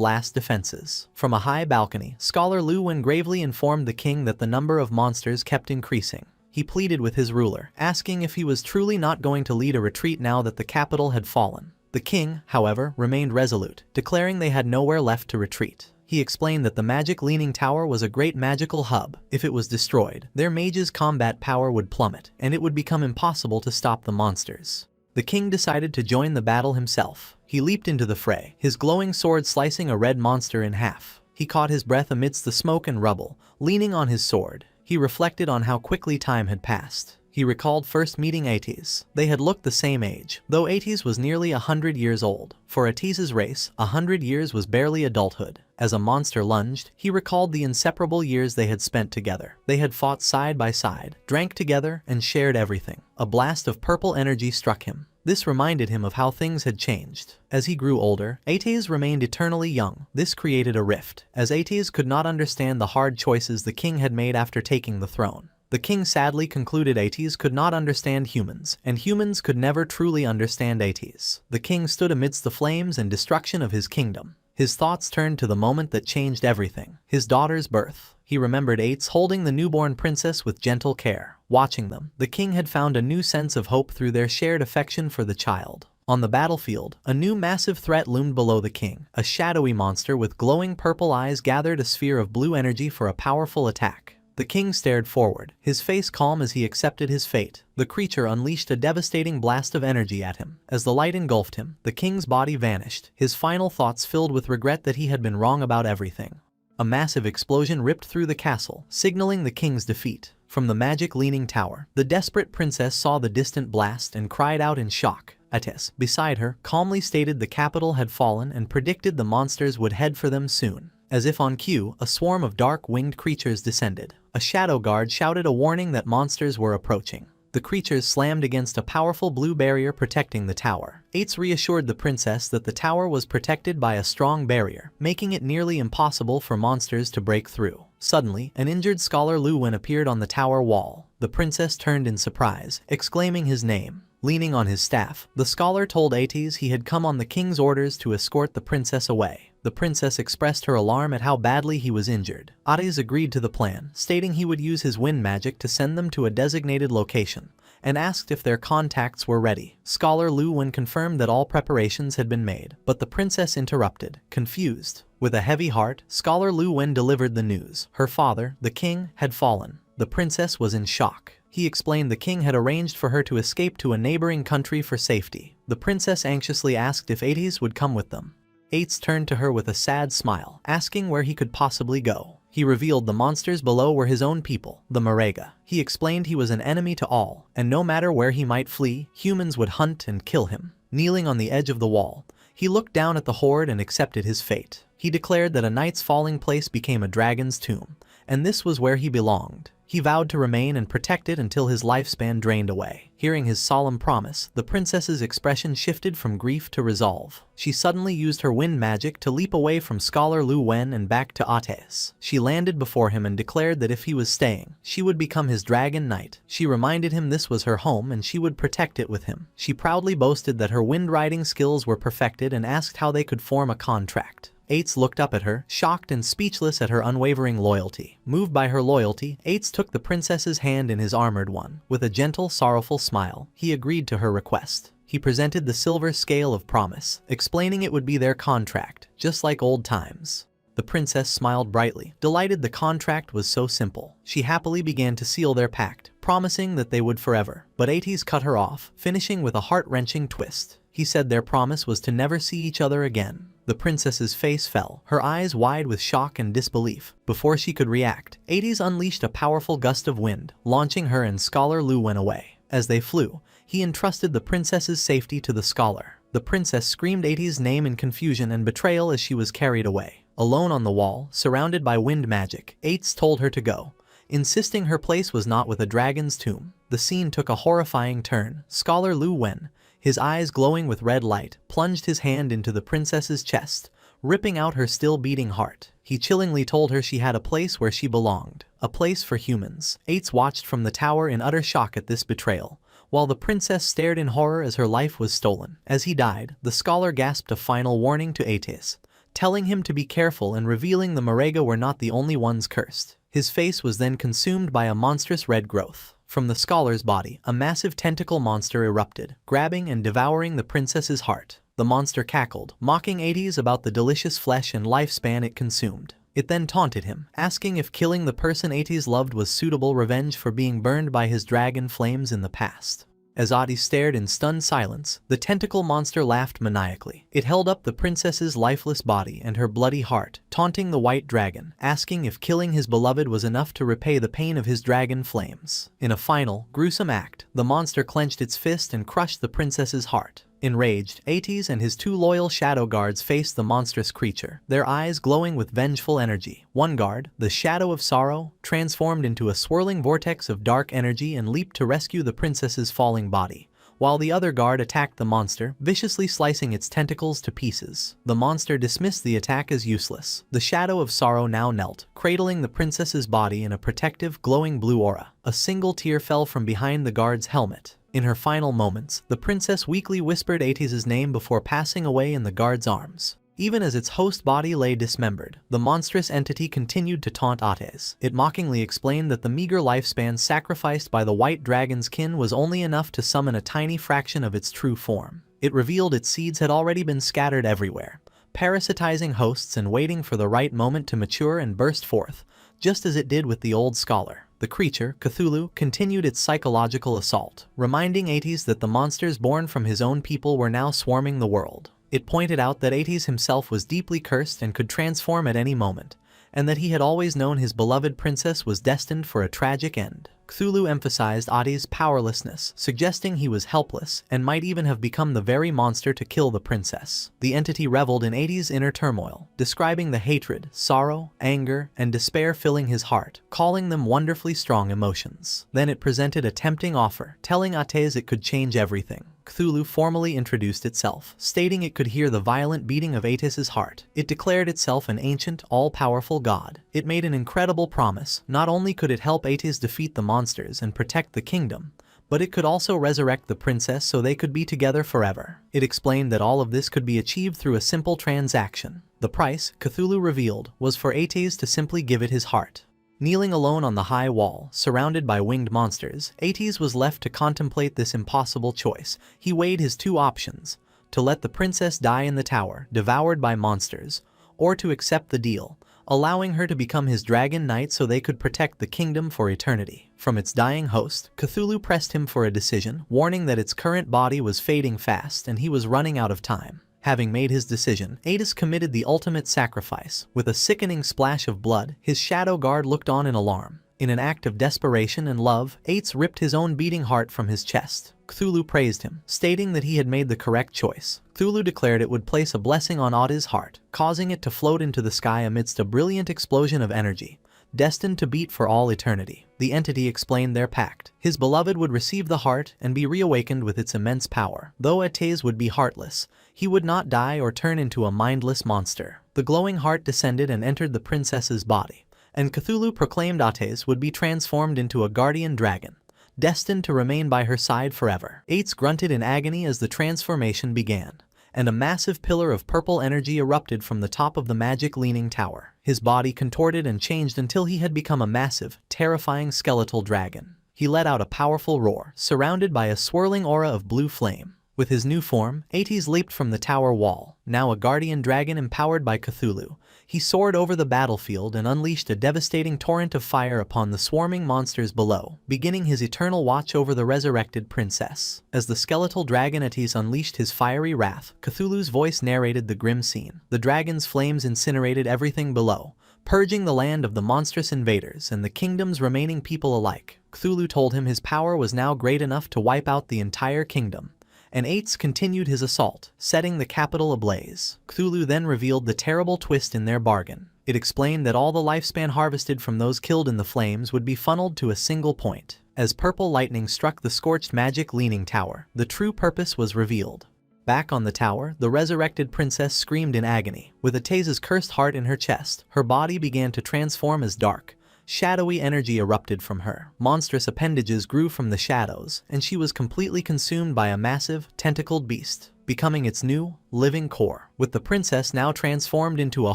last defenses. From a high balcony, Scholar Lu Wen gravely informed the king that the number of monsters kept increasing. He pleaded with his ruler, asking if he was truly not going to lead a retreat now that the capital had fallen. The king, however, remained resolute, declaring they had nowhere left to retreat. He explained that the Magic Leaning Tower was a great magical hub. If it was destroyed, their mages' combat power would plummet, and it would become impossible to stop the monsters. The king decided to join the battle himself. He leaped into the fray, his glowing sword slicing a red monster in half. He caught his breath amidst the smoke and rubble, leaning on his sword. He reflected on how quickly time had passed. He recalled first meeting Ates. They had looked the same age, though Ates was nearly 100 years old. For Ates's race, 100 years was barely adulthood. As a monster lunged, he recalled the inseparable years they had spent together. They had fought side by side, drank together, and shared everything. A blast of purple energy struck him. This reminded him of how things had changed. As he grew older, Ates remained eternally young. This created a rift, as Ates could not understand the hard choices the king had made after taking the throne. The king sadly concluded Ates could not understand humans, and humans could never truly understand Ates. The king stood amidst the flames and destruction of his kingdom. His thoughts turned to the moment that changed everything, his daughter's birth. He remembered Ates holding the newborn princess with gentle care. Watching them, the king had found a new sense of hope through their shared affection for the child. On the battlefield, a new massive threat loomed below the king. A shadowy monster with glowing purple eyes gathered a sphere of blue energy for a powerful attack. The king stared forward, his face calm as he accepted his fate. The creature unleashed a devastating blast of energy at him. As the light engulfed him, the king's body vanished, his final thoughts filled with regret that he had been wrong about everything. A massive explosion ripped through the castle, signaling the king's defeat. From the magic-leaning tower, the desperate princess saw the distant blast and cried out in shock. Ates, beside her, calmly stated the capital had fallen and predicted the monsters would head for them soon. As if on cue, a swarm of dark-winged creatures descended. A shadow guard shouted a warning that monsters were approaching. The creatures slammed against a powerful blue barrier protecting the tower. Ates reassured the princess that the tower was protected by a strong barrier, making it nearly impossible for monsters to break through. Suddenly, an injured scholar Lu Wen appeared on the tower wall. The princess turned in surprise, exclaiming his name. Leaning on his staff, the scholar told Ates he had come on the king's orders to escort the princess away. The princess expressed her alarm at how badly he was injured. Ates agreed to the plan, stating he would use his wind magic to send them to a designated location, and asked if their contacts were ready. Scholar Lu Wen confirmed that all preparations had been made, but the princess interrupted, confused. With a heavy heart, Scholar Lu Wen delivered the news. Her father, the king, had fallen. The princess was in shock. He explained the king had arranged for her to escape to a neighboring country for safety. The princess anxiously asked if Ates would come with them. Ates turned to her with a sad smile, asking where he could possibly go. He revealed the monsters below were his own people, the Marega. He explained he was an enemy to all, and no matter where he might flee, humans would hunt and kill him. Kneeling on the edge of the wall, he looked down at the horde and accepted his fate. He declared that a knight's falling place became a dragon's tomb, and this was where he belonged. He vowed to remain and protect it until his lifespan drained away. Hearing his solemn promise, the princess's expression shifted from grief to resolve. She suddenly used her wind magic to leap away from Scholar Lu Wen and back to Ates. She landed before him and declared that if he was staying, she would become his dragon knight. She reminded him this was her home and she would protect it with him. She proudly boasted that her wind riding skills were perfected and asked how they could form a contract. Ates looked up at her, shocked and speechless at her unwavering loyalty. Moved by her loyalty, Ates took the princess's hand in his armored one. With a gentle, sorrowful smile, he agreed to her request. He presented the silver scale of promise, explaining it would be their contract, just like old times. The princess smiled brightly, delighted the contract was so simple. She happily began to seal their pact, promising that they would forever. But Ates cut her off, finishing with a heart-wrenching twist. He said their promise was to never see each other again. The princess's face fell, her eyes wide with shock and disbelief. Before she could react, Ates unleashed a powerful gust of wind, launching her and Scholar Lu Wen away. As they flew, he entrusted the princess's safety to the scholar. The princess screamed Ates' name in confusion and betrayal as she was carried away. Alone on the wall, surrounded by wind magic, Ates told her to go, insisting her place was not with a dragon's tomb. The scene took a horrifying turn. Scholar Lu Wen, his eyes glowing with red light, plunged his hand into the princess's chest, ripping out her still-beating heart. He chillingly told her she had a place where she belonged, a place for humans. Ates watched from the tower in utter shock at this betrayal, while the princess stared in horror as her life was stolen. As he died, the scholar gasped a final warning to Ates, telling him to be careful and revealing the Marega were not the only ones cursed. His face was then consumed by a monstrous red growth. From the scholar's body, a massive tentacle monster erupted, grabbing and devouring the princess's heart. The monster cackled, mocking Ates about the delicious flesh and lifespan it consumed. It then taunted him, asking if killing the person Ates loved was suitable revenge for being burned by his dragon flames in the past. As Ates stared in stunned silence, the tentacle monster laughed maniacally. It held up the princess's lifeless body and her bloody heart, taunting the white dragon, asking if killing his beloved was enough to repay the pain of his dragon flames. In a final, gruesome act, the monster clenched its fist and crushed the princess's heart. Enraged, Ates and his two loyal shadow guards faced the monstrous creature, their eyes glowing with vengeful energy. One guard, the Shadow of Sorrow, transformed into a swirling vortex of dark energy and leaped to rescue the princess's falling body, while the other guard attacked the monster, viciously slicing its tentacles to pieces. The monster dismissed the attack as useless. The shadow of sorrow now knelt, cradling the princess's body in a protective, glowing blue aura. A single tear fell from behind the guard's helmet. In her final moments, the princess weakly whispered Ates's name before passing away in the guard's arms. Even as its host body lay dismembered, the monstrous entity continued to taunt Ates. It mockingly explained that the meager lifespan sacrificed by the white dragon's kin was only enough to summon a tiny fraction of its true form. It revealed its seeds had already been scattered everywhere, parasitizing hosts and waiting for the right moment to mature and burst forth, just as it did with the old scholar. The creature, Cthulhu, continued its psychological assault, reminding Ates that the monsters born from his own people were now swarming the world. It pointed out that Ates himself was deeply cursed and could transform at any moment, and that he had always known his beloved princess was destined for a tragic end. Cthulhu emphasized Ates' powerlessness, suggesting he was helpless and might even have become the very monster to kill the princess. The entity reveled in Ates' inner turmoil, describing the hatred, sorrow, anger, and despair filling his heart, calling them wonderfully strong emotions. Then it presented a tempting offer, telling Ates it could change everything. Cthulhu formally introduced itself, stating it could hear the violent beating of Ates's heart. It declared itself an ancient, all-powerful god. It made an incredible promise. Not only could it help Ates defeat the monsters and protect the kingdom, but it could also resurrect the princess so they could be together forever. It explained that all of this could be achieved through a simple transaction. The price, Cthulhu revealed, was for Ates to simply give it his heart. Kneeling alone on the high wall, surrounded by winged monsters, Ates was left to contemplate this impossible choice. He weighed his two options: to let the princess die in the tower, devoured by monsters, or to accept the deal, allowing her to become his dragon knight so they could protect the kingdom for eternity. From its dying host, Cthulhu pressed him for a decision, warning that its current body was fading fast and he was running out of time. Having made his decision, Ates committed the ultimate sacrifice. With a sickening splash of blood, his shadow guard looked on in alarm. In an act of desperation and love, Ates ripped his own beating heart from his chest. Cthulhu praised him, stating that he had made the correct choice. Cthulhu declared it would place a blessing on Ates' heart, causing it to float into the sky amidst a brilliant explosion of energy, destined to beat for all eternity. The entity explained their pact. His beloved would receive the heart and be reawakened with its immense power. Though Ates would be heartless, he would not die or turn into a mindless monster. The glowing heart descended and entered the princess's body, and Cthulhu proclaimed Ates would be transformed into a guardian dragon, destined to remain by her side forever. Ates grunted in agony as the transformation began, and a massive pillar of purple energy erupted from the top of the magic leaning tower. His body contorted and changed until he had become a massive, terrifying skeletal dragon. He let out a powerful roar, surrounded by a swirling aura of blue flame. With his new form, Ates leaped from the tower wall. Now a guardian dragon empowered by Cthulhu, he soared over the battlefield and unleashed a devastating torrent of fire upon the swarming monsters below, beginning his eternal watch over the resurrected princess. As the skeletal dragon Ates unleashed his fiery wrath, Cthulhu's voice narrated the grim scene. The dragon's flames incinerated everything below, purging the land of the monstrous invaders and the kingdom's remaining people alike. Cthulhu told him his power was now great enough to wipe out the entire kingdom, and Ates continued his assault, setting the capital ablaze. Cthulhu then revealed the terrible twist in their bargain. It explained that all the lifespan harvested from those killed in the flames would be funneled to a single point. As purple lightning struck the scorched magic leaning tower, the true purpose was revealed. Back on the tower, the resurrected princess screamed in agony. With Ates's cursed heart in her chest, her body began to transform as dark, shadowy energy erupted from her. Monstrous appendages grew from the shadows, and she was completely consumed by a massive, tentacled beast, becoming its new, living core. With the princess now transformed into a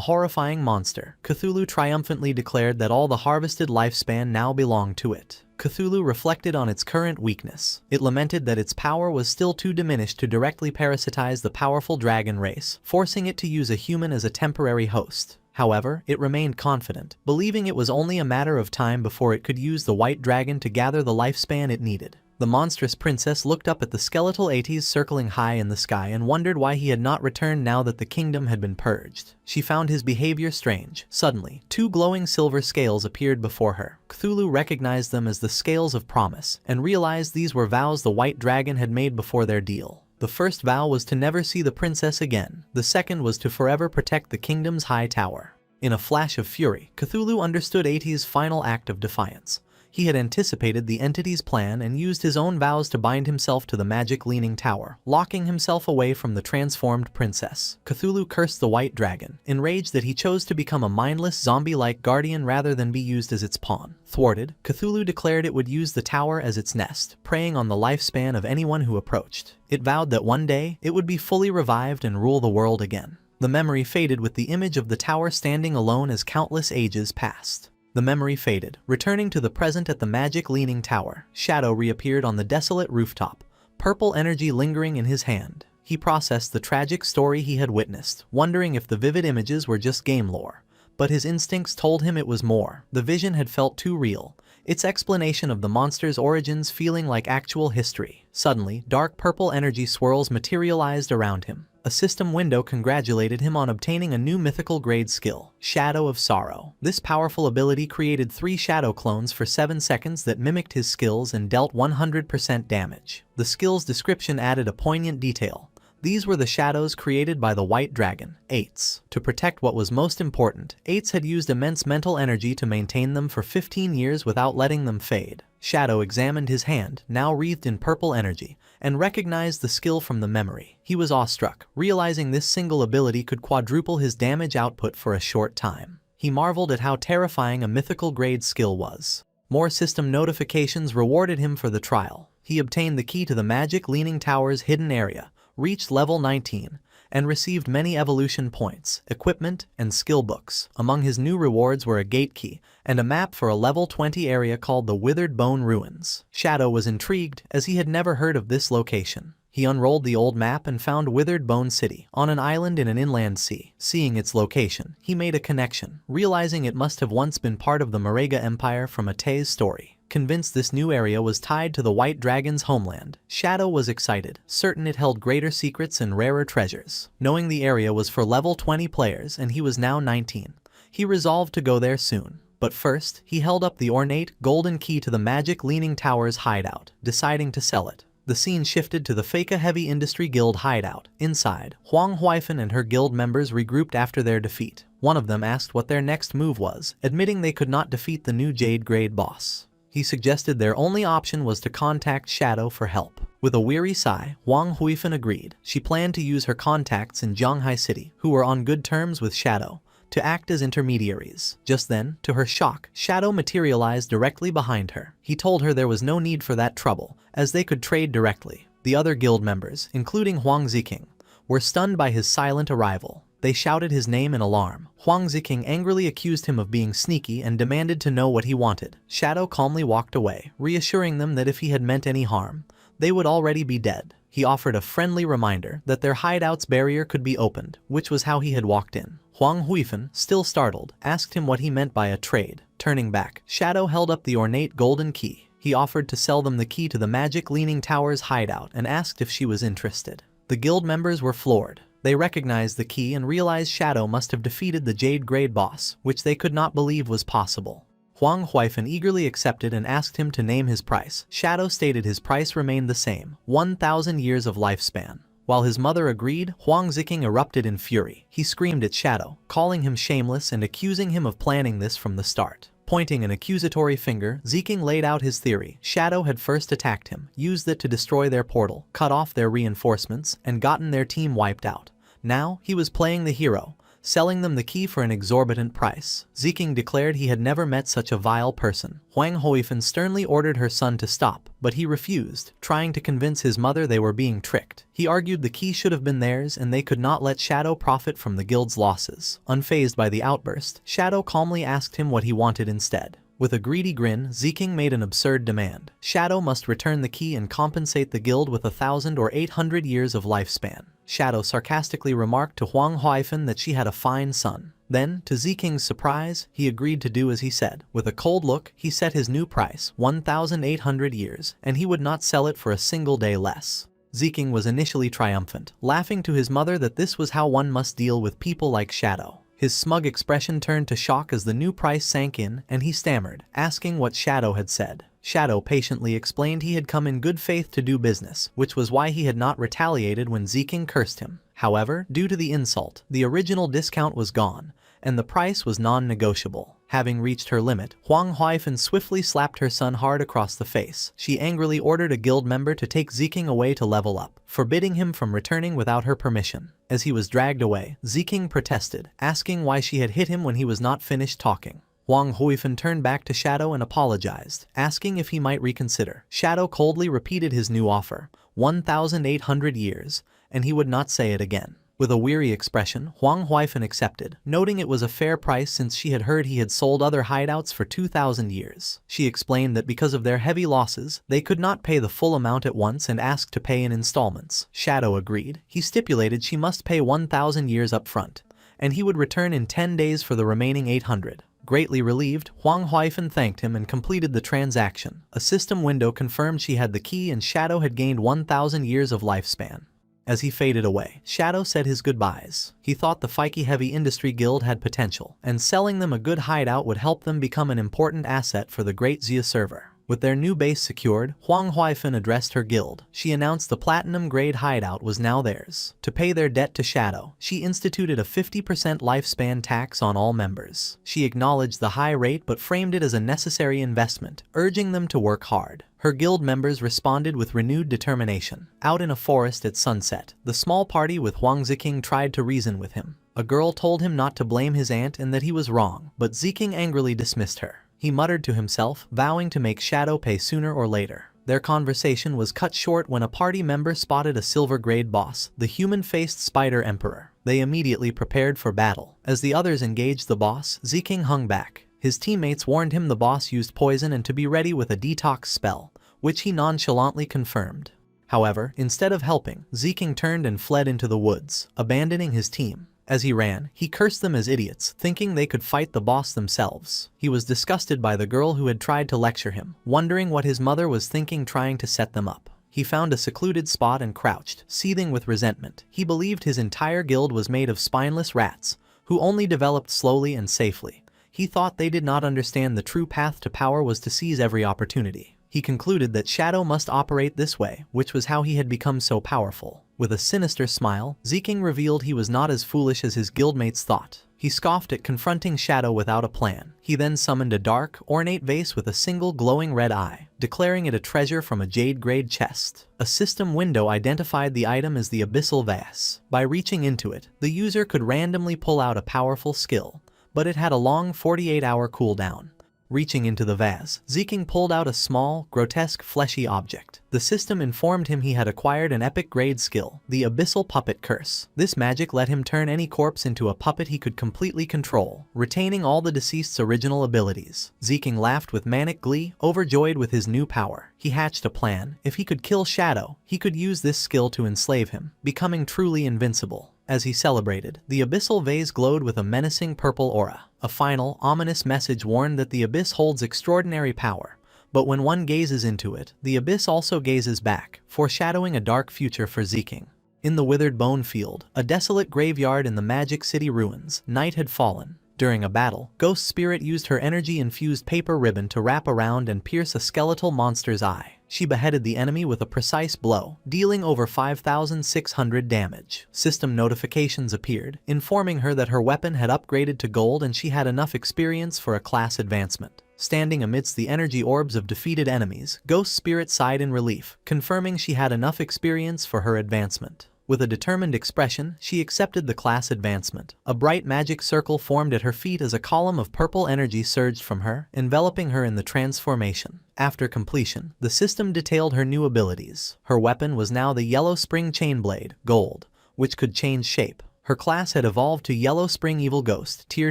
horrifying monster, Cthulhu triumphantly declared that all the harvested lifespan now belonged to it. Cthulhu reflected on its current weakness. It lamented that its power was still too diminished to directly parasitize the powerful dragon race, forcing it to use a human as a temporary host. However, it remained confident, believing it was only a matter of time before it could use the white dragon to gather the lifespan it needed. The monstrous princess looked up at the skeletal Ates circling high in the sky and wondered why he had not returned now that the kingdom had been purged. She found his behavior strange. Suddenly, two glowing silver scales appeared before her. Cthulhu recognized them as the scales of promise, and realized these were vows the white dragon had made before their deal. The first vow was to never see the princess again. The second was to forever protect the kingdom's high tower. In a flash of fury, Cthulhu understood Ates' final act of defiance. He had anticipated the entity's plan and used his own vows to bind himself to the magic leaning tower, locking himself away from the transformed princess. Cthulhu cursed the white dragon, enraged that he chose to become a mindless zombie-like guardian rather than be used as its pawn. Thwarted, Cthulhu declared it would use the tower as its nest, preying on the lifespan of anyone who approached. It vowed that one day, it would be fully revived and rule the world again. The memory faded with the image of the tower standing alone as countless ages passed. The memory faded, returning to the present at the magic leaning tower. Shadow reappeared on the desolate rooftop, purple energy lingering in his hand. He processed the tragic story he had witnessed, wondering if the vivid images were just game lore. But his instincts told him it was more. The vision had felt too real, its explanation of the monster's origins feeling like actual history. Suddenly, dark purple energy swirls materialized around him. A system window congratulated him on obtaining a new mythical grade skill, Shadow of Sorrow. This powerful ability created 3 shadow clones for 7 seconds that mimicked his skills and dealt 100% damage. The skill's description added a poignant detail. These were the shadows created by the white dragon, Eights. To protect what was most important, Eights had used immense mental energy to maintain them for 15 years without letting them fade. Shadow examined his hand, now wreathed in purple energy, and recognized the skill from the memory. He was awestruck, realizing this single ability could quadruple his damage output for a short time. He marveled at how terrifying a mythical grade skill was. More system notifications rewarded him for the trial. He obtained the key to the magic leaning tower's hidden area, reached level 19, and received many evolution points, equipment, and skill books. Among his new rewards were a gate key and a map for a level 20 area called the Withered Bone Ruins. Shadow was intrigued, as he had never heard of this location. He unrolled the old map and found Withered Bone City, on an island in an inland sea. Seeing its location, he made a connection, realizing it must have once been part of the Marega Empire from Ate's story. Convinced this new area was tied to the White Dragon's homeland, Shadow was excited, certain it held greater secrets and rarer treasures. Knowing the area was for level 20 players and he was now 19, he resolved to go there soon. But first, he held up the ornate, golden key to the magic leaning tower's hideout, deciding to sell it. The scene shifted to the Feka Heavy Industry Guild hideout. Inside, Huang Huifan and her guild members regrouped after their defeat. One of them asked what their next move was, admitting they could not defeat the new Jade Grade boss. He suggested their only option was to contact Shadow for help. With a weary sigh, Huang Huifan agreed. She planned to use her contacts in Zhanghai City, who were on good terms with Shadow, to act as intermediaries. Just then, to her shock, Shadow materialized directly behind her. He told her there was no need for that trouble, as they could trade directly. The other guild members, including Huang Ziking, were stunned by his silent arrival. They shouted his name in alarm. Huang Ziking angrily accused him of being sneaky and demanded to know what he wanted. Shadow calmly walked away, reassuring them that if he had meant any harm, they would already be dead. He offered a friendly reminder that their hideout's barrier could be opened, which was how he had walked in. Huang Huifan, still startled, asked him what he meant by a trade. Turning back, Shadow held up the ornate golden key. He offered to sell them the key to the magic leaning tower's hideout and asked if she was interested. The guild members were floored. They recognized the key and realized Shadow must have defeated the Jade Grade boss, which they could not believe was possible. Huang Huifan eagerly accepted and asked him to name his price. Shadow stated his price remained the same, 1,000 years of lifespan. While his mother agreed, Huang Ziking erupted in fury. He screamed at Shadow, calling him shameless and accusing him of planning this from the start. Pointing an accusatory finger, Ziking laid out his theory. Shadow had first attacked him, used it to destroy their portal, cut off their reinforcements, and gotten their team wiped out. Now, he was playing the hero, selling them the key for an exorbitant price. Ziking declared he had never met such a vile person. Huang Huifan sternly ordered her son to stop, but he refused, trying to convince his mother they were being tricked. He argued the key should have been theirs and they could not let Shadow profit from the guild's losses. Unfazed by the outburst, Shadow calmly asked him what he wanted instead. With a greedy grin, Ziking made an absurd demand. Shadow must return the key and compensate the guild with 1,000 or 800 years of lifespan. Shadow sarcastically remarked to Huang Huifan that she had a fine son. Then, to Ziking's surprise, he agreed to do as he said. With a cold look, he set his new price, 1,800 years, and he would not sell it for a single day less. Ziking was initially triumphant, laughing to his mother that this was how one must deal with people like Shadow. His smug expression turned to shock as the new price sank in, and he stammered, asking what Shadow had said. Shadow patiently explained he had come in good faith to do business, which was why he had not retaliated when Ziking cursed him. However, due to the insult, the original discount was gone, and the price was non-negotiable. Having reached her limit, Huang Huifan swiftly slapped her son hard across the face. She angrily ordered a guild member to take Ziking away to level up, forbidding him from returning without her permission. As he was dragged away, Ziking protested, asking why she had hit him when he was not finished talking. Huang Huifan turned back to Shadow and apologized, asking if he might reconsider. Shadow coldly repeated his new offer, 1,800 years, and he would not say it again. With a weary expression, Huang Huifan accepted, noting it was a fair price since she had heard he had sold other hideouts for 2,000 years. She explained that because of their heavy losses, they could not pay the full amount at once and asked to pay in installments. Shadow agreed. He stipulated she must pay 1,000 years up front, and he would return in 10 days for the remaining 800. Greatly relieved, Huang Huifan thanked him and completed the transaction. A system window confirmed she had the key and Shadow had gained 1,000 years of lifespan. As he faded away, Shadow said his goodbyes. He thought the Fike Heavy Industry Guild had potential, and selling them a good hideout would help them become an important asset for the Great Xia server. With their new base secured, Huang Huifan addressed her guild. She announced the platinum-grade hideout was now theirs. To pay their debt to Shadow, she instituted a 50% lifespan tax on all members. She acknowledged the high rate but framed it as a necessary investment, urging them to work hard. Her guild members responded with renewed determination. Out in a forest at sunset, the small party with Huang Ziking tried to reason with him. A girl told him not to blame his aunt and that he was wrong, but Ziking angrily dismissed her. He muttered to himself, vowing to make Shadow pay sooner or later. Their conversation was cut short when a party member spotted a silver-grade boss, the human-faced Spider Emperor. They immediately prepared for battle. As the others engaged the boss, Ziking hung back. His teammates warned him the boss used poison and to be ready with a detox spell, which he nonchalantly confirmed. However, instead of helping, Ziking turned and fled into the woods, abandoning his team. As he ran, he cursed them as idiots, thinking they could fight the boss themselves. He was disgusted by the girl who had tried to lecture him, wondering what his mother was thinking trying to set them up. He found a secluded spot and crouched, seething with resentment. He believed his entire guild was made of spineless rats, who only developed slowly and safely. He thought they did not understand the true path to power was to seize every opportunity. He concluded that Shadow must operate this way, which was how he had become so powerful. With a sinister smile, Ziking revealed he was not as foolish as his guildmates thought. He scoffed at confronting Shadow without a plan. He then summoned a dark, ornate vase with a single glowing red eye, declaring it a treasure from a jade-grade chest. A system window identified the item as the Abyssal Vase. By reaching into it, the user could randomly pull out a powerful skill, but it had a long 48-hour cooldown. Reaching into the vase, Ziking pulled out a small, grotesque, fleshy object. The system informed him he had acquired an epic-grade skill, the Abyssal Puppet Curse. This magic let him turn any corpse into a puppet he could completely control, retaining all the deceased's original abilities. Ziking laughed with manic glee, overjoyed with his new power. He hatched a plan. If he could kill Shadow, he could use this skill to enslave him, becoming truly invincible. As he celebrated, the abyssal vase glowed with a menacing purple aura. A final, ominous message warned that the abyss holds extraordinary power, but when one gazes into it, the abyss also gazes back, foreshadowing a dark future for Ziking. In the withered bone field, a desolate graveyard in the Magic City ruins, night had fallen. During a battle, Ghost Spirit used her energy-infused paper ribbon to wrap around and pierce a skeletal monster's eye. She beheaded the enemy with a precise blow, dealing over 5,600 damage. System notifications appeared, informing her that her weapon had upgraded to gold and she had enough experience for a class advancement. Standing amidst the energy orbs of defeated enemies, Ghost Spirit sighed in relief, confirming she had enough experience for her advancement. With a determined expression, she accepted the class advancement. A bright magic circle formed at her feet as a column of purple energy surged from her, enveloping her in the transformation. After completion, the system detailed her new abilities. Her weapon was now the Yellow Spring Chainblade, Gold, which could change shape. Her class had evolved to Yellow Spring Evil Ghost, Tier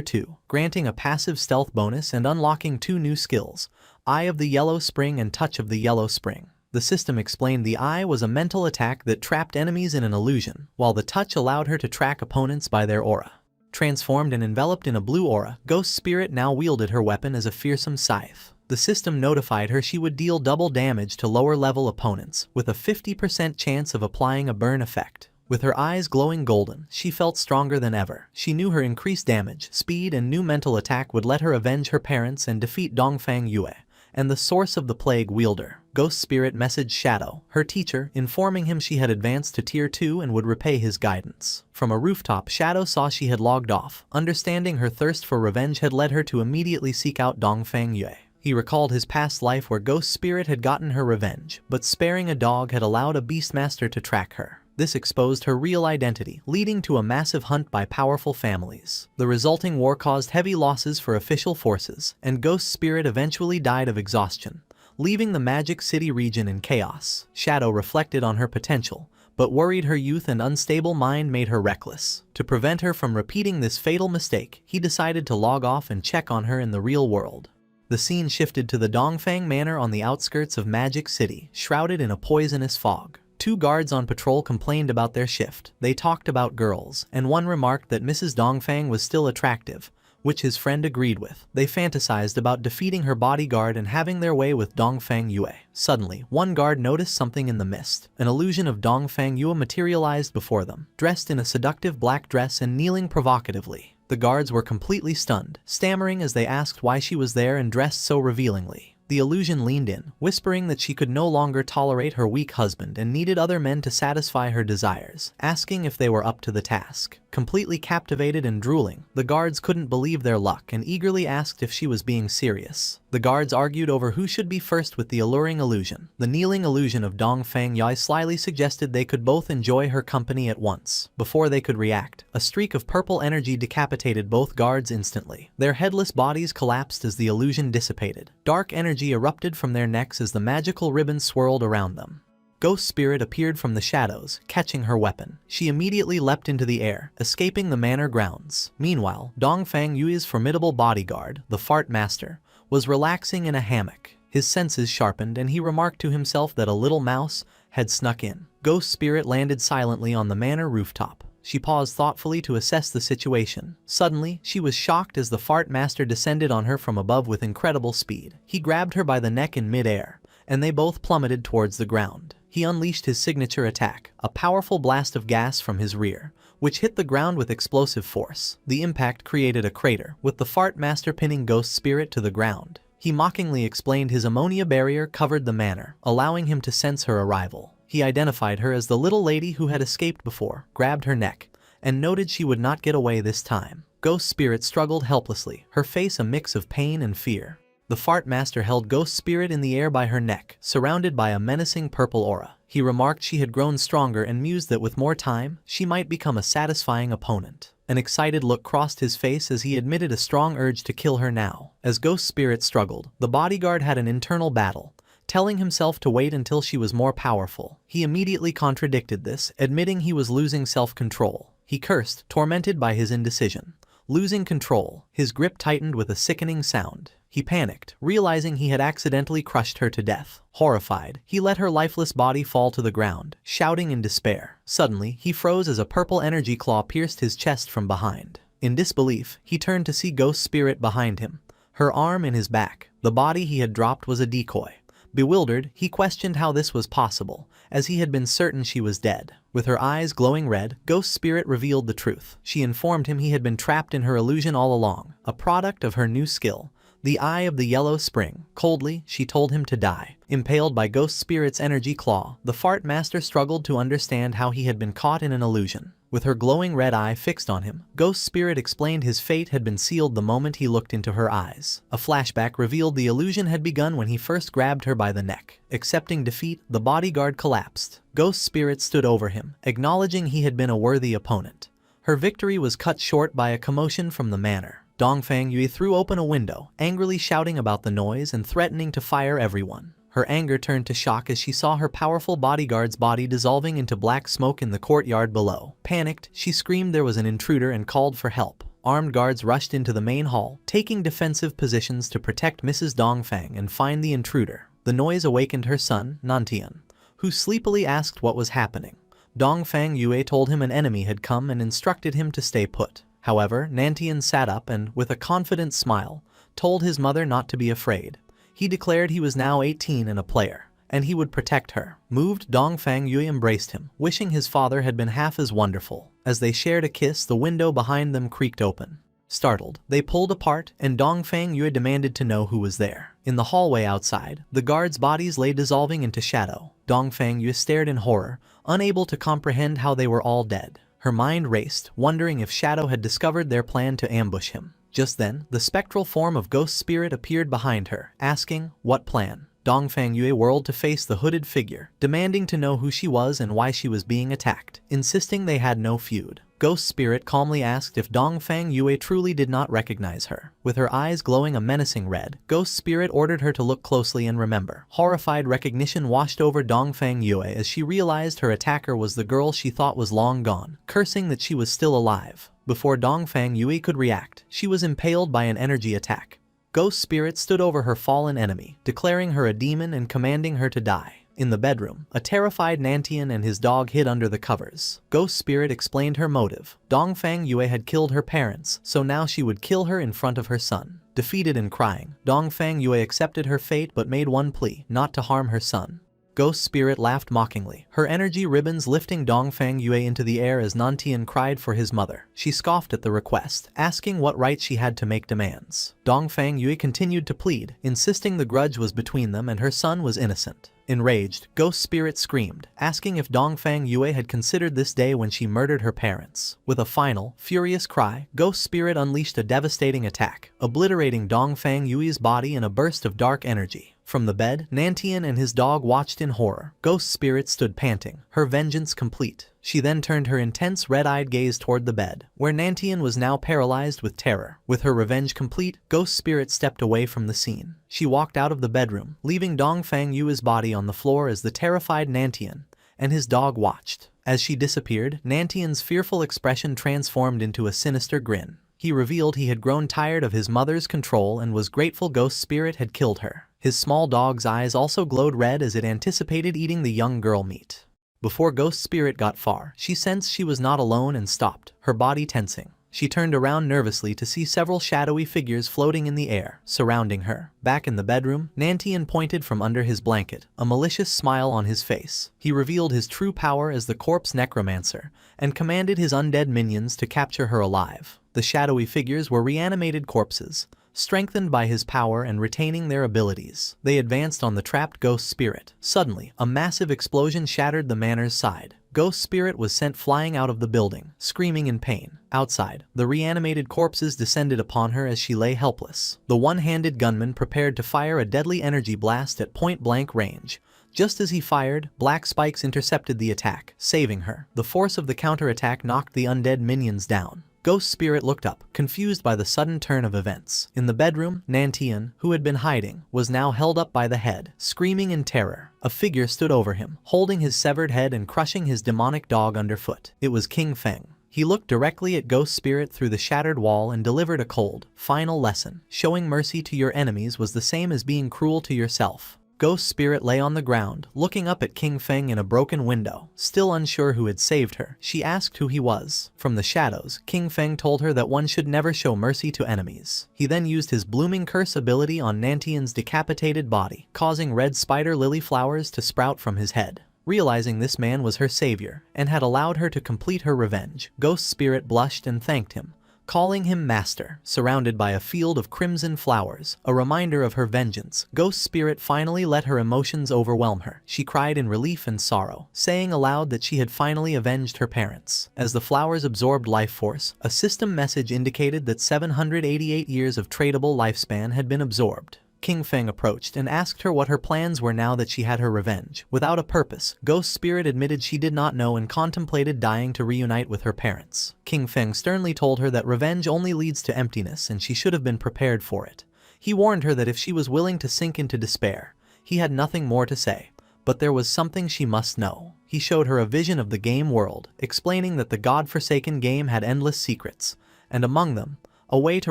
2, granting a passive stealth bonus and unlocking 2 new skills, Eye of the Yellow Spring and Touch of the Yellow Spring. The system explained the eye was a mental attack that trapped enemies in an illusion, while the touch allowed her to track opponents by their aura. Transformed and enveloped in a blue aura, Ghost Spirit now wielded her weapon as a fearsome scythe. The system notified her she would deal double damage to lower-level opponents, with a 50% chance of applying a burn effect. With her eyes glowing golden, she felt stronger than ever. She knew her increased damage, speed, and new mental attack would let her avenge her parents and defeat Dongfang Yue, and the source of the plague wielder. Ghost Spirit messaged Shadow, her teacher, informing him she had advanced to Tier 2 and would repay his guidance. From a rooftop, Shadow saw she had logged off. Understanding her thirst for revenge had led her to immediately seek out Dongfang Yue. He recalled his past life where Ghost Spirit had gotten her revenge, but sparing a dog had allowed a Beastmaster to track her. This exposed her real identity, leading to a massive hunt by powerful families. The resulting war caused heavy losses for official forces, and Ghost Spirit eventually died of exhaustion, leaving the Magic City region in chaos. Shadow reflected on her potential, but worried her youth and unstable mind made her reckless. To prevent her from repeating this fatal mistake, he decided to log off and check on her in the real world. The scene shifted to the Dongfang Manor on the outskirts of Magic City, shrouded in a poisonous fog. Two guards on patrol complained about their shift. They talked about girls, and one remarked that Mrs. Dongfang was still attractive, which his friend agreed with. They fantasized about defeating her bodyguard and having their way with Dongfang Yue. Suddenly, one guard noticed something in the mist. An illusion of Dongfang Yue materialized before them, dressed in a seductive black dress and kneeling provocatively. The guards were completely stunned, stammering as they asked why she was there and dressed so revealingly. The illusion leaned in, whispering that she could no longer tolerate her weak husband and needed other men to satisfy her desires, asking if they were up to the task. Completely captivated and drooling, the guards couldn't believe their luck and eagerly asked if she was being serious. The guards argued over who should be first with the alluring illusion. The kneeling illusion of Dongfang Yue slyly suggested they could both enjoy her company at once. Before they could react, a streak of purple energy decapitated both guards instantly. Their headless bodies collapsed as the illusion dissipated. Dark energy erupted from their necks as the magical ribbon swirled around them. Ghost Spirit appeared from the shadows, catching her weapon. She immediately leapt into the air, escaping the manor grounds. Meanwhile, Dongfang Yue's formidable bodyguard, the Fart Master, was relaxing in a hammock. His senses sharpened and he remarked to himself that a little mouse had snuck in. Ghost Spirit landed silently on the manor rooftop. She paused thoughtfully to assess the situation. Suddenly, she was shocked as the Fart Master descended on her from above with incredible speed. He grabbed her by the neck in mid-air, and they both plummeted towards the ground. He unleashed his signature attack, a powerful blast of gas from his rear, which hit the ground with explosive force. The impact created a crater, with the Fart Master pinning Ghost Spirit to the ground. He mockingly explained his ammonia barrier covered the manor, allowing him to sense her arrival. He identified her as the little lady who had escaped before, grabbed her neck, and noted she would not get away this time. Ghost Spirit struggled helplessly, her face a mix of pain and fear. The Fart Master held Ghost Spirit in the air by her neck, surrounded by a menacing purple aura. He remarked she had grown stronger and mused that with more time, she might become a satisfying opponent. An excited look crossed his face as he admitted a strong urge to kill her now. As Ghost Spirit struggled, the bodyguard had an internal battle, telling himself to wait until she was more powerful. He immediately contradicted this, admitting he was losing self-control. He cursed, tormented by his indecision. Losing control, his grip tightened with a sickening sound. He panicked, realizing he had accidentally crushed her to death. Horrified, he let her lifeless body fall to the ground, shouting in despair. Suddenly, he froze as a purple energy claw pierced his chest from behind. In disbelief, he turned to see Ghost Spirit behind him, her arm in his back. The body he had dropped was a decoy. Bewildered, he questioned how this was possible, as he had been certain she was dead. With her eyes glowing red, Ghost Spirit revealed the truth. She informed him he had been trapped in her illusion all along, a product of her new skill, the Eye of the Yellow Spring. Coldly, she told him to die. Impaled by Ghost Spirit's energy claw, the Fart Master struggled to understand how he had been caught in an illusion. With her glowing red eye fixed on him, Ghost Spirit explained his fate had been sealed the moment he looked into her eyes. A flashback revealed the illusion had begun when he first grabbed her by the neck. Accepting defeat, the bodyguard collapsed. Ghost Spirit stood over him, acknowledging he had been a worthy opponent. Her victory was cut short by a commotion from the manor. Dongfang Yue threw open a window, angrily shouting about the noise and threatening to fire everyone. Her anger turned to shock as she saw her powerful bodyguard's body dissolving into black smoke in the courtyard below. Panicked, she screamed there was an intruder and called for help. Armed guards rushed into the main hall, taking defensive positions to protect Mrs. Dongfang and find the intruder. The noise awakened her son, Nantian, who sleepily asked what was happening. Dongfang Yue told him an enemy had come and instructed him to stay put. However, Nantian sat up and, with a confident smile, told his mother not to be afraid. He declared he was now 18 and a player, and he would protect her. Moved, Dongfang Yue embraced him, wishing his father had been half as wonderful. As they shared a kiss, the window behind them creaked open. Startled, they pulled apart, and Dongfang Yue demanded to know who was there. In the hallway outside, the guards' bodies lay dissolving into shadow. Dongfang Yue stared in horror, unable to comprehend how they were all dead. Her mind raced, wondering if Shadow had discovered their plan to ambush him. Just then, the spectral form of Ghost Spirit appeared behind her, asking, "What plan?" Dongfang Yue whirled to face the hooded figure, demanding to know who she was and why she was being attacked, insisting they had no feud. Ghost Spirit calmly asked if Dongfang Yue truly did not recognize her. With her eyes glowing a menacing red, Ghost Spirit ordered her to look closely and remember. Horrified recognition washed over Dongfang Yue as she realized her attacker was the girl she thought was long gone, cursing that she was still alive. Before Dongfang Yue could react, she was impaled by an energy attack. Ghost Spirit stood over her fallen enemy, declaring her a demon and commanding her to die. In the bedroom, a terrified Nantian and his dog hid under the covers. Ghost Spirit explained her motive. Dongfang Yue had killed her parents, so now she would kill her in front of her son. Defeated and crying, Dongfang Yue accepted her fate but made one plea, not to harm her son. Ghost Spirit laughed mockingly, her energy ribbons lifting Dongfang Yue into the air as Nantian cried for his mother. She scoffed at the request, asking what right she had to make demands. Dongfang Yue continued to plead, insisting the grudge was between them and her son was innocent. Enraged, Ghost Spirit screamed, asking if Dongfang Yue had considered this day when she murdered her parents. With a final, furious cry, Ghost Spirit unleashed a devastating attack, obliterating Dongfang Yue's body in a burst of dark energy. From the bed, Nantian and his dog watched in horror. Ghost Spirit stood panting, her vengeance complete. She then turned her intense red-eyed gaze toward the bed, where Nantian was now paralyzed with terror. With her revenge complete, Ghost Spirit stepped away from the scene. She walked out of the bedroom, leaving Dongfang Yue's body on the floor as the terrified Nantian and his dog watched. As she disappeared, Nantian's fearful expression transformed into a sinister grin. He revealed he had grown tired of his mother's control and was grateful Ghost Spirit had killed her. His small dog's eyes also glowed red as it anticipated eating the young girl meat. Before Ghost Spirit got far, she sensed she was not alone and stopped, her body tensing. She turned around nervously to see several shadowy figures floating in the air, surrounding her. Back in the bedroom, Nantian pointed from under his blanket, a malicious smile on his face. He revealed his true power as the corpse necromancer, and commanded his undead minions to capture her alive. The shadowy figures were reanimated corpses, strengthened by his power and retaining their abilities. They advanced on the trapped Ghost Spirit. Suddenly, a massive explosion shattered the manor's side. Ghost Spirit was sent flying out of the building, screaming in pain. Outside, the reanimated corpses descended upon her as she lay helpless. The one-handed gunman prepared to fire a deadly energy blast at point-blank range. Just as he fired, black spikes intercepted the attack, saving her. The force of the counterattack knocked the undead minions down. Ghost Spirit looked up, confused by the sudden turn of events. In the bedroom, Nantian, who had been hiding, was now held up by the head, screaming in terror. A figure stood over him, holding his severed head and crushing his demonic dog underfoot. It was King Feng. He looked directly at Ghost Spirit through the shattered wall and delivered a cold, final lesson. Showing mercy to your enemies was the same as being cruel to yourself. Ghost Spirit lay on the ground, looking up at King Feng in a broken window. Still unsure who had saved her, she asked who he was. From the shadows, King Feng told her that one should never show mercy to enemies. He then used his blooming curse ability on Nantian's decapitated body, causing red spider lily flowers to sprout from his head. Realizing this man was her savior, and had allowed her to complete her revenge, Ghost Spirit blushed and thanked him, calling him master. Surrounded by a field of crimson flowers, a reminder of her vengeance, Ghost Spirit finally let her emotions overwhelm her. She cried in relief and sorrow, saying aloud that she had finally avenged her parents. As the flowers absorbed life force, a system message indicated that 788 years of tradable lifespan had been absorbed. King Feng approached and asked her what her plans were now that she had her revenge. Without a purpose, Ghost Spirit admitted she did not know and contemplated dying to reunite with her parents. King Feng sternly told her that revenge only leads to emptiness and she should have been prepared for it. He warned her that if she was willing to sink into despair, he had nothing more to say. But there was something she must know. He showed her a vision of the game world, explaining that the god-forsaken game had endless secrets, and among them, a way to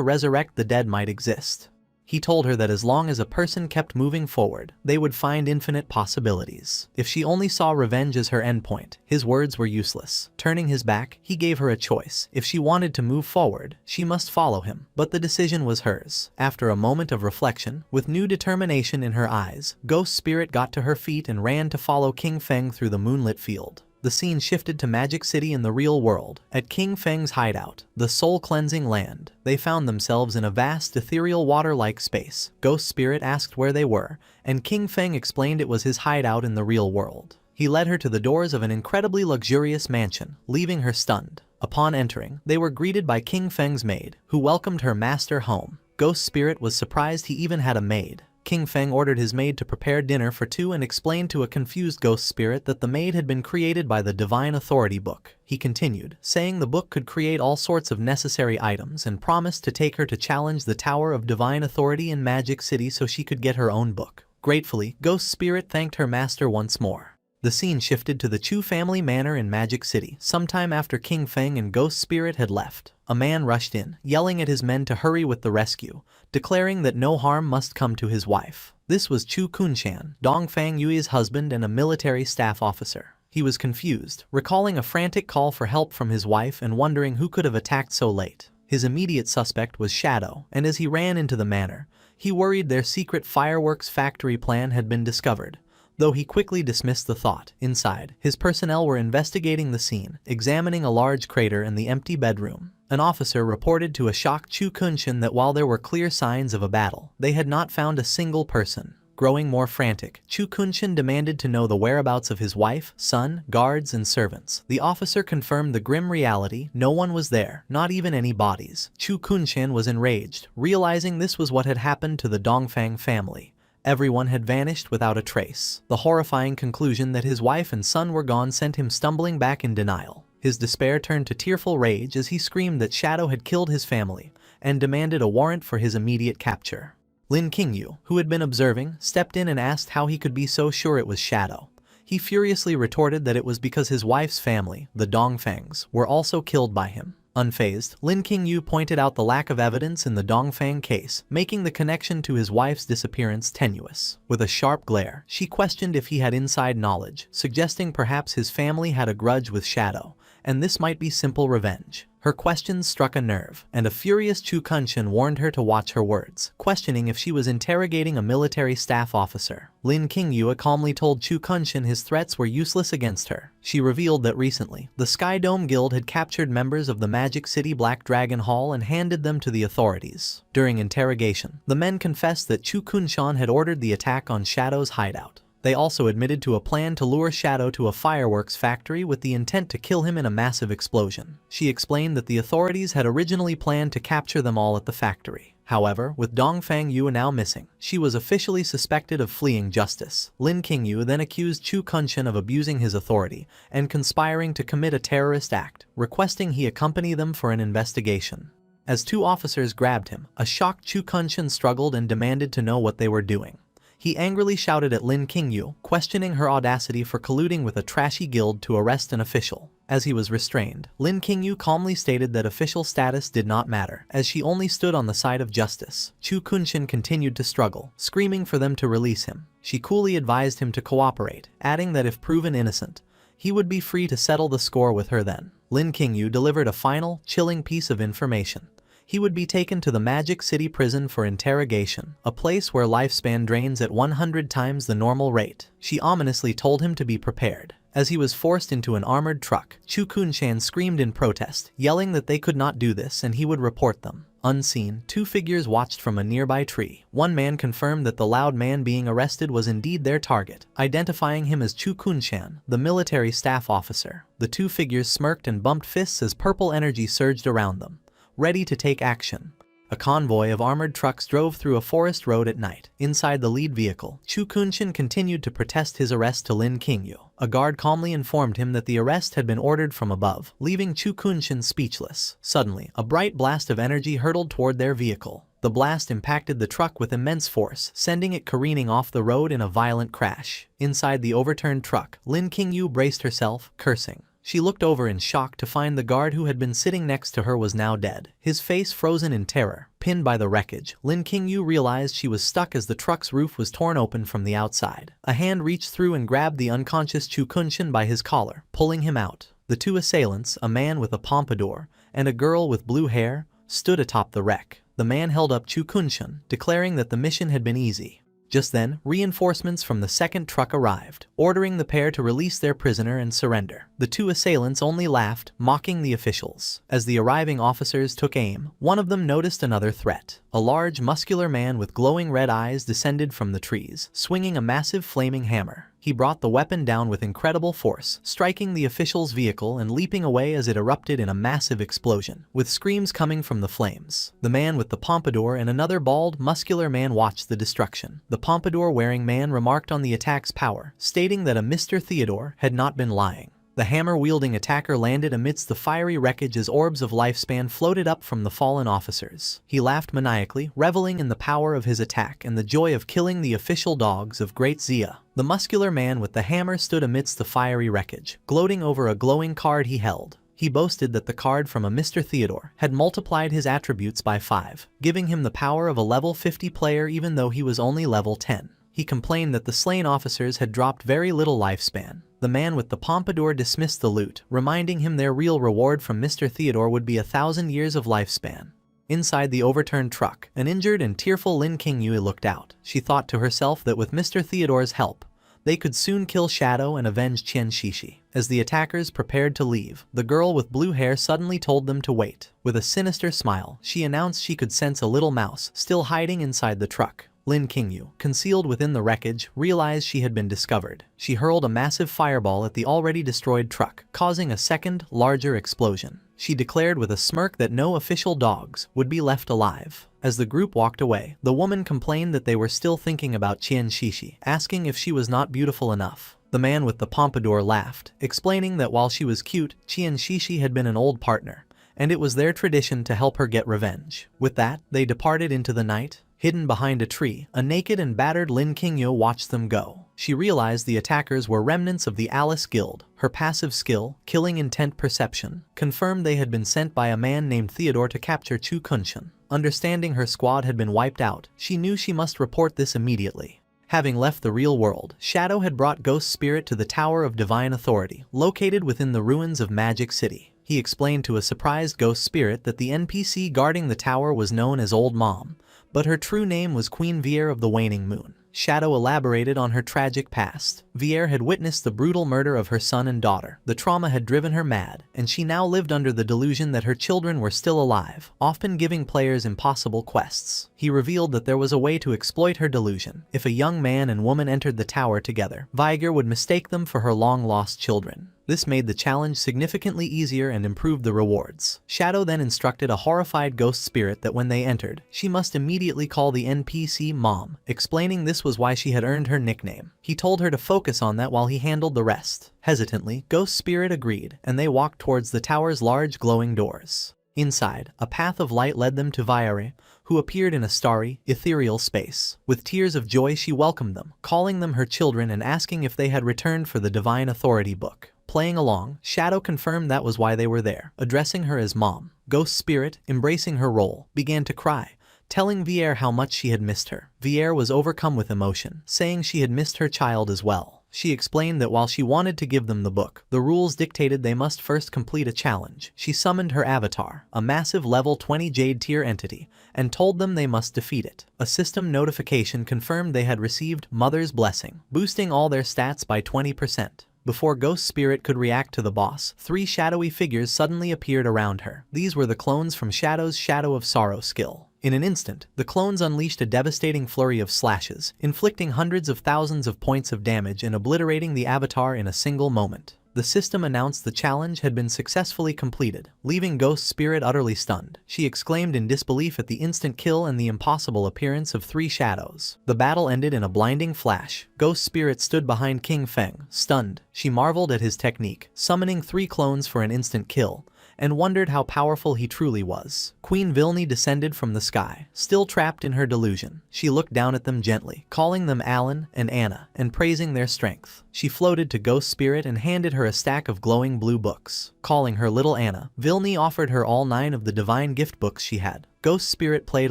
resurrect the dead might exist. He told her that as long as a person kept moving forward, they would find infinite possibilities. If she only saw revenge as her endpoint, his words were useless. Turning his back, he gave her a choice. If she wanted to move forward, she must follow him. But the decision was hers. After a moment of reflection, with new determination in her eyes, Ghost Spirit got to her feet and ran to follow King Feng through the moonlit field. The scene shifted to Magic City in the real world. At King Feng's hideout, the soul-cleansing land, they found themselves in a vast ethereal water-like space. Ghost Spirit asked where they were, and King Feng explained it was his hideout in the real world. He led her to the doors of an incredibly luxurious mansion, leaving her stunned. Upon entering, they were greeted by King Feng's maid, who welcomed her master home. Ghost Spirit was surprised he even had a maid. King Feng ordered his maid to prepare dinner for two and explained to a confused Ghost Spirit that the maid had been created by the Divine Authority book. He continued, saying the book could create all sorts of necessary items and promised to take her to challenge the Tower of Divine Authority in Magic City so she could get her own book. Gratefully, Ghost Spirit thanked her master once more. The scene shifted to the Chu family manor in Magic City. Sometime after King Feng and Ghost Spirit had left, a man rushed in, yelling at his men to hurry with the rescue, declaring that no harm must come to his wife. This was Chu Kunshan, Dongfang Yui's husband and a military staff officer. He was confused, recalling a frantic call for help from his wife and wondering who could have attacked so late. His immediate suspect was Shadow, and as he ran into the manor, he worried their secret fireworks factory plan had been discovered. Though he quickly dismissed the thought, inside, his personnel were investigating the scene, examining a large crater in the empty bedroom. An officer reported to a shocked Chu Kunshan that while there were clear signs of a battle, they had not found a single person. Growing more frantic, Chu Kunshan demanded to know the whereabouts of his wife, son, guards, and servants. The officer confirmed the grim reality: no one was there, not even any bodies. Chu Kunshan was enraged, realizing this was what had happened to the Dongfang family. Everyone had vanished without a trace. The horrifying conclusion that his wife and son were gone sent him stumbling back in denial. His despair turned to tearful rage as he screamed that Shadow had killed his family and demanded a warrant for his immediate capture. Lin Qingyu, who had been observing, stepped in and asked how he could be so sure it was Shadow. He furiously retorted that it was because his wife's family, the Dongfangs, were also killed by him. Unfazed, Lin Qingyu pointed out the lack of evidence in the Dongfang case, making the connection to his wife's disappearance tenuous. With a sharp glare, she questioned if he had inside knowledge, suggesting perhaps his family had a grudge with Shadow, and this might be simple revenge. Her questions struck a nerve, and a furious Chu Kunshan warned her to watch her words, questioning if she was interrogating a military staff officer. Lin Qingyu calmly told Chu Kunshan his threats were useless against her. She revealed that recently, the Sky Dome Guild had captured members of the Magic City Black Dragon Hall and handed them to the authorities. During interrogation, the men confessed that Chu Kunshan had ordered the attack on Shadow's hideout. They also admitted to a plan to lure Shadow to a fireworks factory with the intent to kill him in a massive explosion. She explained that the authorities had originally planned to capture them all at the factory. However, with Dongfang Yu now missing, she was officially suspected of fleeing justice. Lin Qingyu then accused Chu Kunshan of abusing his authority and conspiring to commit a terrorist act, requesting he accompany them for an investigation. As two officers grabbed him, a shocked Chu Kunshan struggled and demanded to know what they were doing. He angrily shouted at Lin Qingyu, questioning her audacity for colluding with a trashy guild to arrest an official. As he was restrained, Lin Qingyu calmly stated that official status did not matter, as she only stood on the side of justice. Chu Kunshan continued to struggle, screaming for them to release him. She coolly advised him to cooperate, adding that if proven innocent, he would be free to settle the score with her then. Lin Qingyu delivered a final, chilling piece of information. He would be taken to the Magic City prison for interrogation, a place where lifespan drains at 100 times the normal rate. She ominously told him to be prepared. As he was forced into an armored truck, Chu Kunshan screamed in protest, yelling that they could not do this and he would report them. Unseen, two figures watched from a nearby tree. One man confirmed that the loud man being arrested was indeed their target, identifying him as Chu Kunshan, the military staff officer. The two figures smirked and bumped fists as purple energy surged around them, ready to take action. A convoy of armored trucks drove through a forest road at night. Inside the lead vehicle, Chu Kunshan continued to protest his arrest to Lin Qingyu. A guard calmly informed him that the arrest had been ordered from above, leaving Chu Kunshan speechless. Suddenly, a bright blast of energy hurtled toward their vehicle. The blast impacted the truck with immense force, sending it careening off the road in a violent crash. Inside the overturned truck, Lin Qingyu braced herself, cursing. She looked over in shock to find the guard who had been sitting next to her was now dead, his face frozen in terror. Pinned by the wreckage, Lin Qingyu realized she was stuck as the truck's roof was torn open from the outside. A hand reached through and grabbed the unconscious Chu Kunshan by his collar, pulling him out. The two assailants, a man with a pompadour and a girl with blue hair, stood atop the wreck. The man held up Chu Kunshan, declaring that the mission had been easy. Just then, reinforcements from the second truck arrived, ordering the pair to release their prisoner and surrender. The two assailants only laughed, mocking the officials. As the arriving officers took aim, one of them noticed another threat. A large, muscular man with glowing red eyes descended from the trees, swinging a massive flaming hammer. He brought the weapon down with incredible force, striking the official's vehicle and leaping away as it erupted in a massive explosion, with screams coming from the flames. The man with the pompadour and another bald, muscular man watched the destruction. The pompadour-wearing man remarked on the attack's power, stating that a Mr. Theodore had not been lying. The hammer-wielding attacker landed amidst the fiery wreckage as orbs of lifespan floated up from the fallen officers. He laughed maniacally, reveling in the power of his attack and the joy of killing the official dogs of Great Zia. The muscular man with the hammer stood amidst the fiery wreckage, gloating over a glowing card he held. He boasted that the card from a Mr. Theodore had multiplied his attributes by 5, giving him the power of a level 50 player even though he was only level 10. He complained that the slain officers had dropped very little lifespan. The man with the pompadour dismissed the loot, reminding him their real reward from Mr. Theodore would be 1,000 years of lifespan. Inside the overturned truck, an injured and tearful Lin Qingyue looked out. She thought to herself that with Mr. Theodore's help, they could soon kill Shadow and avenge Qian Shishi. As the attackers prepared to leave, the girl with blue hair suddenly told them to wait. With a sinister smile, she announced she could sense a little mouse still hiding inside the truck. Lin Qingyue, concealed within the wreckage, realized she had been discovered. She hurled a massive fireball at the already destroyed truck, causing a second, larger explosion. She declared with a smirk that no official dogs would be left alive. As the group walked away, the woman complained that they were still thinking about Qian Shishi, asking if she was not beautiful enough. The man with the pompadour laughed, explaining that while she was cute, Qian Shishi had been an old partner, and it was their tradition to help her get revenge. With that, they departed into the night. Hidden behind a tree, a naked and battered Lin Qingyue watched them go. She realized the attackers were remnants of the Alice Guild. Her passive skill, killing intent perception, confirmed they had been sent by a man named Theodore to capture Chu Kunshan. Understanding her squad had been wiped out, she knew she must report this immediately. Having left the real world, Shadow had brought Ghost Spirit to the Tower of Divine Authority, located within the ruins of Magic City. He explained to a surprised Ghost Spirit that the NPC guarding the tower was known as Old Mom, but her true name was Queen Vier of the Waning Moon. Shadow elaborated on her tragic past. Vier had witnessed the brutal murder of her son and daughter. The trauma had driven her mad, and she now lived under the delusion that her children were still alive, often giving players impossible quests. He revealed that there was a way to exploit her delusion. If a young man and woman entered the tower together, Viger would mistake them for her long-lost children. This made the challenge significantly easier and improved the rewards. Shadow then instructed a horrified Ghost Spirit that when they entered, she must immediately call the NPC Mom, explaining this was why she had earned her nickname. He told her to focus on that while he handled the rest. Hesitantly, Ghost Spirit agreed, and they walked towards the tower's large glowing doors. Inside, a path of light led them to Viere, who appeared in a starry, ethereal space. With tears of joy she welcomed them, calling them her children and asking if they had returned for the Divine Authority book. Playing along, Shadow confirmed that was why they were there. Addressing her as Mom, Ghost Spirit, embracing her role, began to cry, telling Viere how much she had missed her. Viere was overcome with emotion, saying she had missed her child as well. She explained that while she wanted to give them the book, the rules dictated they must first complete a challenge. She summoned her avatar, a massive level 20 Jade tier entity, and told them they must defeat it. A system notification confirmed they had received Mother's Blessing, boosting all their stats by 20%. Before Ghost Spirit could react to the boss, 3 shadowy figures suddenly appeared around her. These were the clones from Shadow's Shadow of Sorrow skill. In an instant, the clones unleashed a devastating flurry of slashes, inflicting hundreds of thousands of points of damage and obliterating the avatar in a single moment. The system announced the challenge had been successfully completed, leaving Ghost Spirit utterly stunned. She exclaimed in disbelief at the instant kill and the impossible appearance of 3 shadows. The battle ended in a blinding flash. Ghost Spirit stood behind King Feng, stunned. She marveled at his technique, summoning 3 clones for an instant kill, and wondered how powerful he truly was. Queen Vilni descended from the sky, still trapped in her delusion. She looked down at them gently, calling them Alan and Anna, and praising their strength. She floated to Ghost Spirit and handed her a stack of glowing blue books. Calling her little Anna, Vilni offered her all 9 of the divine gift books she had. Ghost Spirit played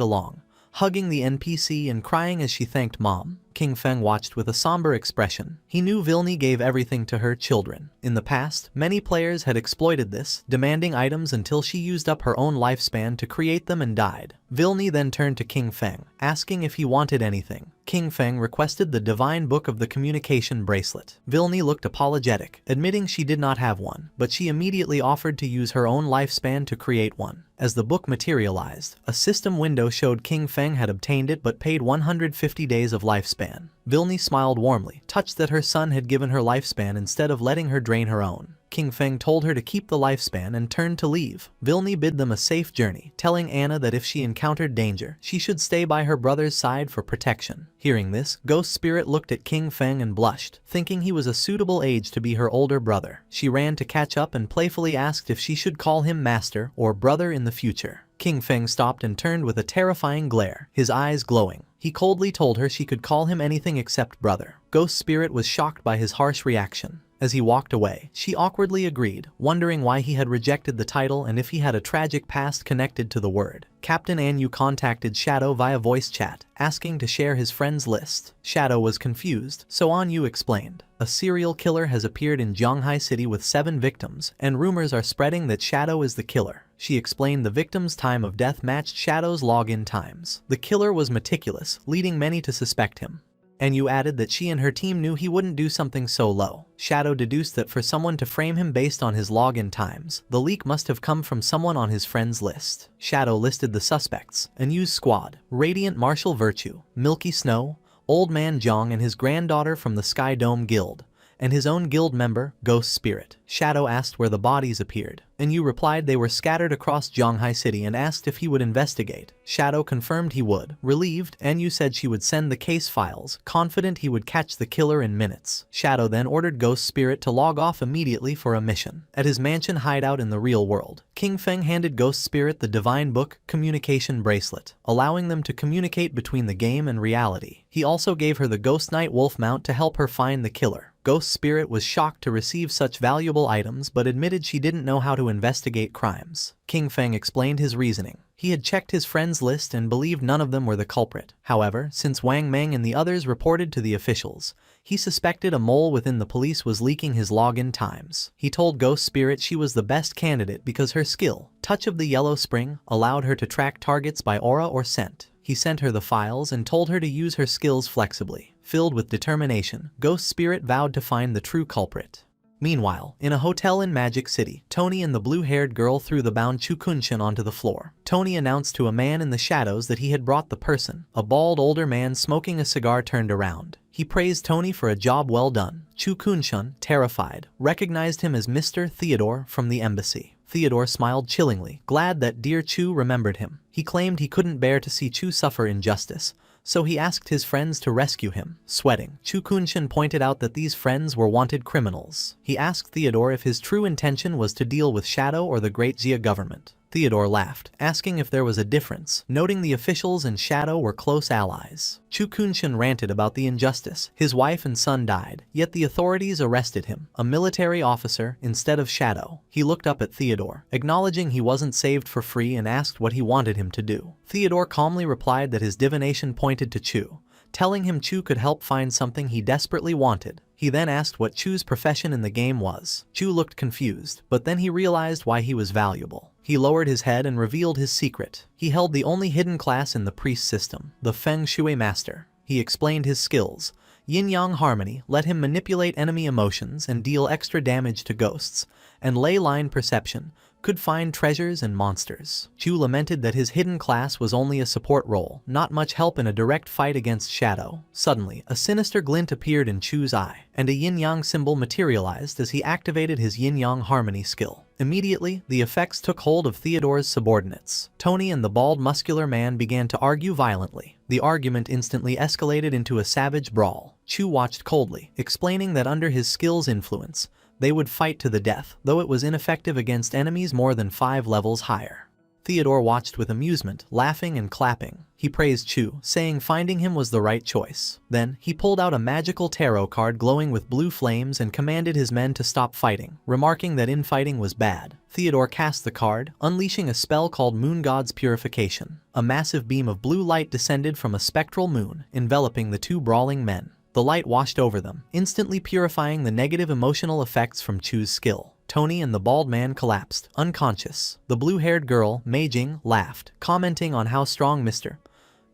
along, hugging the NPC and crying as she thanked Mom. King Feng watched with a somber expression. He knew Vilni gave everything to her children, In the past, many players had exploited this, demanding items until she used up her own lifespan to create them and died. Vilni then turned to King Feng, asking if he wanted anything. King Feng requested the divine book of the communication bracelet. Vilni looked apologetic, admitting she did not have one, but she immediately offered to use her own lifespan to create one. As the book materialized, a system window showed King Feng had obtained it but paid 150 days of lifespan. Vilni smiled warmly, touched that her son had given her lifespan instead of letting her drain her own. King Feng told her to keep the lifespan and turned to leave. Vilni bid them a safe journey, telling Anna that if she encountered danger, she should stay by her brother's side for protection. Hearing this, Ghost Spirit looked at King Feng and blushed, thinking he was a suitable age to be her older brother. She ran to catch up and playfully asked if she should call him master or brother in the future. King Feng stopped and turned with a terrifying glare, his eyes glowing. He coldly told her she could call him anything except brother. Ghost Spirit was shocked by his harsh reaction. As he walked away, she awkwardly agreed, wondering why he had rejected the title and if he had a tragic past connected to the word. Captain Anyu contacted Shadow via voice chat, asking to share his friends list. Shadow was confused, so Anyu explained. A serial killer has appeared in Zhonghai City with 7 victims, and rumors are spreading that Shadow is the killer. She explained the victim's time of death matched Shadow's login times. The killer was meticulous, leading many to suspect him. Anyu added that she and her team knew he wouldn't do something so low. Shadow deduced that for someone to frame him based on his login times, the leak must have come from someone on his friends list. Shadow listed the suspects: Anyu's squad, Radiant Martial Virtue, Milky Snow, Old Man Zhang and his granddaughter from the Sky Dome Guild, and his own guild member, Ghost Spirit. Shadow asked where the bodies appeared. Anyu replied they were scattered across Zhonghai City and asked if he would investigate. Shadow confirmed he would. Relieved, Anyu said she would send the case files, confident he would catch the killer in minutes. Shadow then ordered Ghost Spirit to log off immediately for a mission. At his mansion hideout in the real world, King Feng handed Ghost Spirit the divine book, communication bracelet, allowing them to communicate between the game and reality. He also gave her the Ghost Knight wolf mount to help her find the killer. Ghost Spirit was shocked to receive such valuable items but admitted she didn't know how to investigate crimes. King Feng explained his reasoning. He had checked his friends' list and believed none of them were the culprit. However, since Wang Meng and the others reported to the officials, he suspected a mole within the police was leaking his login times. He told Ghost Spirit she was the best candidate because her skill, Touch of the Yellow Spring, allowed her to track targets by aura or scent. He sent her the files and told her to use her skills flexibly. Filled with determination, Ghost Spirit vowed to find the true culprit. Meanwhile, in a hotel in Magic City, Tony and the blue-haired girl threw the bound Chu Kunshin onto the floor. Tony announced to a man in the shadows that he had brought the person. A bald older man smoking a cigar turned around. He praised Tony for a job well done. Chu Kunshin, terrified, recognized him as Mr. Theodore from the embassy. Theodore smiled chillingly, glad that dear Chu remembered him. He claimed he couldn't bear to see Chu suffer injustice, so he asked his friends to rescue him. Sweating, Chu Kunshin pointed out that these friends were wanted criminals. He asked Theodore if his true intention was to deal with Shadow or the Great Xia government. Theodore laughed, asking if there was a difference, noting the officials and Shadow were close allies. Chu Kunshin ranted about the injustice. His wife and son died, yet the authorities arrested him, a military officer, instead of Shadow. He looked up at Theodore, acknowledging he wasn't saved for free and asked what he wanted him to do. Theodore calmly replied that his divination pointed to Chu, telling him Chu could help find something he desperately wanted. He then asked what Chu's profession in the game was. Chu looked confused, but then he realized why he was valuable. He lowered his head and revealed his secret. He held the only hidden class in the priest system, the Feng Shui Master. He explained his skills. Yin-Yang Harmony let him manipulate enemy emotions and deal extra damage to ghosts, and Ley Line Perception could find treasures and monsters. Chu lamented that his hidden class was only a support role, not much help in a direct fight against Shadow. Suddenly, a sinister glint appeared in Chu's eye, and a yin-yang symbol materialized as he activated his yin-yang harmony skill. Immediately, the effects took hold of Theodore's subordinates. Tony and the bald muscular man began to argue violently. The argument instantly escalated into a savage brawl. Chu watched coldly, explaining that under his skill's influence, they would fight to the death, though it was ineffective against enemies more than 5 levels higher. Theodore watched with amusement, laughing and clapping. He praised Chu, saying finding him was the right choice. Then, he pulled out a magical tarot card glowing with blue flames and commanded his men to stop fighting, remarking that infighting was bad. Theodore cast the card, unleashing a spell called Moon God's Purification. A massive beam of blue light descended from a spectral moon, enveloping the two brawling men. The light washed over them, instantly purifying the negative emotional effects from Chu's skill. Tony and the bald man collapsed, unconscious. The blue-haired girl, Mei Jing, laughed, commenting on how strong Mr.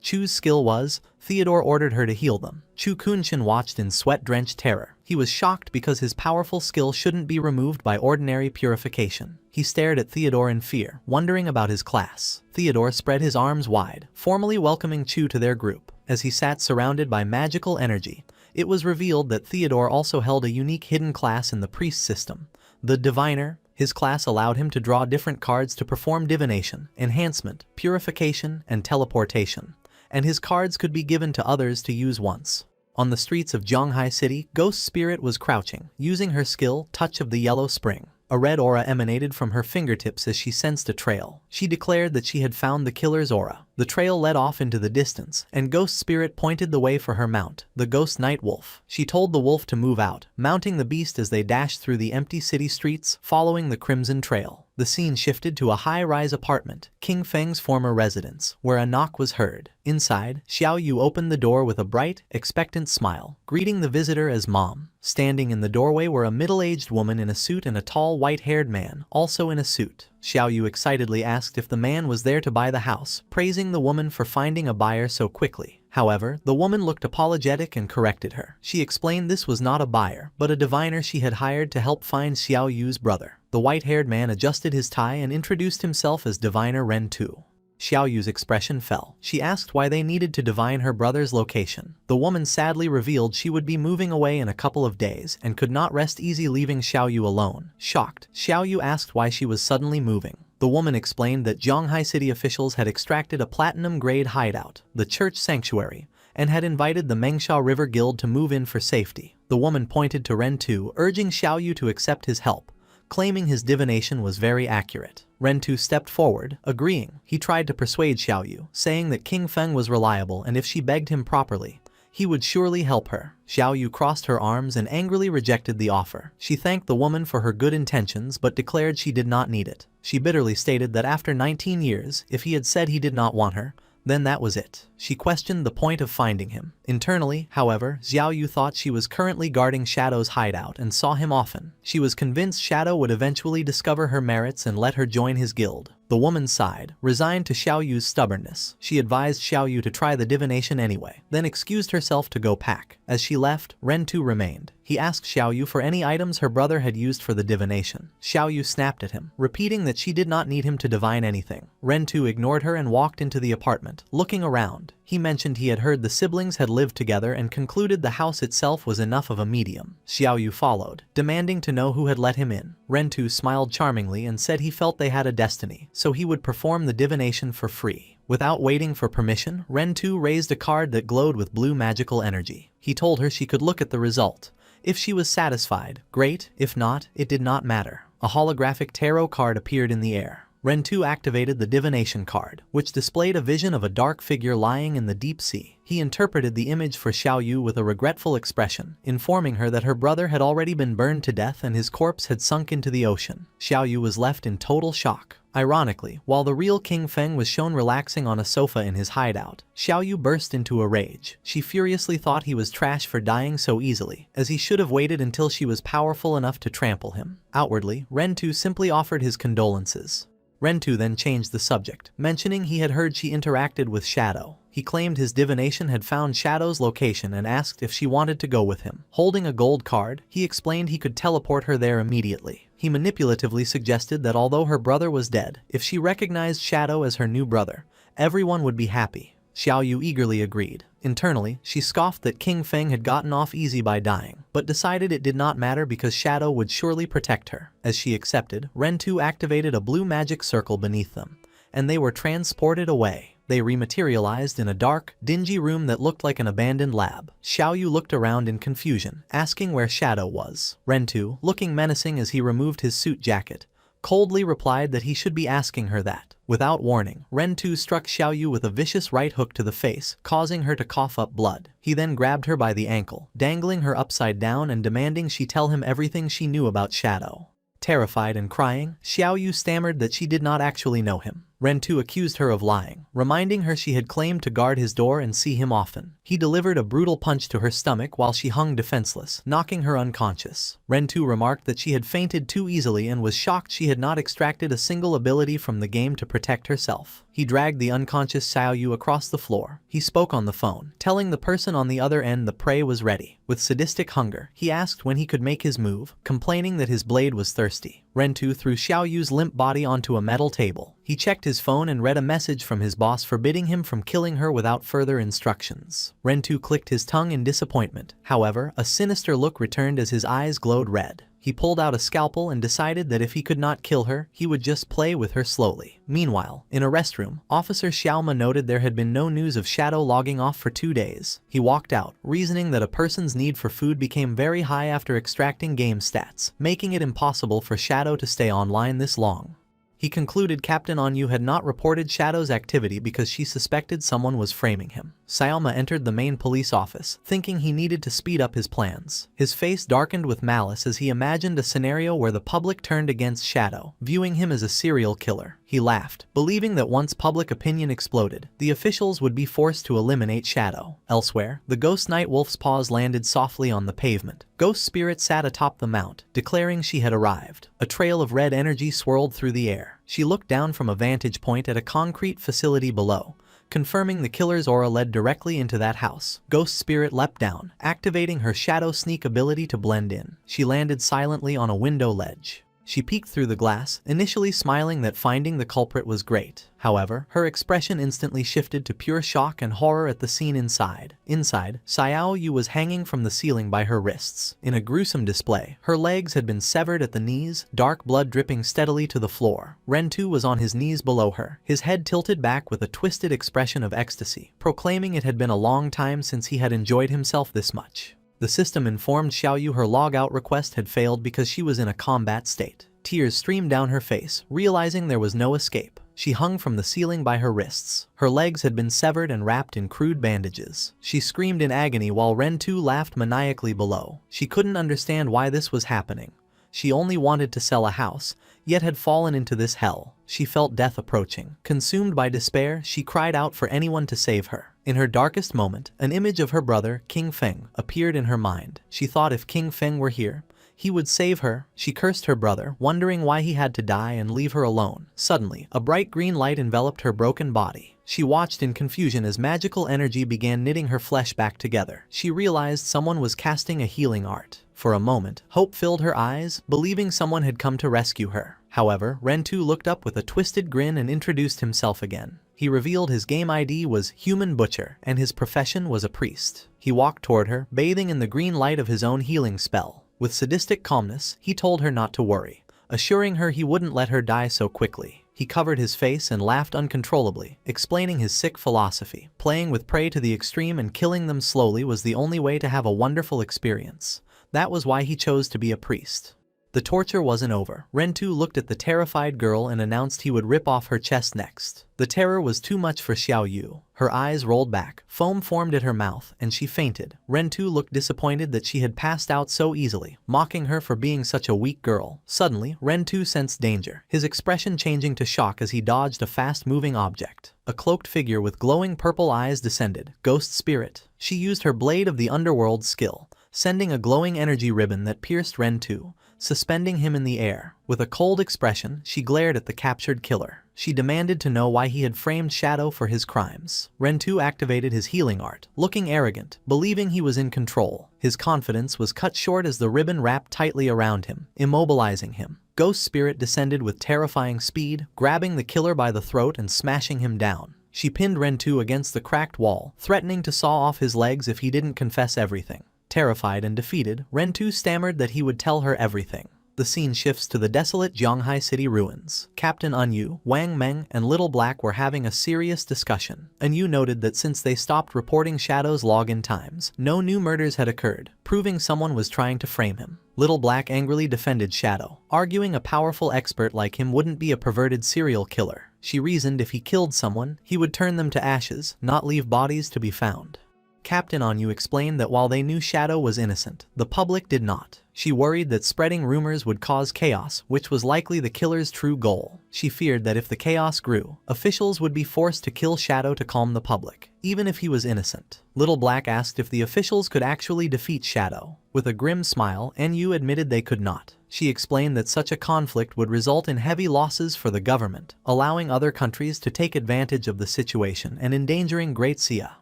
Chu's skill was. Theodore ordered her to heal them. Chu Kunshin watched in sweat-drenched terror. He was shocked because his powerful skill shouldn't be removed by ordinary purification. He stared at Theodore in fear, wondering about his class. Theodore spread his arms wide, formally welcoming Chu to their group. As he sat surrounded by magical energy, it was revealed that Theodore also held a unique hidden class in the priest system, the Diviner. His class allowed him to draw different cards to perform divination, enhancement, purification, and teleportation, and his cards could be given to others to use once. On the streets of Zhonghai City, Ghost Spirit was crouching, using her skill, Touch of the Yellow Spring. A red aura emanated from her fingertips as she sensed a trail. She declared that she had found the killer's aura. The trail led off into the distance, and Ghost Spirit pointed the way for her mount, the Ghost Night Wolf. She told the wolf to move out, mounting the beast as they dashed through the empty city streets, following the Crimson Trail. The scene shifted to a high-rise apartment, King Feng's former residence, where a knock was heard. Inside, Xiao Yu opened the door with a bright, expectant smile, greeting the visitor as Mom. Standing in the doorway were a middle-aged woman in a suit and a tall white-haired man, also in a suit. Xiao Yu excitedly asked if the man was there to buy the house, praising the woman for finding a buyer so quickly. However, the woman looked apologetic and corrected her. She explained this was not a buyer, but a diviner she had hired to help find Xiao Yu's brother. The white-haired man adjusted his tie and introduced himself as Diviner Ren Tu. Xiao Yu's expression fell. She asked why they needed to divine her brother's location. The woman sadly revealed she would be moving away in a couple of days and could not rest easy leaving Xiao Yu alone. Shocked, Xiao Yu asked why she was suddenly moving. The woman explained that Zhonghai City officials had extracted a platinum-grade hideout, the church sanctuary, and had invited the Mengsha River Guild to move in for safety. The woman pointed to Ren Tu, urging Xiao Yu to accept his help, claiming his divination was very accurate. Ren Tu stepped forward, agreeing. He tried to persuade Xiao Yu, saying that King Feng was reliable and if she begged him properly, he would surely help her. Xiao Yu crossed her arms and angrily rejected the offer. She thanked the woman for her good intentions but declared she did not need it. She bitterly stated that after 19 years, if he had said he did not want her, then that was it. She questioned the point of finding him. Internally, however, Xiao Yu thought she was currently guarding Shadow's hideout and saw him often. She was convinced Shadow would eventually discover her merits and let her join his guild. The woman sighed, resigned to Xiao Yu's stubbornness. She advised Xiao Yu to try the divination anyway, then excused herself to go pack. As she left, Ren Tu remained. He asked Xiao Yu for any items her brother had used for the divination. Xiao Yu snapped at him, repeating that she did not need him to divine anything. Ren Tu ignored her and walked into the apartment, looking around. He mentioned he had heard the siblings had lived together and concluded the house itself was enough of a medium. Xiao Yu followed, demanding to know who had let him in. Ren Tu smiled charmingly and said he felt they had a destiny, so he would perform the divination for free. Without waiting for permission, Ren Tu raised a card that glowed with blue magical energy. He told her she could look at the result. If she was satisfied, great. If not, it did not matter. A holographic tarot card appeared in the air. Ren Tu activated the divination card, which displayed a vision of a dark figure lying in the deep sea. He interpreted the image for Xiao Yu with a regretful expression, informing her that her brother had already been burned to death and his corpse had sunk into the ocean. Xiao Yu was left in total shock. Ironically, while the real King Feng was shown relaxing on a sofa in his hideout, Xiao Yu burst into a rage. She furiously thought he was trash for dying so easily, as he should have waited until she was powerful enough to trample him. Outwardly, Ren Tu simply offered his condolences. Ren Tu then changed the subject, mentioning he had heard she interacted with Shadow. He claimed his divination had found Shadow's location and asked if she wanted to go with him. Holding a gold card, he explained he could teleport her there immediately. He manipulatively suggested that although her brother was dead, if she recognized Shadow as her new brother, everyone would be happy. Xiao Yu eagerly agreed. Internally, she scoffed that King Feng had gotten off easy by dying, but decided it did not matter because Shadow would surely protect her. As she accepted, Ren Tu activated a blue magic circle beneath them, and they were transported away. They rematerialized in a dark, dingy room that looked like an abandoned lab. Xiao Yu looked around in confusion, asking where Shadow was. Ren Tu, looking menacing as he removed his suit jacket, coldly replied that he should be asking her that. Without warning, Ren Tu struck Xiao Yu with a vicious right hook to the face, causing her to cough up blood. He then grabbed her by the ankle, dangling her upside down and demanding she tell him everything she knew about Shadow. Terrified and crying, Xiao Yu stammered that she did not actually know him. Rentu accused her of lying, reminding her she had claimed to guard his door and see him often. He delivered a brutal punch to her stomach while she hung defenseless, knocking her unconscious. Rentu remarked that she had fainted too easily and was shocked she had not extracted a single ability from the game to protect herself. He dragged the unconscious Xiaoyu across the floor. He spoke on the phone, telling the person on the other end the prey was ready. With sadistic hunger, he asked when he could make his move, complaining that his blade was thirsty. Rentu threw Xiaoyu's limp body onto a metal table. He checked his phone and read a message from his boss forbidding him from killing her without further instructions. Rentu clicked his tongue in disappointment. However, a sinister look returned as his eyes glowed red. He pulled out a scalpel and decided that if he could not kill her, he would just play with her slowly. Meanwhile, in a restroom, Officer Xiaoma noted there had been no news of Shadow logging off for 2 days. He walked out, reasoning that a person's need for food became very high after extracting game stats, making it impossible for Shadow to stay online this long. He concluded Captain Anyu had not reported Shadow's activity because she suspected someone was framing him. Xiaoma entered the main police office, thinking he needed to speed up his plans. His face darkened with malice as he imagined a scenario where the public turned against Shadow, viewing him as a serial killer. He laughed, believing that once public opinion exploded, the officials would be forced to eliminate Shadow. Elsewhere, the Ghost Night Wolf's paws landed softly on the pavement. Ghost Spirit sat atop the mount, declaring she had arrived. A trail of red energy swirled through the air. She looked down from a vantage point at a concrete facility below, confirming the killer's aura led directly into that house. Ghost Spirit leapt down, activating her Shadow Sneak ability to blend in. She landed silently on a window ledge. She peeked through the glass, initially smiling that finding the culprit was great. However, her expression instantly shifted to pure shock and horror at the scene inside. Inside, Xiaoyu was hanging from the ceiling by her wrists. In a gruesome display, her legs had been severed at the knees, dark blood dripping steadily to the floor. Rentu was on his knees below her, his head tilted back with a twisted expression of ecstasy, proclaiming it had been a long time since he had enjoyed himself this much. The system informed Xiaoyu her logout request had failed because she was in a combat state. Tears streamed down her face, realizing there was no escape. She hung from the ceiling by her wrists. Her legs had been severed and wrapped in crude bandages. She screamed in agony while Rentu laughed maniacally below. She couldn't understand why this was happening. She only wanted to sell a house, yet had fallen into this hell. She felt death approaching. Consumed by despair, she cried out for anyone to save her. In her darkest moment, an image of her brother, King Feng, appeared in her mind. She thought if King Feng were here, he would save her. She cursed her brother, wondering why he had to die and leave her alone. Suddenly, a bright green light enveloped her broken body. She watched in confusion as magical energy began knitting her flesh back together. She realized someone was casting a healing art. For a moment, hope filled her eyes, believing someone had come to rescue her. However, Rentu looked up with a twisted grin and introduced himself again. He revealed his game ID was Human Butcher, and his profession was a priest. He walked toward her, bathing in the green light of his own healing spell. With sadistic calmness, he told her not to worry, assuring her he wouldn't let her die so quickly. He covered his face and laughed uncontrollably, explaining his sick philosophy. Playing with prey to the extreme and killing them slowly was the only way to have a wonderful experience. That was why he chose to be a priest. The torture wasn't over. Rentu looked at the terrified girl and announced he would rip off her chest next. The terror was too much for Xiaoyu. Her eyes rolled back, foam formed at her mouth, and she fainted. Rentu looked disappointed that she had passed out so easily, mocking her for being such a weak girl. Suddenly, Rentu sensed danger, his expression changing to shock as he dodged a fast-moving object. A cloaked figure with glowing purple eyes descended. Ghost Spirit. She used her Blade of the Underworld skill, sending a glowing energy ribbon that pierced Rentu, suspending him in the air. With a cold expression, she glared at the captured killer. She demanded to know why he had framed Shadow for his crimes. Rentu activated his healing art, looking arrogant, believing he was in control. His confidence was cut short as the ribbon wrapped tightly around him, immobilizing him. Ghost Spirit descended with terrifying speed, grabbing the killer by the throat and smashing him down. She pinned Rentu against the cracked wall, threatening to saw off his legs if he didn't confess everything. Terrified and defeated, Rentu stammered that he would tell her everything. The scene shifts to the desolate Zhanghai City ruins. Captain Anyu, Wang Meng, and Little Black were having a serious discussion. Anyu noted that since they stopped reporting Shadow's login times, no new murders had occurred, proving someone was trying to frame him. Little Black angrily defended Shadow, arguing a powerful expert like him wouldn't be a perverted serial killer. She reasoned if he killed someone, he would turn them to ashes, not leave bodies to be found. Captain Anyu explained that while they knew Shadow was innocent, the public did not. She worried that spreading rumors would cause chaos, which was likely the killer's true goal. She feared that if the chaos grew, officials would be forced to kill Shadow to calm the public, even if he was innocent. Little Black asked if the officials could actually defeat Shadow. With a grim smile, Anyu admitted they could not. She explained that such a conflict would result in heavy losses for the government, allowing other countries to take advantage of the situation and endangering Great Xia.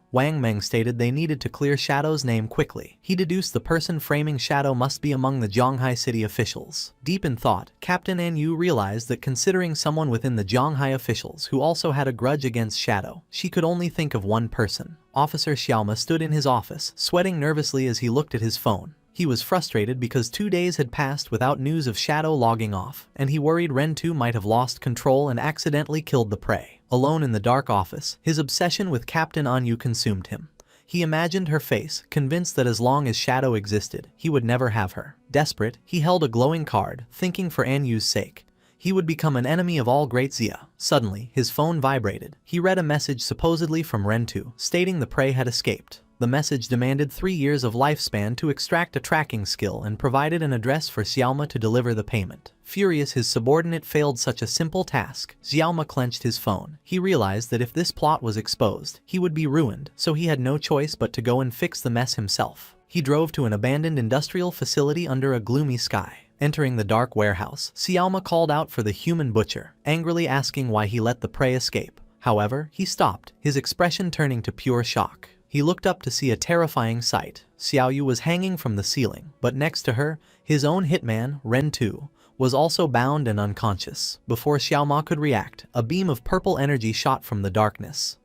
Wang Meng stated they needed to clear Shadow's name quickly. He deduced the person framing Shadow must be among the Zhonghai city officials. Deep in thought, Captain Anyu realized that considering someone within the Zhonghai officials who also had a grudge against Shadow, she could only think of one person. Officer Xiaoma stood in his office, sweating nervously as he looked at his phone. He was frustrated because 2 days had passed without news of Shadow logging off, and he worried Ren 2 might have lost control and accidentally killed the prey. Alone in the dark office, his obsession with Captain Anyu consumed him. He imagined her face, convinced that as long as Shadow existed, he would never have her. Desperate, he held a glowing card, thinking for Anyu's sake he would become an enemy of all Great Xia. Suddenly, his phone vibrated. He read a message supposedly from Ren 2, stating the prey had escaped. The message demanded 3 years of lifespan to extract a tracking skill and provided an address for Xiaoma to deliver the payment. Furious his subordinate failed such a simple task, Xiaoma clenched his phone. He realized that if this plot was exposed, he would be ruined, so he had no choice but to go and fix the mess himself. He drove to an abandoned industrial facility under a gloomy sky. Entering the dark warehouse, Xiaoma called out for the human butcher, angrily asking why he let the prey escape. However, he stopped, his expression turning to pure shock. He looked up to see a terrifying sight. Xiaoyu was hanging from the ceiling, but next to her, his own hitman, Ren 2, was also bound and unconscious. Before Xiaoma could react, a beam of purple energy shot from the darkness.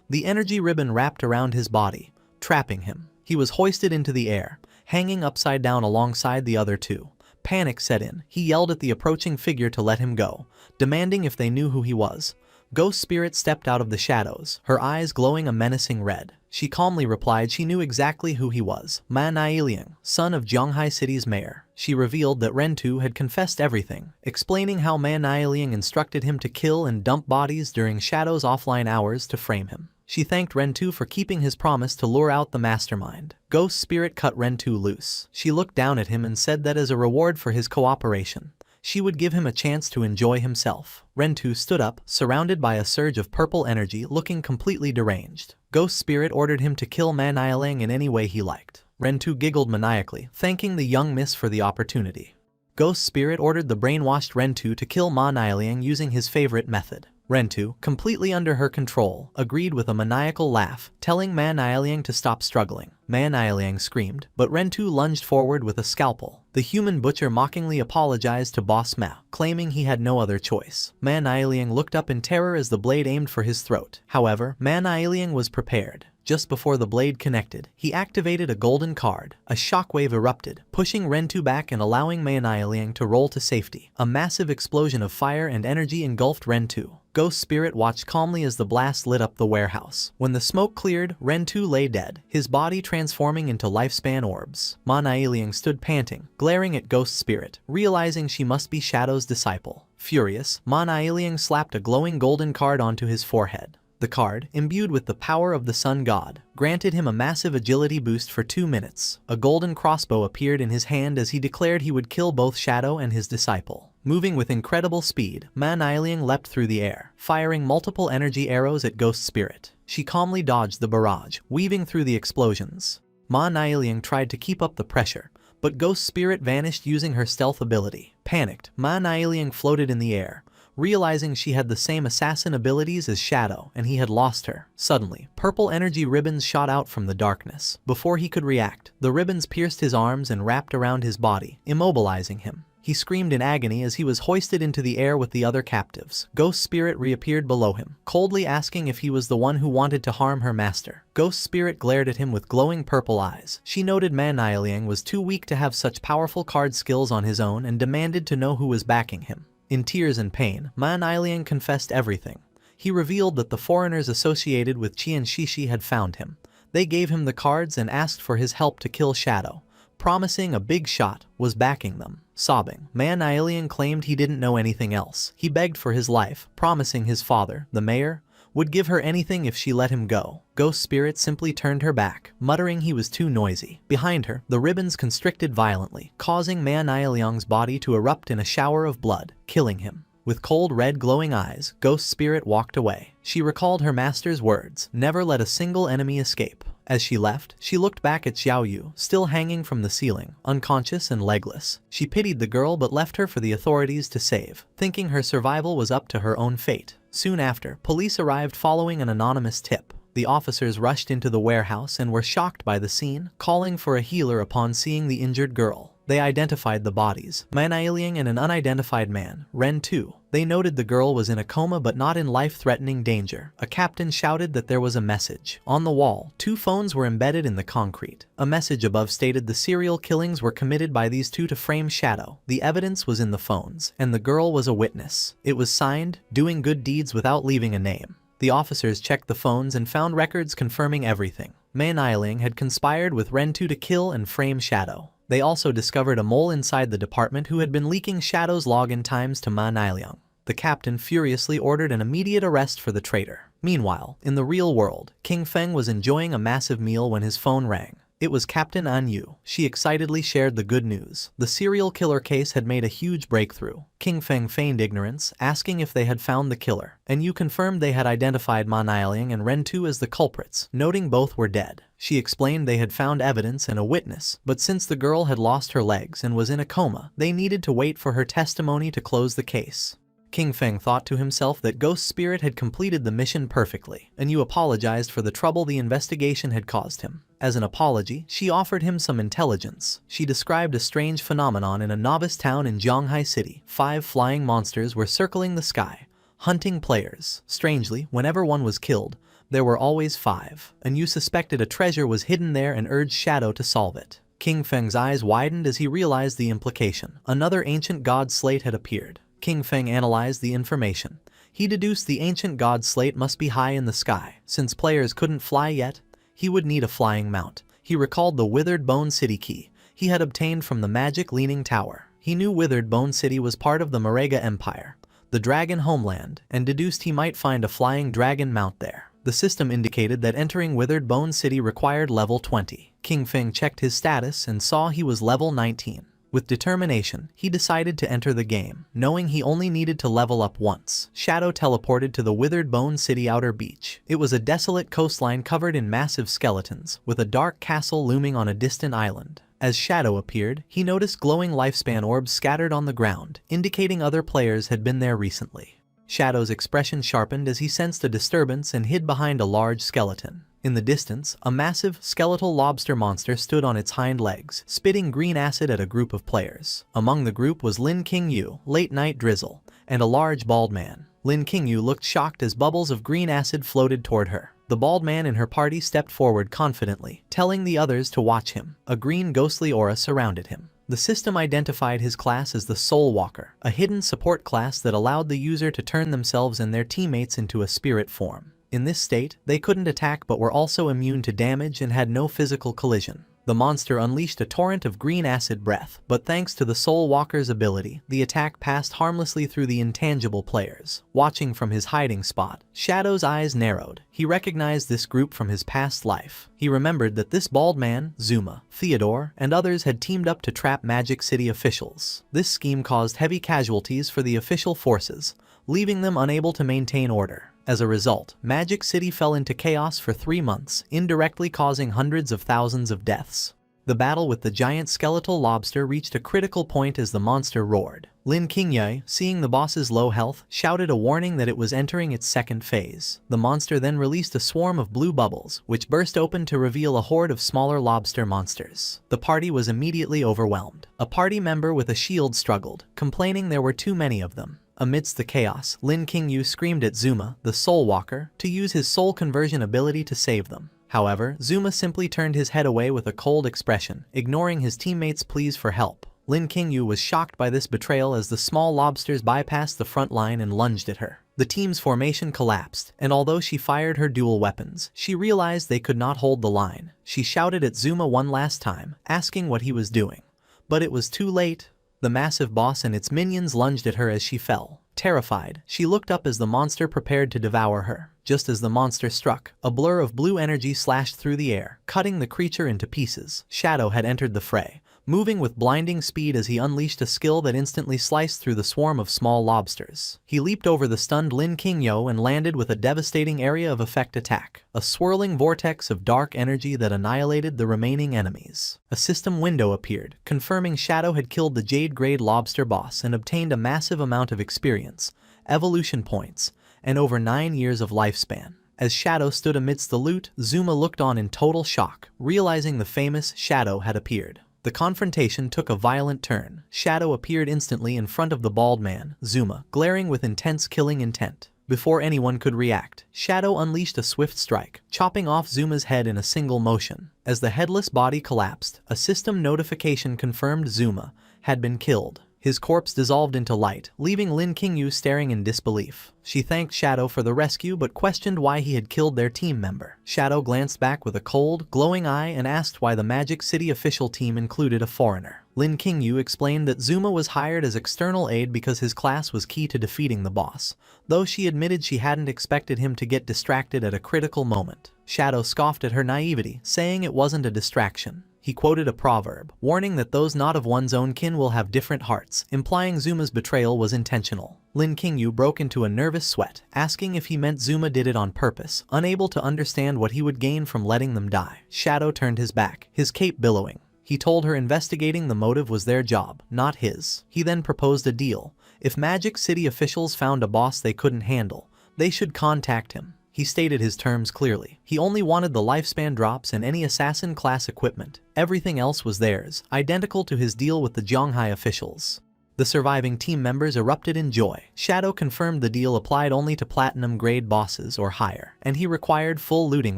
The energy ribbon wrapped around his body, trapping him. He was hoisted into the air, hanging upside down alongside the other two. Panic set in. He yelled at the approaching figure to let him go, demanding if they knew who he was. Ghost Spirit stepped out of the shadows, her eyes glowing a menacing red. She calmly replied she knew exactly who he was, Ma Nailiang, son of Zhonghai City's mayor. She revealed that Ren 2 had confessed everything, explaining how Ma Nailiang instructed him to kill and dump bodies during Shadow's offline hours to frame him. She thanked Ren 2 for keeping his promise to lure out the mastermind. Ghost Spirit cut Ren 2 loose. She looked down at him and said that as a reward for his cooperation, she would give him a chance to enjoy himself. Ren 2 stood up, surrounded by a surge of purple energy, looking completely deranged. Ghost Spirit ordered him to kill Ma Nailiang in any way he liked. Ren 2 giggled maniacally, thanking the young miss for the opportunity. Ghost Spirit ordered the brainwashed Ren 2 to kill Ma Nailiang using his favorite method. Ren 2, completely under her control, agreed with a maniacal laugh, telling Ma Nailiang to stop struggling. Ma Nailiang screamed, but Ren 2 lunged forward with a scalpel. The human butcher mockingly apologized to Boss Ma, claiming he had no other choice. Ma Nailiang looked up in terror as the blade aimed for his throat. However, Ma Nailiang was prepared. Just before the blade connected, he activated a golden card. A shockwave erupted, pushing Ren 2 back and allowing Ma Nailiang to roll to safety. A massive explosion of fire and energy engulfed Ren 2. Ghost Spirit watched calmly as the blast lit up the warehouse. When the smoke cleared, Ren 2 lay dead, his body transforming into lifespan orbs. Ma Nailiang stood panting, glaring at Ghost Spirit, realizing she must be Shadow's disciple. Furious, Ma Nailiang slapped a glowing golden card onto his forehead. The card, imbued with the power of the Sun God, granted him a massive agility boost for 2 minutes. A golden crossbow appeared in his hand as he declared he would kill both Shadow and his disciple. Moving with incredible speed, Ma Nailiang leapt through the air, firing multiple energy arrows at Ghost Spirit. She calmly dodged the barrage, weaving through the explosions. Ma Nailiang tried to keep up the pressure, but Ghost Spirit vanished using her stealth ability. Panicked, Ma Nailiang floated in the air, realizing she had the same assassin abilities as Shadow and he had lost her. Suddenly, purple energy ribbons shot out from the darkness. Before he could react, the ribbons pierced his arms and wrapped around his body, immobilizing him. He screamed in agony as he was hoisted into the air with the other captives. Ghost Spirit reappeared below him, coldly asking if he was the one who wanted to harm her master. Ghost Spirit glared at him with glowing purple eyes. She noted Ma Nailiang was too weak to have such powerful card skills on his own and demanded to know who was backing him. In tears and pain, Ma Nailiang confessed everything. He revealed that the foreigners associated with Qian Shishi had found him. They gave him the cards and asked for his help to kill Shadow, promising a big shot, was backing them. Sobbing, Ma Nailiang claimed he didn't know anything else. He begged for his life, promising his father, the mayor, would give her anything if she let him go. Ghost Spirit simply turned her back, muttering he was too noisy. Behind her, the ribbons constricted violently, causing Ma Niaoliang's body to erupt in a shower of blood, killing him. With cold red glowing eyes, Ghost Spirit walked away. She recalled her master's words, never let a single enemy escape. As she left, she looked back at Xiao Yu, still hanging from the ceiling, unconscious and legless. She pitied the girl but left her for the authorities to save, thinking her survival was up to her own fate. Soon after, police arrived following an anonymous tip. The officers rushed into the warehouse and were shocked by the scene, calling for a healer upon seeing the injured girl. They identified the bodies, Ma Niaoliang and an unidentified man, Ren 2. They noted the girl was in a coma but not in life-threatening danger. A captain shouted that there was a message. On the wall, 2 phones were embedded in the concrete. A message above stated the serial killings were committed by these 2 to frame Shadow. The evidence was in the phones, and the girl was a witness. It was signed, doing good deeds without leaving a name. The officers checked the phones and found records confirming everything. Ma Niaoliang had conspired with Ren 2 to kill and frame Shadow. They also discovered a mole inside the department who had been leaking Shadow's login times to Ma Niaoliang. The captain furiously ordered an immediate arrest for the traitor. Meanwhile, in the real world, King Feng was enjoying a massive meal when his phone rang. It was Captain An Yu. She excitedly shared the good news. The serial killer case had made a huge breakthrough. King Feng feigned ignorance, asking if they had found the killer. An Yu confirmed they had identified Ma Niaoliang and Ren 2 as the culprits, noting both were dead. She explained they had found evidence and a witness, but since the girl had lost her legs and was in a coma, they needed to wait for her testimony to close the case. King Feng thought to himself that Ghost Spirit had completed the mission perfectly. An Yu apologized for the trouble the investigation had caused him. As an apology, she offered him some intelligence. She described a strange phenomenon in a novice town in Zhonghai City. 5 flying monsters were circling the sky, hunting players. Strangely, whenever one was killed, there were always 5. An Yu suspected a treasure was hidden there and urged Shadow to solve it. King Feng's eyes widened as he realized the implication. Another ancient god slate had appeared. King Feng analyzed the information. He deduced the ancient god slate must be high in the sky. Since players couldn't fly yet, he would need a flying mount. He recalled the Withered Bone City key he had obtained from the magic Leaning Tower. He knew Withered Bone City was part of the Marega Empire, the dragon homeland, and deduced he might find a flying dragon mount there. The system indicated that entering Withered Bone City required level 20. King Feng checked his status and saw he was level 19. With determination, he decided to enter the game, knowing he only needed to level up once. Shadow teleported to the Withered Bone City outer beach. It was a desolate coastline covered in massive skeletons, with a dark castle looming on a distant island. As Shadow appeared, he noticed glowing lifespan orbs scattered on the ground, indicating other players had been there recently. Shadow's expression sharpened as he sensed a disturbance and hid behind a large skeleton. In the distance, a massive, skeletal lobster monster stood on its hind legs, spitting green acid at a group of players. Among the group was Lin Qingyu, Late Night Drizzle, and a large bald man. Lin Qingyu looked shocked as bubbles of green acid floated toward her. The bald man in her party stepped forward confidently, telling the others to watch him. A green ghostly aura surrounded him. The system identified his class as the Soul Walker, a hidden support class that allowed the user to turn themselves and their teammates into a spirit form. In this state, they couldn't attack but were also immune to damage and had no physical collision. The monster unleashed a torrent of green acid breath, but thanks to the Soul Walker's ability, the attack passed harmlessly through the intangible players. Watching from his hiding spot, Shadow's eyes narrowed. He recognized this group from his past life. He remembered that this bald man, Zuma, Theodore, and others had teamed up to trap Magic City officials. This scheme caused heavy casualties for the official forces, leaving them unable to maintain order. As a result, Magic City fell into chaos for 3 months, indirectly causing hundreds of thousands of deaths. The battle with the giant skeletal lobster reached a critical point as the monster roared. Lin Qingyu, seeing the boss's low health, shouted a warning that it was entering its second phase. The monster then released a swarm of blue bubbles, which burst open to reveal a horde of smaller lobster monsters. The party was immediately overwhelmed. A party member with a shield struggled, complaining there were too many of them. Amidst the chaos, Lin Qingyu screamed at Zuma, the Soul Walker, to use his soul conversion ability to save them. However, Zuma simply turned his head away with a cold expression, ignoring his teammates' pleas for help. Lin Qingyu was shocked by this betrayal as the small lobsters bypassed the front line and lunged at her. The team's formation collapsed, and although she fired her dual weapons, she realized they could not hold the line. She shouted at Zuma one last time, asking what he was doing. But it was too late. The massive boss and its minions lunged at her as she fell. Terrified, she looked up as the monster prepared to devour her. Just as the monster struck, a blur of blue energy slashed through the air, cutting the creature into pieces. Shadow had entered the fray, moving with blinding speed as he unleashed a skill that instantly sliced through the swarm of small lobsters. He leaped over the stunned Lin Qingyo and landed with a devastating area of effect attack, a swirling vortex of dark energy that annihilated the remaining enemies. A system window appeared, confirming Shadow had killed the Jade-grade lobster boss and obtained a massive amount of experience, evolution points, and over 9 years of lifespan. As Shadow stood amidst the loot, Zuma looked on in total shock, realizing the famous Shadow had appeared. The confrontation took a violent turn. Shadow appeared instantly in front of the bald man, Zuma, glaring with intense killing intent. Before anyone could react, Shadow unleashed a swift strike, chopping off Zuma's head in a single motion. As the headless body collapsed, a system notification confirmed Zuma had been killed. His corpse dissolved into light, leaving Lin Qingyu staring in disbelief. She thanked Shadow for the rescue but questioned why he had killed their team member. Shadow glanced back with a cold, glowing eye and asked why the Magic City official team included a foreigner. Lin Qingyu explained that Zuma was hired as external aid because his class was key to defeating the boss, though she admitted she hadn't expected him to get distracted at a critical moment. Shadow scoffed at her naivety, saying it wasn't a distraction. He quoted a proverb, warning that those not of one's own kin will have different hearts, implying Zuma's betrayal was intentional. Lin Qingyu broke into a nervous sweat, asking if he meant Zuma did it on purpose, unable to understand what he would gain from letting them die. Shadow turned his back, his cape billowing. He told her investigating the motive was their job, not his. He then proposed a deal. If Magic City officials found a boss they couldn't handle, they should contact him. He stated his terms clearly. He only wanted the lifespan drops and any assassin class equipment. Everything else was theirs, identical to his deal with the Zhonghai officials. The surviving team members erupted in joy. Shadow confirmed the deal applied only to platinum-grade bosses or higher, and he required full looting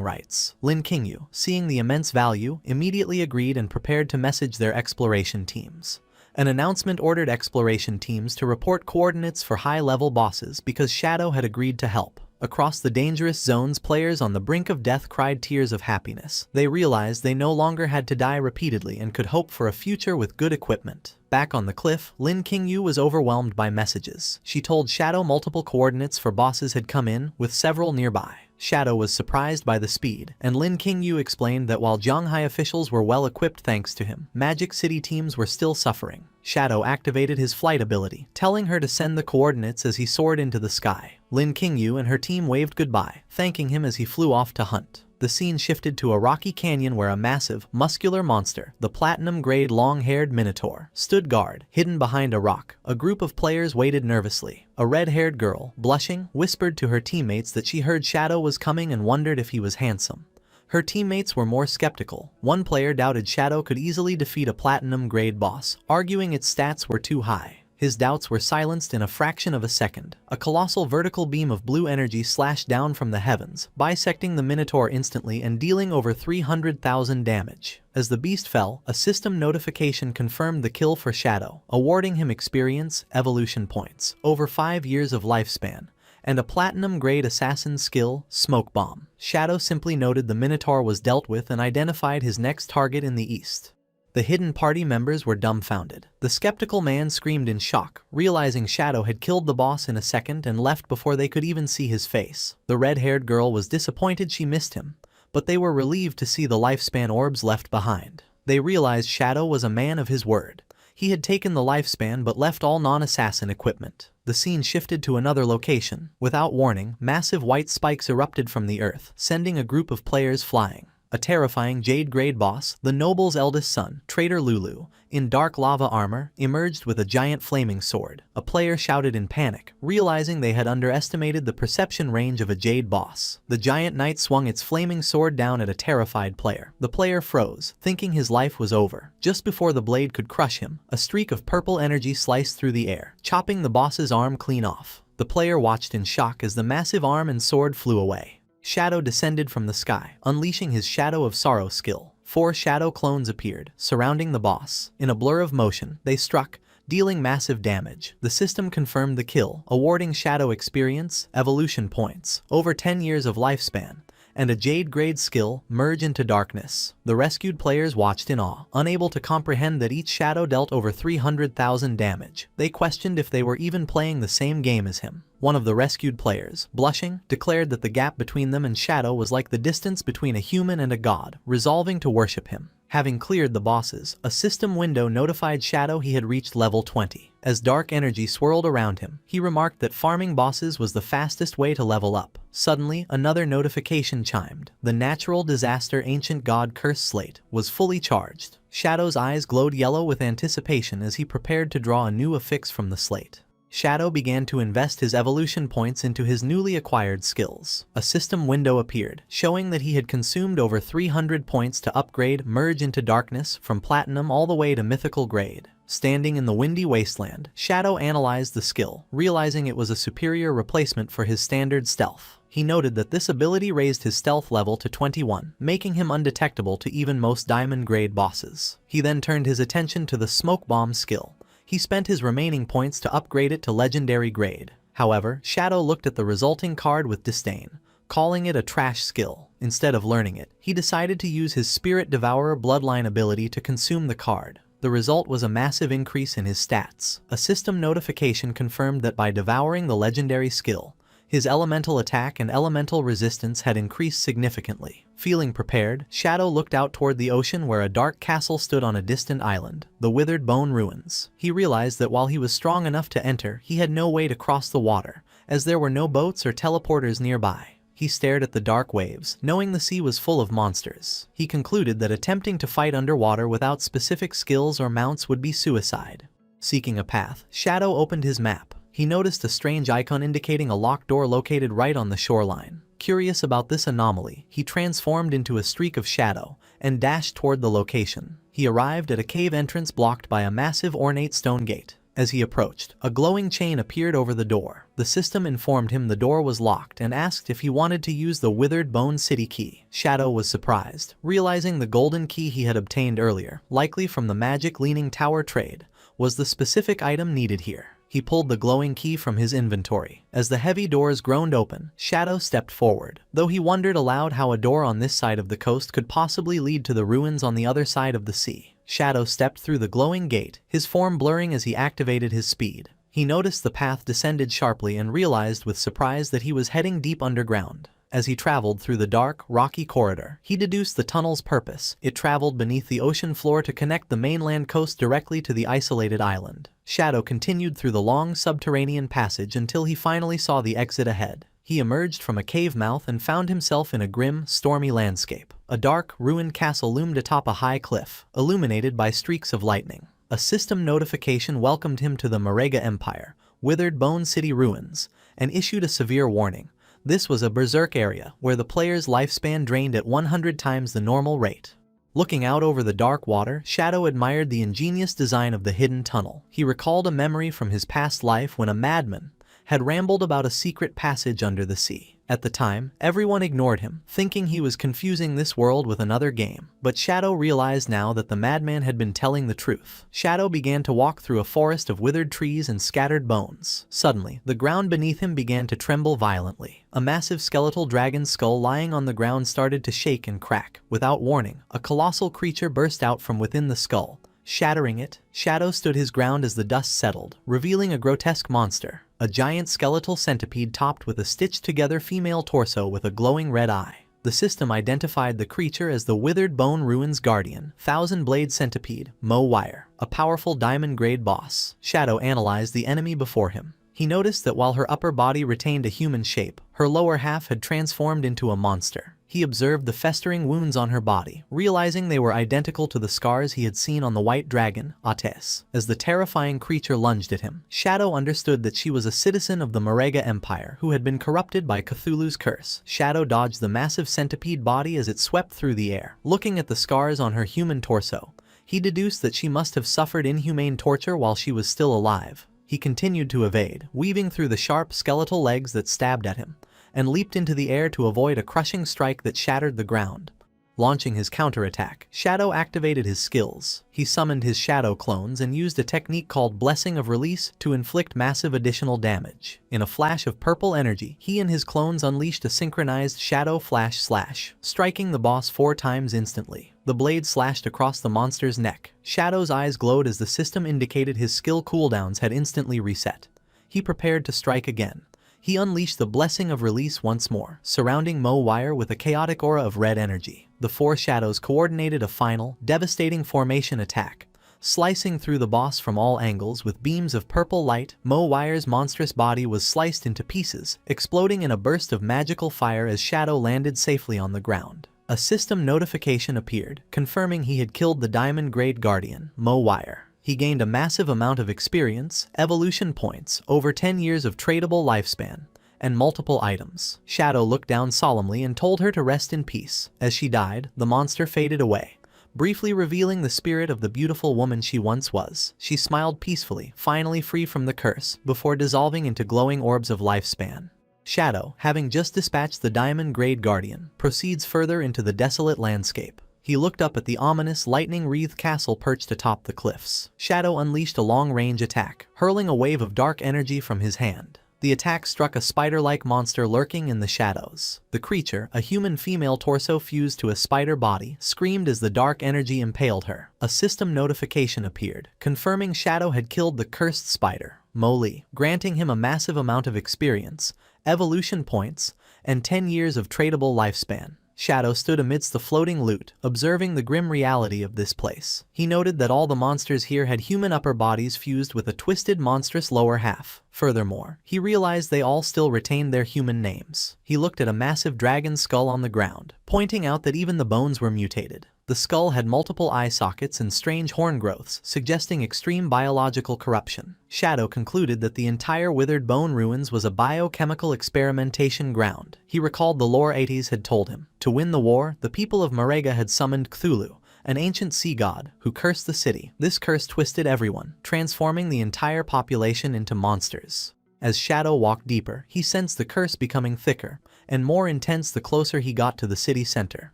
rights. Lin Qingyu, seeing the immense value, immediately agreed and prepared to message their exploration teams. An announcement ordered exploration teams to report coordinates for high-level bosses because Shadow had agreed to help. Across the dangerous zones, players on the brink of death cried tears of happiness. They realized they no longer had to die repeatedly and could hope for a future with good equipment. Back on the cliff, Lin Qingyu was overwhelmed by messages. She told Shadow multiple coordinates for bosses had come in, with several nearby. Shadow was surprised by the speed, and Lin Qingyu explained that while Zhonghai officials were well equipped thanks to him, Magic City teams were still suffering. Shadow activated his flight ability, telling her to send the coordinates as he soared into the sky. Lin Qingyu and her team waved goodbye, thanking him as he flew off to hunt. The scene shifted to a rocky canyon where a massive, muscular monster, the platinum-grade long-haired Minotaur, stood guard, hidden behind a rock. A group of players waited nervously. A red-haired girl, blushing, whispered to her teammates that she heard Shadow was coming and wondered if he was handsome. Her teammates were more skeptical. One player doubted Shadow could easily defeat a platinum-grade boss, arguing its stats were too high. His doubts were silenced in a fraction of a second. A colossal vertical beam of blue energy slashed down from the heavens, bisecting the Minotaur instantly and dealing over 300,000 damage. As the beast fell, a system notification confirmed the kill for Shadow, awarding him experience, evolution points, over 5 years of lifespan, and a platinum-grade assassin skill, Smoke Bomb. Shadow simply noted the Minotaur was dealt with and identified his next target in the east. The hidden party members were dumbfounded. The skeptical man screamed in shock, realizing Shadow had killed the boss in a second and left before they could even see his face. The red-haired girl was disappointed she missed him, but they were relieved to see the lifespan orbs left behind. They realized Shadow was a man of his word. He had taken the lifespan but left all non-assassin equipment. The scene shifted to another location. Without warning, massive white spikes erupted from the earth, sending a group of players flying. A terrifying Jade-grade boss, the noble's eldest son, Traitor Lulu, in dark lava armor, emerged with a giant flaming sword. A player shouted in panic, realizing they had underestimated the perception range of a Jade boss. The giant knight swung its flaming sword down at a terrified player. The player froze, thinking his life was over. Just before the blade could crush him, a streak of purple energy sliced through the air, chopping the boss's arm clean off. The player watched in shock as the massive arm and sword flew away. Shadow descended from the sky, unleashing his Shadow of Sorrow skill. 4 Shadow clones appeared, surrounding the boss. In a blur of motion, they struck, dealing massive damage. The system confirmed the kill, awarding Shadow experience, evolution points, over 10 years of lifespan, and a Jade-grade skill, Merge into Darkness. The rescued players watched in awe, unable to comprehend that each shadow dealt over 300,000 damage. They questioned if they were even playing the same game as him. One of the rescued players, blushing, declared that the gap between them and Shadow was like the distance between a human and a god, resolving to worship him. Having cleared the bosses, a system window notified Shadow he had reached level 20. As dark energy swirled around him, he remarked that farming bosses was the fastest way to level up. Suddenly, another notification chimed. The natural disaster ancient god curse slate was fully charged. Shadow's eyes glowed yellow with anticipation as he prepared to draw a new affix from the slate. Shadow began to invest his evolution points into his newly acquired skills. A system window appeared, showing that he had consumed over 300 points to upgrade Merge into Darkness from Platinum all the way to Mythical grade. Standing in the windy wasteland, Shadow analyzed the skill, realizing it was a superior replacement for his standard stealth. He noted that this ability raised his stealth level to 21, making him undetectable to even most diamond-grade bosses. He then turned his attention to the Smoke Bomb skill. He spent his remaining points to upgrade it to legendary grade. However, Shadow looked at the resulting card with disdain, calling it a trash skill. Instead of learning it, he decided to use his Spirit Devourer bloodline ability to consume the card. The result was a massive increase in his stats. A system notification confirmed that by devouring the legendary skill, his elemental attack and elemental resistance had increased significantly. Feeling prepared, Shadow looked out toward the ocean where a dark castle stood on a distant island, the Withered Bone Ruins. He realized that while he was strong enough to enter, he had no way to cross the water, as there were no boats or teleporters nearby. He stared at the dark waves, knowing the sea was full of monsters. He concluded that attempting to fight underwater without specific skills or mounts would be suicide. Seeking a path, Shadow opened his map. He noticed a strange icon indicating a locked door located right on the shoreline. Curious about this anomaly, he transformed into a streak of shadow and dashed toward the location. He arrived at a cave entrance blocked by a massive ornate stone gate. As he approached, a glowing chain appeared over the door. The system informed him the door was locked and asked if he wanted to use the Withered Bone City key. Shadow was surprised, realizing the golden key he had obtained earlier, likely from the Magic Leaning Tower trade, was the specific item needed here. He pulled the glowing key from his inventory. As the heavy doors groaned open, Shadow stepped forward, though he wondered aloud how a door on this side of the coast could possibly lead to the ruins on the other side of the sea. Shadow stepped through the glowing gate, his form blurring as he activated his speed. He noticed the path descended sharply and realized with surprise that he was heading deep underground. As he traveled through the dark, rocky corridor, he deduced the tunnel's purpose. It traveled beneath the ocean floor to connect the mainland coast directly to the isolated island. Shadow continued through the long subterranean passage until he finally saw the exit ahead. He emerged from a cave mouth and found himself in a grim, stormy landscape. A dark, ruined castle loomed atop a high cliff, illuminated by streaks of lightning. A system notification welcomed him to the Marega Empire, Withered Bone City ruins, and issued a severe warning. This was a berserk area, where the player's lifespan drained at 100 times the normal rate. Looking out over the dark water, Shadow admired the ingenious design of the hidden tunnel. He recalled a memory from his past life when a madman had rambled about a secret passage under the sea. At the time, everyone ignored him, thinking he was confusing this world with another game. But Shadow realized now that the madman had been telling the truth. Shadow began to walk through a forest of withered trees and scattered bones. Suddenly, the ground beneath him began to tremble violently. A massive skeletal dragon's skull lying on the ground started to shake and crack. Without warning, a colossal creature burst out from within the skull, shattering it. Shadow stood his ground as the dust settled, revealing a grotesque monster. A giant skeletal centipede topped with a stitched-together female torso with a glowing red eye. The system identified the creature as the Withered Bone Ruins Guardian, Thousand-Blade Centipede, Mo Wire, a powerful diamond-grade boss. Shadow analyzed the enemy before him. He noticed that while her upper body retained a human shape, her lower half had transformed into a monster. He observed the festering wounds on her body, realizing they were identical to the scars he had seen on the white dragon, Ates. As the terrifying creature lunged at him, Shadow understood that she was a citizen of the Marega Empire who had been corrupted by Cthulhu's curse. Shadow dodged the massive centipede body as it swept through the air. Looking at the scars on her human torso, he deduced that she must have suffered inhumane torture while she was still alive. He continued to evade, weaving through the sharp skeletal legs that stabbed at him, and leaped into the air to avoid a crushing strike that shattered the ground. Launching his counterattack, Shadow activated his skills. He summoned his shadow clones and used a technique called Blessing of Release to inflict massive additional damage. In a flash of purple energy, he and his clones unleashed a synchronized Shadow Flash Slash, striking the boss 4 times instantly. The blade slashed across the monster's neck. Shadow's eyes glowed as the system indicated his skill cooldowns had instantly reset. He prepared to strike again. He unleashed the Blessing of Release once more, surrounding Mo Wire with a chaotic aura of red energy. The 4 shadows coordinated a final, devastating formation attack, slicing through the boss from all angles with beams of purple light. Mo Wire's monstrous body was sliced into pieces, exploding in a burst of magical fire as Shadow landed safely on the ground. A system notification appeared, confirming he had killed the Diamond Grade Guardian, Mo Wire. He gained a massive amount of experience, evolution points, over 10 years of tradable lifespan, and multiple items. Shadow looked down solemnly and told her to rest in peace. As she died, the monster faded away, briefly revealing the spirit of the beautiful woman she once was. She smiled peacefully, finally free from the curse, before dissolving into glowing orbs of lifespan. Shadow, having just dispatched the Diamond Grade Guardian, proceeds further into the desolate landscape. He looked up at the ominous lightning-wreathed castle perched atop the cliffs. Shadow unleashed a long-range attack, hurling a wave of dark energy from his hand. The attack struck a spider-like monster lurking in the shadows. The creature, a human female torso fused to a spider body, screamed as the dark energy impaled her. A system notification appeared, confirming Shadow had killed the cursed spider, Mo Li, granting him a massive amount of experience, evolution points, and 10 years of tradable lifespan. Shadow stood amidst the floating loot, observing the grim reality of this place. He noted that all the monsters here had human upper bodies fused with a twisted monstrous lower half. Furthermore, he realized they all still retained their human names. He looked at a massive dragon skull on the ground, pointing out that even the bones were mutated. The skull had multiple eye sockets and strange horn growths, suggesting extreme biological corruption. Shadow concluded that the entire withered bone ruins was a biochemical experimentation ground. He recalled the lore Ates had told him. To win the war, the people of Marega had summoned Cthulhu, an ancient sea god, who cursed the city. This curse twisted everyone, transforming the entire population into monsters. As Shadow walked deeper, he sensed the curse becoming thicker and more intense the closer he got to the city center.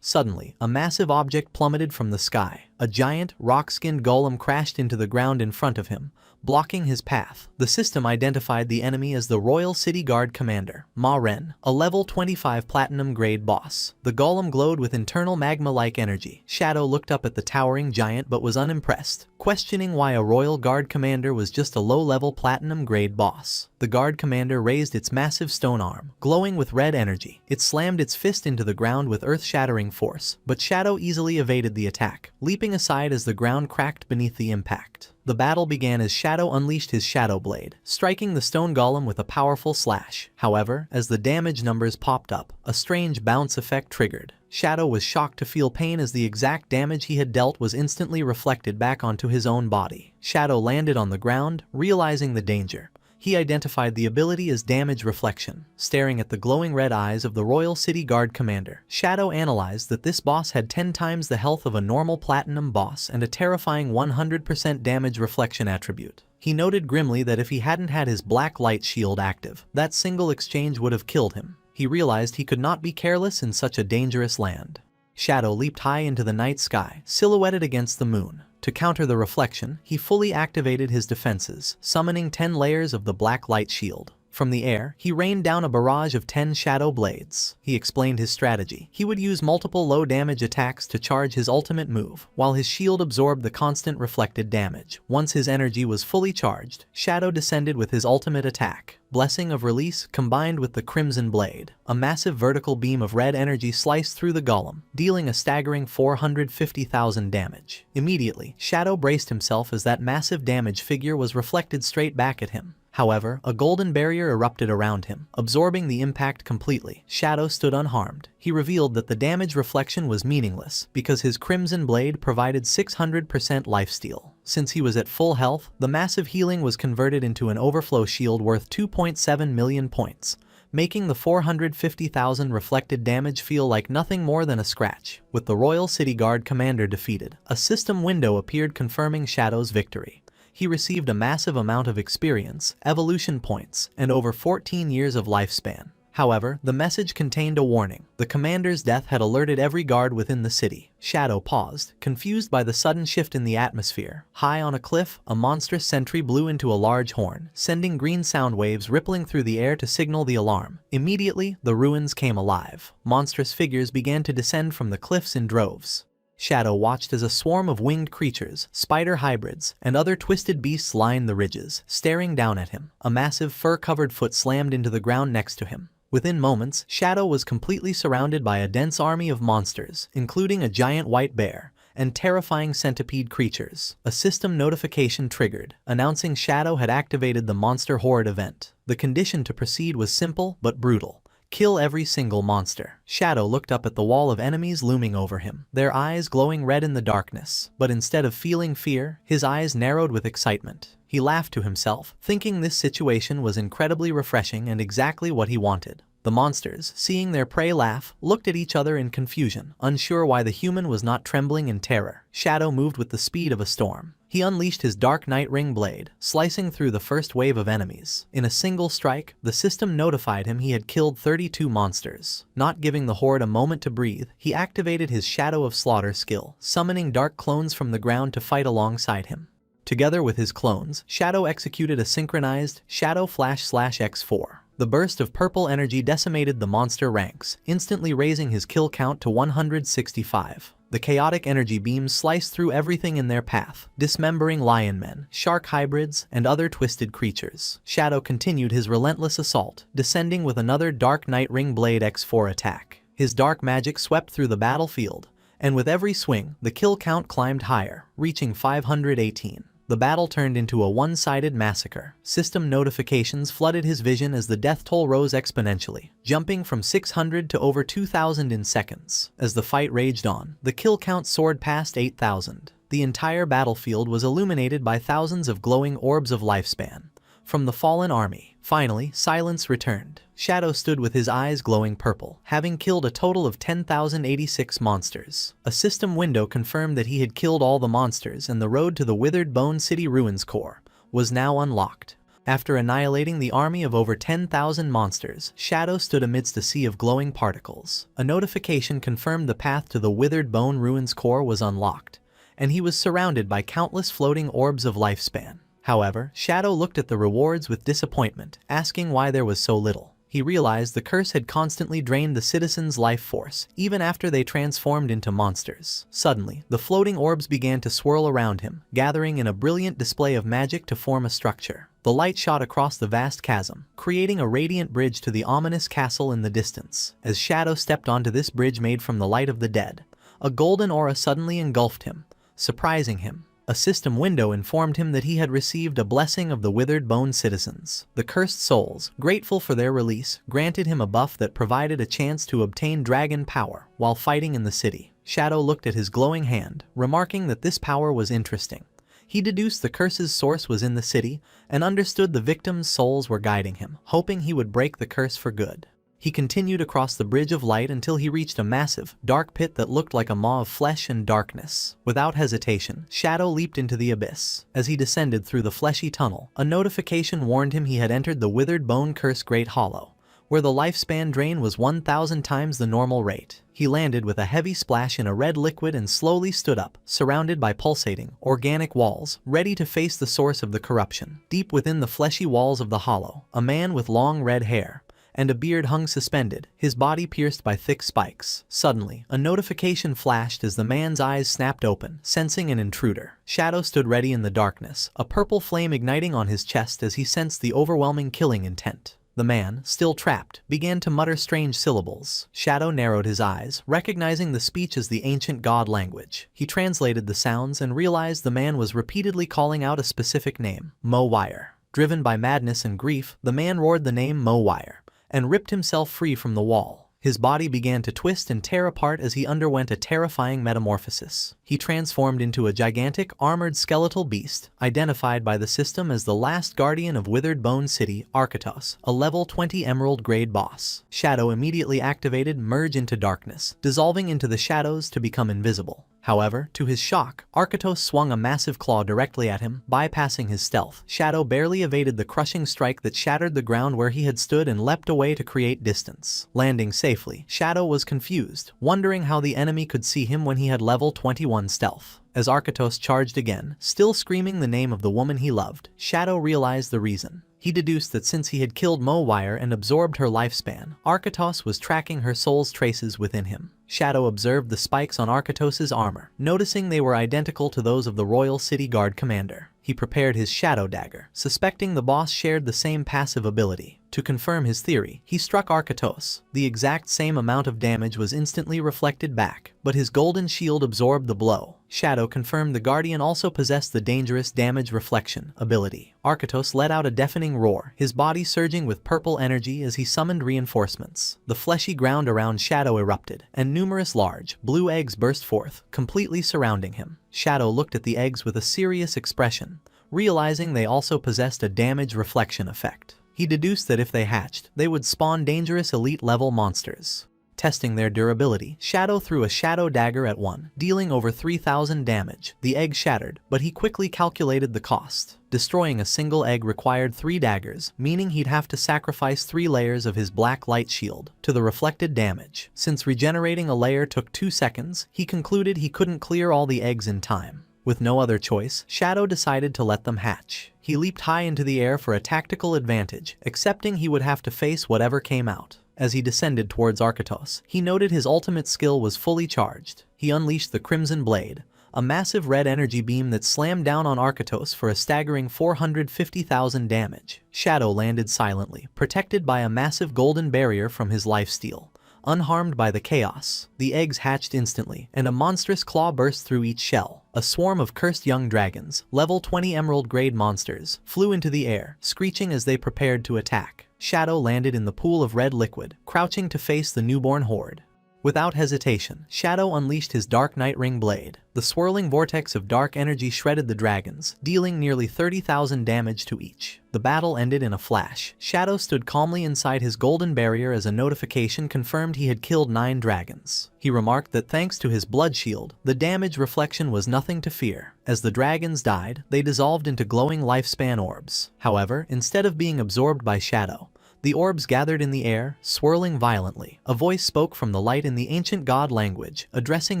Suddenly, a massive object plummeted from the sky. A giant, rock-skinned golem crashed into the ground in front of him, blocking his path. The system identified the enemy as the Royal City Guard Commander, Ma Ren, a level 25 platinum grade boss. The golem glowed with internal magma-like energy. Shadow looked up at the towering giant but was unimpressed, questioning why a Royal Guard Commander was just a low-level platinum grade boss. The Guard Commander raised its massive stone arm, glowing with red energy. It slammed its fist into the ground with earth-shattering force, but Shadow easily evaded the attack, leaping aside as the ground cracked beneath the impact. The battle began as Shadow unleashed his Shadow Blade, striking the stone golem with a powerful slash. However, as the damage numbers popped up, a strange bounce effect triggered. Shadow was shocked to feel pain as the exact damage he had dealt was instantly reflected back onto his own body. Shadow landed on the ground, realizing the danger. He identified the ability as damage reflection. Staring at the glowing red eyes of the Royal City Guard Commander, Shadow analyzed that this boss had 10 times the health of a normal platinum boss and a terrifying 100% damage reflection attribute. He noted grimly that if he hadn't had his black light shield active, that single exchange would have killed him. He realized he could not be careless in such a dangerous land. Shadow leaped high into the night sky, silhouetted against the moon. To counter the reflection, he fully activated his defenses, summoning 10 layers of the black light shield. From the air, he rained down a barrage of 10 shadow blades. He explained his strategy. He would use multiple low-damage attacks to charge his ultimate move, while his shield absorbed the constant reflected damage. Once his energy was fully charged, Shadow descended with his ultimate attack, Blessing of Release, combined with the Crimson Blade. A massive vertical beam of red energy sliced through the golem, dealing a staggering 450,000 damage. Immediately, Shadow braced himself as that massive damage figure was reflected straight back at him. However, a golden barrier erupted around him, absorbing the impact completely. Shadow stood unharmed. He revealed that the damage reflection was meaningless, because his Crimson Blade provided 600% lifesteal. Since he was at full health, the massive healing was converted into an overflow shield worth 2.7 million points, making the 450,000 reflected damage feel like nothing more than a scratch. With the Royal City Guard Commander defeated, a system window appeared confirming Shadow's victory. He received a massive amount of experience, evolution points, and over 14 years of lifespan. However, the message contained a warning. The commander's death had alerted every guard within the city. Shadow paused, confused by the sudden shift in the atmosphere. High on a cliff, a monstrous sentry blew into a large horn, sending green sound waves rippling through the air to signal the alarm. Immediately, the ruins came alive. Monstrous figures began to descend from the cliffs in droves. Shadow watched as a swarm of winged creatures, spider hybrids, and other twisted beasts lined the ridges, staring down at him. A massive fur-covered foot slammed into the ground next to him. Within moments, Shadow was completely surrounded by a dense army of monsters, including a giant white bear and terrifying centipede creatures. A system notification triggered, announcing Shadow had activated the Monster Horde event. The condition to proceed was simple but brutal. Kill every single monster. Shadow looked up at the wall of enemies looming over him, their eyes glowing red in the darkness. But instead of feeling fear, his eyes narrowed with excitement. He laughed to himself, thinking this situation was incredibly refreshing and exactly what he wanted. The monsters, seeing their prey laugh, looked at each other in confusion, unsure why the human was not trembling in terror. Shadow moved with the speed of a storm. He unleashed his Dark Night Ring blade, slicing through the first wave of enemies. In a single strike, the system notified him he had killed 32 monsters. Not giving the horde a moment to breathe, he activated his Shadow of Slaughter skill, summoning dark clones from the ground to fight alongside him. Together with his clones, Shadow executed a synchronized Shadow Flash/X4. The burst of purple energy decimated the monster ranks, instantly raising his kill count to 165. The chaotic energy beams sliced through everything in their path, dismembering lion men, shark hybrids, and other twisted creatures. Shadow continued his relentless assault, descending with another Dark Night Ring Blade X4 attack. His dark magic swept through the battlefield, and with every swing, the kill count climbed higher, reaching 518. The battle turned into a one-sided massacre. System notifications flooded his vision as the death toll rose exponentially, jumping from 600 to over 2,000 in seconds. As the fight raged on, the kill count soared past 8,000. The entire battlefield was illuminated by thousands of glowing orbs of lifespan from the fallen army. Finally, silence returned. Shadow stood with his eyes glowing purple, having killed a total of 10,086 monsters. A system window confirmed that he had killed all the monsters, and the road to the Withered Bone City Ruins core was now unlocked. After annihilating the army of over 10,000 monsters, Shadow stood amidst a sea of glowing particles. A notification confirmed the path to the Withered Bone Ruins core was unlocked, and he was surrounded by countless floating orbs of lifespan. However, Shadow looked at the rewards with disappointment, asking why there was so little. He realized the curse had constantly drained the citizens' life force, even after they transformed into monsters. Suddenly, the floating orbs began to swirl around him, gathering in a brilliant display of magic to form a structure. The light shot across the vast chasm, creating a radiant bridge to the ominous castle in the distance. As Shadow stepped onto this bridge made from the light of the dead, a golden aura suddenly engulfed him, surprising him. A system window informed him that he had received a blessing of the Withered Bone citizens. The cursed souls, grateful for their release, granted him a buff that provided a chance to obtain dragon power while fighting in the city. Shadow looked at his glowing hand, remarking that this power was interesting. He deduced the curse's source was in the city and understood the victims' souls were guiding him, hoping he would break the curse for good. He continued across the Bridge of Light until he reached a massive, dark pit that looked like a maw of flesh and darkness. Without hesitation, Shadow leaped into the abyss. As he descended through the fleshy tunnel, a notification warned him he had entered the Withered Bone Curse Great Hollow, where the lifespan drain was 1,000 times the normal rate. He landed with a heavy splash in a red liquid and slowly stood up, surrounded by pulsating, organic walls, ready to face the source of the corruption. Deep within the fleshy walls of the hollow, a man with long red hair and a beard hung suspended, his body pierced by thick spikes. Suddenly, a notification flashed as the man's eyes snapped open, sensing an intruder. Shadow stood ready in the darkness, a purple flame igniting on his chest as he sensed the overwhelming killing intent. The man, still trapped, began to mutter strange syllables. Shadow narrowed his eyes, recognizing the speech as the ancient god language. He translated the sounds and realized the man was repeatedly calling out a specific name, Mo Wire. Driven by madness and grief, the man roared the name Mo Wire and ripped himself free from the wall. His body began to twist and tear apart as he underwent a terrifying metamorphosis. He transformed into a gigantic, armored skeletal beast, identified by the system as the last guardian of Withered Bone City, Arkatos, a level 20 emerald grade boss. Shadow immediately activated Merge into Darkness, dissolving into the shadows to become invisible. However, to his shock, Arkatos swung a massive claw directly at him, bypassing his stealth. Shadow barely evaded the crushing strike that shattered the ground where he had stood and leapt away to create distance. Landing safely, Shadow was confused, wondering how the enemy could see him when he had level 21 stealth. As Arkatos charged again, still screaming the name of the woman he loved, Shadow realized the reason. He deduced that since he had killed Mowire and absorbed her lifespan, Arkatos was tracking her soul's traces within him. Shadow observed the spikes on Arkatos's armor, noticing they were identical to those of the Royal City Guard commander. He prepared his shadow dagger, suspecting the boss shared the same passive ability. To confirm his theory, he struck Arkatos. The exact same amount of damage was instantly reflected back, but his golden shield absorbed the blow. Shadow confirmed the Guardian also possessed the dangerous damage reflection ability. Arkatos let out a deafening roar, his body surging with purple energy as he summoned reinforcements. The fleshy ground around Shadow erupted, and numerous large, blue eggs burst forth, completely surrounding him. Shadow looked at the eggs with a serious expression, realizing they also possessed a damage reflection effect. He deduced that if they hatched, they would spawn dangerous elite-level monsters. Testing their durability, Shadow threw a shadow dagger at one, dealing over 3,000 damage. The egg shattered, but he quickly calculated the cost. Destroying a single egg required 3 daggers, meaning he'd have to sacrifice 3 layers of his black light shield to the reflected damage. Since regenerating a layer took 2 seconds, he concluded he couldn't clear all the eggs in time. With no other choice, Shadow decided to let them hatch. He leaped high into the air for a tactical advantage, accepting he would have to face whatever came out. As he descended towards Arkatos, he noted his ultimate skill was fully charged. He unleashed the Crimson Blade, a massive red energy beam that slammed down on Arkatos for a staggering 450,000 damage. Shadow landed silently, protected by a massive golden barrier from his lifesteal. Unharmed by the chaos, the eggs hatched instantly, and a monstrous claw burst through each shell. A swarm of cursed young dragons, level 20 emerald-grade monsters, flew into the air, screeching as they prepared to attack. Shadow landed in the pool of red liquid, crouching to face the newborn horde. Without hesitation, Shadow unleashed his Dark Night Ring blade. The swirling vortex of dark energy shredded the dragons, dealing nearly 30,000 damage to each. The battle ended in a flash. Shadow stood calmly inside his golden barrier as a notification confirmed he had killed 9 dragons. He remarked that thanks to his blood shield, the damage reflection was nothing to fear. As the dragons died, they dissolved into glowing lifespan orbs. However, instead of being absorbed by Shadow, the orbs gathered in the air, swirling violently. A voice spoke from the light in the ancient god language, addressing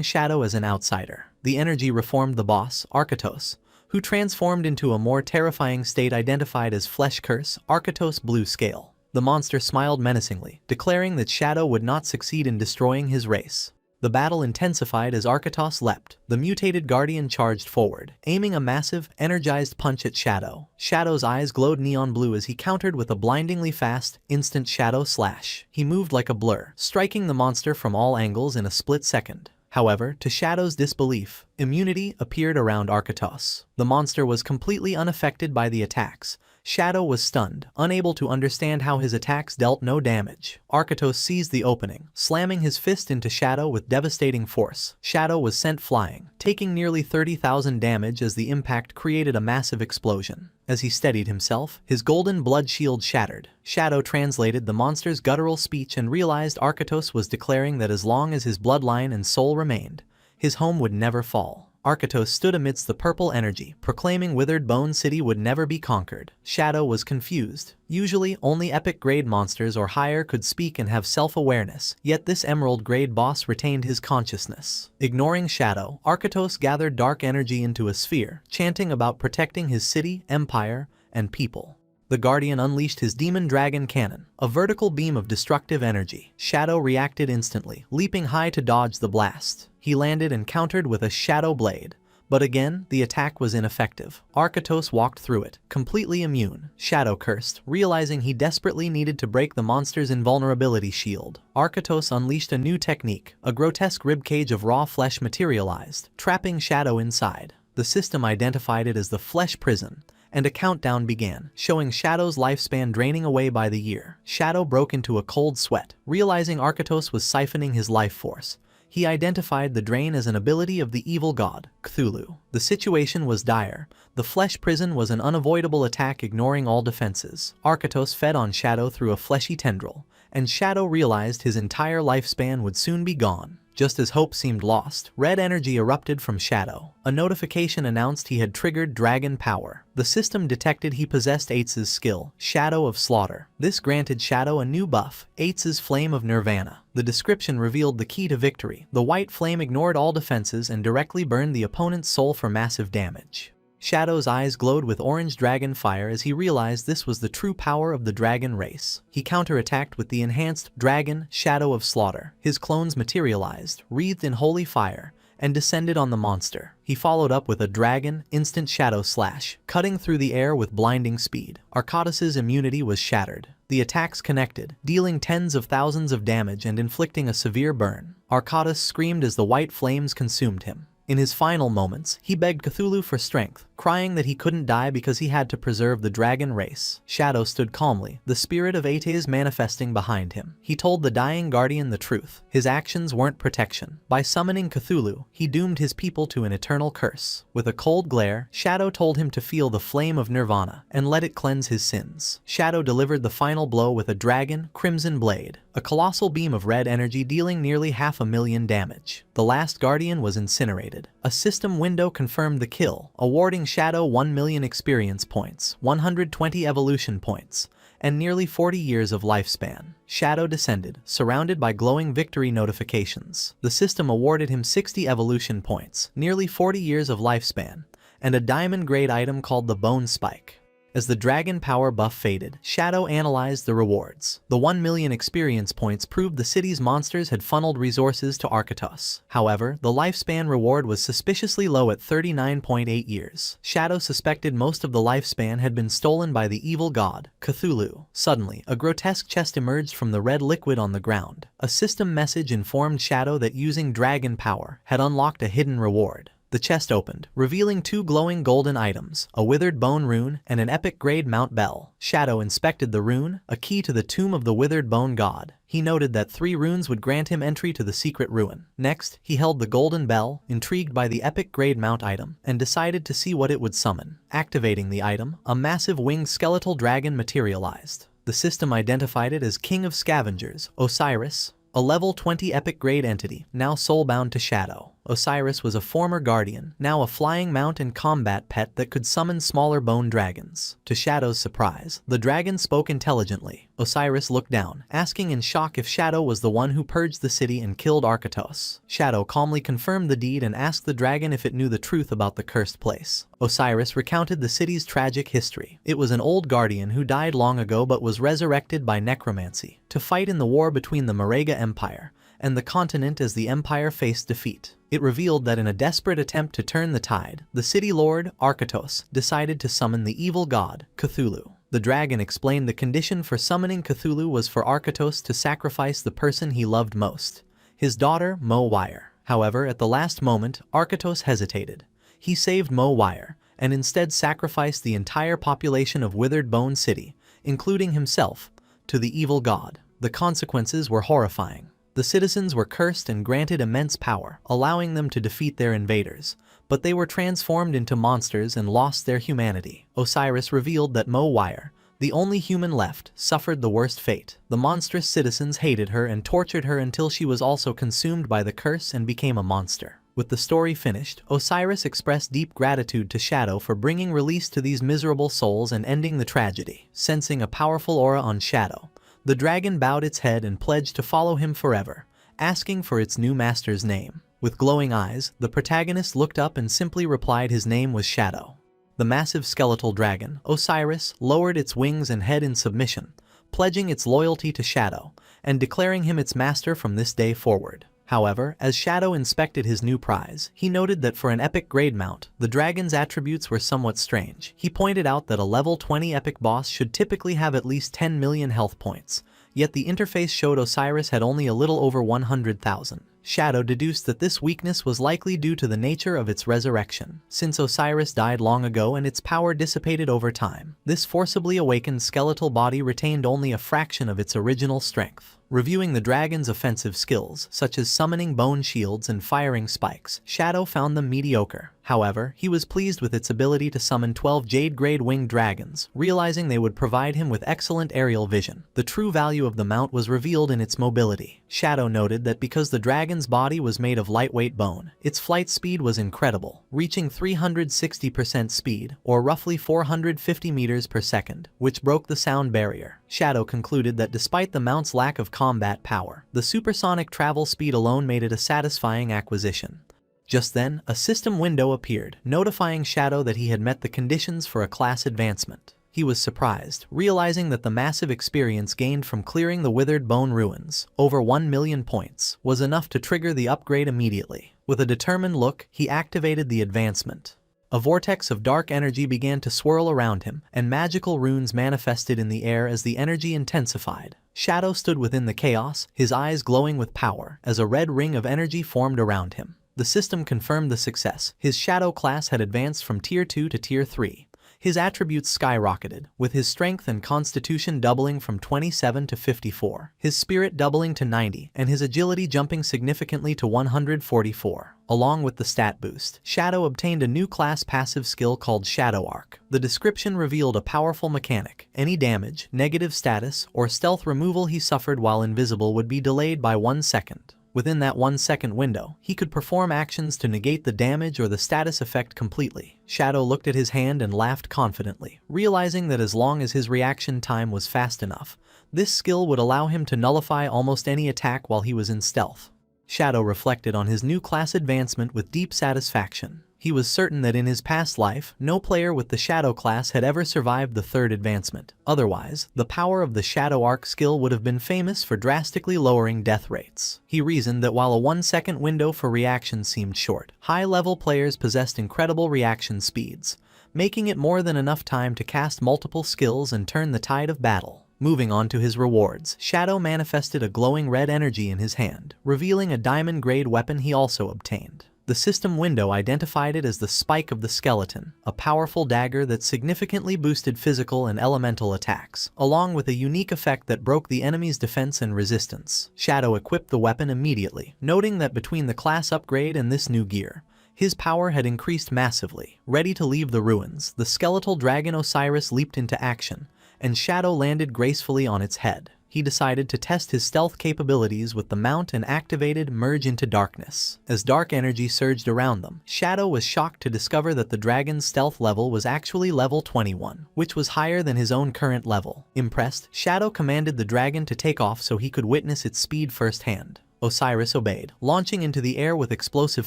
Shadow as an outsider. The energy reformed the boss, Arkatos, who transformed into a more terrifying state identified as Flesh Curse, Arkatos Blue Scale. The monster smiled menacingly, declaring that Shadow would not succeed in destroying his race. The battle intensified as Arkatos leapt. The mutated Guardian charged forward, aiming a massive, energized punch at Shadow. Shadow's eyes glowed neon blue as he countered with a blindingly fast, instant shadow slash. He moved like a blur, striking the monster from all angles in a split second. However, to Shadow's disbelief, immunity appeared around Arkatos. The monster was completely unaffected by the attacks. Shadow was stunned, unable to understand how his attacks dealt no damage. Arkatos seized the opening, slamming his fist into Shadow with devastating force. Shadow was sent flying, taking nearly 30,000 damage as the impact created a massive explosion. As he steadied himself, his golden blood shield shattered. Shadow translated the monster's guttural speech and realized Arkatos was declaring that as long as his bloodline and soul remained, his home would never fall. Arkatos stood amidst the purple energy, proclaiming Withered Bone City would never be conquered. Shadow was confused. Usually, only epic-grade monsters or higher could speak and have self-awareness, yet this emerald-grade boss retained his consciousness. Ignoring Shadow, Arkatos gathered dark energy into a sphere, chanting about protecting his city, empire, and people. The Guardian unleashed his Demon Dragon Cannon, a vertical beam of destructive energy. Shadow reacted instantly, leaping high to dodge the blast. He landed and countered with a Shadow Blade. But again, the attack was ineffective. Arkatos walked through it, completely immune. Shadow cursed, realizing he desperately needed to break the monster's invulnerability shield. Arkatos unleashed a new technique. A grotesque ribcage of raw flesh materialized, trapping Shadow inside. The system identified it as the Flesh Prison, and a countdown began, showing Shadow's lifespan draining away by the year. Shadow broke into a cold sweat, realizing Arkatos was siphoning his life force. He identified the drain as an ability of the evil god, Cthulhu. The situation was dire. The flesh prison was an unavoidable attack ignoring all defenses. Arkatos fed on Shadow through a fleshy tendril, and Shadow realized his entire lifespan would soon be gone. Just as hope seemed lost, red energy erupted from Shadow. A notification announced he had triggered dragon power. The system detected he possessed Eights' skill, Shadow of Slaughter. This granted Shadow a new buff, Eights' Flame of Nirvana. The description revealed the key to victory. The white flame ignored all defenses and directly burned the opponent's soul for massive damage. Shadow's eyes glowed with orange dragon fire as he realized this was the true power of the dragon race. He counterattacked with the enhanced Dragon Shadow of Slaughter. His clones materialized, wreathed in holy fire, and descended on the monster. He followed up with a Dragon Instant Shadow Slash, cutting through the air with blinding speed. Arcadus's immunity was shattered. The attacks connected, dealing tens of thousands of damage and inflicting a severe burn. Arcadus screamed as the white flames consumed him. In his final moments, he begged Cthulhu for strength, crying that he couldn't die because he had to preserve the dragon race. Shadow stood calmly, the spirit of Eights manifesting behind him. He told the dying guardian the truth. His actions weren't protection. By summoning Cthulhu, he doomed his people to an eternal curse. With a cold glare, Shadow told him to feel the flame of Nirvana and let it cleanse his sins. Shadow delivered the final blow with a dragon Crimson Blade, a colossal beam of red energy dealing nearly 500,000 damage. The last guardian was incinerated. A system window confirmed the kill, awarding Shadow 1 million experience points, 120 evolution points, and nearly 40 years of lifespan. Shadow descended, surrounded by glowing victory notifications. The system awarded him 60 evolution points, nearly 40 years of lifespan, and a diamond-grade item called the Bone Spike. As the dragon power buff faded, Shadow analyzed the rewards. The 1 million experience points proved the city's monsters had funneled resources to Arctos. However, the lifespan reward was suspiciously low at 39.8 years. Shadow suspected most of the lifespan had been stolen by the evil god, Cthulhu. Suddenly, a grotesque chest emerged from the red liquid on the ground. A system message informed Shadow that using dragon power had unlocked a hidden reward. The chest opened, revealing 2 glowing golden items, a withered bone rune and an epic grade Mount Bell. Shadow inspected the rune, a key to the tomb of the withered bone god. He noted that 3 runes would grant him entry to the secret ruin. Next, he held the golden bell, intrigued by the epic grade Mount item, and decided to see what it would summon. Activating the item, a massive winged skeletal dragon materialized. The system identified it as King of Scavengers, Osiris, a level 20 epic grade entity, now soulbound to Shadow. Osiris was a former guardian, now a flying mount and combat pet that could summon smaller bone dragons. To Shadow's surprise, the dragon spoke intelligently. Osiris looked down, asking in shock if Shadow was the one who purged the city and killed Arctos. Shadow calmly confirmed the deed and asked the dragon if it knew the truth about the cursed place. Osiris recounted the city's tragic history. It was an old guardian who died long ago but was resurrected by necromancy to fight in the war between the Marega Empire and the continent as the empire faced defeat. It revealed that in a desperate attempt to turn the tide, the city lord, Arctos, decided to summon the evil god, Cthulhu. The dragon explained the condition for summoning Cthulhu was for Arctos to sacrifice the person he loved most, his daughter, Mo Wire. However, at the last moment, Arctos hesitated. He saved Mo Wire, and instead sacrificed the entire population of Withered Bone City, including himself, to the evil god. The consequences were horrifying. The citizens were cursed and granted immense power, allowing them to defeat their invaders, but they were transformed into monsters and lost their humanity. Osiris revealed that Mo Wire, the only human left, suffered the worst fate. The monstrous citizens hated her and tortured her until she was also consumed by the curse and became a monster. With the story finished, Osiris expressed deep gratitude to Shadow for bringing release to these miserable souls and ending the tragedy. Sensing a powerful aura on Shadow, the dragon bowed its head and pledged to follow him forever, asking for its new master's name. With glowing eyes, the protagonist looked up and simply replied his name was Shadow. The massive skeletal dragon, Osiris, lowered its wings and head in submission, pledging its loyalty to Shadow, and declaring him its master from this day forward. However, as Shadow inspected his new prize, he noted that for an epic grade mount, the dragon's attributes were somewhat strange. He pointed out that a level 20 epic boss should typically have at least 10 million health points, yet the interface showed Osiris had only a little over 100,000. Shadow deduced that this weakness was likely due to the nature of its resurrection. Since Osiris died long ago and its power dissipated over time, this forcibly awakened skeletal body retained only a fraction of its original strength. Reviewing the dragon's offensive skills, such as summoning bone shields and firing spikes, Shadow found them mediocre. However, he was pleased with its ability to summon 12 Jade-grade winged dragons, realizing they would provide him with excellent aerial vision. The true value of the mount was revealed in its mobility. Shadow noted that because the dragon's body was made of lightweight bone, its flight speed was incredible, reaching 360% speed, or roughly 450 meters per second, which broke the sound barrier. Shadow concluded that despite the mount's lack of combat power, the supersonic travel speed alone made it a satisfying acquisition. Just then, a system window appeared, notifying Shadow that he had met the conditions for a class advancement. He was surprised, realizing that the massive experience gained from clearing the withered bone ruins, over 1 million points, was enough to trigger the upgrade immediately. With a determined look, he activated the advancement. A vortex of dark energy began to swirl around him, and magical runes manifested in the air as the energy intensified. Shadow stood within the chaos, his eyes glowing with power, as a red ring of energy formed around him. The system confirmed the success. His Shadow class had advanced from Tier 2 to Tier 3. His attributes skyrocketed, with his strength and constitution doubling from 27 to 54, his spirit doubling to 90, and his agility jumping significantly to 144. Along with the stat boost, Shadow obtained a new class passive skill called Shadow Arc. The description revealed a powerful mechanic. Any damage, negative status, or stealth removal he suffered while invisible would be delayed by 1 second. Within that 1 second window, he could perform actions to negate the damage or the status effect completely. Shadow looked at his hand and laughed confidently, realizing that as long as his reaction time was fast enough, this skill would allow him to nullify almost any attack while he was in stealth. Shadow reflected on his new class advancement with deep satisfaction. He was certain that in his past life, no player with the Shadow class had ever survived the third advancement. Otherwise, the power of the Shadow Arc skill would have been famous for drastically lowering death rates. He reasoned that while a 1 second window for reaction seemed short, high-level players possessed incredible reaction speeds, making it more than enough time to cast multiple skills and turn the tide of battle. Moving on to his rewards, Shadow manifested a glowing red energy in his hand, revealing a diamond-grade weapon he also obtained. The system window identified it as the Spike of the Skeleton, a powerful dagger that significantly boosted physical and elemental attacks, along with a unique effect that broke the enemy's defense and resistance. Shadow equipped the weapon immediately, noting that between the class upgrade and this new gear, his power had increased massively. Ready to leave the ruins, the skeletal dragon Osiris leaped into action, and Shadow landed gracefully on its head. He decided to test his stealth capabilities with the mount and activated Merge into Darkness. As dark energy surged around them, Shadow was shocked to discover that the dragon's stealth level was actually level 21, which was higher than his own current level. Impressed, Shadow commanded the dragon to take off so he could witness its speed firsthand. Osiris obeyed, launching into the air with explosive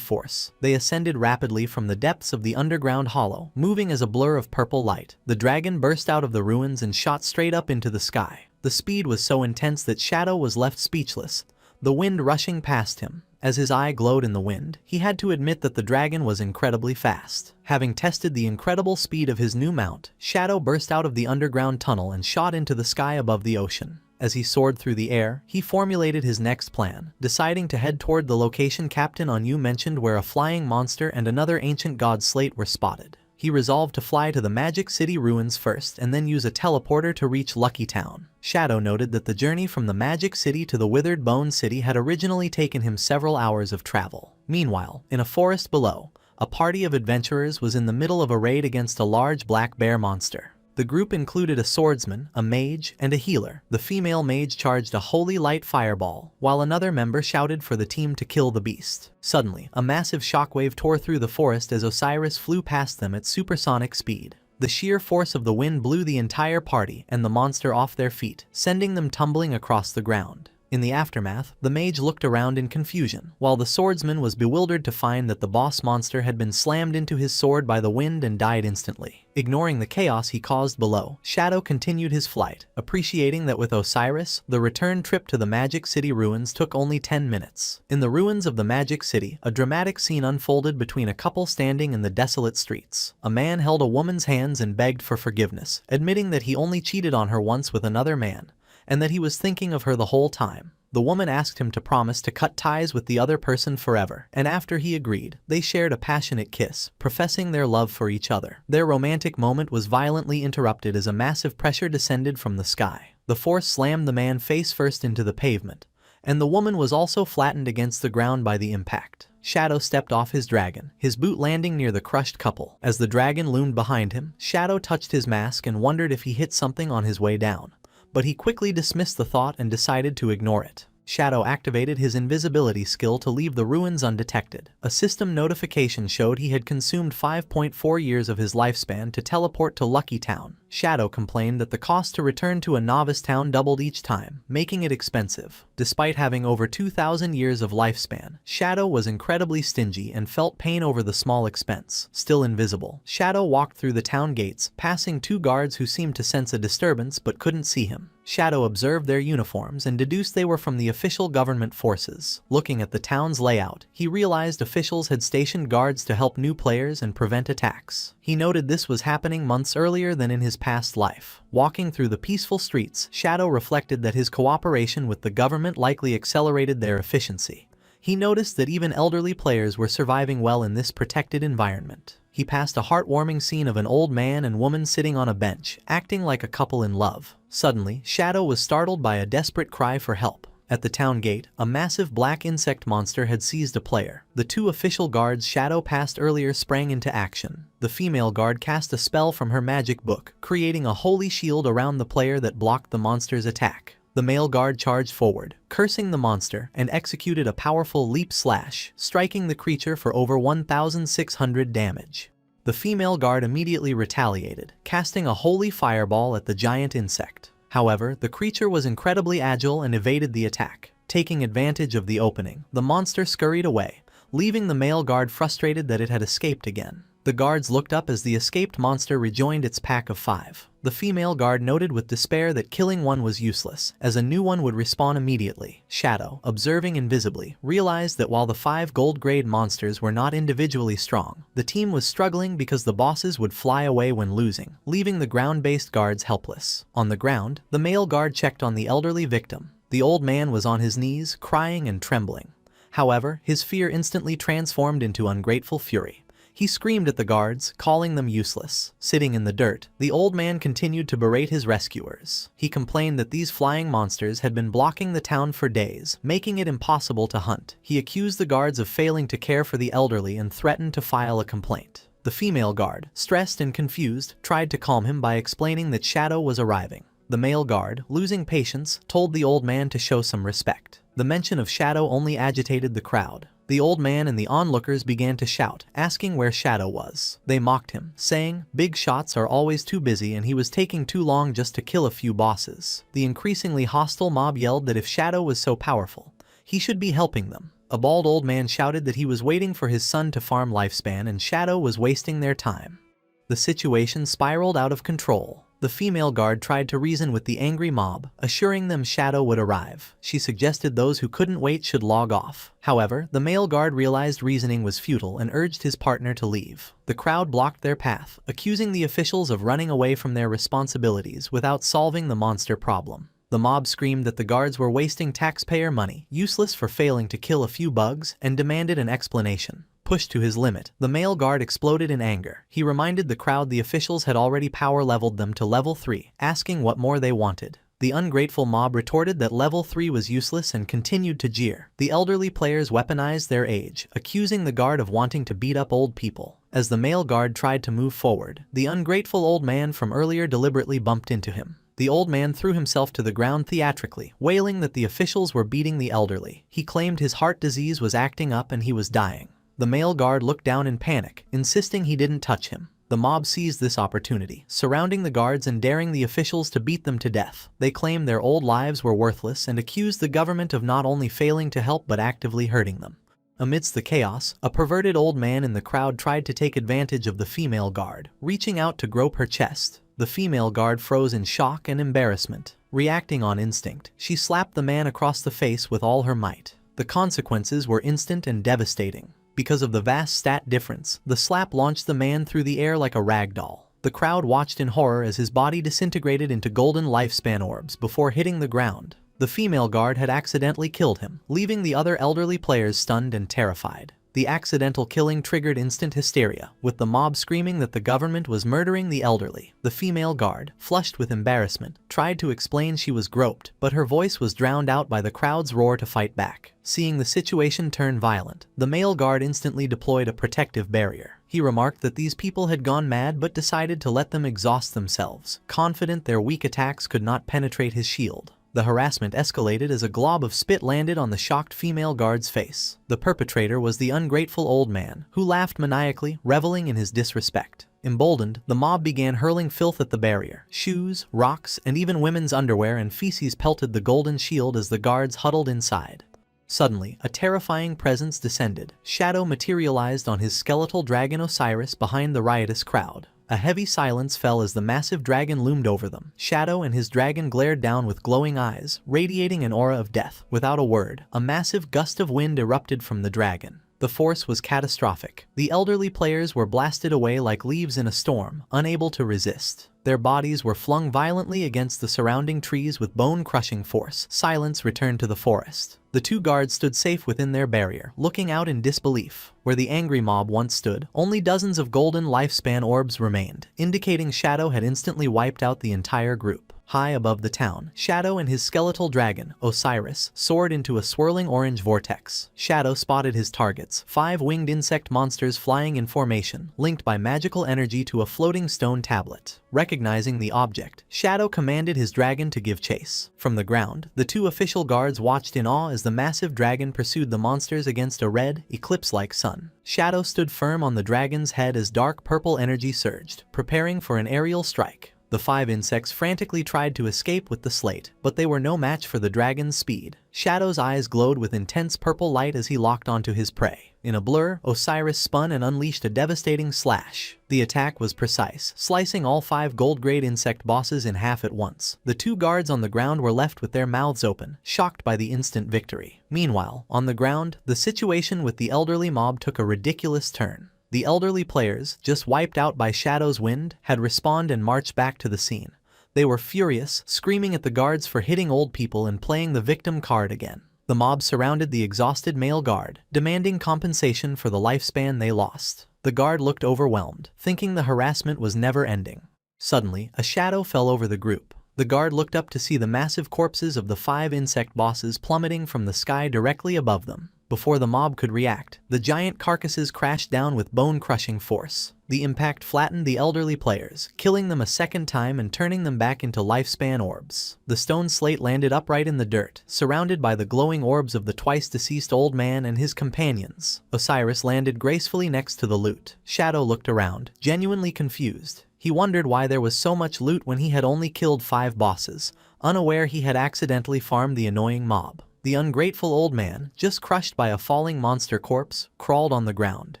force. They ascended rapidly from the depths of the underground hollow, moving as a blur of purple light. The dragon burst out of the ruins and shot straight up into the sky. The speed was so intense that Shadow was left speechless, the wind rushing past him. As his eye glowed in the wind, he had to admit that the dragon was incredibly fast. Having tested the incredible speed of his new mount, Shadow burst out of the underground tunnel and shot into the sky above the ocean. As he soared through the air, he formulated his next plan, deciding to head toward the location Captain On Yu mentioned where a flying monster and another ancient god slate were spotted. He resolved to fly to the Magic City ruins first and then use a teleporter to reach Lucky Town. Shadow noted that the journey from the Magic City to the Withered Bone City had originally taken him several hours of travel. Meanwhile, in a forest below, a party of adventurers was in the middle of a raid against a large black bear monster. The group included a swordsman, a mage, and a healer. The female mage charged a holy light fireball, while another member shouted for the team to kill the beast. Suddenly, a massive shockwave tore through the forest as Osiris flew past them at supersonic speed. The sheer force of the wind blew the entire party and the monster off their feet, sending them tumbling across the ground. In the aftermath, the mage looked around in confusion, while the swordsman was bewildered to find that the boss monster had been slammed into his sword by the wind and died instantly. Ignoring the chaos he caused below, Shadow continued his flight, appreciating that with Osiris, the return trip to the Magic City ruins took only 10 minutes. In the ruins of the Magic City, a dramatic scene unfolded between a couple standing in the desolate streets. A man held a woman's hands and begged for forgiveness, admitting that he only cheated on her once with another man, and that he was thinking of her the whole time. The woman asked him to promise to cut ties with the other person forever, and after he agreed, they shared a passionate kiss, professing their love for each other. Their romantic moment was violently interrupted as a massive pressure descended from the sky. The force slammed the man face first into the pavement, and the woman was also flattened against the ground by the impact. Shadow stepped off his dragon, his boot landing near the crushed couple. As the dragon loomed behind him, Shadow touched his mask and wondered if he hit something on his way down, but he quickly dismissed the thought and decided to ignore it. Shadow activated his invisibility skill to leave the ruins undetected. A system notification showed he had consumed 5.4 years of his lifespan to teleport to Lucky Town. Shadow complained that the cost to return to a novice town doubled each time, making it expensive. Despite having over 2,000 years of lifespan, Shadow was incredibly stingy and felt pain over the small expense. Still invisible, Shadow walked through the town gates, passing two guards who seemed to sense a disturbance but couldn't see him. Shadow observed their uniforms and deduced they were from the official government forces. Looking at the town's layout, he realized officials had stationed guards to help new players and prevent attacks. He noted this was happening months earlier than in his past life. Walking through the peaceful streets, Shadow reflected that his cooperation with the government likely accelerated their efficiency. He noticed that even elderly players were surviving well in this protected environment. He passed a heartwarming scene of an old man and woman sitting on a bench, acting like a couple in love. Suddenly, Shadow was startled by a desperate cry for help. At the town gate, a massive black insect monster had seized a player. The two official guards Shadow passed earlier sprang into action. The female guard cast a spell from her magic book, creating a holy shield around the player that blocked the monster's attack. The male guard charged forward, cursing the monster, and executed a powerful leap slash, striking the creature for over 1,600 damage. The female guard immediately retaliated, casting a holy fireball at the giant insect. However, the creature was incredibly agile and evaded the attack. Taking advantage of the opening, the monster scurried away, leaving the male guard frustrated that it had escaped again. The guards looked up as the escaped monster rejoined its pack of 5. The female guard noted with despair that killing one was useless, as a new one would respawn immediately. Shadow, observing invisibly, realized that while the 5 gold-grade monsters were not individually strong, the team was struggling because the bosses would fly away when losing, leaving the ground-based guards helpless. On the ground, the male guard checked on the elderly victim. The old man was on his knees, crying and trembling. However, his fear instantly transformed into ungrateful fury. He screamed at the guards, calling them useless. Sitting in the dirt, the old man continued to berate his rescuers. He complained that these flying monsters had been blocking the town for days, making it impossible to hunt. He accused the guards of failing to care for the elderly and threatened to file a complaint. The female guard, stressed and confused, tried to calm him by explaining that Shadow was arriving. The male guard, losing patience, told the old man to show some respect. The mention of Shadow only agitated the crowd. The old man and the onlookers began to shout, asking where Shadow was. They mocked him, saying, "Big shots are always too busy and he was taking too long just to kill a few bosses." The increasingly hostile mob yelled that if Shadow was so powerful, he should be helping them. A bald old man shouted that he was waiting for his son to farm lifespan and Shadow was wasting their time. The situation spiraled out of control. The female guard tried to reason with the angry mob, assuring them Shadow would arrive. She suggested those who couldn't wait should log off. However, the male guard realized reasoning was futile and urged his partner to leave. The crowd blocked their path, accusing the officials of running away from their responsibilities without solving the monster problem. The mob screamed that the guards were wasting taxpayer money, useless for failing to kill a few bugs, and demanded an explanation. Pushed to his limit, the male guard exploded in anger. He reminded the crowd the officials had already power leveled them to level 3, asking what more they wanted. The ungrateful mob retorted that level 3 was useless and continued to jeer. The elderly players weaponized their age, accusing the guard of wanting to beat up old people. As the male guard tried to move forward, the ungrateful old man from earlier deliberately bumped into him. The old man threw himself to the ground theatrically, wailing that the officials were beating the elderly. He claimed his heart disease was acting up and he was dying. The male guard looked down in panic, insisting he didn't touch him. The mob seized this opportunity, surrounding the guards and daring the officials to beat them to death. They claimed their old lives were worthless and accused the government of not only failing to help but actively hurting them. Amidst the chaos, a perverted old man in the crowd tried to take advantage of the female guard, reaching out to grope her chest. The female guard froze in shock and embarrassment. Reacting on instinct, she slapped the man across the face with all her might. The consequences were instant and devastating. Because of the vast stat difference, the slap launched the man through the air like a rag doll. The crowd watched in horror as his body disintegrated into golden lifespan orbs before hitting the ground. The female guard had accidentally killed him, leaving the other elderly players stunned and terrified. The accidental killing triggered instant hysteria, with the mob screaming that the government was murdering the elderly. The female guard, flushed with embarrassment, tried to explain she was groped, but her voice was drowned out by the crowd's roar to fight back. Seeing the situation turn violent, the male guard instantly deployed a protective barrier. He remarked that these people had gone mad but decided to let them exhaust themselves, confident their weak attacks could not penetrate his shield. The harassment escalated as a glob of spit landed on the shocked female guard's face. The perpetrator was the ungrateful old man, who laughed maniacally, reveling in his disrespect. Emboldened, the mob began hurling filth at the barrier. Shoes, rocks, and even women's underwear and feces pelted the golden shield as the guards huddled inside. Suddenly, a terrifying presence descended. Shadow materialized on his skeletal dragon Osiris behind the riotous crowd. A heavy silence fell as the massive dragon loomed over them. Shadow and his dragon glared down with glowing eyes, radiating an aura of death. Without a word, a massive gust of wind erupted from the dragon. The force was catastrophic. The elderly players were blasted away like leaves in a storm, unable to resist. Their bodies were flung violently against the surrounding trees with bone-crushing force. Silence returned to the forest. The two guards stood safe within their barrier, looking out in disbelief. Where the angry mob once stood, only dozens of golden lifespan orbs remained, indicating Shadow had instantly wiped out the entire group. High above the town, Shadow and his skeletal dragon, Osiris, soared into a swirling orange vortex. Shadow spotted his targets, 5 winged insect monsters flying in formation, linked by magical energy to a floating stone tablet. Recognizing the object, Shadow commanded his dragon to give chase. From the ground, the two official guards watched in awe as the massive dragon pursued the monsters against a red, eclipse-like sun. Shadow stood firm on the dragon's head as dark purple energy surged, preparing for an aerial strike. The 5 insects frantically tried to escape with the slate, but they were no match for the dragon's speed. Shadow's eyes glowed with intense purple light as he locked onto his prey. In a blur, Osiris spun and unleashed a devastating slash. The attack was precise, slicing all 5 gold-grade insect bosses in half at once. The 2 guards on the ground were left with their mouths open, shocked by the instant victory. Meanwhile, on the ground, the situation with the elderly mob took a ridiculous turn. The elderly players, just wiped out by Shadow's wind, had respawned and marched back to the scene. They were furious, screaming at the guards for hitting old people and playing the victim card again. The mob surrounded the exhausted male guard, demanding compensation for the lifespan they lost. The guard looked overwhelmed, thinking the harassment was never ending. Suddenly, a shadow fell over the group. The guard looked up to see the massive corpses of the 5 insect bosses plummeting from the sky directly above them. Before the mob could react, the giant carcasses crashed down with bone-crushing force. The impact flattened the elderly players, killing them a second time and turning them back into lifespan orbs. The stone slate landed upright in the dirt, surrounded by the glowing orbs of the twice-deceased old man and his companions. Osiris landed gracefully next to the loot. Shadow looked around, genuinely confused. He wondered why there was so much loot when he had only killed 5 bosses, unaware he had accidentally farmed the annoying mob. The ungrateful old man, just crushed by a falling monster corpse, crawled on the ground.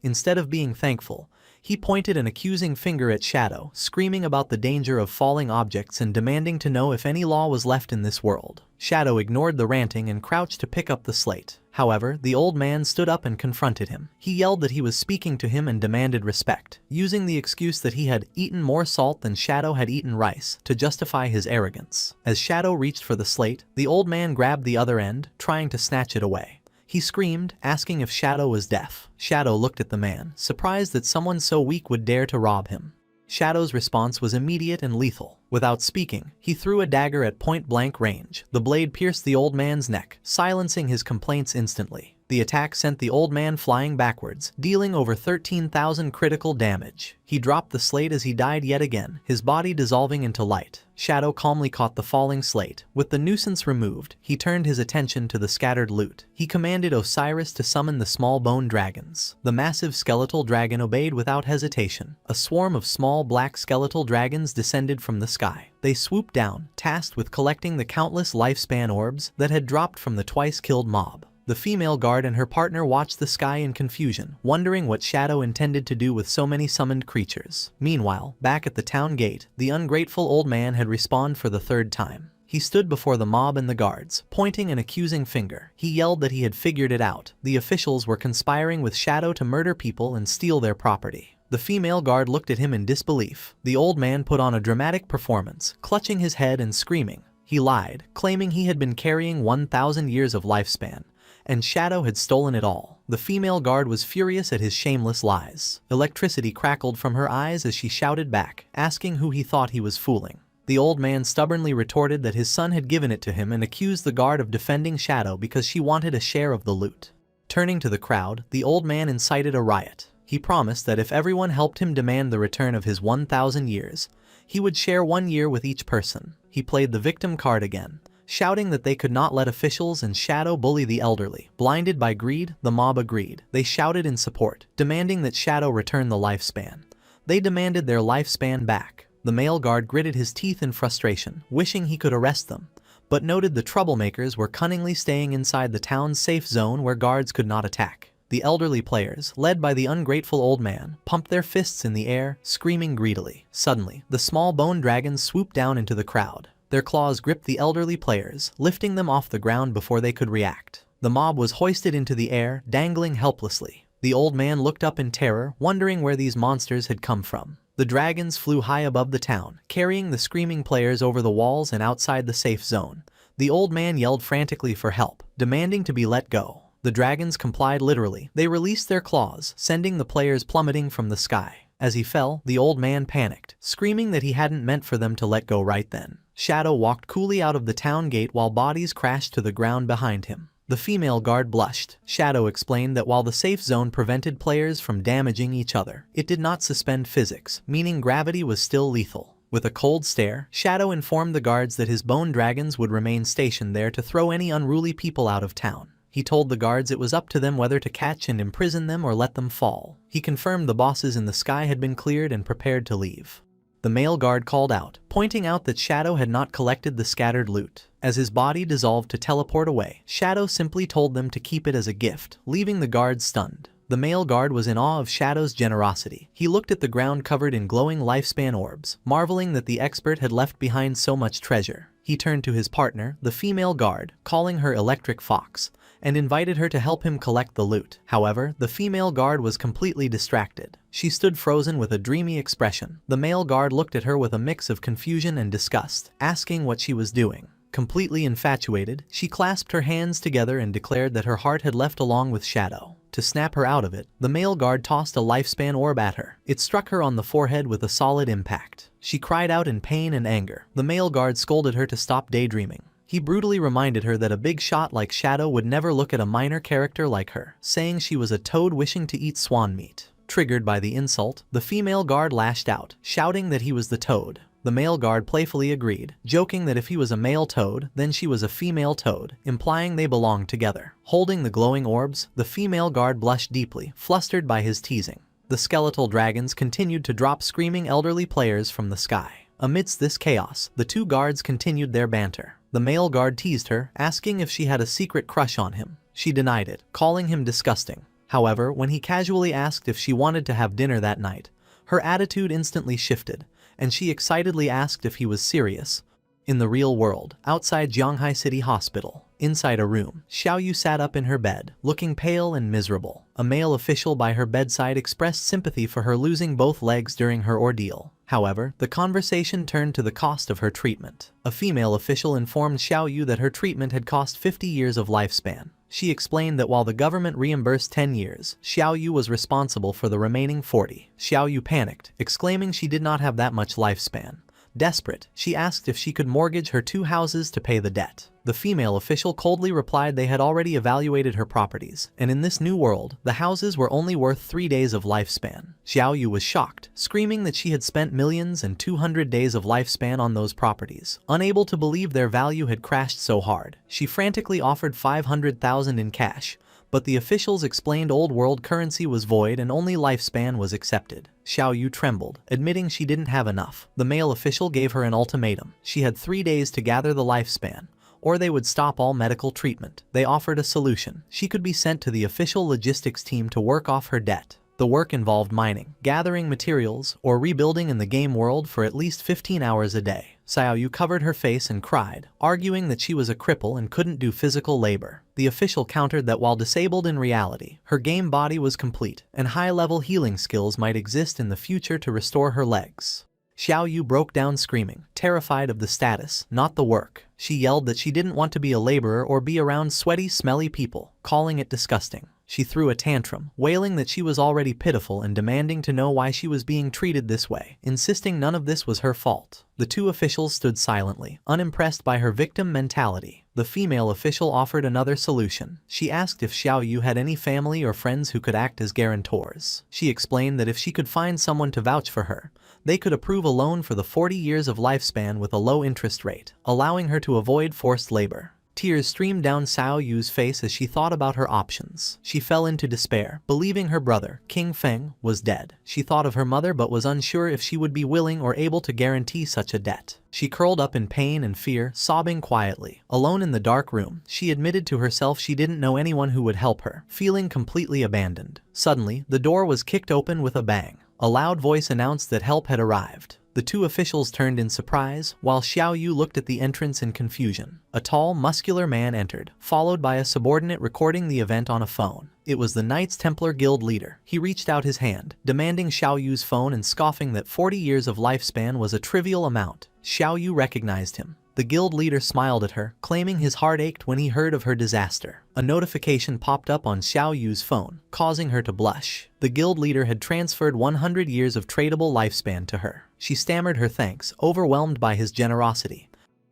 Instead of being thankful, he pointed an accusing finger at Shadow, screaming about the danger of falling objects and demanding to know if any law was left in this world. Shadow ignored the ranting and crouched to pick up the slate. However, the old man stood up and confronted him. He yelled that he was speaking to him and demanded respect, using the excuse that he had eaten more salt than Shadow had eaten rice to justify his arrogance. As Shadow reached for the slate, the old man grabbed the other end, trying to snatch it away. He screamed, asking if Shadow was deaf. Shadow looked at the man, surprised that someone so weak would dare to rob him. Shadow's response was immediate and lethal. Without speaking, he threw a dagger at point-blank range. The blade pierced the old man's neck, silencing his complaints instantly. The attack sent the old man flying backwards, dealing over 13,000 critical damage. He dropped the slate as he died yet again, his body dissolving into light. Shadow calmly caught the falling slate. With the nuisance removed, he turned his attention to the scattered loot. He commanded Osiris to summon the small bone dragons. The massive skeletal dragon obeyed without hesitation. A swarm of small black skeletal dragons descended from the sky. They swooped down, tasked with collecting the countless lifespan orbs that had dropped from the twice-killed mob. The female guard and her partner watched the sky in confusion, wondering what Shadow intended to do with so many summoned creatures. Meanwhile, back at the town gate, the ungrateful old man had respawned for the 3rd time. He stood before the mob and the guards, pointing an accusing finger. He yelled that he had figured it out. The officials were conspiring with Shadow to murder people and steal their property. The female guard looked at him in disbelief. The old man put on a dramatic performance, clutching his head and screaming. He lied, claiming he had been carrying 1,000 years of lifespan, and Shadow had stolen it all. The female guard was furious at his shameless lies. Electricity crackled from her eyes as she shouted back, asking who he thought he was fooling. The old man stubbornly retorted that his son had given it to him and accused the guard of defending Shadow because she wanted a share of the loot. Turning to the crowd, the old man incited a riot. He promised that if everyone helped him demand the return of his 1,000 years, he would share 1 year with each person. He played the victim card again, shouting that they could not let officials and Shadow bully the elderly. Blinded by greed, the mob agreed. They shouted in support, demanding that Shadow return the lifespan. They demanded their lifespan back. The male guard gritted his teeth in frustration, wishing he could arrest them, but noted the troublemakers were cunningly staying inside the town's safe zone where guards could not attack. The elderly players, led by the ungrateful old man, pumped their fists in the air, screaming greedily. Suddenly, the small bone dragons swooped down into the crowd. Their claws gripped the elderly players, lifting them off the ground before they could react. The mob was hoisted into the air, dangling helplessly. The old man looked up in terror, wondering where these monsters had come from. The dragons flew high above the town, carrying the screaming players over the walls and outside the safe zone. The old man yelled frantically for help, demanding to be let go. The dragons complied literally. They released their claws, sending the players plummeting from the sky. As he fell, the old man panicked, screaming that he hadn't meant for them to let go right then. Shadow walked coolly out of the town gate while bodies crashed to the ground behind him. The female guard blushed. Shadow explained that while the safe zone prevented players from damaging each other, it did not suspend physics, meaning gravity was still lethal. With a cold stare, Shadow informed the guards that his bone dragons would remain stationed there to throw any unruly people out of town. He told the guards it was up to them whether to catch and imprison them or let them fall. He confirmed the bosses in the sky had been cleared and prepared to leave. The male guard called out, pointing out that Shadow had not collected the scattered loot. As his body dissolved to teleport away, Shadow simply told them to keep it as a gift, leaving the guards stunned. The male guard was in awe of Shadow's generosity. He looked at the ground covered in glowing lifespan orbs, marveling that the expert had left behind so much treasure. He turned to his partner, the female guard, calling her Electric Fox, and invited her to help him collect the loot. However, the female guard was completely distracted. She stood frozen with a dreamy expression. The male guard looked at her with a mix of confusion and disgust, asking what she was doing. Completely infatuated, she clasped her hands together and declared that her heart had left along with Shadow. To snap her out of it, the male guard tossed a lifespan orb at her. It struck her on the forehead with a solid impact. She cried out in pain and anger. The male guard scolded her to stop daydreaming. He brutally reminded her that a big shot like Shadow would never look at a minor character like her, saying she was a toad wishing to eat swan meat. Triggered by the insult, the female guard lashed out, shouting that he was the toad. The male guard playfully agreed, joking that if he was a male toad, then she was a female toad, implying they belonged together. Holding the glowing orbs, the female guard blushed deeply, flustered by his teasing. The skeletal dragons continued to drop screaming elderly players from the sky. Amidst this chaos, the two guards continued their banter. The male guard teased her, asking if she had a secret crush on him. She denied it, calling him disgusting. However, when he casually asked if she wanted to have dinner that night, her attitude instantly shifted, and she excitedly asked if he was serious. In the real world, outside Jianghai City Hospital, inside a room, Xiaoyu sat up in her bed, looking pale and miserable. A male official by her bedside expressed sympathy for her losing both legs during her ordeal. However, the conversation turned to the cost of her treatment. A female official informed Xiaoyu that her treatment had cost 50 years of lifespan. She explained that while the government reimbursed 10 years, Xiaoyu was responsible for the remaining 40. Xiaoyu panicked, exclaiming she did not have that much lifespan. Desperate, she asked if she could mortgage her 2 houses to pay the debt. The female official coldly replied they had already evaluated her properties, and in this new world, the houses were only worth 3 days of lifespan. Xiaoyu was shocked, screaming that she had spent millions and 200 days of lifespan on those properties. Unable to believe their value had crashed so hard, she frantically offered 500,000 in cash, but the officials explained old world currency was void and only lifespan was accepted. Xiaoyu trembled, admitting she didn't have enough. The male official gave her an ultimatum. She had 3 days to gather the lifespan, or they would stop all medical treatment. They offered a solution. She could be sent to the official logistics team to work off her debt. The work involved mining, gathering materials, or rebuilding in the game world for at least 15 hours a day. Xiaoyu covered her face and cried, arguing that she was a cripple and couldn't do physical labor. The official countered that while disabled in reality, her game body was complete, and high-level healing skills might exist in the future to restore her legs. Xiaoyu broke down screaming, terrified of the status, not the work. She yelled that she didn't want to be a laborer or be around sweaty, smelly people, calling it disgusting. She threw a tantrum, wailing that she was already pitiful and demanding to know why she was being treated this way, insisting none of this was her fault. The two officials stood silently, unimpressed by her victim mentality. The female official offered another solution. She asked if Xiao Yu had any family or friends who could act as guarantors. She explained that if she could find someone to vouch for her, they could approve a loan for the 40 years of lifespan with a low interest rate, allowing her to avoid forced labor. Tears streamed down Xiao Yu's face as she thought about her options. She fell into despair, believing her brother, King Feng, was dead. She thought of her mother but was unsure if she would be willing or able to guarantee such a debt. She curled up in pain and fear, sobbing quietly. Alone in the dark room, she admitted to herself she didn't know anyone who would help her, feeling completely abandoned. Suddenly, the door was kicked open with a bang. A loud voice announced that help had arrived. The two officials turned in surprise, while Xiao Yu looked at the entrance in confusion. A tall, muscular man entered, followed by a subordinate recording the event on a phone. It was the Knights Templar Guild leader. He reached out his hand, demanding Xiao Yu's phone and scoffing that 40 years of lifespan was a trivial amount. Xiao Yu recognized him. The guild leader smiled at her, claiming his heart ached when he heard of her disaster. A notification popped up on Xiao Yu's phone, causing her to blush. The guild leader had transferred 100 years of tradable lifespan to her. She stammered her thanks, overwhelmed by his generosity.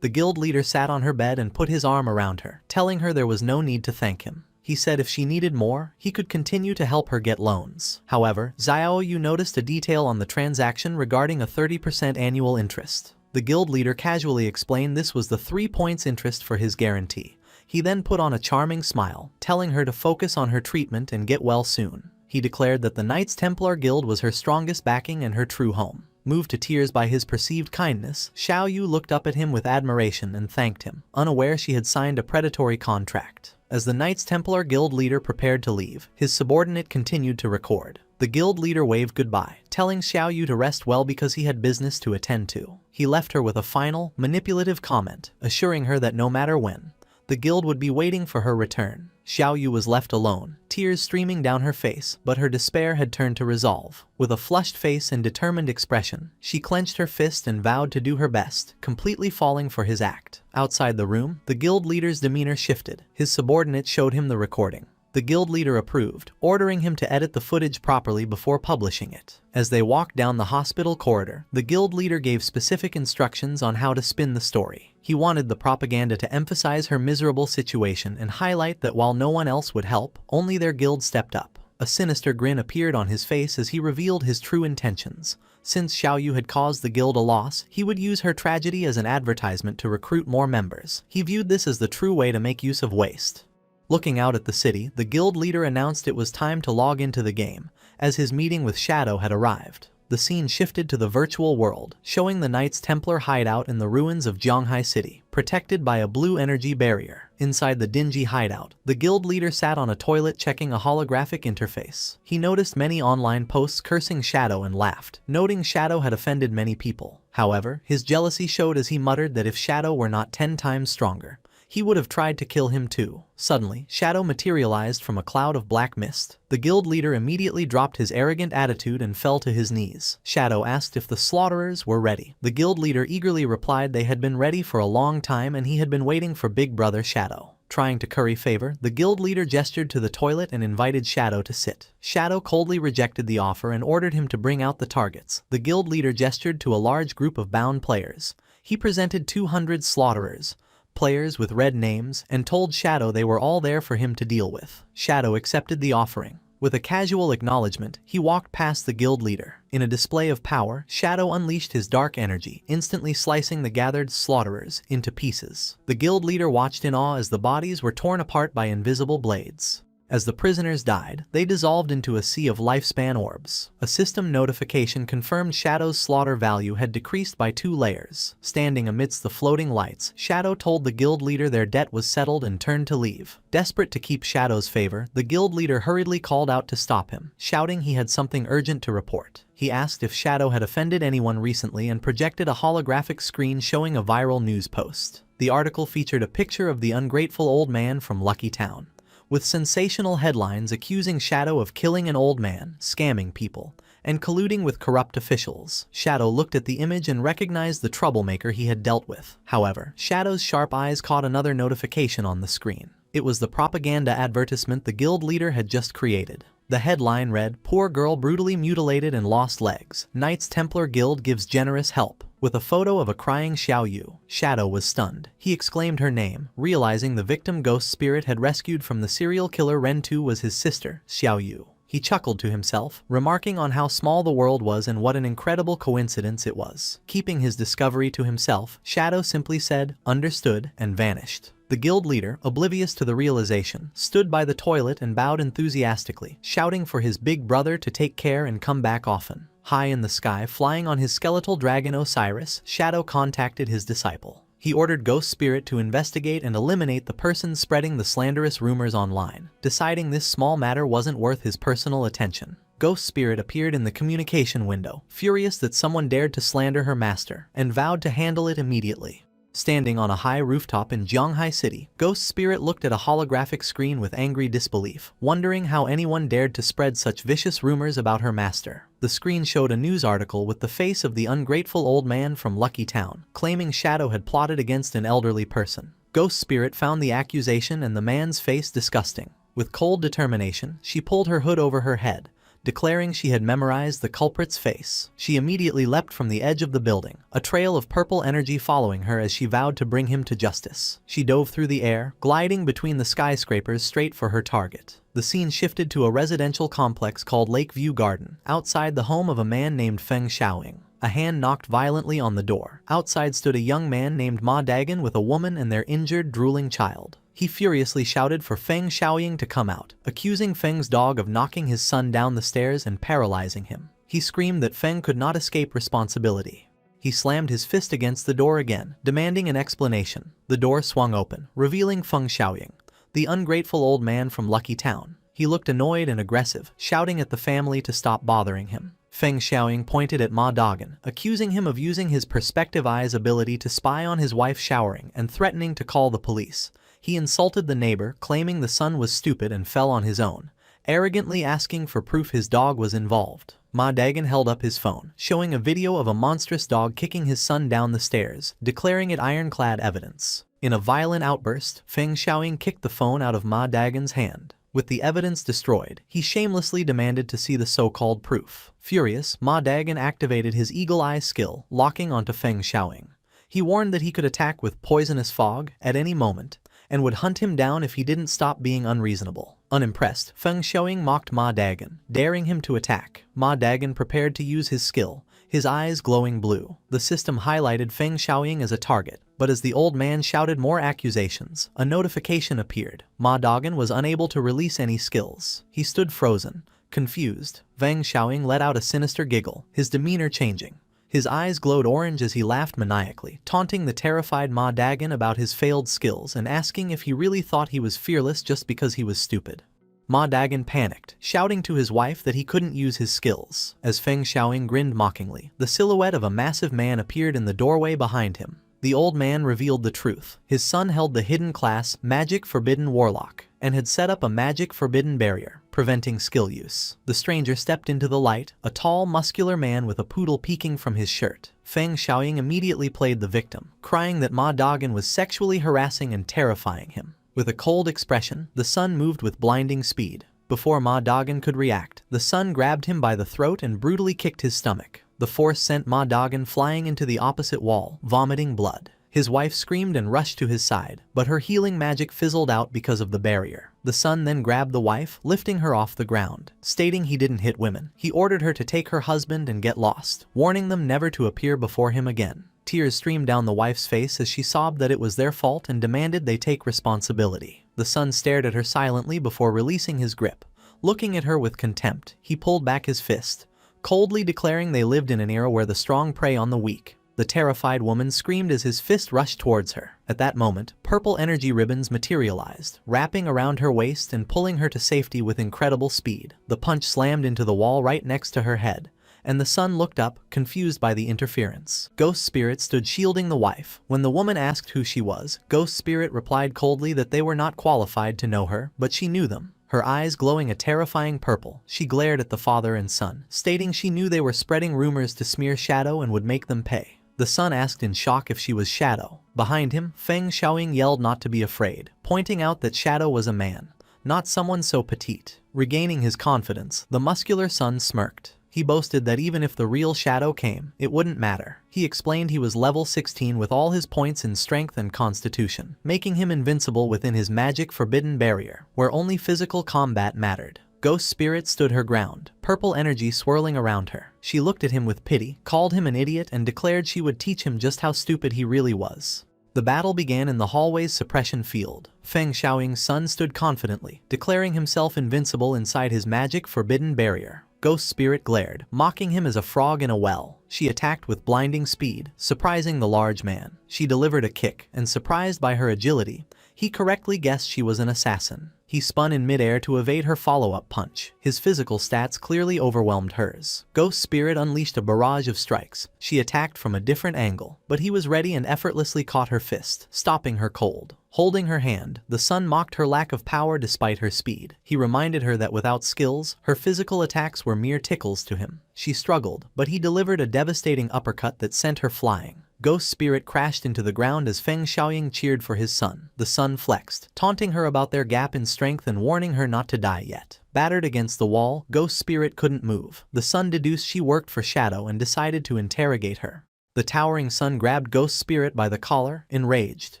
The guild leader sat on her bed and put his arm around her, telling her there was no need to thank him. He said if she needed more, he could continue to help her get loans. However, Xiao Yu noticed a detail on the transaction regarding a 30% annual interest. The guild leader casually explained this was the 3 points interest for his guarantee. He then put on a charming smile, telling her to focus on her treatment and get well soon. He declared that the Knights Templar Guild was her strongest backing and her true home. Moved to tears by his perceived kindness, Xiao Yu looked up at him with admiration and thanked him, unaware she had signed a predatory contract. As the Knights Templar Guild leader prepared to leave, his subordinate continued to record. The guild leader waved goodbye, telling Xiao Yu to rest well because he had business to attend to. He left her with a final, manipulative comment, assuring her that no matter when, the guild would be waiting for her return. Xiao Yu was left alone, tears streaming down her face, but her despair had turned to resolve. With a flushed face and determined expression, she clenched her fist and vowed to do her best, completely falling for his act. Outside the room, the guild leader's demeanor shifted. His subordinate showed him the recording. The guild leader approved, ordering him to edit the footage properly before publishing it. As they walked down the hospital corridor, the guild leader gave specific instructions on how to spin the story. He wanted the propaganda to emphasize her miserable situation and highlight that while no one else would help, only their guild stepped up. A sinister grin appeared on his face as he revealed his true intentions. Since Xiao Yu had caused the guild a loss, he would use her tragedy as an advertisement to recruit more members. He viewed this as the true way to make use of waste. Looking out at the city, the guild leader announced it was time to log into the game, as his meeting with Shadow had arrived. The scene shifted to the virtual world, showing the Knights Templar hideout in the ruins of Zhonghai City, protected by a blue energy barrier. Inside the dingy hideout, the guild leader sat on a toilet checking a holographic interface. He noticed many online posts cursing Shadow and laughed, noting Shadow had offended many people. However, his jealousy showed as he muttered that if Shadow were not 10 times stronger, he would have tried to kill him too. Suddenly, Shadow materialized from a cloud of black mist. The guild leader immediately dropped his arrogant attitude and fell to his knees. Shadow asked if the slaughterers were ready. The guild leader eagerly replied they had been ready for a long time and he had been waiting for Big Brother Shadow. Trying to curry favor, the guild leader gestured to the toilet and invited Shadow to sit. Shadow coldly rejected the offer and ordered him to bring out the targets. The guild leader gestured to a large group of bound players. He presented 200 slaughterers, players with red names, and told Shadow they were all there for him to deal with. Shadow accepted the offering. With a casual acknowledgement, he walked past the guild leader. In a display of power, Shadow unleashed his dark energy, instantly slicing the gathered slaughterers into pieces. The guild leader watched in awe as the bodies were torn apart by invisible blades. As the prisoners died, they dissolved into a sea of lifespan orbs. A system notification confirmed Shadow's slaughter value had decreased by 2 layers. Standing amidst the floating lights, Shadow told the guild leader their debt was settled and turned to leave. Desperate to keep Shadow's favor, the guild leader hurriedly called out to stop him, shouting he had something urgent to report. He asked if Shadow had offended anyone recently and projected a holographic screen showing a viral news post. The article featured a picture of the ungrateful old man from Lucky Town, with sensational headlines accusing Shadow of killing an old man, scamming people, and colluding with corrupt officials. Shadow looked at the image and recognized the troublemaker he had dealt with. However, Shadow's sharp eyes caught another notification on the screen. It was the propaganda advertisement the guild leader had just created. The headline read, "Poor girl brutally mutilated and lost legs. Knights Templar Guild gives generous help," with a photo of a crying Xiao Yu. Shadow was stunned. He exclaimed her name, realizing the victim ghost spirit had rescued from the serial killer Ren 2 was his sister, Xiao Yu. He chuckled to himself, remarking on how small the world was and what an incredible coincidence it was. Keeping his discovery to himself, Shadow simply said, "Understood," and vanished. The guild leader, oblivious to the realization, stood by the toilet and bowed enthusiastically, shouting for his big brother to take care and come back often. High in the sky, flying on his skeletal dragon Osiris, Shadow contacted his disciple. He ordered Ghost Spirit to investigate and eliminate the person spreading the slanderous rumors online, deciding this small matter wasn't worth his personal attention. Ghost Spirit appeared in the communication window, furious that someone dared to slander her master, and vowed to handle it immediately. Standing on a high rooftop in Zhonghai City, Ghost Spirit looked at a holographic screen with angry disbelief, wondering how anyone dared to spread such vicious rumors about her master. The screen showed a news article with the face of the ungrateful old man from Lucky Town, claiming Shadow had plotted against an elderly person. Ghost Spirit found the accusation and the man's face disgusting. With cold determination, she pulled her hood over her head, declaring she had memorized the culprit's face. She immediately leapt from the edge of the building, a trail of purple energy following her as she vowed to bring him to justice. She dove through the air, gliding between the skyscrapers straight for her target. The scene shifted to a residential complex called Lakeview Garden, outside the home of a man named Feng Xiaoying. A hand knocked violently on the door. Outside stood a young man named Ma Dagon with a woman and their injured, drooling child. He furiously shouted for Feng Xiaoying to come out, accusing Feng's dog of knocking his son down the stairs and paralyzing him. He screamed that Feng could not escape responsibility. He slammed his fist against the door again, demanding an explanation. The door swung open, revealing Feng Xiaoying, the ungrateful old man from Lucky Town. He looked annoyed and aggressive, shouting at the family to stop bothering him. Feng Xiaoying pointed at Ma Dagon, accusing him of using his perspective eye's ability to spy on his wife showering and threatening to call the police. He insulted the neighbor, claiming the son was stupid and fell on his own, arrogantly asking for proof his dog was involved. Ma Dagon held up his phone, showing a video of a monstrous dog kicking his son down the stairs, declaring it ironclad evidence. In a violent outburst, Feng Xiaoying kicked the phone out of Ma Dagon's hand. With the evidence destroyed, he shamelessly demanded to see the so-called proof. Furious, Ma Dagon activated his eagle eye skill, locking onto Feng Xiaoying. He warned that he could attack with poisonous fog at any moment, and would hunt him down if he didn't stop being unreasonable. Unimpressed, Feng Xiaoying mocked Ma Dagon, daring him to attack. Ma Dagon prepared to use his skill, his eyes glowing blue. The system highlighted Feng Xiaoying as a target, but as the old man shouted more accusations, a notification appeared. Ma Dagon was unable to release any skills. He stood frozen, confused. Feng Xiaoying let out a sinister giggle, his demeanor changing. His eyes glowed orange as he laughed maniacally, taunting the terrified Ma Dagon about his failed skills and asking if he really thought he was fearless just because he was stupid. Ma Dagon panicked, shouting to his wife that he couldn't use his skills. As Feng Xiaoying grinned mockingly, the silhouette of a massive man appeared in the doorway behind him. The old man revealed the truth. His son held the hidden class, Magic Forbidden Warlock, and had set up a magic forbidden barrier, preventing skill use. The stranger stepped into the light, a tall, muscular man with a poodle peeking from his shirt. Feng Xiaoying immediately played the victim, crying that Ma Dagon was sexually harassing and terrifying him. With a cold expression, the son moved with blinding speed. Before Ma Dagon could react, the son grabbed him by the throat and brutally kicked his stomach. The force sent Ma Dagon flying into the opposite wall, vomiting blood. His wife screamed and rushed to his side, but her healing magic fizzled out because of the barrier. The son then grabbed the wife, lifting her off the ground. Stating he didn't hit women, he ordered her to take her husband and get lost, warning them never to appear before him again. Tears streamed down the wife's face as she sobbed that it was their fault and demanded they take responsibility. The son stared at her silently before releasing his grip. Looking at her with contempt, he pulled back his fist, coldly declaring they lived in an era where the strong prey on the weak. The terrified woman screamed as his fist rushed towards her. At that moment, purple energy ribbons materialized, wrapping around her waist and pulling her to safety with incredible speed. The punch slammed into the wall right next to her head, and the son looked up, confused by the interference. Ghost Spirit stood shielding the wife. When the woman asked who she was, Ghost Spirit replied coldly that they were not qualified to know her, but she knew them. her eyes glowing a terrifying purple. She glared at the father and son, stating she knew they were spreading rumors to smear Shadow and would make them pay. The son asked in shock if she was Shadow. Behind him, Feng Xiaoying yelled not to be afraid, pointing out that Shadow was a man, not someone so petite. Regaining his confidence, the muscular son smirked. He boasted that even if the real Shadow came, it wouldn't matter. He explained he was level 16 with all his points in strength and constitution, making him invincible within his magic forbidden barrier, where only physical combat mattered. Ghost Spirit stood her ground, purple energy swirling around her. She looked at him with pity, called him an idiot, and declared she would teach him just how stupid he really was. The battle began in the hallway's suppression field. Feng Xiaoying's son stood confidently, declaring himself invincible inside his magic forbidden barrier. Ghost Spirit glared, mocking him as a frog in a well. She attacked with blinding speed, surprising the large man. She delivered a kick, and surprised by her agility, he correctly guessed she was an assassin. He spun in midair to evade her follow-up punch. His physical stats clearly overwhelmed hers. Ghost Spirit unleashed a barrage of strikes. She attacked from a different angle, but he was ready and effortlessly caught her fist, stopping her cold. Holding her hand, the son mocked her lack of power despite her speed. He reminded her that without skills, her physical attacks were mere tickles to him. She struggled, but he delivered a devastating uppercut that sent her flying. Ghost Spirit crashed into the ground as Feng Xiaoying cheered for his son. The son flexed, taunting her about their gap in strength and warning her not to die yet. Battered against the wall, Ghost Spirit couldn't move. The son deduced she worked for Shadow and decided to interrogate her. The towering son grabbed Ghost Spirit by the collar, enraged.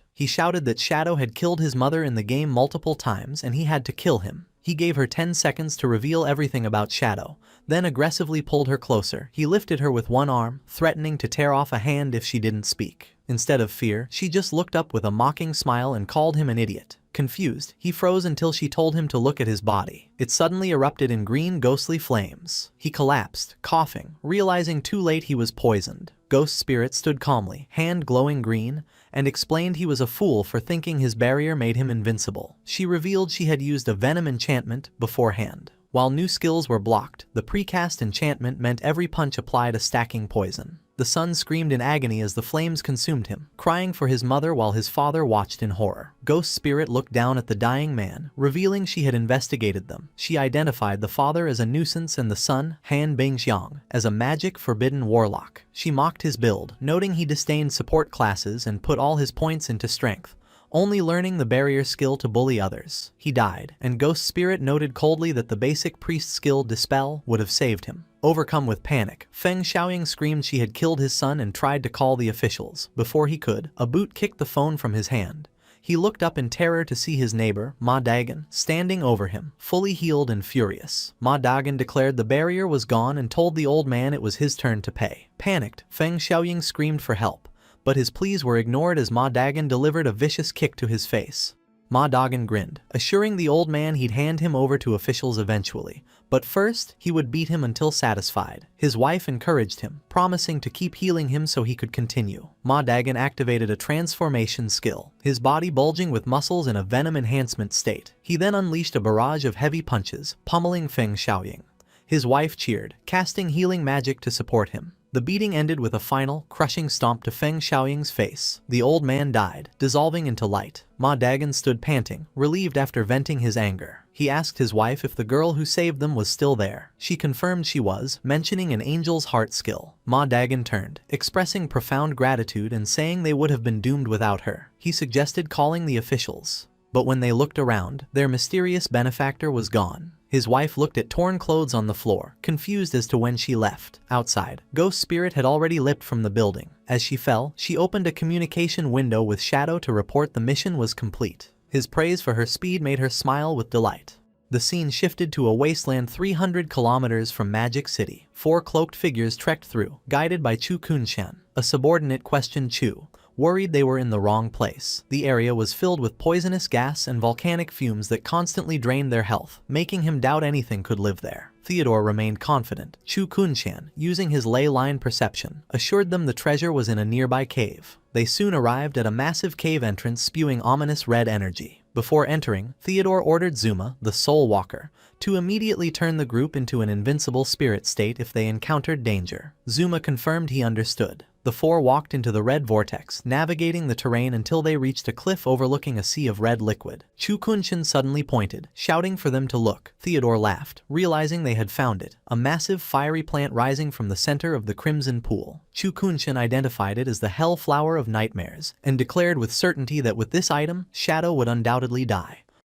He shouted that Shadow had killed his mother in the game multiple times and he had to kill him. He gave her 10 seconds to reveal everything about Shadow, then aggressively pulled her closer. He lifted her with one arm, threatening to tear off a hand if she didn't speak. Instead of fear, she just looked up with a mocking smile and called him an idiot. Confused, he froze until she told him to look at his body. It suddenly erupted in green ghostly flames. He collapsed, coughing, realizing too late he was poisoned. Ghost Spirit stood calmly, hand glowing green, and explained he was a fool for thinking his barrier made him invincible. She revealed she had used a venom enchantment beforehand. While new skills were blocked, the precast enchantment meant every punch applied a stacking poison. The son screamed in agony as the flames consumed him, crying for his mother while his father watched in horror. Ghost Spirit looked down at the dying man, revealing she had investigated them. She identified the father as a nuisance and the son, Han Bingxiang, as a magic forbidden warlock. She mocked his build, noting he disdained support classes and put all his points into strength, only learning the barrier skill to bully others. He died, and Ghost Spirit noted coldly that the basic priest skill Dispel would have saved him. Overcome with panic, Feng Xiaoying screamed she had killed his son and tried to call the officials. Before he could, a boot kicked the phone from his hand. He looked up in terror to see his neighbor, Ma Dagan, standing over him, fully healed and furious. Ma Dagan declared the barrier was gone and told the old man it was his turn to pay. Panicked, Feng Xiaoying screamed for help, but his pleas were ignored as Ma Dagan delivered a vicious kick to his face. Ma Dagan grinned, assuring the old man he'd hand him over to officials eventually, but first, he would beat him until satisfied. His wife encouraged him, promising to keep healing him so he could continue. Ma Dagan activated a transformation skill, his body bulging with muscles in a venom enhancement state. He then unleashed a barrage of heavy punches, pummeling Feng Xiaoying. His wife cheered, casting healing magic to support him. The beating ended with a final, crushing stomp to Feng Xiaoying's face. The old man died, dissolving into light. Ma Dagan stood panting, relieved after venting his anger. He asked his wife if the girl who saved them was still there. She confirmed she was, mentioning an angel's heart skill. Ma Dagan turned, expressing profound gratitude and saying they would have been doomed without her. He suggested calling the officials, but when they looked around, their mysterious benefactor was gone. His wife looked at torn clothes on the floor, confused as to when she left. Outside, Ghost Spirit had already leapt from the building. As she fell, she opened a communication window with Shadow to report the mission was complete. His praise for her speed made her smile with delight. The scene shifted to a wasteland 300 kilometers from Magic City. 4 cloaked figures trekked through, guided by Chu Kunshan. A subordinate questioned Chu, worried they were in the wrong place. The area was filled with poisonous gas and volcanic fumes that constantly drained their health, making him doubt anything could live there. Theodore remained confident. Chu Kunshan, using his ley line perception, assured them the treasure was in a nearby cave. They soon arrived at a massive cave entrance spewing ominous red energy. Before entering, Theodore ordered Zuma, the Soul Walker, to immediately turn the group into an invincible spirit state if they encountered danger. Zuma confirmed he understood. The four walked into the red vortex, navigating the terrain until they reached a cliff overlooking a sea of red liquid. Chu Kunshin suddenly pointed, shouting for them to look. Theodore laughed, realizing they had found it, a massive fiery plant rising from the center of the crimson pool. Chu Kunshin identified it as the Hell Flower of Nightmares, and declared with certainty that with this item, Shadow would undoubtedly die.